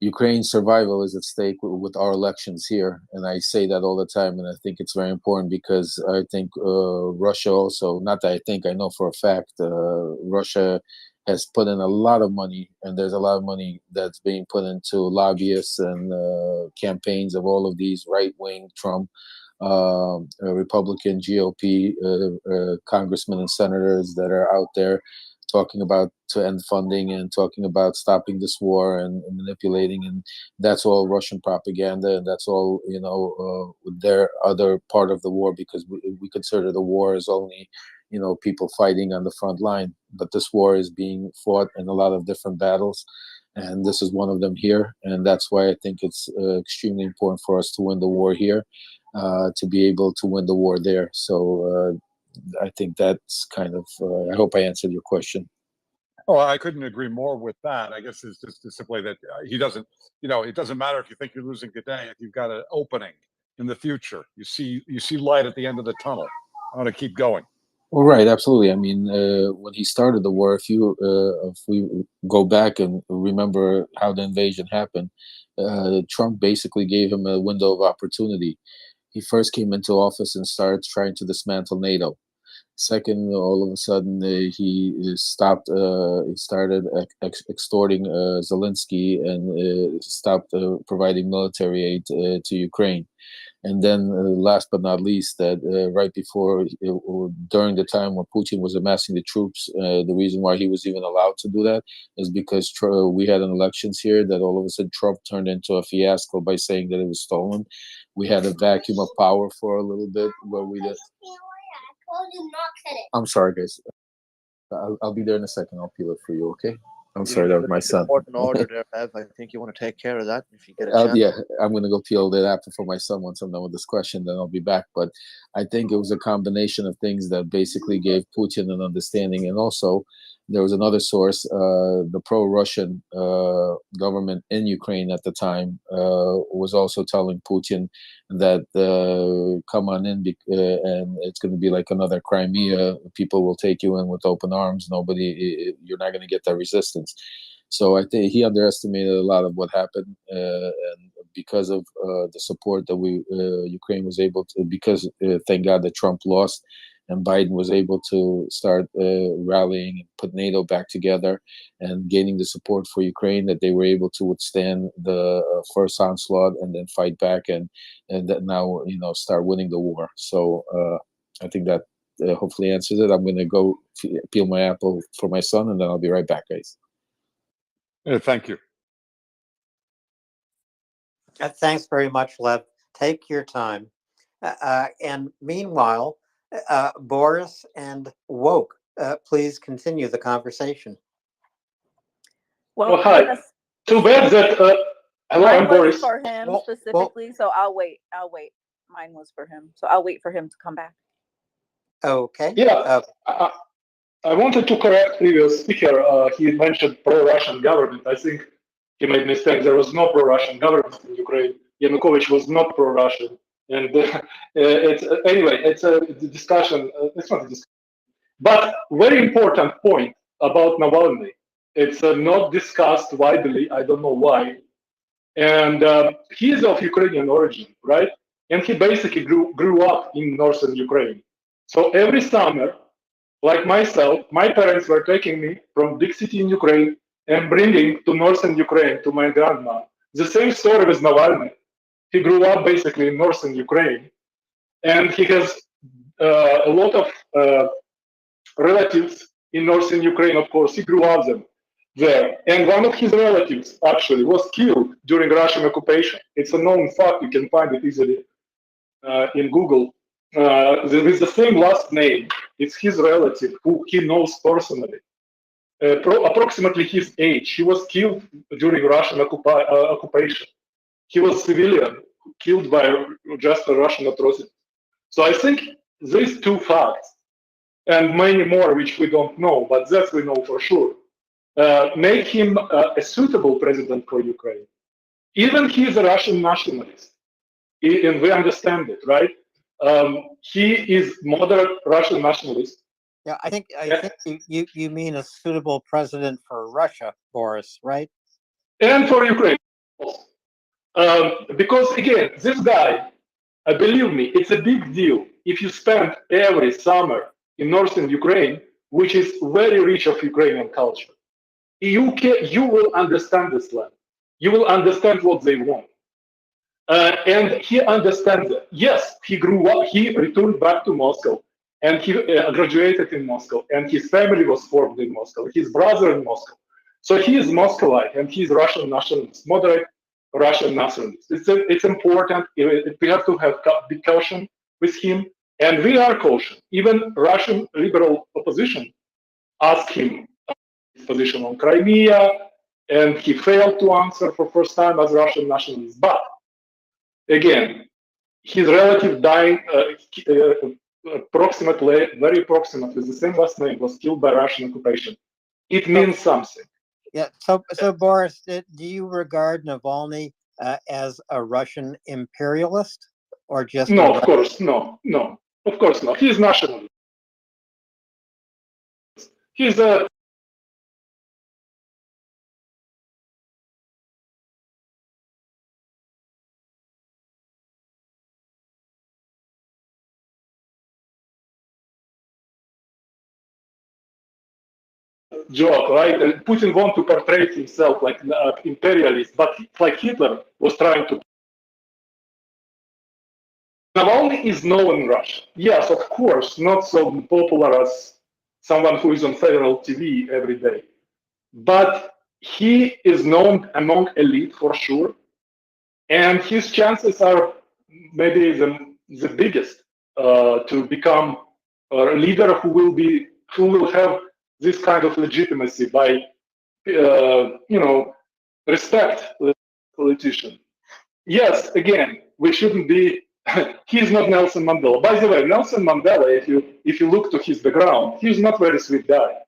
Ukraine's survival is at stake with our elections here. And I say that all the time, and I think it's very important because I think Russia also, not that I think, I know for a fact, Russia has put in a lot of money, and there's a lot of money that's being put into lobbyists and campaigns of all of these right-wing Trump, Republican, GOP congressmen and senators that are out there talking about to end funding and talking about stopping this war and manipulating, and that's all Russian propaganda, and that's all their other part of the war, because we consider the war as only people fighting on the front line, but this war is being fought in a lot of different battles, and this is one of them here, and that's why I think it's extremely important for us to win the war here, to be able to win the war there. So I think that's kind of, I hope I answered your question. Oh, I couldn't agree more with that. I guess it's just simply that he doesn't, it doesn't matter if you think you're losing today, if you've got an opening in the future, you see light at the end of the tunnel. I want to keep going. Well, right, absolutely. I mean, when he started the war, if we go back and remember how the invasion happened, Trump basically gave him a window of opportunity. He first came into office and started trying to dismantle NATO. Second, all of a sudden, he stopped. He started extorting Zelensky and stopped providing military aid to Ukraine. And then, last but not least, that right before, during the time when Putin was amassing the troops, the reason why he was even allowed to do that is because we had an elections here that all of a sudden Trump turned into a fiasco by saying that it was stolen. We had a vacuum of power for a little bit where we did. I'm sorry, guys. I'll be there in a second. I'll peel it for you, okay? I'm sorry, that was my son. Important order there, Bev. I think you want to take care of that if you get a chance. Yeah, I'm going to go peel that apple for my son once I'm done with this question, then I'll be back. But I think it was a combination of things that basically gave Putin an understanding. And also, there was another source, the pro-Russian government in Ukraine at the time was also telling Putin that come on in, and it's going to be like another Crimea. People will take you in with open arms. You're not going to get that resistance. So I think he underestimated a lot of what happened, and because of the support that Ukraine was able to, because thank God that Trump lost, and Biden was able to start rallying and put NATO back together and gaining the support for Ukraine, that they were able to withstand the first onslaught and then fight back and that now start winning the war. So I think that hopefully answers it. I'm going to go peel my apple for my son, and then I'll be right back, guys. Thank you. Thanks very much, Lev. Take your time. And meanwhile, Boris and Woke, please continue the conversation. Well, hi. Too bad that. Hello, mine I'm Boris. wasn't for him specifically, so I'll wait. Mine was for him, so I'll wait for him to come back. Okay. Yeah, I wanted to correct previous speaker. He mentioned pro-Russian government. I think he made mistake. There was no pro-Russian government in Ukraine. Yanukovych was not pro-Russian, and it's anyway. It's a discussion. It's not a discussion, but very important point about Navalny. It's not discussed widely. I don't know why. and he is of Ukrainian origin, right? And he basically grew up in northern Ukraine. So every summer, like myself, my parents were taking me from big city in Ukraine and bringing to northern Ukraine to my grandma. The same story with Navalny. He grew up basically in northern Ukraine, and he has a lot of relatives in northern Ukraine. Of course, he grew up there, and one of his relatives actually was killed during Russian occupation. It's a known fact. You can find it easily in Google. With the same last name, it's his relative who he knows personally. Approximately his age. He was killed during Russian occupation. He was civilian, killed by just a Russian atrocity. So I think these two facts, and many more which we don't know, but that we know for sure, make him a suitable president for Ukraine. Even he is a Russian nationalist, and we understand it, right? He is moderate Russian nationalist. Yeah, I think you mean a suitable president for Russia, Boris, right? And for Ukraine. Because again, this guy, believe me, it's a big deal if you spend every summer in northern Ukraine, which is very rich of Ukrainian culture. You will understand this land. You will understand what they want. And he understands it. Yes, he grew up, he returned back to Moscow, and he graduated in Moscow, and his family was formed in Moscow, his brother in Moscow. So he is Moscowite, and he's Russian nationalist, moderate Russian nationalist. It's important. We have to have big caution with him, and we are cautious. Even Russian liberal opposition asked him his position on Crimea, and he failed to answer for first time as Russian nationalist. But again, his relative died very approximately, the same last name, was killed by Russian occupation. It means something. Yeah. So Boris, do you regard Navalny as a Russian imperialist, or just no? Of course, no, of course not. He's nationalist. He's a joke, right? And Putin wants to portray himself like imperialist, but like Hitler was trying to. Navalny is known in Russia. Yes, of course, not so popular as someone who is on federal TV every day, but he is known among elite for sure, and his chances are maybe the biggest to become a leader who will have this kind of legitimacy by respect the politician. Yes, again, we shouldn't be. He's not Nelson Mandela. By the way, Nelson Mandela, if you look to his background, he's not very sweet guy,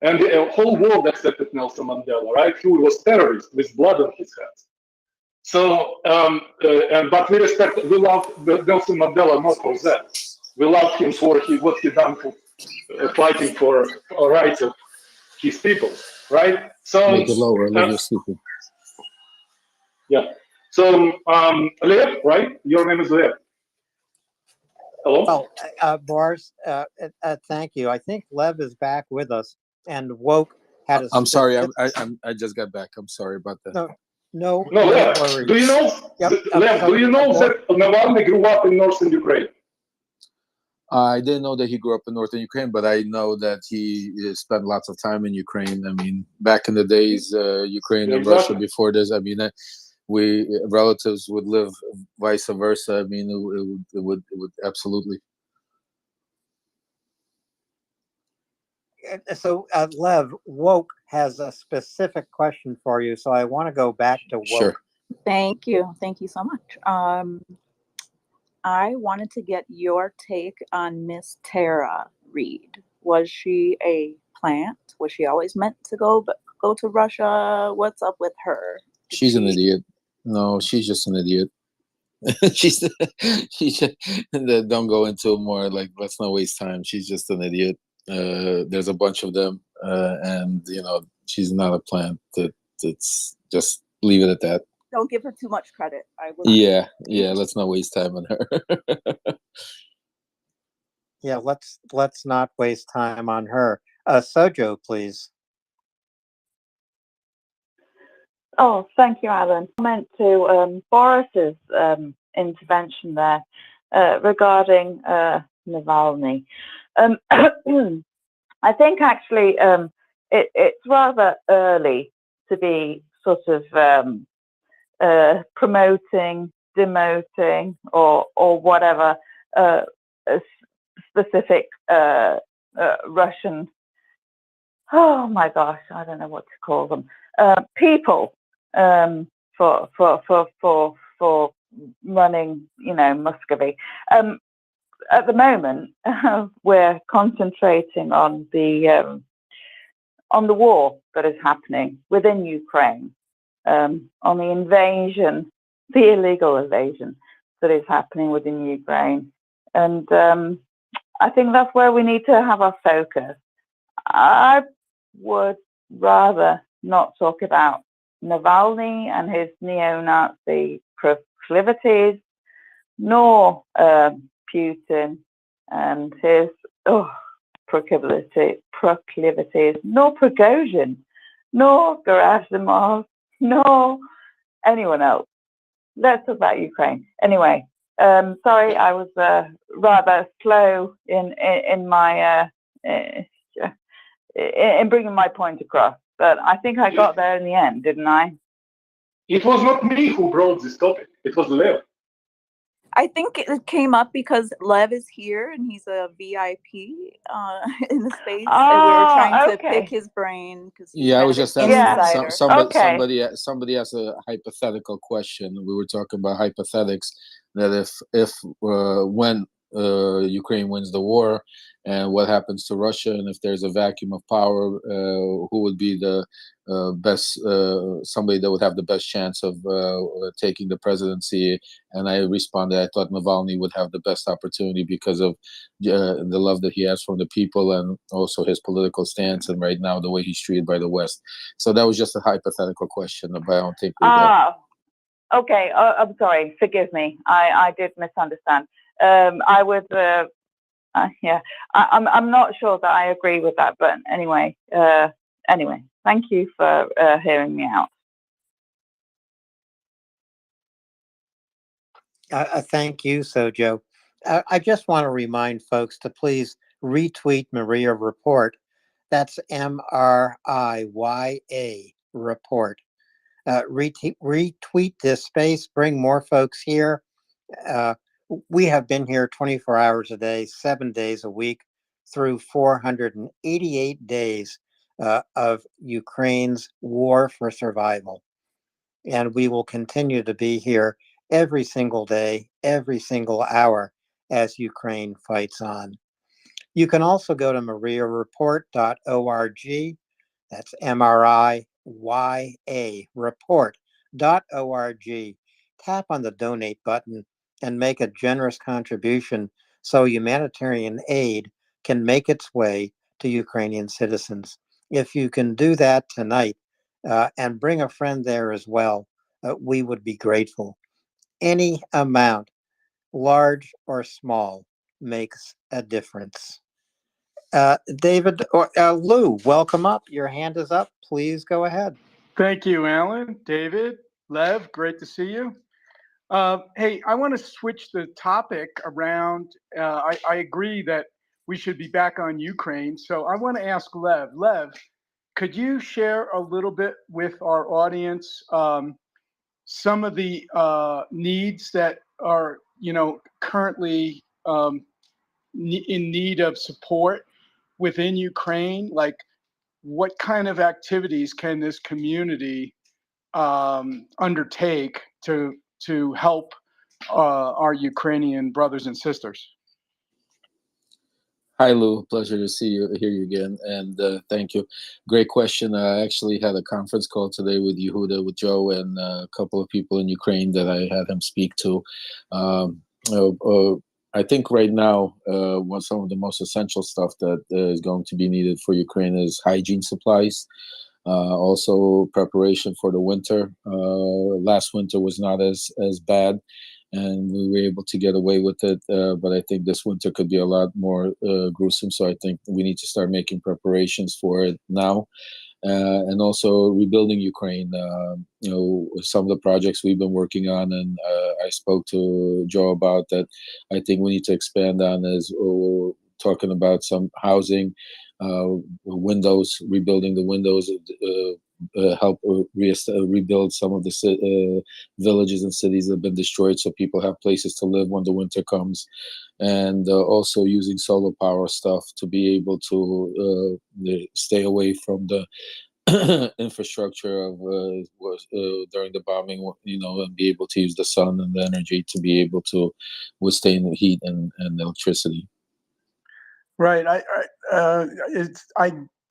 and the whole world accepted Nelson Mandela, right? He was terrorist with blood on his hands. So, but we love Nelson Mandela not for that. We love him for what he done for fighting for rights of his people, right? So, Make it lower, leave you stupid. Yeah. So, Lev, right? Your name is Lev. Hello. Oh, Boris, thank you. I think Lev is back with us, and Woke had a. I'm sorry, I just got back. I'm sorry about that. No, Lev, worries. do you know? Lev, do you know that Navalny grew up in northern Ukraine? I didn't know that he grew up in northern Ukraine, but I know that he spent lots of time in Ukraine. I mean, back in the days, Ukraine and Russia before this, I mean, we relatives would live vice versa. I mean, it would absolutely. So, Lev, Woke has a specific question for you. So I want to go back to Woke. Sure. Thank you so much. I wanted to get your take on Miss Tara Reid. Was she a plant? Was she always meant to go to Russia? What's up with her? She's an idiot. No, she's just an idiot. she's don't go into more, like, let's not waste time. She's just an idiot. There's a bunch of them, and she's not a plant. It's just leave it at that. don't give her too much credit. I would. Yeah, let's not waste time on her. Yeah, let's not waste time on her. Sojo, please. Oh, thank you, Alan. Comment to Boris's intervention there regarding Navalny. I think actually it's rather early to be sort of promoting, demoting, or whatever a specific Russian. Oh my gosh, I don't know what to call them. People for running, Muscovy. At the moment, we're concentrating on the war that is happening within Ukraine, on the invasion, the illegal invasion that is happening within Ukraine, and I think that's where we need to have our focus. I would rather not talk about Navalny and his neo-Nazi proclivities, nor Putin and his proclivities, nor Prigozhin, nor Gerasimov, nor anyone else. Let's talk about Ukraine. Anyway, sorry, I was rather slow in my in bringing my point across, but I think I got there in the end, didn't I? It was not me who brought this topic. It was Leo. I think it came up because Lev is here and he's a VIP in the space, and we were trying to pick his brain because he's I was just an asking insider. somebody asked a hypothetical question. We were talking about hypothetics, that if when Ukraine wins the war, and what happens to Russia, and if there's a vacuum of power, who would be the best, somebody that would have the best chance of taking the presidency? And I responded, I thought Navalny would have the best opportunity because of the love that he has from the people, and also his political stance, and right now the way he's treated by the West. So that was just a hypothetical question, but I don't think we got. Okay. I'm sorry. Forgive me. I did misunderstand. I would. Yeah. I'm not sure that I agree with that, but anyway. Anyway, thank you for hearing me out. Thank you, Sojo. I just want to remind folks to please retweet MriyaReport. That's MRIYA report. Retweet this space, bring more folks here. We have been here 24 hours a day, 7 days a week, through 488 days of Ukraine's war for survival. And we will continue to be here every single day, every single hour as Ukraine fights on. You can also go to MriyaReport.org. That's MRIYA report.org. Tap on the donate button and make a generous contribution so humanitarian aid can make its way to Ukrainian citizens. If you can do that tonight and bring a friend there as well, we would be grateful. Any amount, large or small, makes a difference. David or Lou, welcome up. Your hand is up. Please go ahead. Thank you, Alan. David, Lev, great to see you. Hey, I want to switch the topic around. I agree that we should be back on Ukraine. So I want to ask Lev. Lev, could you share a little bit with our audience some of the needs that are, currently in need of support within Ukraine? Like, what kind of activities can this community undertake to help our Ukrainian brothers and sisters? Hi, Lou. Pleasure to hear you again, and thank you. Great question. I actually had a conference call today with Yehuda, with Joe, and a couple of people in Ukraine that I had him speak to. I think right now, some of the most essential stuff that is going to be needed for Ukraine is hygiene supplies. Also, preparation for the winter. Last winter was not as bad, and we were able to get away with it. But I think this winter could be a lot more gruesome. So I think we need to start making preparations for it now. And also rebuilding Ukraine. Some of the projects we've been working on, and I spoke to Joe about that. I think we need to expand on is talking about some housing, windows, rebuilding the windows, help rebuild some of the villages and cities that have been destroyed, so people have places to live when the winter comes, and also using solar power stuff to be able to stay away from the infrastructure of during the bombing, and be able to use the sun and the energy to be able to withstand the heat and electricity. Right.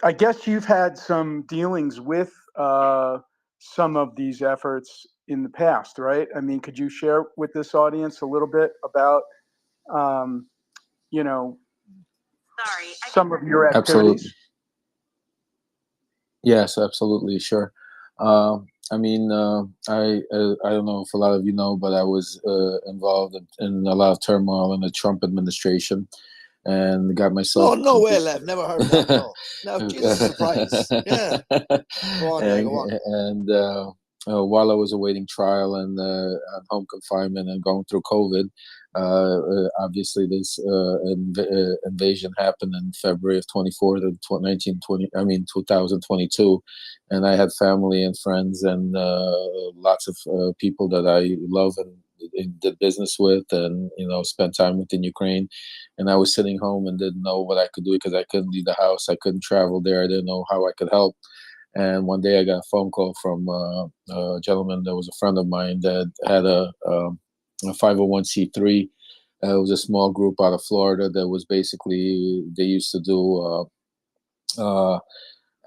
I guess you've had some dealings with some of these efforts in the past, right? I mean, could you share with this audience a little bit about, you know, some of your Absolutely. activities? Yes, absolutely, sure. I mean, I don't know if a lot of you know, but I was involved in a lot of turmoil in the Trump administration, and got myself. No way, Lev. Never heard that. No. No, Jesus, surprise. Yeah. Go on, yeah, go on. And while I was awaiting trial and on home confinement and going through COVID, obviously this invasion happened in February of 2022, and I had family and friends and lots of people that I love and did business with, and spent time with in Ukraine. And I was sitting home and didn't know what I could do because I couldn't leave the house, I couldn't travel there, I didn't know how I could help. And one day I got a phone call from a gentleman that was a friend of mine that had a 501c3. It was a small group out of Florida that was basically, they used to do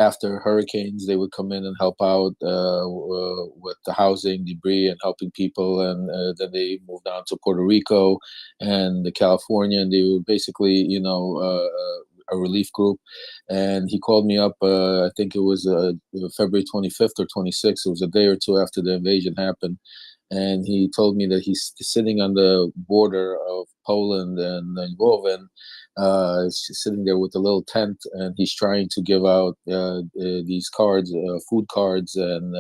after hurricanes, they would come in and help out with the housing, debris, and helping people. And then they moved on to Puerto Rico and California, and they were basically, a relief group. And he called me up, I think it was February 25th or 26th. It was a day or two after the invasion happened. And he told me that he's sitting on the border of Poland and Lvov, sitting there with a little tent, and he's trying to give out these cards, food cards, and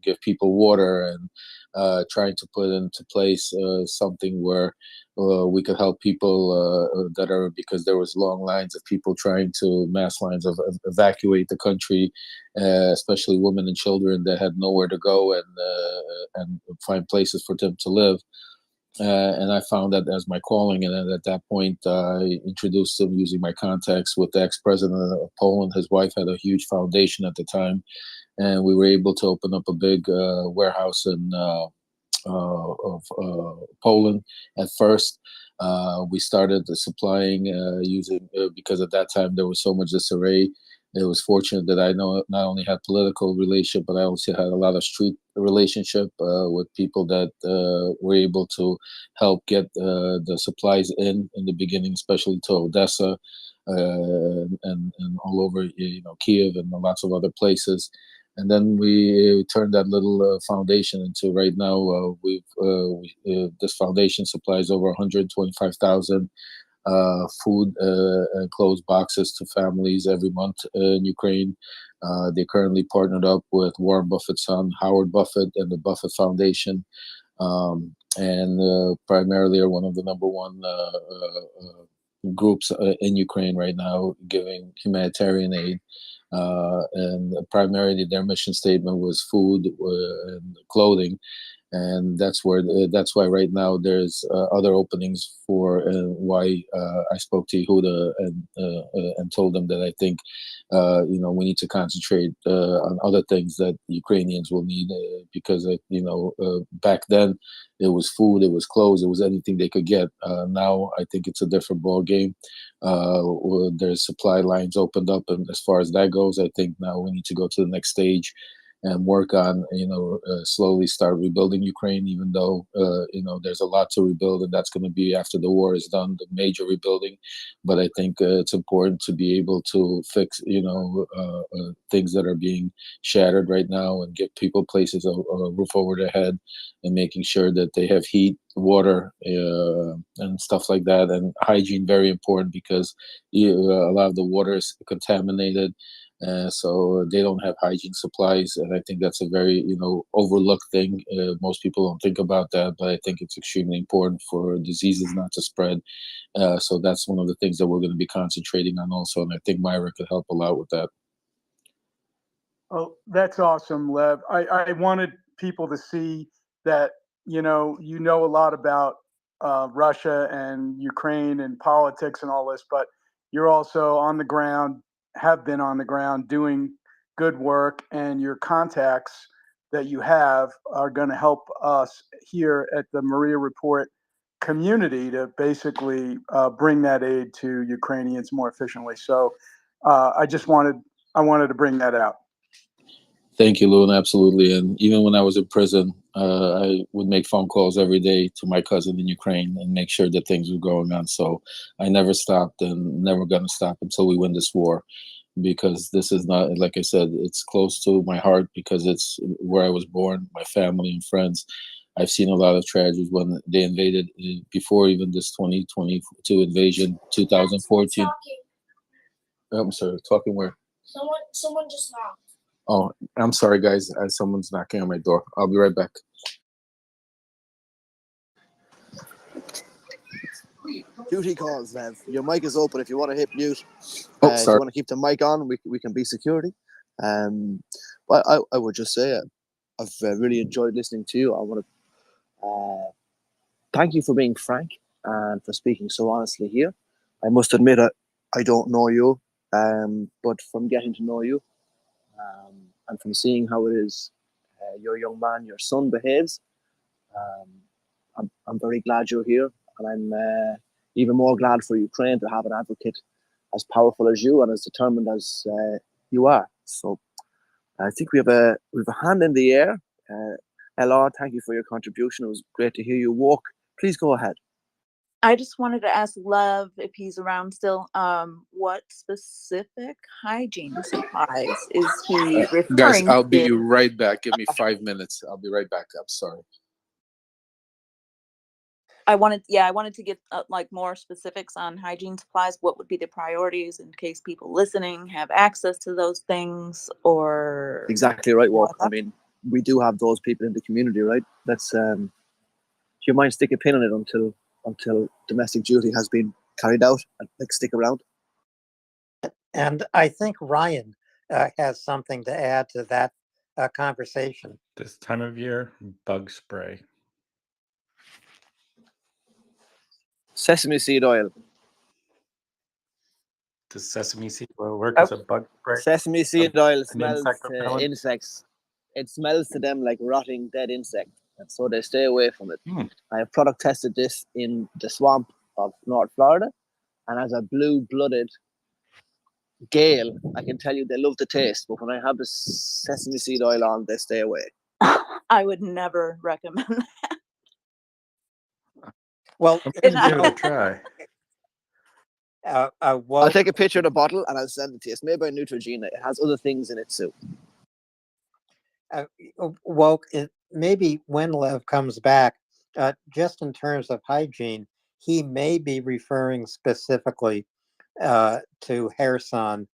give people water, and trying to put into place something where we could help people that are, because there was long lines of people trying to, mass lines of evacuate the country, especially women and children that had nowhere to go and find places for them to live. And I found that as my calling, and at that point, I introduced him using my contacts with the ex-president of Poland. His wife had a huge foundation at the time, and we were able to open up a big warehouse in of Poland. At first, we started supplying using because at that time there was so much disarray. It was fortunate that I not only had political relationship, but I also had a lot of street relationship with people that were able to help get the supplies in the beginning, especially to Odessa and all over, Kiev and lots of other places. And then we turned that little foundation into, right now, this foundation supplies over 125,000 food and clothes boxes to families every month in Ukraine. They currently partnered up with Warren Buffett's son, Howard Buffett, and the Buffett Foundation, and primarily are one of the number one groups in Ukraine right now, giving humanitarian aid. And primarily their mission statement was food and clothing. And that's why right now there's other openings for why I spoke to Yehuda and told them that I think we need to concentrate on other things that Ukrainians will need, because back then it was food, it was clothes, it was anything they could get. Now I think it's a different ball game. There's supply lines opened up, and as far as that goes, I think now we need to go to the next stage and work on, slowly start rebuilding Ukraine, even though, there's a lot to rebuild, and that's going to be after the war is done, the major rebuilding. But I think it's important to be able to fix, things that are being shattered right now, and give people places, a roof over their head, and making sure that they have heat, water, and stuff like that. And hygiene, very important, because a lot of the water is contaminated. So they don't have hygiene supplies, and I think that's a very overlooked thing. Most people don't think about that, but I think it's extremely important for diseases not to spread. So that's one of the things that we're going to be concentrating on also, and I think Myra could help a lot with that. Oh, that's awesome, Lev. I wanted people to see that, you know a lot about Russia and Ukraine and politics and all this, but you're also on the ground, have been on the ground doing good work, and your contacts that you have are going to help us here at the MriyaReport community to basically bring that aid to Ukrainians more efficiently. So I wanted to bring that out. Thank you, Lou, absolutely. And even when I was in prison, I would make phone calls every day to my cousin in Ukraine and make sure that things were going on. So I never stopped, and never going to stop until we win this war, because this is not, like I said, it's close to my heart because it's where I was born, my family and friends. I've seen a lot of tragedies when they invaded, before even this 2022 invasion, 2014. I'm sorry, talking where? Someone just knocked. Oh, I'm sorry, guys. Someone's knocking on my door. I'll be right back. Duty calls, Lev. Your mic is open if you want to hit mute. Oh, If you sorry. want to keep the mic on, we can be security. But I would just say I've really enjoyed listening to you. I want to thank you for being frank and for speaking so honestly here. I must admit, I don't know you, but from getting to know you, and from seeing how it is your young man, your son behaves, I'm very glad you're here, and I'm even more glad for Ukraine to have an advocate as powerful as you and as determined as you are. So I think we have a hand in the air. Ella, thank you for your contribution. It was great to hear you walk. Please go ahead. I just wanted to ask Lev, if he's around still, what specific hygiene supplies is he Guys, referring I'll be to? right back. Give me 5 minutes. I'll be right back. I'm sorry. I wanted to get like more specifics on hygiene supplies. What would be the priorities in case people listening have access to those things, or Exactly right, Walk. I mean, we do have those people in the community, right? That's do you mind stick a pin on it until domestic duty has been carried out, and like stick around. And I think Ryan has something to add to that conversation. This time of year, bug spray. Sesame seed oil. Does sesame seed oil work as a bug spray? Sesame seed oil smells insect to repellent? insects. It smells to them like rotting dead insect, and so they stay away from it. I have product tested this in the swamp of North Florida, and as a blue-blooded Gale, I can tell you they love the taste, but when I have the sesame seed oil on, they stay away. I would never recommend that. Well, give it a try. I'll take a picture of the bottle and I'll send it to you. It's made by Neutrogena. It has other things in it too. Woke, maybe when Lev comes back, just in terms of hygiene, he may be referring specifically to Kherson,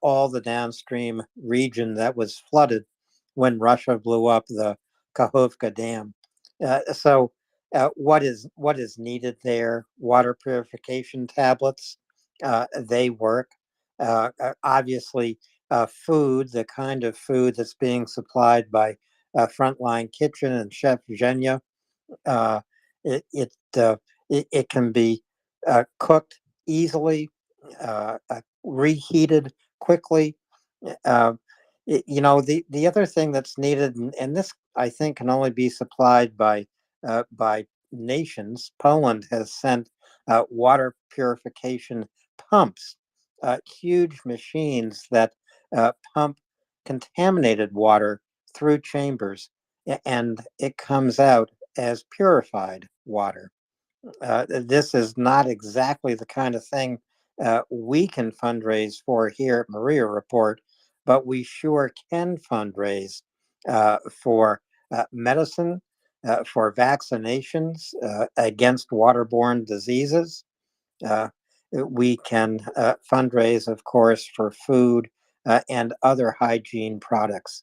all the downstream region that was flooded when Russia blew up the Kakhovka Dam. So what is needed there? Water purification tablets, they work. Obviously, food, the kind of food that's being supplied by Frontline Kitchen and Chef Zhenya, it can be cooked easily, reheated quickly. The other thing that's needed, and this I think can only be supplied by nations. Poland has sent water purification pumps, huge machines that pump contaminated water through chambers, and it comes out as purified water. This is not exactly the kind of thing we can fundraise for here at MriyaReport, but we sure can fundraise for medicine, for vaccinations against waterborne diseases. We can fundraise, of course, for food and other hygiene products.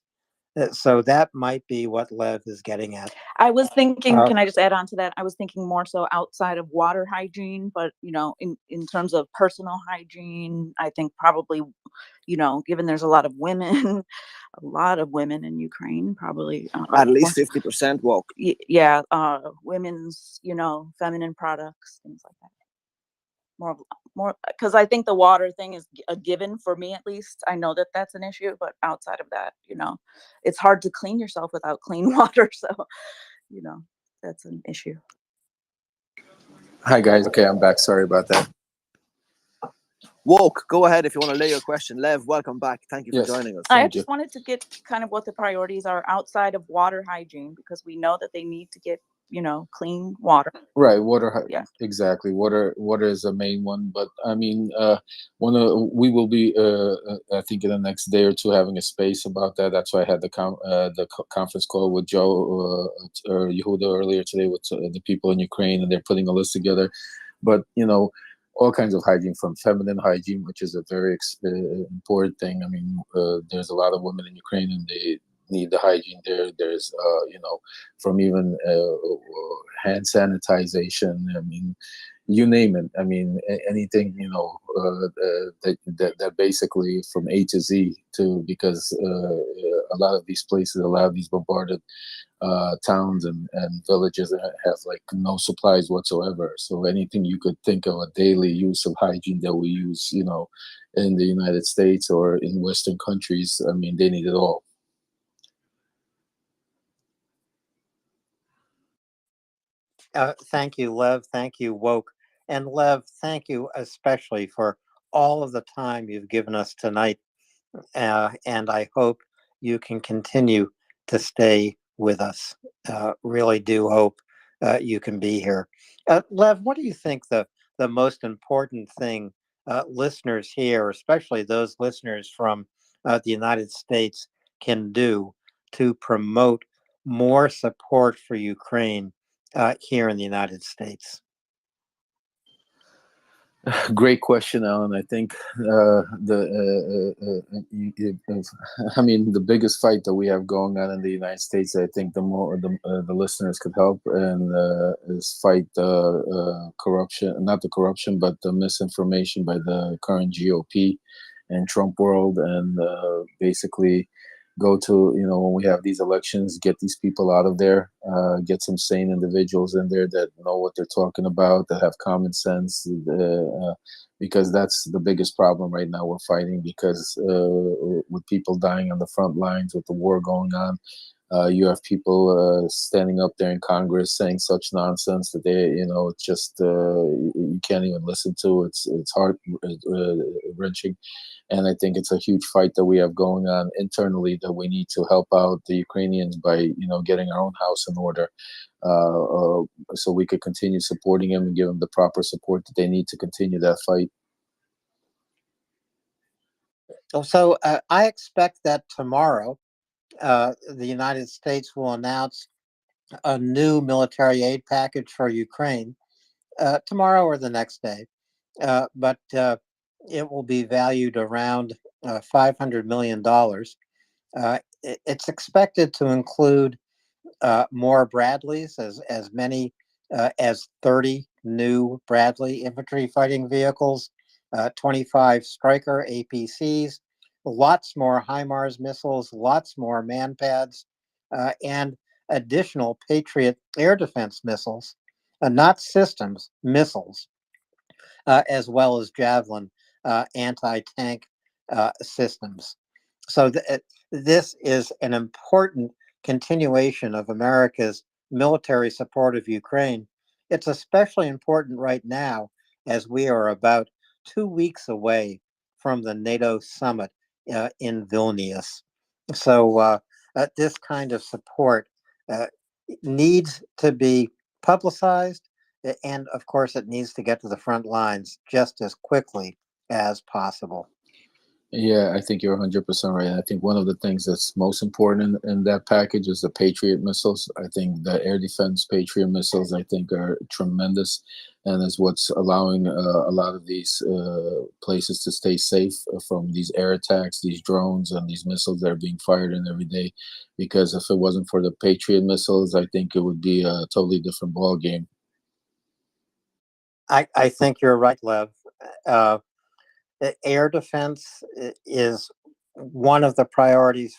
So that might be what Lev is getting at. I was thinking, can I just add on to that? I was thinking more so outside of water hygiene, but in terms of personal hygiene, I think probably, given there's a lot of women, a lot of women in Ukraine, probably At least 50% woke. yeah, women's, feminine products, things like that. More, because I think the water thing is a given for me, at least. I know that that's an issue, but outside of that, it's hard to clean yourself without clean water. So, that's an issue. Hi guys. Okay, I'm back. Sorry about that. Woke, go ahead if you want to lay your question. Lev, welcome back. Thank you for Yes. joining us. I just wanted to get kind of what the priorities are outside of water hygiene, because we know that they need to get, clean water. Right, water. Yeah. Exactly. Water is a main one, but I mean, we will be, I think, in the next day or two having a space about that. That's why I had the conference call with Joe or Yehuda earlier today with the people in Ukraine, and they're putting a list together. But all kinds of hygiene, from feminine hygiene, which is a very important thing. I mean, there's a lot of women in Ukraine, and they need the hygiene there. There's from even hand sanitization. I mean, you name it. I mean, anything that basically from A to Z too, because a lot of these places, a lot of these bombarded towns and villages have like no supplies whatsoever. So anything you could think of a daily use of hygiene that we use, in the United States or in Western countries, I mean, they need it all. Thank you, Lev. Thank you, Woke. And Lev, thank you especially for all of the time you've given us tonight. And I hope you can continue to stay with us. Really do hope you can be here. Lev, what do you think the most important thing listeners here, especially those listeners from the United States, can do to promote more support for Ukraine here in the United States? Great question, Alan. I think I mean, the biggest fight that we have going on in the United States, I think the more the listeners could help, and is fight corruption, not the corruption, but the misinformation by the current GOP and Trump world, and basically go to, when we have these elections, get these people out of there, get some sane individuals in there that know what they're talking about, that have common sense, because that's the biggest problem right now we're fighting, because with people dying on the front lines, with the war going on, you have people standing up there in Congress saying such nonsense that they, it's just, you can't even listen to. It's heart wrenching. And I think it's a huge fight that we have going on internally, that we need to help out the Ukrainians by, getting our own house in order, so we could continue supporting them and give them the proper support that they need to continue that fight. So I expect that tomorrow the United States will announce a new military aid package for Ukraine, tomorrow or the next day. But it will be valued around $500 million. It's expected to include more Bradleys, as many as 30 new Bradley infantry fighting vehicles, 25 Stryker APCs, lots more HIMARS missiles, lots more MANPADS, and additional Patriot air defense missiles, not systems, missiles, as well as Javelin anti-tank systems. So this is an important continuation of America's military support of Ukraine. It's especially important right now as we are about 2 weeks away from the NATO summit in Vilnius. So this kind of support needs to be publicized, and of course, it needs to get to the front lines just as quickly as possible. Yeah, I think you're 100% right. I think one of the things that's most important in that package is the Patriot missiles. I think the air defense Patriot missiles, I think, are tremendous, and is what's allowing a lot of these places to stay safe from these air attacks, these drones, and these missiles that are being fired in every day. Because if it wasn't for the Patriot missiles, I think it would be a totally different ball game. I think you're right, Lev. Air defense is one of the priorities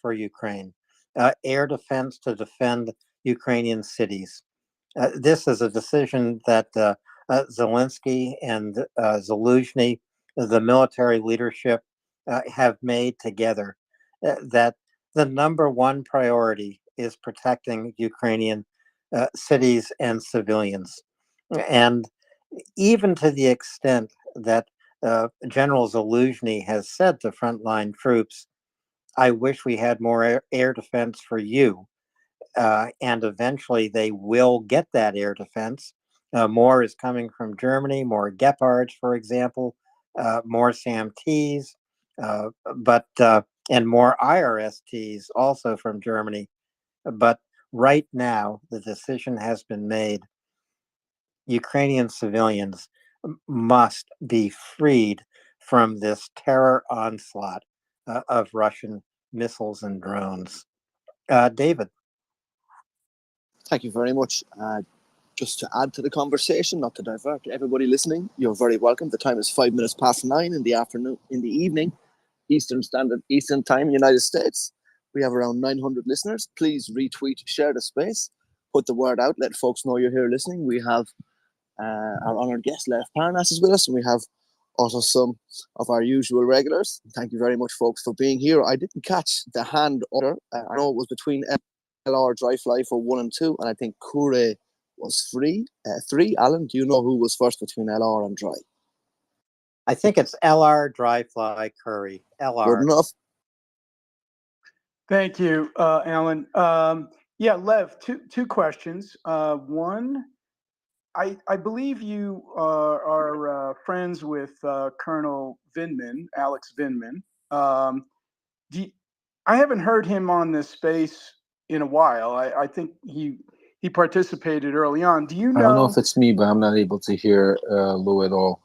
for Ukraine. Air defense to defend Ukrainian cities. This is a decision that Zelensky and Zaluzhny, the military leadership, have made together. That the number one priority is protecting Ukrainian cities and civilians. And even to the extent that General Zaluzhny has said to frontline troops, I wish we had more air defense for you. And eventually they will get that air defense. More is coming from Germany, more Gepards, for example, more SAM-Ts, and more IRSTs also from Germany. But right now, the decision has been made. Ukrainian civilians must be freed from this terror onslaught of Russian missiles and drones. David. Thank you very much. Just to add to the conversation, not to divert everybody listening, you're very welcome. The time is 9:05 in the afternoon, in the evening, Eastern Time, United States. We have around 900 listeners. Please retweet, share the space, put the word out, let folks know you're here listening. We have our honored guest, Lev Parnas, is with us, and we have also some of our usual regulars. Thank you very much, folks, for being here. I didn't catch the hand order. I know it was between LR Dryfly for 1 and 2, and I think Kure was 3. Alan, do you know who was first between LR and Dry? I think it's LR Dryfly Curry. LR. Good enough. Thank you, Alan. Yeah, Lev, two questions. One, I believe you are friends with Colonel Vindman, Alex Vindman. I haven't heard him on this space in a while. I think he participated early on. Do you know? I don't know if it's me, but I'm not able to hear Lou at all.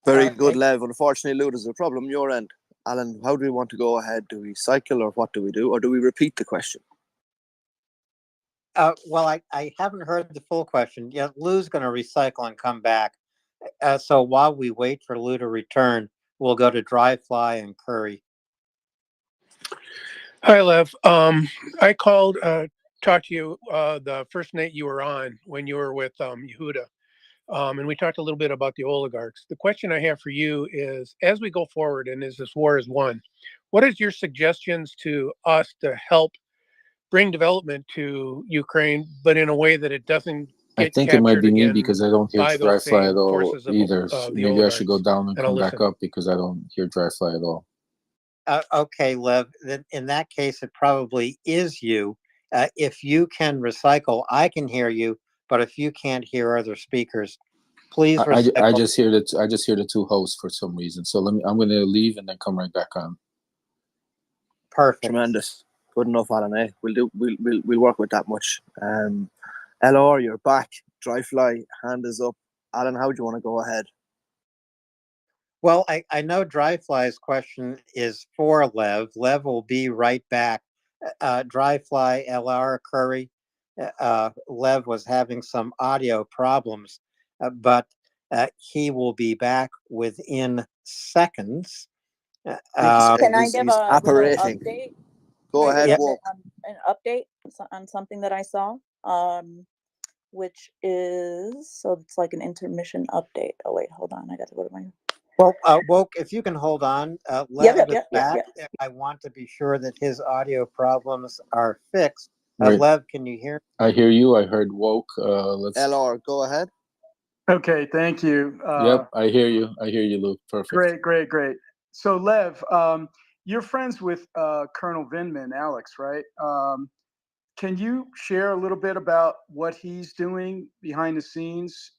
Very good, Lev. Unfortunately, Lou, there's a problem on your end. Alan, how do we want to go ahead? Do we cycle, or what do we do? Or do we repeat the question? Well, I haven't heard the full question. Yeah, Lou's going to recycle and come back. So while we wait for Lou to return, we'll go to Dryfly and Curry. Hi, Lev. I called, talked to you the first night you were on when you were with Yehuda. And we talked a little bit about the oligarchs. The question I have for you is, as we go forward and as this war is won, what is your suggestions to us to help bring development to Ukraine, but in a way that it doesn't get I think it might be me again because I don't hear by those Dryfly same at all forces of either. the Maybe I should go oligarchs? down and And I'll come back listen. up because I don't hear Dryfly at all. Okay, Lev, then in that case, it probably is you. If you can recycle, I can hear you, but if you can't hear other speakers, please recycle. I just hear the two hosts for some reason. So I'm going to leave and then come right back on. Perfect. Tremendous. Good enough, Alan. Eh? We'll work with that much. LR, you're back. Dryfly, hand is up. Alan, how do you want to go ahead? Well, I know Dryfly's question is for Lev. Lev will be right back. Dryfly, LR, Curry. Lev was having some audio problems, but he will be back within seconds. Can I give a little update? Go ahead, Wolf. An update on something that I saw, which is, so it's like an intermission update. Oh wait, hold on, I got to go to my. Well, Woke, if you can hold on, Lev is back. I want to be sure that his audio problems are fixed. Right. Lev, can you hear? I hear you. I heard Woke. Let's. LR, go ahead. Okay, thank you. Yep, I hear you. I hear you, Luke. Perfect. Great. So, Lev, you're friends with Colonel Vindman, Alex, right? Can you share a little bit about what he's doing behind the scenes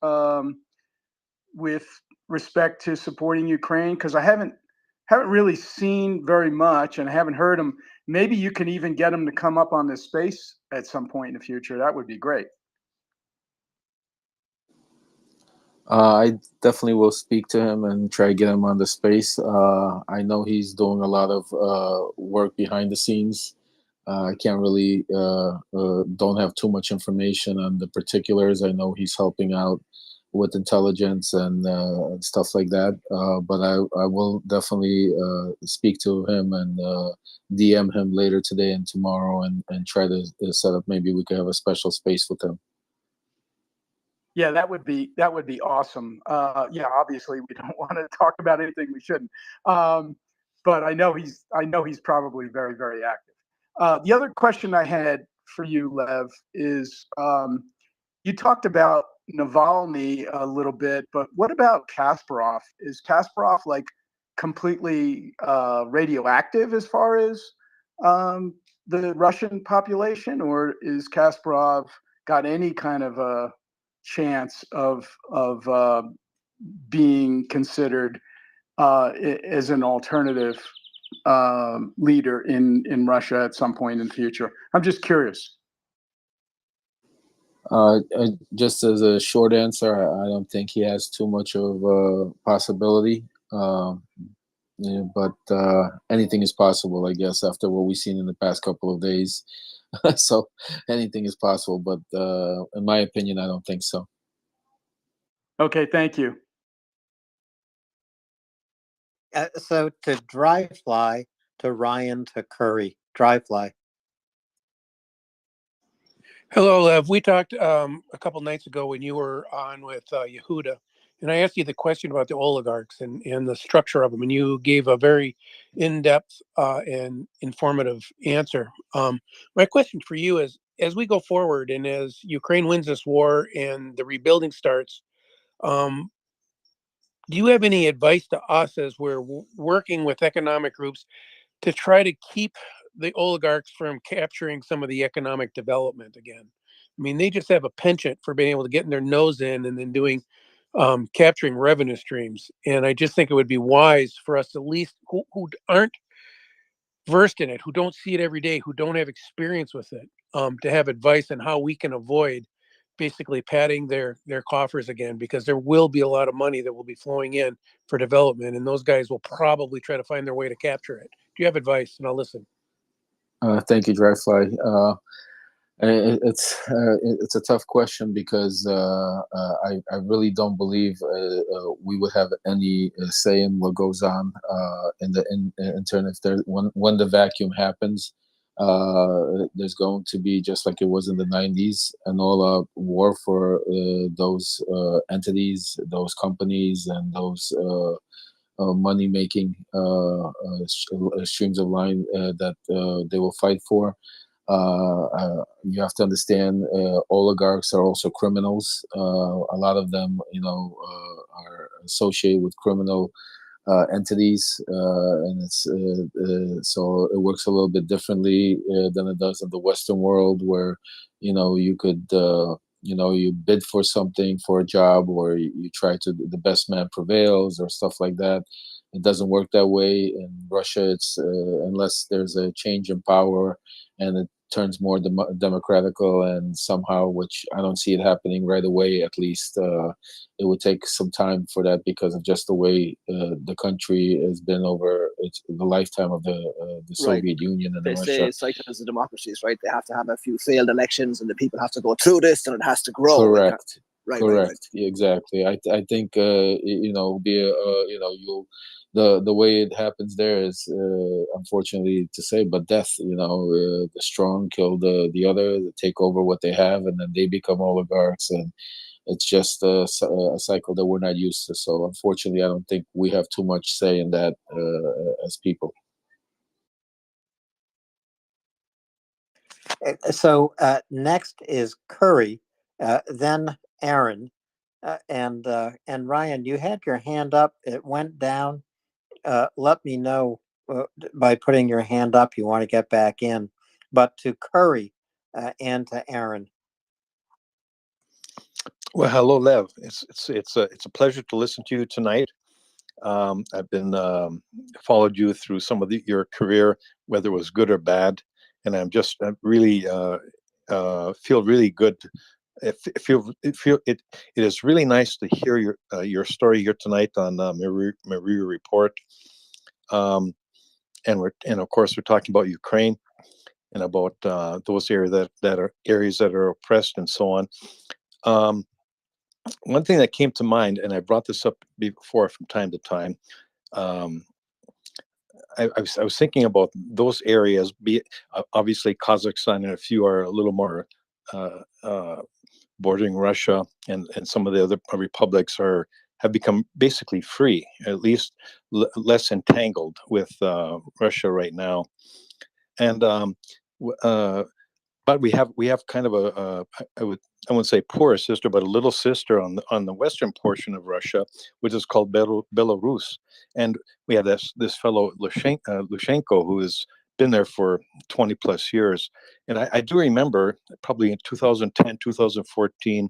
with respect to supporting Ukraine? Because I haven't really seen very much, and I haven't heard him. Maybe you can even get him to come up on this space at some point in the future. That would be great. I definitely will speak to him and try to get him on the space. I know he's doing a lot of work behind the scenes. I can't really don't have too much information on the particulars. I know he's helping out with intelligence and stuff like that. But I will definitely speak to him and DM him later today and tomorrow and try to set up, maybe we could have a special space with him. Yeah, that would be awesome. Yeah, obviously we don't want to talk about anything we shouldn't. But I know he's probably very, very active. The other question I had for you, Lev, is you talked about Navalny a little bit, but what about Kasparov? Is Kasparov like completely radioactive as far as the Russian population, or is Kasparov got any kind of a chance of being considered as an alternative leader in Russia at some point in the future? I'm just curious. Just as a short answer, I don't think he has too much of a possibility. Yeah, but anything is possible, I guess, after what we've seen in the past couple of days. So anything is possible, but in my opinion, I don't think so. Okay, thank you. So to dry fly to Ryan to Curry, dry fly. Hello, Lev. We talked a couple nights ago when you were on with Yehuda, and I asked you the question about the oligarchs and the structure of them, and you gave a very in-depth and informative answer. My question for you is, as we go forward and as Ukraine wins this war and the rebuilding starts, do you have any advice to us as we're working with economic groups to try to keep the oligarchs from capturing some of the economic development again? I mean, they just have a penchant for being able to get in their nose in and then doing capturing revenue streams. And I just think it would be wise for us, at least who aren't versed in it, who don't see it every day, who don't have experience with it, to have advice on how we can avoid basically padding their coffers again, because there will be a lot of money that will be flowing in for development, and those guys will probably try to find their way to capture it. Do you have advice? And I'll listen. Thank you, Dryfly. It's a tough question because I really don't believe we would have any say in what goes on in the internet. If there, when the vacuum happens, there's going to be, just like it was in the 90s, an all-out war for those entities, those companies, and those money-making streams of line that they will fight for. You have to understand, oligarchs are also criminals. A lot of them, are associated with criminal entities, and it's so it works a little bit differently than it does in the Western world, where you could you bid for something, for a job, or you try to, the best man prevails, or stuff like that. It doesn't work that way in Russia. It's unless there's a change in power and it turns more democratical, and somehow, which I don't see it happening right away, at least it would take some time for that, because of just the way the country has been over the lifetime of the Soviet Union and They Russia. say cycles of democracies, right? They have to have a few failed elections, and the people have to go through this, and it has to grow. Correct. Right. Correct. Yeah, exactly. I think you'll the way it happens there is unfortunately to say, but death. The strong kill the other, they take over what they have, and then they become oligarchs, and it's just a cycle that we're not used to. So unfortunately, I don't think we have too much say in that as people. So next is Curry, then Aaron, and Ryan. You had your hand up. It went down. Let me know by putting your hand up, you want to get back in. But to Curry and to Aaron. Well, hello, Lev. It's a pleasure to listen to you tonight. I've been followed you through some of your career, whether it was good or bad, and I really feel really good. It is really nice to hear your story here tonight on MriyaReport. And of course we're talking about Ukraine and about those areas that are oppressed and so on. One thing that came to mind, and I brought this up before from time to time, I was thinking about those areas. Obviously Kazakhstan and a few are a little more bordering Russia, and some of the other republics have become basically free, at least less entangled with Russia right now. And but we have kind of I wouldn't say poor sister, but a little sister on the western portion of Russia, which is called Belarus. And we have this fellow Lushenko, who has been there for 20 plus years. And I do remember probably in 2010, 2014,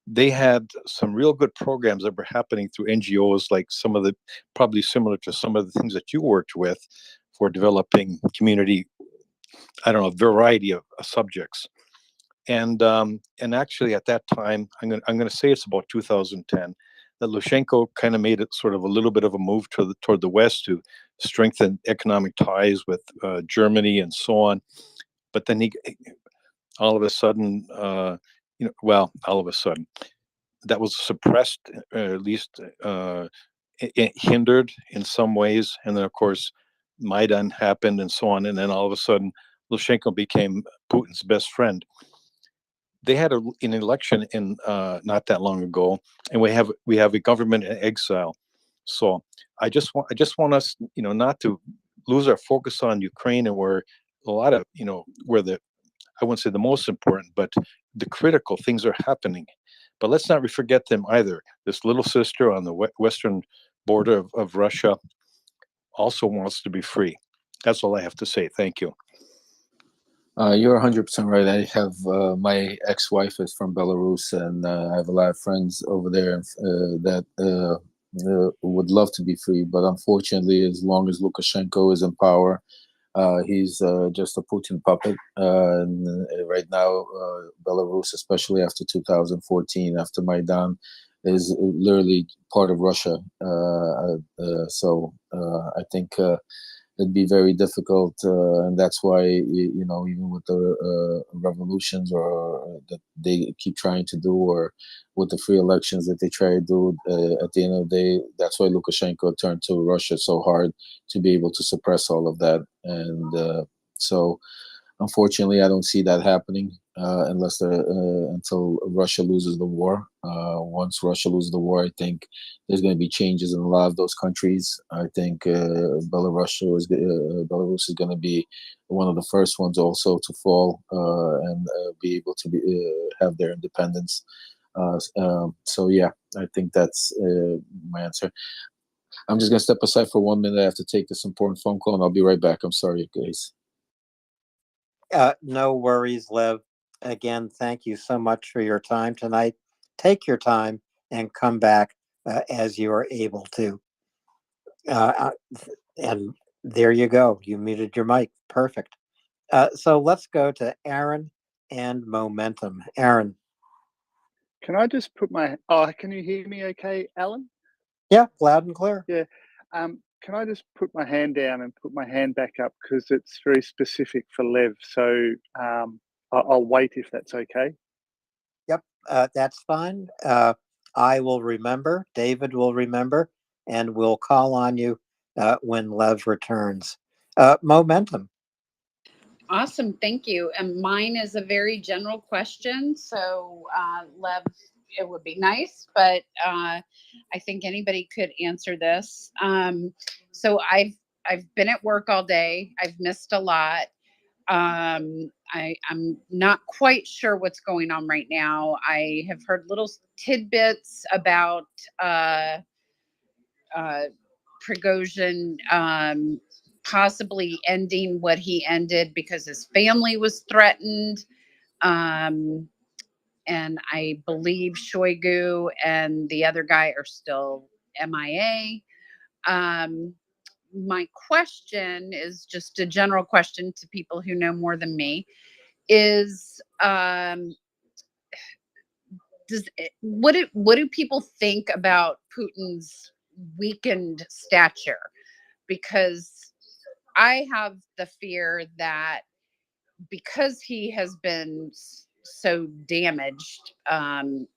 they had some real good programs that were happening through NGOs, like probably similar to some of the things that you worked with for developing community, I don't know, variety of subjects. And actually at that time, I'm going to say it's about 2010, that Lushenko kind of made it sort of a little bit of a move toward the West to strengthen economic ties with Germany and so on. But then he all of a sudden, all of a sudden, that was suppressed, at least hindered in some ways. And then, of course, Maidan happened and so on. And then all of a sudden, Lushenko became Putin's best friend. They had an election in not that long ago, and we have a government in exile. So I just want us, not to lose our focus on Ukraine, and where a lot of, where I wouldn't say the most important, but the critical things are happening. But let's not forget them either. This little sister on the western border of Russia also wants to be free. That's all I have to say. Thank you. You're 100% right. I have my ex-wife is from Belarus, and I have a lot of friends over there that would love to be free. But unfortunately, as long as Lukashenko is in power, he's just a Putin puppet. And right now, Belarus, especially after 2014, after Maidan, is literally part of Russia. So I think it'd be very difficult, and that's why even with the revolutions or that they keep trying to do, or with the free elections that they try to do, at the end of the day, that's why Lukashenko turned to Russia so hard, to be able to suppress all of that. And so unfortunately, I don't see that happening until Russia loses the war. Once Russia loses the war, I think there's going to be changes in a lot of those countries. I think Belarus is going to be one of the first ones also to fall and be able to have their independence. So yeah, I think that's my answer. I'm just going to step aside for 1 minute. I have to take this important phone call, and I'll be right back. I'm sorry, guys. No worries, Lev. Again, thank you so much for your time tonight. Take your time and come back as you are able to. And there you go. You muted your mic. Perfect. So let's go to Aaron and Momentum. Aaron. Can I just put my, can you hear me okay, Alan? Yeah, loud and clear. Yeah. Can I just put my hand down and put my hand back up, because it's very specific for Lev. So I'll wait if that's okay. Yep, that's fine. I will remember, David will remember, and we'll call on you when Lev returns. Momentum. Awesome, thank you. And mine is a very general question. So Lev, it would be nice, but I think anybody could answer this. So I've been at work all day. I've missed a lot. I'm not quite sure what's going on right now. I have heard little tidbits about Prigozhin possibly ending what he ended because his family was threatened. And I believe Shoigu and the other guy are still MIA. My question is just a general question to people who know more than me is, what do people think about Putin's weakened stature? Because I have the fear that because he has been so damaged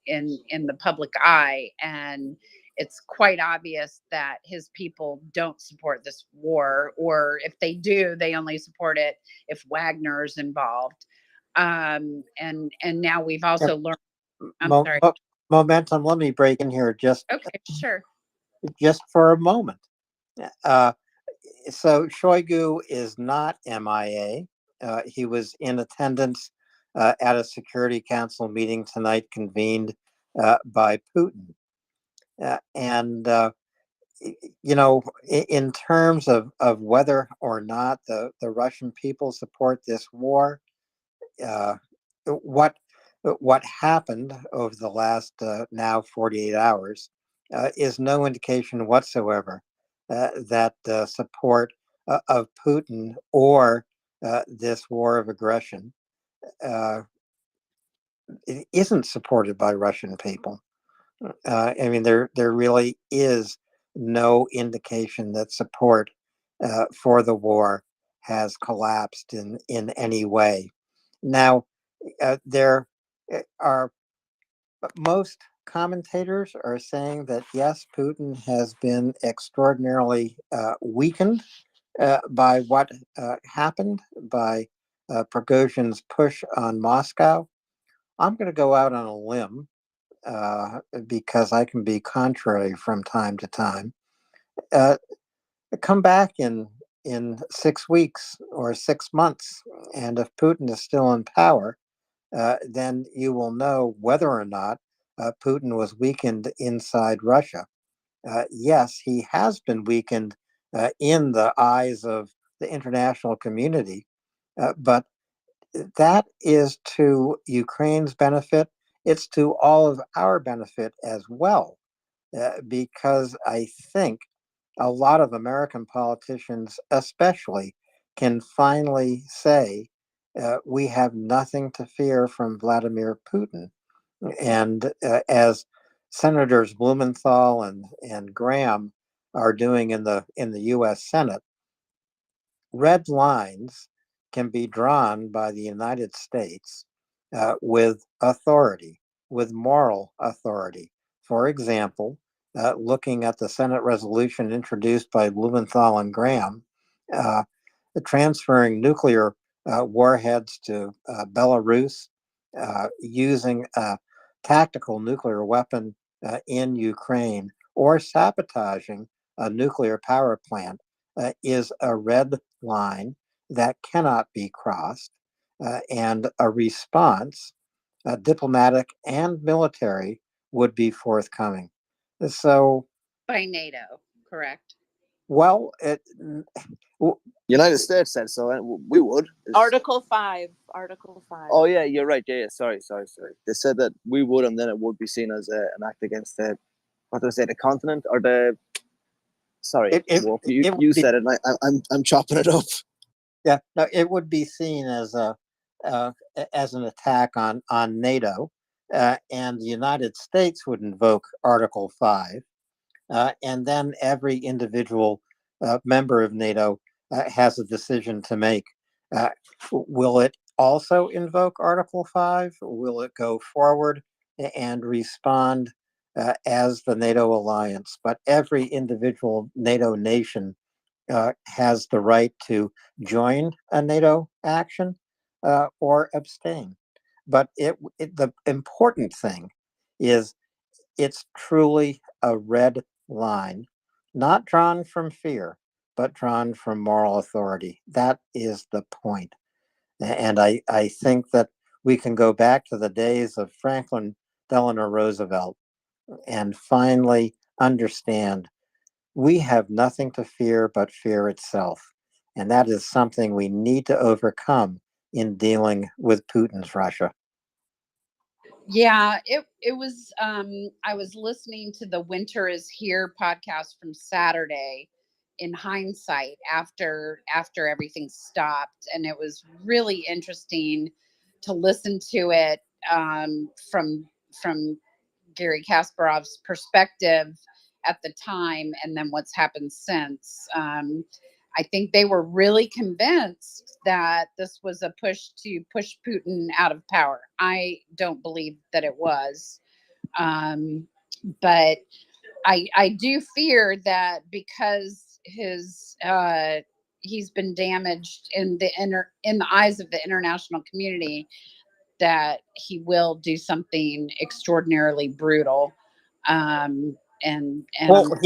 in the public eye, and it's quite obvious that his people don't support this war, or if they do, they only support it if Wagner's involved. And now we've also learned. I'm sorry. Momentum. Let me break in here Okay, sure. just for a moment. So Shoigu is not MIA. He was in attendance at a Security Council meeting tonight convened by Putin. And in terms of whether or not the Russian people support this war, what happened over the last now 48 hours is no indication whatsoever that support of Putin or this war of aggression it isn't supported by Russian people. I mean, there really is no indication that support for the war has collapsed in any way. Now, there are most commentators are saying that yes, Putin has been extraordinarily weakened by what happened, by Prigozhin's push on Moscow. I'm going to go out on a limb because I can be contrary from time to time. Come back in 6 weeks or 6 months, and if Putin is still in power, then you will know whether or not Putin was weakened inside Russia. Yes, he has been weakened in the eyes of the international community, but that is to Ukraine's benefit. It's to all of our benefit as well, because I think a lot of American politicians, especially, can finally say, we have nothing to fear from Vladimir Putin. And as Senators Blumenthal and Graham are doing in the U.S. Senate, red lines can be drawn by the United States with authority, with moral authority. For example, looking at the Senate resolution introduced by Blumenthal and Graham, transferring nuclear warheads to Belarus, using a tactical nuclear weapon in Ukraine, or sabotaging a nuclear power plant is a red line that cannot be crossed, and a response, diplomatic and military, would be forthcoming. So, By NATO, correct? well, United States said so, and we would. Article 5. Article 5. Oh yeah, you're right. Yeah, sorry. They said that we would, and then it would be seen as an act against the, what do I say, the continent or the. Sorry, Wolf, you said it. And I'm chopping it up. Yeah, no, it would be seen as an attack on NATO, and the United States would invoke Article 5, and then every individual member of NATO has a decision to make. Will it also invoke Article 5? Will it go forward and respond as the NATO alliance? But every individual NATO nation has the right to join a NATO action or abstain. But the important thing is it's truly a red line, not drawn from fear, but drawn from moral authority. That is the point. And I think that we can go back to the days of Franklin Delano Roosevelt and finally understand we have nothing to fear but fear itself. And that is something we need to overcome in dealing with Putin's Russia. Yeah, it was I was listening to the Winter is Here podcast from Saturday in hindsight after everything stopped, and it was really interesting to listen to it from Gary Kasparov's perspective at the time, and then what's happened since. I think they were really convinced that this was a push to push Putin out of power. I don't believe that it was. But I do fear that because he's been damaged in the eyes of the international community, that he will do something extraordinarily brutal. And Well,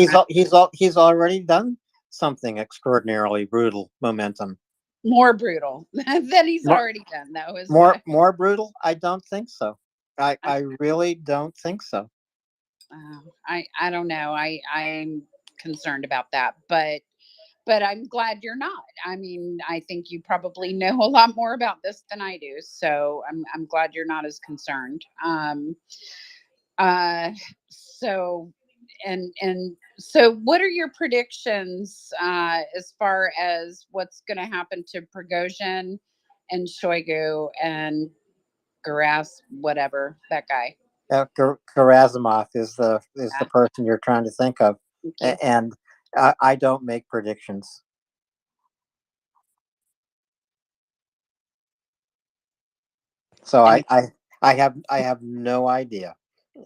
he's already done something extraordinarily brutal. Momentum. more brutal than he's More- already done, though. Is what I- More brutal? I don't think so. I really don't think so. I don't know. I'm concerned about that, but I'm glad you're not. I mean, I think you probably know a lot more about this than I do, so I'm glad you're not as concerned. So so what are your predictions as far as what's going to happen to Prigozhin and Shoigu and whatever that guy? Gerasimov is the person you're trying to think of, and I don't make predictions. So I have no idea.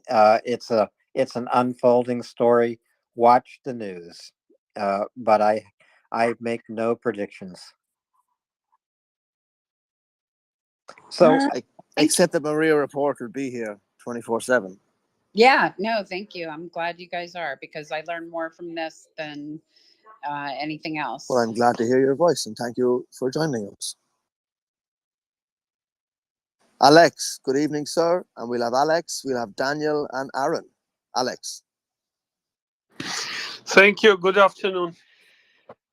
It's an unfolding story. Watch the news, but I make no predictions. So Except that MriyaReport will be here 24/7. Yeah, no, thank you. I'm glad you guys are, because I learned more from this than anything else. Well, I'm glad to hear your voice, and thank you for joining us. Alex, good evening, sir. And we'll have Alex, we'll have Daniel and Aaron. Alex. Thank you. Good afternoon.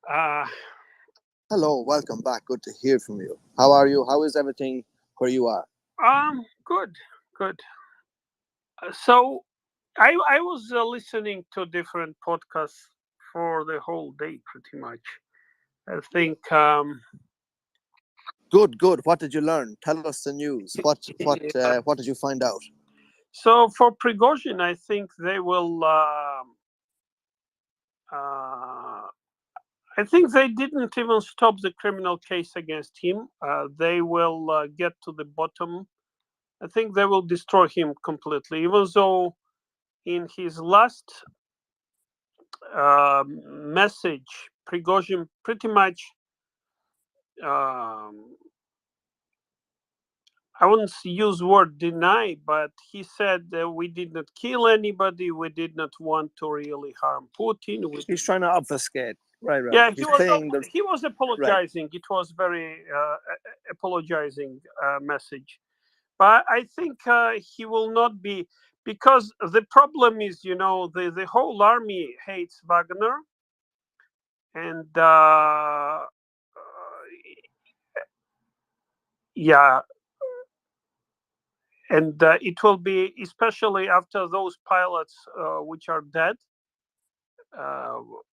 Hello, welcome back. Good to hear from you. How are you? How is everything where you are? Good. So I was listening to different podcasts for the whole day, pretty much. I think. Good. What did you learn? Tell us the news. What did you find out? So for Prigozhin, I think they will. I think they didn't even stop the criminal case against him. They will get to the bottom. I think they will destroy him completely, even though in his last message, Prigozhin pretty much, I wouldn't use word deny, but he said that we did not kill anybody. We did not want to really harm Putin. He's trying to obfuscate. Right. Yeah, He's playing the... he was apologizing. Right. It was very apologizing message. But I think he will not be, because the problem is, the whole army hates Wagner. And yeah. And it will be, especially after those pilots which are dead,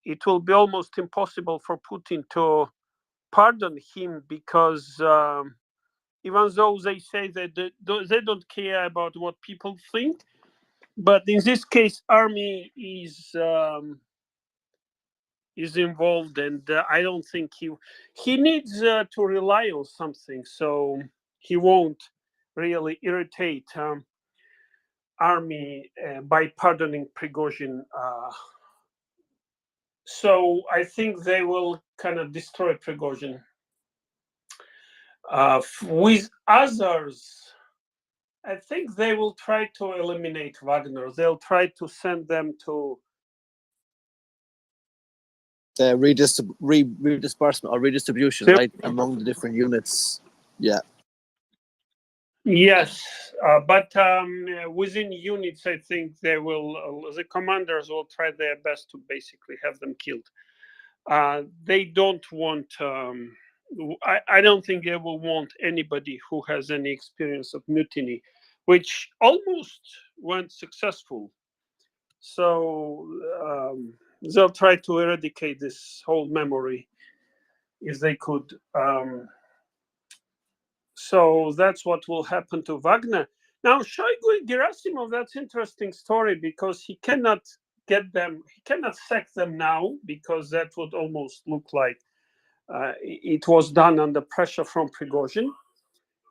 it will be almost impossible for Putin to pardon him, because even though they say that they don't care about what people think, but in this case, army is involved, and I don't think he needs to rely on something, so he won't really irritate army by pardoning Prigozhin. So I think they will kind of destroy Prigozhin. With others, I think they will try to eliminate Wagner. They'll try to send them to redisbursement or redistribution, right, among the different units. Yeah. Yes, but within units, I think they will. The commanders will try their best to basically have them killed. They don't want. I don't think they will want anybody who has any experience of mutiny, which almost went successful. So they'll try to eradicate this whole memory if they could. So that's what will happen to Wagner. Now, Shoigu and Gerasimov, that's interesting story because he cannot get them, he cannot sack them now because that would almost look like it was done under pressure from Prigozhin.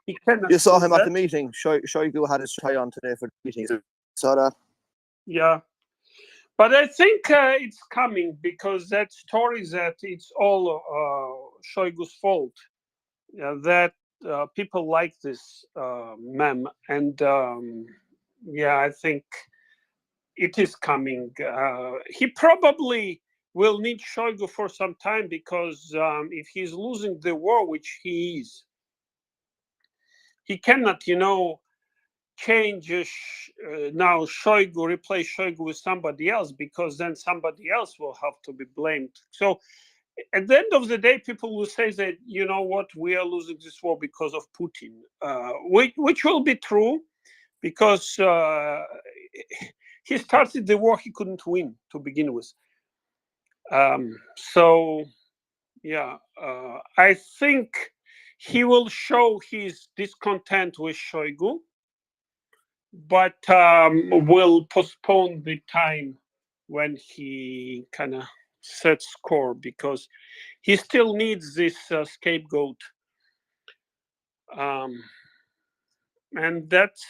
He cannot You saw do him at the that. meeting. Shoigu had his tie on today for the meeting. Saw that? Yeah. But I think it's coming because that story that it's all Shoigu's fault. That people like this meme, and yeah, I think it is coming. He probably will need Shoigu for some time because if he's losing the war, which he is, he cannot, change now Shoigu, replace Shoigu with somebody else because then somebody else will have to be blamed. So at the end of the day, people will say that, you know what, we are losing this war because of Putin, which will be true because he started the war he couldn't win to begin with. So, yeah, I think he will show his discontent with Shoigu, but will postpone the time when he kind of sets score because he still needs this scapegoat. And that's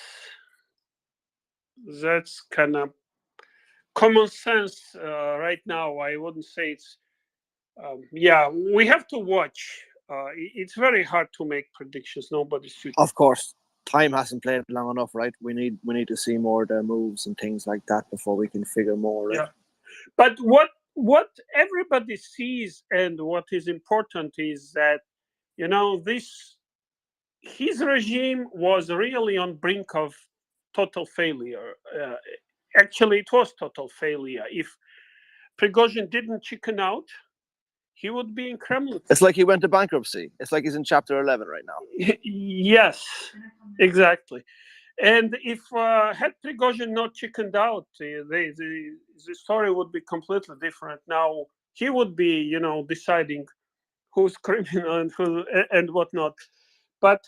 kind of common sense right now. I wouldn't say it's yeah, we have to watch. It's very hard to make predictions. Nobody's shooting. Of course, time hasn't played long enough, right? We need to see more of their moves and things like that before we can figure more. Right? Yeah, but what everybody sees and what is important is that his regime was really on brink of total failure. Actually, it was total failure. If Prigozhin didn't chicken out, he would be in Kremlin. It's like he went to bankruptcy. It's like he's in Chapter 11 right now. Yes, exactly. And if had Prigozhin not chickened out, the story would be completely different. Now he would be, deciding who's criminal and who and whatnot. But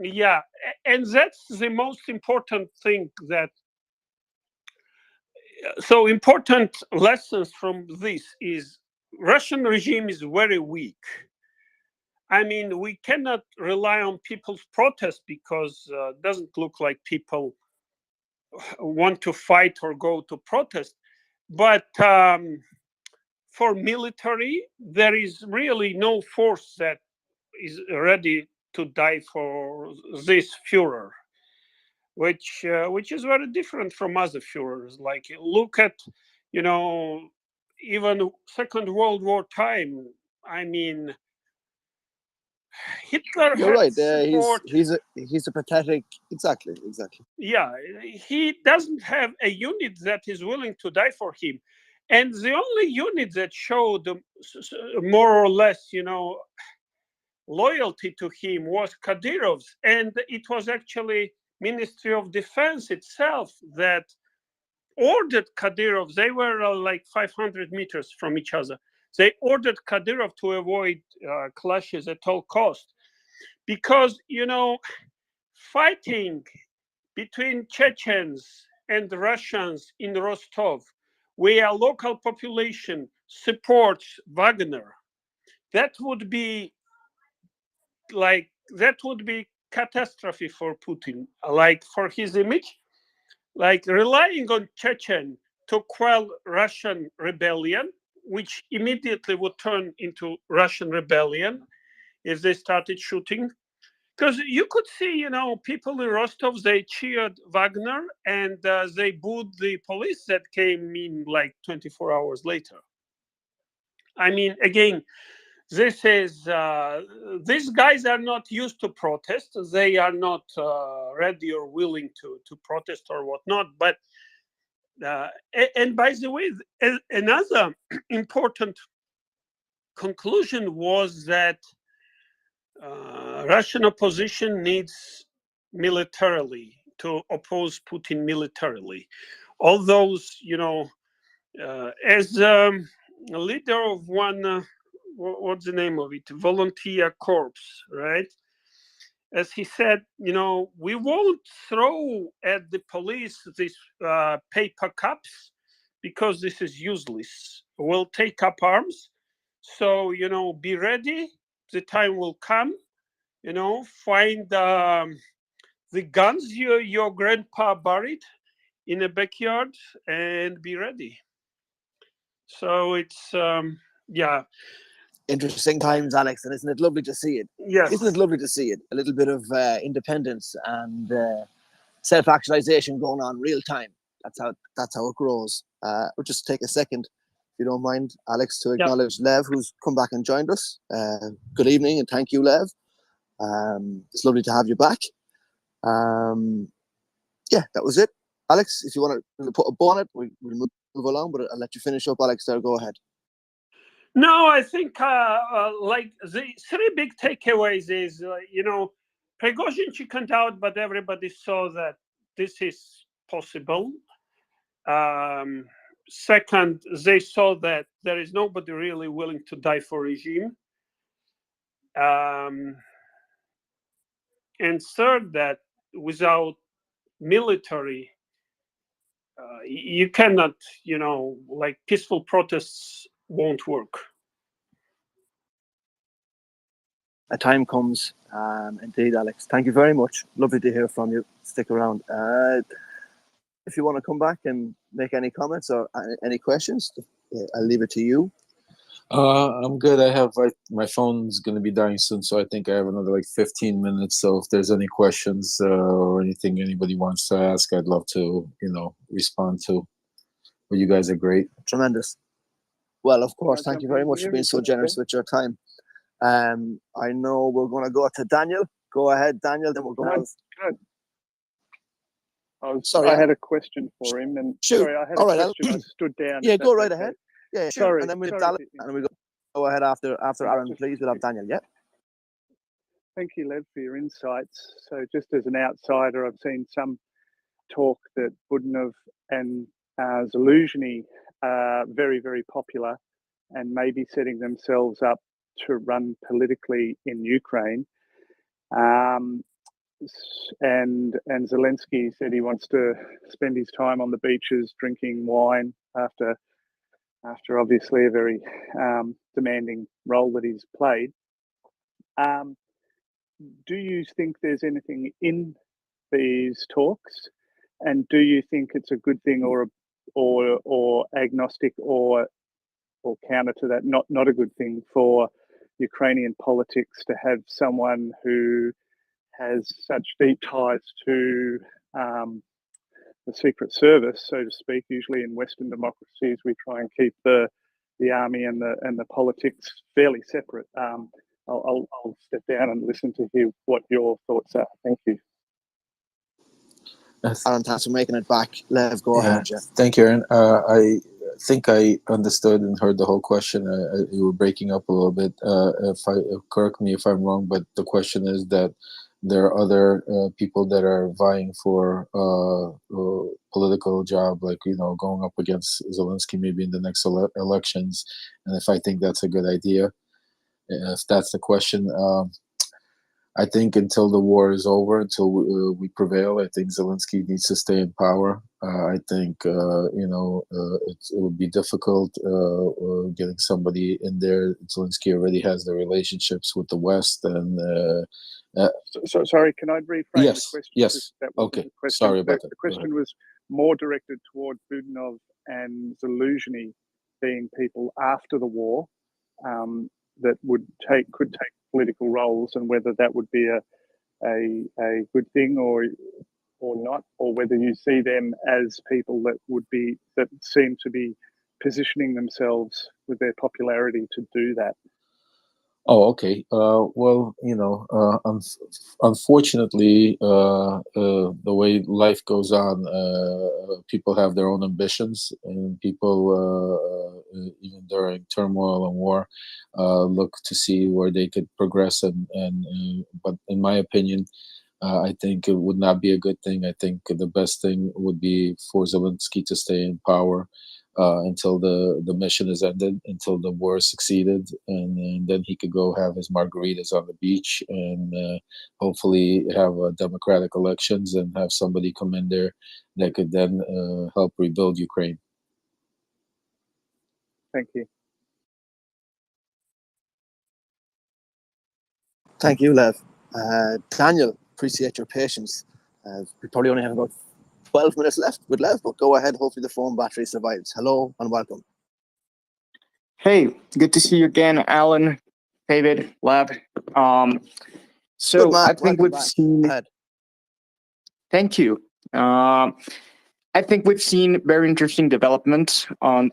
yeah, and that's the most important thing that. So important lessons from this is Russian regime is very weak. I mean, we cannot rely on people's protest because it doesn't look like people want to fight or go to protest. But for military, there is really no force that is ready to die for this Führer, which is very different from other Führers. Like look at, even Second World War time. I mean, Hitler You're had right. support. He's a pathetic. Exactly. Yeah, he doesn't have a unit that is willing to die for him, and the only unit that showed more or less, loyalty to him was Kadyrov's, and it was actually Ministry of Defense itself that ordered Kadyrov. They were like 500 meters from each other. They ordered Kadyrov to avoid clashes at all cost, because fighting between Chechens and Russians in Rostov, where local population supports Wagner, that would be catastrophe for Putin, like for his image, like relying on Chechen to quell Russian rebellion, which immediately would turn into Russian rebellion if they started shooting. Because you could see, people in Rostov, they cheered Wagner and they booed the police that came in like 24 hours later. I mean, again, this is these guys are not used to protest. They are not ready or willing to protest or whatnot. But and by the way, another important conclusion was that Russian opposition needs militarily to oppose Putin militarily. All those, as a leader of one, what's the name of it? Volunteer Corps, right? As he said, we won't throw at the police these paper cups because this is useless. We'll take up arms. So, be ready. The time will come. Find the guns your grandpa buried in a backyard and be ready. So it's, yeah. Interesting times, Alex, and isn't it lovely to see it? Yes. Isn't it lovely to see it? A little bit of independence and self-actualization going on real time. That's how it grows. We'll just take a second, if you don't mind, Alex, to acknowledge Lev, who's come back and joined us. Good evening, and thank you, Lev. It's lovely to have you back. Yeah, that was it. Alex, if you want to put a bow on it, we'll move along, but I'll let you finish up, Alex. There, go ahead. No, I think like the three big takeaways is, Prigozhin chickened out, but everybody saw that this is possible. Second, they saw that there is nobody really willing to die for regime. And third, that without military, you cannot, like peaceful protests won't work. A time comes, indeed, Alex. Thank you very much. Lovely to hear from you. Stick around. If you want to come back and make any comments or any questions, I'll leave it to you. I'm good. I have my phone's going to be dying soon, so I think I have another 15 minutes. So if there's any questions or anything anybody wants to ask, I'd love to, respond to. But you guys are great. Tremendous. Well, of course, thank you very much for being so generous with your time. I know we're going to go to Daniel. Go ahead, Daniel. Then we'll go. I had a question for him, and sorry, I had a question. I stood down. Yeah, go right ahead. Yeah, sure. Sorry, and then we have and we go ahead after Aaron, please. We'll have Daniel. Yeah. Thank you, Lev, for your insights. So, just as an outsider, I've seen some talk that Budanov and Zaluzhny are very, very popular, and maybe setting themselves up to run politically in Ukraine. And Zelensky said he wants to spend his time on the beaches drinking wine after obviously a very demanding role that he's played. Do you think there's anything in these talks, and do you think it's a good thing or agnostic or counter to that, not a good thing for Ukrainian politics to have someone who has such deep ties to the Secret Service, so to speak? Usually in Western democracies, we try and keep the army and the politics fairly separate. I'll step down and listen to hear what your thoughts are. Thank you. Aaron, thanks for making it back. Lev, go ahead, Jeff. Thank you, Aaron. I think I understood and heard the whole question. You were breaking up a little bit. Correct me if I'm wrong, but the question is that there are other people that are vying for political job, going up against Zelensky maybe in the next elections, and if I think that's a good idea. If that's the question, I think until the war is over, until we prevail, I think Zelensky needs to stay in power. I think it would be difficult getting somebody in there. Zelensky already has the relationships with the West, and sorry, can I rephrase the question? Yes. Okay. Sorry about that. The question was more directed toward Budanov and Zaluzhny being people after the war that could take political roles, and whether that would be a good thing or not, or whether you see them as people that seem to be positioning themselves with their popularity to do that. Oh, okay. Well, unfortunately, the way life goes on, people have their own ambitions, and people, even during turmoil and war, look to see where they could progress. But in my opinion, I think it would not be a good thing. I think the best thing would be for Zelensky to stay in power until the mission is ended, until the war succeeded, and then he could go have his margaritas on the beach and hopefully have democratic elections and have somebody come in there that could then help rebuild Ukraine. Thank you. Thank you, Lev. Daniel, appreciate your patience. We probably only have about 12 minutes left with Lev, but go ahead. Hopefully the phone battery survives. Hello and welcome. Hey, good to see you again, Alan, David, Lev. So man. I think Welcome we've back. seen. Go ahead. Thank you. I think we've seen very interesting developments on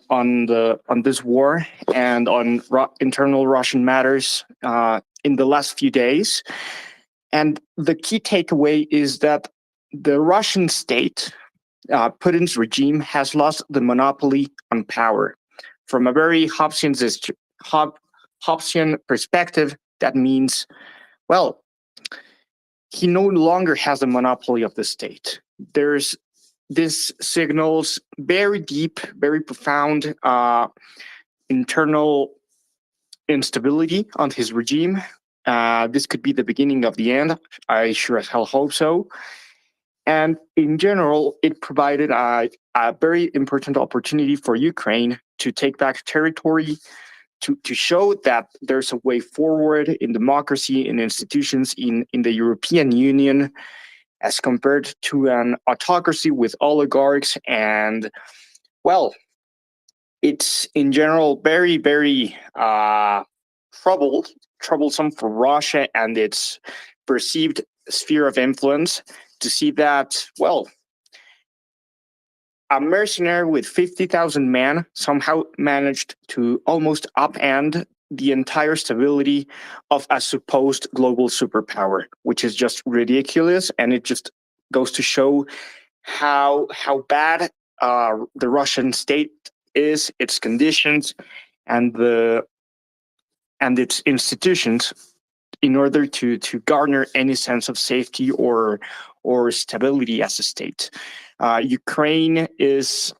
this war and on internal Russian matters in the last few days. And the key takeaway is that the Russian state, Putin's regime, has lost the monopoly on power. From a very Hobbesian perspective, that means, well, he no longer has a monopoly of the state. This signals very deep, very profound internal instability on his regime. This could be the beginning of the end. I sure as hell hope so. And in general, it provided a very important opportunity for Ukraine to take back territory, to show that there's a way forward in democracy and institutions in the European Union as compared to an autocracy with oligarchs. And, well, it's in general very, very troublesome for Russia and its perceived sphere of influence to see that, well, a mercenary with 50,000 men somehow managed to almost upend the entire stability of a supposed global superpower, which is just ridiculous. And it just goes to show how bad the Russian state is, its conditions, and its institutions, in order to garner any sense of safety or stability as a state. Ukraine is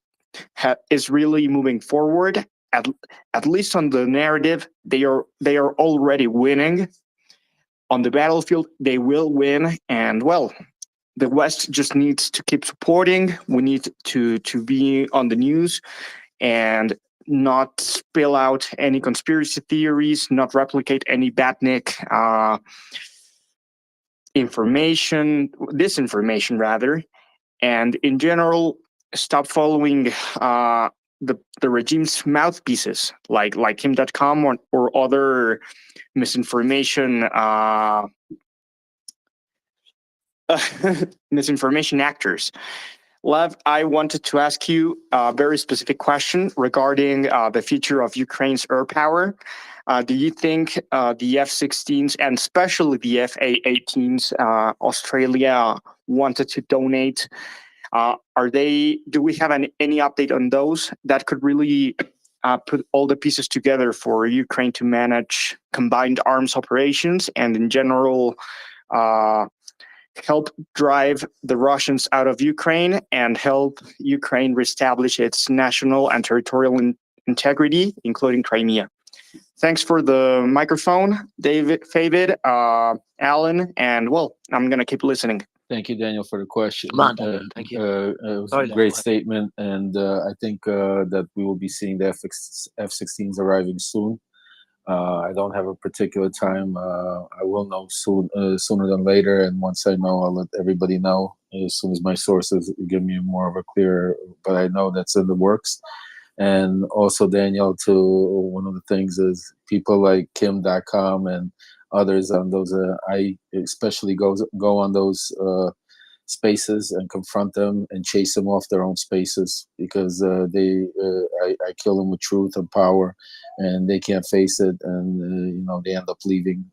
really moving forward. At least on the narrative, they are already winning. On the battlefield, they will win, and well, the West just needs to keep supporting. We need to be on the news and not spill out any conspiracy theories, not replicate any Batnik disinformation rather, and in general, stop following the regime's mouthpieces like him.com or other misinformation misinformation actors. Lev, I wanted to ask you a very specific question regarding the future of Ukraine's air power. Do you think the F-16s and especially the F-A-18s Australia wanted to donate? Do we have any update on those that could really put all the pieces together for Ukraine to manage combined arms operations and in general help drive the Russians out of Ukraine and help Ukraine reestablish its national and territorial integrity, including Crimea? Thanks for the microphone, David, Alan, and well, I'm going to keep listening. Thank you, Daniel, for the question. Thank you. It was Sorry, a great Lev, statement, and I think that we will be seeing the F-16s arriving soon. I don't have a particular time. I will know sooner than later, and once I know, I'll let everybody know as soon as my sources give me more of a clear. But I know that's in the works. And also, Daniel, one of the things is people like Kim.com and others on those. I especially go on those spaces and confront them and chase them off their own spaces, because I kill them with truth and power, and they can't face it, and they end up leaving.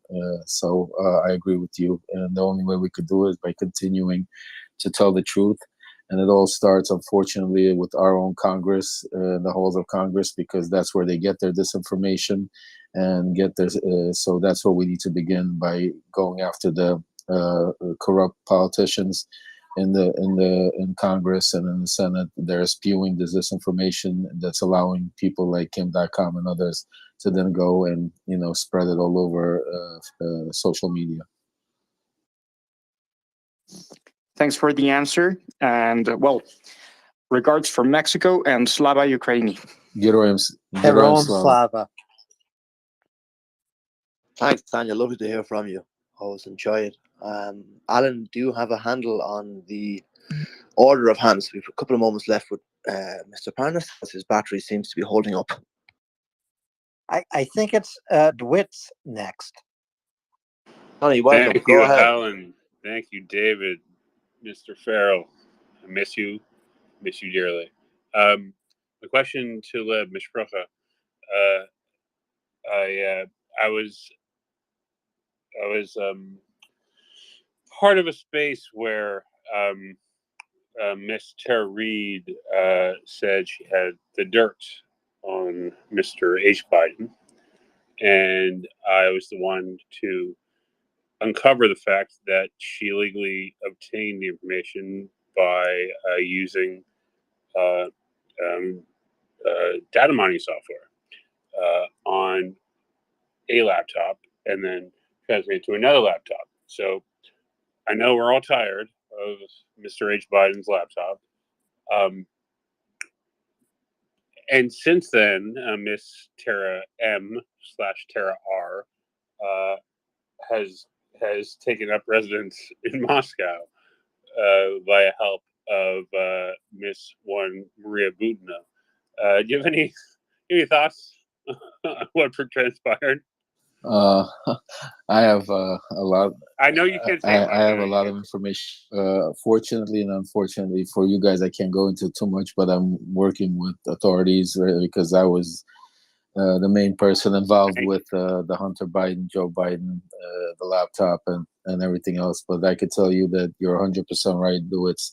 So I agree with you, and the only way we could do it is by continuing to tell the truth. And it all starts, unfortunately, with our own Congress, the halls of Congress, because that's where they get their disinformation and get their. So that's where we need to begin, by going after the corrupt politicians in Congress and in the Senate. They're spewing this disinformation that's allowing people like Kim.com and others to then go and spread it all over social media. Thanks for the answer. And well, regards from Mexico and Slava Ukraini. Geroyam Slava. Thanks, Tanya. Lovely to hear from you. Always enjoy it. Alan, do you have a handle on the order of hands? We've a couple of moments left with Mr. Parnas, as his battery seems to be holding up. I think it's DeWitt's next. Honey, welcome. Thank Go you, ahead. Alan. Thank you, David. Mr. Farrell, I miss you dearly. The question to Lev Mishprocha. I was part of a space where Miss Tara Reid said she had the dirt on Mr. H. Biden, and I was the one to uncover the fact that she illegally obtained the information by using data mining software on a laptop and then transferring it to another laptop. So I know we're all tired of Mr. H. Biden's laptop. And since then, Miss Tara M/Tara R has taken up residence in Moscow via help of Miss One Maria Butina. Do you have any thoughts on what transpired? I have a lot. I know you can't say much. I have a lot of information. Fortunately and unfortunately for you guys, I can't go into too much, but I'm working with authorities because I was the main person involved with the Hunter Biden, Joe Biden, the laptop, and everything else. But I could tell you that you're 100% right, Lewis,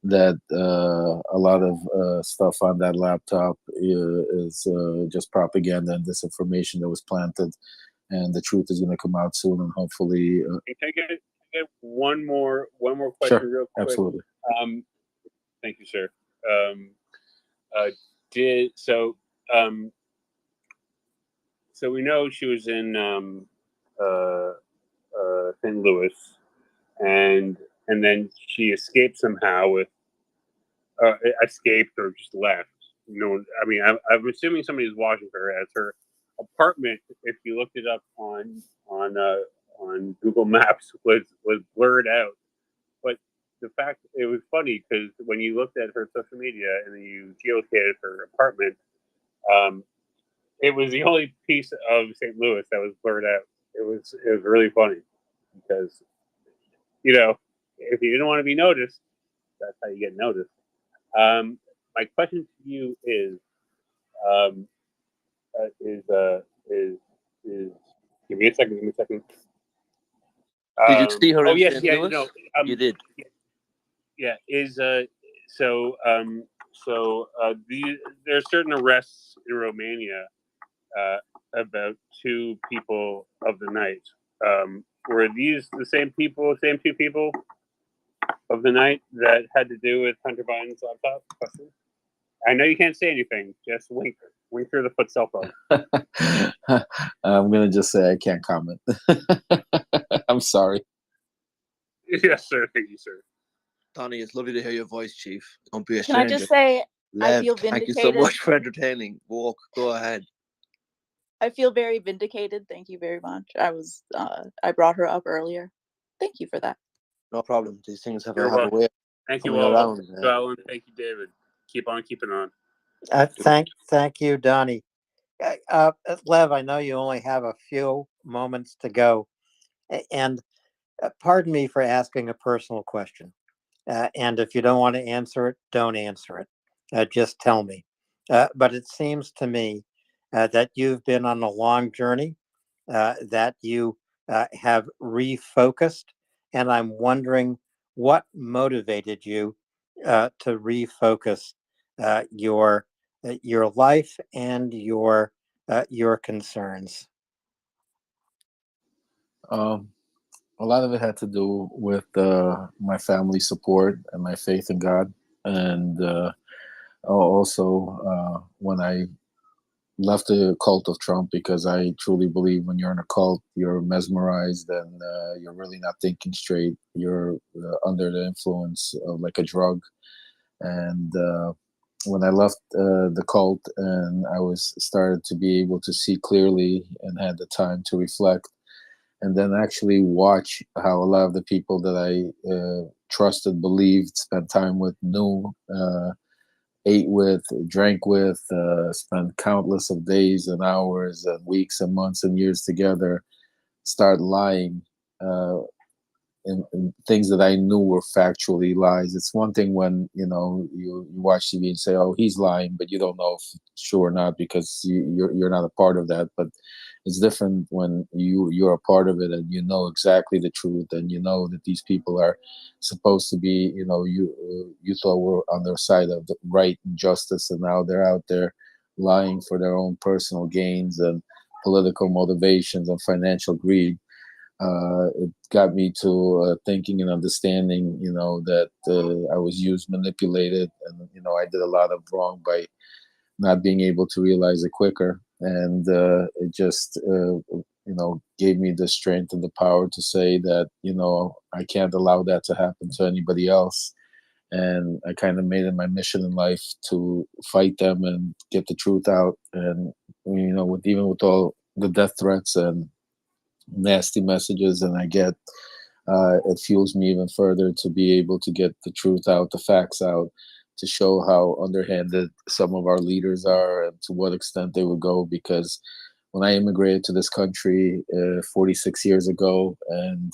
that a lot of stuff on that laptop is just propaganda and disinformation that was planted. And the truth is going to come out soon, and hopefully. Can I get one more question, Sure, real quick? absolutely. Thank you, sir. So we know she was in St. Louis, and then she escaped somehow with escaped or just left. I mean, I'm assuming somebody was watching her as her apartment, if you looked it up on Google Maps, was blurred out. But the fact, it was funny because when you looked at her social media and then you geolocated her apartment, it was the only piece of St. Louis that was blurred out. It was really funny because if you didn't want to be noticed, that's how you get noticed. My question to you is give me a second. Did you see her in yes, St. yeah, Louis? no, You did. yeah. There's certain arrests in Romania about two people of the night. Were these the same two people of the night that had to do with Hunter Biden's laptop? Question. I know you can't say anything. Just wink through the foot cell phone. I'm gonna just say I can't comment. I'm sorry. Yes, sir. Thank you, sir. Donnie, it's lovely to hear your voice, Chief. Don't be a Can I stranger. just say I Lev, feel thank you vindicated? so much for entertaining. Walk, go ahead. I feel very vindicated. Thank you very much. I brought her up earlier. Thank you for that. No problem. These things have You're a welcome. way of Thank you coming all. around. Thank you, Alan. Thank you, David. Keep on keeping on. Thank you, Donnie. Lev, I know you only have a few moments to go, and pardon me for asking a personal question. And if you don't want to answer it, don't answer it. Just tell me. But it seems to me that you've been on a long journey, that you have refocused, and I'm wondering what motivated you to refocus your life and your concerns. A lot of it had to do with my family support and my faith in God, and also when I left the cult of Trump, because I truly believe when you're in a cult, you're mesmerized and you're really not thinking straight. You're under the influence of like a drug. And when I left the cult and I was started to be able to see clearly and had the time to reflect, and then actually watch how a lot of the people that I trusted, believed, spent time with, knew, ate with, drank with, spent countless of days and hours and weeks and months and years together, start lying in things that I knew were factually lies. It's one thing when you watch TV and say, "Oh, he's lying," but you don't know if it's true or not because you're not a part of that. But it's different when you're a part of it and you know exactly the truth, and you know that these people are supposed to be, you thought were on their side of the right and justice, and now they're out there lying for their own personal gains and political motivations and financial greed. It got me to thinking and understanding, that I was used, manipulated, and I did a lot of wrong by not being able to realize it quicker. And it just, gave me the strength and the power to say that, I can't allow that to happen to anybody else. And I kind of made it my mission in life to fight them and get the truth out. And even with all the death threats and nasty messages and I get, it fuels me even further to be able to get the truth out, the facts out, to show how underhanded some of our leaders are and to what extent they would go. Because when I immigrated to this country 46 years ago, and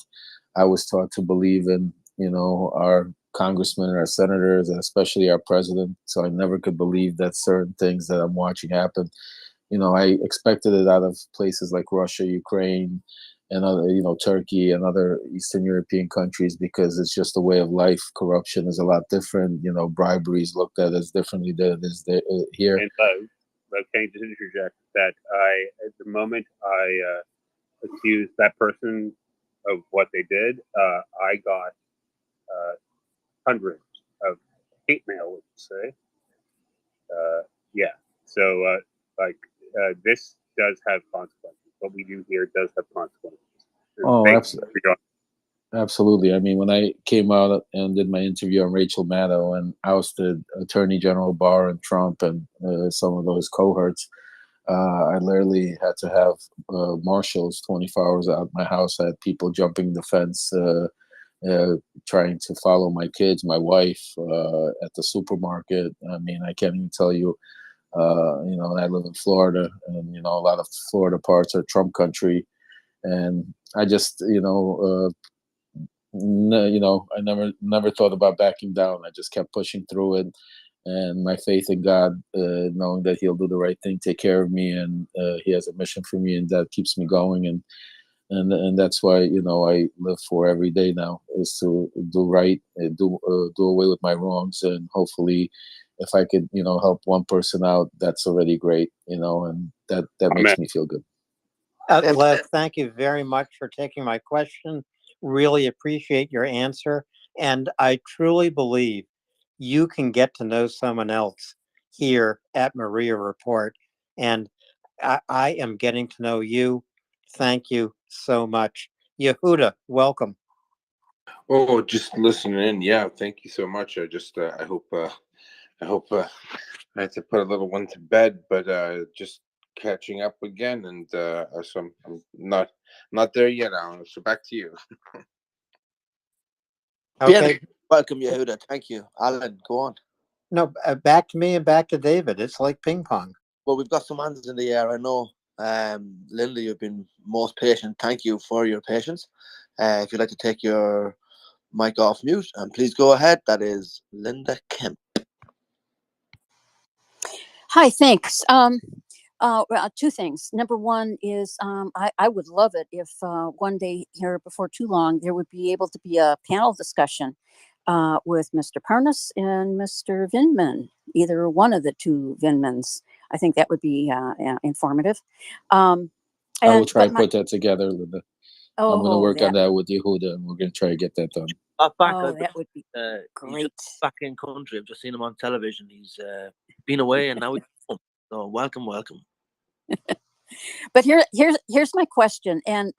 I was taught to believe in, our congressmen and our senators, and especially our president. So I never could believe that certain things that I'm watching happen. I expected it out of places like Russia, Ukraine, and other, Turkey and other Eastern European countries, because it's just a way of life. Corruption is a lot different. Bribery is looked at as differently than it is here. And can I just interject that at the moment I accused that person of what they did, I got hundreds of hate mail, let's say. Yeah. So this does have consequences. What we do here does have consequences. Oh, absolutely. I mean, when I came out and did my interview on Rachel Maddow and ousted Attorney General Barr and Trump and some of those cohorts, I literally had to have marshals 24 hours out my house. I had people jumping the fence, trying to follow my kids, my wife at the supermarket. I mean, I can't even tell you. I live in Florida, and a lot of Florida parts are Trump country, and I just, I never thought about backing down. I just kept pushing through it, and my faith in God, knowing that He'll do the right thing, take care of me, and He has a mission for me, and that keeps me going, and that's why I live for every day now, is to do right, do away with my wrongs, and hopefully, if I could help one person out, that's already great, and that makes me feel good. Lev, thank you very much for taking my question. Really appreciate your answer, and I truly believe you can get to know someone else here at MriyaReport, and I am getting to know you. Thank you so much. Yehuda, welcome. Oh, just listening in. Yeah, thank you so much. I hope I had to put a little one to bed, but just catching up again, and so I'm not there yet, Alan. So back to you. Okay. Welcome, Yehuda. Thank you. Alan, go on. No, back to me and back to David. It's like ping pong. Well, we've got some answers in the air. I know, Linda, you've been most patient. Thank you for your patience. If you'd like to take your mic off mute, and please go ahead. That is Linda Kemp. Hi, thanks. Well, two things. Number one is I would love it if one day here before too long there would be able to be a panel discussion with Mr. Parnas and Mr. Vindman, either one of the two Vindmans. I think that would be informative. I will try but and put that together, Linda. I'm going to work on that with Yehuda, and we're going to try to get that done. that would be great. He's just back in country. I've just seen him on television. He's been away, and now he's home. So welcome. But here's my question, and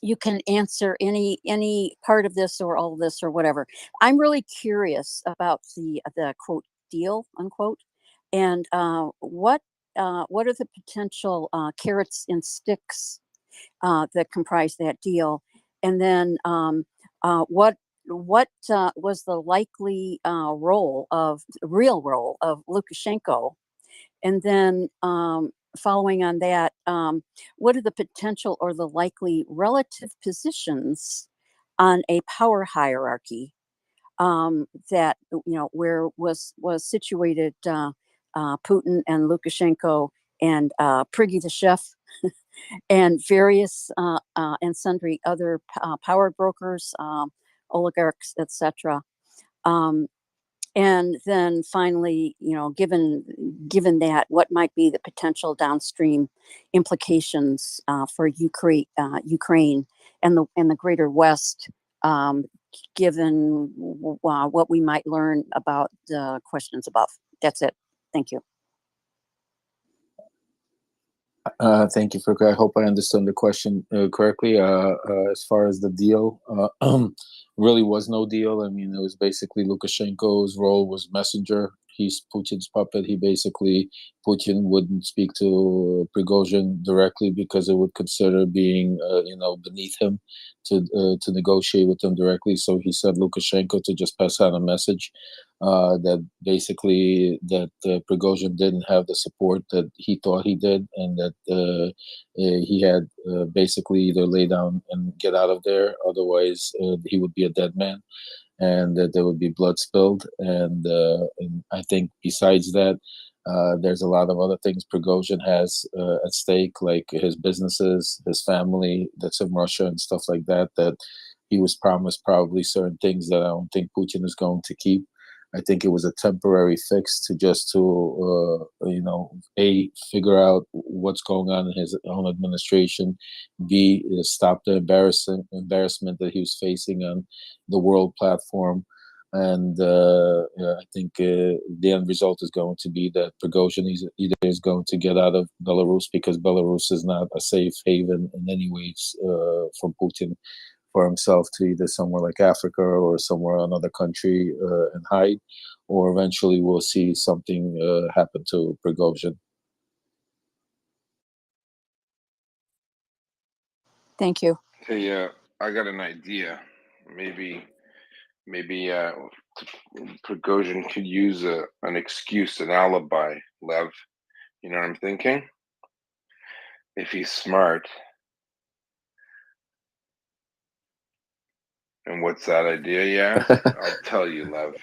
you can answer any part of this or all of this or whatever. I'm really curious about the quote deal unquote, and what are the potential carrots and sticks that comprise that deal, and then what was the likely real role of Lukashenko, and then following on that, what are the potential or the likely relative positions on a power hierarchy that where was situated Putin and Lukashenko and Priggy the chef and various and sundry other power brokers, oligarchs, etc. And then finally, given that, what might be the potential downstream implications for Ukraine and the greater West, given what we might learn about the questions above. That's it. Thank you. Thank you, I hope I understood the question correctly. As far as the deal, really was no deal. I mean, it was basically Lukashenko's role was messenger. He's Putin's puppet. Putin wouldn't speak to Prigozhin directly because it would consider being, beneath him to negotiate with him directly. So he said Lukashenko to just pass on a message that basically that Prigozhin didn't have the support that he thought he did, and that he had basically either lay down and get out of there, otherwise he would be a dead man, and that there would be blood spilled. And I think besides that, there's a lot of other things Prigozhin has at stake, like his businesses, his family that's in Russia and stuff like that, that he was promised probably certain things that I don't think Putin is going to keep. I think it was a temporary fix to A, figure out what's going on in his own administration, B, stop the embarrassment that he was facing on the world platform. And I think the end result is going to be that Prigozhin either is going to get out of Belarus, because Belarus is not a safe haven in any ways for Putin, for himself to either somewhere like Africa or somewhere another country and hide, or eventually we'll see something happen to Prigozhin. Thank you. Hey, I got an idea. Maybe Prigozhin could use an excuse, an alibi, Lev. You know what I'm thinking? If he's smart. And what's that idea? Yeah, I'll tell you, Lev.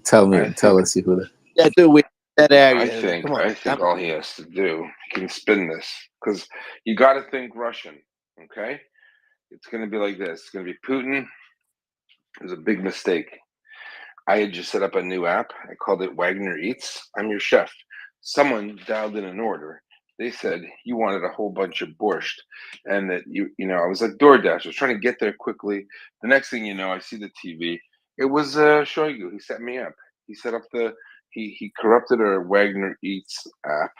Tell us, Yehuda. Yeah, do we that area? I think all he has to do, he can spin this, because you got to think Russian. Okay, it's going to be like this. It's going to be Putin. It was a big mistake. I had just set up a new app. I called it Wagner Eats. I'm your chef. Someone dialed in an order. They said you wanted a whole bunch of borscht, and that I was like DoorDash. I was trying to get there quickly. The next thing you know, I see the TV. It was Shoigu. He set me up. He set up he corrupted our Wagner Eats app.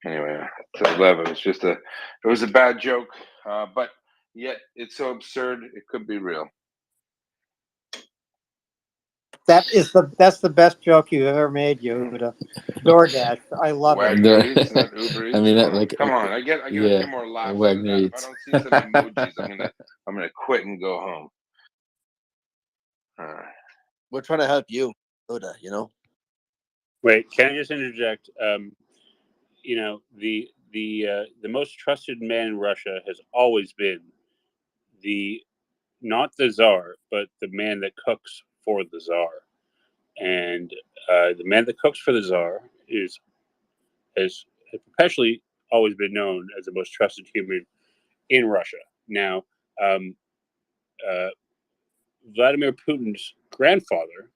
Anyway, to 11. It was a bad joke, but yet it's so absurd it could be real. That's the best joke you've ever made, Yehuda. DoorDash, I love Wagner it. Eats, not Uber Eats. I mean, come on. I get a few more laughs out of that. If I don't see some emojis, I'm gonna quit and go home. We're trying to help you, Yehuda. Wait, can I just interject? The most trusted man in Russia has always been the not the czar, but the man that cooks for the czar. And the man that cooks for the czar has perpetually always been known as the most trusted human in Russia. Now, Vladimir Putin's grandfather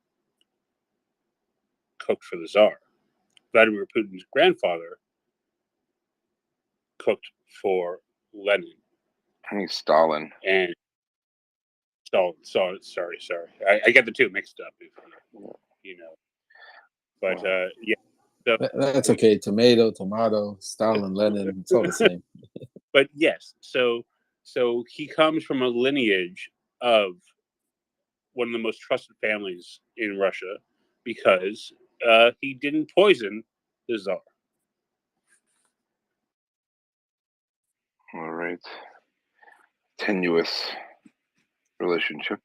cooked for the czar. Vladimir Putin's grandfather cooked for Lenin. I think Stalin. And Stalin. Sorry. I get the two mixed up. If you know, but yeah. That's okay. Tomato, Stalin, Lenin. It's all the same. But yes, so he comes from a lineage of one of the most trusted families in Russia because he didn't poison the czar. All right. Tenuous relationship.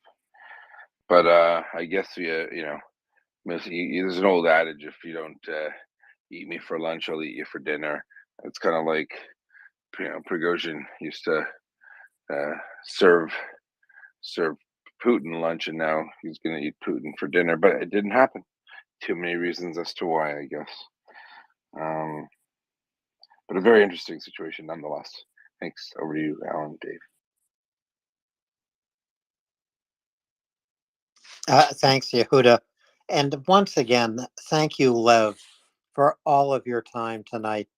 But I guess there's an old adage: if you don't eat me for lunch, I'll eat you for dinner. It's kind of like Prigozhin used to serve Putin lunch, and now he's going to eat Putin for dinner. But it didn't happen. Too many reasons as to why, I guess. But a very interesting situation nonetheless. Thanks. Over to you, Alan, Dave. Thanks, Yehuda. And once again, thank you, Lev, for all of your time tonight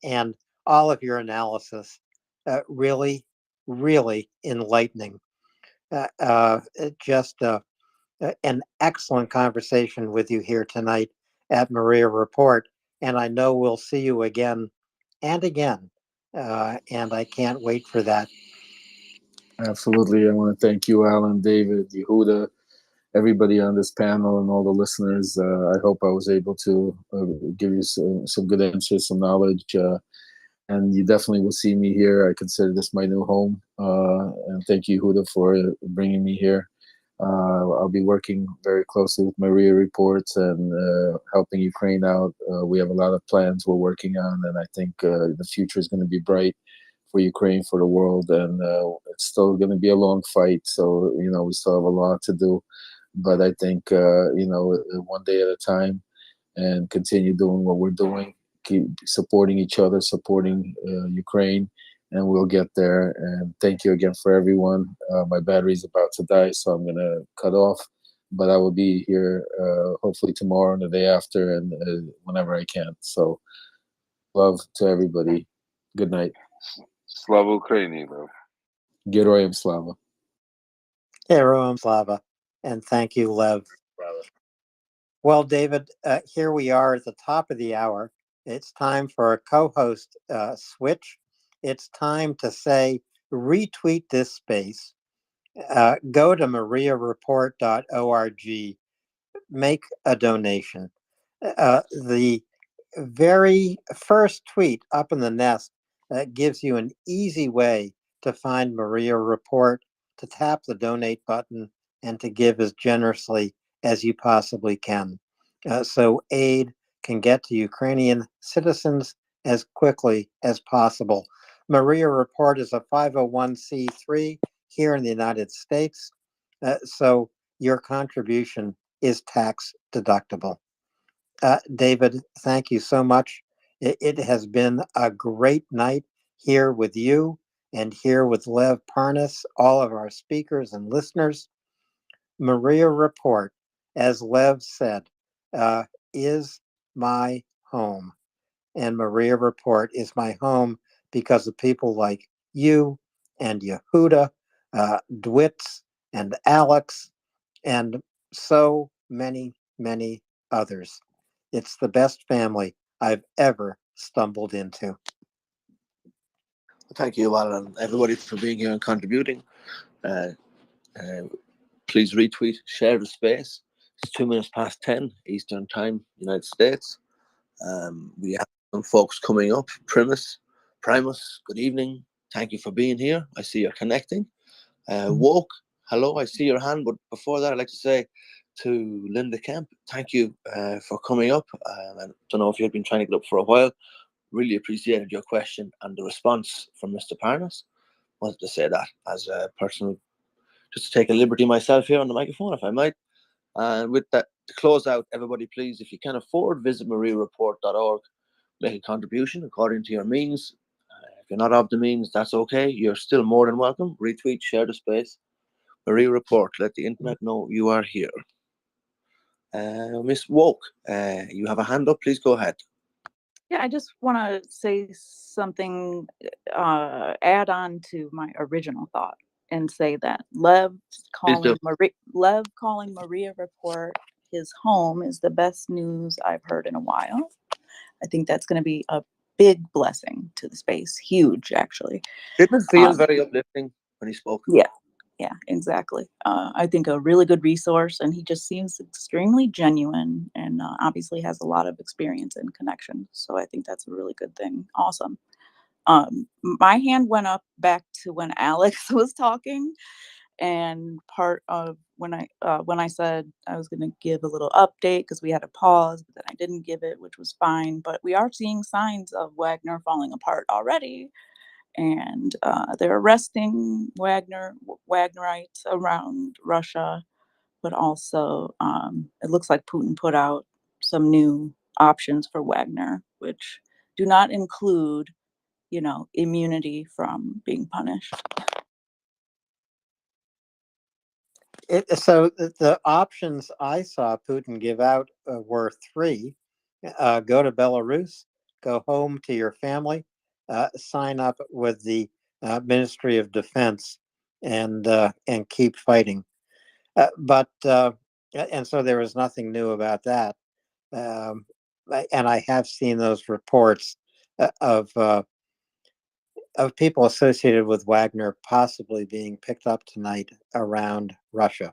and all of your analysis. Really, really enlightening. Just an excellent conversation with you here tonight at MriyaReport. And I know we'll see you again and again. And I can't wait for that. Absolutely. I want to thank you, Alan, David, Yehuda, everybody on this panel, and all the listeners. I hope I was able to give you some good answers, some knowledge. And you definitely will see me here. I consider this my new home. And thank you, Yehuda, for bringing me here. I'll be working very closely with MriyaReport and helping Ukraine out. We have a lot of plans we're working on, and I think the future is going to be bright for Ukraine, for the world, and it's still going to be a long fight. So, we still have a lot to do, but I think, one day at a time, and continue doing what we're doing, keep supporting each other, supporting Ukraine, and we'll get there. And thank you again for everyone. My battery's about to die, so I'm going to cut off, but I will be here hopefully tomorrow and the day after, and whenever I can. So love to everybody. Good night. Slava Ukraini, though. Geroyam Slava. Heroam Slava. And thank you, Lev. Well, David, here we are at the top of the hour. It's time for a co-host switch. It's time to say, retweet this space. Go to MriyaReport.org. Make a donation. The very first tweet up in the nest gives you an easy way to find MriyaReport, to tap the donate button, and to give as generously as you possibly can. So aid can get to Ukrainian citizens as quickly as possible. MriyaReport is a 501c3 here in the United States, so your contribution is tax deductible. David, thank you so much. It has been a great night here with you and here with Lev Parnas, all of our speakers and listeners. MriyaReport, as Lev said, is my home. And MriyaReport is my home because of people like you and Yehuda, Dwitz and Alex, and so many, many others. It's the best family I've ever stumbled into. Thank you, Alan, and everybody for being here and contributing. Please retweet, share the space. It's 2 minutes past 10 Eastern Time, United States. We have some folks coming up. Primus, good evening. Thank you for being here. I see you're connecting. Woke, hello, I see your hand. But before that, I'd like to say to Linda Kemp, thank you for coming up. I don't know if you've been trying to get up for a while. Really appreciated your question and the response from Mr. Parnas. wanted to say that as a personal, just to take a liberty myself here on the microphone, if I might. And with that, to close out, everybody, please, if you can afford, visit MriyaReport.org, make a contribution according to your means. If you're not of the means, that's okay. You're still more than welcome. Retweet, share the space. MriyaReport, let the internet know you are here. Miss Woke, you have a hand up. Please go ahead. Yeah, I just want to say something, add on to my original thought, and say that Lev calling MriyaReport his home is the best news I've heard in a while. I think that's going to be a big blessing to the space, huge actually. Didn't it feel very uplifting when he spoke? Yeah, exactly. I think a really good resource, and he just seems extremely genuine, and obviously has a lot of experience and connection. So I think that's a really good thing. Awesome. My hand went up back to when Alex was talking, and part of when I said I was going to give a little update because we had a pause, but then I didn't give it, which was fine. But we are seeing signs of Wagner falling apart already. And they're arresting Wagnerites around Russia, but also it looks like Putin put out some new options for Wagner, which do not include, immunity from being punished. So the options I saw Putin give out were three: go to Belarus, go home to your family, sign up with the Ministry of Defense, and keep fighting. And so there was nothing new about that. And I have seen those reports of people associated with Wagner possibly being picked up tonight around Russia.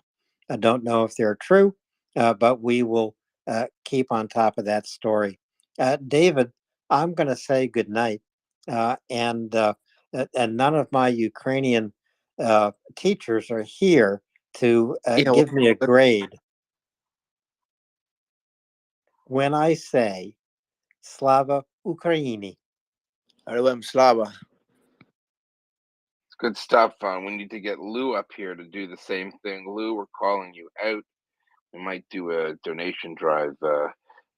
I don't know if they're true, but we will keep on top of that story. David, I'm going to say good night, and none of my Ukrainian teachers are here to give me a grade. When I say Slava Ukraini. Slava. It's good stuff. We need to get Lou up here to do the same thing. Lou, we're calling you out. We might do a donation drive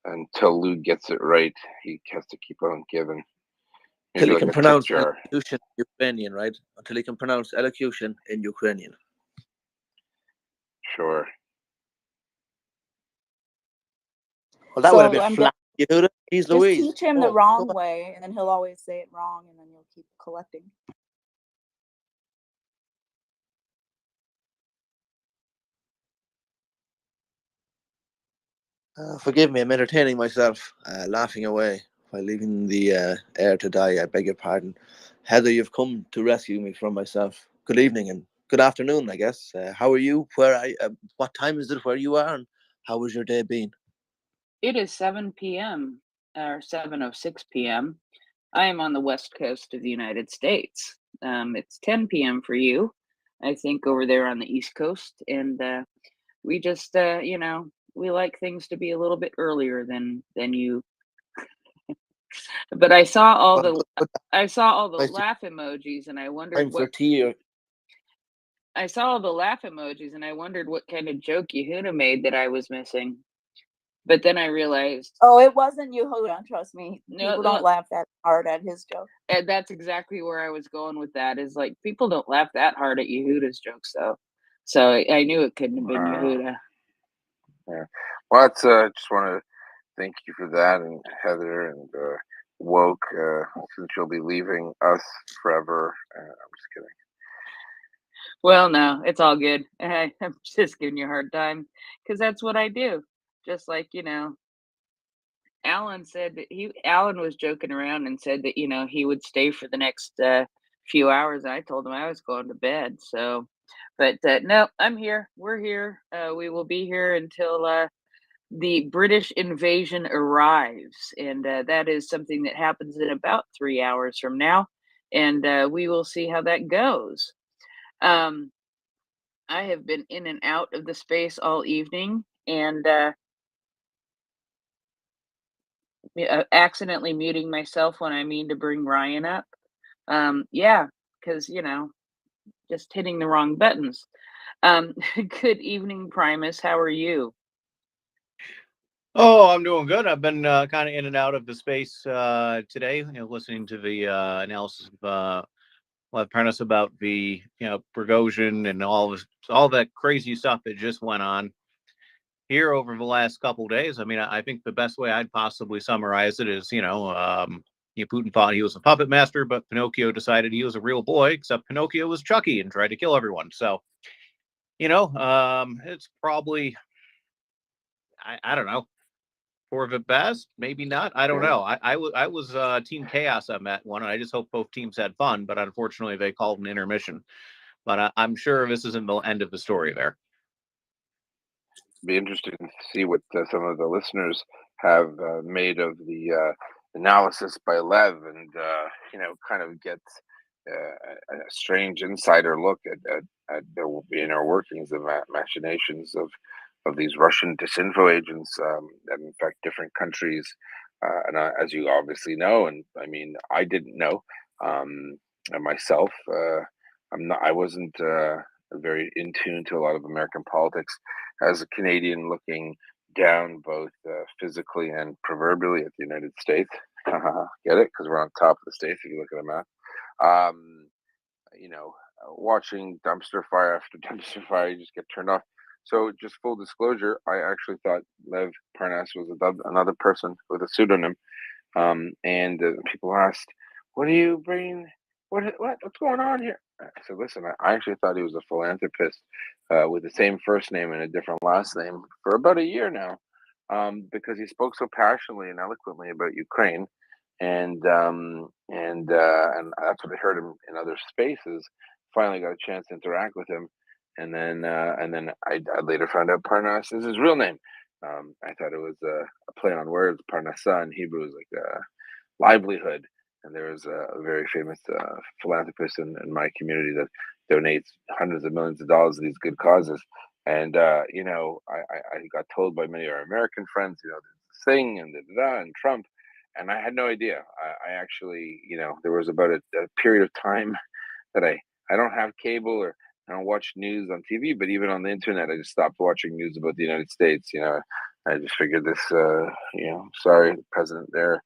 until Lou gets it right. He has to keep on giving. Until he can pronounce elocution in Ukrainian, right? Until he can pronounce elocution in Ukrainian. Sure. Well, that would have been flat. You know that? He's Just Louise. teach him the wrong way, and then he'll always say it wrong, and then you'll keep collecting. Forgive me, I'm entertaining myself, laughing away while leaving the air to die. I beg your pardon. Heather, you've come to rescue me from myself. Good evening and good afternoon, I guess. How are you? Where are you? What time is it where you are? And how has your day been? It is 7 p.m. or 7:06 p.m. I am on the west coast of the United States. It's 10 p.m. for you, I think, over there on the East Coast. And we just, we like things to be a little bit earlier than you. But I saw all the laugh emojis, and I wondered what. I saw all the laugh emojis, and I wondered what kind of joke Yehuda made that I was missing. But then I realized, oh, it wasn't Yehuda. Trust me, no, people don't laugh that hard at his joke. And that's exactly where I was going with that. Is like people don't laugh that hard at Yehuda's jokes, though. So I knew it couldn't have been Yehuda. Yeah. Well, that's just want to thank you for that, and Heather and Woke, since you'll be leaving us forever. I'm just kidding. Well, no, it's all good. I'm just giving you a hard time because that's what I do. Just like, Alan said that Alan was joking around and said that, he would stay for the next few hours. I told him I was going to bed. So, but no, I'm here. We're here. We will be here until the British invasion arrives. And that is something that happens in about 3 hours from now. And we will see how that goes. I have been in and out of the space all evening, and accidentally muting myself when I mean to bring Ryan up. Yeah, because just hitting the wrong buttons. Good evening, Primus. How are you? Oh, I'm doing good. I've been kind of in and out of the space today, listening to the analysis of Lev Parnas about the, Prigozhin and all that crazy stuff that just went on here over the last couple of days. I mean, I think the best way I'd possibly summarize it is, Putin thought he was a puppet master, but Pinocchio decided he was a real boy, except Pinocchio was Chucky and tried to kill everyone. So, it's probably, I don't know, for the best, maybe not. I don't know. I was Team Chaos on that one, and I just hope both teams had fun. But unfortunately, they called an intermission. But I'm sure this isn't the end of the story there. Be interesting to see what some of the listeners have made of the analysis by Lev, and kind of get a strange insider look at the inner workings of machinations of these Russian disinfo agents that infect different countries. And as you obviously know, and I mean, I didn't know myself. I wasn't very in tune to a lot of American politics as a Canadian, looking down both physically and proverbially at the United States. Get it? Because we're on top of the states if you look at a map. Watching dumpster fire after dumpster fire, you just get turned off. So, just full disclosure, I actually thought Lev Parnas was another person with a pseudonym. And people asked, "What are you bringing? What's going on here?" I said, "Listen, I actually thought he was a philanthropist with the same first name and a different last name for about a year now, because he spoke so passionately and eloquently about Ukraine, and that's what I heard him in other spaces. Finally, got a chance to interact with him, and then I later found out Parnas is his real name. I thought it was a play on words. Parnasa in Hebrew is like livelihood. And there is a very famous philanthropist in my community that donates hundreds of millions of dollars to these good causes. And I got told by many of our American friends, there's this thing and and Trump, and I had no idea. I actually, there was about a period of time that I don't have cable, or I don't watch news on TV, but even on the internet, I just stopped watching news about the United States. I just figured this, sorry, the president there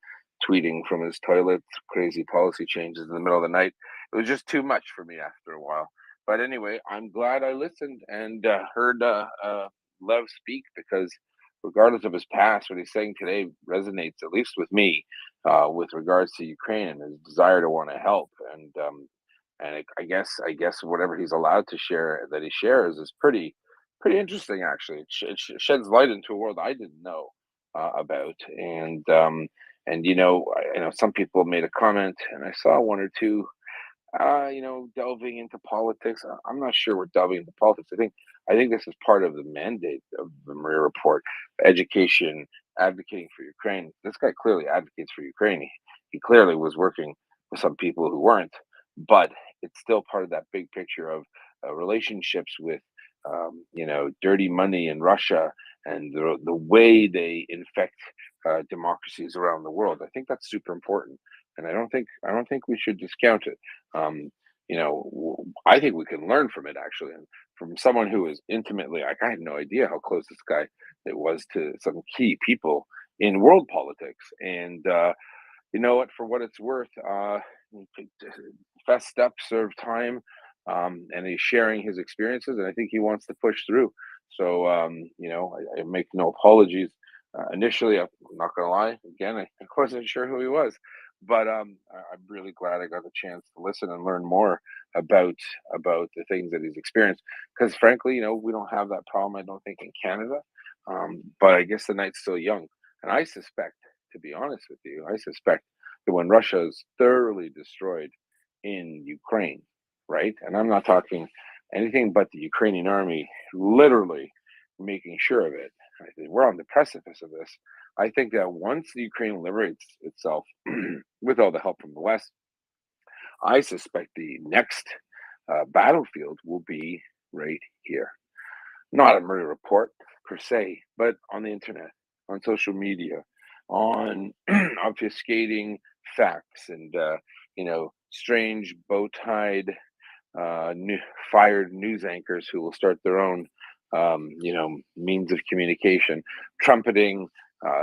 tweeting from his toilet, crazy policy changes in the middle of the night. It was just too much for me after a while. But anyway, I'm glad I listened and heard Lev speak, because regardless of his past, what he's saying today resonates, at least with me, with regards to Ukraine and his desire to want to help. And I guess whatever he's allowed to share that he shares is pretty interesting, actually. It sheds light into a world I didn't know about. And I know some people made a comment, and I saw one or two delving into politics. I'm not sure we're delving into politics. I think this is part of the mandate of the MriyaReport: education, advocating for Ukraine. This guy clearly advocates for Ukraine. He clearly was working with some people who weren't, but it's still part of that big picture of relationships with dirty money in Russia, and the way they infect democracies around the world. I think that's super important, and I don't think we should discount it. I think we can learn from it, actually, and from someone who is intimately. I had no idea how close this guy it was to some key people in world politics, and you know what? For what it's worth, fessed step, served time, and he's sharing his experiences, and I think he wants to push through. So, I make no apologies. Initially, I'm not gonna lie. Again, I wasn't sure who he was, but I'm really glad I got the chance to listen and learn more about the things that he's experienced. Because frankly, we don't have that problem, I don't think, in Canada. But I guess the night's still young, and I suspect, to be honest with you, I suspect that when Russia is thoroughly destroyed in Ukraine, right? And I'm not talking anything but the Ukrainian army literally making sure of it. I think we're on the precipice of this. I think that once the Ukraine liberates itself, with all the help from the West, I suspect the next battlefield will be right here. Not a MriyaReport per se, but on the internet, on social media, on obfuscating facts and strange bow-tied fired news anchors who will start their own, means of communication, trumpeting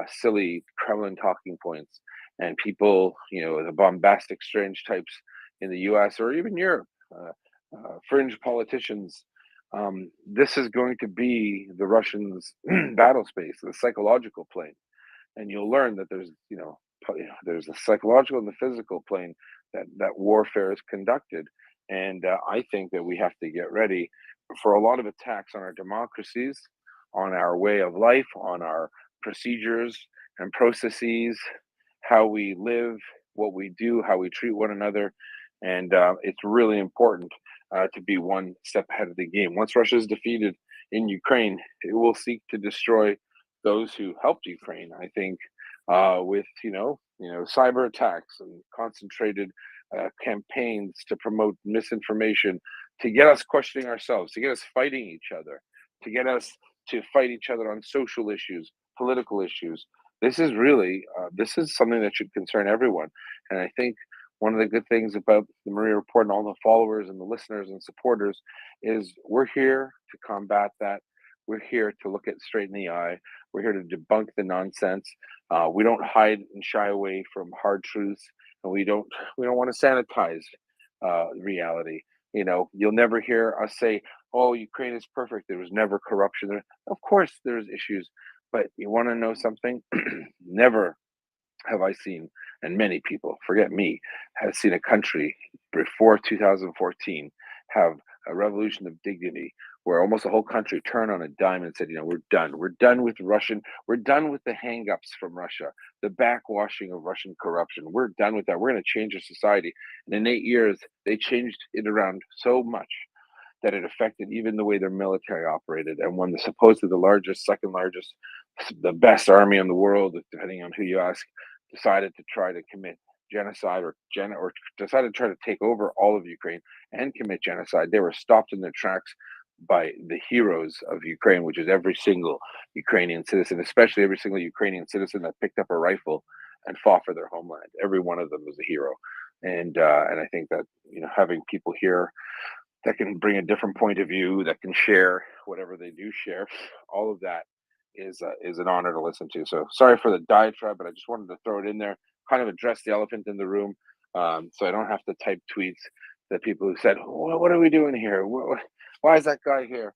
silly Kremlin talking points, and people, the bombastic, strange types in the U.S. or even Europe, fringe politicians. This is going to be the Russians' battle space, the psychological plane, and you'll learn that there's a psychological and the physical plane that warfare is conducted. And I think that we have to get ready for a lot of attacks on our democracies, on our way of life, on our procedures and processes, how we live, what we do, how we treat one another. And it's really important to be one step ahead of the game. Once Russia is defeated in Ukraine, it will seek to destroy those who helped Ukraine. I think with cyber attacks and concentrated campaigns to promote misinformation, to get us questioning ourselves, to get us fighting each other, to get us to fight each other on social issues, political issues. This is really something that should concern everyone. And I think one of the good things about the Maria Report and all the followers and the listeners and supporters is we're here to combat that. We're here to look it straight in the eye. We're here to debunk the nonsense. We don't hide and shy away from hard truths, and we don't want to sanitize reality. You'll never hear us say, "Oh, Ukraine is perfect. There was never corruption." Of course, there's issues, but you want to know something? Never have I seen, and many people, forget me, have seen a country before 2014 have a revolution of dignity where almost the whole country turned on a dime and said, we're done. We're done with we're done with the hang-ups from Russia, the backwashing of Russian corruption. We're done with that. We're going to change our society. And in 8 years, they changed it around so much that it affected even the way their military operated. And when supposedly the largest, second largest, the best army in the world, depending on who you ask, decided to try to commit genocide or decided to try to take over all of Ukraine and commit genocide, they were stopped in their tracks by the heroes of Ukraine, which is every single Ukrainian citizen, especially every single Ukrainian citizen that picked up a rifle and fought for their homeland. Every one of them was a hero. And I think that having people here that can bring a different point of view, that can share whatever they do share, all of that is an honor to listen to. So sorry for the diatribe, but I just wanted to throw it in there, kind of address the elephant in the room, so I don't have to type tweets that people who said, "What are we doing here? Why is that guy here?"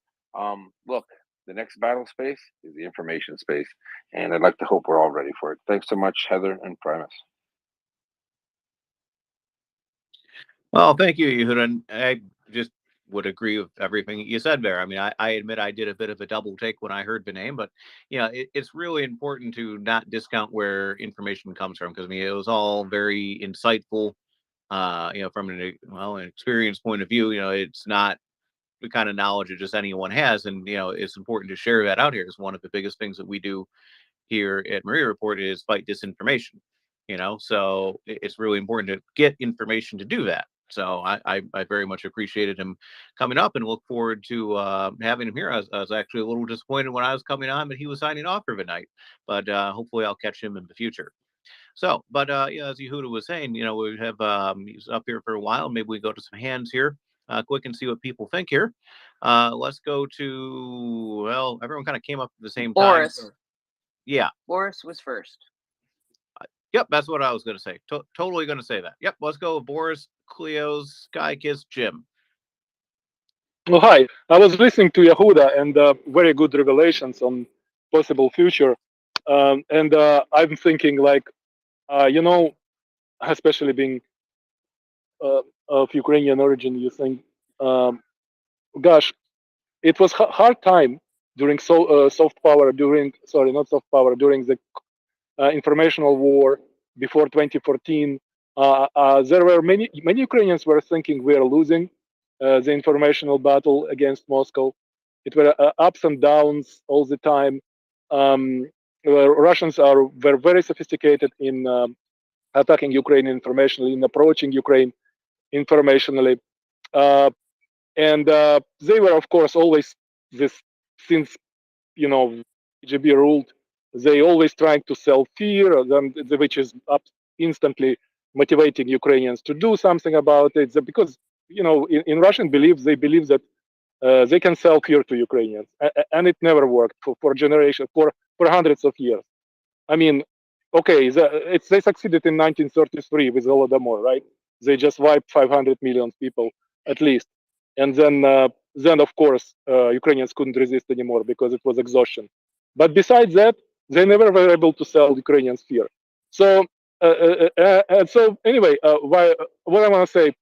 Look, the next battle space is the information space, and I'd like to hope we're all ready for it. Thanks so much, Heather and Primus. Well, thank you, Yehuda. And I just would agree with everything you said there. I mean, I admit I did a bit of a double take when I heard the name, but it's really important to not discount where information comes from, because it was all very insightful. From an experience point of view, it's not the kind of knowledge that just anyone has, and it's important to share that out here. Is one of the biggest things that we do here at MriyaReport is fight disinformation. So it's really important to get information to do that. So I very much appreciated him coming up and look forward to having him here. I was actually a little disappointed when I was coming on, but he was signing off for the night. But hopefully I'll catch him in the future. So, but as Yehuda was saying, we have he's up here for a while. Maybe we go to some hands here quick and see what people think here. Let's go to, well, everyone kind of came up at the same time. Boris. Yeah. Boris was first. Yep, that's what I was going to say. Totally going to say that. Yep, let's go with Boris, Cleo's, Skykiss, Jim. Well, hi. I was listening to Yehuda and very good revelations on possible future. And I'm thinking especially being of Ukrainian origin, you think, gosh, it was hard time during soft power, during the informational war before 2014. There were many Ukrainians were thinking we are losing the informational battle against Moscow. It were ups and downs all the time. Russians were very sophisticated in attacking Ukraine informationally, in approaching Ukraine informationally. And they were, of course, always since KGB ruled, they always trying to sell fear, which is instantly motivating Ukrainians to do something about it. Because in Russian beliefs, they believe that they can sell fear to Ukrainians, and it never worked for generations, for hundreds of years. I mean, okay, they succeeded in 1933 with Holodomor, right? They just wiped 500 million people at least, and then of course Ukrainians couldn't resist anymore because it was exhaustion. But besides that, they never were able to sell Ukrainians fear. So so anyway, what I want to say,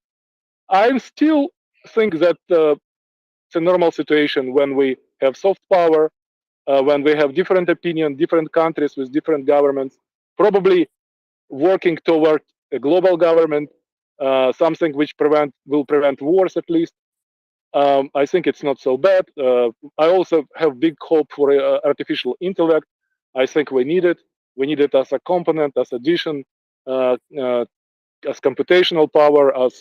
I still think that it's a normal situation when we have soft power, when we have different opinion, different countries with different governments, probably working toward a global government, something which will prevent wars at least. I think it's not so bad. I also have big hope for artificial intellect. I think we need it. We need it as a component, as addition, as computational power, as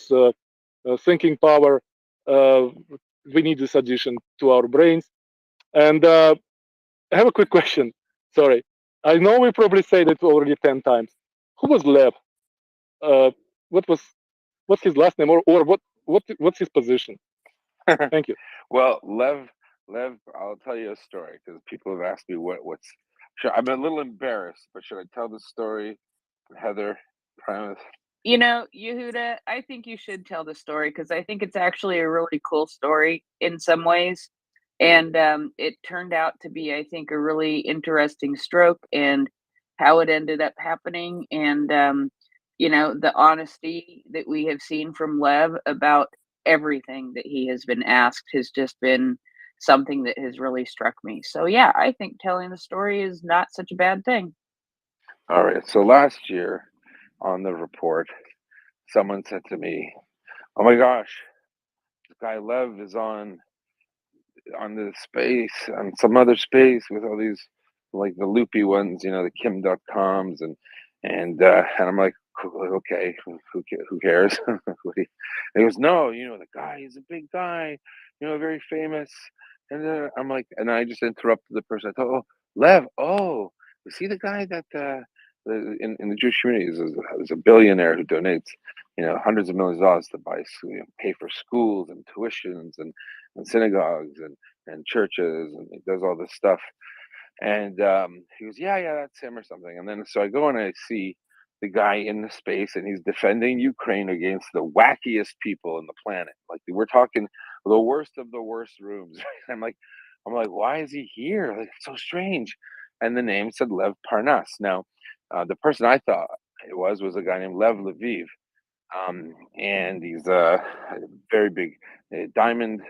thinking power. We need this addition to our brains. And I have a quick question. Sorry, I know we probably said it already 10 times. Who was Lev? What's his last name, or what's his position? Thank you. Well, Lev, I'll tell you a story because people have asked me what's. Sure, I'm a little embarrassed, but should I tell the story, Heather? Promise. Yehuda, I think you should tell the story because I think it's actually a really cool story in some ways. And it turned out to be, I think, a really interesting stroke and how it ended up happening. And, the honesty that we have seen from Lev about everything that he has been asked has just been something that has really struck me. So, yeah, I think telling the story is not such a bad thing. All right. So last year on the report, someone said to me, "Oh my gosh, this guy Lev is on the space, on some other space with all these like the loopy ones, the Kim.coms and I'm like, okay, who cares? And he goes, no, the guy, he's a big guy, very famous. And I'm like, and I just interrupted the person. I thought, oh, Lev, oh, is he the guy that in the Jewish community is a billionaire who donates, hundreds of millions of dollars to pay for schools and tuitions and synagogues and churches, and he does all this stuff." And he goes, yeah, that's him or something. And then so I go and I see the guy in the space, and he's defending Ukraine against the wackiest people on the planet. Like we're talking the worst of the worst rooms. I'm like, why is he here? Like, it's so strange. And the name said Lev Parnas. Now, the person I thought it was a guy named Lev Lviv. And he's a very big diamond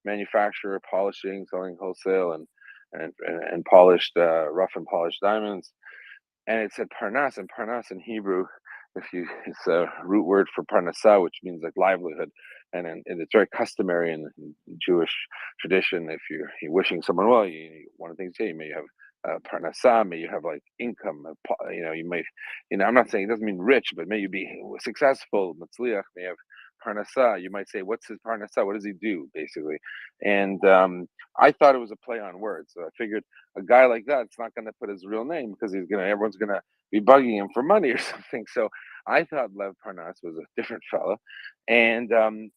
manufacturer, polishing, selling wholesale and polished, rough and polished diamonds. And it said Parnas, and Parnas in Hebrew, it's a root word for Parnasah, which means like livelihood. And it's very customary in Jewish tradition. If you're wishing someone well, one of the things you may have Parnasah, may you have like income. You might, I'm not saying it doesn't mean rich, but may you be successful. Matzliach, may have Parnasah. You might say, what's his Parnasah? What does he do, basically? And I thought it was a play on words. So I figured a guy like that's not going to put his real name because everyone's going to be bugging him for money or something. So I thought Lev Parnas was a different fella, and I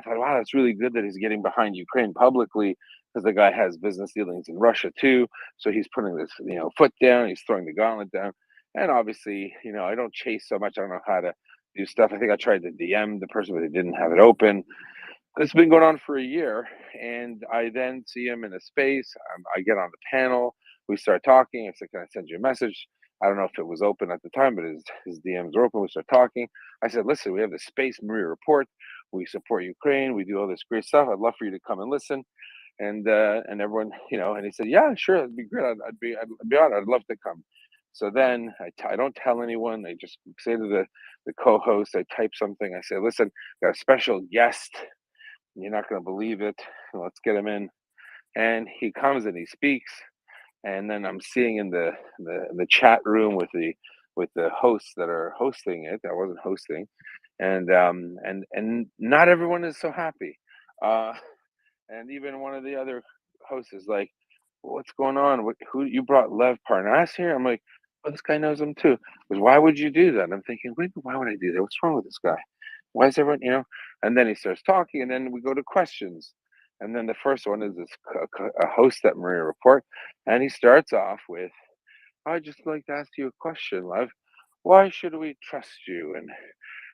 thought, wow, that's really good that he's getting behind Ukraine publicly because the guy has business dealings in Russia too. So he's putting this foot down. He's throwing the gauntlet down, and obviously I don't chase so much. I don't know how to do stuff. I think I tried to DM the person, but they didn't have it open. It's been going on for a year, and I then see him in a space. I get on the panel. We start talking. I said, "Can I send you a message?" I don't know if it was open at the time, but his DMs were open. We start talking. I said, "Listen, we have this space, MriyaReport. We support Ukraine. We do all this great stuff. I'd love for you to come and listen." And everyone, and he said, "Yeah, sure, that'd be great. I'd be honored. I'd love to come." So then I don't tell anyone. I just say to the co-host, I type something. I say, "Listen, got a special guest. You're not going to believe it. Let's get him in." And he comes and he speaks. And then I'm seeing in the chat room with the hosts that are hosting it. I wasn't hosting, and not everyone is so happy. And even one of the other hosts is like, "What's going on? Who you brought Lev Parnas here?" I'm like, "Oh, this guy knows him too." Because why would you do that? I'm thinking, why would I do that? What's wrong with this guy? why is everyone, And then he starts talking, and then we go to questions. And then the first one is this a host at MriyaReport, and he starts off with, "I'd just like to ask you a question, love. Why should we trust you?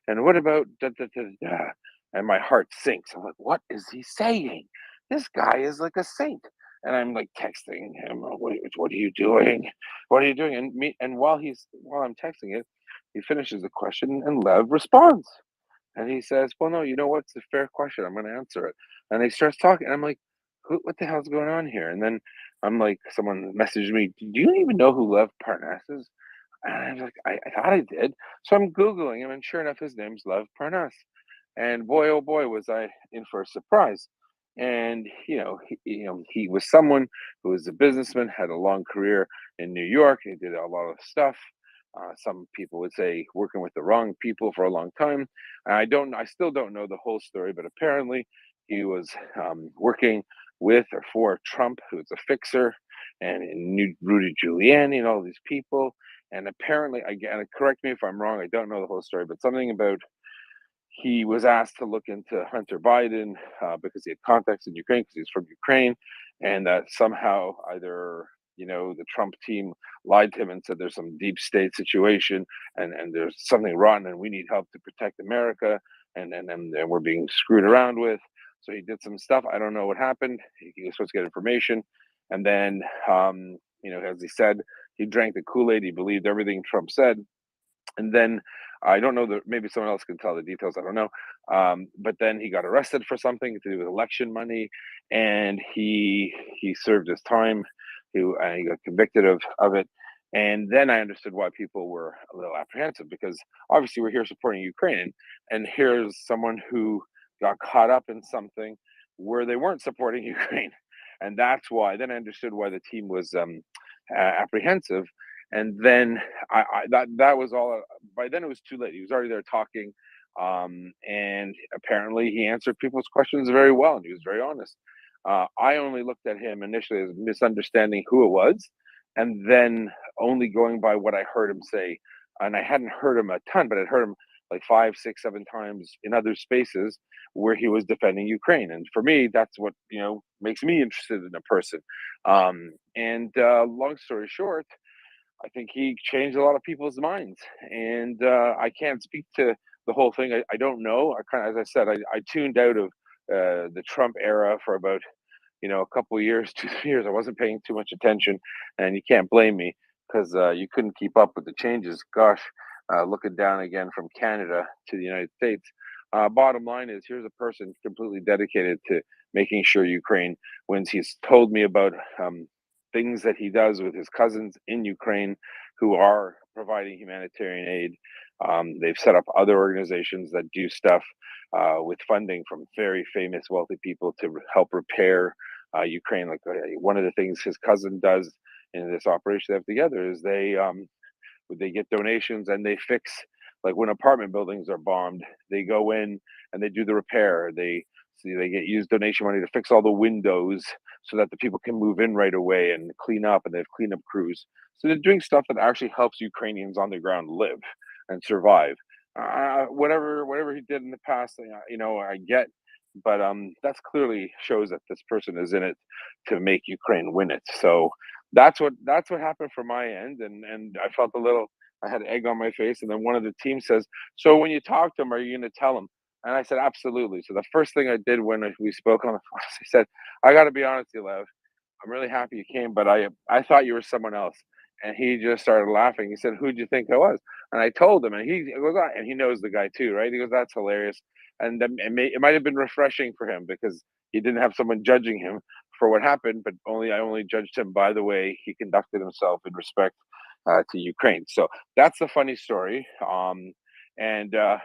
And what about da da da da?" And my heart sinks. I'm like, what is he saying? This guy is like a saint. And I'm like texting him, what are you doing? What are you doing? And while I'm texting it, he finishes the question and Lev responds. And he says, "Well, no, you know what? It's a fair question. I'm going to answer it." And he starts talking. And I'm like, what the hell's going on here? And then I'm like, someone messaged me, "Do you even know who Lev Parnas is?" And I was like, I thought I did. So I'm Googling him, and sure enough, his name's Lev Parnas. And boy, oh boy, was I in for a surprise. And he was someone who was a businessman, had a long career in New York. He did a lot of stuff. Some people would say working with the wrong people for a long time. I still don't know the whole story, but apparently he was working with or for Trump, who's a fixer, and knew Rudy Giuliani and all these people. And apparently, again, correct me if I'm wrong, I don't know the whole story, but something about he was asked to look into Hunter Biden because he had contacts in Ukraine because he's from Ukraine, and that somehow either the Trump team lied to him and said there's some deep state situation and there's something rotten and we need help to protect America and we're being screwed around with. So he did some stuff. I don't know what happened. He was supposed to get information, and then as he said, he drank the Kool-Aid. He believed everything Trump said, and then I don't know that maybe someone else can tell the details. I don't know. But then he got arrested for something to do with election money, and he served his time. He got convicted of it, and then I understood why people were a little apprehensive because obviously we're here supporting Ukraine, and here's someone who got caught up in something where they weren't supporting Ukraine, and that's why. Then I understood why the team was apprehensive, and then that was all. By then it was too late. He was already there talking, and apparently he answered people's questions very well, and he was very honest. I only looked at him initially as misunderstanding who it was, and then only going by what I heard him say. And I hadn't heard him a ton, but I'd heard him like 5, 6, 7 times in other spaces where he was defending Ukraine. And for me, that's what makes me interested in a person. Long story short, I think he changed a lot of people's minds, and I can't speak to the whole thing. I don't know. As I said, I tuned out of the Trump era for about a couple of years, 2 3 years. I wasn't paying too much attention, and you can't blame me because you couldn't keep up with the changes. Gosh, looking down again from Canada to the United States. Bottom line is, here's a person completely dedicated to making sure Ukraine wins. He's told me about things that he does with his cousins in Ukraine who are providing humanitarian aid. They've set up other organizations that do stuff with funding from very famous, wealthy people to help repair Ukraine. Like one of the things his cousin does in this operation they have together is they get donations and they fix, like when apartment buildings are bombed, they go in and they do the repair. They get used donation money to fix all the windows so that the people can move in right away and clean up, and they have cleanup crews. So they're doing stuff that actually helps Ukrainians on the ground live and survive. Whatever he did in the past, I get, but that's clearly shows that this person is in it to make Ukraine win it. So that's what happened from my end, and I felt a little. I had egg on my face, and then one of the team says, "So when you talk to him, are you going to tell him?" And I said, "Absolutely." So the first thing I did when we spoke on the phone, I said, "I got to be honest with you, Lev. I'm really happy you came, but I thought you were someone else." And he just started laughing. He said, "Who'd you think I was?" And I told him, and he goes, "Ah," and he knows the guy too, right? He goes, "That's hilarious." And then it might have been refreshing for him because he didn't have someone judging him for what happened, but I only judged him by the way he conducted himself in respect to Ukraine. So that's the funny story. And I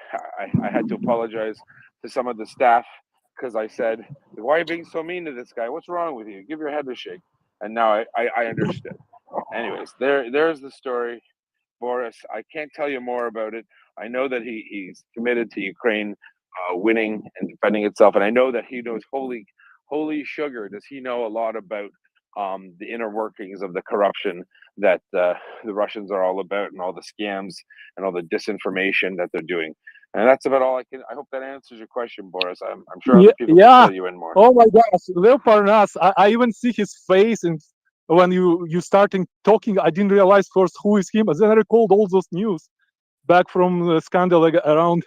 had to apologize to some of the staff because I said, "Why are you being so mean to this guy? What's wrong with you? Give your head a shake." And now I understood. Anyways, there's the story, Boris. I can't tell you more about it. I know that he's committed to Ukraine winning and defending itself, and I know that he knows holy sugar. Does he know a lot about the inner workings of the corruption that the Russians are all about, and all the scams and all the disinformation that they're doing? And that's about all I can. I hope that answers your question, Boris. I'm sure other people can Yeah. fill you in more. Oh my gosh, Lev Parnas. I even see his face, and when you starting talking, I didn't realize first who is him. And then I recalled all those news back from the scandal around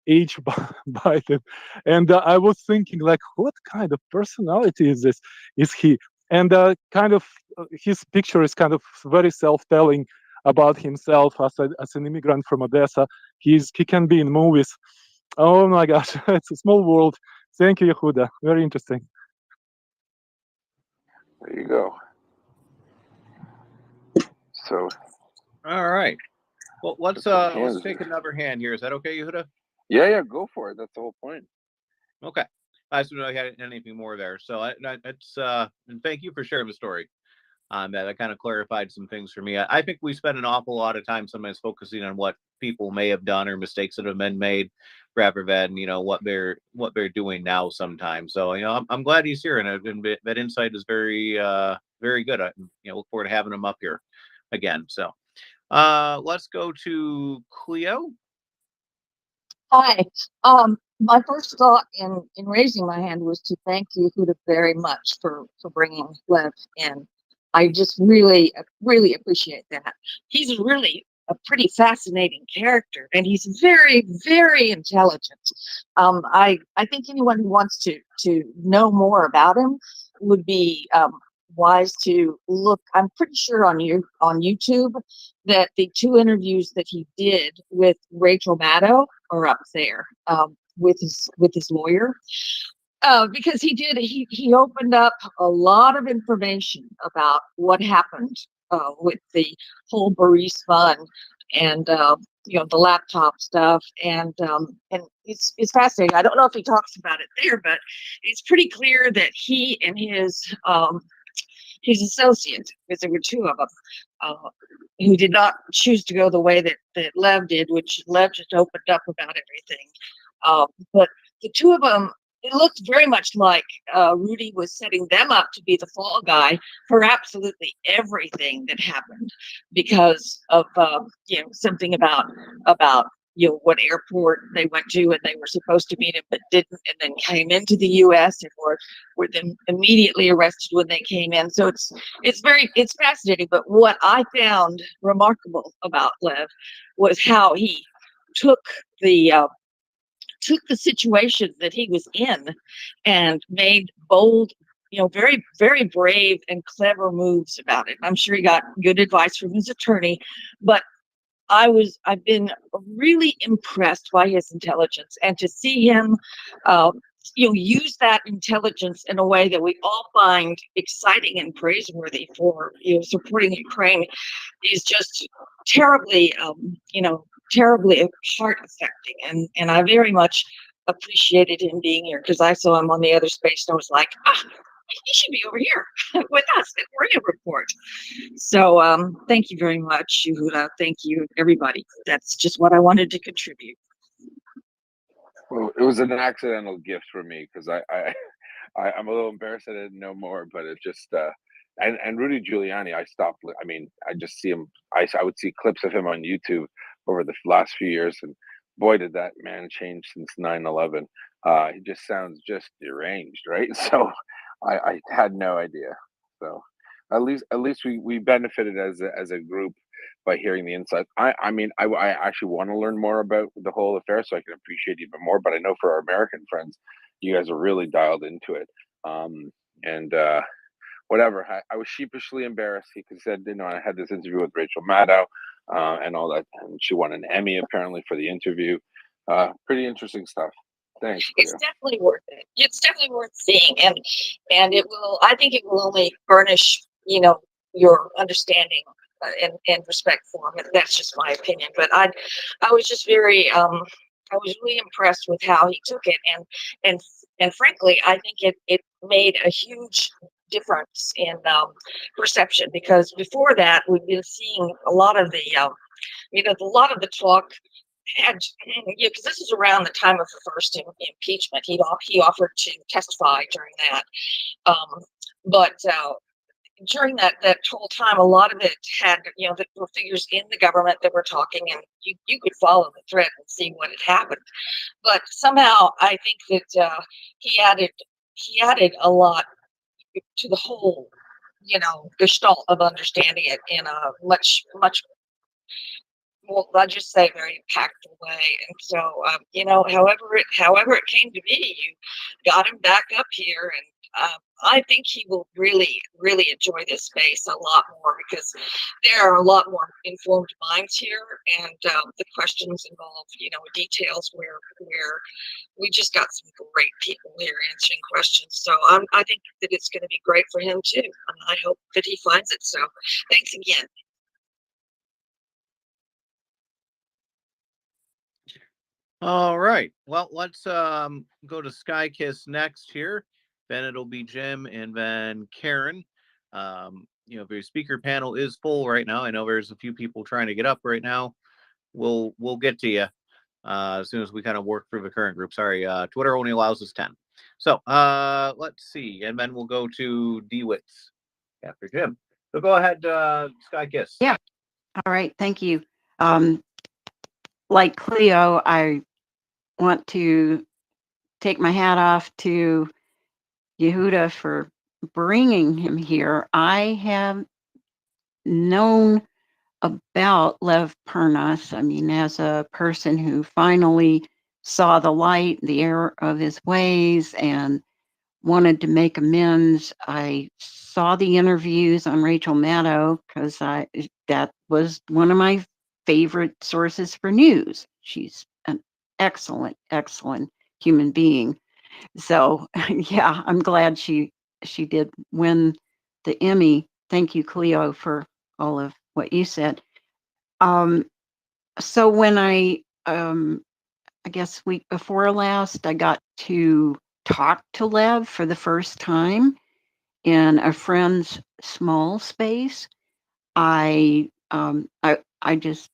H. Biden, and I was thinking like, what kind of personality is this? Is he? And kind of his picture is kind of very self-telling about himself as an immigrant from Odessa. He can be in movies. Oh my gosh, it's a small world. Thank you, Yehuda. Very interesting. There you go. So. All right. Well, let's take another hand here. Is that okay, Yehuda? Yeah, go for it. That's the whole point. Okay. I just don't know if I had anything more there. So and thank you for sharing the story. That kind of clarified some things for me. I think we spend an awful lot of time sometimes focusing on what people may have done or mistakes that have been made, rather than what they're doing now sometimes. So I'm glad he's here, and that insight is very very good. I look forward to having him up here again. So let's go to Cleo. Hi. My first thought in raising my hand was to thank you, Huda, very much for bringing Lev in. I just really appreciate that. He's really a pretty fascinating character, and he's very, very intelligent. I think anyone who wants to know more about him would be wise to look. I'm pretty sure on YouTube that the 2 interviews that he did with Rachel Maddow are up there with his lawyer. Because he opened up a lot of information about what happened with the whole Boris fund and the laptop stuff, and it's fascinating. I don't know if he talks about it there, but it's pretty clear that he and his associate, because there were 2 of them, who did not choose to go the way that Lev did, which Lev just opened up about everything. But the 2 of them, it looked very much like Rudy was setting them up to be the fall guy for absolutely everything that happened because of something about what airport they went to and they were supposed to meet him but didn't, and then came into the U.S. and were then immediately arrested when they came in. So it's fascinating. But what I found remarkable about Lev was how he took the situation that he was in and made bold, very, very brave and clever moves about it. I'm sure he got good advice from his attorney, but I've been really impressed by his intelligence, and to see him use that intelligence in a way that we all find exciting and praiseworthy for supporting Ukraine is just terribly terribly heart affecting, and I very much appreciated him being here, because I saw him on the other space and I was like, he should be over here with us at MriyaReport. So thank you very much, Yehuda. Thank you, everybody. That's just what I wanted to contribute. Well, it was an accidental gift for me because I'm a little embarrassed I didn't know more, but it just and Rudy Giuliani, I stopped. I mean, I just see him. I would see clips of him on YouTube over the last few years, and boy, did that man change since 9/11. He just sounds just deranged, right? So I had no idea. So at least we benefited as a group by hearing the insights. I mean, I actually want to learn more about the whole affair so I can appreciate even more. But I know for our American friends, you guys are really dialed into it. And whatever, I was sheepishly embarrassed. He said, I had this interview with Rachel Maddow and all that, and she won an Emmy apparently for the interview. Pretty interesting stuff. Thanks. It's definitely worth it. It's definitely worth seeing, and it will. I think it will only furnish, your understanding and respect for him. And that's just my opinion. But I was just very, I was really impressed with how he took it, and frankly, I think it made a huge difference in perception, because before that we've been seeing a lot of the, a lot of the talk. And because this is around the time of the first impeachment, he offered to testify during that, but during that whole time, a lot of it had, that were figures in the government that were talking, and you could follow the thread and see what had happened. But somehow, I think that he added a lot to the whole, gestalt of understanding it in a much well, I'll just say very impactful way. And so, however it came to be, you got him back up here, and I think he will really, really enjoy this space a lot more, because there are a lot more informed minds here, and the questions involve, details where we just got some great people here answering questions. So I think that it's going to be great for him too, and I hope that he finds it. So, thanks again. All right. Well, let's go to Sky Kiss next here. Then it'll be Jim and then Karen. If your speaker panel is full right now, I know there's a few people trying to get up right now. We'll get to you as soon as we kind of work through the current group. Sorry, Twitter only allows us 10. So let's see, and then we'll go to DeWitts after Jim. So go ahead, Sky Kiss. Yeah. All right. Thank you. Like Cleo, I want to take my hat off to Yehuda for bringing him here. I have known about Lev Parnas, I mean, as a person who finally saw the light, the error of his ways, and wanted to make amends. I saw the interviews on Rachel Maddow because that was one of my favorite sources for news. She's an excellent, excellent human being. So yeah, I'm glad she did win the Emmy. Thank you, Cleo, for all of what you said. So when I guess week before last, I got to talk to Lev for the first time in a friend's small space. I just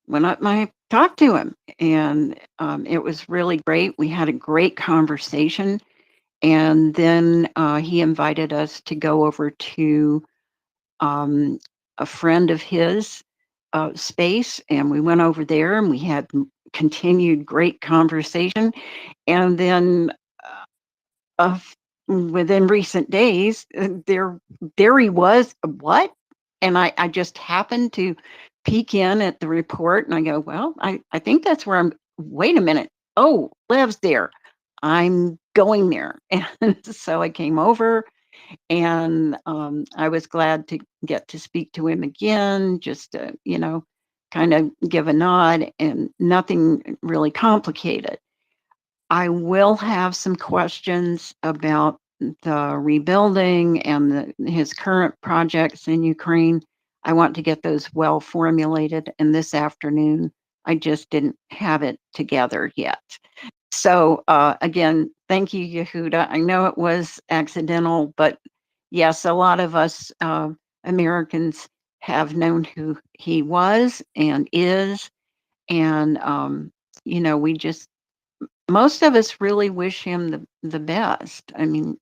went up and I talked to him, and it was really great. We had a great conversation, and then he invited us to go over to a friend of his space, and we went over there and we had continued great conversation. And then within recent days, there he was. What? And I just happened to peek in at the report, and I go, well, I think that's where I'm. Wait a minute. Oh, Lev's there. I'm going there. And so I came over, and I was glad to get to speak to him again, just to, kind of give a nod, and nothing really complicated. I will have some questions about the rebuilding and his current projects in Ukraine. I want to get those well formulated, and this afternoon I just didn't have it together yet. So again, thank you, Yehuda. I know it was accidental, but yes, a lot of us Americans have known who he was and is, and we just, most of us really wish him the best. I mean,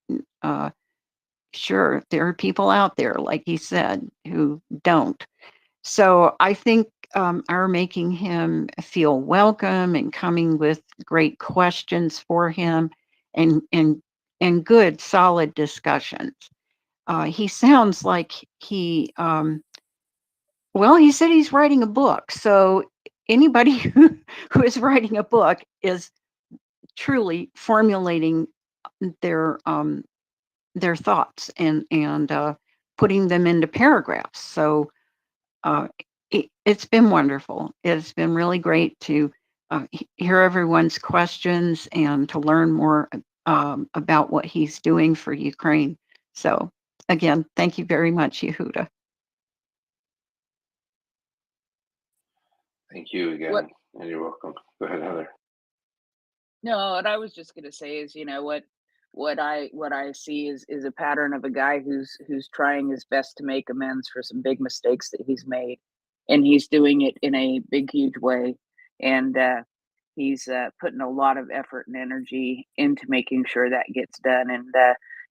sure, there are people out there, like he said, who don't. So I think our making him feel welcome and coming with great questions for him, and good, solid discussions. He sounds like he said he's writing a book. So anybody who is writing a book is truly formulating their thoughts and putting them into paragraphs. So it's been wonderful. It's been really great to hear everyone's questions and to learn more about what he's doing for Ukraine. So again, thank you very much, Yehuda. Thank you again, and you're welcome. Go ahead, Heather. No, what I was just gonna say is, what I see is a pattern of a guy who's trying his best to make amends for some big mistakes that he's made, and he's doing it in a big, huge way, and he's putting a lot of effort and energy into making sure that gets done. And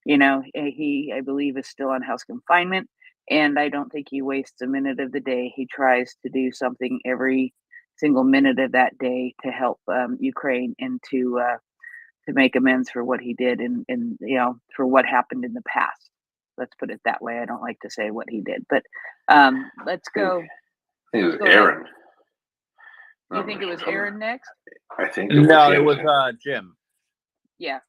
He, I believe, is still on house confinement, and I don't think he wastes a minute of the day. He tries to do something every single minute of that day to help Ukraine and to make amends for what he did and for what happened in the past. Let's put it that way. I don't like to say what he did, but let's go. I think it was Go ahead. Aaron. You think it was Aaron next? I think it was No, him. it was Jim. Yeah.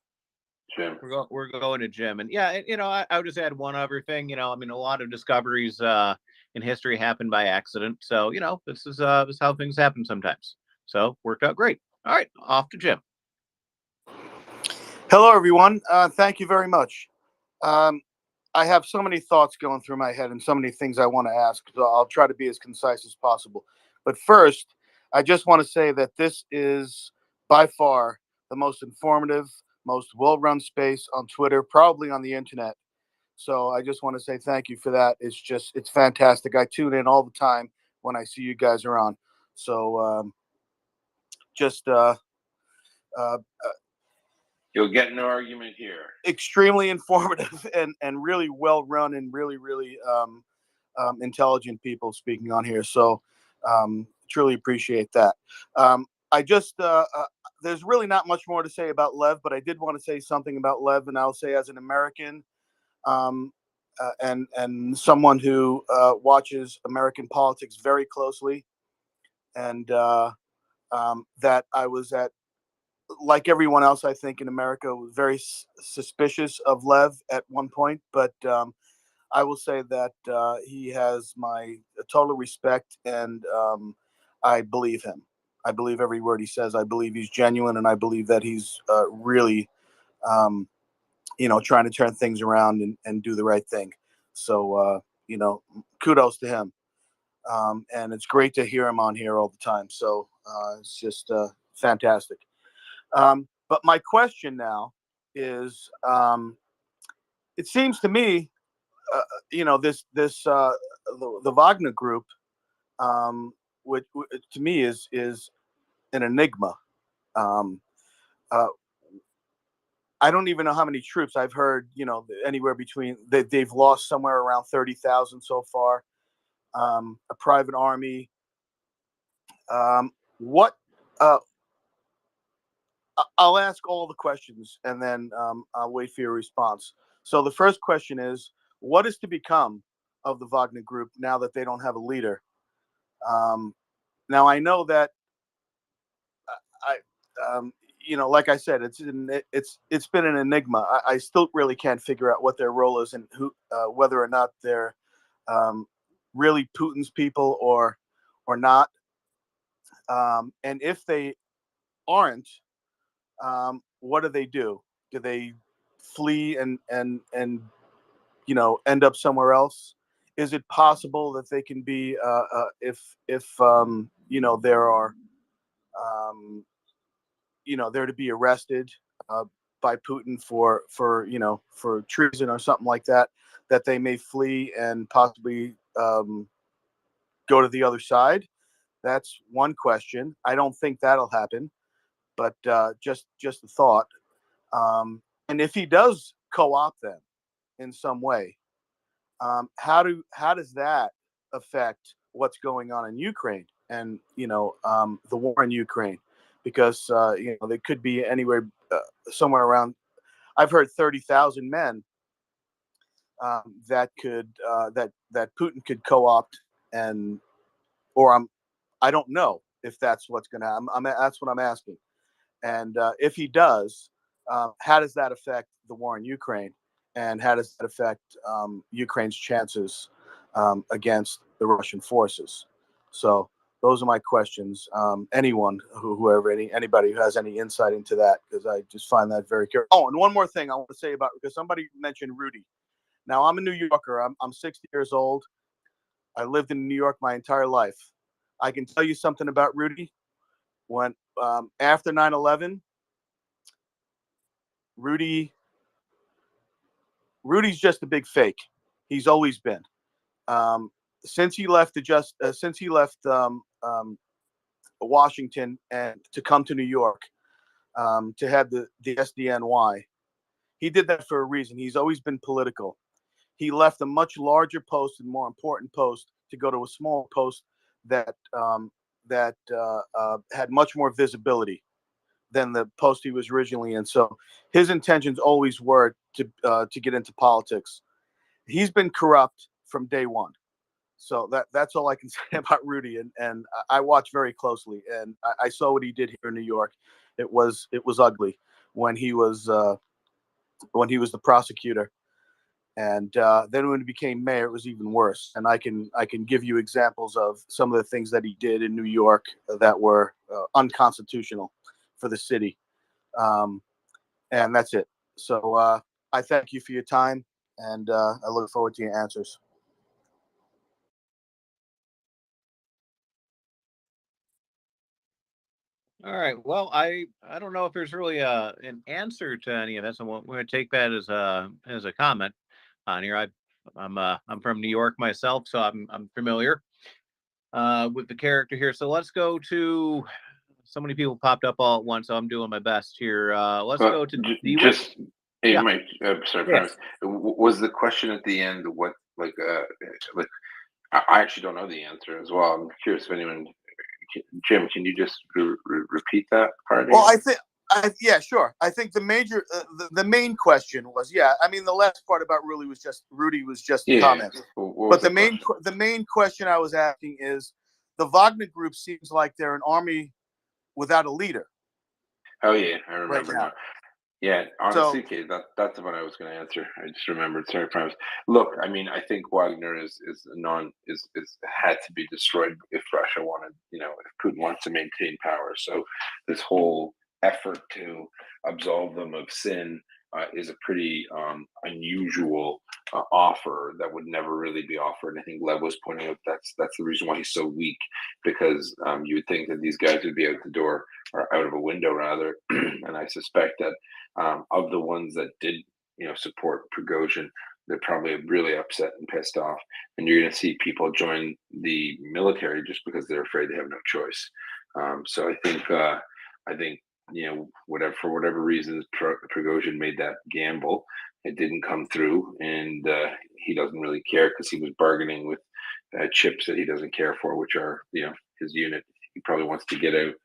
Jim. We're going to Jim, and yeah, I would just add one other thing. I mean, a lot of discoveries in history happen by accident. So this is how things happen sometimes. So worked out great. All right, off to Jim. Hello, everyone. Thank you very much. I have so many thoughts going through my head and so many things I want to ask, so I'll try to be as concise as possible. But first, I just want to say that this is by far the most informative, most well-run space on Twitter, probably on the internet. So I just want to say thank you for that. It's fantastic. I tune in all the time when I see you guys are on. So You'll get no argument here. Extremely informative and really well run and really intelligent people speaking on here. So truly appreciate that. There's really not much more to say about Lev, but I did want to say something about Lev, and I'll say as an American and someone who watches American politics very closely, and that I was like everyone else, I think, in America, was very suspicious of Lev at one point. But I will say that he has my total respect, and I believe him. I believe every word he says. I believe he's genuine, and I believe that he's really, trying to turn things around and do the right thing. So, kudos to him. And it's great to hear him on here all the time. So it's just fantastic. But my question now is, it seems to me, the Wagner Group, which to me is an enigma. I don't even know how many troops. I've heard, anywhere between they've lost somewhere around 30,000 so far. A private army. What? I'll ask all the questions and then I'll wait for your response. So the first question is, what is to become of the Wagner Group now that they don't have a leader? Now I know that like I said, it's been an enigma. I still really can't figure out what their role is and whether or not they're really Putin's people or not. And if they aren't, what do they do? Do they flee and end up somewhere else? Is it possible that they can be if there are they're to be arrested by Putin for treason or something like that, that they may flee and possibly go to the other side? That's one question. I don't think that'll happen, but just a thought. And if he does co-opt them in some way, how does that affect what's going on in Ukraine and the war in Ukraine? Because they could be anywhere somewhere around. I've heard 30,000 men that Putin could co-opt, I don't know if that's what's going to happen. That's what I'm asking. And if he does, how does that affect the war in Ukraine? And how does that affect Ukraine's chances against the Russian forces? So those are my questions. Anybody who has any insight into that, because I just find that very curious. Oh, and one more thing I want to say about, because somebody mentioned Rudy. Now, I'm a New Yorker. I'm 60 years old. I lived in New York my entire life. I can tell you something about Rudy. When after 9/11, Rudy's just a big fake. He's always been. Since he left Washington and to come to New York to have the SDNY, He did that for a reason. He's always been political. He left a much larger post and more important post to go to a small post that had much more visibility than the post he was originally in. So his intentions always were to get into politics. He's been corrupt from day one. So that's all I can say about Rudy. And I watch very closely, and I saw what he did here in New York. It was ugly when he was the prosecutor. And then when he became mayor, it was even worse. And I can give you examples of some of the things that he did in New York that were unconstitutional for the city. And that's it. So I thank you for your time, and I look forward to your answers. All right. Well, I don't know if there's really an answer to any of this. I'm going to take that as a comment on here. I'm from New York myself, so I'm familiar with the character here. So let's go to so many people popped up all at once. So I'm doing my best here. Let's go to just hey, yeah. Mike. Sorry, Yes. was the question at the end what like I actually don't know the answer as well. I'm curious if anyone. Jim, can you just repeat that part? Well, yeah, sure. I think the major, the main question was, I mean, the last part about Rudy was just a comment. But the main question I was asking is, the Wagner Group seems like they're an army without a leader. Oh yeah, I remember right now. now. Yeah, honestly, okay, that's the one I was going to answer. I just remembered. Sorry, promise. Look, I mean, I think Wagner is had to be destroyed if Russia wanted, if Putin wants to maintain power. So this whole effort to absolve them of sin is a pretty unusual offer that would never really be offered. And I think Lev was pointing out that's the reason why he's so weak, because you would think that these guys would be out the door or out of a window rather, and I suspect that. Of the ones that did, support Prigozhin, they're probably really upset and pissed off. And you're going to see people join the military just because they're afraid they have no choice. So I think, for whatever reasons, Prigozhin made that gamble. It didn't come through, and he doesn't really care because he was bargaining with chips that he doesn't care for, which are, his unit. He probably wants to get out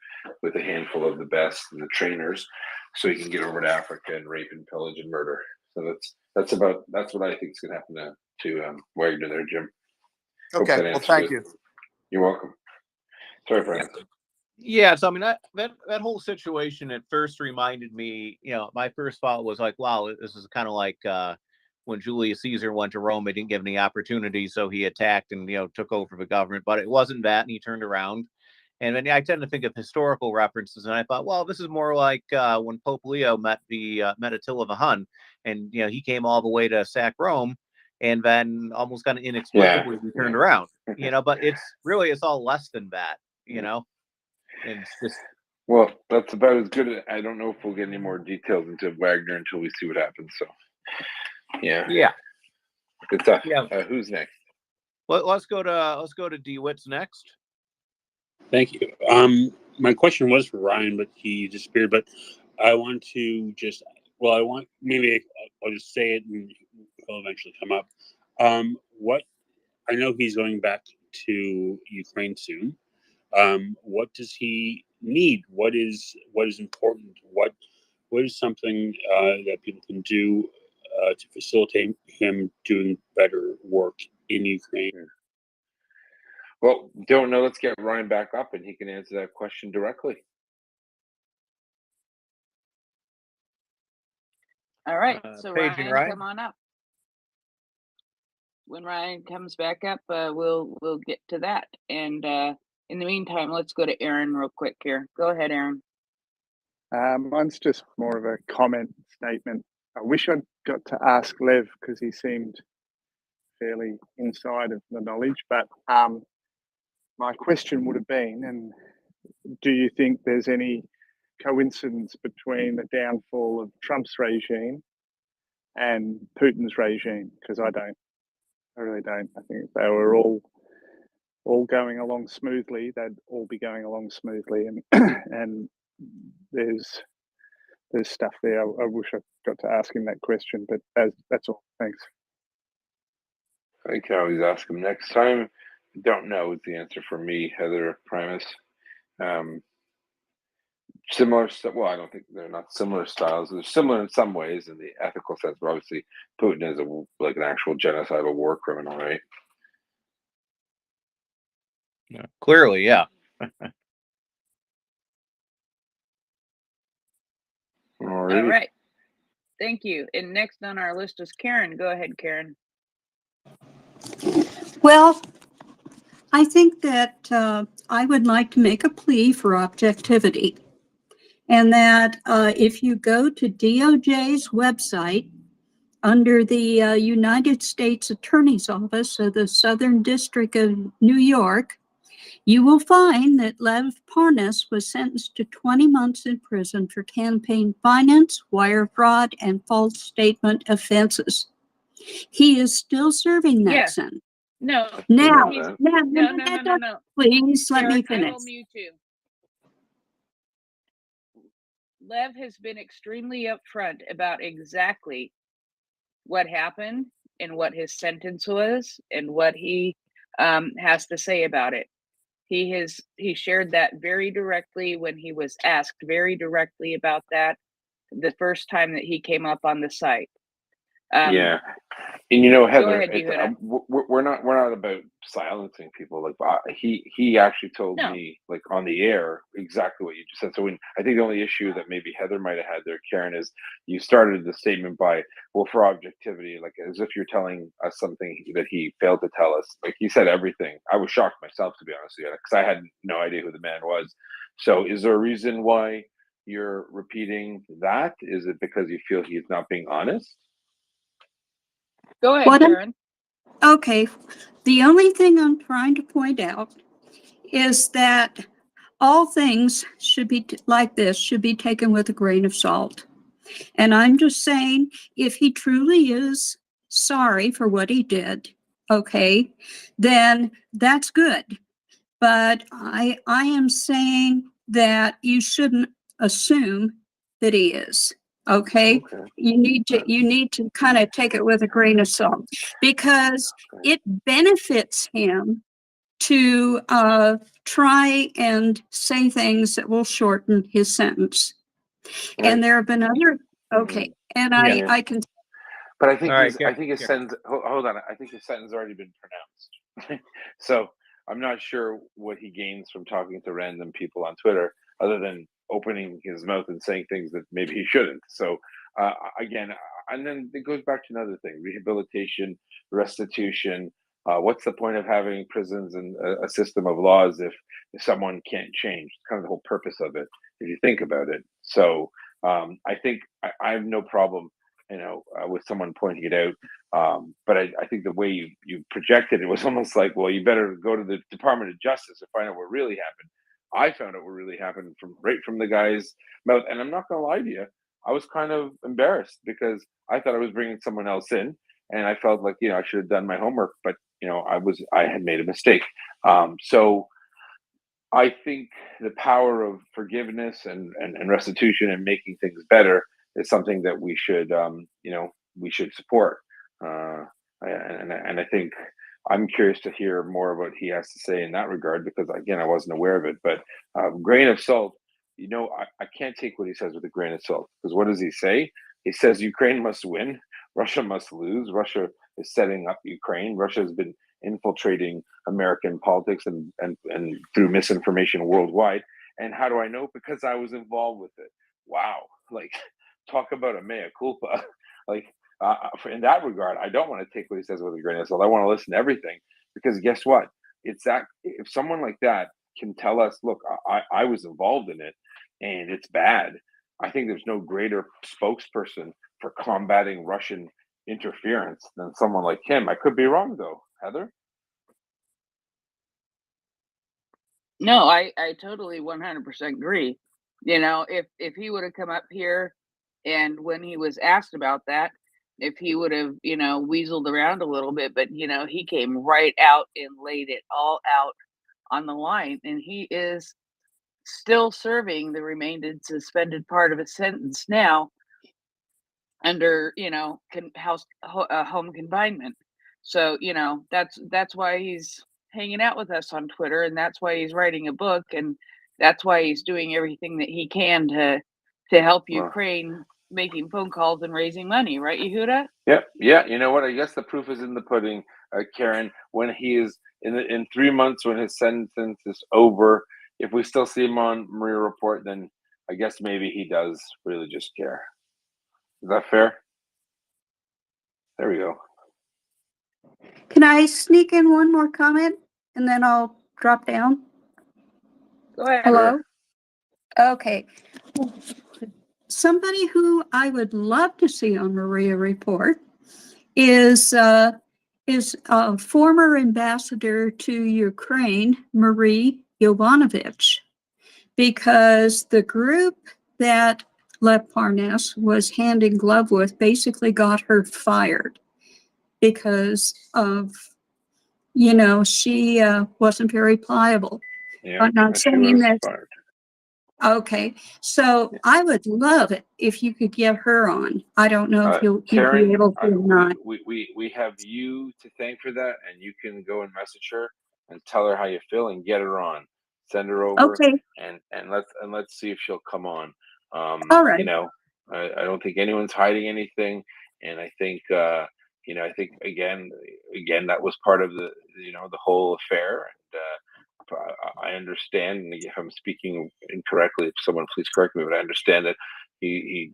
with a handful of the best and the trainers, so he can get over to Africa and rape and pillage and murder. So that's what I think is going to happen to Wagner there, Jim. Okay, well, thank you. You're welcome. Sorry, Brian. Yeah, so I mean that whole situation at first reminded me, my first thought was like, wow, this is kind of like when Julius Caesar went to Rome, he didn't give any opportunity, so he attacked and took over the government. But it wasn't that, and he turned around. And then I tend to think of historical references, and I thought, well, this is more like when Pope Leo met Attila the Hun, and he came all the way to sack Rome, and then almost kind of inexplicably he turned around. But it's all less than that. And it's just well, that's about as good. I don't know if we'll get any more details into Wagner until we see what happens. So, yeah. Good stuff. Yeah. Who's next? Let's go to DeWitt's next. Thank you. My question was for Ryan, but he disappeared. But I want to I'll just say it and it'll eventually come up. What I know he's going back to Ukraine soon. What does he need? What is important? What is something that people can do to facilitate him doing better work in Ukraine? Well, don't know. Let's get Ryan back up, and he can answer that question directly. All right, so Paging Ryan, come on up. When Ryan comes back up, we'll get to that. And in the meantime, let's go to Aaron real quick here. Go ahead, Aaron. Mine's just more of a comment statement. I wish I'd got to ask Lev because he seemed fairly inside of the knowledge. But my question would have been, and do you think there's any coincidence between the downfall of Trump's regime and Putin's regime? Because I don't. I really don't. I think if they were all going along smoothly, they'd all be going along smoothly, and and there's there's stuff there. I wish I got to ask him that question, but that's all. Thanks. I can always ask him next time. Don't know is the answer for me, Heather Primus. Similar, well, I don't think they're not similar styles. They're similar in some ways in the ethical sense, but obviously Putin is like an actual genocidal war criminal, right? Yeah, clearly, yeah. All right. Thank you. And next on our list is Karen. Go ahead, Karen. Well, I think that I would like to make a plea for objectivity. And that if you go to DOJ's website under the United States Attorney's Office of the Southern District of New York, you will find that Lev Parnas was sentenced to 20 months in prison for campaign finance, wire fraud, and false statement offenses. He is still serving that sentence. No. Now, No. please let me Eric, finish. I will mute you. Lev has been extremely upfront about exactly what happened and what his sentence was and what he has to say about it. He shared that very directly when he was asked very directly about that the first time that he came up on the site. Yeah, and you know, Heather, ahead, Yehuda. we're not about silencing people. Like he actually told me like on the air exactly what you just said. So I think the only issue that maybe Heather might have had there, Karen, is you started the statement by, well, for objectivity, like as if you're telling us something that he failed to tell us. Like he said everything. I was shocked myself, to be honest with you, because I had no idea who the man was. So is there a reason why you're repeating that? Is it because you feel he's not being honest? Go ahead, Karen. Okay. The only thing I'm trying to point out is that all things should be like this, should be taken with a grain of salt. And I'm just saying, if he truly is sorry for what he did, okay, then that's good. But I am saying that you shouldn't assume that he is. Okay. You need to kind of take it with a grain of salt, because it benefits him to try and say things that will shorten his sentence. And there have been other, and I can. But I think Right, his sentence. Hold on, I think his sentence has already been pronounced. So I'm not sure what he gains from talking to random people on Twitter, other than opening his mouth and saying things that maybe he shouldn't. So again, and then it goes back to another thing: rehabilitation, restitution. What's the point of having prisons and a system of laws if someone can't change? It's kind of the whole purpose of it, if you think about it. So I think I have no problem, with someone pointing it out. But I think the way you projected it was almost like, well, you better go to the Department of Justice and find out what really happened. I found out what really happened right from the guy's mouth, and I'm not going to lie to you. I was kind of embarrassed because I thought I was bringing someone else in, and I felt like I should have done my homework, but I had made a mistake. So I think the power of forgiveness and restitution and making things better is something that we should support. And I think I'm curious to hear more of what he has to say in that regard, because again, I wasn't aware of it. But grain of salt, I can't take what he says with a grain of salt, because what does he say? He says Ukraine must win, Russia must lose. Russia is setting up Ukraine. Russia has been infiltrating American politics and through misinformation worldwide. And how do I know? Because I was involved with it. Wow. Like, talk about a mea culpa. Like, in that regard, I don't want to take what he says with a grain of salt. I want to listen to everything, because guess what? It's that if someone like that can tell us, look, I was involved in it and it's bad, I think there's no greater spokesperson for combating Russian interference than someone like him. I could be wrong, though, Heather. No, I totally 100% agree. If he would have come up here, and when he was asked about that, if he would have, weaseled around a little bit, but he came right out and laid it all out on the line, and he is still serving the remaining suspended part of a sentence now under, home confinement. So, that's why he's hanging out with us on Twitter, and that's why he's writing a book, and that's why he's doing everything that he can to help Ukraine, making phone calls and raising money, right, Yehuda? Yeah. You know what? I guess the proof is in the pudding, Karen. When he is in 3 months, when his sentence is over, if we still see him on MriyaReport, then I guess maybe he does really just care. Is that fair? There we go. Can I sneak in one more comment and then I'll drop down? Go ahead. Hello? Okay. Somebody who I would love to see on MriyaReport is former ambassador to Ukraine, Marie Yovanovitch, because the group that Lev Parnas was hand in glove with basically got her fired because of, she wasn't very pliable. Yeah, I'm not she saying was that. fired. Okay, so I would love it if you could get her on. I don't know if you'd be Karen, able to or not. we have you to thank for that, and you can go and message her and tell her how you feel and get her on. Send her over, Okay. and let's see if she'll come on. All right. I don't think anyone's hiding anything, and I think I think again that was part of the the whole affair, and I understand, and if I'm speaking incorrectly, if someone please correct me, but I understand that he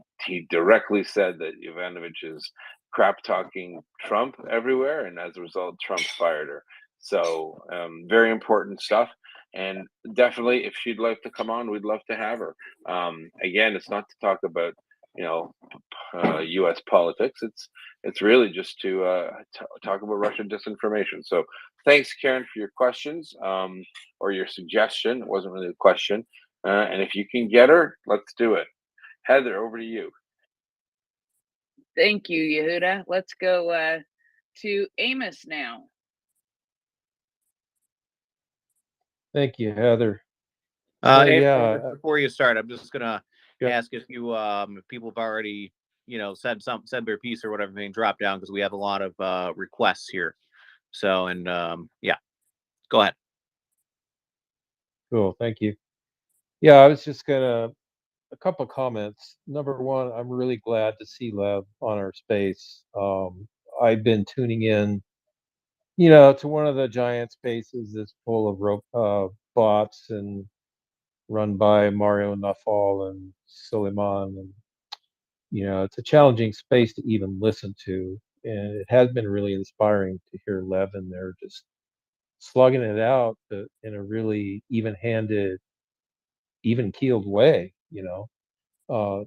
directly said that Yovanovitch is crap talking Trump everywhere, and as a result, Trump fired her. So very important stuff, and definitely, if she'd like to come on, we'd love to have her. Again, it's not to talk about U.S. politics. It's really just to talk about Russian disinformation. So thanks, Karen, for your questions or your suggestion. It wasn't really a question. And if you can get her, let's do it. Heather, over to you. Thank you, Yehuda. Let's go to Amos now. Thank you, Heather. Amos, before you start, I'm just gonna ask if you if people have already said their piece or whatever, they drop down because we have a lot of requests here. So yeah, go ahead. Cool, thank you. Yeah, I was just a couple of comments. Number one, I'm really glad to see Lev on our space. I've been tuning in, to one of the giant spaces that's full of bots and run by Mario Nafal and Suleiman, and it's a challenging space to even listen to, and it has been really inspiring to hear Lev in there just slugging it out in a really even-handed, even-keeled way.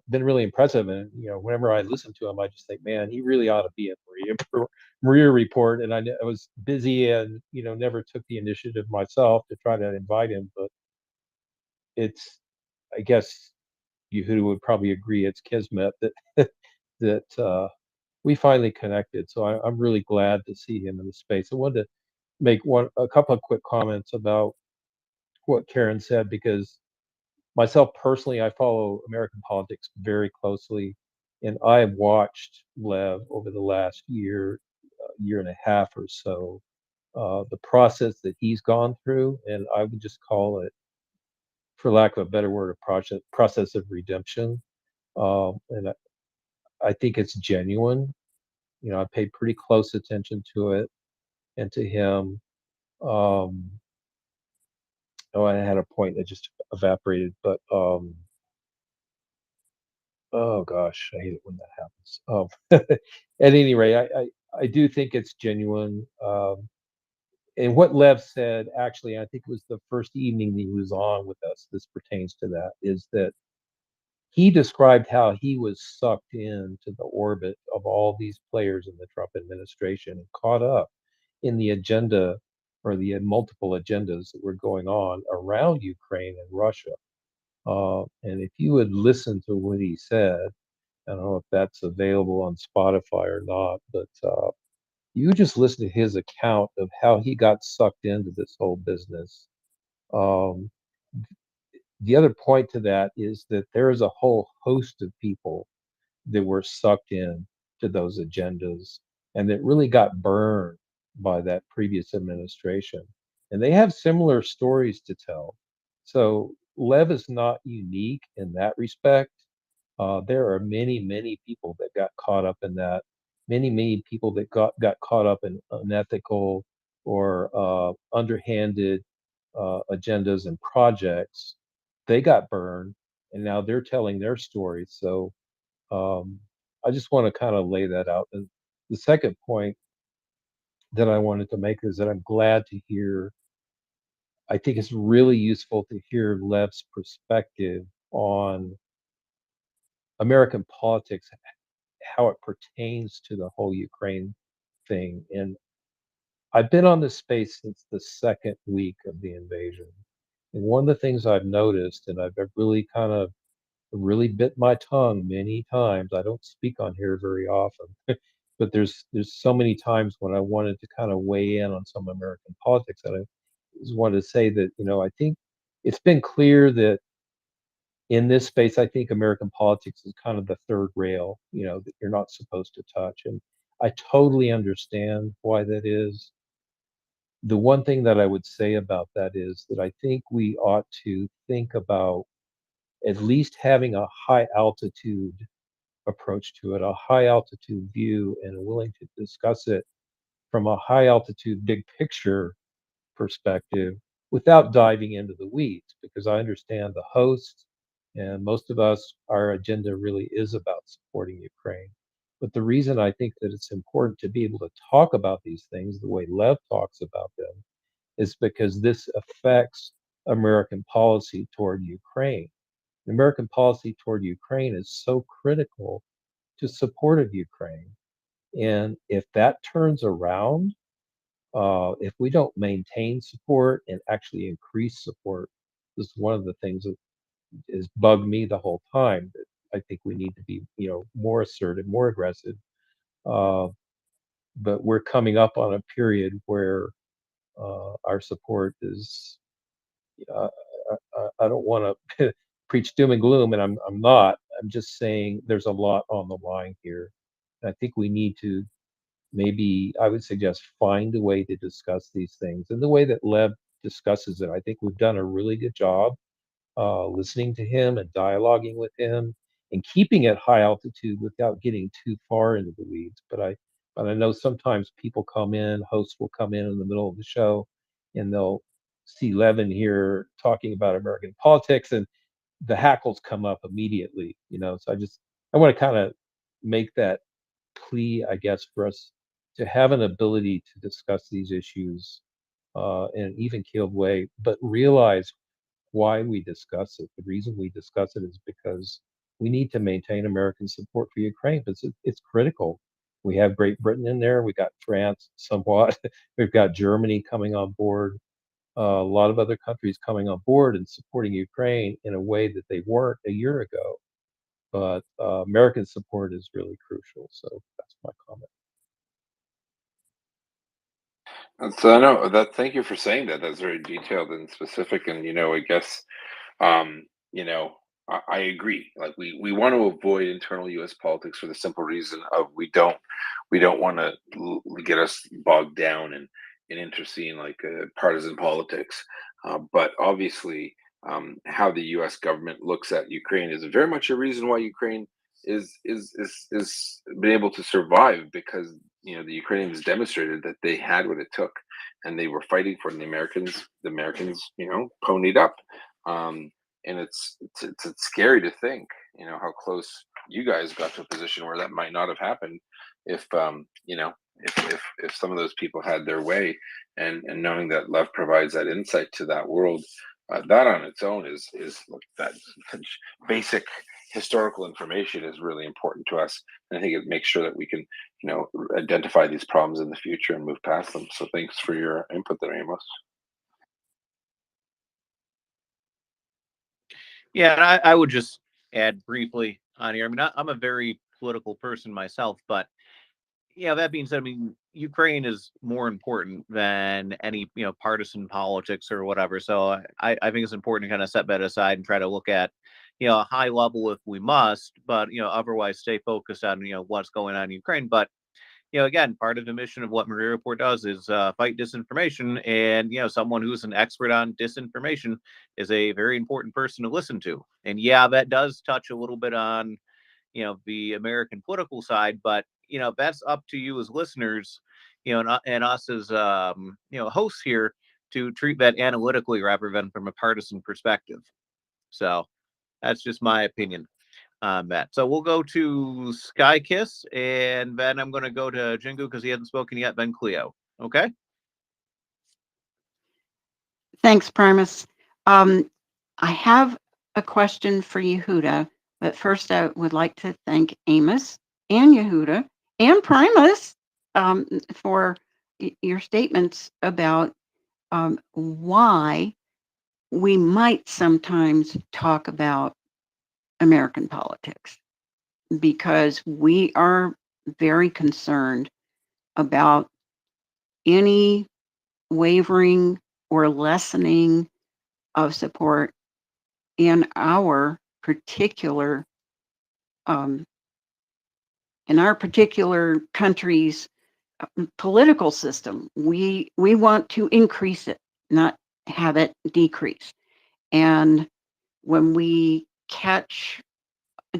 Been really impressive, and whenever I listen to him, I just think, man, he really ought to be at MriyaReport. And I was busy and never took the initiative myself to try to invite him, but it's, I guess Yehuda would probably agree, it's kismet that that we finally connected. So I'm really glad to see him in the space. I wanted to make a couple of quick comments about what Karen said, because myself personally, I follow American politics very closely, and I have watched Lev over the last year and a half or so, the process that he's gone through, and I would just call it, for lack of a better word, a process of redemption. And I think it's genuine. I paid pretty close attention to it and to him. I had a point that just evaporated, but oh gosh, I hate it when that happens. At any rate, I do think it's genuine. And what Lev said, actually, I think it was the first evening that he was on with us, this pertains to that, is that he described how he was sucked into the orbit of all these players in the Trump administration and caught up in the agenda, or the multiple agendas that were going on around Ukraine and Russia. And if you would listen to what he said, I don't know if that's available on Spotify or not, but you just listen to his account of how he got sucked into this whole business. the other point to that is that there is a whole host of people that were sucked in to those agendas and that really got burned by that previous administration. And they have similar stories to tell. So Lev is not unique in that respect. There are many, many people that got caught up in that. Many people that got caught up in unethical or underhanded agendas and projects. They got burned, and now they're telling their stories. So I just want to kind of lay that out. And the second point that I wanted to make is that I'm glad to hear. I think it's really useful to hear Lev's perspective on American politics, how it pertains to the whole Ukraine thing. And I've been on this space since the second week of the invasion. And one of the things I've noticed, and I've really kind of really bit my tongue many times. I don't speak on here very often, but there's so many times when I wanted to kind of weigh in on some American politics, and I just wanted to say that I think it's been clear that in this space, I think American politics is kind of the third rail, that you're not supposed to touch, and I totally understand why that is. The one thing that I would say about that is that I think we ought to think about at least having a high altitude approach to it, a high altitude view, and willing to discuss it from a high altitude, big picture perspective without diving into the weeds, because I understand the host and most of us, our agenda really is about supporting Ukraine. But the reason I think that it's important to be able to talk about these things the way Lev talks about them is because this affects American policy toward Ukraine. American policy toward Ukraine is so critical to support of Ukraine. And if that turns around, if we don't maintain support and actually increase support, this is one of the things that has bugged me the whole time. That I think we need to be, more assertive, more aggressive. Uh, but we're coming up on a period where our support is. I don't want to preach doom and gloom, and I'm not. I'm just saying there's a lot on the line here. And I think we need to maybe I would suggest find a way to discuss these things. And the way that Lev discusses it, I think we've done a really good job listening to him and dialoguing with him and keeping it high altitude without getting too far into the weeds. But I know sometimes people come in, hosts will come in the middle of the show, and they'll see Levin here talking about American politics, and the hackles come up immediately. So I want to kind of make that plea, I guess, for us to have an ability to discuss these issues in an even keeled way, but realize why we discuss it. The reason we discuss it is because we need to maintain American support for Ukraine, but it's critical. We have Great Britain in there. We got France somewhat. We've got Germany coming on board. A lot of other countries coming on board and supporting Ukraine in a way that they weren't a year ago. But American support is really crucial. So that's my comment. So I know that. Thank you for saying that. That's very detailed and specific. And I guess, um, you know, I agree. Like we want to avoid internal U.S. politics for the simple reason of we don't want to get us bogged down in interscene like partisan politics. But obviously, how the U.S. government looks at Ukraine is very much a reason why Ukraine is been able to survive because the Ukrainians demonstrated that they had what it took, and they were fighting for it. And the Americans ponied up. And it's scary to think, how close you guys got to a position where that might not have happened if if some of those people had their way, and knowing that Lev provides that insight to that world, that on its own is like that basic historical information is really important to us, and I think it makes sure that we can identify these problems in the future and move past them. So thanks for your input there, Amos. Yeah, and I would just add briefly on here. I mean, I'm a very political person myself, but that being said, I mean, Ukraine is more important than any, partisan politics or whatever. So I think it's important to kind of set that aside and try to look at, a high level if we must, but, otherwise stay focused on, what's going on in Ukraine. But, again, part of the mission of what MriyaReport does is fight disinformation. And, someone who's an expert on disinformation is a very important person to listen to. And yeah, that does touch a little bit on, the American political side, but that's up to you as listeners, and us as hosts here to treat that analytically rather than from a partisan perspective. So that's just my opinion on that. So we'll go to Sky Kiss, and then I'm going to go to Jingu because he hasn't spoken yet. Then Cleo. Okay. Thanks, Primus. I have a question for Yehuda, but first I would like to thank Amos and Yehuda and Primus for your statements about why we might sometimes talk about American politics, because we are very concerned about any wavering or lessening of support in our particular country's political system. We want to increase it, not have it decrease. And when we catch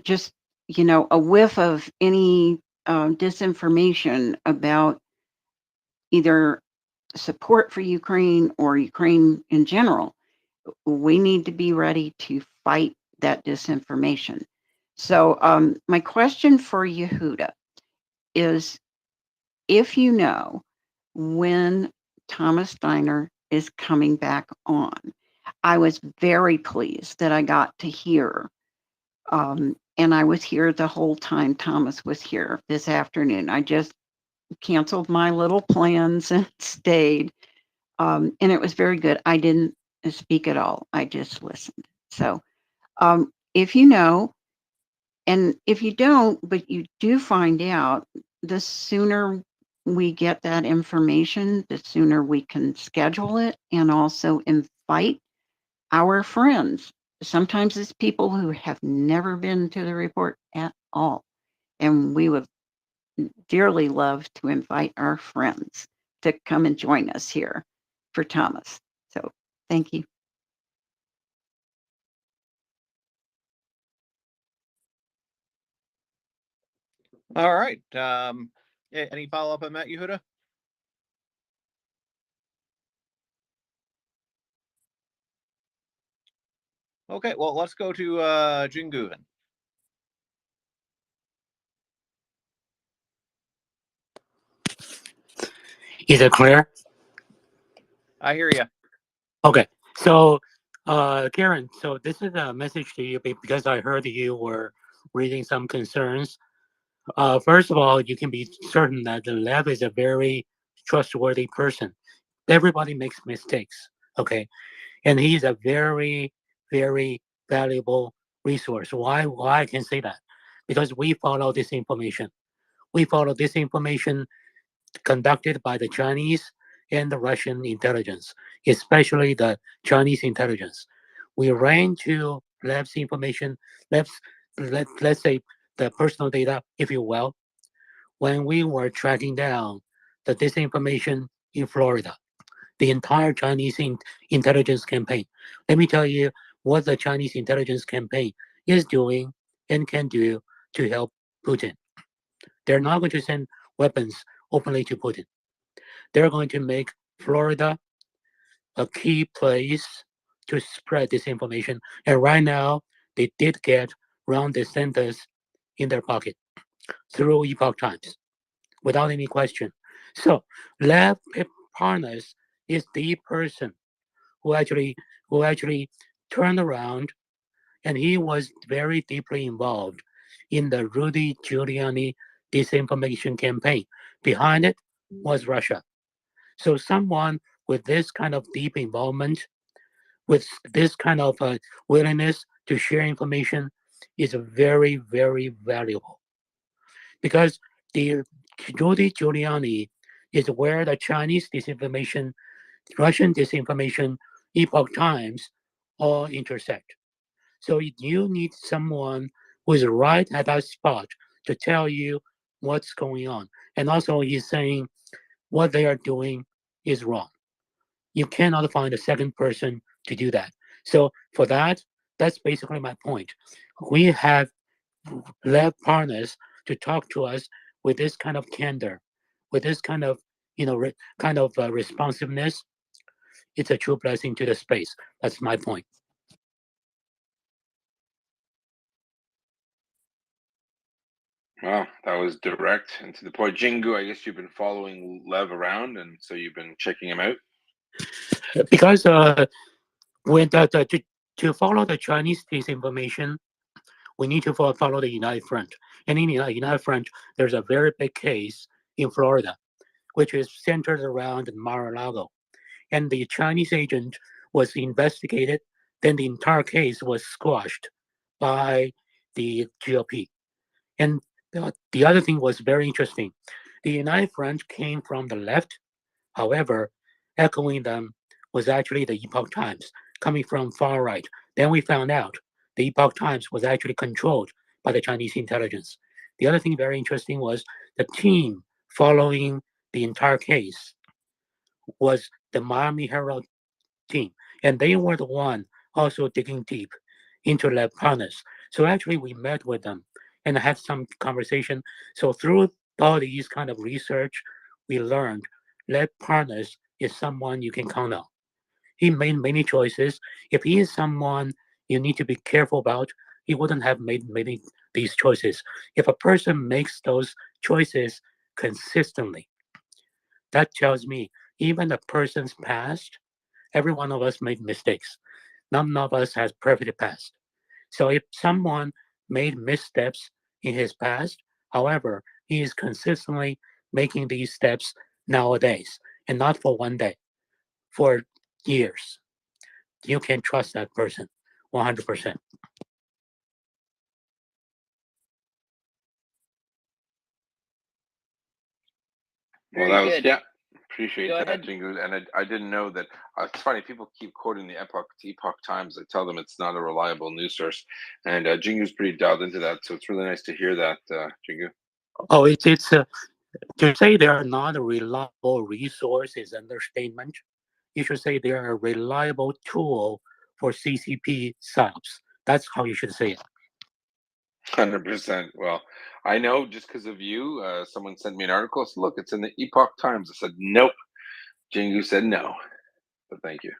just a whiff of any disinformation about either support for Ukraine or Ukraine in general, we need to be ready to fight that disinformation. So my question for Yehuda is, if you know when Thomas Steiner is coming back on. I was very pleased that I got to hear, and I was here the whole time Thomas was here this afternoon. I just canceled my little plans and stayed. And it was very good. I didn't speak at all. I just listened. So if you know, and if you don't, but you do find out, the sooner we get that information, the sooner we can schedule it and also invite our friends. Sometimes it's people who have never been to the report at all. And we would dearly love to invite our friends to come and join us here for Thomas. So thank you. All right. Any follow up on that, Yehuda? Okay, well, let's go to Jingu then. Is it clear? I hear you. Okay. So, Karen, so this is a message to you because I heard you were reading some concerns. First of all, you can be certain that the Lev is a very trustworthy person. Everybody makes mistakes, okay? And he's a very, very valuable resource. Why I can say that? Because we follow this information. We follow this information conducted by the Chinese and the Russian intelligence, especially the Chinese intelligence. We ran to Lev's information, let's say the personal data, if you will, when we were tracking down the disinformation in Florida, the entire Chinese intelligence campaign. Let me tell you what the Chinese intelligence campaign is doing and can do to help Putin. They're not going to send weapons openly to Putin. They're going to make Florida a key place to spread this information. And right now, they did get Ron DeSantis in their pocket through Epoch Times, without any question. So Lev Parnas is the person who actually turned around, and he was very deeply involved in the Rudy Giuliani disinformation campaign. Behind it was Russia. So someone with this kind of deep involvement, with this kind of willingness to share information, is very, very valuable. Because the Rudy Giuliani is where the Chinese disinformation, Russian disinformation, Epoch Times all intersect. So you need someone who is right at that spot to tell you what's going on. And also, he's saying what they are doing is wrong. You cannot find a second person to do that. So for that, that's basically my point. We have lab partners to talk to us with this kind of candor, with this kind of responsiveness. It's a true blessing to the space. That's my point. Wow, that was direct and to the point. Jingu, I guess you've been following Lev around, and so you've been checking him out. Because when to follow the Chinese disinformation, we need to follow the United Front. And in the United Front, there's a very big case in Florida, which is centered around Mar-a-Lago. And the Chinese agent was investigated, then the entire case was squashed by the GOP. And the other thing was very interesting. The United Front came from the left. However, echoing them was actually the Epoch Times, coming from far right. Then we found out the Epoch Times was actually controlled by the Chinese intelligence. The other thing very interesting was the team following the entire case was the Miami Herald team, and they were the one also digging deep into lab partners. So actually, we met with them and had some conversation. So through all these kind of research, we learned lab partners is someone you can count on. He made many choices. If he is someone you need to be careful about, he wouldn't have made many these choices. If a person makes those choices consistently, that tells me even a person's past, every one of us made mistakes. None of us has perfect past. So if someone made missteps in his past, however, he is consistently making these steps nowadays, and not for one day, for years. You can trust that person 100%. Well, Very that was, good. yeah, appreciate Go that, ahead. Jingu. And I didn't know that. It's funny, people keep quoting the Epoch Times. I tell them it's not a reliable news source. And Jingu's pretty dialed into that. So it's really nice to hear that, Jingu. Oh, it's to say they are not a reliable resource is understatement. You should say they are a reliable tool for CCP psyops. That's how you should say it. 100%. Well, I know just because of you, someone sent me an article. So look, it's in the Epoch Times. I said, nope. Jingu said no. But thank you.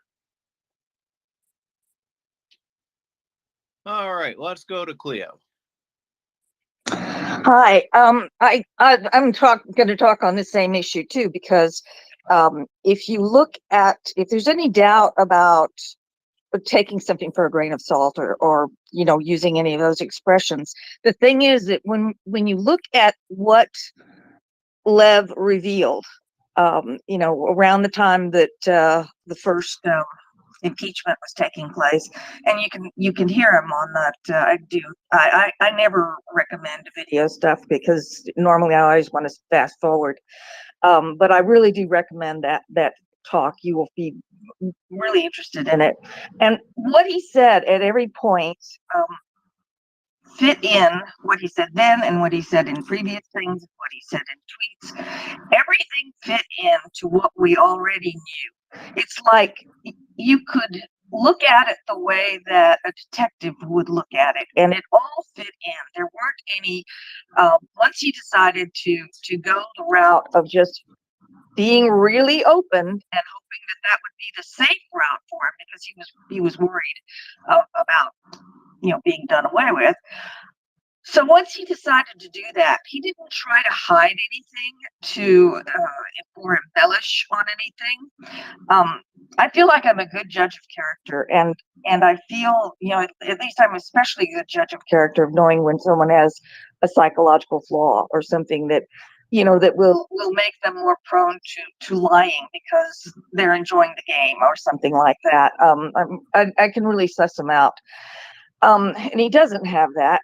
All right, let's go to Cleo. Hi. I'm going to talk on the same issue too, because if you look at, if there's any doubt about taking something for a grain of salt, or using any of those expressions, the thing is that when you look at what Lev revealed, around the time that the first impeachment was taking place, and you can hear him on that. I never recommend video stuff because normally I always want to fast forward, but I really do recommend that talk. You will be really interested in it, and what he said at every point fit in what he said then and what he said in previous things, what he said in tweets. Everything fit into what we already knew. It's like you could look at it the way that a detective would look at it, and it all fit in. There weren't any, once he decided to go the route of just being really open and hoping that would be the safe route for him, because he was worried about being done away with. So once he decided to do that, he didn't try to hide anything or embellish on anything. I feel like I'm a good judge of character, and I feel, at least I'm especially a good judge of character of knowing when someone has a psychological flaw or something that, that will make them more prone to lying because they're enjoying the game or something like that. I can really suss them out. And he doesn't have that.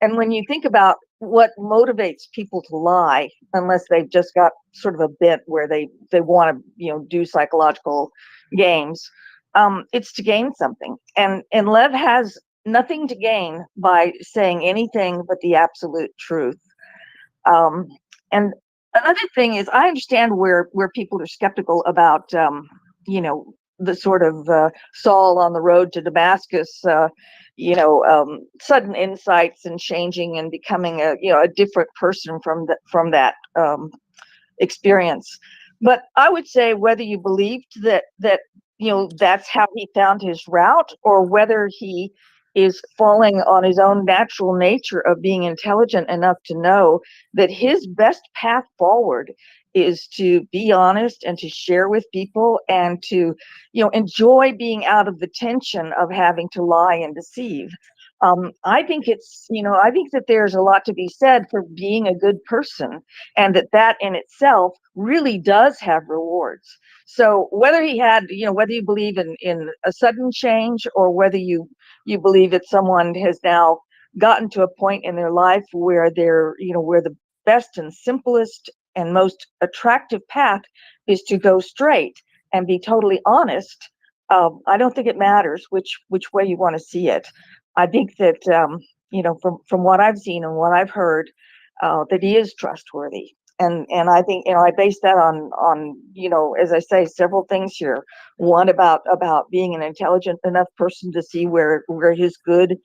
And when you think about what motivates people to lie, unless they've just got sort of a bent where they want to do psychological games. It's to gain something, and Lev has nothing to gain by saying anything but the absolute truth. And another thing is, I understand where people are skeptical about the sort of Saul on the road to Damascus, sudden insights and changing and becoming a different person from that experience. But I would say, whether you believed that that's how he found his route, or whether he is falling on his own natural nature of being intelligent enough to know that his best path forward is to be honest and to share with people, and to enjoy being out of the tension of having to lie and deceive. I think I think that there's a lot to be said for being a good person, and that in itself really does have rewards. So whether he had, whether you believe in a sudden change, or whether you believe that someone has now gotten to a point in their life where where the best and simplest and most attractive path is to go straight and be totally honest, I don't think it matters which way you want to see it. I think that from what I've seen and what I've heard, that he is trustworthy, and I think I base that on as I say, several things here. One, about being an intelligent enough person to see where his good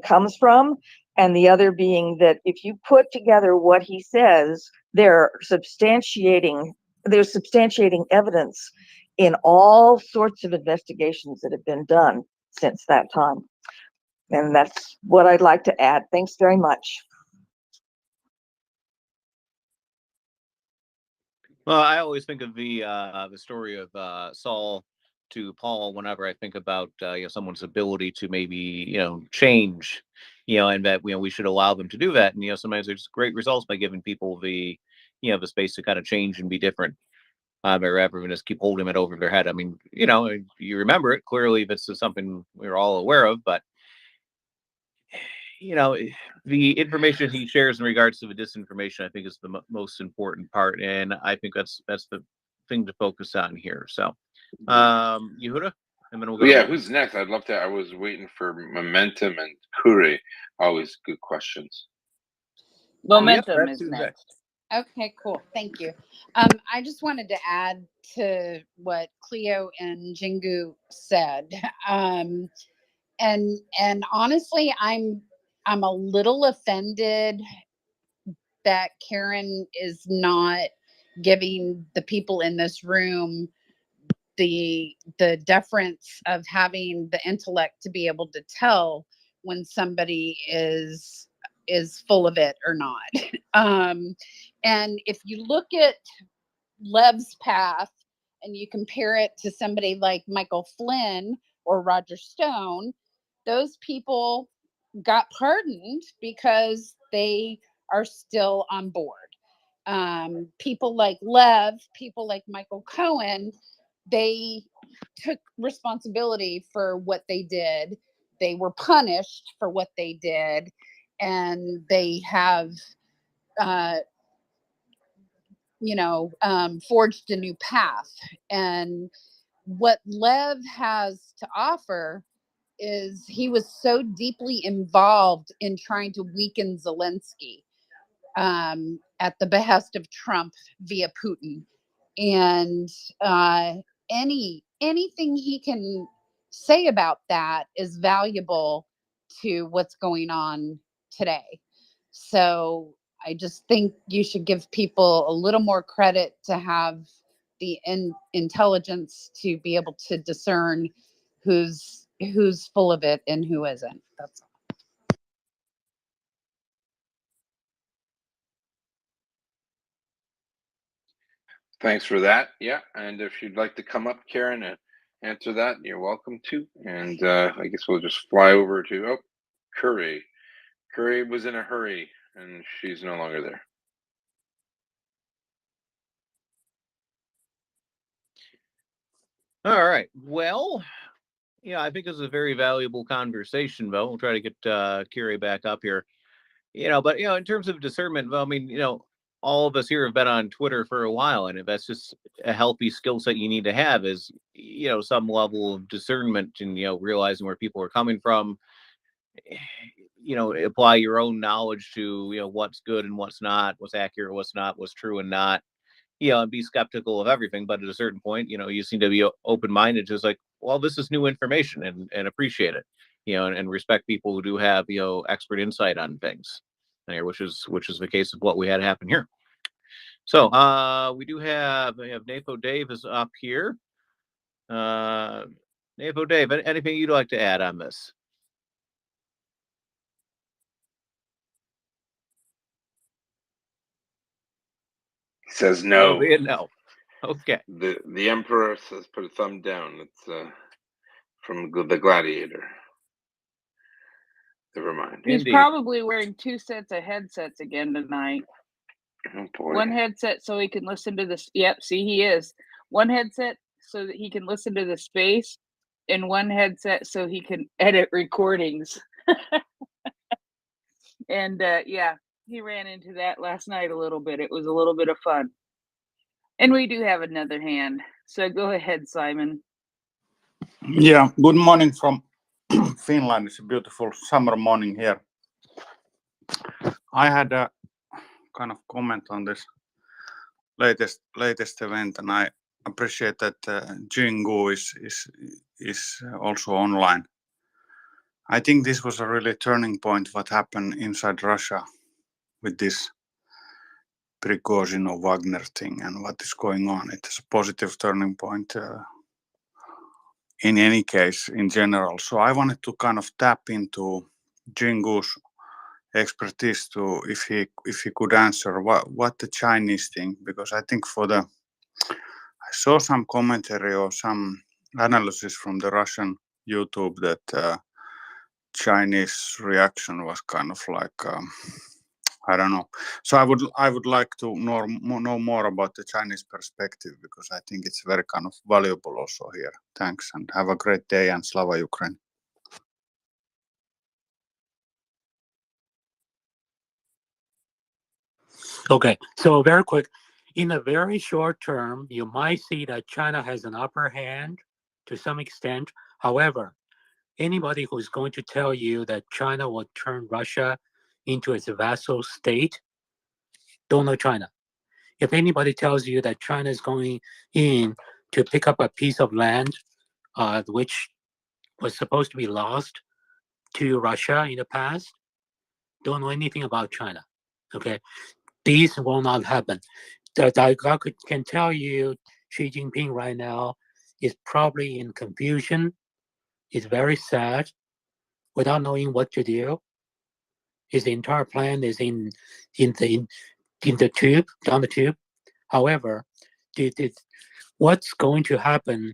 comes from, and the other being that if you put together what he says, there's substantiating evidence in all sorts of investigations that have been done since that time. And that's what I'd like to add. Thanks very much. Well, I always think of the story of Saul to Paul whenever I think about someone's ability to maybe change, and that we should allow them to do that. And sometimes there's great results by giving people the the space to kind of change and be different. Rather than just keep holding it over their head. I mean, you remember it clearly. This is something we're all aware of, but the information he shares in regards to the disinformation, I think, is the most important part, and I think that's the thing to focus on here. So, Yehuda, and then we'll go. Yeah, who's next? I'd love to. I was waiting for Momentum and Kure. Always good questions. Momentum Yep, is next. Okay, cool. Thank you. I just wanted to add to what Cleo and Jingu said. And honestly, I'm a little offended that Karen is not giving the people in this room the deference of having the intellect to be able to tell when somebody is full of it or not. And if you look at Lev's path and you compare it to somebody like Michael Flynn or Roger Stone, those people got pardoned because they are still on board. People like Lev, people like Michael Cohen, they took responsibility for what they did. They were punished for what they did, and they have forged a new path. And what Lev has to offer is he was so deeply involved in trying to weaken Zelensky at the behest of Trump via Putin. And anything he can say about that is valuable to what's going on today. So I just think you should give people a little more credit to have the intelligence to be able to discern who's full of it and who isn't. That's all. Thanks for that. Yeah, and if you'd like to come up, Karen, and answer that, you're welcome to. And I guess we'll just fly over to Curry. Curry was in a hurry, and she's no longer there. All right. Well, I think this is a very valuable conversation, though. We'll try to get Kiri back up here. But in terms of discernment, well, I mean, all of us here have been on Twitter for a while, and if that's just a healthy skill set you need to have, is some level of discernment and realizing where people are coming from. Apply your own knowledge to what's good and what's not, what's accurate, what's not, what's true and not. And be skeptical of everything, but at a certain point, you seem to be open-minded, just like, well, this is new information, and appreciate it, and respect people who do have expert insight on things there, which is the case of what we had happen here. So we have Napo Dave is up here. Napo Dave, anything you'd like to add on this? He says no. No. Okay. The Emperor says put a thumb down. It's from the Gladiator. Never mind. He's Indeed. probably wearing 2 sets of headsets again tonight. Oh boy. One headset so he can listen to this. Yep, see, he is. One headset so that he can listen to the space, and one headset so he can edit recordings. And yeah, he ran into that last night a little bit. It was a little bit of fun. And we do have another hand. So go ahead, Simon. Yeah, good morning from Finland. It's a beautiful summer morning here. I had a kind of comment on this latest event, and I appreciate that JUN is also online. I think this was a really turning point what happened inside Russia with this Prigozhin or Wagner thing and what is going on. It is a positive turning point in any case in general. So I wanted to kind of tap into Jingu's expertise to if he could answer what the Chinese think, because I think I saw some commentary or some analysis from the Russian YouTube that Chinese reaction was kind of like I don't know. So I would like to know more about the Chinese perspective, because I think it's very kind of valuable also here. Thanks, and have a great day, and Slava Ukraine. Okay, so very quick. In the very short term, you might see that China has an upper hand to some extent. However, anybody who's going to tell you that China will turn Russia into its vassal state don't know China. If anybody tells you that China is going in to pick up a piece of land which was supposed to be lost to Russia in the past, don't know anything about China. Okay, these will not happen. I can tell you Xi Jinping right now is probably in confusion. Is very sad, without knowing what to do. His entire plan is in the tube, down the tube. However, what's going to happen?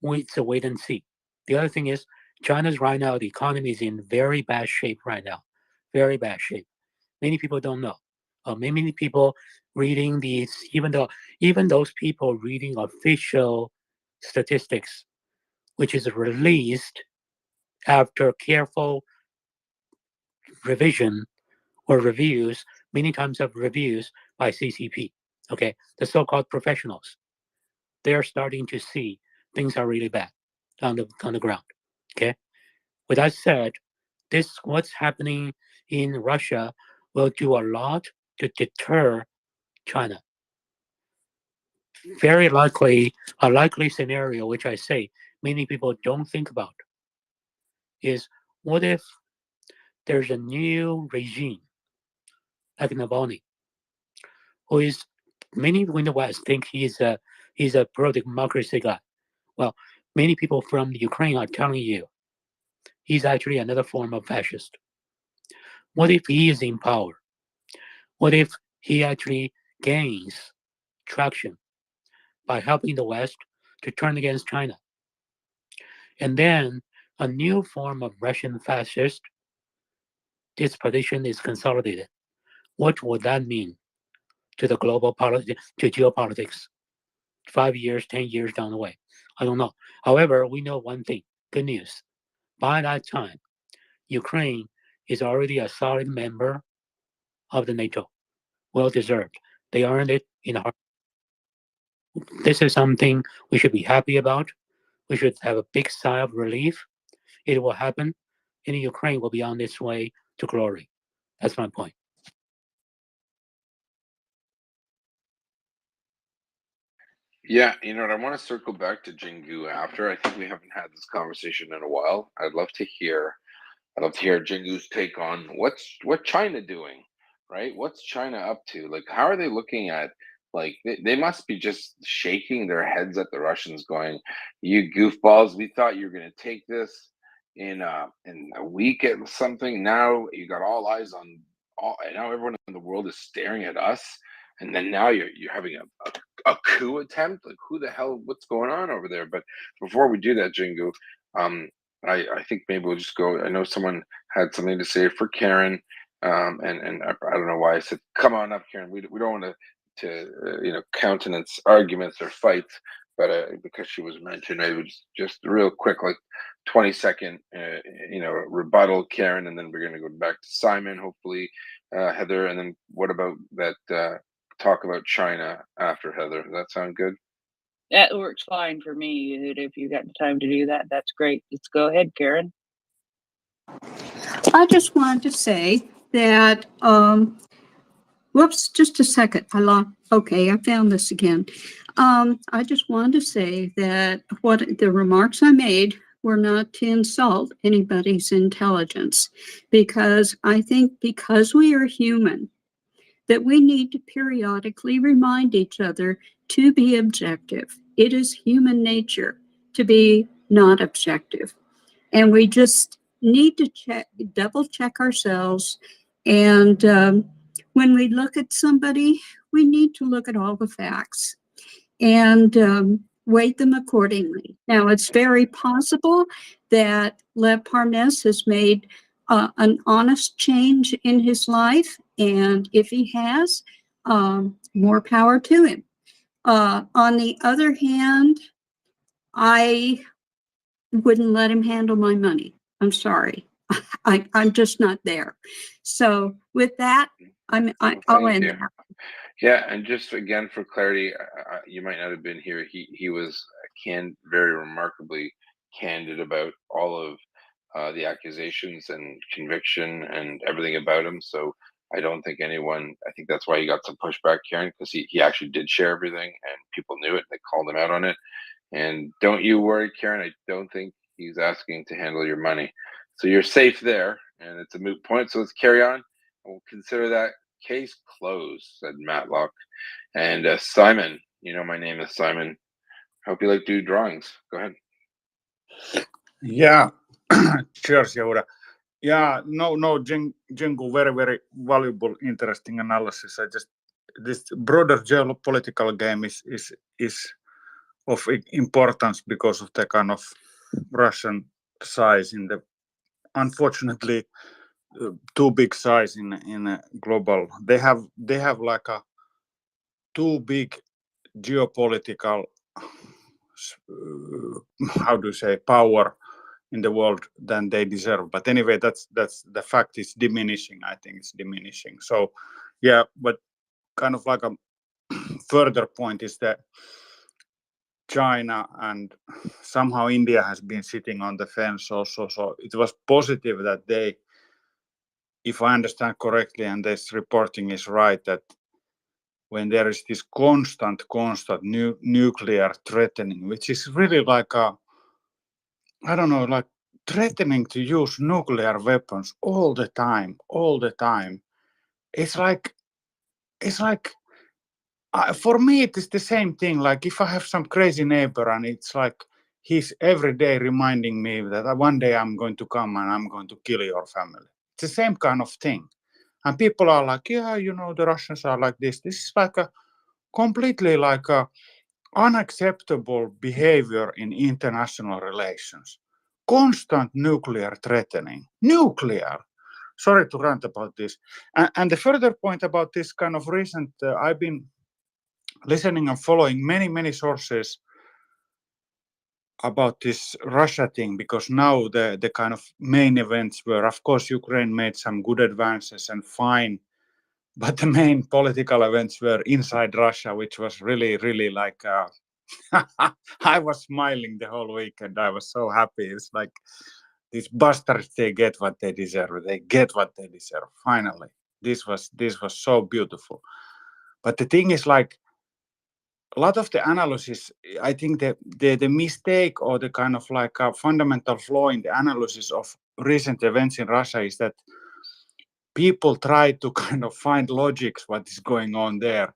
It's a wait and see. The other thing is, China's right now, the economy is in very bad shape right now. Very bad shape. Many people don't know. Many people reading these, even those people reading official statistics, which is released after careful revision or reviews, many times of reviews by CCP, okay, the so-called professionals. They're starting to see things are really bad on the ground, okay? With that said, what's happening in Russia will do a lot to deter China. Very likely, a likely scenario, which I say many people don't think about, is what if there's a new regime like Navalny, who is many in the West think he's a pro-democracy guy. Well, many people from Ukraine are telling you he's actually another form of fascist. What if he is in power? What if he actually gains traction by helping the West to turn against China? And then a new form of Russian fascist, this position is consolidated. What would that mean to the global politics, to geopolitics? 5 years, 10 years down the way. I don't know. However, we know one thing, good news. By that time, Ukraine is already a solid member of the NATO. Well deserved. They earned it in the heart. This is something we should be happy about. We should have a big sigh of relief. It will happen, and Ukraine will be on its way to glory. That's my point. Yeah, you know what? I want to circle back to Jingu after. I think we haven't had this conversation in a while. I'd love to hear Jingu's take on what China doing, right? What's China up to? Like, how are they looking at? Like, they must be just shaking their heads at the Russians, going, "You goofballs! We thought you were going to take this in a week at something. Now you got all eyes on all. Now everyone in the world is staring at us, and then now you're having a coup attempt. Like, who the hell? What's going on over there?" But before we do that, Jingu, I think maybe we'll just go. I know someone had something to say for Karen, and I don't know why I said, "Come on up, Karen." We don't want to countenance arguments or fights, but because she was mentioned, I was just real quick, like 20-second, rebuttal, Karen, and then we're gonna go back to Simon, hopefully, Heather, and then what about that talk about China after Heather? Does that sound good? That works fine for me. If you got the time to do that, that's great. Let's go ahead, Karen. I just wanted to say that, whoops, just a second. Okay, I found this again. I just wanted to say that what the remarks I made were not to insult anybody's intelligence, because I think because we are human, that we need to periodically remind each other to be objective. It is human nature to be not objective. And we just need to double check ourselves. And when we look at somebody, we need to look at all the facts and weight them accordingly. Now, it's very possible that Lev Parnas has made an honest change in his life, and if he has, more power to him. On the other hand, I wouldn't let him handle my money. I'm sorry. I'm just not there. So with that, I'll Thank end you. there. Yeah, and just again for clarity, you might not have been here. He was very remarkably candid about all of the accusations and conviction and everything about him. So I don't think anyone. I think that's why he got some pushback, Karen, because he actually did share everything and people knew it. They called him out on it. And don't you worry, Karen. I don't think he's asking to handle your money, so you're safe there. And it's a moot point. So let's carry on. We'll consider that case closed, said Matlock. And Simon, you know my name is Simon. Hope you like to do drawings. Go ahead. Yeah. Cheers, Yehuda. Yeah, no, Jingu, very, very valuable, interesting analysis. This broader geopolitical game is of importance because of the kind of Russian size in the, unfortunately, too big size in a global. They have like a too big geopolitical, how do you say, power in the world than they deserve. But anyway, that's the fact is diminishing. I think it's diminishing. So yeah, but kind of like a further point is that China and somehow India has been sitting on the fence also. So it was positive that they, if I understand correctly, and this reporting is right, that when there is this constant nuclear threatening, which is really like I don't know, like threatening to use nuclear weapons all the time. It's like for me, it is the same thing. Like if I have some crazy neighbor and it's like he's every day reminding me that one day I'm going to come and I'm going to kill your family. It's the same kind of thing. And people are like, yeah, the Russians are like this. This is like a completely like a unacceptable behavior in international relations. Constant nuclear threatening. Nuclear. Sorry to rant about this. And the further point about this kind of recent, I've been listening and following many sources about this Russia thing, because now the kind of main events were, of course, Ukraine made some good advances and fine But the main political events were inside Russia, which was really, really like, I was smiling the whole weekend. I was so happy. It's like these bastards, they get what they deserve. They get what they deserve. Finally, this was so beautiful. But the thing is, like, a lot of the analysis, I think the mistake or the kind of like a fundamental flaw in the analysis of recent events in Russia is that people try to kind of find logics what is going on there,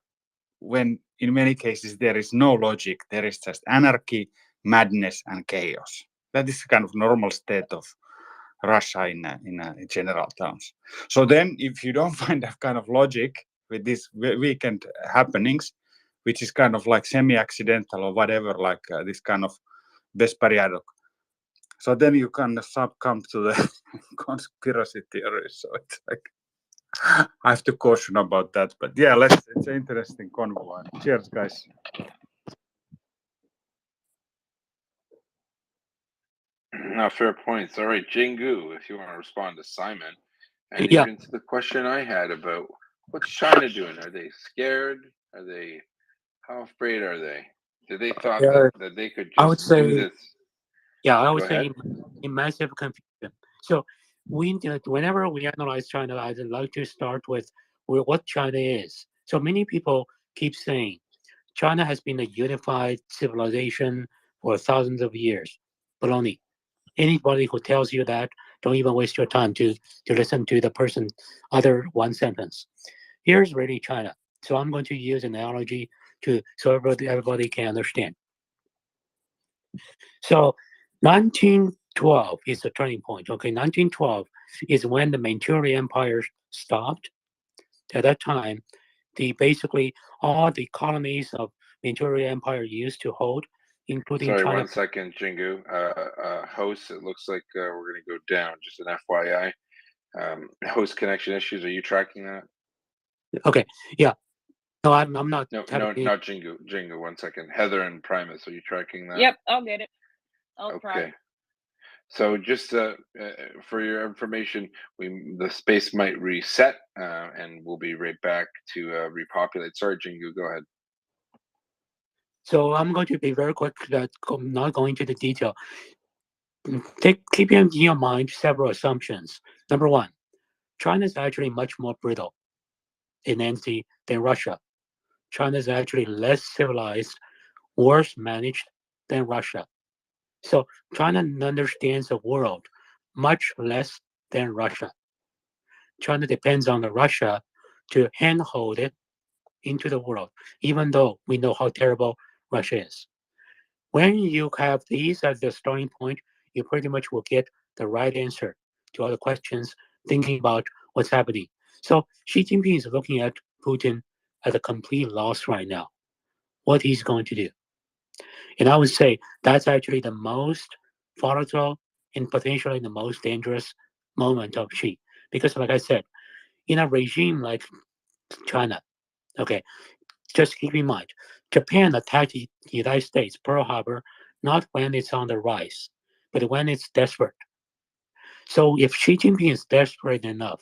when in many cases there is no logic. There is just anarchy, madness, and chaos. That is the kind of normal state of Russia in general terms. So then, if you don't find that kind of logic with these weekend happenings, which is kind of like semi-accidental or whatever, like this kind of bespariadok, so then you kind of succumb to the conspiracy theories. So it's like, I have to caution about that. But yeah, it's an interesting convo. Cheers, guys. No, fair points. All right, Jingu, if you want to respond to Simon, and Yeah. even to the question I had about what's China doing? Are they scared? Are they? How afraid are they? Did they thought that they could I would just do say, this? yeah, I would Go say ahead. in massive confusion. So whenever we analyze China, I'd like to start with what China is. So many people keep saying China has been a unified civilization for thousands of years. Baloney. Anybody who tells you that, don't even waste your time to listen to the person other one sentence. Here's really China. So I'm going to use an analogy so everybody can understand. So 1912 is the turning point. Okay, 1912 is when the Manchurian Empire stopped. At that time, basically all the colonies of Manchurian Empire used to hold, including Sorry, China. 1 second, Jingu. Host, it looks like we're going to go down. Just an FYI. Host connection issues. Are you tracking that? Okay, yeah. No, I'm not. No, not Jingu. Jingu, 1 second. Heather and Primus, are you tracking that? Yep, I'll get it. I'll Okay. try. So just for your information, the space might reset, and we'll be right back to repopulate. Sorry, Jingu, go ahead. So I'm going to be very quick, not going into the detail. Keep in your mind several assumptions. Number one, China is actually much more brittle in entity than Russia. China is actually less civilized, worse managed than Russia. So China understands the world much less than Russia. China depends on the Russia to handhold it into the world, even though we know how terrible Russia is. When you have these as the starting point, you pretty much will get the right answer to all the questions, thinking about what's happening. So Xi Jinping is looking at Putin at a complete loss right now, what he's going to do. And I would say that's actually the most volatile and potentially the most dangerous moment of Xi. Because like I said, in a regime like China, okay, just keep in mind, Japan attacked the United States, Pearl Harbor, not when it's on the rise, but when it's desperate. So if Xi Jinping is desperate enough,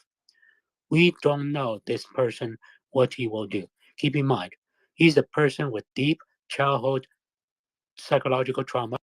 we don't know this person what he will do. Keep in mind, he's a person with deep childhood psychological trauma.